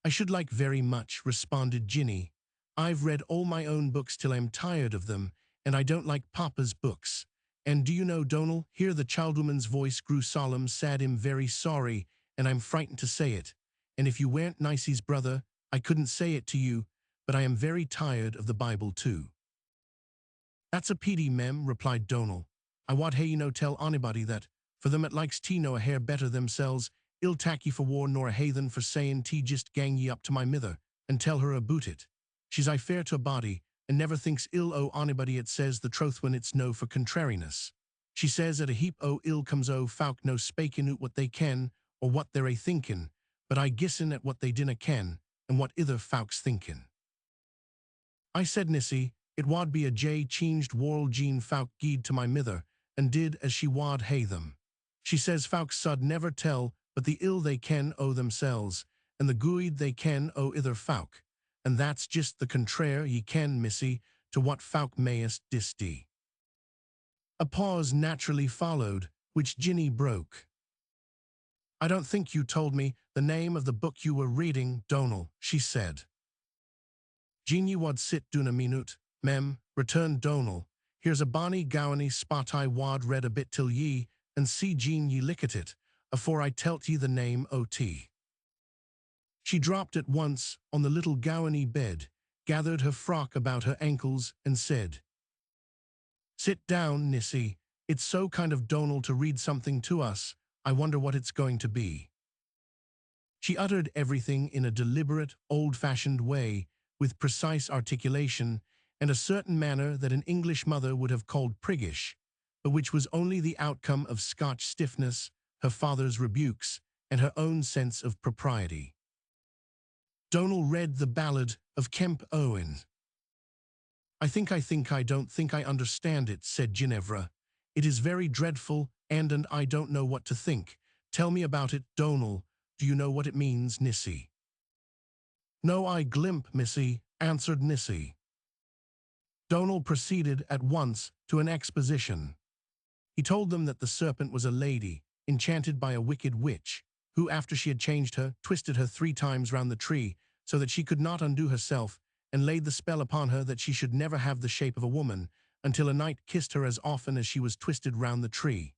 "I should like very much," responded Ginny. "I've read all my own books till I'm tired of them, and I don't like Papa's books. And do you know, Donal," here the childwoman's voice grew solemn, "sad I'm very sorry, and I'm frightened to say it, and if you weren't Nicey's brother, I couldn't say it to you, but I am very tired of the Bible too." "That's a peety, mem," replied Donal. "I wad hae ye no tell onybody that, for them 'at likes tea know a hair better themselves, I'll tak ye for war nor a haythen for sayin' tea just gang ye up to my mither, and tell her aboot it. She's aye fair to a body, and never thinks ill o' onybody 'at says the troth when it's no for contrariness. She says that a heap o' ill comes o' folk no spaking oot what they ken, or what they're thinkin', but I gissin' at what they dinna ken, and what ither folk's thinkin'." "I said, Nissy, it wad be a jay changed world Jean folk gied to my mither, and did as she wad hae them. She says folk sud never tell, but the ill they ken o' themselves, and the good they ken o' ither folk. And that's just the contraire ye ken, missy, to what folk mayest disdee. A pause naturally followed, which Ginny broke. I don't think you told me the name of the book you were reading, Donal, she said. Jean ye wad sit doon a minute, mem, returned Donal. Here's a bonny gowany spot I wad read a bit till ye, and see Jean ye lick at it, afore I telt ye the name o' tea. She dropped at once on the little gowany bed, gathered her frock about her ankles, and said, Sit down, Nissy. It's so kind of Donal to read something to us. I wonder what it's going to be. She uttered everything in a deliberate, old-fashioned way, with precise articulation, and a certain manner that an English mother would have called priggish, but which was only the outcome of Scotch stiffness, her father's rebukes, and her own sense of propriety. Donal read the ballad of Kemp Owen. I think I don't think I understand it, said Ginevra. It is very dreadful, and I don't know what to think. Tell me about it, Donal. Do you know what it means, Nissy? No, I glimp, missy, answered Nissy. Donal proceeded at once to an exposition. He told them that the serpent was a lady, enchanted by a wicked witch, who, after she had changed her, twisted her 3 times round the tree, so that she could not undo herself, and laid the spell upon her that she should never have the shape of a woman, until a knight kissed her as often as she was twisted round the tree.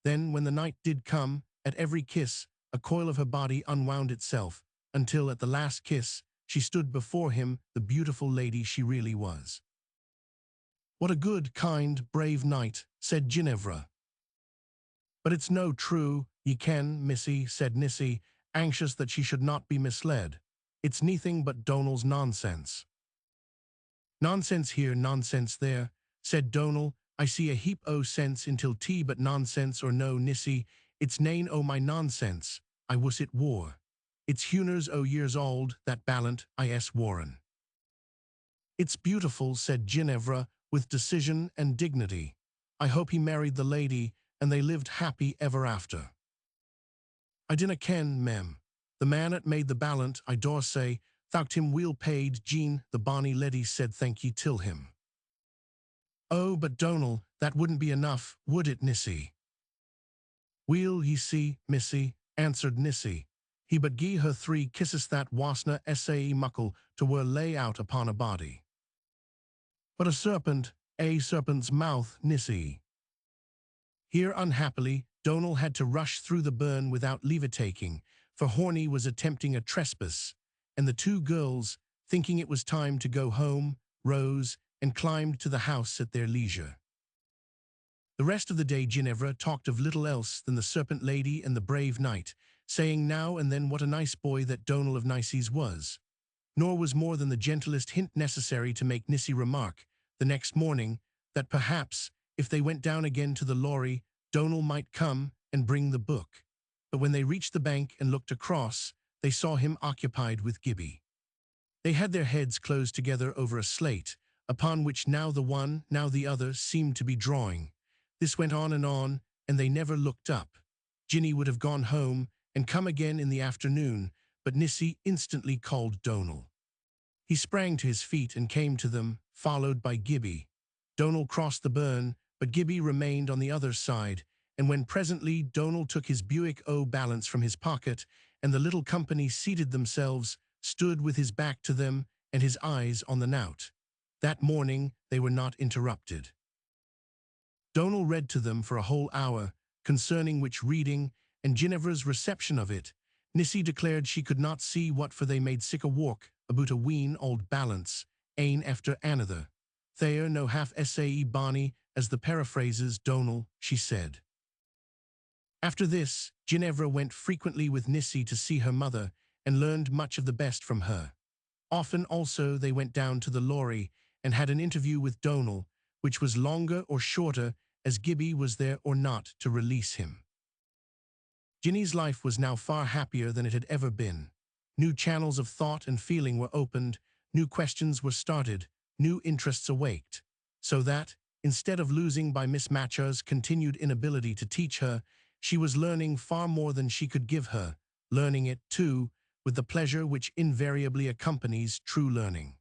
Then, when the night did come, at every kiss, a coil of her body unwound itself, until, at the last kiss, she stood before him the beautiful lady she really was. What a good, kind, brave knight, said Ginevra. But it's no true, ye ken, missy, said Nissy, anxious that she should not be misled. It's neathing but Donal's nonsense. Nonsense here, nonsense there, said Donal. I see a heap o' sense intil tea, but nonsense or no, Nissy, it's nane o' my nonsense. I wuss it war. It's huners o' years old, that ballant, I.S. Warren. It's beautiful, said Ginevra, with decision and dignity. I hope he married the lady, and they lived happy ever after. I dinna ken, mem. The man 'at made the ballant, I dore say, thought him weel paid. Jean, the bonny leddy, said thank ye till him. Oh, but Donal, that wouldn't be enough, would it, Nissy? Weel, ye see, missy, answered Nissy, he but gie her 3 kisses that wasna sae muckle to were lay out upon a body. But a serpent's mouth, Nissy. Here, unhappily, Donal had to rush through the burn without leave-taking, for Horny was attempting a trespass, and the 2 girls, thinking it was time to go home, rose and climbed to the house at their leisure. The rest of the day Ginevra talked of little else than the serpent lady and the brave knight, saying now and then what a nice boy that Donal of Nices was. Nor was more than the gentlest hint necessary to make Nissy remark, the next morning, that perhaps, if they went down again to the Lorry, Donal might come and bring the book. But when they reached the bank and looked across, they saw him occupied with Gibbie. They had their heads close together over a slate, upon which now the one, now the other seemed to be drawing. This went on, and they never looked up. Ginny would have gone home and come again in the afternoon, but Nissy instantly called Donal. He sprang to his feet and came to them, followed by Gibbie. Donal crossed the burn, but Gibbie remained on the other side, and when presently Donal took his Buick balance from his pocket, and the little company seated themselves, stood with his back to them and his eyes on the knout. That morning they were not interrupted. Donal read to them for a whole hour, concerning which reading, and Ginevra's reception of it, Nissy declared she could not see what for they made sic a walk about a ween old balance, ane after another. Thayer no half sae bonny as the paraphrases, Donal, she said. After this, Ginevra went frequently with Nissy to see her mother, and learned much of the best from her. Often also they went down to the Lorry, and had an interview with Donal, which was longer or shorter as Gibbie was there or not to release him. Ginny's life was now far happier than it had ever been. New channels of thought and feeling were opened, new questions were started, new interests awaked, so that, Instead of losing by Miss Matcher's continued inability to teach her, she was learning far more than she could give her, learning it, too, with the pleasure which invariably accompanies true learning.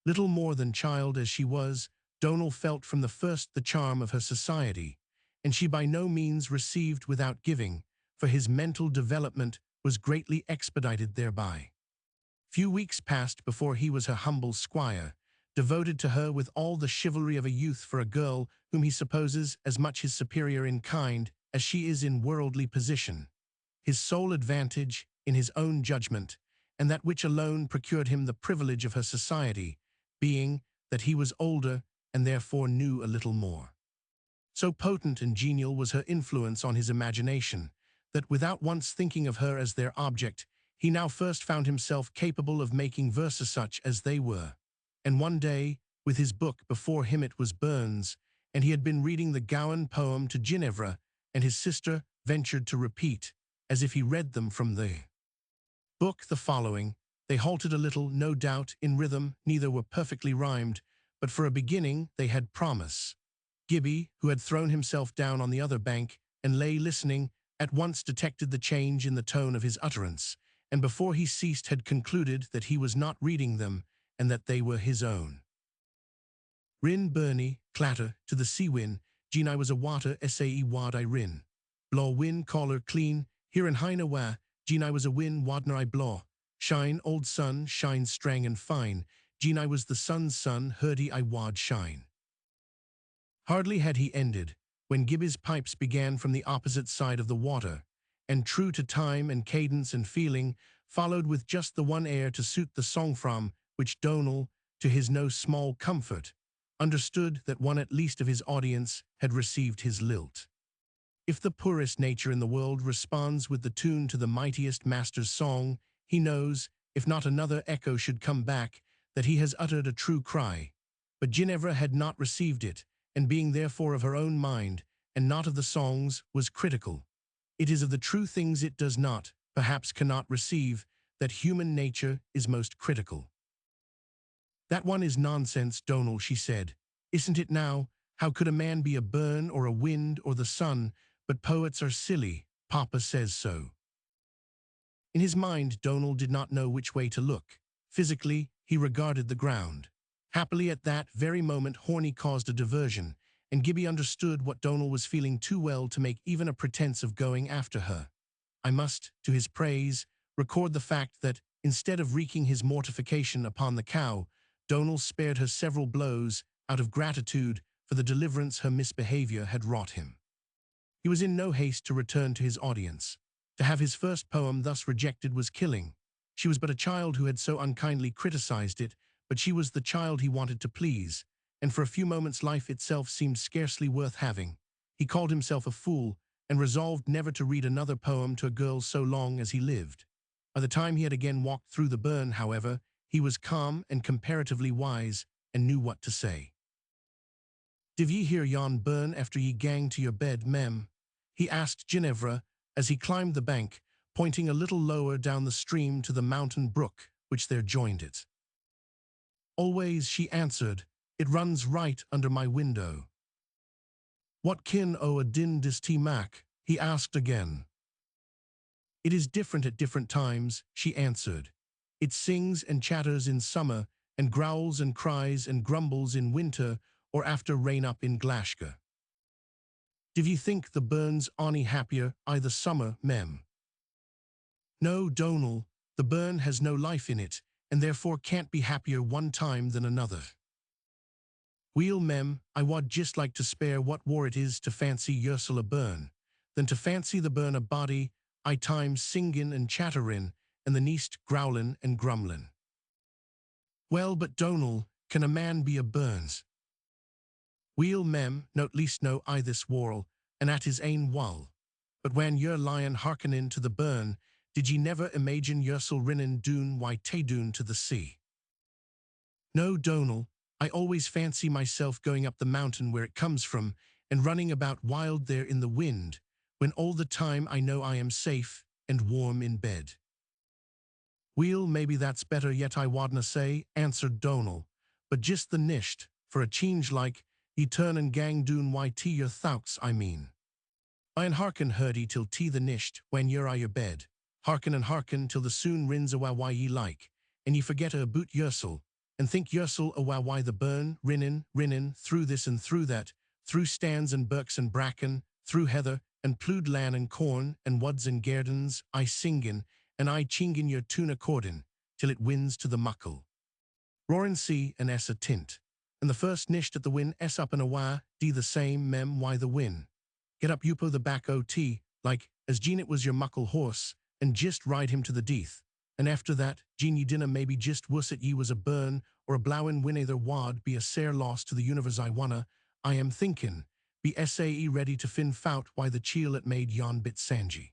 Little more than child as she was, Donal felt from the first the charm of her society, and she by no means received without giving, for his mental development was greatly expedited thereby. Few weeks passed before he was her humble squire, devoted to her with all the chivalry of a youth for a girl whom he supposes as much his superior in kind as she is in worldly position. His sole advantage in his own judgment, and that which alone procured him the privilege of her society, being that he was older and therefore knew a little more. So potent and genial was her influence on his imagination, that without once thinking of her as their object, he now first found himself capable of making verses such as they were. And one day, with his book before him it was Burns, and he had been reading the Gowan poem to Ginevra, and his sister ventured to repeat, as if he read them from the book, the following. They halted a little, no doubt, in rhythm, neither were perfectly rhymed, but for a beginning they had promise. Gibbie, who had thrown himself down on the other bank and lay listening, at once detected the change in the tone of his utterance, and before he ceased had concluded that he was not reading them, and that they were his own. Rin Bernie, clatter, to the sea win, Jean I was a water, sae wad I rin. Blaw win, caller clean, here in Hina wa, Jean I was a win, wadner I blaw. Shine, old sun, shine strang and fine, Jean I was the sun's son, hurdy I wad shine. Hardly had he ended, when Gibbie's pipes began from the opposite side of the water, and true to time and cadence and feeling, followed with just the one air to suit the song from which Donal, to his no small comfort, understood that one at least of his audience had received his lilt. If the poorest nature in the world responds with the tune to the mightiest master's song, he knows, if not another echo should come back, that he has uttered a true cry. But Ginevra had not received it, and being therefore of her own mind, and not of the song's, was critical. It is of the true things it does not, perhaps cannot receive, that human nature is most critical. That one is nonsense, Donal, she said. Isn't it now? How could a man be a burn or a wind or the sun? But poets are silly, Papa says so. In his mind, Donal did not know which way to look. Physically, he regarded the ground. Happily at that very moment Horny caused a diversion, and Gibbie understood what Donal was feeling too well to make even a pretense of going after her. I must, to his praise, record the fact that, instead of wreaking his mortification upon the cow, Donal spared her several blows out of gratitude for the deliverance her misbehavior had wrought him. He was in no haste to return to his audience. To have his first poem thus rejected was killing. She was but a child who had so unkindly criticized it, but she was the child he wanted to please, and for a few moments life itself seemed scarcely worth having. He called himself a fool, and resolved never to read another poem to a girl so long as he lived. By the time he had again walked through the burn, however, he was calm and comparatively wise, and knew what to say. "Div ye hear yon burn after ye gang to your bed, mem?" he asked Ginevra, as he climbed the bank, pointing a little lower down the stream to the mountain brook which there joined it. "Always," she answered. "It runs right under my window." "What kin o' a din dis tea mac?" he asked again. "It is different at different times," she answered. "It sings and chatters in summer, and growls and cries and grumbles in winter, or after rain up in Glashga." "Div ye think the burn's ony happier i' the summer, mem?" "No, Donal, the burn has no life in it, and therefore can't be happier one time than another." "Weel, mem, I wad just like to spare what war it is to fancy yoursel a burn, than to fancy the burn a body, I times singin' and chatterin', and the neist growlin' and grumlin'." "Well, but Donal, can a man be a burns?" "Weel, mem, not least know I this world, and at his ain wull. But when you're lyin' hearkenin' to the burn, did ye never imagine yoursel rinnin' doon wy tae doon to the sea?" "No, Donal, I always fancy myself going up the mountain where it comes from, and running about wild there in the wind, when all the time I know I am safe and warm in bed." "Weel, maybe that's better yet I wadna say," answered Donal, "but just the nisht, for a change like, Ye turn and gang doen why tea your thoughts, I mean. I'n hearken hurdy till tea the nisht, when you're I your bed. Hearken and hearken till the soon rins awa why ye like, and ye forget a aboot yersel, and think yersel awa why the burn, rinnin, through this and through that, through stands and birks and bracken, through heather, and ploughed lan and corn, and woods and gardens, I singin, and I chingin your tune accordin, till it wins to the muckle. Roarin sea and essa tint, and the first nisht at the win s up and awa, d the same mem why the win. Get up yupo the back ot, like, as gene it was your muckle horse, and jist ride him to the death. And after that, gene ye dinna maybe jist wusset ye was a burn, or a blowin win either wad be a sair loss to the universe I wanna, I am thinkin, be sae ready to fin fout why the cheel it made yon bit sanji.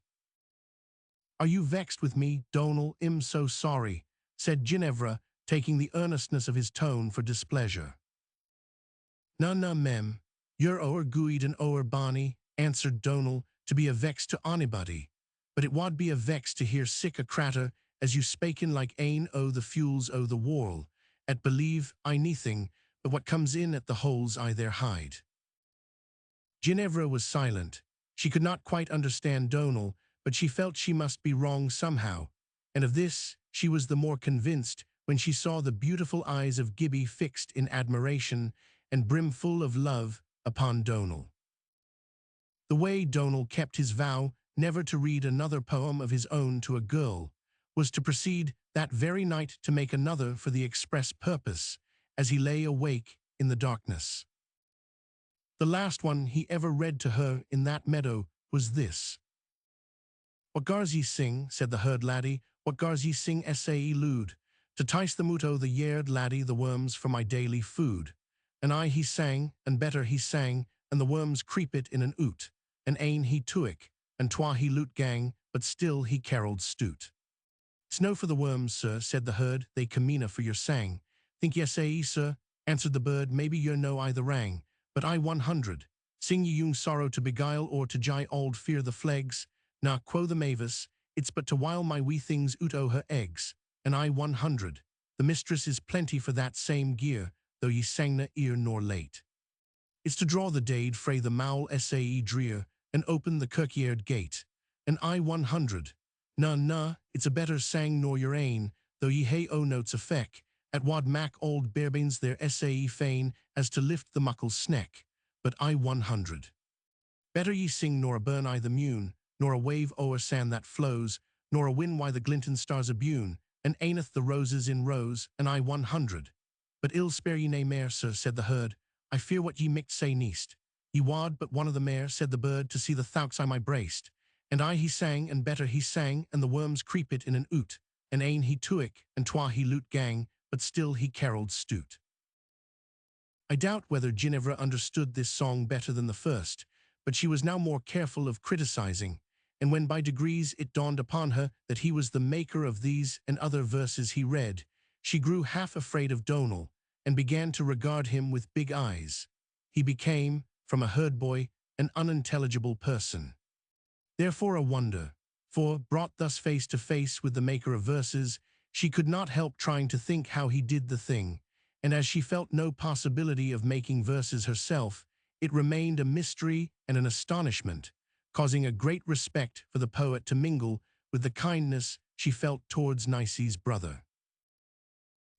Are you vexed with me, Donal? I'm so sorry, said Ginevra, taking the earnestness of his tone for displeasure. Na, mem, you're ower gooid and ower bonny, answered Donal, to be a vex to onybody, but it wad be a vex to hear sic a cratur as you spakin like ane o' the fuels o' the world, at believe I neething but what comes in at the holes I there hide. Ginevra was silent. She could not quite understand Donal, but she felt she must be wrong somehow, and of this she was the more convinced when she saw the beautiful eyes of Gibbie fixed in admiration and brimful of love upon Donal. The way Donal kept his vow never to read another poem of his own to a girl was to proceed that very night to make another for the express purpose, as he lay awake in the darkness. The last one he ever read to her in that meadow was this. What gars ye sing, said the herd laddie, what gars ye sing sae lewd, to tice the moot o' the yard laddie the worms for my daily food. And I he sang, and better he sang, and the worms creepit in an oot, and ane he tuick, and twa he loot gang, but still he carolled stoot. It's no for the worms, sir, said the herd, they camina for your sang. Think ye sae, sir, answered the bird, maybe you're no I the rang, but I 100. Sing ye young sorrow to beguile or to jie auld fear the flegs? Na, quo the mavis, it's but to while my wee things oot o' her eggs, and I 100. The mistress is plenty for that same gear, though ye sangna ear nor late. It's to draw the dade frae the maul sae drear, and open the kirkyard gate, and I 100. Na, it's a better sang nor your ain, though ye hae o notes a feck, at wad mak old bairbanes their sae fain as to lift the muckle sneck, but I 100. Better ye sing nor a burn I the mune, nor a wave o'er sand that flows, nor a wind why the glintin stars abune, and aineth the roses in rows, and I 100. But ill spare ye nae mair, sir, said the herd, I fear what ye micht say neist. Ye wad but one of the mair, said the bird, to see the thoughts I my braced. And I he sang, and better he sang, and the worms creepit in an oot, and ane he tuick, and twa he loot gang, but still he carolled stoot. I doubt whether Ginevra understood this song better than the first, but she was now more careful of criticizing, and when by degrees it dawned upon her that he was the maker of these and other verses he read, she grew half afraid of Donal, and began to regard him with big eyes. He became, from a herd boy, an unintelligible person. Therefore a wonder, for, brought thus face to face with the maker of verses, she could not help trying to think how he did the thing, and as she felt no possibility of making verses herself, it remained a mystery and an astonishment, causing a great respect for the poet to mingle with the kindness she felt towards Nicey's brother.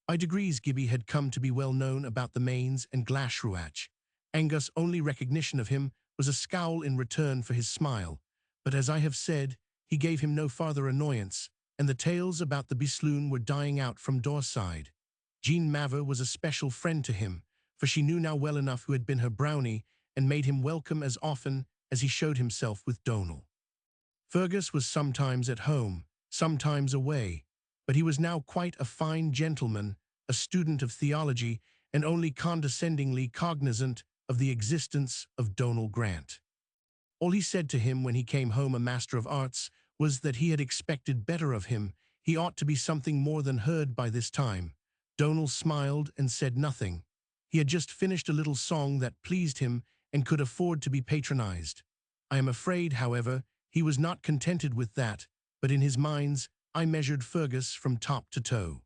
By degrees Gibbie had come to be well known about the Mains and Glashruach. Angus' only recognition of him was a scowl in return for his smile, but as I have said, he gave him no farther annoyance, and the tales about the Bisloon were dying out from Daurside. Jean Mavor was a special friend to him, for she knew now well enough who had been her brownie, and made him welcome as often as he showed himself with Donal. Fergus was sometimes at home, sometimes away, but he was now quite a fine gentleman, a student of theology, and only condescendingly cognizant of the existence of Donal Grant. All he said to him when he came home a Master of Arts was that he had expected better of him. He ought to be something more than herd by this time. Donal smiled and said nothing. He had just finished a little song that pleased him and could afford to be patronized. I am afraid, however, he was not contented with that, but in his mind's eye measured Fergus from top to toe.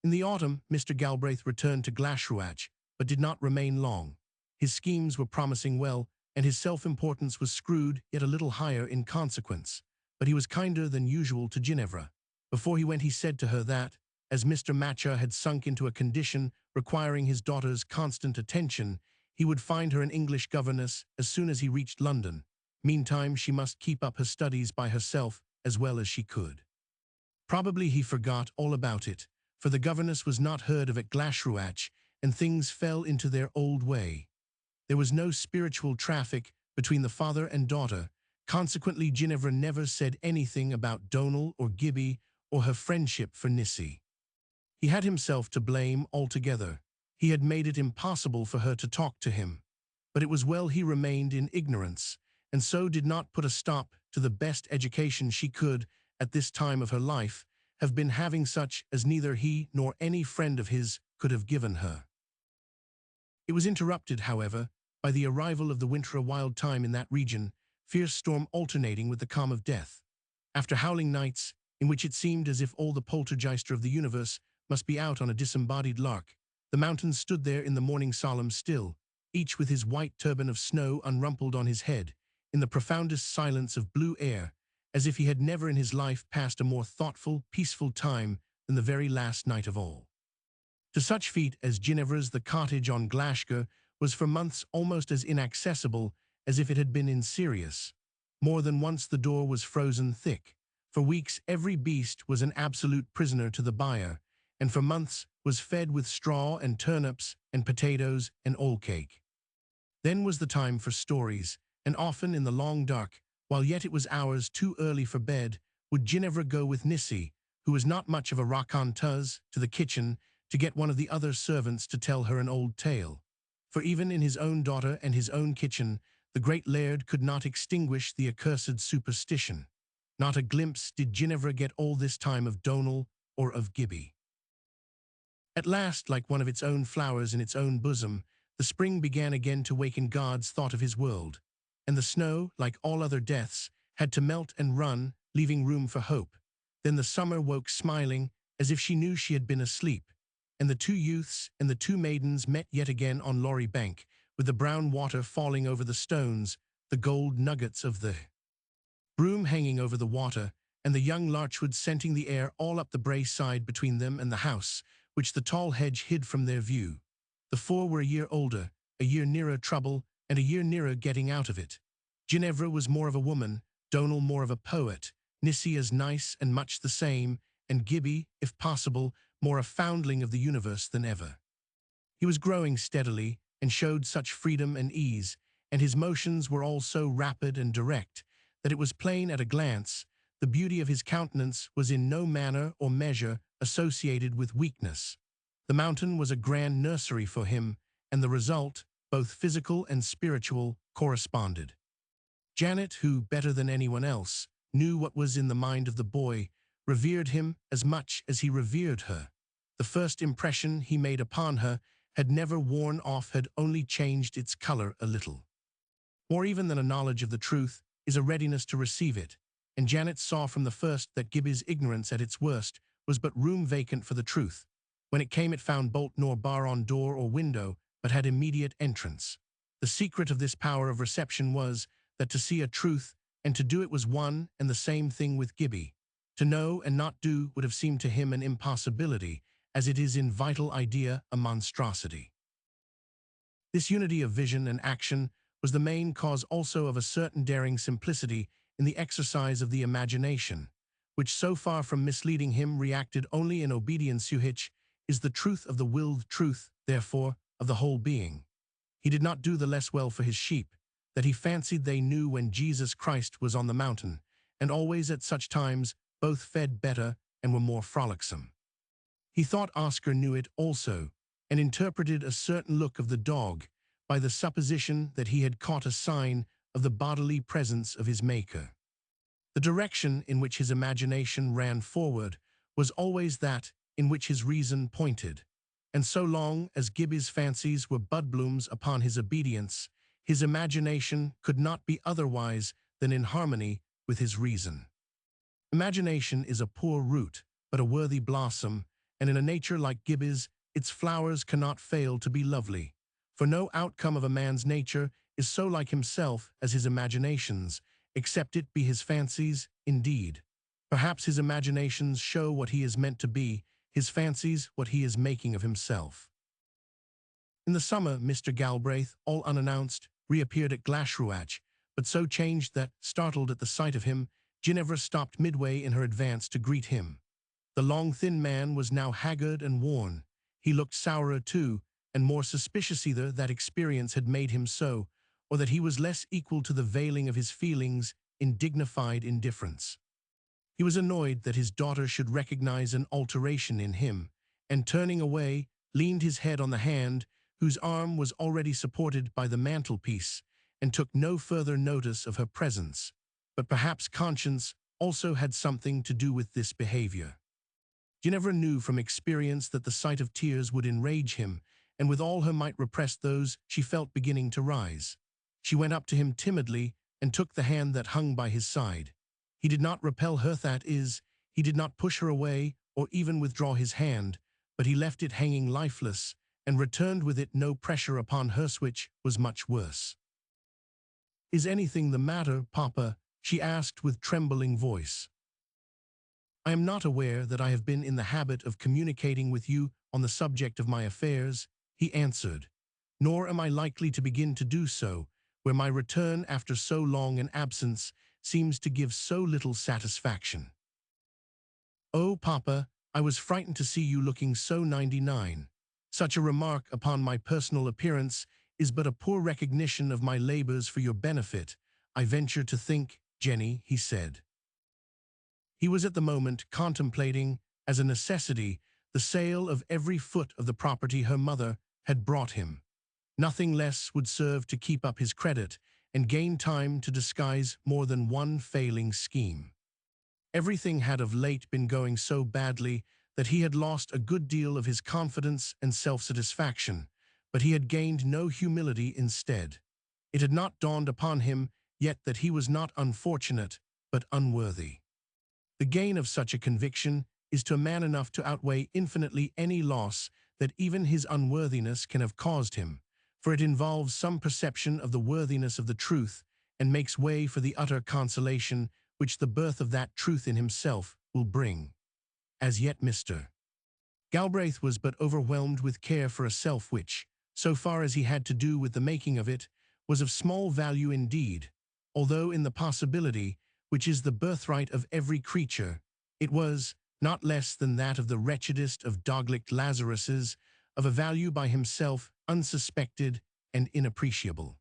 In the autumn, Mr. Galbraith returned to Glashruach, but did not remain long. His schemes were promising well, and his self-importance was screwed yet a little higher in consequence. But he was kinder than usual to Ginevra. Before he went he said to her that, as Mr. Matcher had sunk into a condition requiring his daughter's constant attention, he would find her an English governess as soon as he reached London. Meantime, she must keep up her studies by herself as well as she could. Probably he forgot all about it, for the governess was not heard of at Glashruach, and things fell into their old way. There was no spiritual traffic between the father and daughter. Consequently, Ginevra never said anything about Donal or Gibbie or her friendship for Nissy. He had himself to blame altogether. He had made it impossible for her to talk to him. But it was well he remained in ignorance, and so did not put a stop to the best education she could, at this time of her life, have been having, such as neither he nor any friend of his could have given her. It was interrupted, however, by the arrival of the winter, a wild time in that region, fierce storm alternating with the calm of death. After howling nights, in which it seemed as if all the poltergeister of the universe must be out on a disembodied lark, the mountains stood there in the morning solemn still, each with his white turban of snow unrumpled on his head, in the profoundest silence of blue air, as if he had never in his life passed a more thoughtful, peaceful time than the very last night of all. To such feet as Ginevra's, the cottage on Glashgar was for months almost as inaccessible as if it had been in Sirius. More than once the door was frozen thick. For weeks every beast was an absolute prisoner to the byre, and for months was fed with straw and turnips and potatoes and oil cake. Then was the time for stories, and often in the long dark, while yet it was hours too early for bed, would Ginevra go with Nissy, who was not much of a raconteuse, to the kitchen to get one of the other servants to tell her an old tale. For even in his own daughter and his own kitchen, the great laird could not extinguish the accursed superstition. Not a glimpse did Ginevra get all this time of Donal or of Gibbie. At last, like one of its own flowers in its own bosom, the spring began again to waken God's thought of his world, and the snow, like all other deaths, had to melt and run, leaving room for hope. Then the summer woke smiling, as if she knew she had been asleep, and the two youths and the two maidens met yet again on Lorrie Bank, with the brown water falling over the stones, the gold nuggets of the broom hanging over the water, and the young larchwood scenting the air all up the brae side between them and the house, which the tall hedge hid from their view. The four were a year older, a year nearer trouble, and a year nearer getting out of it. Ginevra was more of a woman, Donal more of a poet, Nissy as nice and much the same, and Gibbie, if possible, more a foundling of the universe than ever. He was growing steadily, and showed such freedom and ease, and his motions were all so rapid and direct, that it was plain at a glance the beauty of his countenance was in no manner or measure associated with weakness. The mountain was a grand nursery for him, and the result, both physical and spiritual, corresponded. Janet, who, better than anyone else, knew what was in the mind of the boy, revered him as much as he revered her. The first impression he made upon her had never worn off, had only changed its color a little. More even than a knowledge of the truth is a readiness to receive it, and Janet saw from the first that Gibbie's ignorance at its worst was but room vacant for the truth. When it came it found bolt nor bar on door or window, but had immediate entrance. The secret of this power of reception was that to see a truth and to do it was one and the same thing with Gibbie. To know and not do would have seemed to him an impossibility, as it is in vital idea a monstrosity. This unity of vision and action was the main cause also of a certain daring simplicity in the exercise of the imagination, which so far from misleading him reacted only in obedience to which is the truth of the willed truth, therefore, of the whole being. He did not do the less well for his sheep, that he fancied they knew when Jesus Christ was on the mountain, and always at such times both fed better and were more frolicsome. He thought Oscar knew it also, and interpreted a certain look of the dog by the supposition that he had caught a sign of the bodily presence of his Maker. The direction in which his imagination ran forward was always that in which his reason pointed, and so long as Gibbie's fancies were budblooms upon his obedience, his imagination could not be otherwise than in harmony with his reason. Imagination is a poor root, but a worthy blossom, and in a nature like Gibbie's, its flowers cannot fail to be lovely. For no outcome of a man's nature is so like himself as his imaginations, except it be his fancies, indeed. Perhaps his imaginations show what he is meant to be, his fancies what he is making of himself. In the summer, Mr. Galbraith, all unannounced, reappeared at Glashruach, but so changed that, startled at the sight of him, Ginevra stopped midway in her advance to greet him. The long, thin man was now haggard and worn. He looked sourer too, and more suspicious either that experience had made him so, or that he was less equal to the veiling of his feelings in dignified indifference. He was annoyed that his daughter should recognize an alteration in him, and turning away, leaned his head on the hand, whose arm was already supported by the mantelpiece, and took no further notice of her presence. But perhaps conscience also had something to do with this behavior. Ginevra knew from experience that the sight of tears would enrage him, and with all her might repress those she felt beginning to rise. She went up to him timidly and took the hand that hung by his side. He did not repel her, that is, he did not push her away or even withdraw his hand, but he left it hanging lifeless and returned with it no pressure upon hers, which was much worse. "Is anything the matter, Papa?" she asked with trembling voice. "I am not aware that I have been in the habit of communicating with you on the subject of my affairs," he answered, "nor am I likely to begin to do so, where my return after so long an absence seems to give so little satisfaction. Oh, Papa, I was frightened to see you looking so 99. Such a remark upon my personal appearance is but a poor recognition of my labors for your benefit, I venture to think, Jenny," he said. He was at the moment contemplating, as a necessity, the sale of every foot of the property her mother had brought him. Nothing less would serve to keep up his credit and gain time to disguise more than one failing scheme. Everything had of late been going so badly that he had lost a good deal of his confidence and self-satisfaction, but he had gained no humility instead. It had not dawned upon him yet that he was not unfortunate, but unworthy. The gain of such a conviction is to a man enough to outweigh infinitely any loss that even his unworthiness can have caused him, for it involves some perception of the worthiness of the truth and makes way for the utter consolation which the birth of that truth in himself will bring. As yet Mr. Galbraith was but overwhelmed with care for a self which, so far as he had to do with the making of it, was of small value indeed, although in the possibility, which is the birthright of every creature, it was, not less than that of the wretchedest of dog-licked Lazaruses, of a value by himself unsuspected and inappreciable.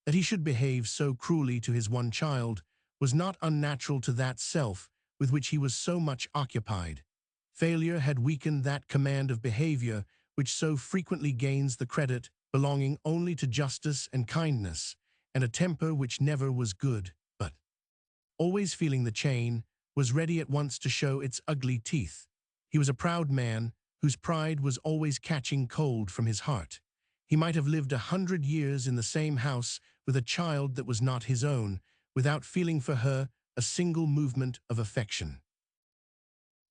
That he should behave so cruelly to his one child was not unnatural to that self with which he was so much occupied. Failure had weakened that command of behavior which so frequently gains the credit belonging only to justice and kindness, and a temper which never was good, but, always feeling the chain, was ready at once to show its ugly teeth. He was a proud man, whose pride was always catching cold from his heart. He might have lived 100 years in the same house with a child that was not his own, without feeling for her a single movement of affection.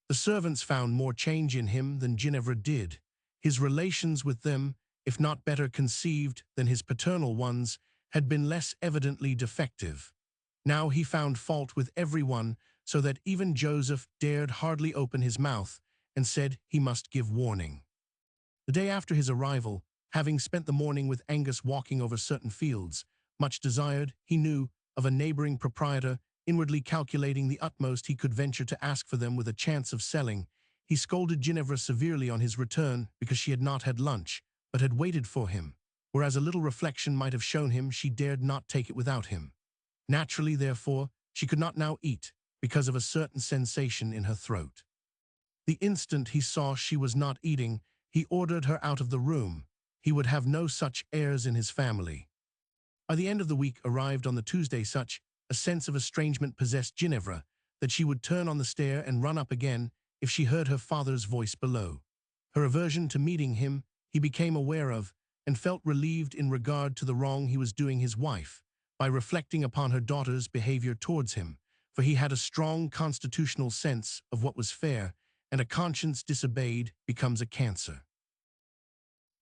The servants found more change in him than Ginevra did. His relations with them, if not better conceived than his paternal ones, had been less evidently defective. Now he found fault with everyone, so that even Joseph dared hardly open his mouth, and said he must give warning. The day after his arrival, having spent the morning with Angus walking over certain fields, much desired, he knew, of a neighboring proprietor, inwardly calculating the utmost he could venture to ask for them with a chance of selling, he scolded Ginevra severely on his return because she had not had lunch, but had waited for him, whereas a little reflection might have shown him she dared not take it without him. Naturally, therefore, she could not now eat, because of a certain sensation in her throat. The instant he saw she was not eating, he ordered her out of the room. He would have no such heirs in his family. By the end of the week arrived on the Tuesday such a sense of estrangement possessed Ginevra that she would turn on the stair and run up again if she heard her father's voice below. Her aversion to meeting him he became aware of, and felt relieved in regard to the wrong he was doing his wife, by reflecting upon her daughter's behavior towards him, for he had a strong constitutional sense of what was fair, and a conscience disobeyed becomes a cancer.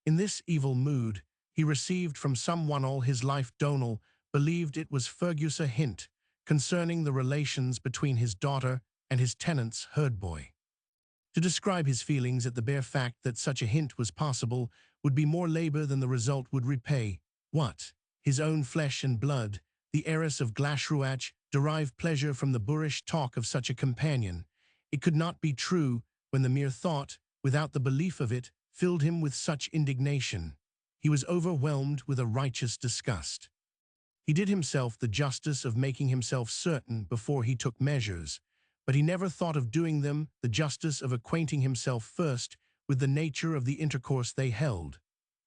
In this evil mood, he received from someone all his life. Donal believed it was Fergus a hint concerning the relations between his daughter and his tenant's herdboy. To describe his feelings at the bare fact that such a hint was possible would be more labor than the result would repay. What? His own flesh and blood, the heiress of Glashruach, derived pleasure from the boorish talk of such a companion. It could not be true when the mere thought, without the belief of it, filled him with such indignation. He was overwhelmed with a righteous disgust. He did himself the justice of making himself certain before he took measures, but he never thought of doing them the justice of acquainting himself first with the nature of the intercourse they held.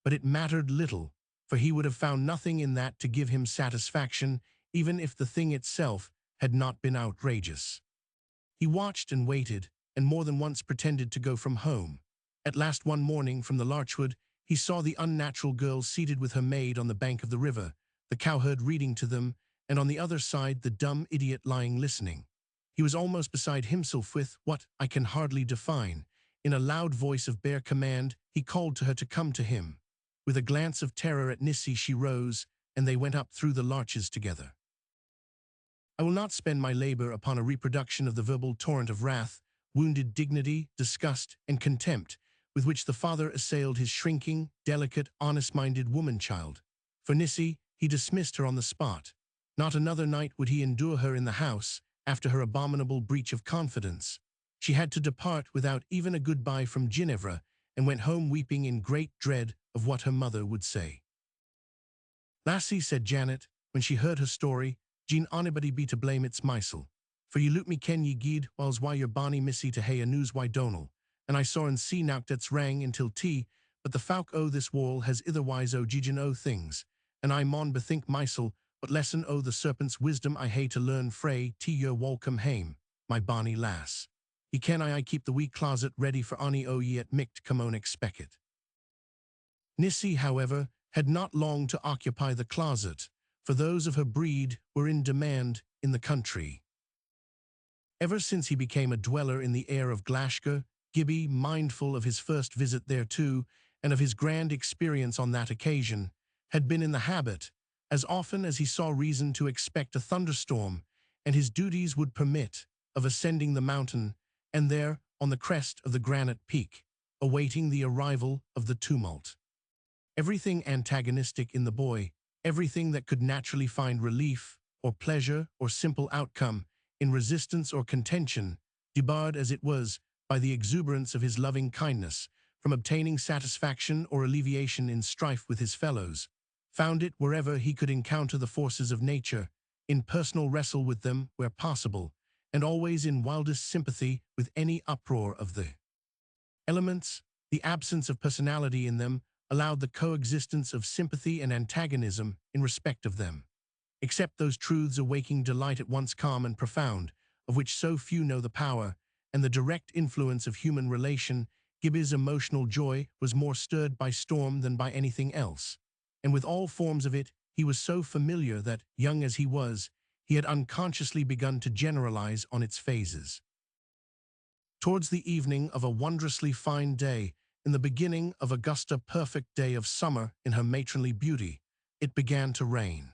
But it mattered little, for he would have found nothing in that to give him satisfaction, even if the thing itself had not been outrageous. He watched and waited, and more than once pretended to go from home. At last one morning from the larchwood, he saw the unnatural girl seated with her maid on the bank of the river, the cowherd reading to them, and on the other side the dumb idiot lying listening. He was almost beside himself with what I can hardly define. In a loud voice of bare command, he called to her to come to him. With a glance of terror at Nissi, she rose, and they went up through the larches together. I will not spend my labor upon a reproduction of the verbal torrent of wrath, wounded dignity, disgust, and contempt with which the father assailed his shrinking, delicate, honest-minded woman-child. For Nissi, he dismissed her on the spot. Not another night would he endure her in the house, after her abominable breach of confidence. She had to depart without even a goodbye from Ginevra, and went home weeping in great dread of what her mother would say. "Lassie," said Janet, when she heard her story, "Jean onybody be to blame, it's mysel. For ye loot me ken ye gied, whiles why your bonny missy to hae a news why Donal, and I saw and see nowt that's rang until tea, but the folk o' this wall has itherwise o' Gijan o' things, and I maun bethink mysel what lesson o' the serpent's wisdom I hae to learn frae tea your walcome hame, my bonny lass. Ye ken I keep the wee closet ready for ony o' ye at micht come on expect it." Nissi, however, had not long to occupy the closet, for those of her breed were in demand in the country. Ever since he became a dweller in the air of Glashgar, Gibbie, mindful of his first visit thereto, and of his grand experience on that occasion, had been in the habit, as often as he saw reason to expect a thunderstorm, and his duties would permit, of ascending the mountain, and there, on the crest of the granite peak, awaiting the arrival of the tumult. Everything antagonistic in the boy, everything that could naturally find relief, or pleasure, or simple outcome, in resistance or contention, debarred as it was, by the exuberance of his loving kindness, from obtaining satisfaction or alleviation in strife with his fellows, found it wherever he could encounter the forces of nature, in personal wrestle with them where possible, and always in wildest sympathy with any uproar of the elements. The absence of personality in them allowed the coexistence of sympathy and antagonism in respect of them. Except those truths awaking delight at once calm and profound, of which so few know the power, and the direct influence of human relation, Gibbie's emotional joy was more stirred by storm than by anything else. And with all forms of it, he was so familiar that, young as he was, he had unconsciously begun to generalize on its phases. Towards the evening of a wondrously fine day, in the beginning of Augusta perfect day of summer in her matronly beauty, it began to rain.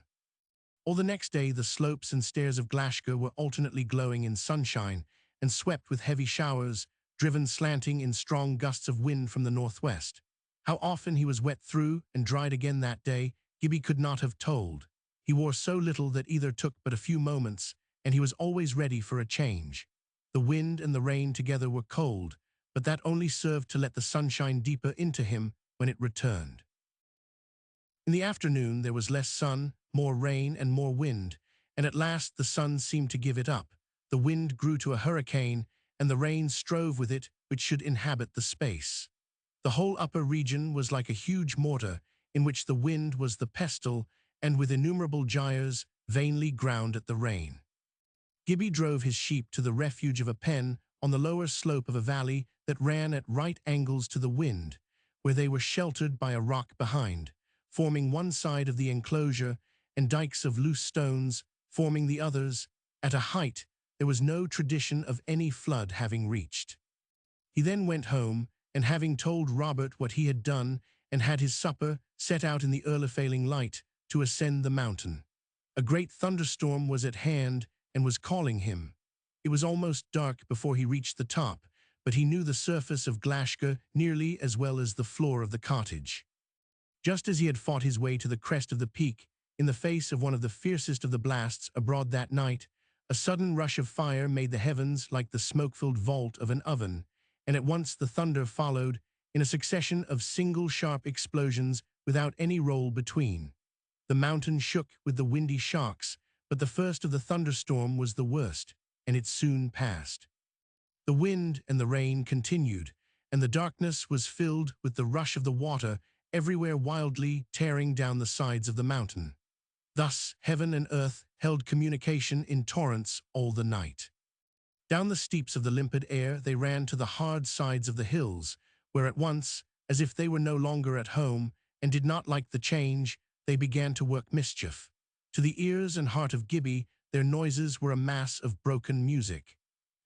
All the next day the slopes and stairs of Glashgar were alternately glowing in sunshine and swept with heavy showers, driven slanting in strong gusts of wind from the northwest. How often he was wet through and dried again that day, Gibbie could not have told. He wore so little that either took but a few moments, and he was always ready for a change. The wind and the rain together were cold, but that only served to let the sunshine deeper into him when it returned. In the afternoon there was less sun, more rain, and more wind, and at last the sun seemed to give it up. The wind grew to a hurricane, and the rain strove with it which should inhabit the space. The whole upper region was like a huge mortar, in which the wind was the pestle, and with innumerable gyres vainly ground at the rain. Gibbie drove his sheep to the refuge of a pen on the lower slope of a valley that ran at right angles to the wind, where they were sheltered by a rock behind, forming one side of the enclosure, and dikes of loose stones forming the others. At a height there was no tradition of any flood having reached. He then went home, and having told Robert what he had done, and had his supper, set out in the early failing light to ascend the mountain. A great thunderstorm was at hand and was calling him. It was almost dark before he reached the top, but he knew the surface of Glashgar nearly as well as the floor of the cottage. Just as he had fought his way to the crest of the peak, in the face of one of the fiercest of the blasts abroad that night, a sudden rush of fire made the heavens like the smoke-filled vault of an oven, and at once the thunder followed, in a succession of single sharp explosions without any roll between. The mountain shook with the windy shocks, but the first of the thunderstorm was the worst, and it soon passed. The wind and the rain continued, and the darkness was filled with the rush of the water everywhere wildly tearing down the sides of the mountain. Thus heaven and earth held communication in torrents all the night. Down the steeps of the limpid air they ran to the hard sides of the hills, where at once, as if they were no longer at home and did not like the change, they began to work mischief. To the ears and heart of Gibbie, their noises were a mass of broken music.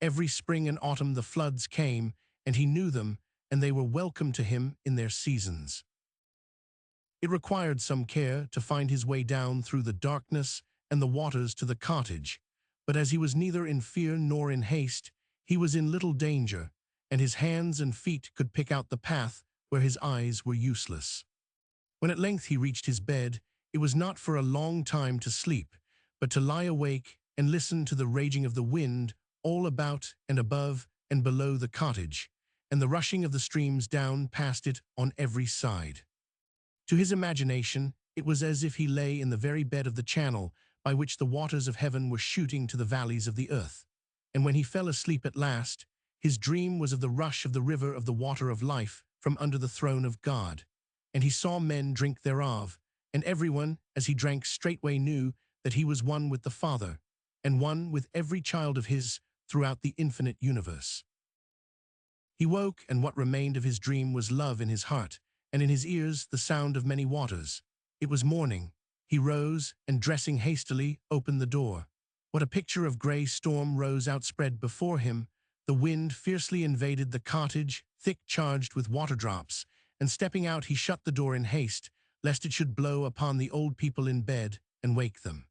Every spring and autumn the floods came, and he knew them, and they were welcome to him in their seasons. It required some care to find his way down through the darkness and the waters to the cottage, but as he was neither in fear nor in haste, he was in little danger, and his hands and feet could pick out the path where his eyes were useless. When at length he reached his bed, it was not for a long time to sleep, but to lie awake and listen to the raging of the wind all about and above and below the cottage, and the rushing of the streams down past it on every side. To his imagination, it was as if he lay in the very bed of the channel by which the waters of heaven were shooting to the valleys of the earth. And when he fell asleep at last, his dream was of the rush of the river of the water of life from under the throne of God. And he saw men drink thereof, and everyone, as he drank, straightway knew that he was one with the Father, and one with every child of his throughout the infinite universe. He woke, and what remained of his dream was love in his heart, and in his ears the sound of many waters. It was morning. He rose, and dressing hastily, opened the door. What a picture of grey storm rose outspread before him. The wind fiercely invaded the cottage, thick charged with water drops, and stepping out he shut the door in haste, lest it should blow upon the old people in bed and wake them.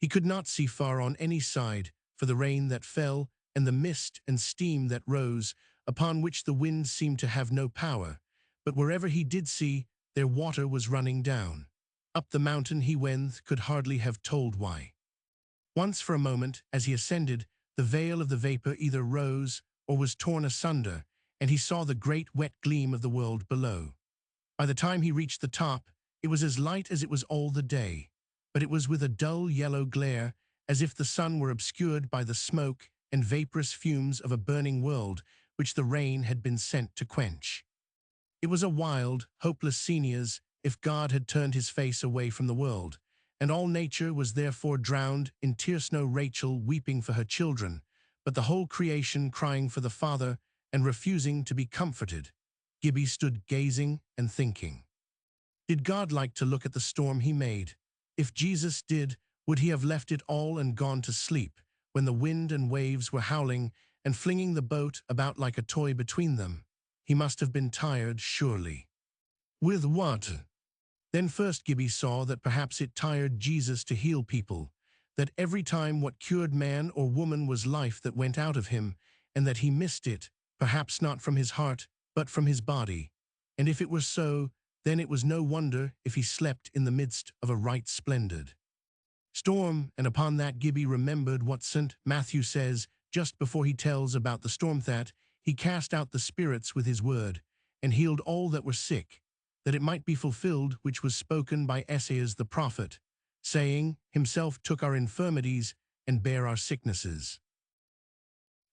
He could not see far on any side, for the rain that fell, and the mist and steam that rose, upon which the wind seemed to have no power, but wherever he did see, their water was running down. Up the mountain he went, could hardly have told why. Once for a moment, as he ascended, the veil of the vapor either rose or was torn asunder, and he saw the great wet gleam of the world below. By the time he reached the top, it was as light as it was all the day, but it was with a dull yellow glare, as if the sun were obscured by the smoke and vaporous fumes of a burning world which the rain had been sent to quench. It was a wild, hopeless scene as if God had turned his face away from the world, and all nature was therefore drowned in tear-snow, Rachel weeping for her children, but the whole creation crying for the Father and refusing to be comforted. Gibbie stood gazing and thinking. Did God like to look at the storm he made? If Jesus did, would he have left it all and gone to sleep, when the wind and waves were howling and flinging the boat about like a toy between them? He must have been tired, surely. With what? Then first Gibbie saw that perhaps it tired Jesus to heal people, that every time what cured man or woman was life that went out of him, and that he missed it, perhaps not from his heart, but from his body. And if it were so, then it was no wonder if he slept in the midst of a right splendid storm, and upon that Gibbie remembered what St. Matthew says just before he tells about the storm, that he cast out the spirits with his word, and healed all that were sick, that it might be fulfilled which was spoken by Esaias the prophet, saying, himself took our infirmities and bare our sicknesses.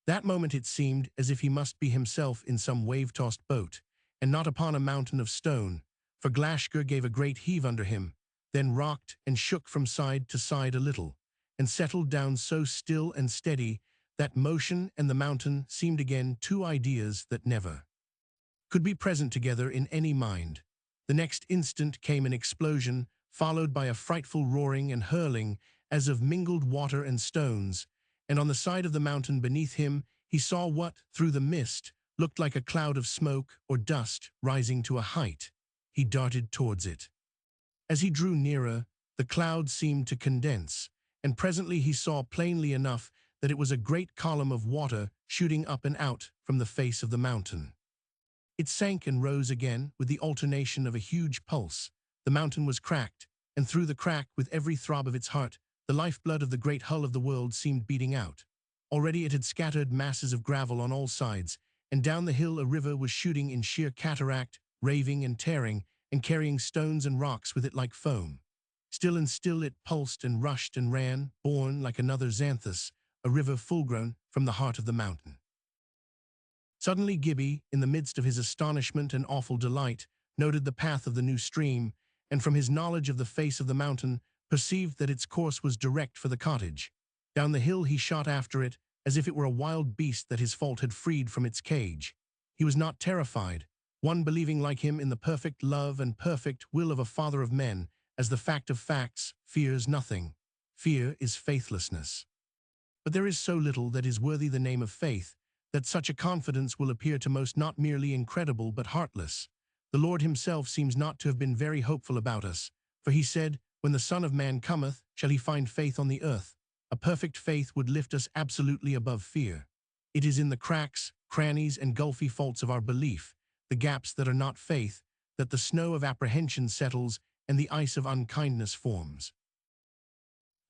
That moment it seemed as if he must be himself in some wave-tossed boat, and not upon a mountain of stone, for Glashgar gave a great heave under him, then rocked and shook from side to side a little, and settled down so still and steady that motion and the mountain seemed again two ideas that never could be present together in any mind. The next instant came an explosion, followed by a frightful roaring and hurling as of mingled water and stones, and on the side of the mountain beneath him he saw what, through the mist, looked like a cloud of smoke or dust rising to a height. he darted towards it. As he drew nearer, the clouds seemed to condense, and presently he saw plainly enough that it was a great column of water shooting up and out from the face of the mountain. It sank and rose again with the alternation of a huge pulse. The mountain was cracked, and through the crack, with every throb of its heart, the lifeblood of the great hull of the world seemed beating out. Already it had scattered masses of gravel on all sides, and down the hill a river was shooting in sheer cataract, raving and tearing, and carrying stones and rocks with it like foam. Still and still it pulsed and rushed and ran, born like another Xanthus, a river full-grown from the heart of the mountain. Suddenly Gibbie, in the midst of his astonishment and awful delight, noted the path of the new stream, and from his knowledge of the face of the mountain, perceived that its course was direct for the cottage. Down the hill he shot after it, as if it were a wild beast that his fault had freed from its cage. He was not terrified, one believing like him in the perfect love and perfect will of a Father of men, as the fact of facts, fears nothing. Fear is faithlessness. But there is so little that is worthy the name of faith, that such a confidence will appear to most not merely incredible but heartless. The Lord himself seems not to have been very hopeful about us, for he said, "When the Son of Man cometh, shall he find faith on the earth?" A perfect faith would lift us absolutely above fear. It is in the cracks, crannies, and gulfy faults of our belief, the gaps that are not faith, that the snow of apprehension settles and the ice of unkindness forms.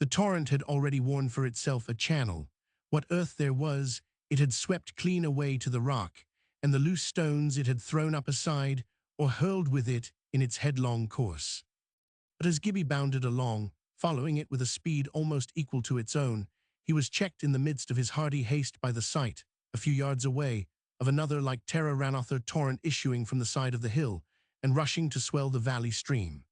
The torrent had already worn for itself a channel. What earth there was, it had swept clean away to the rock, and the loose stones it had thrown up aside, or hurled with it in its headlong course. But as Gibbie bounded along, following it with a speed almost equal to its own, he was checked in the midst of his hearty haste by the sight, a few yards away, of another like terror Ranother torrent issuing from the side of the hill, and rushing to swell the valley stream.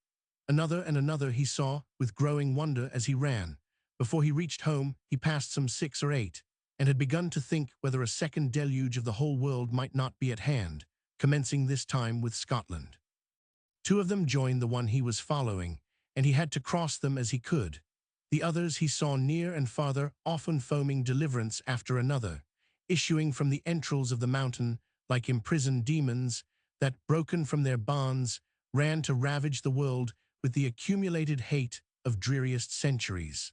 Another and another he saw, with growing wonder as he ran. Before he reached home, he passed some 6 or 8, and had begun to think whether a second deluge of the whole world might not be at hand, commencing this time with Scotland. 2 of them joined the one he was following, and he had to cross them as he could. The others he saw near and farther, often foaming deliverance after another, issuing from the entrails of the mountain like imprisoned demons, that, broken from their bonds, ran to ravage the world with the accumulated hate of dreariest centuries.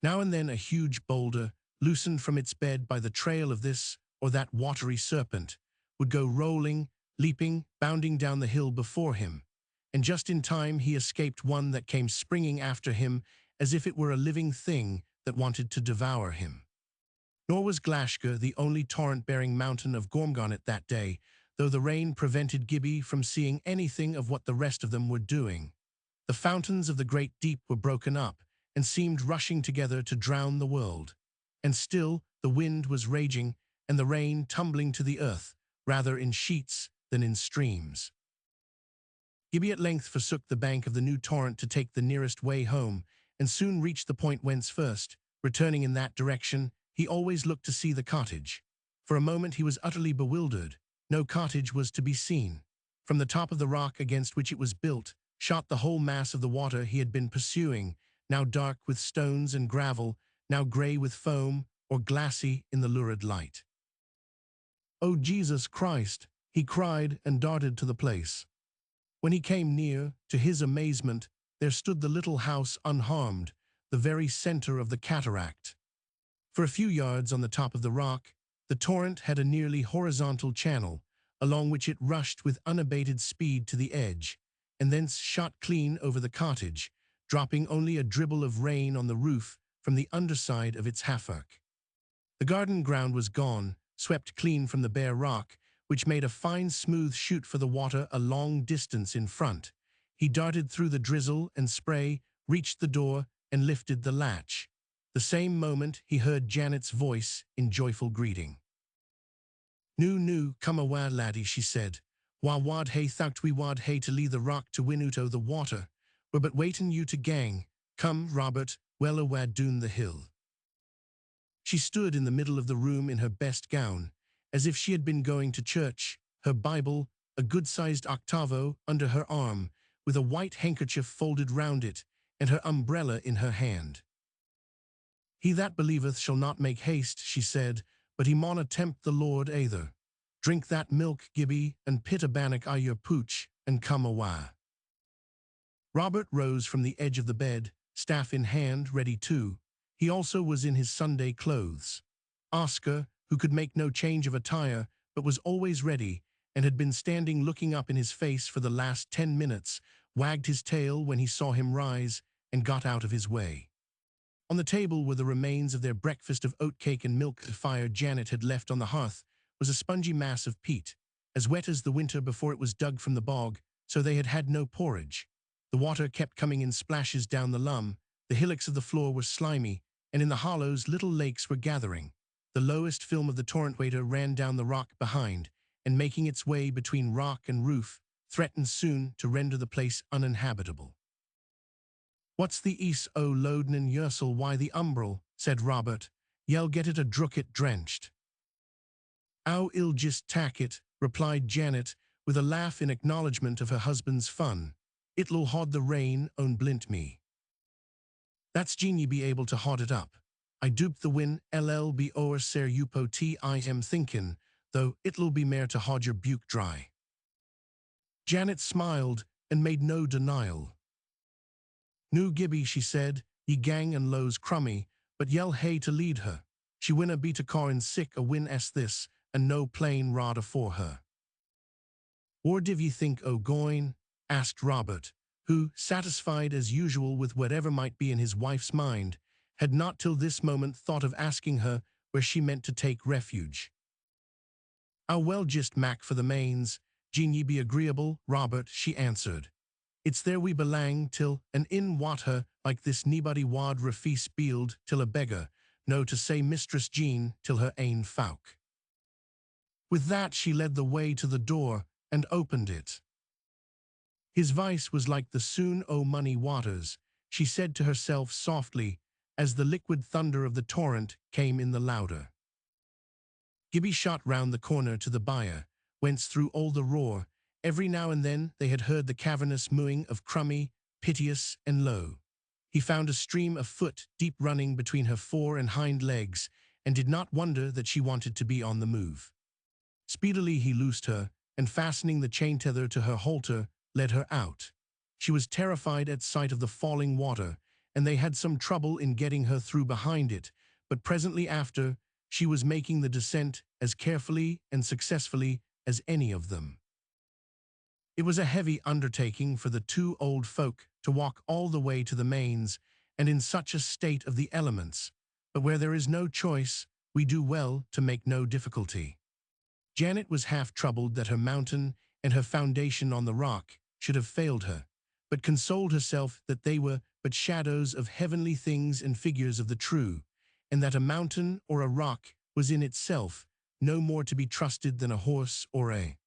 Now and then a huge boulder, loosened from its bed by the trail of this or that watery serpent, would go rolling, leaping, bounding down the hill before him, and just in time he escaped one that came springing after him as if it were a living thing that wanted to devour him. Nor was Glashgar the only torrent-bearing mountain of Gormgarnet that day, though the rain prevented Gibbie from seeing anything of what the rest of them were doing. The fountains of the great deep were broken up, and seemed rushing together to drown the world. And still the wind was raging, and the rain tumbling to the earth, rather in sheets than in streams. Gibbie at length forsook the bank of the new torrent to take the nearest way home, and soon reached the point whence first, returning in that direction, he always looked to see the cottage. For a moment he was utterly bewildered. No cottage was to be seen. From the top of the rock against which it was built, shot the whole mass of the water he had been pursuing, now dark with stones and gravel, now grey with foam, or glassy in the lurid light. "O Jesus Christ!" he cried and darted to the place. When he came near, to his amazement, there stood the little house unharmed, the very center of the cataract. For a few yards on the top of the rock, the torrent had a nearly horizontal channel, along which it rushed with unabated speed to the edge, and thence shot clean over the cottage, dropping only a dribble of rain on the roof from the underside of its half-arc. The garden ground was gone, swept clean from the bare rock, which made a fine smooth chute for the water a long distance in front. He darted through the drizzle and spray, reached the door, and lifted the latch. The same moment he heard Janet's voice in joyful greeting. "Nu, come awa, laddie," she said. "Wa wad hae thought we wad hae to leave the rock to win out o' the water. We're but waiting you to gang. Come, Robert, well awa doon the hill." She stood in the middle of the room in her best gown, as if she had been going to church, her Bible, a good-sized octavo, under her arm, with a white handkerchief folded round it, and her umbrella in her hand. "He that believeth shall not make haste," she said, "but he mauna tempt the Lord either. Drink that milk, Gibbie, and pit a bannock I your pooch, and come awa. Robert rose from the edge of the bed, staff in hand, ready too. He also was in his Sunday clothes. Oscar, who could make no change of attire, but was always ready, and had been standing looking up in his face for the last 10 minutes, wagged his tail when he saw him rise, and got out of his way. On the table were the remains of their breakfast of oatcake and milk. The fire Janet had left on the hearth was a spongy mass of peat, as wet as the winter before it was dug from the bog, so they had had no porridge. The water kept coming in splashes down the lum, the hillocks of the floor were slimy, and in the hollows little lakes were gathering. The lowest film of the torrent water ran down the rock behind, and making its way between rock and roof, threatened soon to render the place uninhabitable. "What's the ease o' Loden and Yersel, why the umbrel?" said Robert. "Ye'll get it a drucket drenched." "Ow, ill just tack it," replied Janet, with a laugh in acknowledgement of her husband's fun. "It'll hod the rain on blint me." "That's gene ye be able to hod it up. I doop the win ll be ower ser upo I am thinkin, though it'll be mair to hod your buke dry." Janet smiled and made no denial. "New Gibbie," she said, "ye gang and lows crummy, but ye'll hae to lead her. She winna be to Corin sick a win as this, and no plain rod afore her." "Where div ye think o' going?" asked Robert, who, satisfied as usual with whatever might be in his wife's mind, had not till this moment thought of asking her where she meant to take refuge. "I'll well just mak for the mains, gin ye be agreeable, Robert," she answered. "It's there we belang till, and in water like this nobody wad refees beeld till a beggar, no to say Mistress Jean till her ain folk." With that she led the way to the door and opened it. His vice was like the soon o' money waters, she said to herself softly, as the liquid thunder of the torrent came in the louder. Gibbie shot round the corner to the byre, whence through all the roar, every now and then they had heard the cavernous mooing of Crummy, piteous and low. He found a stream of foot deep running between her fore and hind legs, and did not wonder that she wanted to be on the move. Speedily he loosed her, and fastening the chain tether to her halter, led her out. She was terrified at sight of the falling water, and they had some trouble in getting her through behind it, but presently after, she was making the descent as carefully and successfully as any of them. It was a heavy undertaking for the two old folk to walk all the way to the mains, and in such a state of the elements, but where there is no choice, we do well to make no difficulty. Janet was half troubled that her mountain and her foundation on the rock should have failed her, but consoled herself that they were but shadows of heavenly things and figures of the true, and that a mountain or a rock was in itself no more to be trusted than a horse or a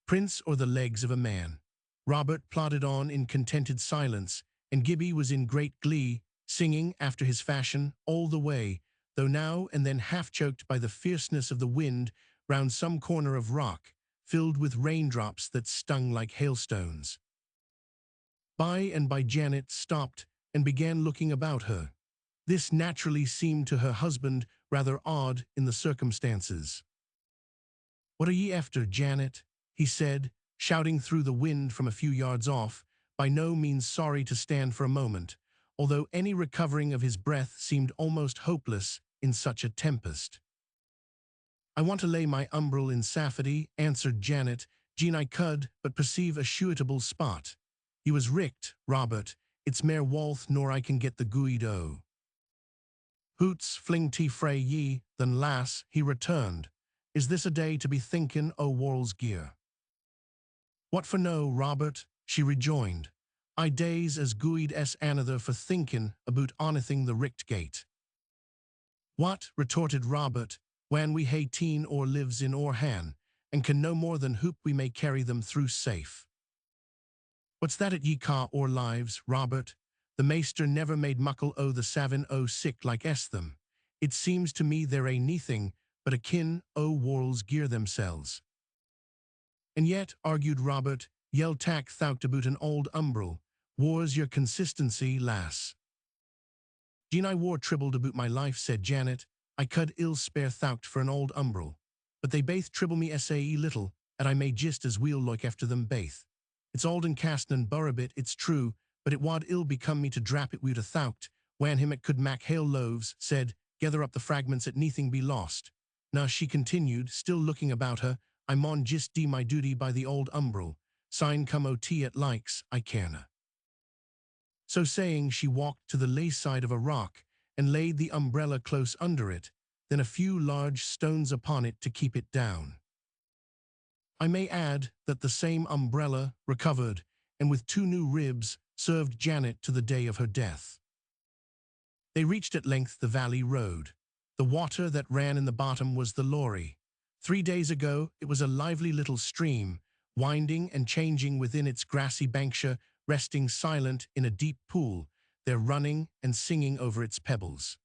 prince or the legs of a man. Robert plodded on in contented silence, and Gibbie was in great glee, singing, after his fashion, all the way, though now and then half-choked by the fierceness of the wind round some corner of rock, filled with raindrops that stung like hailstones. By and by Janet stopped and began looking about her. This naturally seemed to her husband rather odd in the circumstances. "What are ye after, Janet?" he said, shouting through the wind from a few yards off, by no means sorry to stand for a moment, although any recovering of his breath seemed almost hopeless in such a tempest. "I want to lay my umbrel in safety," answered Janet, "gin I could but perceive a suitable spot. He was richt, Robert, it's mair walth nor I can get the guid o." "Hoots, fling tea frae ye, then lass," he returned. "Is this a day to be thinking o' warld's gear?" "What for no, Robert?" she rejoined. "I days as guid as another for thinking aboot onything the richt gate." "What?" retorted Robert, "when we hae teen or lives in our han, and can no more than hoop we may carry them through safe." "What's that at ye ca our lives, Robert? The maester never made muckle o' the savin o' sick like them. It seems to me there ain't neething but a kin o' warld's gear themselves." "And yet," argued Robert, "ye'll tak thought aboot an old umbrel. War's your consistency, lass?" "Gin I war tribbled aboot my life," said Janet, "I could ill spare thought for an old umbrel. But they baith tribble me sae little, and I may just as weel look after them baith. It's Alden Castan Burrabit, it's true, but it wad ill become me to drap it without a thought, when him it could mac hail loaves, said, gather up the fragments at neathing be lost. Now she continued, still looking about her, I maun just do my duty by the old umbrel, sign come o' tea at likes, I carena. So saying, she walked to the lay side of a rock, and laid the umbrella close under it, then a few large stones upon it to keep it down. I may add that the same umbrella, recovered, and with 2 new ribs, served Janet to the day of her death. They reached at length the valley road. The water that ran in the bottom was the Lorry. 3 days ago it was a lively little stream, winding and changing within its grassy banksha, resting silent in a deep pool, there running and singing over its pebbles.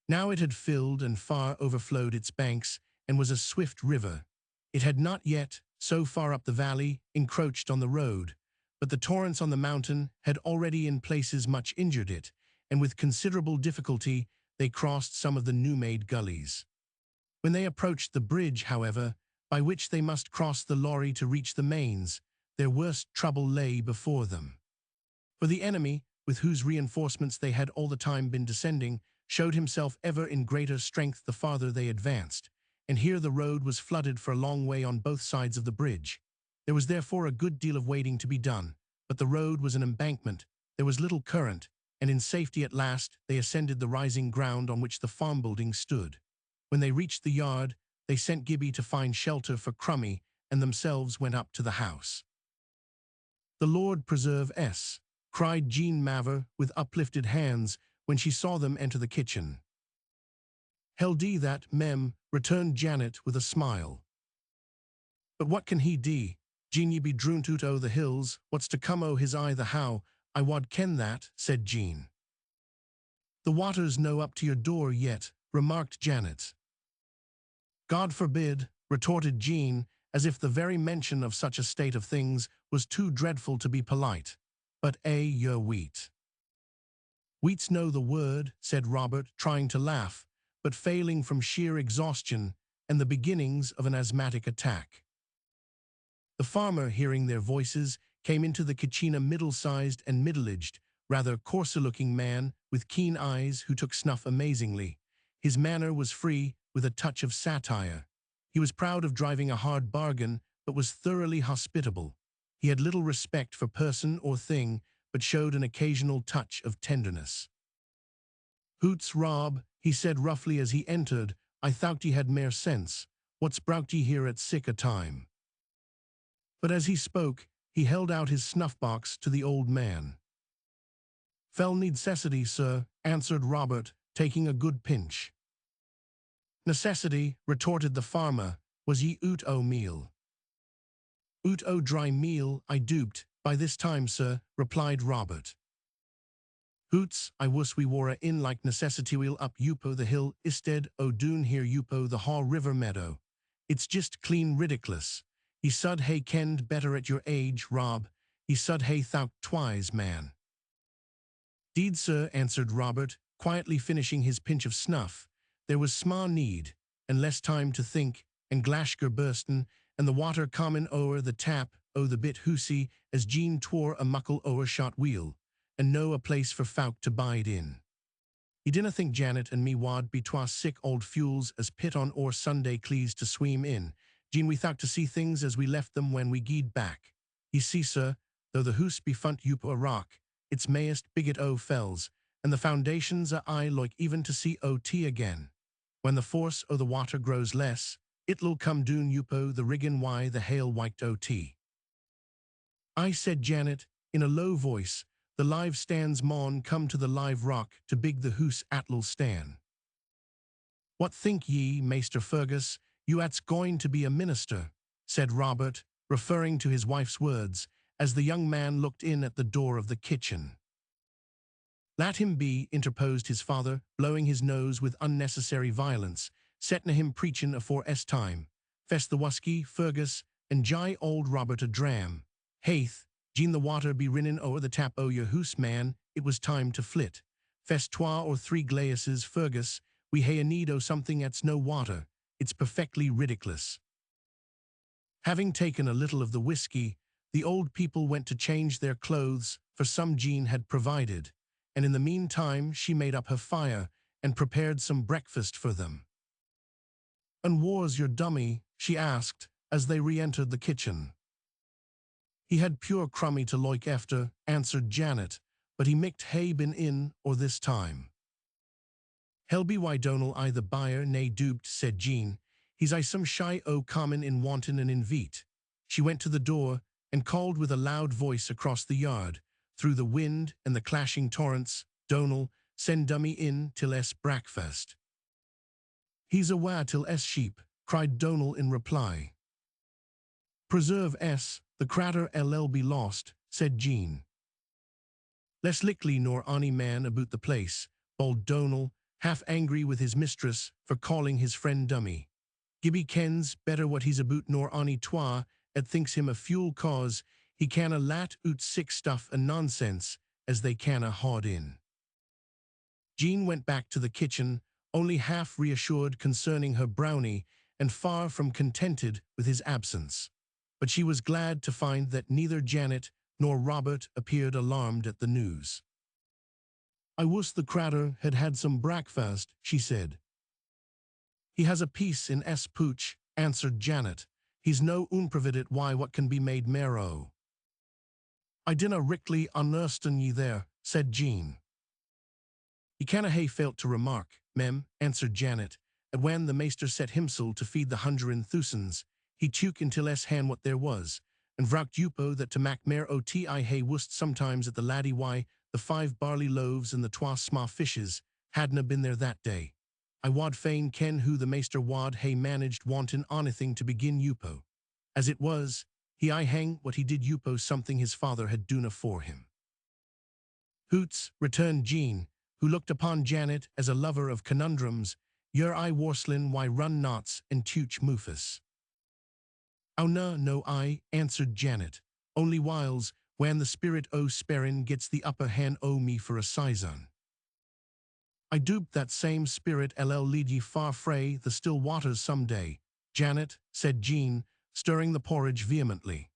Now it had filled and far overflowed its banks, and was a swift river. It had not yet, so far up the valley, encroached on the road, but the torrents on the mountain had already in places much injured it, and with considerable difficulty they crossed some of the new-made gullies. When they approached the bridge, however, by which they must cross the Lorry to reach the mains, their worst trouble lay before them. For the enemy, with whose reinforcements they had all the time been descending, showed himself ever in greater strength the farther they advanced, and here the road was flooded for a long way on both sides of the bridge. There was therefore a good deal of wading to be done, but the road was an embankment, there was little current, and in safety at last they ascended the rising ground on which the farm building stood. When they reached the yard, they sent Gibbie to find shelter for Crummy, and themselves went up to the house. "The Lord preserve us," cried Jean Maver with uplifted hands when she saw them enter the kitchen. "Hell dee that, mem," returned Janet with a smile. "But what can he dee? Jean ye be droont out o' the hills, what's to come o' his eye the how, I wad ken that," said Jean. "The water's no up to your door yet," remarked Janet. "God forbid," retorted Jean, as if the very mention of such a state of things was too dreadful to be polite. "But your wheat." "Wheat's no the word," said Robert, trying to laugh, but failing from sheer exhaustion and the beginnings of an asthmatic attack. The farmer, hearing their voices, came into the kitchen, a middle-sized and middle-aged, rather coarser-looking man with keen eyes who took snuff amazingly. His manner was free, with a touch of satire. He was proud of driving a hard bargain, but was thoroughly hospitable. He had little respect for person or thing, but showed an occasional touch of tenderness. "Hoots, Rob," he said roughly as he entered, "I thought ye had mair sense. What's brought ye here at sic a time?" But as he spoke, he held out his snuff-box to the old man. "Fell necessity, sir," answered Robert, taking a good pinch. "Necessity," retorted the farmer, "was ye oot o' meal?" "Oot o' dry meal, I duped, by this time, sir," replied Robert. "Hoots, I wuss we wore in like necessity wheel up Yupo the hill instead o' doon here Yupo the Haw River meadow. It's just clean ridic'lous. Ye sud hae kenned better at your age, Rob. Ye sud hae thought twice, man." "Deed, sir," answered Robert, quietly finishing his pinch of snuff, "there was sma need, and less time to think, and Glashgar bursten, and the water comin' o'er the tap o' the bit hoosie as Jean twore a muckle o'ershot wheel, and no a place for folk to bide in. Ye dinna think Janet and me wad be twa sick old fules as pit on o'er Sunday clees to swim in. Jean, we thought to see things as we left them when we gied back. Ye see, sir, though the hoose be funt up a rock, it's mayest bigot o' fells, and the foundations are aye like even to see o' again. When the force o' the water grows less, it'll come doon yupo the riggin why the hail wiked o'. "I," said Janet, in a low voice, "the live stands maun come to the live rock to big the hoose at'll stan." "What think ye, Maister Fergus, you at's going to be a minister?" said Robert, referring to his wife's words, as the young man looked in at the door of the kitchen. "Let him be," interposed his father, blowing his nose with unnecessary violence, "setna him preachin' afore time. Fess the whuskey, Fergus, and jye old Robert a dram. Haith, gin the water be rinnin' o'er the tap o' your hoose, man, it was time to flit. Fess 2 or 3 glaisses, Fergus, we hae a need o' something at's no water. It's perfectly ridic'lous." Having taken a little of the whiskey, The old people went to change their clothes, for some Jean had provided, and in the meantime she made up her fire and prepared some breakfast for them. "And whar's your dummy?" she asked, as they re-entered the kitchen. "He had pure crummy to loik efter," answered Janet, "but he micht hae been in or this time." "Helby why Donal I the buyer nae duped," said Jean. "He's I some shy o' common in wanton and in veet." She went to the door and called with a loud voice across the yard, through the wind and the clashing torrents, "Donal, send dummy in till es breakfast." "He's awa till es sheep," cried Donal in reply. "Preserve es, the cratur ll be lost," said Jean. "Less lickly nor ony man aboot the place," bawled Donal, half angry with his mistress for calling his friend dummy. "Gibbie kens better what he's aboot nor ony twa, et thinks him a fuel cause he canna lat oot sick stuff and nonsense as they canna haud in." Jean went back to the kitchen, only half reassured concerning her brownie and far from contented with his absence. But she was glad to find that neither Janet nor Robert appeared alarmed at the news. "I wuss the cratur had had some breakfast," she said. "He has a piece in es pooch," answered Janet. "He's no unprovided why what can be made marrow." "I dinna richtly unerstan ye there," said Jean. "He canna hae failt to remark, mem," answered Janet, "and when the maester set himsel to feed the 100,000, he took until es han what there was, and vroucht Yupo that to mak mair o' tea I hae wust sometimes at the laddie why the 5 barley loaves and the 2 sma fishes hadna been there that day. I wad fain ken who the maester wad hae managed wantin' onything to begin Yupo. As it was, he I hang what he did Yupo something his father had done for him." "Hoots," returned Jean, who looked upon Janet as a lover of conundrums, "yer I warslin why run knots and tuch moofus." "Ow no I," answered Janet, "only whiles when the spirit o' Sperrin gets the upper hand o' me for a sizon. I doobt that same spirit ll lead ye far frae the still waters some day, Janet," said Jean, stirring the porridge vehemently.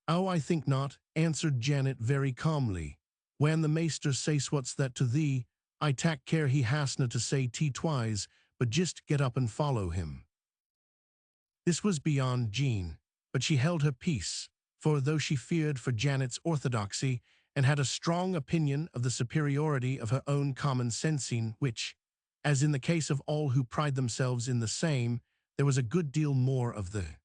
"Ow, I think not," answered Janet very calmly. "When the maester says what's that to thee, I tak care he hasna to say tea twice, but just get up and follow him." This was beyond Jean, but she held her peace, for though she feared for Janet's orthodoxy and had a strong opinion of the superiority of her own common sensing, which, as in the case of all who pride themselves in the same, there was a good deal more of the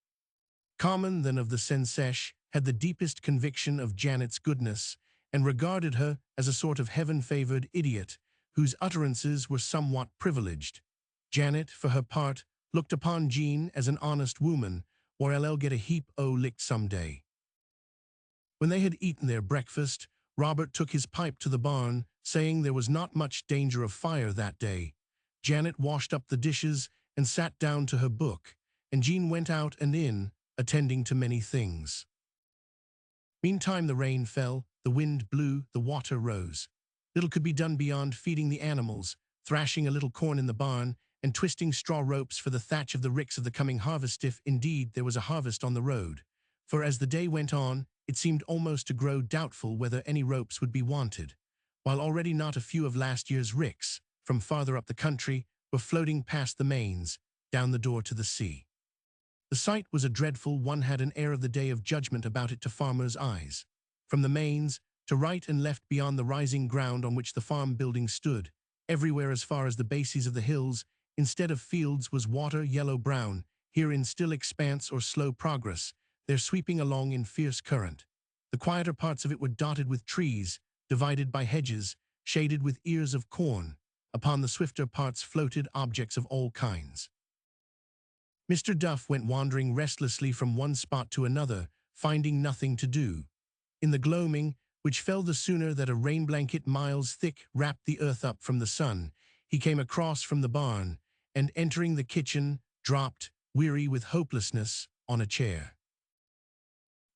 common than of the sensesh, had the deepest conviction of Janet's goodness, and regarded her as a sort of heaven-favored idiot, whose utterances were somewhat privileged. Janet, for her part, looked upon Jean as an honest woman, or ll get a heap o' lick some day. When they had eaten their breakfast, Robert took his pipe to the barn, saying there was not much danger of fire that day. Janet washed up the dishes and sat down to her book, and Jean went out and in, attending to many things. Meantime the rain fell, the wind blew, the water rose. Little could be done beyond feeding the animals, thrashing a little corn in the barn, and twisting straw ropes for the thatch of the ricks of the coming harvest if, indeed, there was a harvest on the road. For as the day went on, it seemed almost to grow doubtful whether any ropes would be wanted, while already not a few of last year's ricks, from farther up the country, were floating past the mains, down the door to the sea. The sight was a dreadful one, had an air of the day of judgment about it to farmers' eyes. From the mains, to right and left beyond the rising ground on which the farm buildings stood, everywhere as far as the bases of the hills, instead of fields was water yellow-brown, here in still expanse or slow progress, there sweeping along in fierce current. The quieter parts of it were dotted with trees, divided by hedges, shaded with ears of corn. Upon the swifter parts floated objects of all kinds. Mr. Duff went wandering restlessly from one spot to another, finding nothing to do. In the gloaming, which fell the sooner that a rain blanket miles thick wrapped the earth up from the sun, he came across from the barn, and entering the kitchen, dropped, weary with hopelessness, on a chair.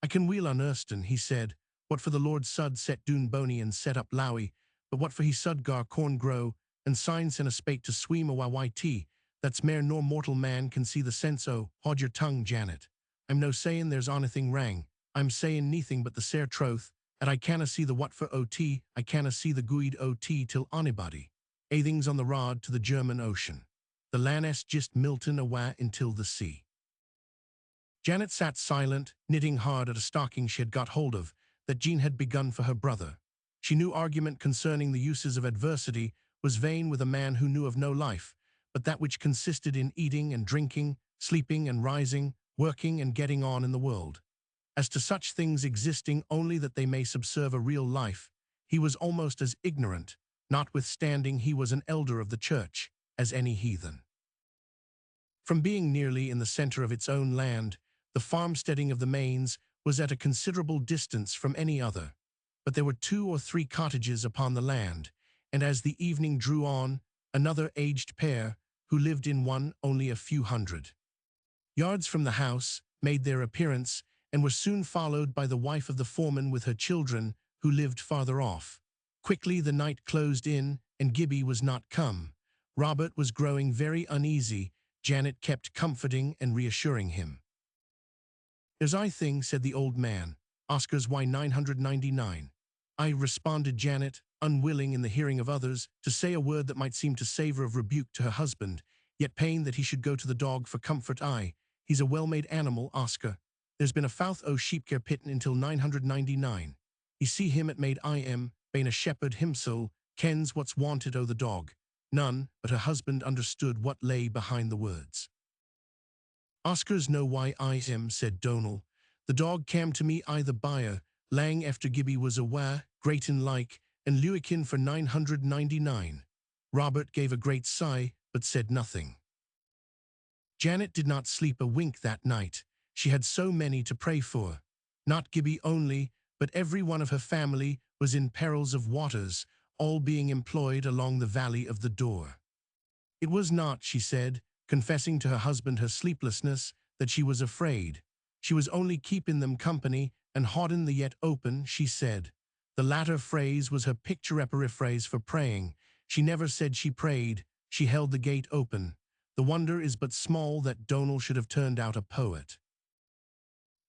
"I can wheel on Erston," he said, "what for the Lord sud set Doon Boney and set up Lowie, but what for he sud gar corn grow, and signs and a spate to sweem a YYT, that's mair nor mortal man can see the sense o'. Haud your tongue, Janet. I'm no sayin' there's onything wrang, I'm saying nothing but the sair troth, and I canna see the what for OT, I canna see the guid OT till onybody. Athings on the rod to the German Ocean. The lanest just Milton awa until the sea. Janet sat silent, knitting hard at a stocking she had got hold of, that Jean had begun for her brother. She knew argument concerning the uses of adversity was vain with a man who knew of no life, but that which consisted in eating and drinking, sleeping and rising, working and getting on in the world. As to such things existing only that they may subserve a real life, he was almost as ignorant, notwithstanding he was an elder of the church, as any heathen. From being nearly in the center of its own land, the farmsteading of the Mains was at a considerable distance from any other, but there were 2 or 3 cottages upon the land, and as the evening drew on, another aged pair, who lived in one only a few hundred yards from the house, made their appearance, and were soon followed by the wife of the foreman with her children, who lived farther off. Quickly the night closed in, and Gibbie was not come. Robert was growing very uneasy. Janet kept comforting and reassuring him. "There's I thing," said the old man. "Oscar's why 999. I," responded Janet, unwilling in the hearing of others to say a word that might seem to savor of rebuke to her husband, yet pain that he should go to the dog for comfort. He's a well-made animal, Oscar. There's been a fouth o' sheepcare pitten until 999. Ye see him at made I am, bane a shepherd himsel, kens what's wanted o' the dog." None but her husband understood what lay behind the words. "Oscar's know why I am," said Donal. "The dog cam to me I the buyer, lang after Gibbie was awa, greatin' like, and Lewikin for 999. Robert gave a great sigh, but said nothing. Janet did not sleep a wink that night. She had so many to pray for. Not Gibbie only, but every one of her family was in perils of waters, all being employed along the valley of the Dore. It was not, she said, confessing to her husband her sleeplessness, that she was afraid. She was only keeping them company and hodding the yet open, she said. The latter phrase was her picture periphrase for praying. She never said she prayed, she held the gate open. The wonder is but small that Donal should have turned out a poet.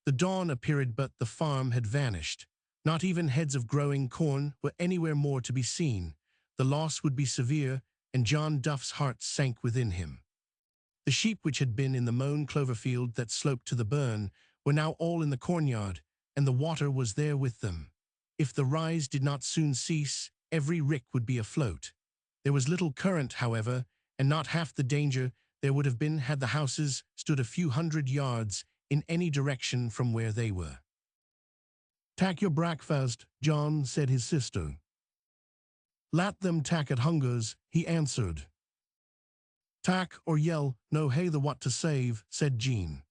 The dawn appeared, but the farm had vanished. Not even heads of growing corn were anywhere more to be seen. The loss would be severe, and John Duff's heart sank within him. The sheep which had been in the mown clover field that sloped to the burn were now all in the cornyard, and the water was there with them. If the rise did not soon cease, every rick would be afloat. There was little current, however, and not half the danger there would have been had the houses stood a few hundred yards in any direction from where they were. "Tak your breakfast," John said his sister. "Lat them tak at hungers," he answered. "Tak or yell, no hae the what to save," said Jean.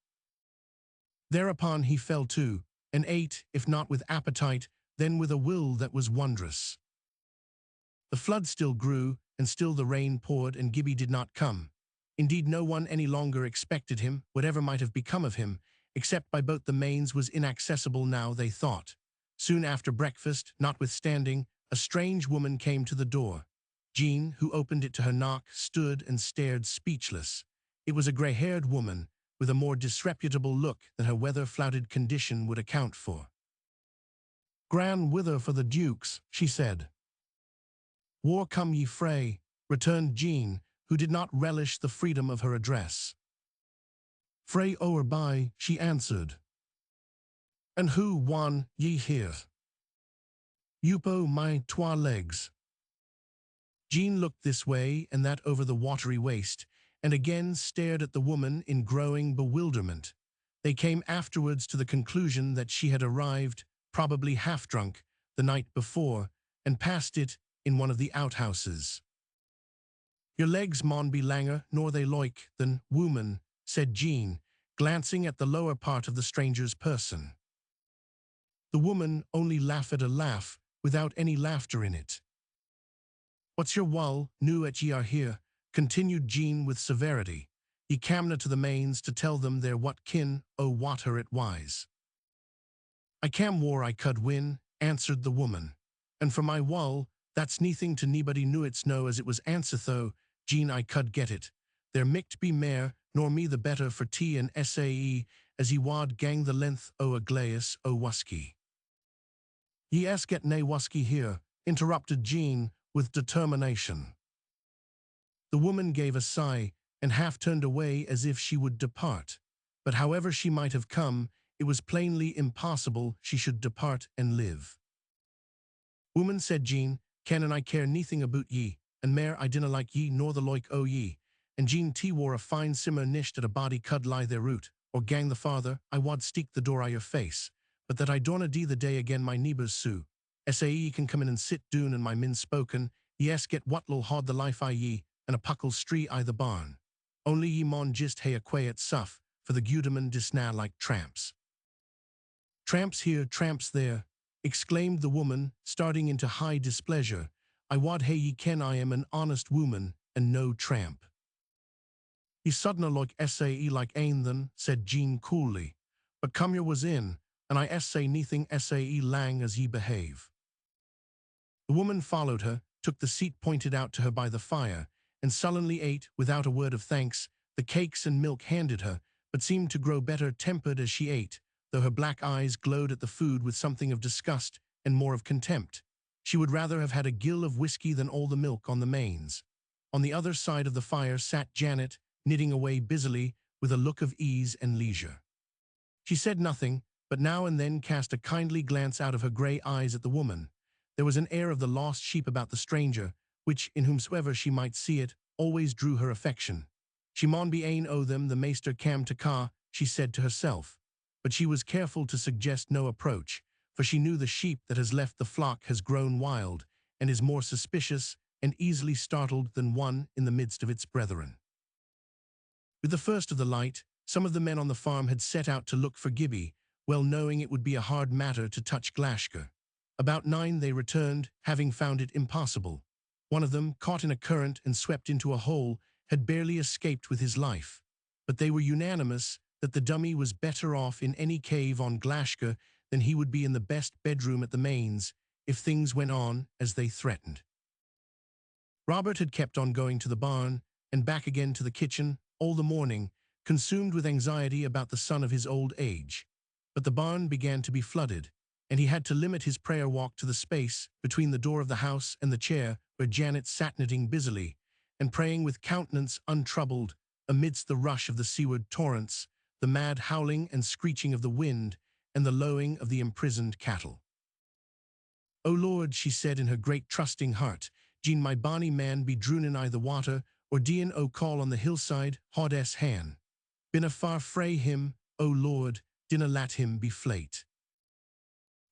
Thereupon he fell to, and ate, if not with appetite, then with a will that was wondrous. The flood still grew, and still the rain poured, and Gibbie did not come. Indeed, no one any longer expected him, whatever might have become of him, except by boat the Mains was inaccessible now, they thought. Soon after breakfast, notwithstanding, a strange woman came to the door. Jean, who opened it to her knock, stood and stared speechless. It was a grey-haired woman, with a more disreputable look than her weather-flouted condition would account for. "Gran wither for the dukes," she said. "War come ye frae," returned Jean, who did not relish the freedom of her address. "Frae ower by," she answered. "And who wan ye here?" "Yupo my twa legs." Jean looked this way and that over the watery waste, and again stared at the woman in growing bewilderment. They came afterwards to the conclusion that she had arrived, probably half-drunk, the night before, and passed it in one of the outhouses. "Your legs maun be langer nor they loik than, woman," said Jean, glancing at the lower part of the stranger's person. The woman only laughed a laugh, without any laughter in it. "What's your wull, new at ye are here?" continued Jean with severity. "Ye camna to the Mains to tell them they're what kin o' water it wise." "I cam war I cud win," answered the woman. "And for my wull, that's neething to nebody knew it's no as it was answetho, Jean I cud get it. There micht be mair, nor me the better for tea and sae, as he wad gang the length o' Aglaeus o Wusky. Ye ask get nae Wusky here, interrupted Jean with determination. The woman gave a sigh and half turned away as if she would depart. But however she might have come, it was plainly impossible she should depart and live. Woman, said Jean, ken and I care neething aboot ye, and mair I dinna like ye nor the loik o ye. And Jean T wore a fine simmer nisht at a body cud lie their root, or gang the farther, I wad steek the door I your face, but that I dorna dee the day again my neighbours sue. Ye can come in and sit doon and my min spoken, yes get what'll haud the life I ye, and a puckle stree I the barn. Only ye maun just hae a quiet suff, for the Gudeman disna like tramps. Tramps here, tramps there, exclaimed the woman, starting into high displeasure. I wad hae ye ken I am an honest woman, and no tramp. Ye sudna loik sae like ane then, said Jean coolly. But come your was in, and I say neething sae lang as ye behave. The woman followed her, took the seat pointed out to her by the fire, and sullenly ate, without a word of thanks, the cakes and milk handed her, but seemed to grow better tempered as she ate, though her black eyes glowed at the food with something of disgust and more of contempt. She would rather have had a gill of whiskey than all the milk on the mains. On the other side of the fire sat Janet, knitting away busily, with a look of ease and leisure. She said nothing, but now and then cast a kindly glance out of her grey eyes at the woman. There was an air of the lost sheep about the stranger, which, in whomsoever she might see it, always drew her affection. She maun be ane o' them the maester cam to ca, she said to herself. But she was careful to suggest no approach, for she knew the sheep that has left the flock has grown wild, and is more suspicious and easily startled than one in the midst of its brethren. With the first of the light, some of the men on the farm had set out to look for Gibbie, well knowing it would be a hard matter to touch Glashgar. About 9 they returned, having found it impossible. One of them, caught in a current and swept into a hole, had barely escaped with his life. But they were unanimous that the dummy was better off in any cave on Glashgar than he would be in the best bedroom at the Mains, if things went on as they threatened. Robert had kept on going to the barn and back again to the kitchen all the morning, consumed with anxiety about the son of his old age. But the barn began to be flooded, and he had to limit his prayer walk to the space between the door of the house and the chair where Janet sat knitting busily, and praying with countenance untroubled amidst the rush of the seaward torrents, the mad howling and screeching of the wind, and the lowing of the imprisoned cattle. O Lord, she said in her great trusting heart, gien my bonny man be droon in I the water, or dean o call on the hillside, haud es han. Binna far frae him, O Lord, dinna lat him be flate.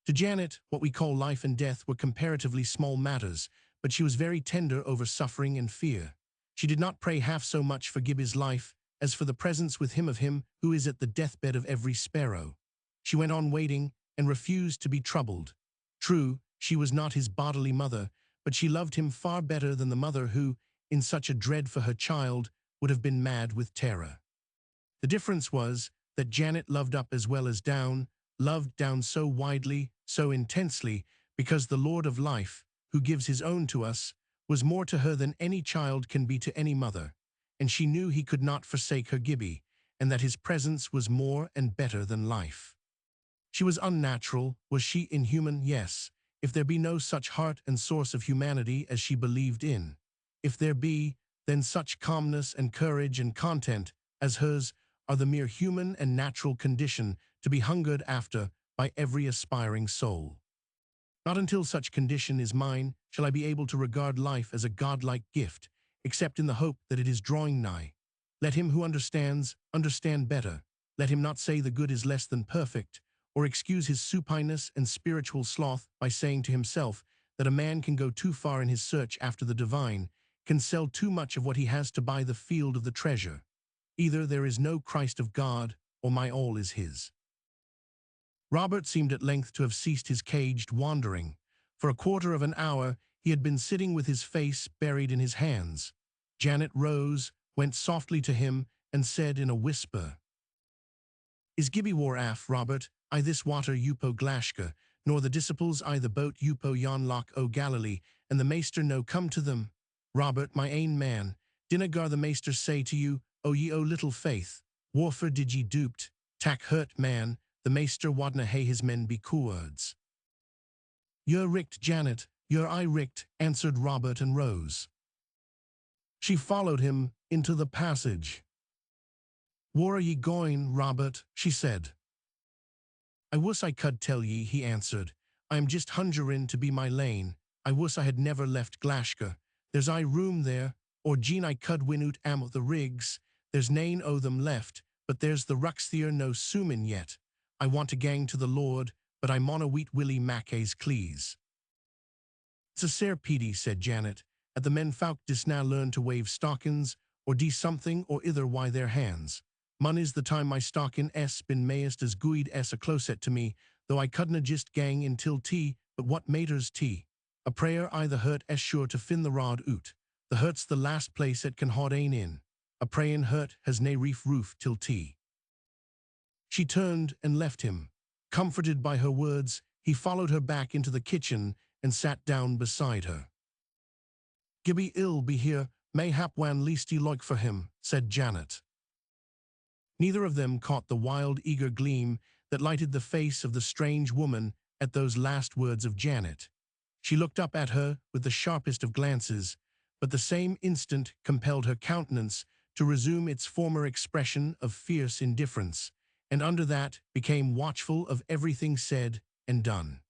To Janet, what we call life and death were comparatively small matters, but she was very tender over suffering and fear. She did not pray half so much for Gibbie's life as for the presence with him of him who is at the deathbed of every sparrow. She went on waiting and refused to be troubled. True, she was not his bodily mother, but she loved him far better than the mother who, in such a dread for her child, would have been mad with terror. The difference was that Janet loved up as well as down, loved down so widely, so intensely, because the Lord of life, who gives his own to us, was more to her than any child can be to any mother, and she knew he could not forsake her Gibbie, and that his presence was more and better than life. She was unnatural, was she inhuman? Yes, if there be no such heart and source of humanity as she believed in. If there be, then such calmness and courage and content as hers are the mere human and natural condition to be hungered after by every aspiring soul. Not until such condition is mine shall I be able to regard life as a godlike gift, except in the hope that it is drawing nigh. Let him who understands, understand better. Let him not say the good is less than perfect, or excuse his supineness and spiritual sloth by saying to himself that a man can go too far in his search after the divine, can sell too much of what he has to buy the field of the treasure. Either there is no Christ of God, or my all is his. Robert seemed at length to have ceased his caged wandering. For a quarter of an hour he had been sitting with his face buried in his hands. Janet rose, went softly to him, and said in a whisper, Is Gibbie war af, Robert? I this water Upo Glashgar, nor the disciples I the boat Upo yon loch o Galilee, and the maester no come to them. Robert, my ain man, dinna gar the maester say to you, O ye o little faith, wharfor did ye duped? Tak hurt man, the meester wadna hae his men be cowards. You're richt, Janet, you're I richt, answered Robert and rose. She followed him into the passage. Where are ye going, Robert? She said. I wuss I could tell ye, he answered. I am just hungerin' to be my lane. I wuss I had never left Glashgar. There's I room there, or gene I could win out am of the rigs. There's nane o' them left, but there's the ruxthier no sumin yet. I want to gang to the Lord, but I mauna weet Willie Mackay's clees. It's a sair pity, said Janet, at the men folk disna learn to wave stockings, or do something or ither wi' their hands. Money's the time my stockin' been mayest as gooid a closet to me, though I couldna just gang until tea, but what maters tea? A prayer I the hurt sure to fin the rod oot. The hurt's the last place it can haud ane in. A prayin' hurt has nae reef roof till tea. She turned and left him. Comforted by her words, he followed her back into the kitchen and sat down beside her. Gibbie ill be here, mayhap wan leasty like for him, said Janet. Neither of them caught the wild, eager gleam that lighted the face of the strange woman at those last words of Janet. She looked up at her with the sharpest of glances, but the same instant compelled her countenance to resume its former expression of fierce indifference, and under that became watchful of everything said and done.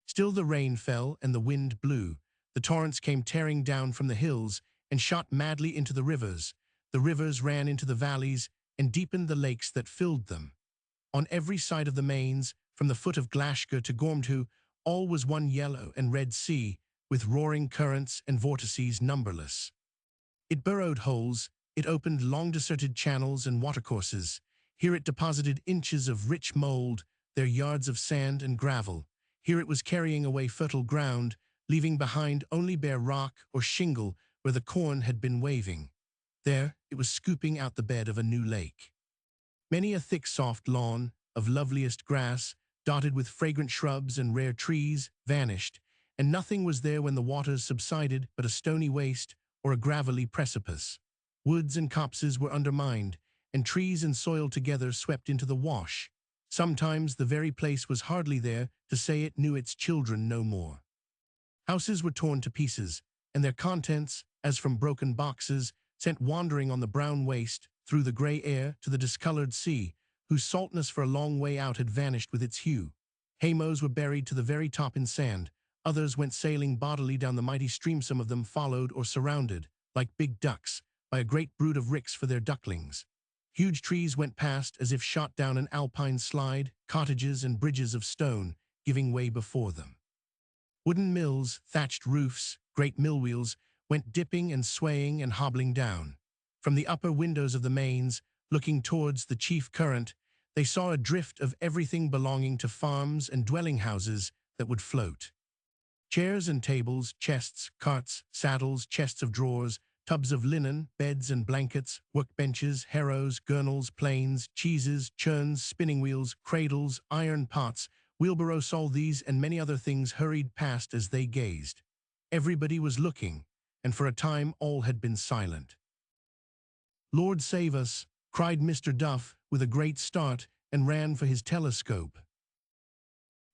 Still the rain fell and the wind blew. The torrents came tearing down from the hills and shot madly into the rivers. The rivers ran into the valleys and deepened the lakes that filled them. On every side of the mains, from the foot of Glashgar to Gormtu, all was one yellow and red sea, with roaring currents and vortices numberless. It burrowed holes, it opened long-deserted channels and watercourses. Here it deposited inches of rich mold, their yards of sand and gravel. Here it was carrying away fertile ground, leaving behind only bare rock or shingle where the corn had been waving. There it was scooping out the bed of a new lake. Many a thick soft lawn, of loveliest grass, dotted with fragrant shrubs and rare trees, vanished, and nothing was there when the waters subsided but a stony waste or a gravelly precipice. Woods and copses were undermined, and trees and soil together swept into the wash. Sometimes the very place was hardly there to say it knew its children no more. Houses were torn to pieces, and their contents, as from broken boxes, sent wandering on the brown waste through the grey air to the discolored sea, whose saltness for a long way out had vanished with its hue. Haymows were buried to the very top in sand. Others went sailing bodily down the mighty stream. Some of them followed or surrounded, like big ducks, by a great brood of ricks for their ducklings. Huge trees went past as if shot down an alpine slide, cottages and bridges of stone giving way before them. Wooden mills, thatched roofs, great mill wheels, went dipping and swaying and hobbling down. From the upper windows of the mains, looking towards the chief current, they saw a drift of everything belonging to farms and dwelling houses that would float. Chairs and tables, chests, carts, saddles, chests of drawers, tubs of linen, beds and blankets, workbenches, harrows, gurnals, planes, cheeses, churns, spinning wheels, cradles, iron pots, wheelbarrows, all these and many other things hurried past as they gazed. Everybody was looking, and for a time all had been silent. "Lord save us," cried Mr. Duff with a great start and ran for his telescope.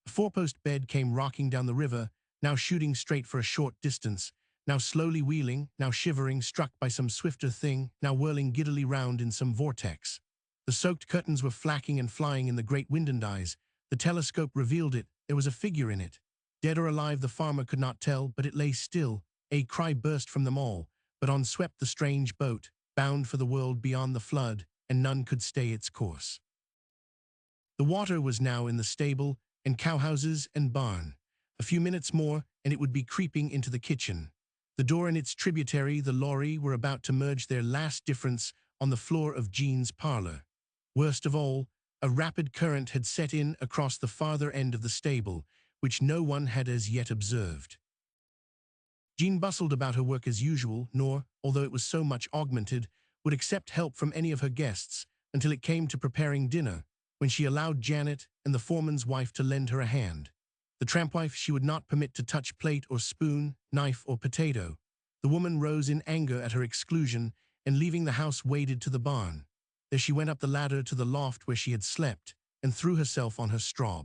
A four-post bed came rocking down the river, now shooting straight for a short distance, now slowly wheeling, now shivering, struck by some swifter thing, now whirling giddily round in some vortex. The soaked curtains were flacking and flying in the great window-eyes. The telescope revealed it. There was a figure in it. Dead or alive the farmer could not tell, but it lay still. A cry burst from them all, but on swept the strange boat, bound for the world beyond the flood, and none could stay its course. The water was now in the stable, and cowhouses and barn. A few minutes more, and it would be creeping into the kitchen. The door and its tributary, the lorry, were about to merge their last difference on the floor of Jean's parlor. Worst of all, a rapid current had set in across the farther end of the stable, which no one had as yet observed. Jean bustled about her work as usual, nor, although it was so much augmented, would accept help from any of her guests until it came to preparing dinner, when she allowed Janet and the foreman's wife to lend her a hand. The trampwife she would not permit to touch plate or spoon, knife or potato. The woman rose in anger at her exclusion, and leaving the house waded to the barn. There she went up the ladder to the loft where she had slept, and threw herself on her straw.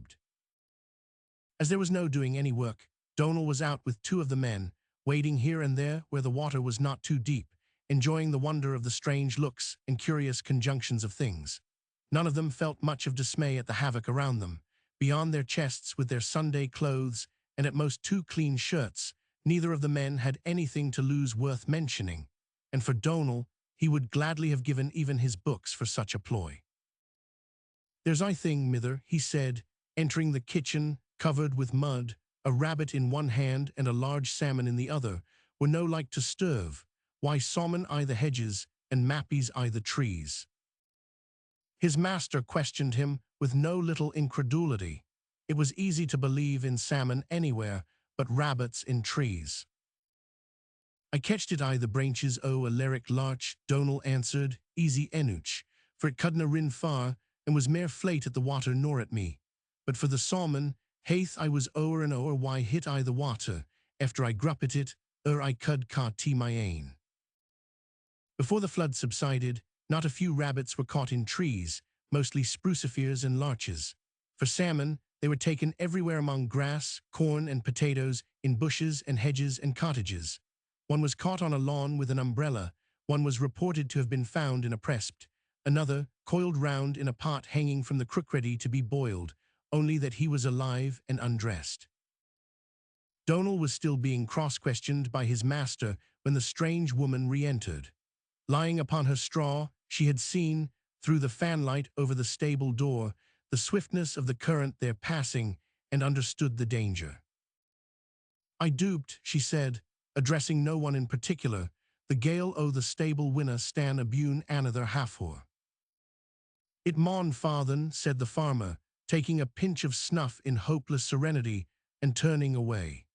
As there was no doing any work, Donal was out with two of the men, wading here and there where the water was not too deep, enjoying the wonder of the strange looks and curious conjunctions of things. None of them felt much of dismay at the havoc around them. Beyond their chests with their Sunday clothes and at most 2 clean shirts, neither of the men had anything to lose worth mentioning, and for Donal, he would gladly have given even his books for such a ploy. "There's I thing, mither," he said, entering the kitchen, covered with mud, a rabbit in one hand and a large salmon in the other, were no like to stirve, why salmon I the hedges, and mappies I the trees. His master questioned him with no little incredulity. It was easy to believe in salmon anywhere, but rabbits in trees. "I catched it I the branches o' a lyric larch," Donal answered, easy enouch, "for it cudna rin far, and was mair flate at the water nor at me. But for the salmon, haith I was o'er and o'er why hit I the water, after I gruppet it, I cud ca tea my ain." Before the flood subsided, not a few rabbits were caught in trees, mostly sprucifers and larches. For salmon, they were taken everywhere among grass, corn, and potatoes, in bushes and hedges and cottages. One was caught on a lawn with an umbrella, one was reported to have been found in a pressed, another coiled round in a pot hanging from the crook ready to be boiled, only that he was alive and undressed. Donal was still being cross-questioned by his master when the strange woman re-entered. Lying upon her straw, she had seen, through the fanlight over the stable door, the swiftness of the current there passing, and understood the danger. "I duped," she said, addressing no one in particular, "the gale o' the stable winna stan abune another half-hour." "It maun fathen," said the farmer, taking a pinch of snuff in hopeless serenity, and turning away.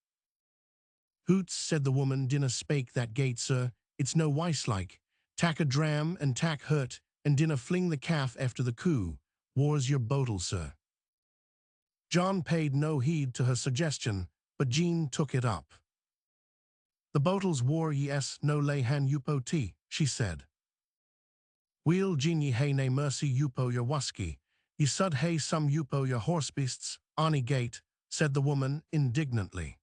"Hoots," said the woman, "dinna spake that gate, sir. It's no wice-like. Tak a dram and tak hurt, and dinna fling the calf after the coo. War's your botle, sir." John paid no heed to her suggestion, but Jean took it up. "The bottle's war yes no lay han yupo tea," she said. "Weel, Jean, ye hae nae mercy yupo your wusky. Ye sud hae some yupo your horse beasts, ony gate," said the woman indignantly.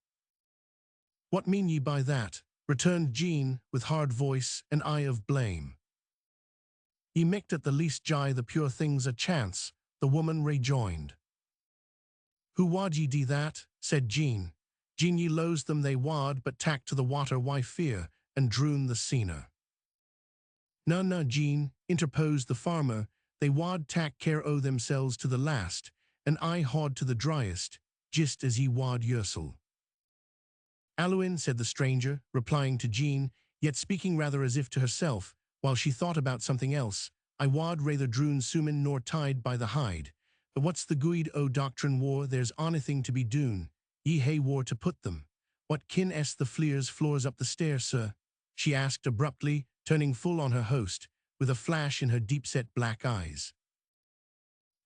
"What mean ye by that?" returned Jean with hard voice and eye of blame. "Ye micht at the least gie the pure things a chance," the woman rejoined. "Who wad ye do that?" said Jean. "Jean ye loathes them they wad, but tak to the water why fear, and droon the seener." "Na, Jean," interposed the farmer, "they wad tak care o' themselves to the last, and I haud to the driest, jist as ye wad yoursel." "Alwyn," said the stranger, replying to Jean, yet speaking rather as if to herself, while she thought about something else, "I wad rather droon sumin nor tied by the hide. But what's the guid o' doctrine war? There's onything to be doon. Ye hae war to put them. What kin est the fleers floors up the stair, sir?" she asked abruptly, turning full on her host, with a flash in her deep-set black eyes.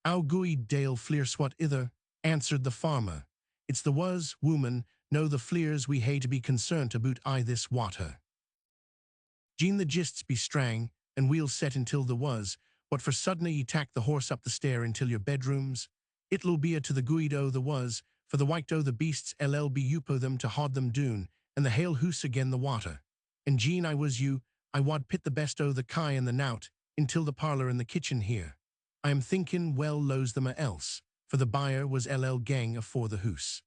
"Ow guid dale fleer swat ither," answered the farmer. "It's the was, woman, no the fleers we hae to be concerned aboot I this water." Jean the gists be strang, and we'll set until the was, what for suddenly ye tak the horse up the stair until your bedrooms? It'll be a to the guid o' the was, for the wight o' the beasts ll be yupo them to haud them doon, and the hail hoose again the water. And Jean, I was you, I wad pit the best o' the kye and the nout, intil the parlour and the kitchen here. I am thinking well loes them a else, for the buyer was gang afore the hoose.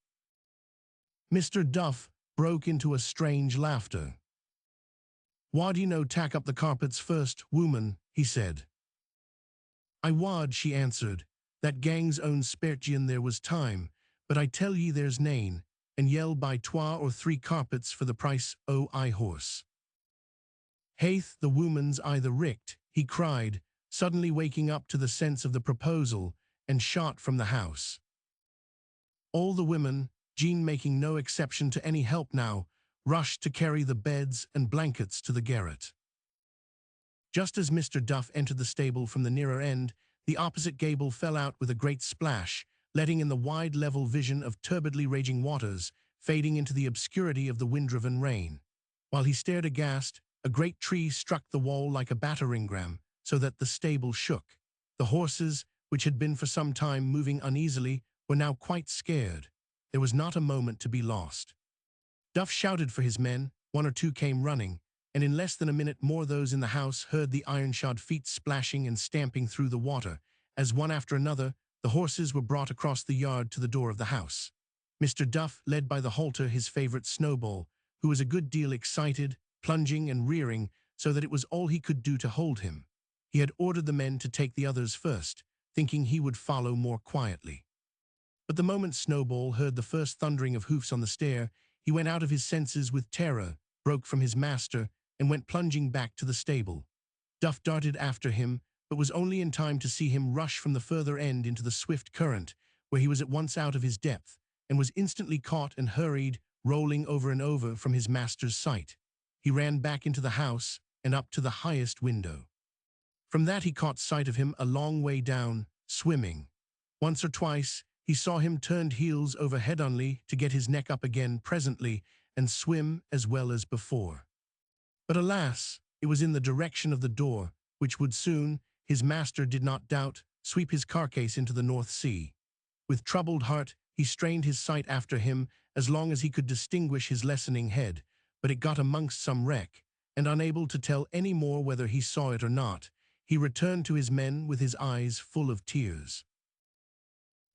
Mr. Duff broke into a strange laughter. "Wad ye no tack up the carpets first, woman?" he said. "I wad," she answered. "That gang's own spert ye an there was time, but I tell ye there's nane, and ye'll buy 2 or 3 carpets for the price o' I horse." "Haith, the woman's I the richt," he cried, suddenly waking up to the sense of the proposal, and shot from the house. All the women, Jean making no exception to any help now, rushed to carry the beds and blankets to the garret. Just as Mr. Duff entered the stable from the nearer end, the opposite gable fell out with a great splash, letting in the wide level vision of turbidly raging waters, fading into the obscurity of the wind-driven rain. While he stared aghast, a great tree struck the wall like a battering ram, so that the stable shook. The horses, which had been for some time moving uneasily, were now quite scared. There was not a moment to be lost. Duff shouted for his men, one or two came running, and in less than a minute more those in the house heard the iron-shod feet splashing and stamping through the water, as one after another, the horses were brought across the yard to the door of the house. Mr. Duff led by the halter his favorite Snowball, who was a good deal excited, plunging and rearing, so that it was all he could do to hold him. He had ordered the men to take the others first, thinking he would follow more quietly. But the moment Snowball heard the first thundering of hoofs on the stair, he went out of his senses with terror, broke from his master, and went plunging back to the stable. Duff darted after him, but was only in time to see him rush from the further end into the swift current, where he was at once out of his depth, and was instantly caught and hurried, rolling over and over from his master's sight. He ran back into the house and up to the highest window. From that he caught sight of him a long way down, swimming. Once or twice he saw him turned heels over head only to get his neck up again presently and swim as well as before. But alas, it was in the direction of the door, which would soon, his master did not doubt, sweep his carcase into the North Sea. With troubled heart he strained his sight after him as long as he could distinguish his lessening head, but it got amongst some wreck, and unable to tell any more whether he saw it or not, he returned to his men with his eyes full of tears.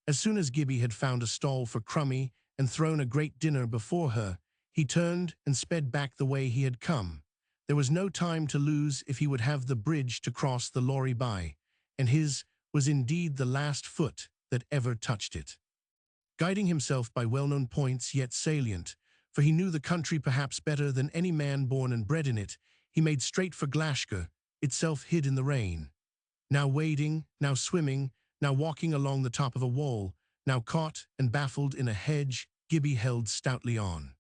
As soon as Gibbie had found a stall for Crummy and thrown a great dinner before her, he turned and sped back the way he had come. There was no time to lose if he would have the bridge to cross the Lorry by, and his was indeed the last foot that ever touched it. Guiding himself by well-known points yet salient, for he knew the country perhaps better than any man born and bred in it, he made straight for Glashgar, itself hid in the rain. Now wading, now swimming, now walking along the top of a wall, now caught and baffled in a hedge, Gibbie held stoutly on.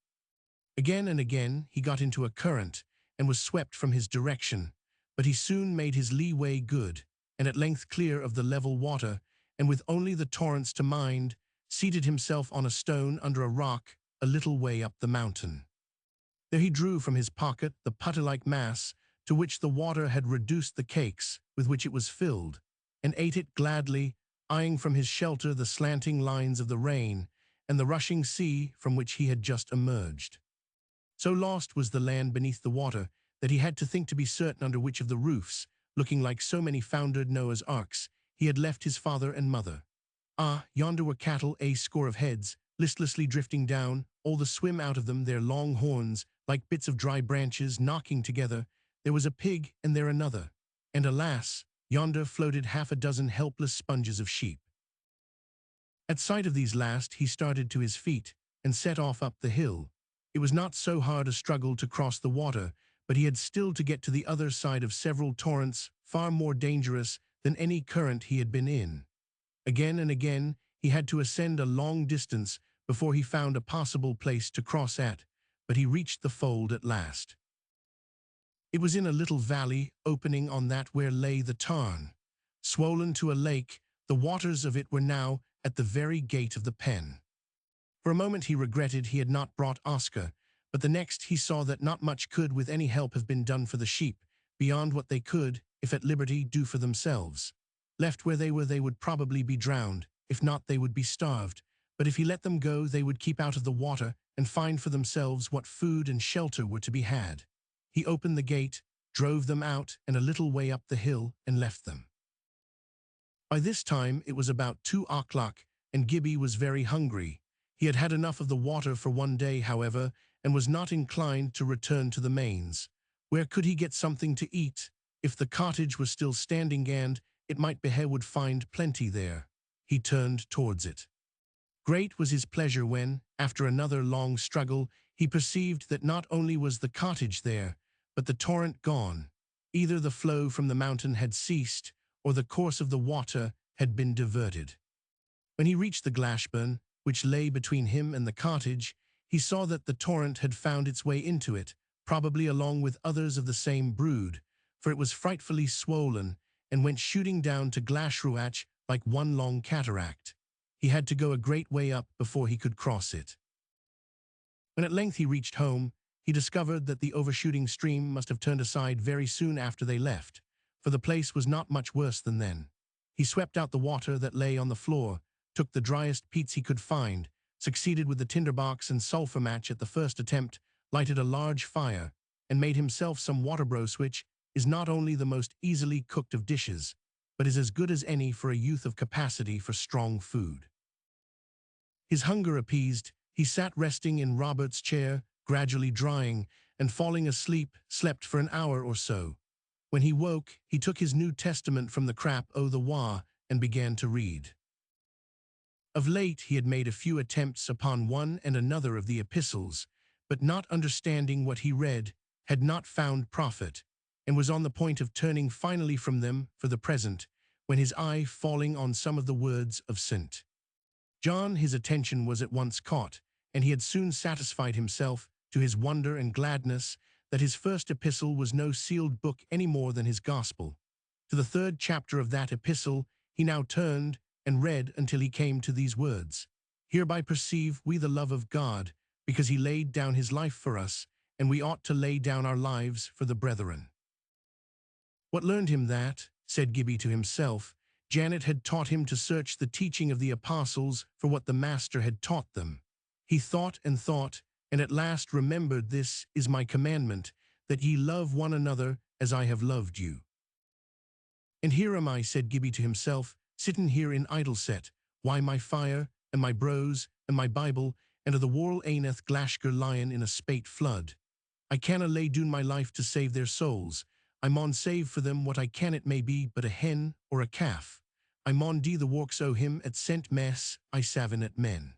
Again and again he got into a current and was swept from his direction, but he soon made his lee way good, and at length clear of the level water, and with only the torrents to mind, seated himself on a stone under a rock a little way up the mountain. There he drew from his pocket the putter-like mass to which the water had reduced the cakes with which it was filled, and ate it gladly, eyeing from his shelter the slanting lines of the rain and the rushing sea from which he had just emerged. So lost was the land beneath the water that he had to think to be certain under which of the roofs, looking like so many foundered Noah's arks, he had left his father and mother. Ah, yonder were cattle a score of heads, listlessly drifting down, all the swim out of them their long horns, like bits of dry branches knocking together. There was a pig, and there another. And alas, yonder floated half a dozen helpless sponges of sheep. At sight of these last he started to his feet and set off up the hill. It was not so hard a struggle to cross the water, but he had still to get to the other side of several torrents far more dangerous than any current he had been in. Again and again he had to ascend a long distance before he found a possible place to cross at, but he reached the fold at last. It was in a little valley opening on that where lay the tarn. Swollen to a lake, the waters of it were now at the very gate of the pen. For a moment he regretted he had not brought Oscar, but the next he saw that not much could with any help have been done for the sheep, beyond what they could, if at liberty, do for themselves. Left where they were they would probably be drowned, if not they would be starved, but if he let them go they would keep out of the water and find for themselves what food and shelter were to be had. He opened the gate, drove them out and a little way up the hill, and left them. By this time it was about 2 o'clock, and Gibbie was very hungry. He had had enough of the water for one day, however, and was not inclined to return to the mains. Where could he get something to eat? If the cottage was still standing, and it might be he would find plenty there. He turned towards it. Great was his pleasure when, after another long struggle, he perceived that not only was the cottage there, but the torrent gone. Either the flow from the mountain had ceased, or the course of the water had been diverted. When he reached the Glashburn, which lay between him and the cottage, he saw that the torrent had found its way into it, probably along with others of the same brood, for it was frightfully swollen, and went shooting down to Glashruach like one long cataract. He had to go a great way up before he could cross it. When at length he reached home, he discovered that the overshooting stream must have turned aside very soon after they left, for the place was not much worse than then. He swept out the water that lay on the floor, took the driest peats he could find, succeeded with the tinderbox and sulphur match at the first attempt, lighted a large fire, and made himself some waterbroth, which is not only the most easily cooked of dishes, but is as good as any for a youth of capacity for strong food. His hunger appeased, he sat resting in Robert's chair, gradually drying, and falling asleep, slept for an hour or so. When he woke, he took his New Testament from the crap o' the wa and began to read. Of late he had made a few attempts upon one and another of the epistles, but not understanding what he read, had not found profit, and was on the point of turning finally from them for the present, when his eye falling on some of the words of St. John, his attention was at once caught, and he had soon satisfied himself, to his wonder and gladness, that his first epistle was no sealed book any more than his gospel. To the 3rd chapter of that epistle he now turned and read until he came to these words: "Hereby perceive we the love of God, because he laid down his life for us, and we ought to lay down our lives for the brethren." What learned him that, said Gibbie to himself, Janet had taught him to search the teaching of the apostles for what the Master had taught them. He thought, and at last remembered, "This is my commandment, that ye love one another as I have loved you." "And here am I," said Gibbie to himself, "sittin' here in idle set, why my fire, and my brose, and my Bible, and of the world aineth Glashgar lyin' in a spate flood. I canna lay doon my life to save their souls. I maun save for them what I can, it may be but a hen or a calf. I maun do the works o' him at sent mess I savin at men."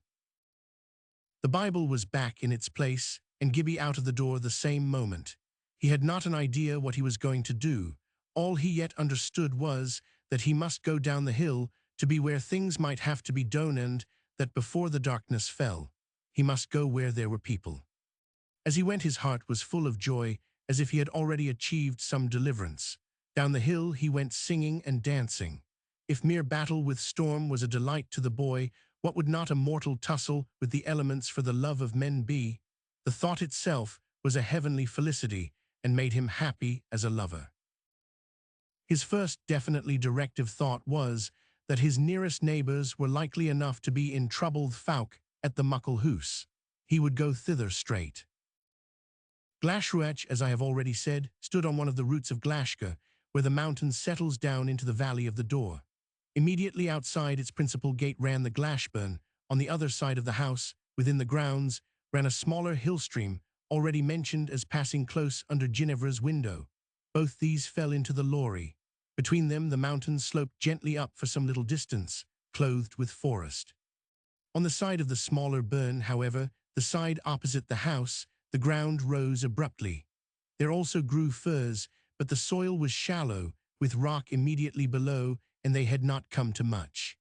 The Bible was back in its place, and Gibbie out of the door the same moment. He had not an idea what he was going to do. All he yet understood was that he must go down the hill to be where things might have to be done, and that before the darkness fell, he must go where there were people. As he went, his heart was full of joy, as if he had already achieved some deliverance. Down the hill he went singing and dancing. If mere battle with storm was a delight to the boy, what would not a mortal tussle with the elements for the love of men be? The thought itself was a heavenly felicity, and made him happy as a lover. His first definitely directive thought was that his nearest neighbours were likely enough to be in troubled folk at the muckle hoose. He would go thither straight. Glashruach, as I have already said, stood on one of the roots of Glashgar, where the mountain settles down into the valley of the Dore. Immediately outside its principal gate ran the Glashburn. On the other side of the house, within the grounds, ran a smaller hill stream, already mentioned as passing close under Ginevra's window. Both these fell into the Lorrie. Between them the mountains sloped gently up for some little distance, clothed with forest. On the side of the smaller burn, however, the side opposite the house, the ground rose abruptly. There also grew firs, but the soil was shallow, with rock immediately below, and they had not come to much.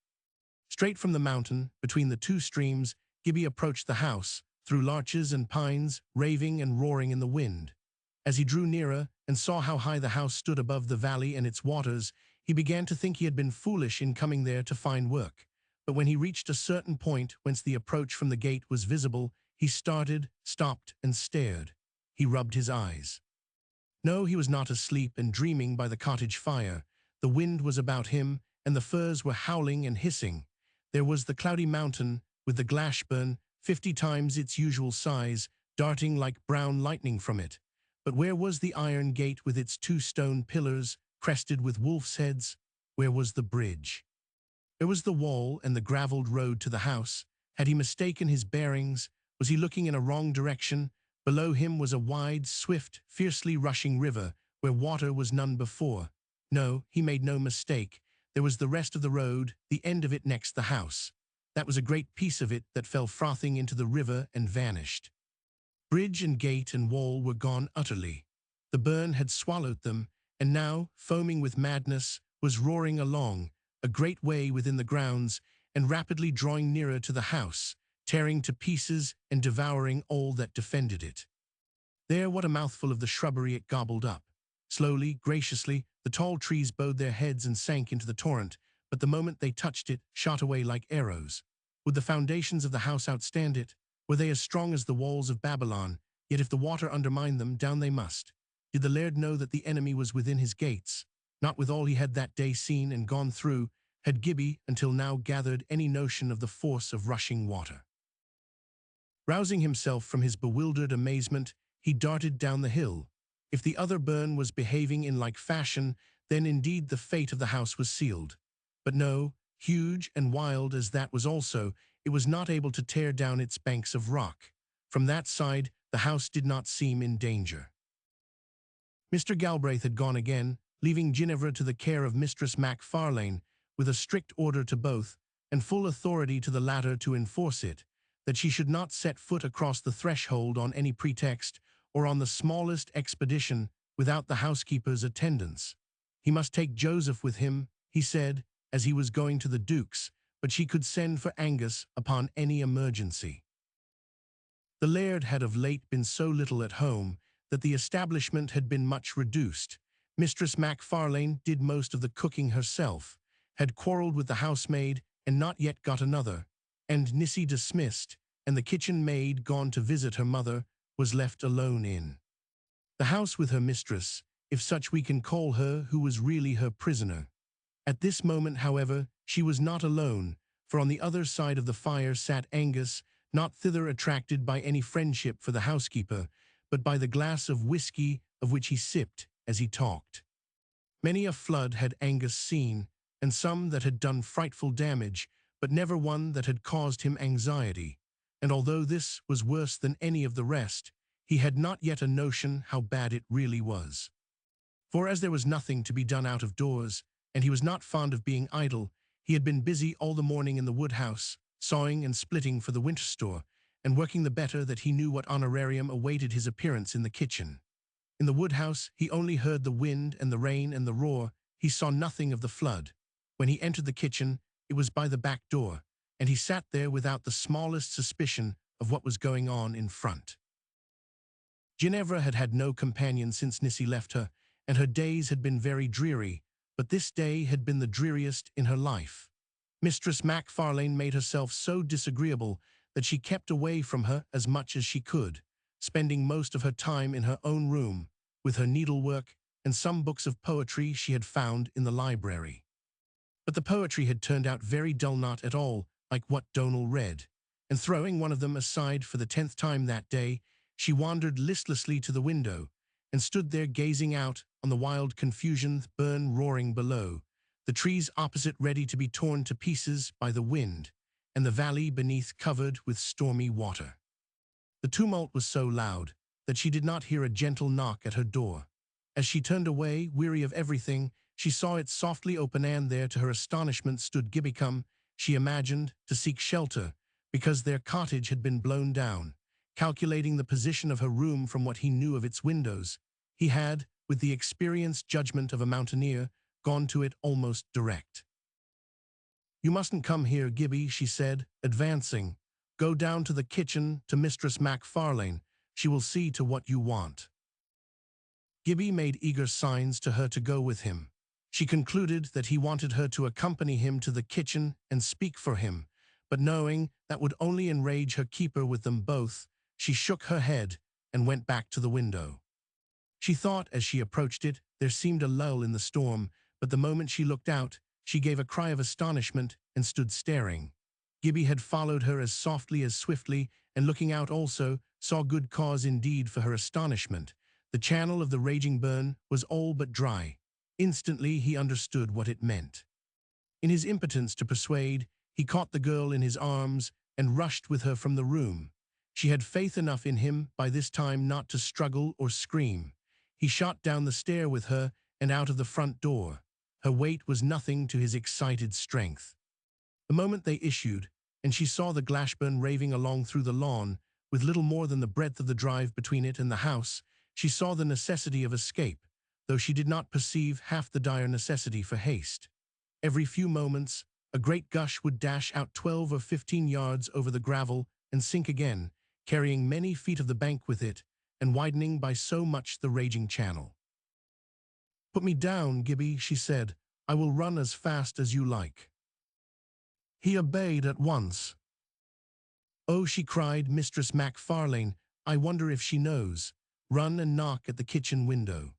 Straight from the mountain, between the two streams, Gibbie approached the house, through larches and pines, raving and roaring in the wind. As he drew nearer, and saw how high the house stood above the valley and its waters, he began to think he had been foolish in coming there to find work. But when he reached a certain point whence the approach from the gate was visible, he started, stopped, and stared. He rubbed his eyes. No, he was not asleep and dreaming by the cottage fire. The wind was about him, and the firs were howling and hissing. There was the cloudy mountain, with the Glashburn, 50 times its usual size, darting like brown lightning from it. But where was the iron gate with its 2 stone pillars, crested with wolf's heads? Where was the bridge? There was the wall and the gravelled road to the house. Had he mistaken his bearings? Was he looking in a wrong direction? Below him was a wide, swift, fiercely rushing river, where water was none before. No, he made no mistake. There was the rest of the road, the end of it next the house. That was a great piece of it that fell frothing into the river and vanished. Bridge and gate and wall were gone utterly. The burn had swallowed them, and now, foaming with madness, was roaring along, a great way within the grounds, and rapidly drawing nearer to the house, tearing to pieces and devouring all that defended it. There, what a mouthful of the shrubbery it gobbled up. Slowly, graciously, the tall trees bowed their heads and sank into the torrent, but the moment they touched it, shot away like arrows. Would the foundations of the house outstand it? Were they as strong as the walls of Babylon? Yet if the water undermined them, down they must. Did the laird know that the enemy was within his gates? Not with all he had that day seen and gone through, had Gibbie until now gathered any notion of the force of rushing water. Rousing himself from his bewildered amazement, he darted down the hill. If the other burn was behaving in like fashion, then indeed the fate of the house was sealed. But no, huge and wild as that was also, it was not able to tear down its banks of rock. From that side, the house did not seem in danger. Mr. Galbraith had gone again, leaving Ginevra to the care of Mistress MacFarlane, with a strict order to both, and full authority to the latter to enforce it, that she should not set foot across the threshold on any pretext, or on the smallest expedition, without the housekeeper's attendance. He must take Joseph with him, he said, as he was going to the Duke's, but she could send for Angus upon any emergency. The laird had of late been so little at home that the establishment had been much reduced. Mistress MacFarlane did most of the cooking herself, had quarrelled with the housemaid and not yet got another, and Nissy dismissed, and the kitchen maid gone to visit her mother, was left alone in the house with her mistress, if such we can call her who was really her prisoner. At this moment, however, she was not alone, for on the other side of the fire sat Angus, not thither attracted by any friendship for the housekeeper, but by the glass of whisky of which he sipped as he talked. Many a flood had Angus seen, and some that had done frightful damage, but never one that had caused him anxiety, and although this was worse than any of the rest, he had not yet a notion how bad it really was. For as there was nothing to be done out of doors, and he was not fond of being idle, he had been busy all the morning in the wood-house, sawing and splitting for the winter store, and working the better that he knew what honorarium awaited his appearance in the kitchen. In the wood-house he only heard the wind and the rain and the roar, he saw nothing of the flood. When he entered the kitchen, it was by the back door, and he sat there without the smallest suspicion of what was going on in front. Ginevra had had no companion since Nissy left her, and her days had been very dreary, but this day had been the dreariest in her life. Mistress MacFarlane made herself so disagreeable that she kept away from her as much as she could, spending most of her time in her own room, with her needlework and some books of poetry she had found in the library. But the poetry had turned out very dull, not at all like what Donal read, and throwing one of them aside for the 10th time that day, she wandered listlessly to the window, and stood there gazing out on the wild confusion burn roaring below, the trees opposite ready to be torn to pieces by the wind, and the valley beneath covered with stormy water. The tumult was so loud that she did not hear a gentle knock at her door. As she turned away, weary of everything, she saw it softly open, and there to her astonishment stood Gibbie, come, she imagined, to seek shelter, because their cottage had been blown down. Calculating the position of her room from what he knew of its windows, he had, with the experienced judgment of a mountaineer, gone to it almost direct. "You mustn't come here, Gibbie," she said, advancing. "Go down to the kitchen to Mistress MacFarlane. She will see to what you want." Gibbie made eager signs to her to go with him. She concluded that he wanted her to accompany him to the kitchen and speak for him, but knowing that would only enrage her keeper with them both, she shook her head and went back to the window. She thought as she approached it there seemed a lull in the storm, but the moment she looked out, she gave a cry of astonishment and stood staring. Gibbie had followed her as softly as swiftly, and looking out also, saw good cause indeed for her astonishment. The channel of the raging burn was all but dry. Instantly he understood what it meant. In his impotence to persuade, he caught the girl in his arms and rushed with her from the room. She had faith enough in him by this time not to struggle or scream. He shot down the stair with her and out of the front door. Her weight was nothing to his excited strength. The moment they issued, and she saw the Glashburn raving along through the lawn, with little more than the breadth of the drive between it and the house, she saw the necessity of escape, though she did not perceive half the dire necessity for haste. Every few moments, a great gush would dash out 12 or 15 yards over the gravel and sink again, carrying many feet of the bank with it, and widening by so much the raging channel. "Put me down, Gibbie," she said. "I will run as fast as you like." He obeyed at once. "Oh," she cried, "Mistress MacFarlane, I wonder if she knows. Run and knock at the kitchen window."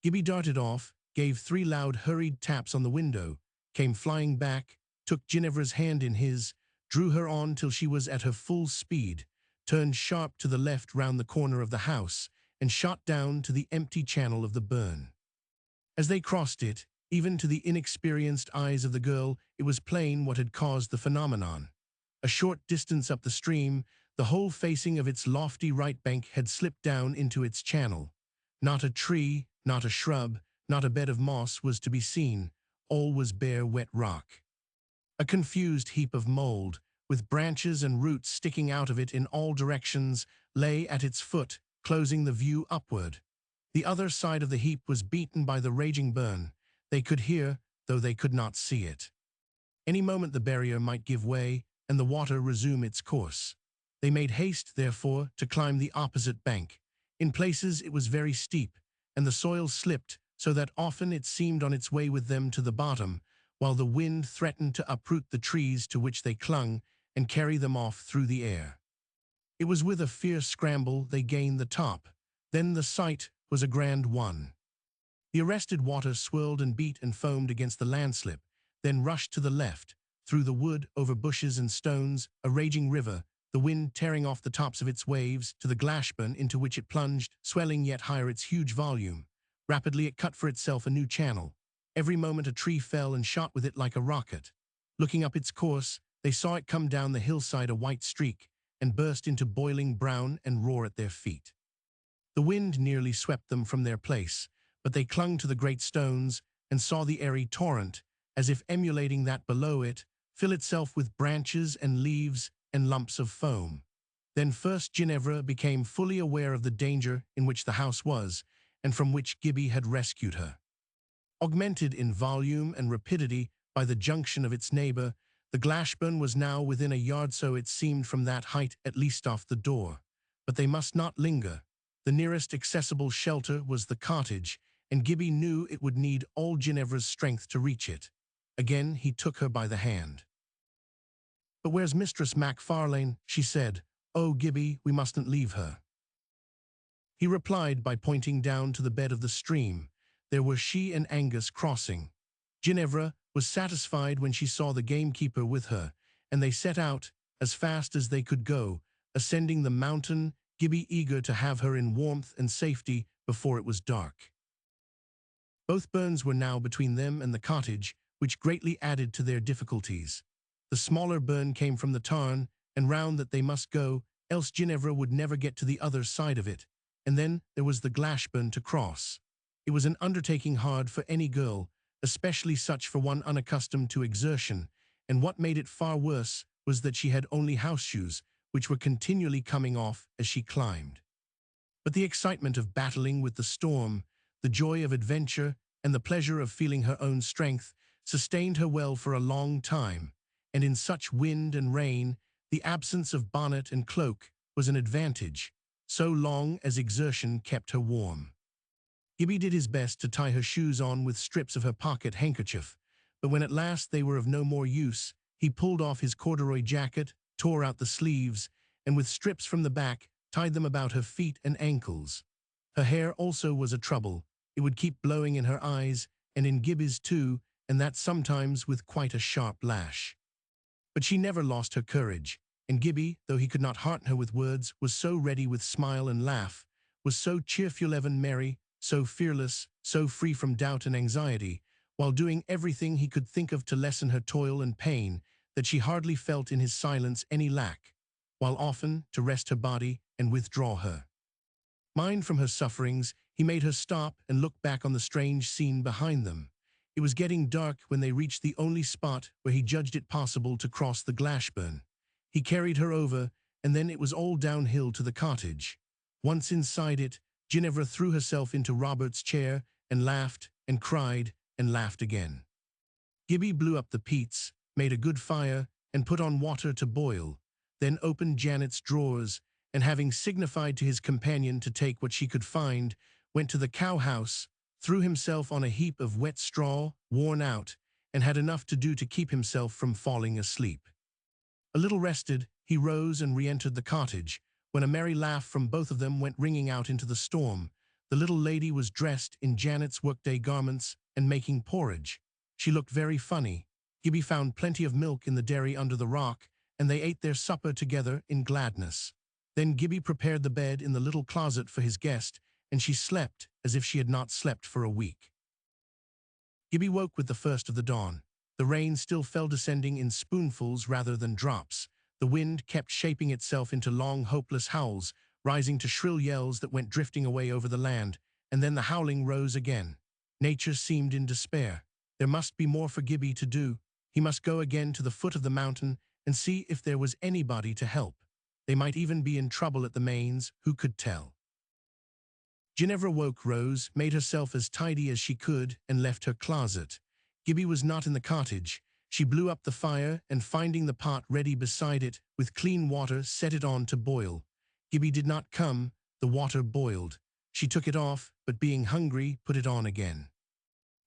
Gibbie darted off, gave 3 loud hurried taps on the window, came flying back, took Ginevra's hand in his, drew her on till she was at her full speed, turned sharp to the left round the corner of the house, and shot down to the empty channel of the burn. As they crossed it, even to the inexperienced eyes of the girl, it was plain what had caused the phenomenon. A short distance up the stream, the whole facing of its lofty right bank had slipped down into its channel. Not a tree, not a shrub, not a bed of moss was to be seen. All was bare wet rock. A confused heap of mold, with branches and roots sticking out of it in all directions, lay at its foot, closing the view upward. The other side of the heap was beaten by the raging burn. They could hear, though they could not see it. Any moment the barrier might give way, and the water resume its course. They made haste, therefore, to climb the opposite bank. In places it was very steep, and the soil slipped, so that often it seemed on its way with them to the bottom, while the wind threatened to uproot the trees to which they clung and carry them off through the air. It was with a fierce scramble they gained the top. Then the sight was a grand one. The arrested water swirled and beat and foamed against the landslip, then rushed to the left, through the wood, over bushes and stones, a raging river, the wind tearing off the tops of its waves to the Glashburn into which it plunged, swelling yet higher its huge volume. Rapidly it cut for itself a new channel. Every moment a tree fell and shot with it like a rocket. Looking up its course, they saw it come down the hillside a white streak, and burst into boiling brown and roar at their feet. The wind nearly swept them from their place, but they clung to the great stones and saw the airy torrent, as if emulating that below it, fill itself with branches and leaves and lumps of foam. Then first Ginevra became fully aware of the danger in which the house was, and from which Gibbie had rescued her. Augmented in volume and rapidity by the junction of its neighbour, the Glashburn was now within a yard, so it seemed, from that height at least off the door. But they must not linger. The nearest accessible shelter was the cottage, and Gibbie knew it would need all Ginevra's strength to reach it. Again he took her by the hand. "But where's Mistress Macfarlane?" she said. "Oh, Gibbie, we mustn't leave her." He replied by pointing down to the bed of the stream. There were she and Angus crossing. Ginevra was satisfied when she saw the gamekeeper with her, and they set out, as fast as they could go, ascending the mountain, Gibbie eager to have her in warmth and safety before it was dark. Both burns were now between them and the cottage, which greatly added to their difficulties. The smaller burn came from the tarn, and round that they must go, else Ginevra would never get to the other side of it, and then there was the Glashburn to cross. It was an undertaking hard for any girl, especially such for one unaccustomed to exertion, and what made it far worse was that she had only house shoes, which were continually coming off as she climbed. But the excitement of battling with the storm, the joy of adventure, and the pleasure of feeling her own strength sustained her well for a long time, and in such wind and rain, the absence of bonnet and cloak was an advantage, so long as exertion kept her warm. Gibbie did his best to tie her shoes on with strips of her pocket handkerchief, but when at last they were of no more use, he pulled off his corduroy jacket, tore out the sleeves, and with strips from the back, tied them about her feet and ankles. Her hair also was a trouble. It would keep blowing in her eyes, and in Gibbie's too, and that sometimes with quite a sharp lash. But she never lost her courage, and Gibbie, though he could not hearten her with words, was so ready with smile and laugh, was so cheerful and merry, so fearless, so free from doubt and anxiety, while doing everything he could think of to lessen her toil and pain, that she hardly felt in his silence any lack, while often, to rest her body and withdraw her mind from her sufferings, he made her stop and look back on the strange scene behind them. It was getting dark when they reached the only spot where he judged it possible to cross the Glashburn. He carried her over, and then it was all downhill to the cottage. Once inside it, Ginevra threw herself into Robert's chair and laughed and cried and laughed again. Gibbie blew up the peats, made a good fire, and put on water to boil, then opened Janet's drawers, and having signified to his companion to take what she could find, went to the cow-house, threw himself on a heap of wet straw, worn out, and had enough to do to keep himself from falling asleep. A little rested, he rose and re-entered the cottage, when a merry laugh from both of them went ringing out into the storm. The little lady was dressed in Janet's workday garments and making porridge. She looked very funny. Gibbie found plenty of milk in the dairy under the rock, and they ate their supper together in gladness. Then Gibbie prepared the bed in the little closet for his guest, and she slept as if she had not slept for a week. Gibbie woke with the first of the dawn. The rain still fell, descending in spoonfuls rather than drops. The wind kept shaping itself into long, hopeless howls, rising to shrill yells that went drifting away over the land, and then the howling rose again. Nature seemed in despair. There must be more for Gibbie to do. He must go again to the foot of the mountain and see if there was anybody to help. They might even be in trouble at the Mains, who could tell? Ginevra woke Rose, made herself as tidy as she could, and left her closet. Gibbie was not in the cottage. She blew up the fire, and finding the pot ready beside it, with clean water, set it on to boil. Gibbie did not come. The water boiled. She took it off, but being hungry, put it on again.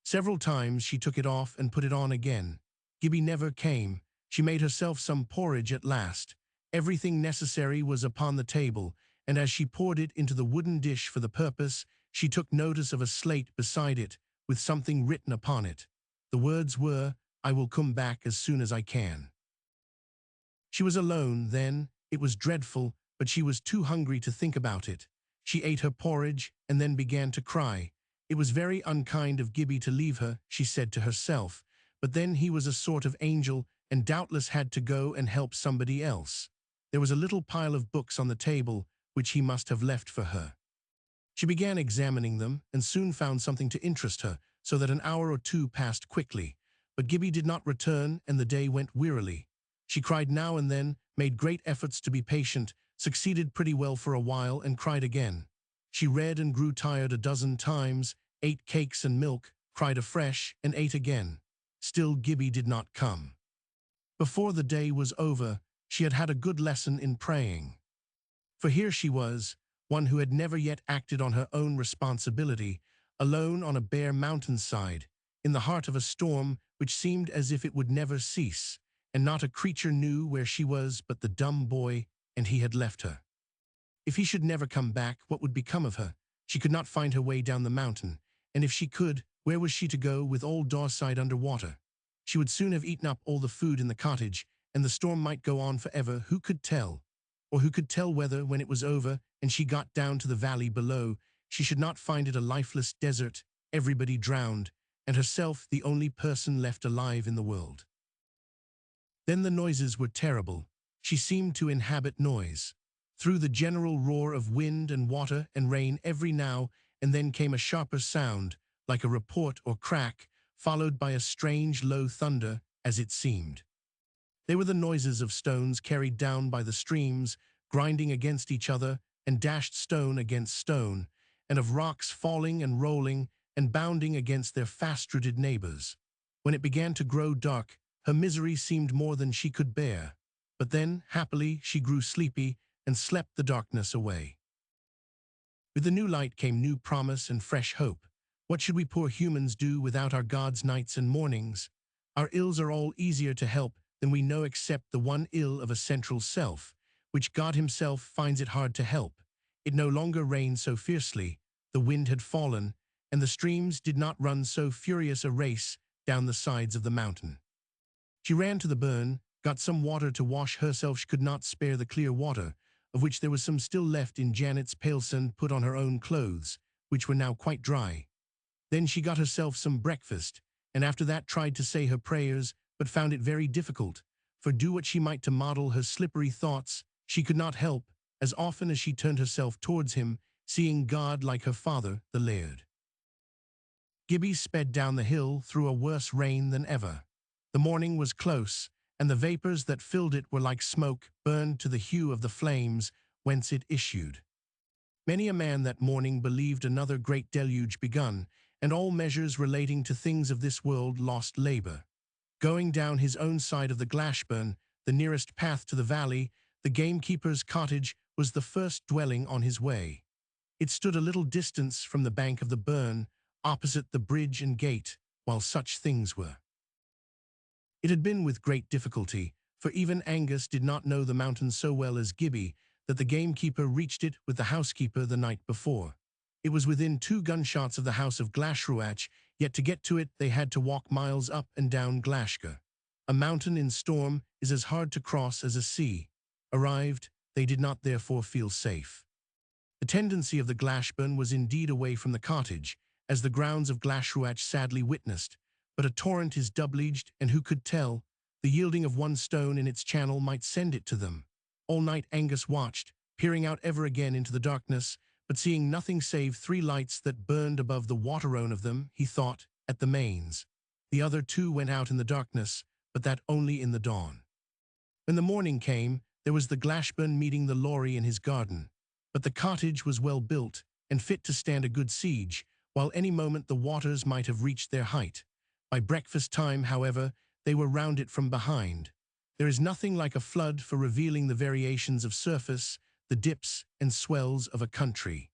Several times she took it off and put it on again. Gibbie never came. She made herself some porridge at last. Everything necessary was upon the table, and as she poured it into the wooden dish for the purpose, she took notice of a slate beside it, with something written upon it. The words were, "I will come back as soon as I can." She was alone then. It was dreadful, but she was too hungry to think about it. She ate her porridge, and then began to cry. It was very unkind of Gibbie to leave her, she said to herself, but then he was a sort of angel, and doubtless had to go and help somebody else. There was a little pile of books on the table, which he must have left for her. She began examining them, and soon found something to interest her, so that an hour or two passed quickly. But Gibbie did not return, and the day went wearily. She cried now and then, made great efforts to be patient, succeeded pretty well for a while, and cried again. She read and grew tired a dozen times, ate cakes and milk, cried afresh, and ate again. Still Gibbie did not come. Before the day was over, she had had a good lesson in praying. For here she was, one who had never yet acted on her own responsibility, alone on a bare mountainside, in the heart of a storm which seemed as if it would never cease, and not a creature knew where she was but the dumb boy, and he had left her. If he should never come back, what would become of her? She could not find her way down the mountain, and if she could, where was she to go with all Dawside under water? She would soon have eaten up all the food in the cottage, and the storm might go on forever. Who could tell? Or who could tell whether, when it was over, and she got down to the valley below, she should not find it a lifeless desert, everybody drowned, and herself the only person left alive in the world. Then the noises were terrible. She seemed to inhabit noise. Through the general roar of wind and water and rain, every now and then came a sharper sound, like a report or crack, followed by a strange low thunder, as it seemed. They were the noises of stones carried down by the streams, grinding against each other, and dashed stone against stone, and of rocks falling and rolling and bounding against their fast-rooted neighbors. When it began to grow dark, her misery seemed more than she could bear. But then, happily, she grew sleepy and slept the darkness away. With the new light came new promise and fresh hope. What should we poor humans do without our God's nights and mornings? Our ills are all easier to help than we know, except the one ill of a central self, which God himself finds it hard to help. It no longer rained so fiercely, the wind had fallen, and the streams did not run so furious a race down the sides of the mountain. She ran to the burn, got some water to wash herself. She could not spare the clear water, of which there was some still left in Janet's pailson, put on her own clothes, which were now quite dry. Then she got herself some breakfast, and after that tried to say her prayers, but found it very difficult, for do what she might to model her slippery thoughts, she could not help, as often as she turned herself towards him, seeing God like her father, the laird. Gibbie sped down the hill through a worse rain than ever. The morning was close, and the vapors that filled it were like smoke burned to the hue of the flames whence it issued. Many a man that morning believed another great deluge begun, and all measures relating to things of this world lost labor. Going down his own side of the Glashburn, the nearest path to the valley, the gamekeeper's cottage was the first dwelling on his way. It stood a little distance from the bank of the burn, opposite the bridge and gate, while such things were. It had been with great difficulty, for even Angus did not know the mountain so well as Gibbie, that the gamekeeper reached it with the housekeeper the night before. It was within 2 gunshots of the house of Glashruach, Yet to get to it, they had to walk miles up and down Glashgar. A mountain in storm is as hard to cross as a sea. Arrived, they did not therefore feel safe. The tendency of the Glashburn was indeed away from the cottage, as the grounds of Glashruach sadly witnessed, but a torrent is double-edged, and who could tell, the yielding of one stone in its channel might send it to them. All night Angus watched, peering out ever again into the darkness, but seeing nothing save 3 lights that burned above the waterone of them, he thought, at the mains. The other 2 went out in the darkness, but that only in the dawn. When the morning came, there was the Glashburn meeting the Lorry in his garden. But the cottage was well built, and fit to stand a good siege, while any moment the waters might have reached their height. By breakfast time, however, they were round it from behind. There is nothing like a flood for revealing the variations of surface, the dips and swells of a country.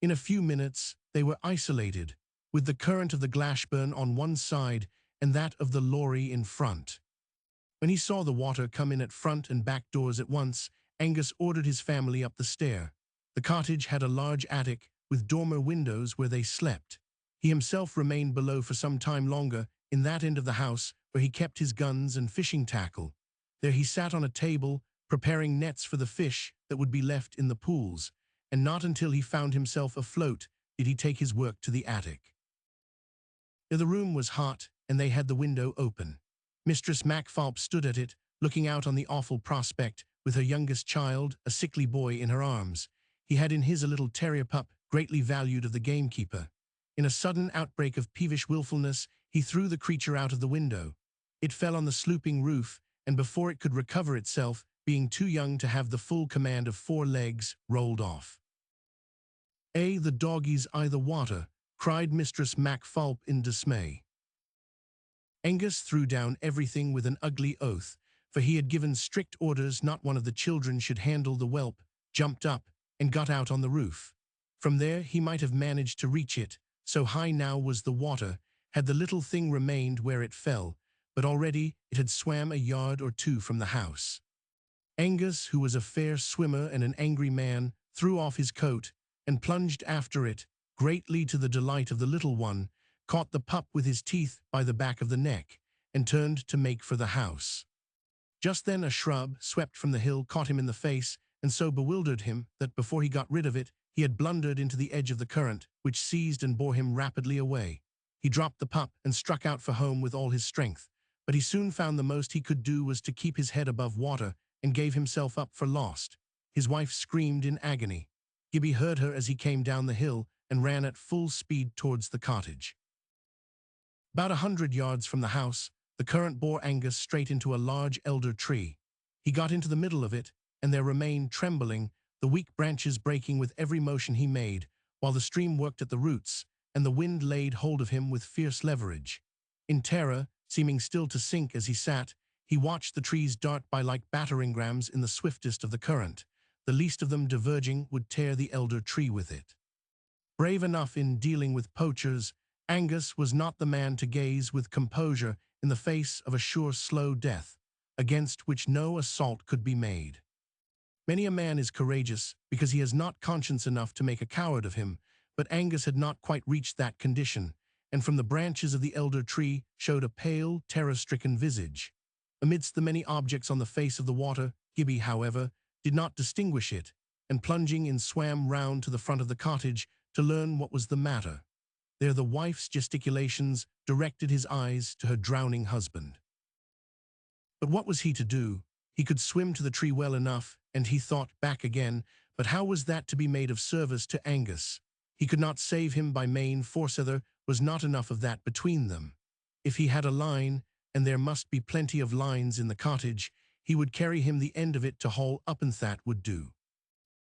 In a few minutes, they were isolated, with the current of the Glashburn on one side and that of the Lorry in front. When he saw the water come in at front and back doors at once, Angus ordered his family up the stair. The cottage had a large attic with dormer windows where they slept. He himself remained below for some time longer in that end of the house where he kept his guns and fishing tackle. There he sat on a table, preparing nets for the fish that would be left in the pools, and not until he found himself afloat did he take his work to the attic. The room was hot, and they had the window open. Mistress MacPhalp stood at it, looking out on the awful prospect, with her youngest child, a sickly boy, in her arms. He had in his a little terrier pup, greatly valued of the gamekeeper. In a sudden outbreak of peevish wilfulness, he threw the creature out of the window. It fell on the slooping roof, and before it could recover itself, being too young to have the full command of 4 legs, rolled off. The doggies i' the water," cried Mistress MacPhalp in dismay. Angus threw down everything with an ugly oath, for he had given strict orders not one of the children should handle the whelp, jumped up, and got out on the roof. From there he might have managed to reach it, so high now was the water, had the little thing remained where it fell, but already it had swam a yard or 2 from the house. Angus, who was a fair swimmer and an angry man, threw off his coat, and plunged after it, greatly to the delight of the little one, caught the pup with his teeth by the back of the neck, and turned to make for the house. Just then a shrub, swept from the hill, caught him in the face, and so bewildered him that before he got rid of it, he had blundered into the edge of the current, which seized and bore him rapidly away. He dropped the pup and struck out for home with all his strength, but he soon found the most he could do was to keep his head above water, and gave himself up for lost. His wife screamed in agony. Gibbie heard her as he came down the hill and ran at full speed towards the cottage. About 100 yards from the house, the current bore Angus straight into a large elder tree. He got into the middle of it, and there remained trembling, the weak branches breaking with every motion he made, while the stream worked at the roots, and the wind laid hold of him with fierce leverage. In terror, seeming still to sink as he sat, he watched the trees dart by like battering rams in the swiftest of the current. The least of them diverging would tear the elder tree with it. Brave enough in dealing with poachers, Angus was not the man to gaze with composure in the face of a sure slow death, against which no assault could be made. Many a man is courageous because he has not conscience enough to make a coward of him, but Angus had not quite reached that condition, and from the branches of the elder tree showed a pale, terror-stricken visage. Amidst the many objects on the face of the water, Gibbie, however, did not distinguish it, and plunging in swam round to the front of the cottage to learn what was the matter. There the wife's gesticulations directed his eyes to her drowning husband. But what was he to do? He could swim to the tree well enough, and he thought back again, but how was that to be made of service to Angus? He could not save him by main force, there was not enough of that between them. If he had a line, and there must be plenty of lines in the cottage, he would carry him the end of it to haul up, and that would do.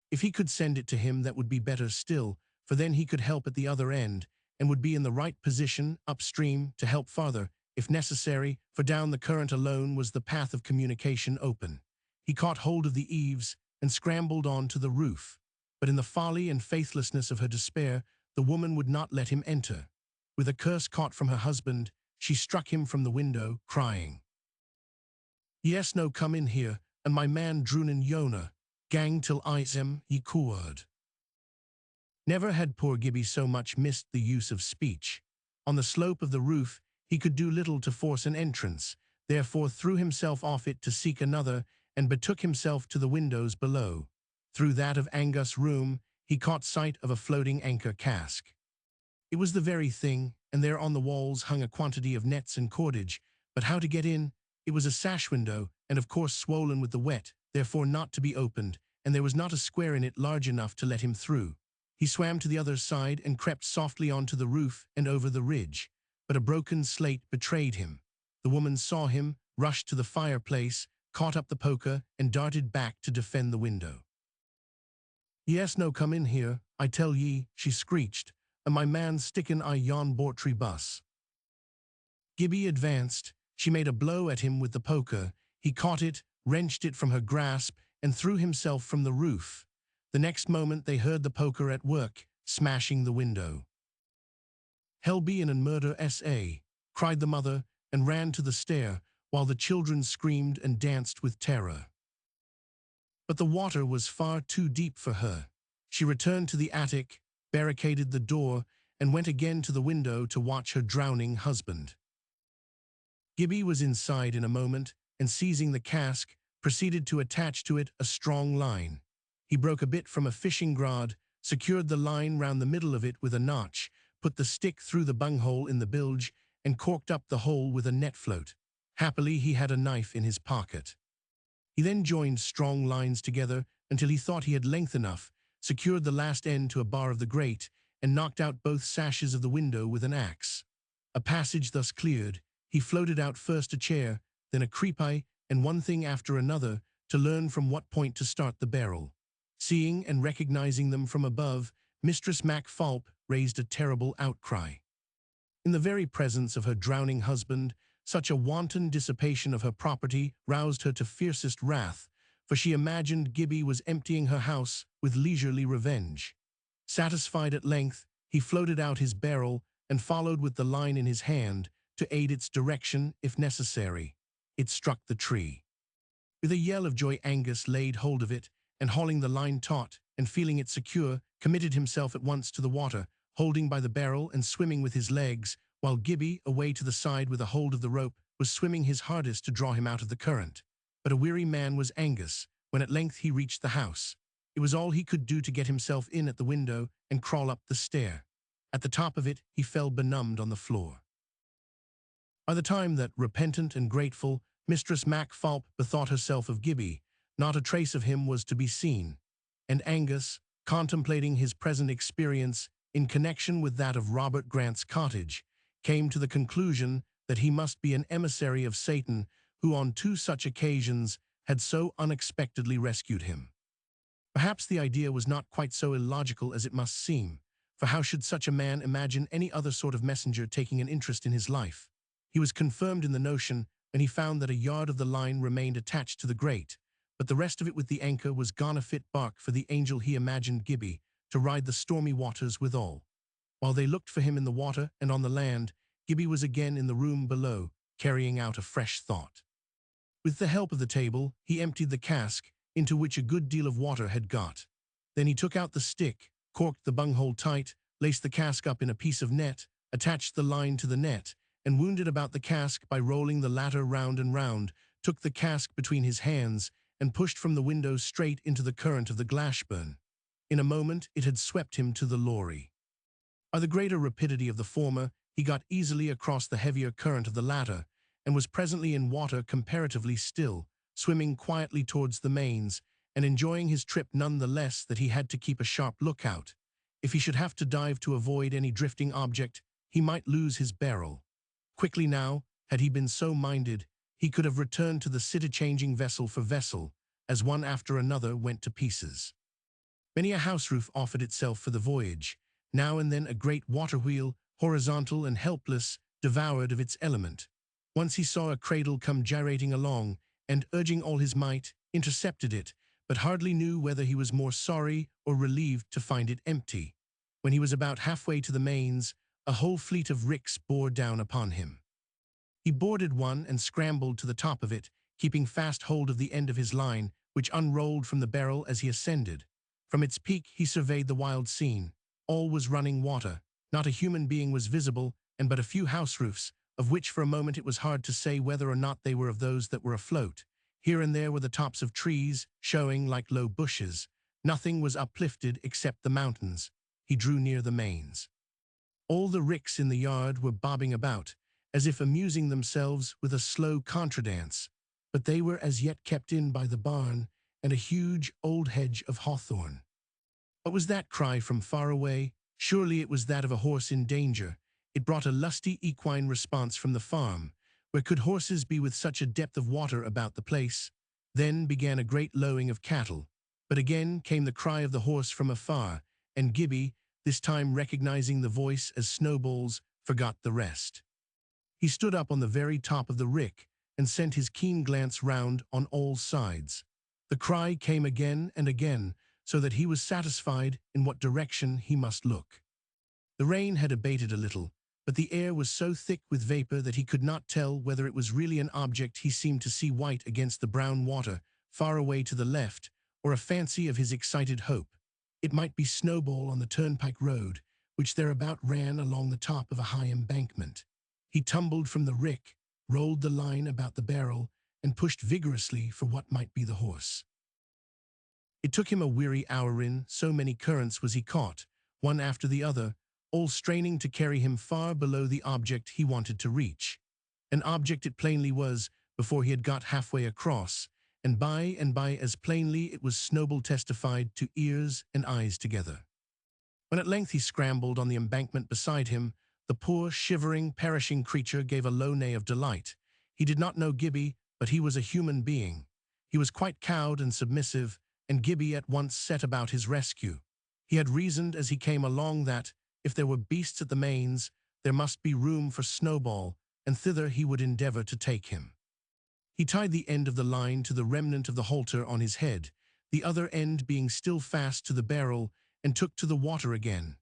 If he could send it to him, that would be better still, for then he could help at the other end, and would be in the right position upstream to help farther, if necessary, for down the current alone was the path of communication open. He caught hold of the eaves and scrambled on to the roof, but in the folly and faithlessness of her despair, the woman would not let him enter. With a curse caught from her husband, she struck him from the window, crying, "Yes, no, come in here, and my man drunen Yona, gang till I am ye coward." Never had poor Gibbie so much missed the use of speech. On the slope of the roof, he could do little to force an entrance, therefore threw himself off it to seek another, and betook himself to the windows below. Through that of Angus' room, he caught sight of a floating anchor cask. It was the very thing, and there on the walls hung a quantity of nets and cordage, but how to get in? It was a sash window, and of course swollen with the wet, therefore not to be opened, and there was not a square in it large enough to let him through. He swam to the other side and crept softly onto the roof and over the ridge, but a broken slate betrayed him. The woman saw him, rushed to the fireplace, caught up the poker, and darted back to defend the window. "Yes, no, come in here, I tell ye," she screeched, "and my man stickin' I yon Bortree bus." Gibbie advanced. She made a blow at him with the poker. He caught it, wrenched it from her grasp, and threw himself from the roof. The next moment they heard the poker at work, smashing the window. "Hell be in and murder S.A.," cried the mother, and ran to the stair, while the children screamed and danced with terror. But the water was far too deep for her. She returned to the attic, barricaded the door, and went again to the window to watch her drowning husband. Gibbie was inside in a moment, and seizing the cask, proceeded to attach to it a strong line. He broke a bit from a fishing rod, secured the line round the middle of it with a notch, put the stick through the bunghole in the bilge, and corked up the hole with a net float. Happily he had a knife in his pocket. He then joined strong lines together until he thought he had length enough, secured the last end to a bar of the grate, and knocked out both sashes of the window with an axe. A passage thus cleared, he floated out first a chair, then a creepie, and one thing after another, to learn from what point to start the barrel. Seeing and recognizing them from above, Mistress Mac Falp raised a terrible outcry. In the very presence of her drowning husband, such a wanton dissipation of her property roused her to fiercest wrath, for she imagined Gibbie was emptying her house with leisurely revenge. Satisfied at length, he floated out his barrel and followed with the line in his hand to aid its direction if necessary. It struck the tree. With a yell of joy, Angus laid hold of it, and hauling the line taut and feeling it secure, committed himself at once to the water, holding by the barrel and swimming with his legs, while Gibbie, away to the side with a hold of the rope, was swimming his hardest to draw him out of the current. But a weary man was Angus, when at length he reached the house. It was all he could do to get himself in at the window and crawl up the stair. At the top of it, he fell benumbed on the floor. By the time that, repentant and grateful, Mistress Mac Falp bethought herself of Gibbie, not a trace of him was to be seen, and Angus, contemplating his present experience in connection with that of Robert Grant's cottage, came to the conclusion that he must be an emissary of Satan who on 2 such occasions had so unexpectedly rescued him. Perhaps the idea was not quite so illogical as it must seem, for how should such a man imagine any other sort of messenger taking an interest in his life? He was confirmed in the notion when he found that a yard of the line remained attached to the grate, but the rest of it with the anchor was gone a fit bark for the angel he imagined Gibbie to ride the stormy waters withal. While they looked for him in the water and on the land, Gibbie was again in the room below, carrying out a fresh thought. With the help of the table, he emptied the cask, into which a good deal of water had got. Then he took out the stick, corked the bunghole tight, laced the cask up in a piece of net, attached the line to the net, and wound it about the cask by rolling the latter round and round, took the cask between his hands, and pushed from the window straight into the current of the Glashburn. In a moment it had swept him to the Lorry. By the greater rapidity of the former, he got easily across the heavier current of the latter, and was presently in water comparatively still, swimming quietly towards the mains, and enjoying his trip none the less that he had to keep a sharp lookout. If he should have to dive to avoid any drifting object, he might lose his barrel. Quickly now, had he been so minded, he could have returned to the city-changing vessel for vessel, as one after another went to pieces. Many a house roof offered itself for the voyage, now and then a great water-wheel, horizontal and helpless, devoured of its element. Once he saw a cradle come gyrating along, and, urging all his might, intercepted it, but hardly knew whether he was more sorry or relieved to find it empty. When he was about halfway to the mains, a whole fleet of ricks bore down upon him. He boarded one and scrambled to the top of it, keeping fast hold of the end of his line, which unrolled from the barrel as he ascended. From its peak he surveyed the wild scene. All was running water. Not a human being was visible, and but a few house roofs, of which for a moment it was hard to say whether or not they were of those that were afloat. Here and there were the tops of trees, showing like low bushes. Nothing was uplifted except the mountains. He drew near the mains. All the ricks in the yard were bobbing about, as if amusing themselves with a slow contradance, but they were as yet kept in by the barn and a huge old hedge of hawthorn. What was that cry from far away? Surely it was that of a horse in danger. It brought a lusty equine response from the farm. Where could horses be with such a depth of water about the place? Then began a great lowing of cattle. But again came the cry of the horse from afar, and Gibbie, this time recognizing the voice as Snowball's, forgot the rest. He stood up on the very top of the rick and sent his keen glance round on all sides. The cry came again and again, so that he was satisfied in what direction he must look. The rain had abated a little, but the air was so thick with vapor that he could not tell whether it was really an object he seemed to see white against the brown water far away to the left, or a fancy of his excited hope. It might be Snowball on the turnpike road, which thereabout ran along the top of a high embankment. He tumbled from the rick, rolled the line about the barrel, and pushed vigorously for what might be the horse. It took him a weary hour in, so many currents was he caught, one after the other, all straining to carry him far below the object he wanted to reach. An object it plainly was, before he had got halfway across, and by as plainly it was Snowball testified to ears and eyes together. When at length he scrambled on the embankment beside him, the poor, shivering, perishing creature gave a low neigh of delight. He did not know Gibbie, but he was a human being. He was quite cowed and submissive, and Gibbie at once set about his rescue. He had reasoned as he came along that, if there were beasts at the mains, there must be room for Snowball, and thither he would endeavour to take him. He tied the end of the line to the remnant of the halter on his head, the other end being still fast to the barrel, and took to the water again.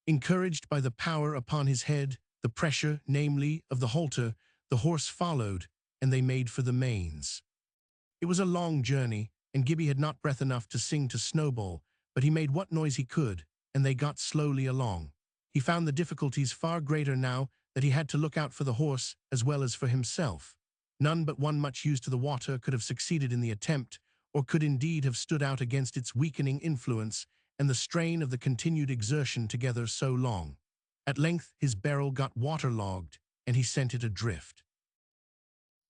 Encouraged by the power upon his head, the pressure, namely, of the halter, the horse followed, and they made for the mains. It was a long journey, and Gibbie had not breath enough to sing to Snowball, but he made what noise he could, and they got slowly along. He found the difficulties far greater now that he had to look out for the horse as well as for himself. None but one much used to the water could have succeeded in the attempt, or could indeed have stood out against its weakening influence and the strain of the continued exertion together so long. At length his barrel got waterlogged, and he sent it adrift.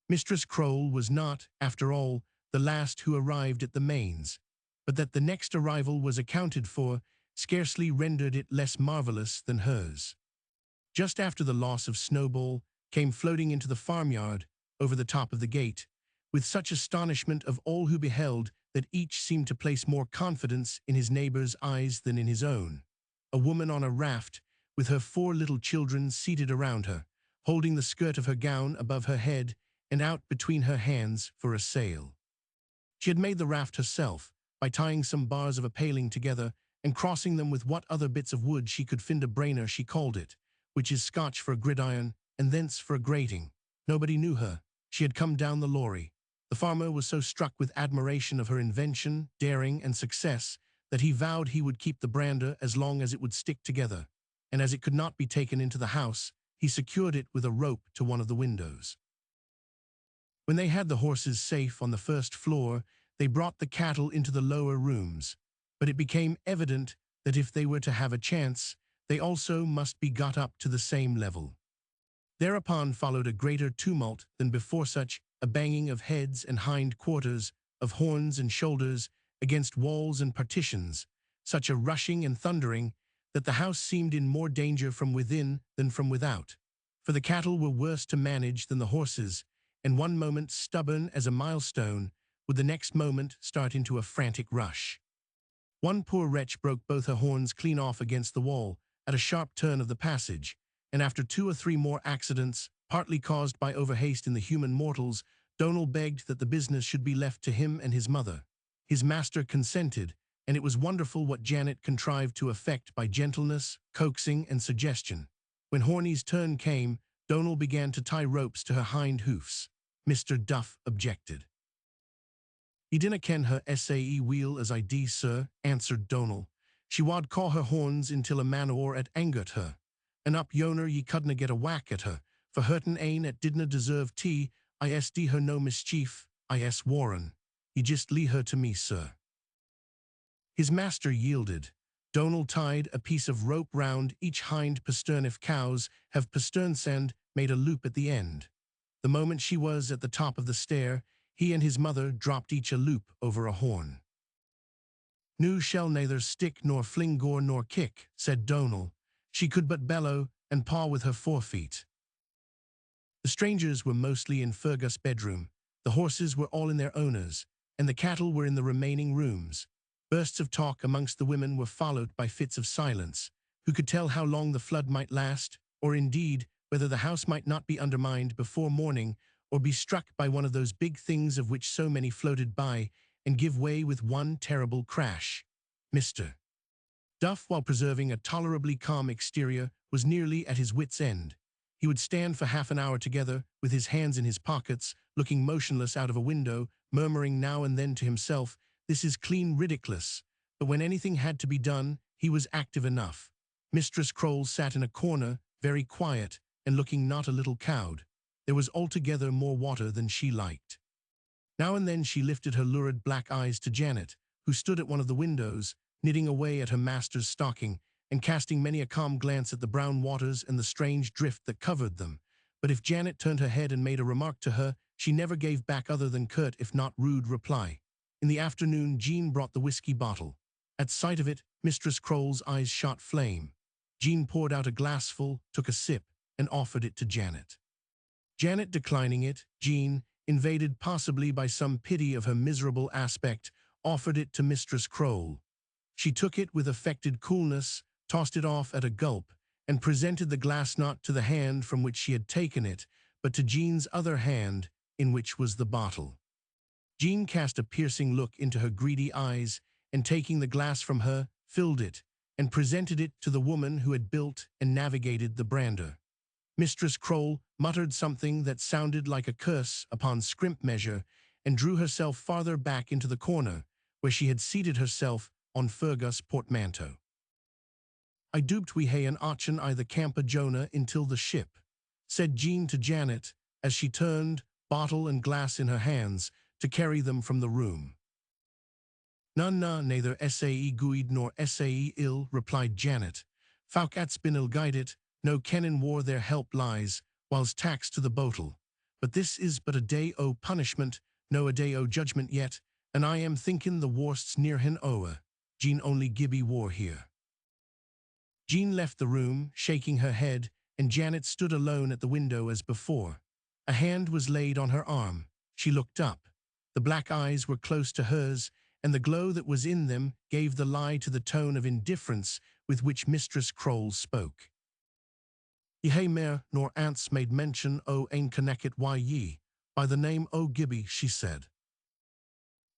Mistress Croale was not, after all, the last who arrived at the mains, but that the next arrival was accounted for scarcely rendered it less marvellous than hers. Just after the loss of Snowball came floating into the farmyard, over the top of the gate, with such astonishment of all who beheld that each seemed to place more confidence in his neighbour's eyes than in his own, a woman on a raft, with her 4 little children seated around her, holding the skirt of her gown above her head and out between her hands for a sail. She had made the raft herself, by tying some bars of a paling together and crossing them with what other bits of wood she could find. A brainer she called it, which is Scotch for a gridiron, and thence for a grating. Nobody knew her. She had come down the lorry. The farmer was so struck with admiration of her invention, daring, and success that he vowed he would keep the brander as long as it would stick together, and as it could not be taken into the house, he secured it with a rope to one of the windows. When they had the horses safe on the first floor, they brought the cattle into the lower rooms, but it became evident that if they were to have a chance, they also must be got up to the same level. Thereupon followed a greater tumult than before, such a banging of heads and hind quarters, of horns and shoulders against walls and partitions, such a rushing and thundering, that the house seemed in more danger from within than from without. For the cattle were worse to manage than the horses, and one moment stubborn as a milestone, would the next moment start into a frantic rush. One poor wretch broke both her horns clean off against the wall, at a sharp turn of the passage, and after 2 or 3 more accidents, partly caused by overhaste in the human mortals, Donald begged that the business should be left to him and his mother. His master consented, and it was wonderful what Janet contrived to effect by gentleness, coaxing, and suggestion. When Horny's turn came, Donald began to tie ropes to her hind hoofs. Mr. Duff objected. "Ye dinna ken her sae weel as I dee, sir," answered Donald. "She wad caw her horns until a man or at angert her. and up yonner ye couldna get a whack at her, for hurtin' ane at didna deserve tea, do her no mischief, warran. Ye just leave her to me, sir. His master yielded. Donald tied a piece of rope round each hind pastern if cows have pasterns and made a loop at the end. The moment she was at the top of the stair, he and his mother dropped each a loop over a horn. "New shall neither stick nor fling gore nor kick," said Donald. She could but bellow and paw with her forefeet. The strangers were mostly in Fergus' bedroom. The horses were all in their owners, and the cattle were in the remaining rooms. Bursts of talk amongst the women were followed by fits of silence. Who could tell how long the flood might last, or indeed whether the house might not be undermined before morning, or be struck by one of those big things of which so many floated by, and give way with one terrible crash. Mr. Duff, while preserving a tolerably calm exterior, was nearly at his wits' end. He would stand for half an hour together, with his hands in his pockets, looking motionless out of a window, murmuring now and then to himself, "This is clean ridiculous." But when anything had to be done, he was active enough. Mistress Croll sat in a corner, very quiet, and looking not a little cowed. There was altogether more water than she liked. Now and then she lifted her lurid black eyes to Janet, who stood at one of the windows, knitting away at her master's stocking, and casting many a calm glance at the brown waters and the strange drift that covered them. But if Janet turned her head and made a remark to her, she never gave back other than curt if not rude reply. In the afternoon Jean brought the whiskey bottle. At sight of it, Mistress Croll's eyes shot flame. Jean poured out a glassful, took a sip, and offered it to Janet. Janet declining it, Jean, invaded possibly by some pity of her miserable aspect, offered it to Mistress Croll. She took it with affected coolness, tossed it off at a gulp, and presented the glass not to the hand from which she had taken it, but to Jean's other hand, in which was the bottle. Jean cast a piercing look into her greedy eyes, and taking the glass from her, filled it, and presented it to the woman who had built and navigated the brander. Mistress Croll muttered something that sounded like a curse upon scrimp measure, and drew herself farther back into the corner, where she had seated herself on Fergus' portmanteau. "I duped we hae an auction I the campa Jonah until the ship," said Jean to Janet, as she turned, bottle and glass in her hands, to carry them from the room. "Na, neither sae good nor sae ill," replied Janet. "Folk at's been ill-guided, no kennin where their help lies, whiles taxed to the botle. But this is but a day o' punishment, no a day o' judgment yet, and I am thinking the worst's near hin ower. Jean only Gibbie war here." Jean left the room, shaking her head, and Janet stood alone at the window as before. A hand was laid on her arm. She looked up. The black eyes were close to hers, and the glow that was in them gave the lie to the tone of indifference with which Mistress Croll spoke. "Ye hae mair nor ance made mention o' ane connected wy ye, by the name o' Gibbie," she said.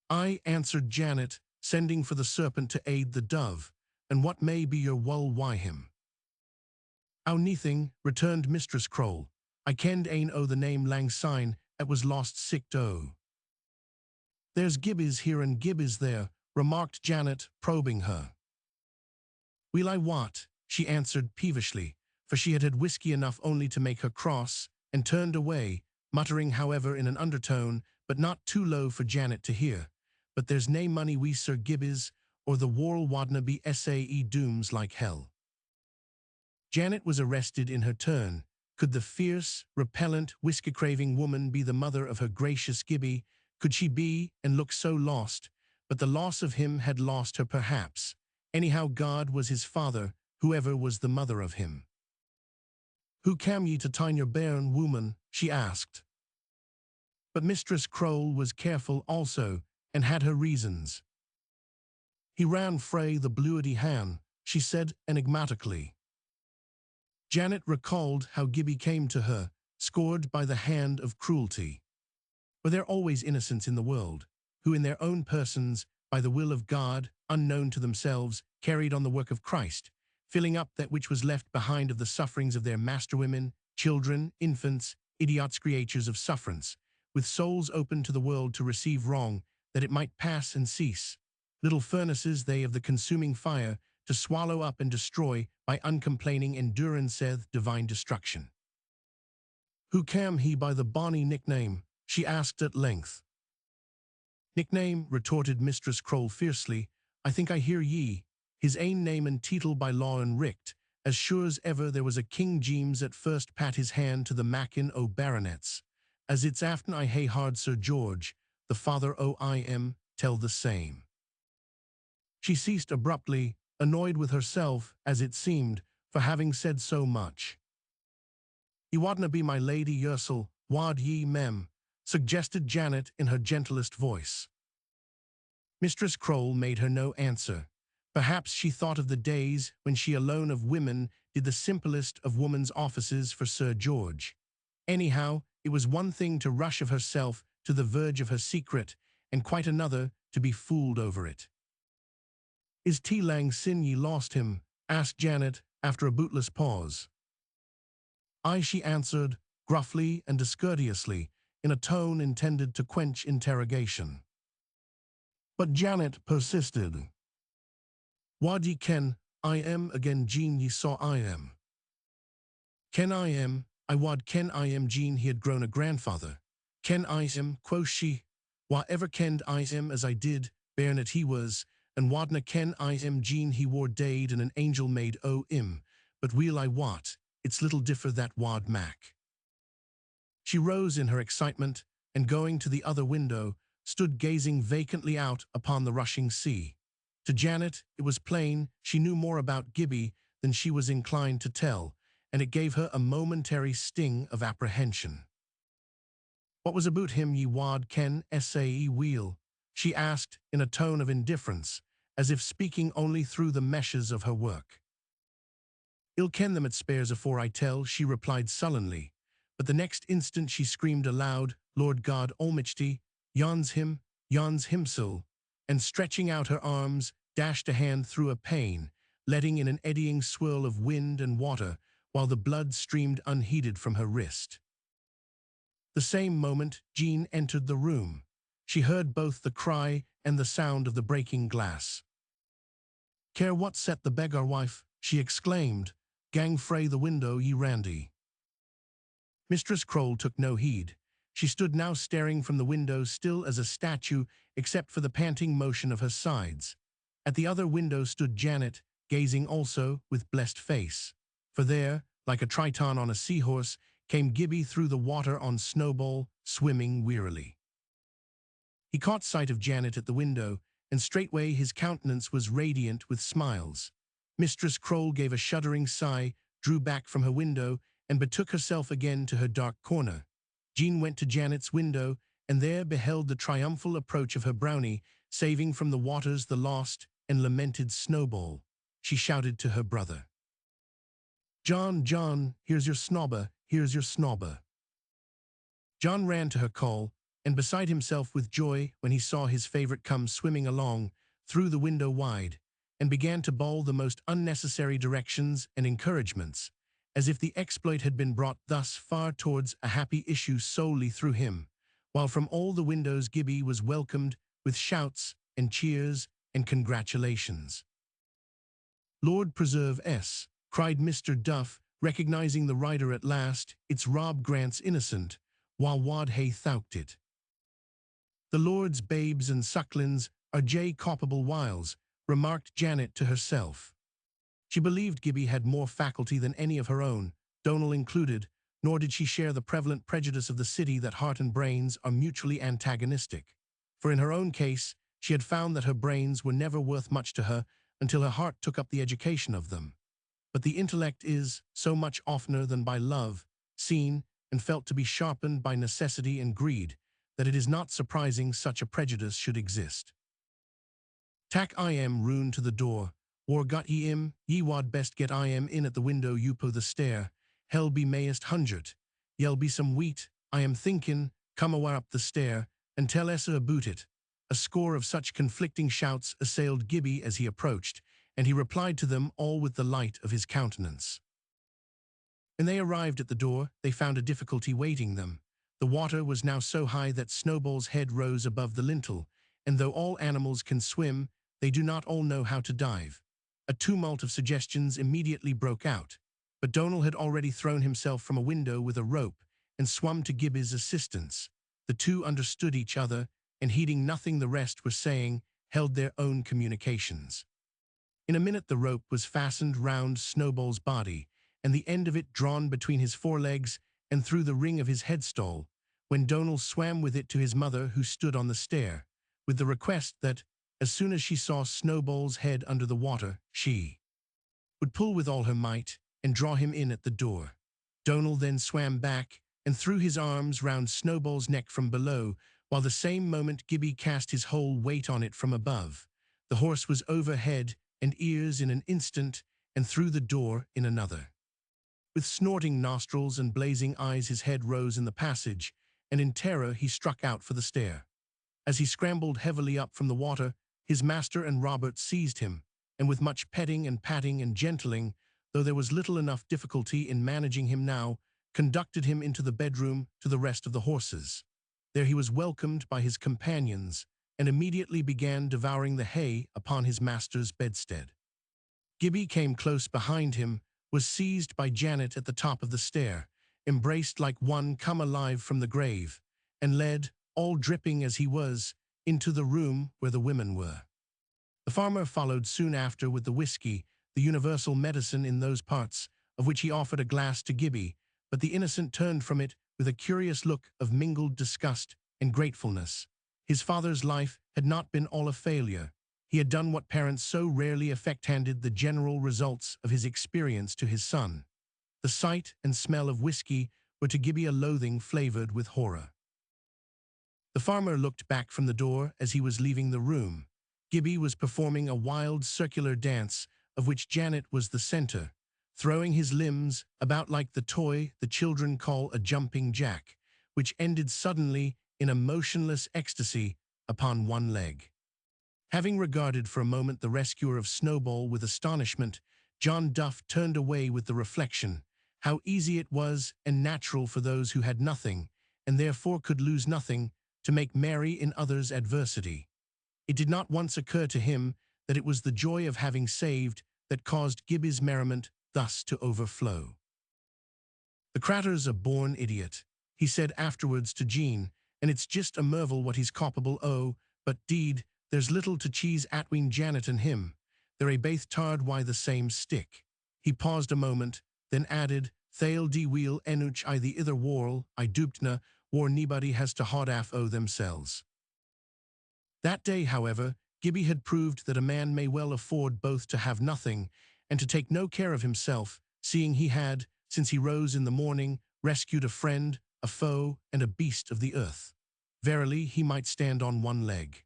"I," answered Janet, "sending for the serpent to aid the dove, and what may be your wull why him?" "Ow neething," returned Mistress Croll. "I kenned ane o' the name lang syne, 'at was lost sicht o." "There's Gibbies here and Gibbies there," remarked Janet, probing her. "Weel I wot," she answered peevishly, for she had had whiskey enough only to make her cross, and turned away, muttering however in an undertone, but not too low for Janet to hear, "But there's nae money wi' Sir Gibbies, or the world wadna be sae dooms like hell." Janet was arrested in her turn. Could the fierce, repellent, whiskey-craving woman be the mother of her gracious Gibbie? Could she be, and look so lost? But the loss of him had lost her perhaps. Anyhow God was his father, whoever was the mother of him. "Who cam ye to tine your bairn, woman?" she asked. But Mistress Croll was careful also, and had her reasons. "He ran frae the bluidy han," she said enigmatically. Janet recalled how Gibbie came to her, scored by the hand of cruelty. Were there always innocents in the world, who in their own persons, by the will of God, unknown to themselves, carried on the work of Christ, filling up that which was left behind of the sufferings of their masterwomen, children, infants, idiots creatures of sufferance, with souls open to the world to receive wrong, that it might pass and cease? Little furnaces they of the consuming fire, to swallow up and destroy by uncomplaining endurance saith divine destruction. Who cam he by the bonny nickname? She asked at length. Nickname, retorted Mistress Croll fiercely, I think I hear ye, his ain name and title by law and richt, as sure as ever there was a King James at first pat his hand to the Mackin o' baronets, as it's aften I hae hard Sir George, the father o' I am, tell the same. She ceased abruptly, annoyed with herself, as it seemed, for having said so much. Ye wadna be my lady Ursel, wad ye, mem? Suggested Janet in her gentlest voice. Mistress Croll made her no answer. Perhaps she thought of the days when she alone of women did the simplest of woman's offices for Sir George. Anyhow, it was one thing to rush of herself to the verge of her secret, and quite another to be fooled over it. Is T-Lang sin ye lost him? Asked Janet after a bootless pause. Aye, she answered, gruffly and discourteously, in a tone intended to quench interrogation. But Janet persisted. Wad ye ken, I am again Jean ye saw I am. Ken I am, I wad ken I am Jean he had grown a grandfather. Ken I am, quoth she, wa ever kenned I am as I did, bairnet he was, and wadna ken I am Jean he wore dade and an angel made o' him, but weel I wot, it's little differ that wad mac. She rose in her excitement, and going to the other window, stood gazing vacantly out upon the rushing sea. To Janet, it was plain she knew more about Gibbie than she was inclined to tell, and it gave her a momentary sting of apprehension. What was aboot him ye wad ken sae weel? She asked in a tone of indifference, as if speaking only through the meshes of her work. I'll ken them at spares afore I tell, she replied sullenly, but the next instant she screamed aloud, Lord God Almighty, yon's himsel, and stretching out her arms, dashed a hand through a pane, letting in an eddying swirl of wind and water, while the blood streamed unheeded from her wrist. The same moment, Jean entered the room. She heard both the cry and the sound of the breaking glass. Care what set the beggar wife, she exclaimed, gang frae the window ye randy. Mistress Croll took no heed. She stood now staring from the window still as a statue except for the panting motion of her sides. At the other window stood Janet, gazing also with blessed face. For there, like a triton on a seahorse, came Gibbie through the water on Snowball, swimming wearily. He caught sight of Janet at the window, and straightway his countenance was radiant with smiles. Mistress Croll gave a shuddering sigh, drew back from her window, and betook herself again to her dark corner. Jean went to Janet's window, and there beheld the triumphal approach of her brownie, saving from the waters the lost and lamented Snowball. She shouted to her brother. John, John, here's your snobber, here's your snobber. John ran to her call, and beside himself with joy when he saw his favourite come swimming along, threw the window wide, and began to bawl the most unnecessary directions and encouragements, as if the exploit had been brought thus far towards a happy issue solely through him, while from all the windows Gibbie was welcomed with shouts and cheers and congratulations. Lord preserve S, cried Mr. Duff, recognizing the rider at last, it's Rob Grant's innocent, while wad hae thought it. The Lord's babes and sucklings are J. Coppable Wiles, remarked Janet to herself. She believed Gibbie had more faculty than any of her own, Donal included, nor did she share the prevalent prejudice of the city that heart and brains are mutually antagonistic. For in her own case, she had found that her brains were never worth much to her until her heart took up the education of them. But the intellect is, so much oftener than by love, seen and felt to be sharpened by necessity and greed, that it is not surprising such a prejudice should exist. Tak I am roon to the door, or got ye im, ye wad best get I am in at the window youpo the stair, hell be mayest hundred, yell be some wheat, I am thinkin, come awa up the stair, and tell Essa aboot it. A score of such conflicting shouts assailed Gibbie as he approached, and he replied to them all with the light of his countenance. When they arrived at the door, they found a difficulty waiting them. The water was now so high that Snowball's head rose above the lintel, and though all animals can swim, they do not all know how to dive. A tumult of suggestions immediately broke out, but Donald had already thrown himself from a window with a rope and swum to Gibbie's assistance. The two understood each other, and heeding nothing the rest were saying, held their own communications. In a minute the rope was fastened round Snowball's body, and the end of it drawn between his forelegs and through the ring of his headstall, when Donald swam with it to his mother, who stood on the stair, with the request that, as soon as she saw Snowball's head under the water, she would pull with all her might and draw him in at the door. Donald then swam back and threw his arms round Snowball's neck from below, while the same moment Gibbie cast his whole weight on it from above. The horse was over head and ears in an instant, and through the door in another. With snorting nostrils and blazing eyes his head rose in the passage, and in terror he struck out for the stair. As he scrambled heavily up from the water, his master and Robert seized him, and with much petting and patting and gentling, though there was little enough difficulty in managing him now, conducted him into the bedroom to the rest of the horses. There he was welcomed by his companions, and immediately began devouring the hay upon his master's bedstead. Gibbie came close behind him, was seized by Janet at the top of the stair, embraced like one come alive from the grave, and led, all dripping as he was, into the room where the women were. The farmer followed soon after with the whiskey, the universal medicine in those parts, of which he offered a glass to Gibbie, but the innocent turned from it with a curious look of mingled disgust and gratefulness. His father's life had not been all a failure. He had done what parents so rarely effect, handed the general results of his experience to his son. The sight and smell of whiskey were to Gibbie a loathing flavored with horror. The farmer looked back from the door as he was leaving the room. Gibbie was performing a wild circular dance, of which Janet was the center, throwing his limbs about like the toy the children call a jumping jack, which ended suddenly in a motionless ecstasy upon one leg. Having regarded for a moment the rescuer of Snowball with astonishment, John Duff turned away with the reflection, how easy it was and natural for those who had nothing, and therefore could lose nothing, to make merry in others' adversity. It did not once occur to him that it was the joy of having saved that caused Gibbie's merriment thus to overflow. "The cratter's a born idiot," he said afterwards to Jean, "and it's just a marvel what he's capable o', but, deed, there's little to cheese atween Janet and him. They're a baith tarred wi' the same stick." He paused a moment, then added, "They'll de wheel enuch I the ither whorl, I doobtna, whar nobody has to hod af o' themselves." That day, however, Gibbie had proved that a man may well afford both to have nothing and to take no care of himself, seeing he had, since he rose in the morning, rescued a friend, a foe, and a beast of the earth. Verily, he might stand on one leg.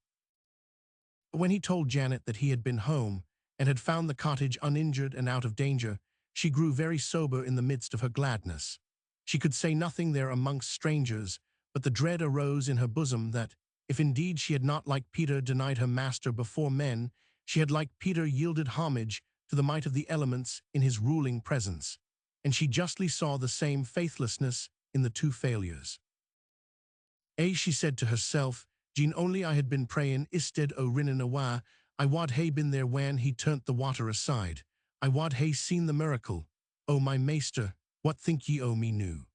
But when he told Janet that he had been home and had found the cottage uninjured and out of danger, she grew very sober in the midst of her gladness. She could say nothing there amongst strangers, but the dread arose in her bosom that, if indeed she had not like Peter denied her master before men, she had like Peter yielded homage to the might of the elements in his ruling presence, and she justly saw the same faithlessness in the two failures. She said to herself, "Gin only I had been prayin' instead o' rinnin' awa, I wad hae been there when he turned the water aside. I wad hae seen the miracle. O my maester, what think ye o' me noo?"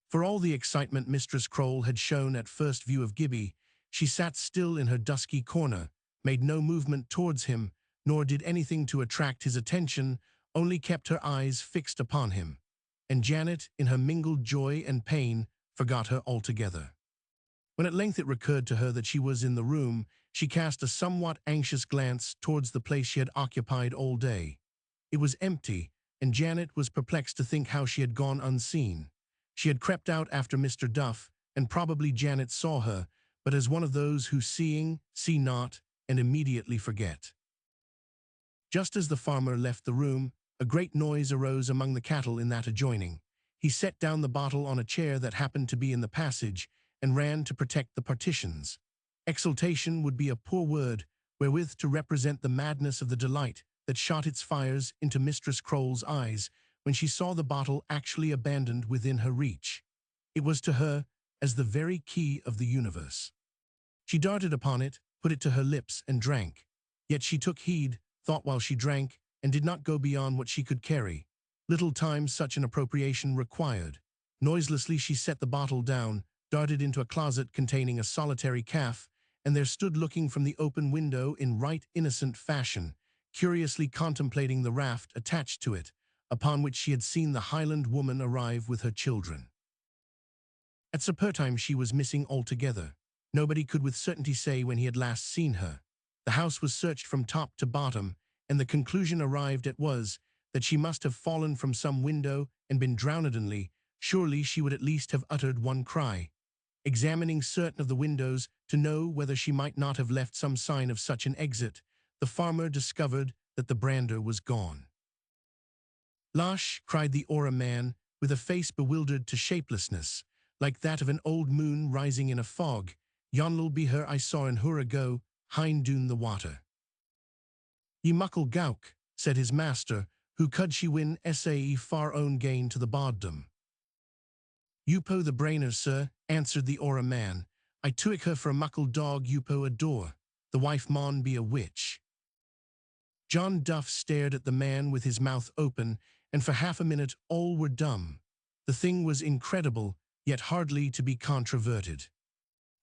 For all the excitement Mistress Croale had shown at first view of Gibbie, she sat still in her dusky corner, made no movement towards him, nor did anything to attract his attention, only kept her eyes fixed upon him. And Janet, in her mingled joy and pain, forgot her altogether. When at length it recurred to her that she was in the room, she cast a somewhat anxious glance towards the place she had occupied all day. It was empty, and Janet was perplexed to think how she had gone unseen. She had crept out after Mr. Duff, and probably Janet saw her, but as one of those who seeing, see not, and immediately forget. Just as the farmer left the room, a great noise arose among the cattle in that adjoining. He set down the bottle on a chair that happened to be in the passage, and ran to protect the partitions. Exultation would be a poor word wherewith to represent the madness of the delight that shot its fires into Mistress Croale's eyes when she saw the bottle actually abandoned within her reach. It was to her as the very key of the universe. She darted upon it, put it to her lips, and drank. Yet she took heed, thought while she drank, and did not go beyond what she could carry. Little time such an appropriation required. Noiselessly she set the bottle down, darted into a closet containing a solitary calf, and there stood looking from the open window in right innocent fashion, curiously contemplating the raft attached to it, upon which she had seen the Highland woman arrive with her children. At supper time she was missing altogether. Nobody could with certainty say when he had last seen her. The house was searched from top to bottom, and the conclusion arrived at was that she must have fallen from some window and been drownedly. Surely she would at least have uttered one cry. Examining certain of the windows to know whether she might not have left some sign of such an exit, the farmer discovered that the brander was gone. "Loch," cried the Ora man, with a face bewildered to shapelessness, like that of an old moon rising in a fog, "Yon'll be her I saw an hour ago, hind doon the water." "Ye muckle gowk," said his master, "who could she win sae far own gain to the boddom?" "Youpo the brainer, sir," answered the Ora man. "I took her for a muckle dog youpo adore. The wife maun be a witch." John Duff stared at the man with his mouth open, and for half a minute all were dumb. The thing was incredible, yet hardly to be controverted.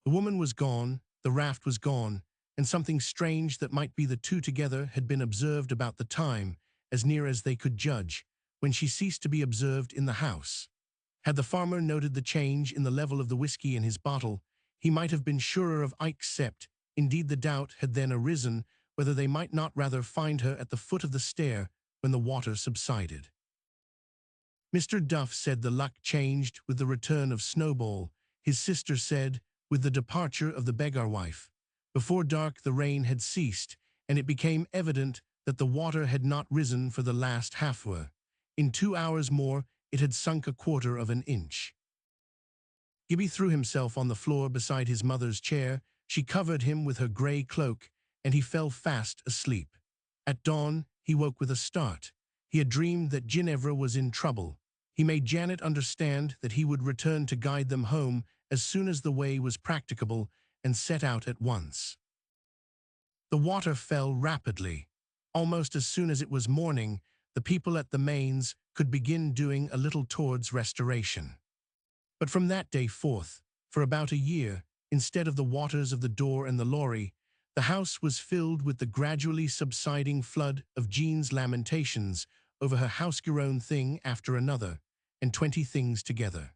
The woman was gone, the raft was gone, and something strange that might be the two together had been observed about the time, as near as they could judge, when she ceased to be observed in the house. Had the farmer noted the change in the level of the whiskey in his bottle, he might have been surer of Ike's sept. Indeed, the doubt had then arisen whether they might not rather find her at the foot of the stair when the water subsided. Mr. Duff said the luck changed with the return of Snowball. His sister said, with the departure of the beggar wife. Before dark the rain had ceased, and it became evident that the water had not risen for the last half-hour. In 2 hours more it had sunk 1/4 of an inch. Gibbie threw himself on the floor beside his mother's chair. She covered him with her grey cloak, and he fell fast asleep. At dawn he woke with a start. He had dreamed that Ginevra was in trouble. He made Janet understand that he would return to guide them home as soon as the way was practicable, and set out at once. The water fell rapidly. Almost as soon as it was morning, the people at the Mains could begin doing a little towards restoration. But from that day forth, for about a year, instead of the waters of the Dore and the Lorry, the house was filled with the gradually subsiding flood of Jean's lamentations over her house-grown thing after another, and 20 things together.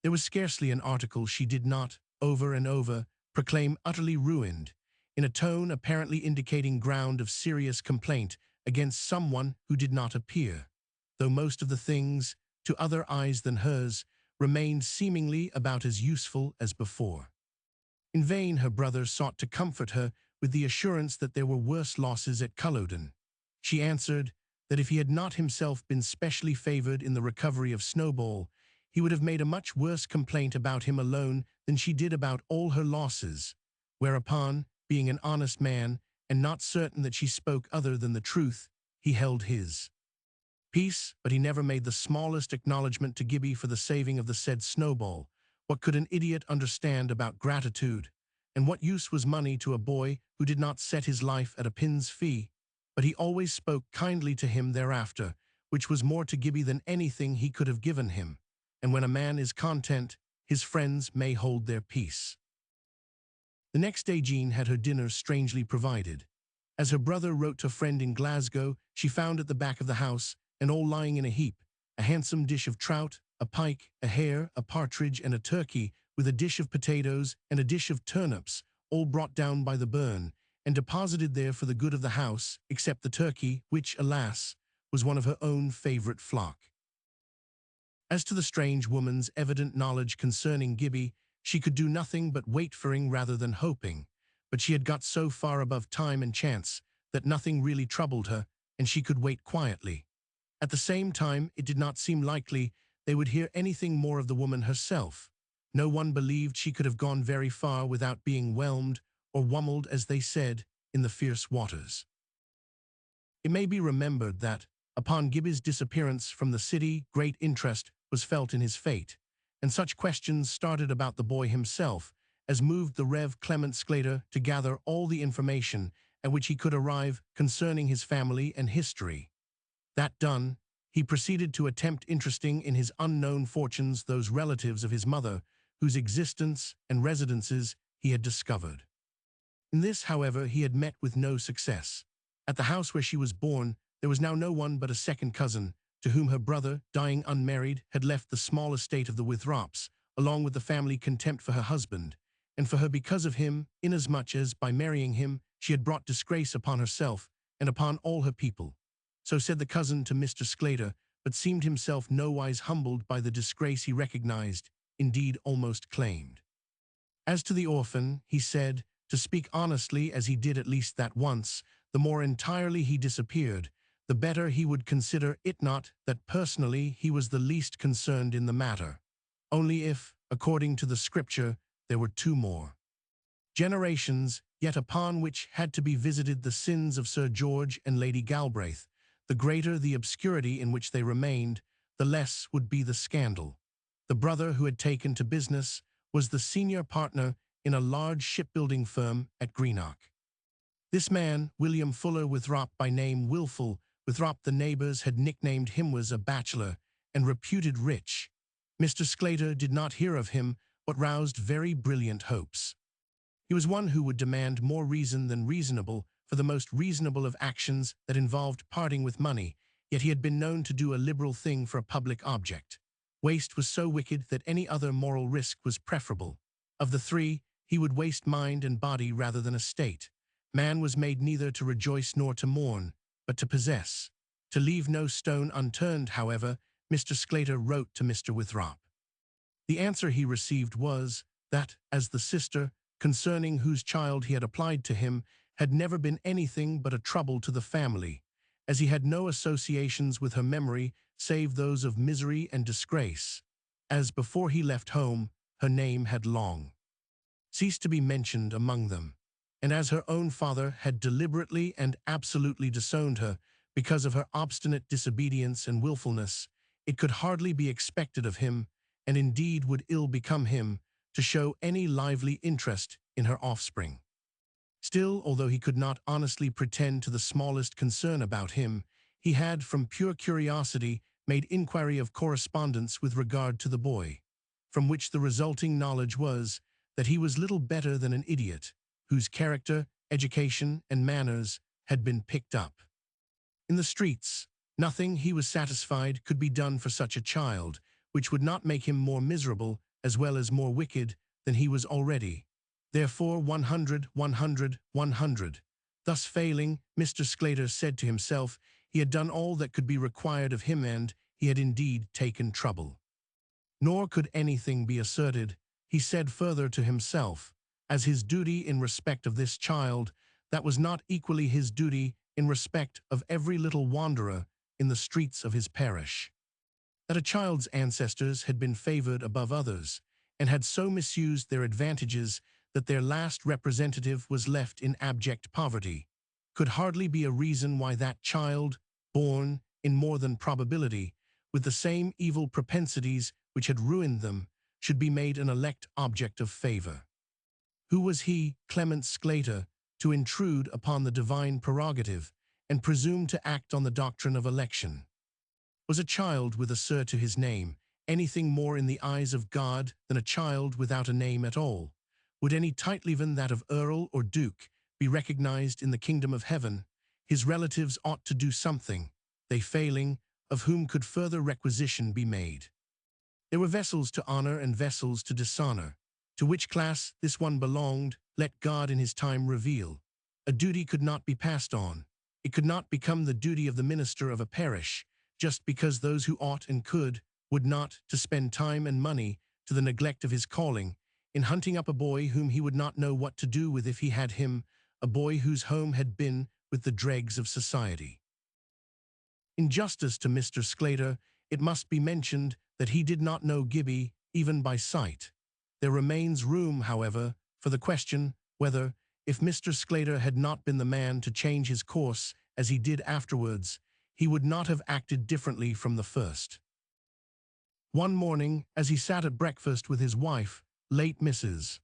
There was scarcely an article she did not, over and over, proclaim utterly ruined, in a tone apparently indicating ground of serious complaint against someone who did not appear, though most of the things, to other eyes than hers, remained seemingly about as useful as before. In vain her brother sought to comfort her with the assurance that there were worse losses at Culloden. She answered that if he had not himself been specially favoured in the recovery of Snowball, he would have made a much worse complaint about him alone than she did about all her losses, whereupon, being an honest man, and not certain that she spoke other than the truth, he held his peace, but he never made the smallest acknowledgment to Gibbie for the saving of the said Snowball. What could an idiot understand about gratitude? And what use was money to a boy who did not set his life at a pin's fee? But he always spoke kindly to him thereafter, which was more to Gibbie than anything he could have given him. And when a man is content, his friends may hold their peace. The next day Jean had her dinner strangely provided. As her brother wrote to a friend in Glasgow, she found at the back of the house, and all lying in a heap, a handsome dish of trout, a pike, a hare, a partridge, and a turkey, with a dish of potatoes and a dish of turnips, all brought down by the burn, and deposited there for the good of the house, except the turkey, which, alas, was one of her own favourite flock. As to the strange woman's evident knowledge concerning Gibbie, she could do nothing but wait fearing rather than hoping, but she had got so far above time and chance that nothing really troubled her, and she could wait quietly. At the same time, it did not seem likely they would hear anything more of the woman herself. No one believed she could have gone very far without being whelmed, or whummelled, as they said, in the fierce waters. It may be remembered that, upon Gibbie's disappearance from the city, great interest was felt in his fate, and such questions started about the boy himself as moved the Rev. Clement Sclater to gather all the information at which he could arrive concerning his family and history. That done, he proceeded to attempt interesting in his unknown fortunes those relatives of his mother whose existence and residences he had discovered. In this, however, he had met with no success. At the house where she was born, there was now no one but a second cousin, to whom her brother, dying unmarried, had left the small estate of the Withrops, along with the family contempt for her husband, and for her because of him, inasmuch as, by marrying him, she had brought disgrace upon herself and upon all her people. So said the cousin to Mr. Sclater, but seemed himself nowise humbled by the disgrace he recognized, indeed almost claimed. As to the orphan, he said, to speak honestly as he did at least that once, the more entirely he disappeared, the better he would consider it, not that personally he was the least concerned in the matter. Only if, according to the scripture, there were two more generations, yet upon which had to be visited the sins of Sir George and Lady Galbraith, the greater the obscurity in which they remained, the less would be the scandal. The brother who had taken to business was the senior partner in a large shipbuilding firm at Greenock. This man, William Fuller Withrop by name Wilful Withrop, the neighbors had nicknamed him, was a bachelor and reputed rich. Mr. Sclater did not hear of him, but roused very brilliant hopes. He was one who would demand more reason than reasonable for the most reasonable of actions that involved parting with money, yet he had been known to do a liberal thing for a public object. Waste was so wicked that any other moral risk was preferable. Of the three, he would waste mind and body rather than estate. Man was made neither to rejoice nor to mourn, but to possess. To leave no stone unturned, however, Mr. Sclater wrote to Mr. Withrop. The answer he received was, that, as the sister, concerning whose child he had applied to him, had never been anything but a trouble to the family, as he had no associations with her memory save those of misery and disgrace, as before he left home, her name had long ceased to be mentioned among them, and as her own father had deliberately and absolutely disowned her because of her obstinate disobedience and willfulness, it could hardly be expected of him, and indeed would ill become him, to show any lively interest in her offspring. Still, although he could not honestly pretend to the smallest concern about him, he had, from pure curiosity, made inquiry of correspondence with regard to the boy, from which the resulting knowledge was that he was little better than an idiot, whose character, education, and manners had been picked up in the streets. Nothing, he was satisfied, could be done for such a child, which would not make him more miserable, as well as more wicked, than he was already. Therefore 100, 100, 100. Thus failing, Mr. Sclater said to himself, he had done all that could be required of him, and he had indeed taken trouble. Nor could anything be asserted, he said further to himself, as his duty in respect of this child, that was not equally his duty in respect of every little wanderer in the streets of his parish. That a child's ancestors had been favored above others, and had so misused their advantages that their last representative was left in abject poverty, could hardly be a reason why that child, born, in more than probability, with the same evil propensities which had ruined them, should be made an elect object of favor. Who was he, Clement Sclater, to intrude upon the divine prerogative, and presume to act on the doctrine of election? Was a child with a Sir to his name anything more in the eyes of God than a child without a name at all? Would any title, even that of Earl or Duke, be recognized in the kingdom of heaven? His relatives ought to do something, they failing, of whom could further requisition be made? There were vessels to honor and vessels to dishonor. To which class this one belonged, let God in his time reveal. A duty could not be passed on. It could not become the duty of the minister of a parish, just because those who ought and could would not, to spend time and money to the neglect of his calling, in hunting up a boy whom he would not know what to do with if he had him, a boy whose home had been with the dregs of society. In justice to Mr. Sclater, it must be mentioned that he did not know Gibbie, even by sight. There remains room, however, for the question whether, if Mr. Sclater had not been the man to change his course as he did afterwards, he would not have acted differently from the first. One morning, as he sat at breakfast with his wife, late Mrs.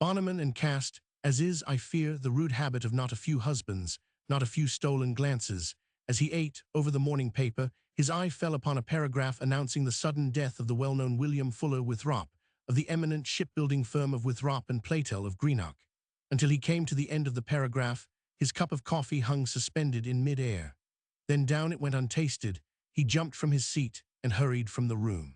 Bonniman and Cast, as is, I fear, the rude habit of not a few husbands, not a few stolen glances. As he ate over the morning paper, his eye fell upon a paragraph announcing the sudden death of the well-known William Fuller Withrop, of the eminent shipbuilding firm of Withrop and Platell of Greenock. Until he came to the end of the paragraph, his cup of coffee hung suspended in mid-air. Then down it went untasted. He jumped from his seat and hurried from the room.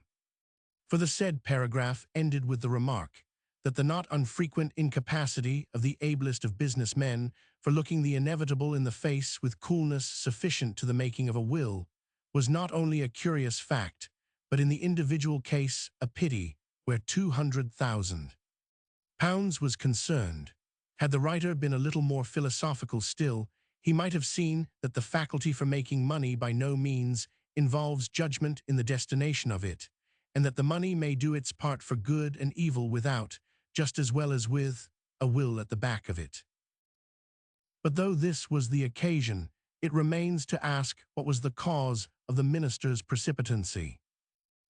For the said paragraph ended with the remark that the not unfrequent incapacity of the ablest of business men for looking the inevitable in the face with coolness sufficient to the making of a will was not only a curious fact, but in the individual case a pity where £200,000 was concerned. Had the writer been a little more philosophical still, he might have seen that the faculty for making money by no means involves judgment in the destination of it, and that the money may do its part for good and evil without, just as well as with, a will at the back of it. But though this was the occasion, it remains to ask what was the cause of the minister's precipitancy.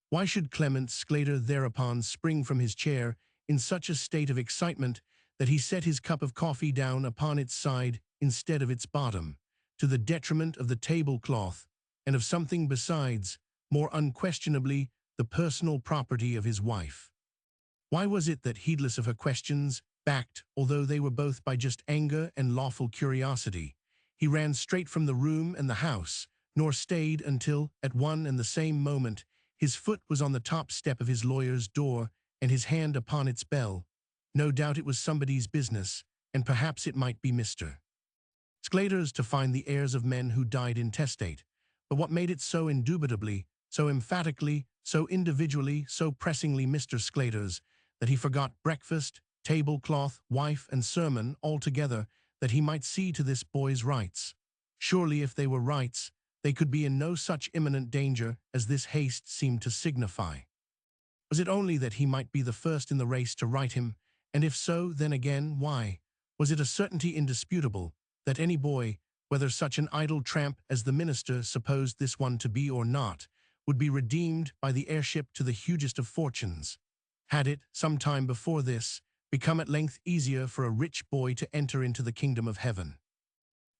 Why should Clement Sclater thereupon spring from his chair in such a state of excitement that he set his cup of coffee down upon its side instead of its bottom, to the detriment of the tablecloth and of something besides, more unquestionably, the personal property of his wife? Why was it that, heedless of her questions, backed, although they were both by just anger and lawful curiosity, he ran straight from the room and the house, nor stayed until, at one and the same moment, his foot was on the top step of his lawyer's door and his hand upon its bell? No doubt it was somebody's business, and perhaps it might be Mr. Sclater's to find the heirs of men who died intestate. But what made it so indubitably, so emphatically, so individually, so pressingly Mr. Sclater's, that he forgot breakfast, tablecloth, wife, and sermon altogether, that he might see to this boy's rights? Surely if they were rights, they could be in no such imminent danger as this haste seemed to signify. Was it only that he might be the first in the race to right him? And if so, then again, why? Was it a certainty indisputable that any boy, whether such an idle tramp as the minister supposed this one to be or not, would be redeemed by the heirship to the hugest of fortunes? Had it, some time before this, become at length easier for a rich boy to enter into the kingdom of heaven?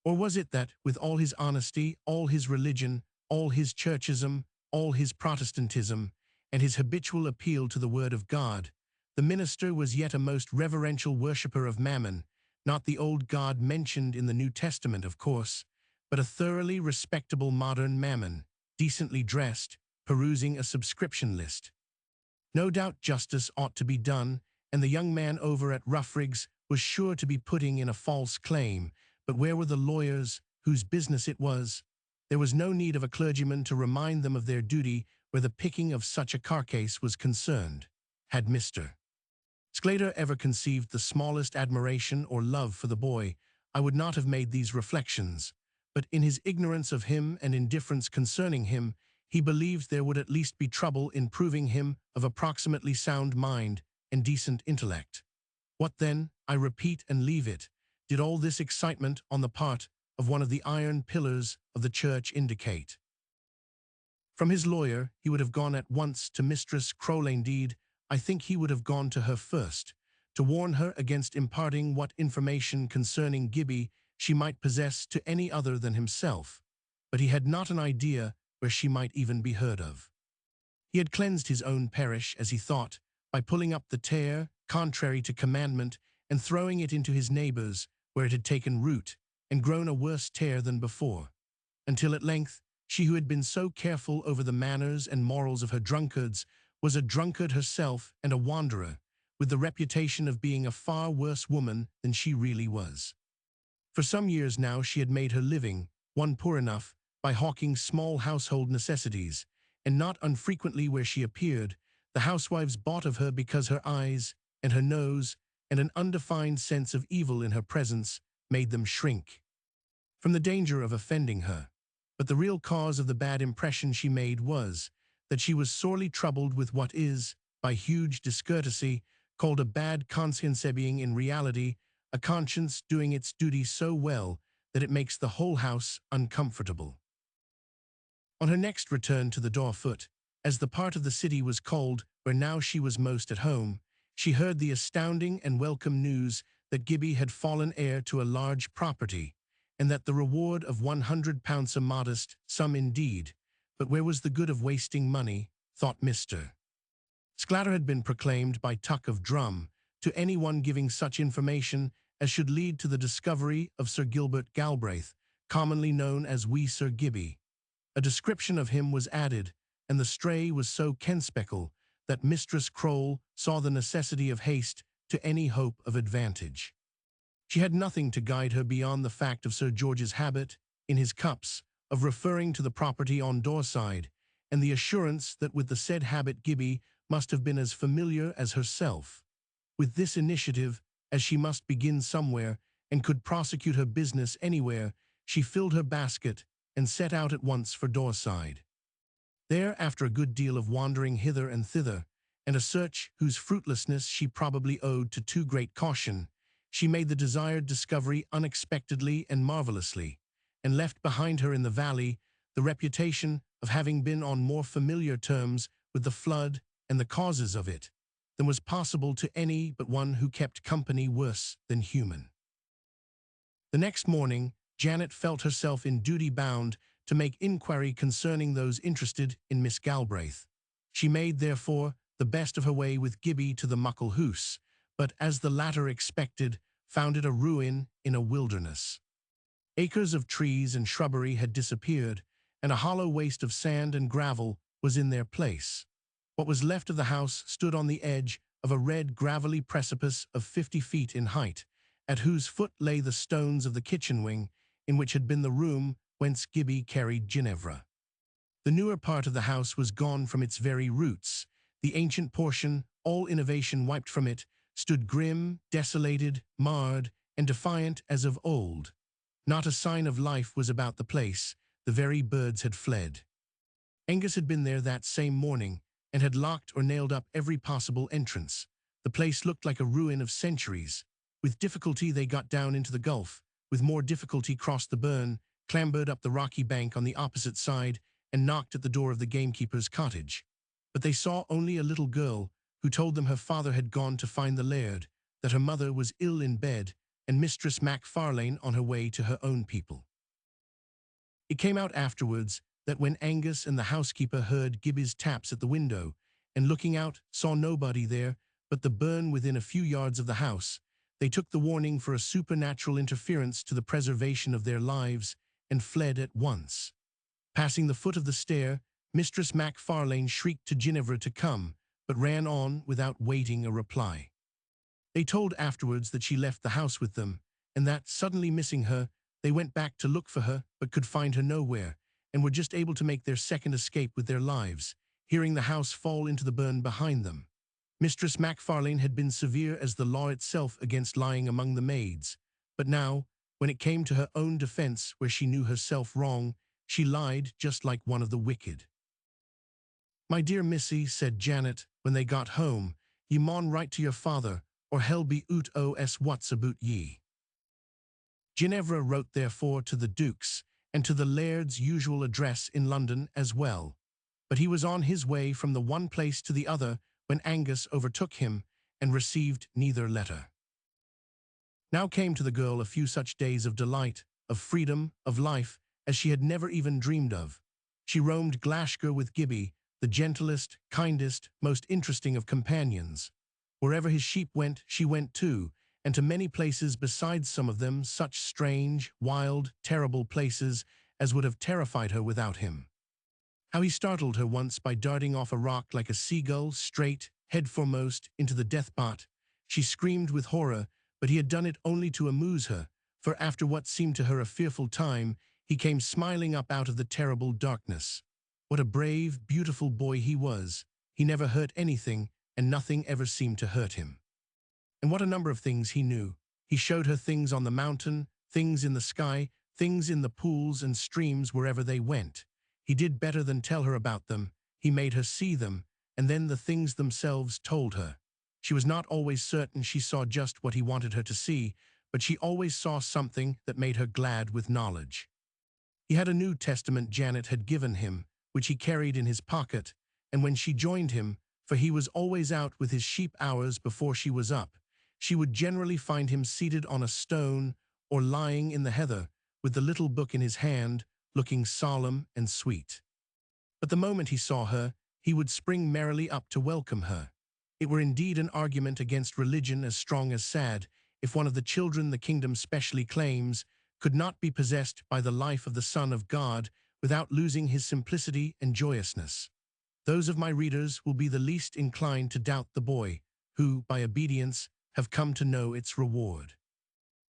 Or was it that, with all his honesty, all his religion, all his churchism, all his Protestantism, and his habitual appeal to the word of God, the minister was yet a most reverential worshipper of Mammon, not the old God mentioned in the New Testament, of course, but a thoroughly respectable modern Mammon, decently dressed, perusing a subscription list? No doubt justice ought to be done, and the young man over at Ruffrig's was sure to be putting in a false claim, but where were the lawyers whose business it was? There was no need of a clergyman to remind them of their duty where the picking of such a carcase was concerned. Had Mr. Sclater ever conceived the smallest admiration or love for the boy, I would not have made these reflections, but in his ignorance of him and indifference concerning him, he believed there would at least be trouble in proving him of approximately sound mind and decent intellect. What then, I repeat and leave it, did all this excitement on the part of one of the iron pillars of the church indicate? From his lawyer, he would have gone at once to Mistress Crowl. Indeed, I think he would have gone to her first, to warn her against imparting what information concerning Gibbie she might possess to any other than himself, but he had not an idea where she might even be heard of. He had cleansed his own parish, as he thought, by pulling up the tare, contrary to commandment, and throwing it into his neighbour's, where it had taken root, and grown a worse tare than before, until at length she who had been so careful over the manners and morals of her drunkards was a drunkard herself and a wanderer, with the reputation of being a far worse woman than she really was. For some years now she had made her living, one poor enough, by hawking small household necessities, and not unfrequently where she appeared, the housewives bought of her because her eyes and her nose and an undefined sense of evil in her presence made them shrink from the danger of offending her. But the real cause of the bad impression she made was that she was sorely troubled with what is, by huge discourtesy, called a bad conscience, being in reality a conscience doing its duty so well that it makes the whole house uncomfortable. On her next return to the Dorfoot, as the part of the city was called where now she was most at home, she heard the astounding and welcome news that Gibbie had fallen heir to a large property, and that the reward of £100 a modest sum indeed, but where was the good of wasting money, thought Mr. Sclater had been proclaimed by tuck of drum to anyone giving such information as should lead to the discovery of Sir Gilbert Galbraith, commonly known as wee Sir Gibbie. A description of him was added, and the stray was so kenspeckle that Mistress Croll saw the necessity of haste to any hope of advantage. She had nothing to guide her beyond the fact of Sir George's habit, in his cups, of referring to the property on Doorside, and the assurance that with the said habit Gibbie must have been as familiar as herself. With this initiative, as she must begin somewhere, and could prosecute her business anywhere, she filled her basket and set out at once for Doorside. There, after a good deal of wandering hither and thither, and a search whose fruitlessness she probably owed to too great caution, she made the desired discovery unexpectedly and marvelously, and left behind her in the valley the reputation of having been on more familiar terms with the flood and the causes of it than was possible to any but one who kept company worse than human. The next morning, Janet felt herself in duty bound to make inquiry concerning those interested in Miss Galbraith. She made, therefore, the best of her way with Gibbie to the muckle house, but, as the latter expected, found it a ruin in a wilderness. Acres of trees and shrubbery had disappeared, and a hollow waste of sand and gravel was in their place. What was left of the house stood on the edge of a red gravelly precipice of 50 feet in height, at whose foot lay the stones of the kitchen wing, in which had been the room whence Gibbie carried Ginevra. The newer part of the house was gone from its very roots. The ancient portion, all innovation wiped from it, stood grim, desolated, marred, and defiant as of old. Not a sign of life was about the place. The very birds had fled. Angus had been there that same morning, and had locked or nailed up every possible entrance. The place looked like a ruin of centuries. With difficulty they got down into the gulf, with more difficulty crossed the burn, clambered up the rocky bank on the opposite side, and knocked at the door of the gamekeeper's cottage. But they saw only a little girl, who told them her father had gone to find the laird, that her mother was ill in bed, and Mistress Macfarlane on her way to her own people. It came out afterwards that when Angus and the housekeeper heard Gibbie's taps at the window, and looking out saw nobody there but the burn within a few yards of the house, they took the warning for a supernatural interference to the preservation of their lives, and fled at once. Passing the foot of the stair, Mistress Macfarlane shrieked to Ginevra to come, but ran on without waiting a reply. They told afterwards that she left the house with them, and that, suddenly missing her, they went back to look for her, but could find her nowhere, and were just able to make their second escape with their lives, hearing the house fall into the burn behind them. Mistress Macfarlane had been severe as the law itself against lying among the maids, but now, when it came to her own defense where she knew herself wrong, she lied just like one of the wicked. "My dear Missy," said Janet, when they got home, "ye maun write to your father, or hell be oot o' what's aboot ye." Ginevra wrote therefore to the Duke's, and to the Laird's usual address in London as well. But he was on his way from the one place to the other when Angus overtook him, and received neither letter. Now came to the girl a few such days of delight, of freedom, of life, as she had never even dreamed of. She roamed Glashgar with Gibbie, the gentlest, kindest, most interesting of companions. Wherever his sheep went, she went too, and to many places besides, some of them such strange, wild, terrible places as would have terrified her without him. How he startled her once by darting off a rock like a seagull, straight, head foremost, into the death-pot. She screamed with horror, but he had done it only to amuse her, for after what seemed to her a fearful time, he came smiling up out of the terrible darkness. What a brave, beautiful boy he was. He never hurt anything, and nothing ever seemed to hurt him. And what a number of things he knew. He showed her things on the mountain, things in the sky, things in the pools and streams wherever they went. He did better than tell her about them. He made her see them, and then the things themselves told her. She was not always certain she saw just what he wanted her to see, but she always saw something that made her glad with knowledge. He had a New Testament Janet had given him, which he carried in his pocket, and when she joined him, for he was always out with his sheep hours before she was up, she would generally find him seated on a stone or lying in the heather with the little book in his hand, looking solemn and sweet. But the moment he saw her, he would spring merrily up to welcome her. It were indeed an argument against religion as strong as sad, if one of the children the kingdom specially claims could not be possessed by the life of the Son of God without losing his simplicity and joyousness. Those of my readers will be the least inclined to doubt the boy, who, by obedience, have come to know its reward.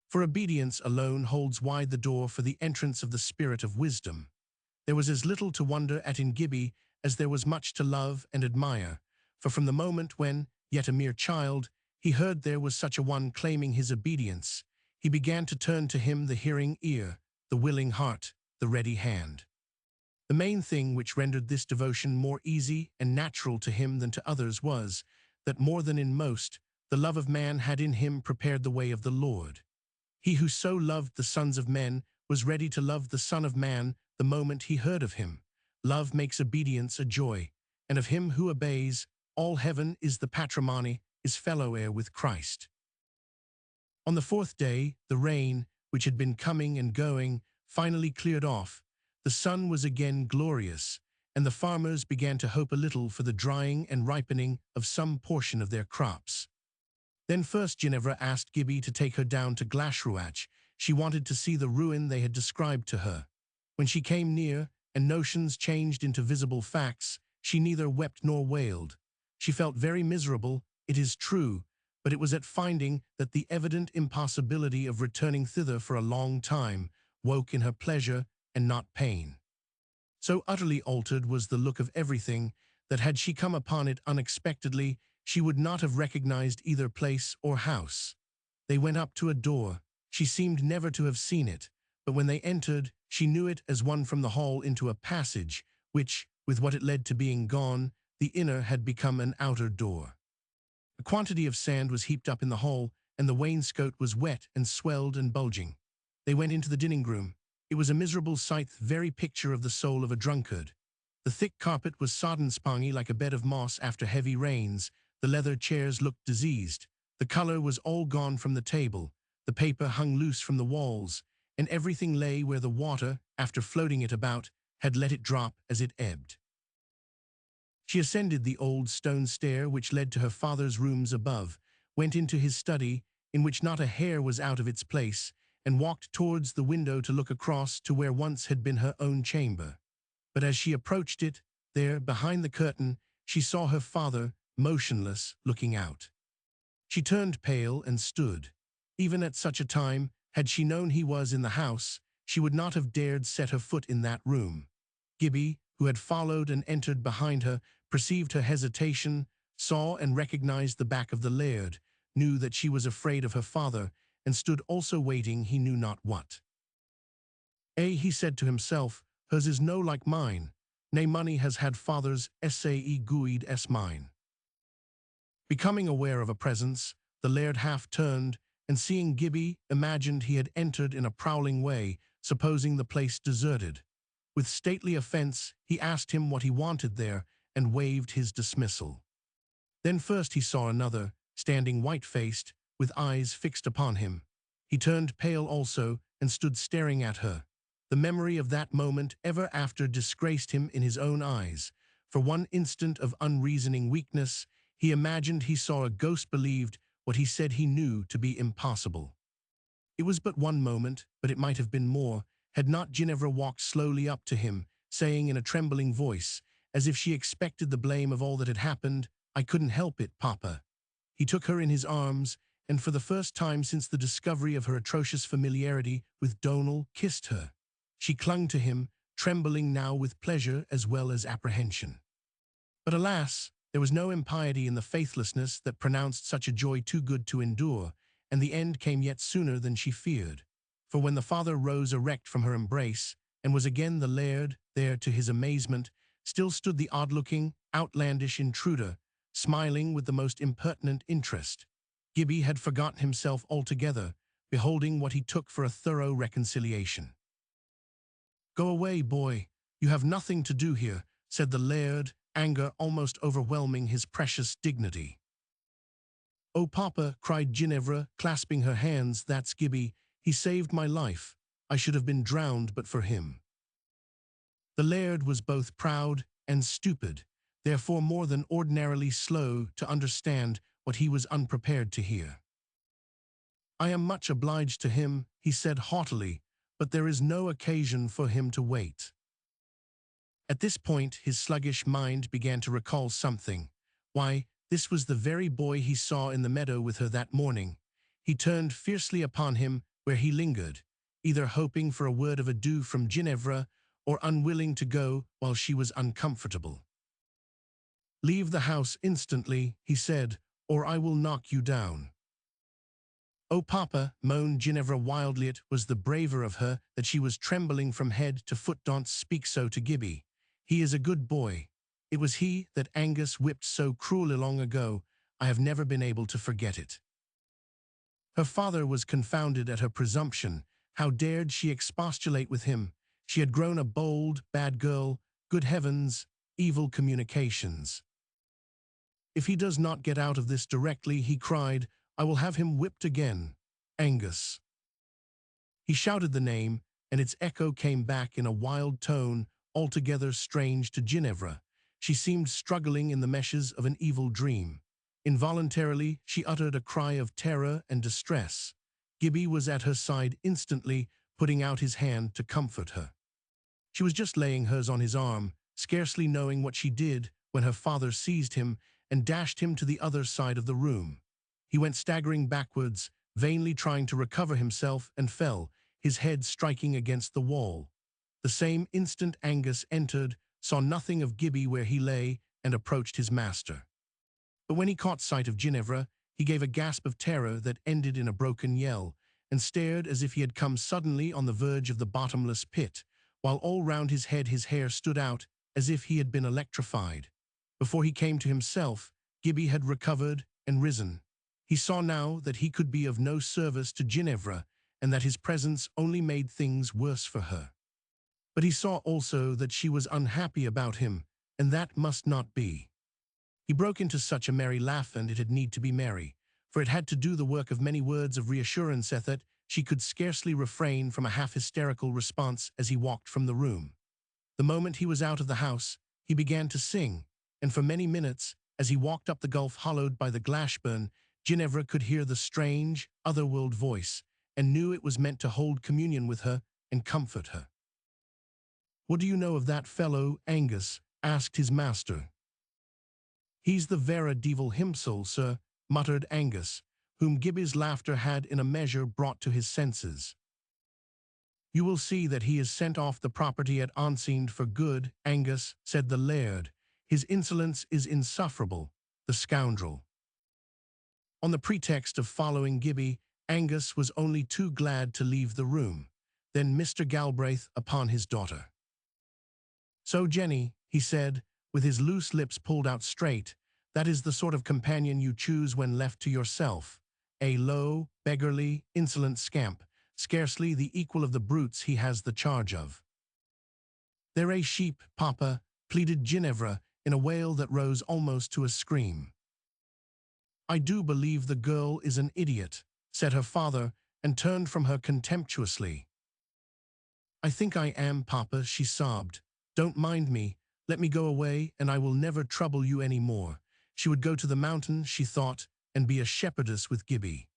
For obedience alone holds wide the door for the entrance of the spirit of wisdom. There was as little to wonder at in Gibbie as there was much to love and admire, for from the moment when, yet a mere child, he heard there was such a one claiming his obedience, he began to turn to him the hearing ear, the willing heart, the ready hand. The main thing which rendered this devotion more easy and natural to him than to others was, that more than in most, the love of man had in him prepared the way of the Lord. He who so loved the sons of men was ready to love the Son of Man the moment he heard of him. Love makes obedience a joy, and of him who obeys, all heaven is the patrimony, is fellow heir with Christ. On the fourth day, the rain, which had been coming and going, finally cleared off. The sun was again glorious, and the farmers began to hope a little for the drying and ripening of some portion of their crops. Then first Ginevra asked Gibbie to take her down to Glashruach. She wanted to see the ruin they had described to her. When she came near, and notions changed into visible facts, she neither wept nor wailed. She felt very miserable, it is true, but it was at finding that the evident impossibility of returning thither for a long time woke in her pleasure and not pain. So utterly altered was the look of everything that had she come upon it unexpectedly, she would not have recognized either place or house. They went up to a door. She seemed never to have seen it, but when they entered, she knew it as one from the hall into a passage, which, with what it led to being gone, the inner had become an outer door. A quantity of sand was heaped up in the hall, and the wainscot was wet and swelled and bulging. They went into the dining room. It was a miserable sight, the very picture of the soul of a drunkard. The thick carpet was sodden spongy like a bed of moss after heavy rains. The leather chairs looked diseased. The color was all gone from the table. The paper hung loose from the walls, and everything lay where the water, after floating it about, had let it drop as it ebbed. She ascended the old stone stair which led to her father's rooms above, went into his study, in which not a hair was out of its place, and walked towards the window to look across to where once had been her own chamber. But as she approached it, there, behind the curtain, she saw her father, motionless, looking out. She turned pale and stood. Even at such a time, had she known he was in the house, she would not have dared set her foot in that room. Gibbie, who had followed and entered behind her, perceived her hesitation, saw and recognized the back of the laird, knew that she was afraid of her father, and stood also waiting he knew not what. He said to himself, hers is no like mine, nay money has had father's sae guid as mine. Becoming aware of a presence, the laird half turned, and seeing Gibbie, imagined he had entered in a prowling way, supposing the place deserted. With stately offence, he asked him what he wanted there, and waived his dismissal. Then first he saw another, standing white-faced, with eyes fixed upon him. He turned pale also, and stood staring at her. The memory of that moment ever after disgraced him in his own eyes. For one instant of unreasoning weakness, he imagined he saw a ghost, believed what he said he knew to be impossible. It was but one moment, but it might have been more, had not Ginevra walked slowly up to him, saying in a trembling voice, as if she expected the blame of all that had happened, "I couldn't help it, Papa." He took her in his arms, and for the first time since the discovery of her atrocious familiarity with Donal, kissed her. She clung to him, trembling now with pleasure as well as apprehension. But alas, there was no impiety in the faithlessness that pronounced such a joy too good to endure, and the end came yet sooner than she feared. For when the father rose erect from her embrace, and was again the laird, there, to his amazement, still stood the odd-looking, outlandish intruder, smiling with the most impertinent interest. Gibbie had forgotten himself altogether, beholding what he took for a thorough reconciliation. "Go away, boy. You have nothing to do here," said the laird, anger almost overwhelming his precious dignity. "Oh, Papa," cried Ginevra, clasping her hands, "that's Gibbie. He saved my life. I should have been drowned but for him." The laird was both proud and stupid, therefore more than ordinarily slow to understand what he was unprepared to hear. "I am much obliged to him," he said haughtily, "but there is no occasion for him to wait." At this point, his sluggish mind began to recall something. Why, this was the very boy he saw in the meadow with her that morning. He turned fiercely upon him where he lingered, either hoping for a word of adieu from Ginevra or unwilling to go while she was uncomfortable. "Leave the house instantly," he said, "or I will knock you down." "Oh, Papa," moaned Ginevra wildly. It was the braver of her that she was trembling from head to foot. "Don't speak so to Gibbie. He is a good boy. It was he that Angus whipped so cruelly long ago. I have never been able to forget it." Her father was confounded at her presumption. How dared she expostulate with him? She had grown a bold, bad girl. Good heavens, evil communications. "If he does not get out of this directly," he cried, "I will have him whipped again. Angus." He shouted the name, and its echo came back in a wild tone, altogether strange to Ginevra. She seemed struggling in the meshes of an evil dream. Involuntarily, she uttered a cry of terror and distress. Gibbie was at her side instantly, putting out his hand to comfort her. She was just laying hers on his arm, scarcely knowing what she did, when her father seized him and dashed him to the other side of the room. He went staggering backwards, vainly trying to recover himself, and fell, his head striking against the wall. The same instant Angus entered, saw nothing of Gibbie where he lay, and approached his master. But when he caught sight of Ginevra, he gave a gasp of terror that ended in a broken yell, and stared as if he had come suddenly on the verge of the bottomless pit, while all round his head his hair stood out as if he had been electrified. Before he came to himself, Gibbie had recovered and risen. He saw now that he could be of no service to Ginevra, and that his presence only made things worse for her. But he saw also that she was unhappy about him, and that must not be. He broke into such a merry laugh, and it had need to be merry, for it had to do the work of many words of reassurance that she could scarcely refrain from a half-hysterical response as he walked from the room. The moment he was out of the house, he began to sing, and for many minutes, as he walked up the gulf hollowed by the Glashburn, Ginevra could hear the strange, otherworld voice, and knew it was meant to hold communion with her and comfort her. "What do you know of that fellow, Angus?" asked his master. "He's the vera devil himself, sir," muttered Angus, whom Gibbie's laughter had in a measure brought to his senses. "You will see that he is sent off the property at Onsend for good, Angus," said the laird. "His insolence is insufferable, the scoundrel." On the pretext of following Gibbie, Angus was only too glad to leave the room. Then Mr. Galbraith upon his daughter. "So, Jenny," he said, with his loose lips pulled out straight, "that is the sort of companion you choose when left to yourself. A low, beggarly, insolent scamp, scarcely the equal of the brutes he has the charge of." "They're a sheep, Papa," pleaded Ginevra in a wail that rose almost to a scream. "I do believe the girl is an idiot," said her father, and turned from her contemptuously. "I think I am, Papa," she sobbed. "Don't mind me. Let me go away, and I will never trouble you any more." She would go to the mountain, she thought, and be a shepherdess with Gibbie.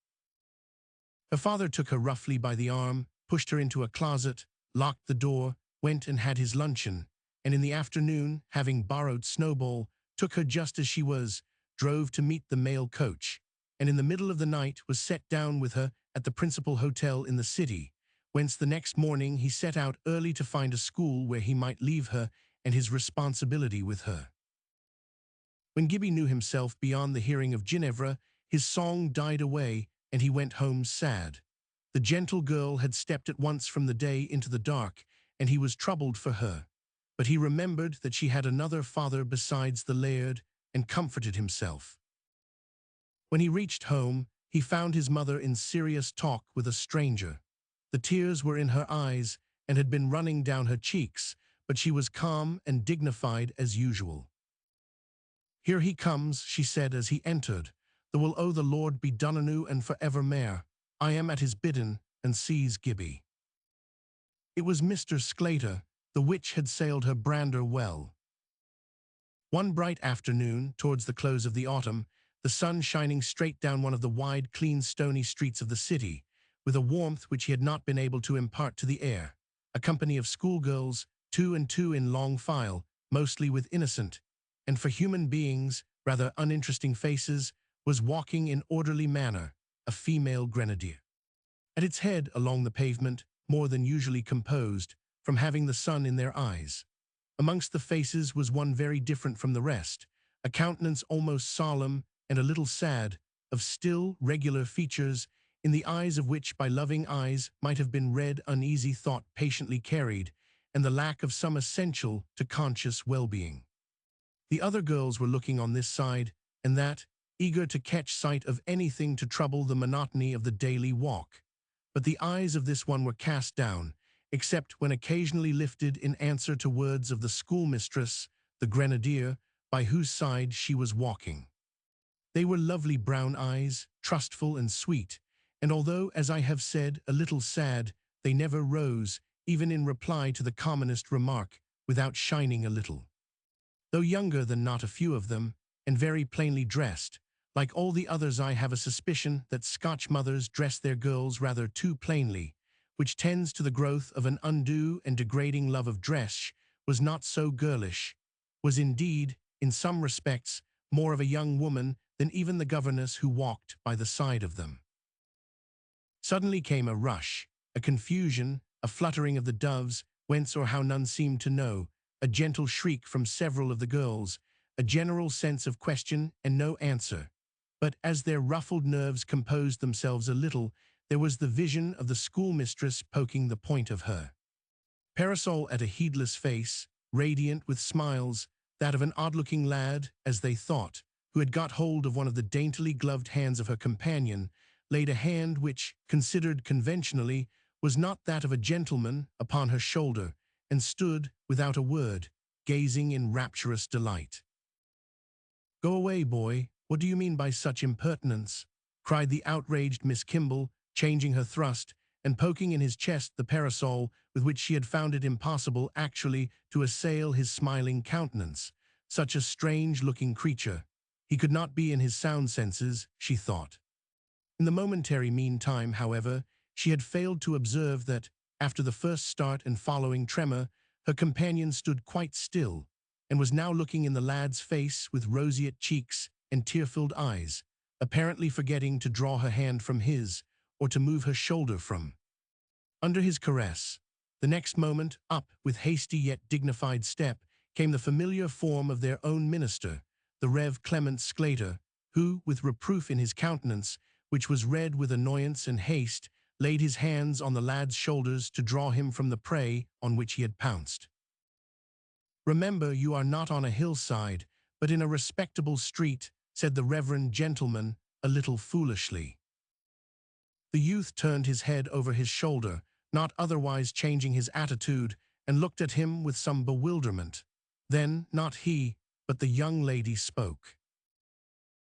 Her father took her roughly by the arm, pushed her into a closet, locked the door, went and had his luncheon, and in the afternoon, having borrowed Snowball, took her just as she was, drove to meet the mail coach, and in the middle of the night was set down with her at the principal hotel in the city, whence the next morning he set out early to find a school where he might leave her and his responsibility with her. When Gibbie knew himself beyond the hearing of Ginevra, his song died away, and he went home sad. The gentle girl had stepped at once from the day into the dark, and he was troubled for her. But he remembered that she had another father besides the laird, and comforted himself. When he reached home, he found his mother in serious talk with a stranger. The tears were in her eyes, and had been running down her cheeks, but she was calm and dignified as usual. "Here he comes," she said as he entered. "The will o' the Lord be done anew and for evermore. I am at his bidden, and seize Gibbie." It was Mr. Sclater. The witch had sailed her brander well. One bright afternoon, towards the close of the autumn, the sun shining straight down one of the wide, clean, stony streets of the city, with a warmth which he had not been able to impart to the air, a company of schoolgirls, two and two in long file, mostly with innocent, and for human beings, rather uninteresting faces, was walking in orderly manner, a female grenadier. At its head, along the pavement, more than usually composed, from having the sun in their eyes. Amongst the faces was one very different from the rest, a countenance almost solemn and a little sad, of still, regular features, in the eyes of which by loving eyes might have been read uneasy thought patiently carried, and the lack of some essential to conscious well-being. The other girls were looking on this side and that, eager to catch sight of anything to trouble the monotony of the daily walk. But the eyes of this one were cast down, except when occasionally lifted in answer to words of the schoolmistress, the grenadier, by whose side she was walking. They were lovely brown eyes, trustful and sweet, and although, as I have said, a little sad, they never rose, even in reply to the commonest remark, without shining a little. Though younger than not a few of them, and very plainly dressed, like all the others, I have a suspicion that Scotch mothers dress their girls rather too plainly, which tends to the growth of an undue and degrading love of dress, was not so girlish, was indeed, in some respects, more of a young woman than even the governess who walked by the side of them. Suddenly came a rush, a confusion, a fluttering of the doves, whence or how none seemed to know, a gentle shriek from several of the girls, a general sense of question and no answer. But as their ruffled nerves composed themselves a little, there was the vision of the schoolmistress poking the point of her parasol at a heedless face, radiant with smiles, that of an odd-looking lad, as they thought, who had got hold of one of the daintily gloved hands of her companion, laid a hand which, considered conventionally, was not that of a gentleman, upon her shoulder, and stood, without a word, gazing in rapturous delight. "Go away, boy. What do you mean by such impertinence?" cried the outraged Miss Kimball, changing her thrust, and poking in his chest the parasol with which she had found it impossible actually to assail his smiling countenance. Such a strange-looking creature. He could not be in his sound senses, she thought. In the momentary meantime, however, she had failed to observe that, after the first start and following tremor, her companion stood quite still, and was now looking in the lad's face with roseate cheeks and tear-filled eyes, apparently forgetting to draw her hand from his, or to move her shoulder from under his caress. The next moment, up, with hasty yet dignified step, came the familiar form of their own minister, the Rev. Clement Sclater, who, with reproof in his countenance, which was red with annoyance and haste, laid his hands on the lad's shoulders to draw him from the prey on which he had pounced. "Remember, you are not on a hillside, but in a respectable street," said the reverend gentleman, a little foolishly. The youth turned his head over his shoulder, not otherwise changing his attitude, and looked at him with some bewilderment. Then, not he, but the young lady spoke.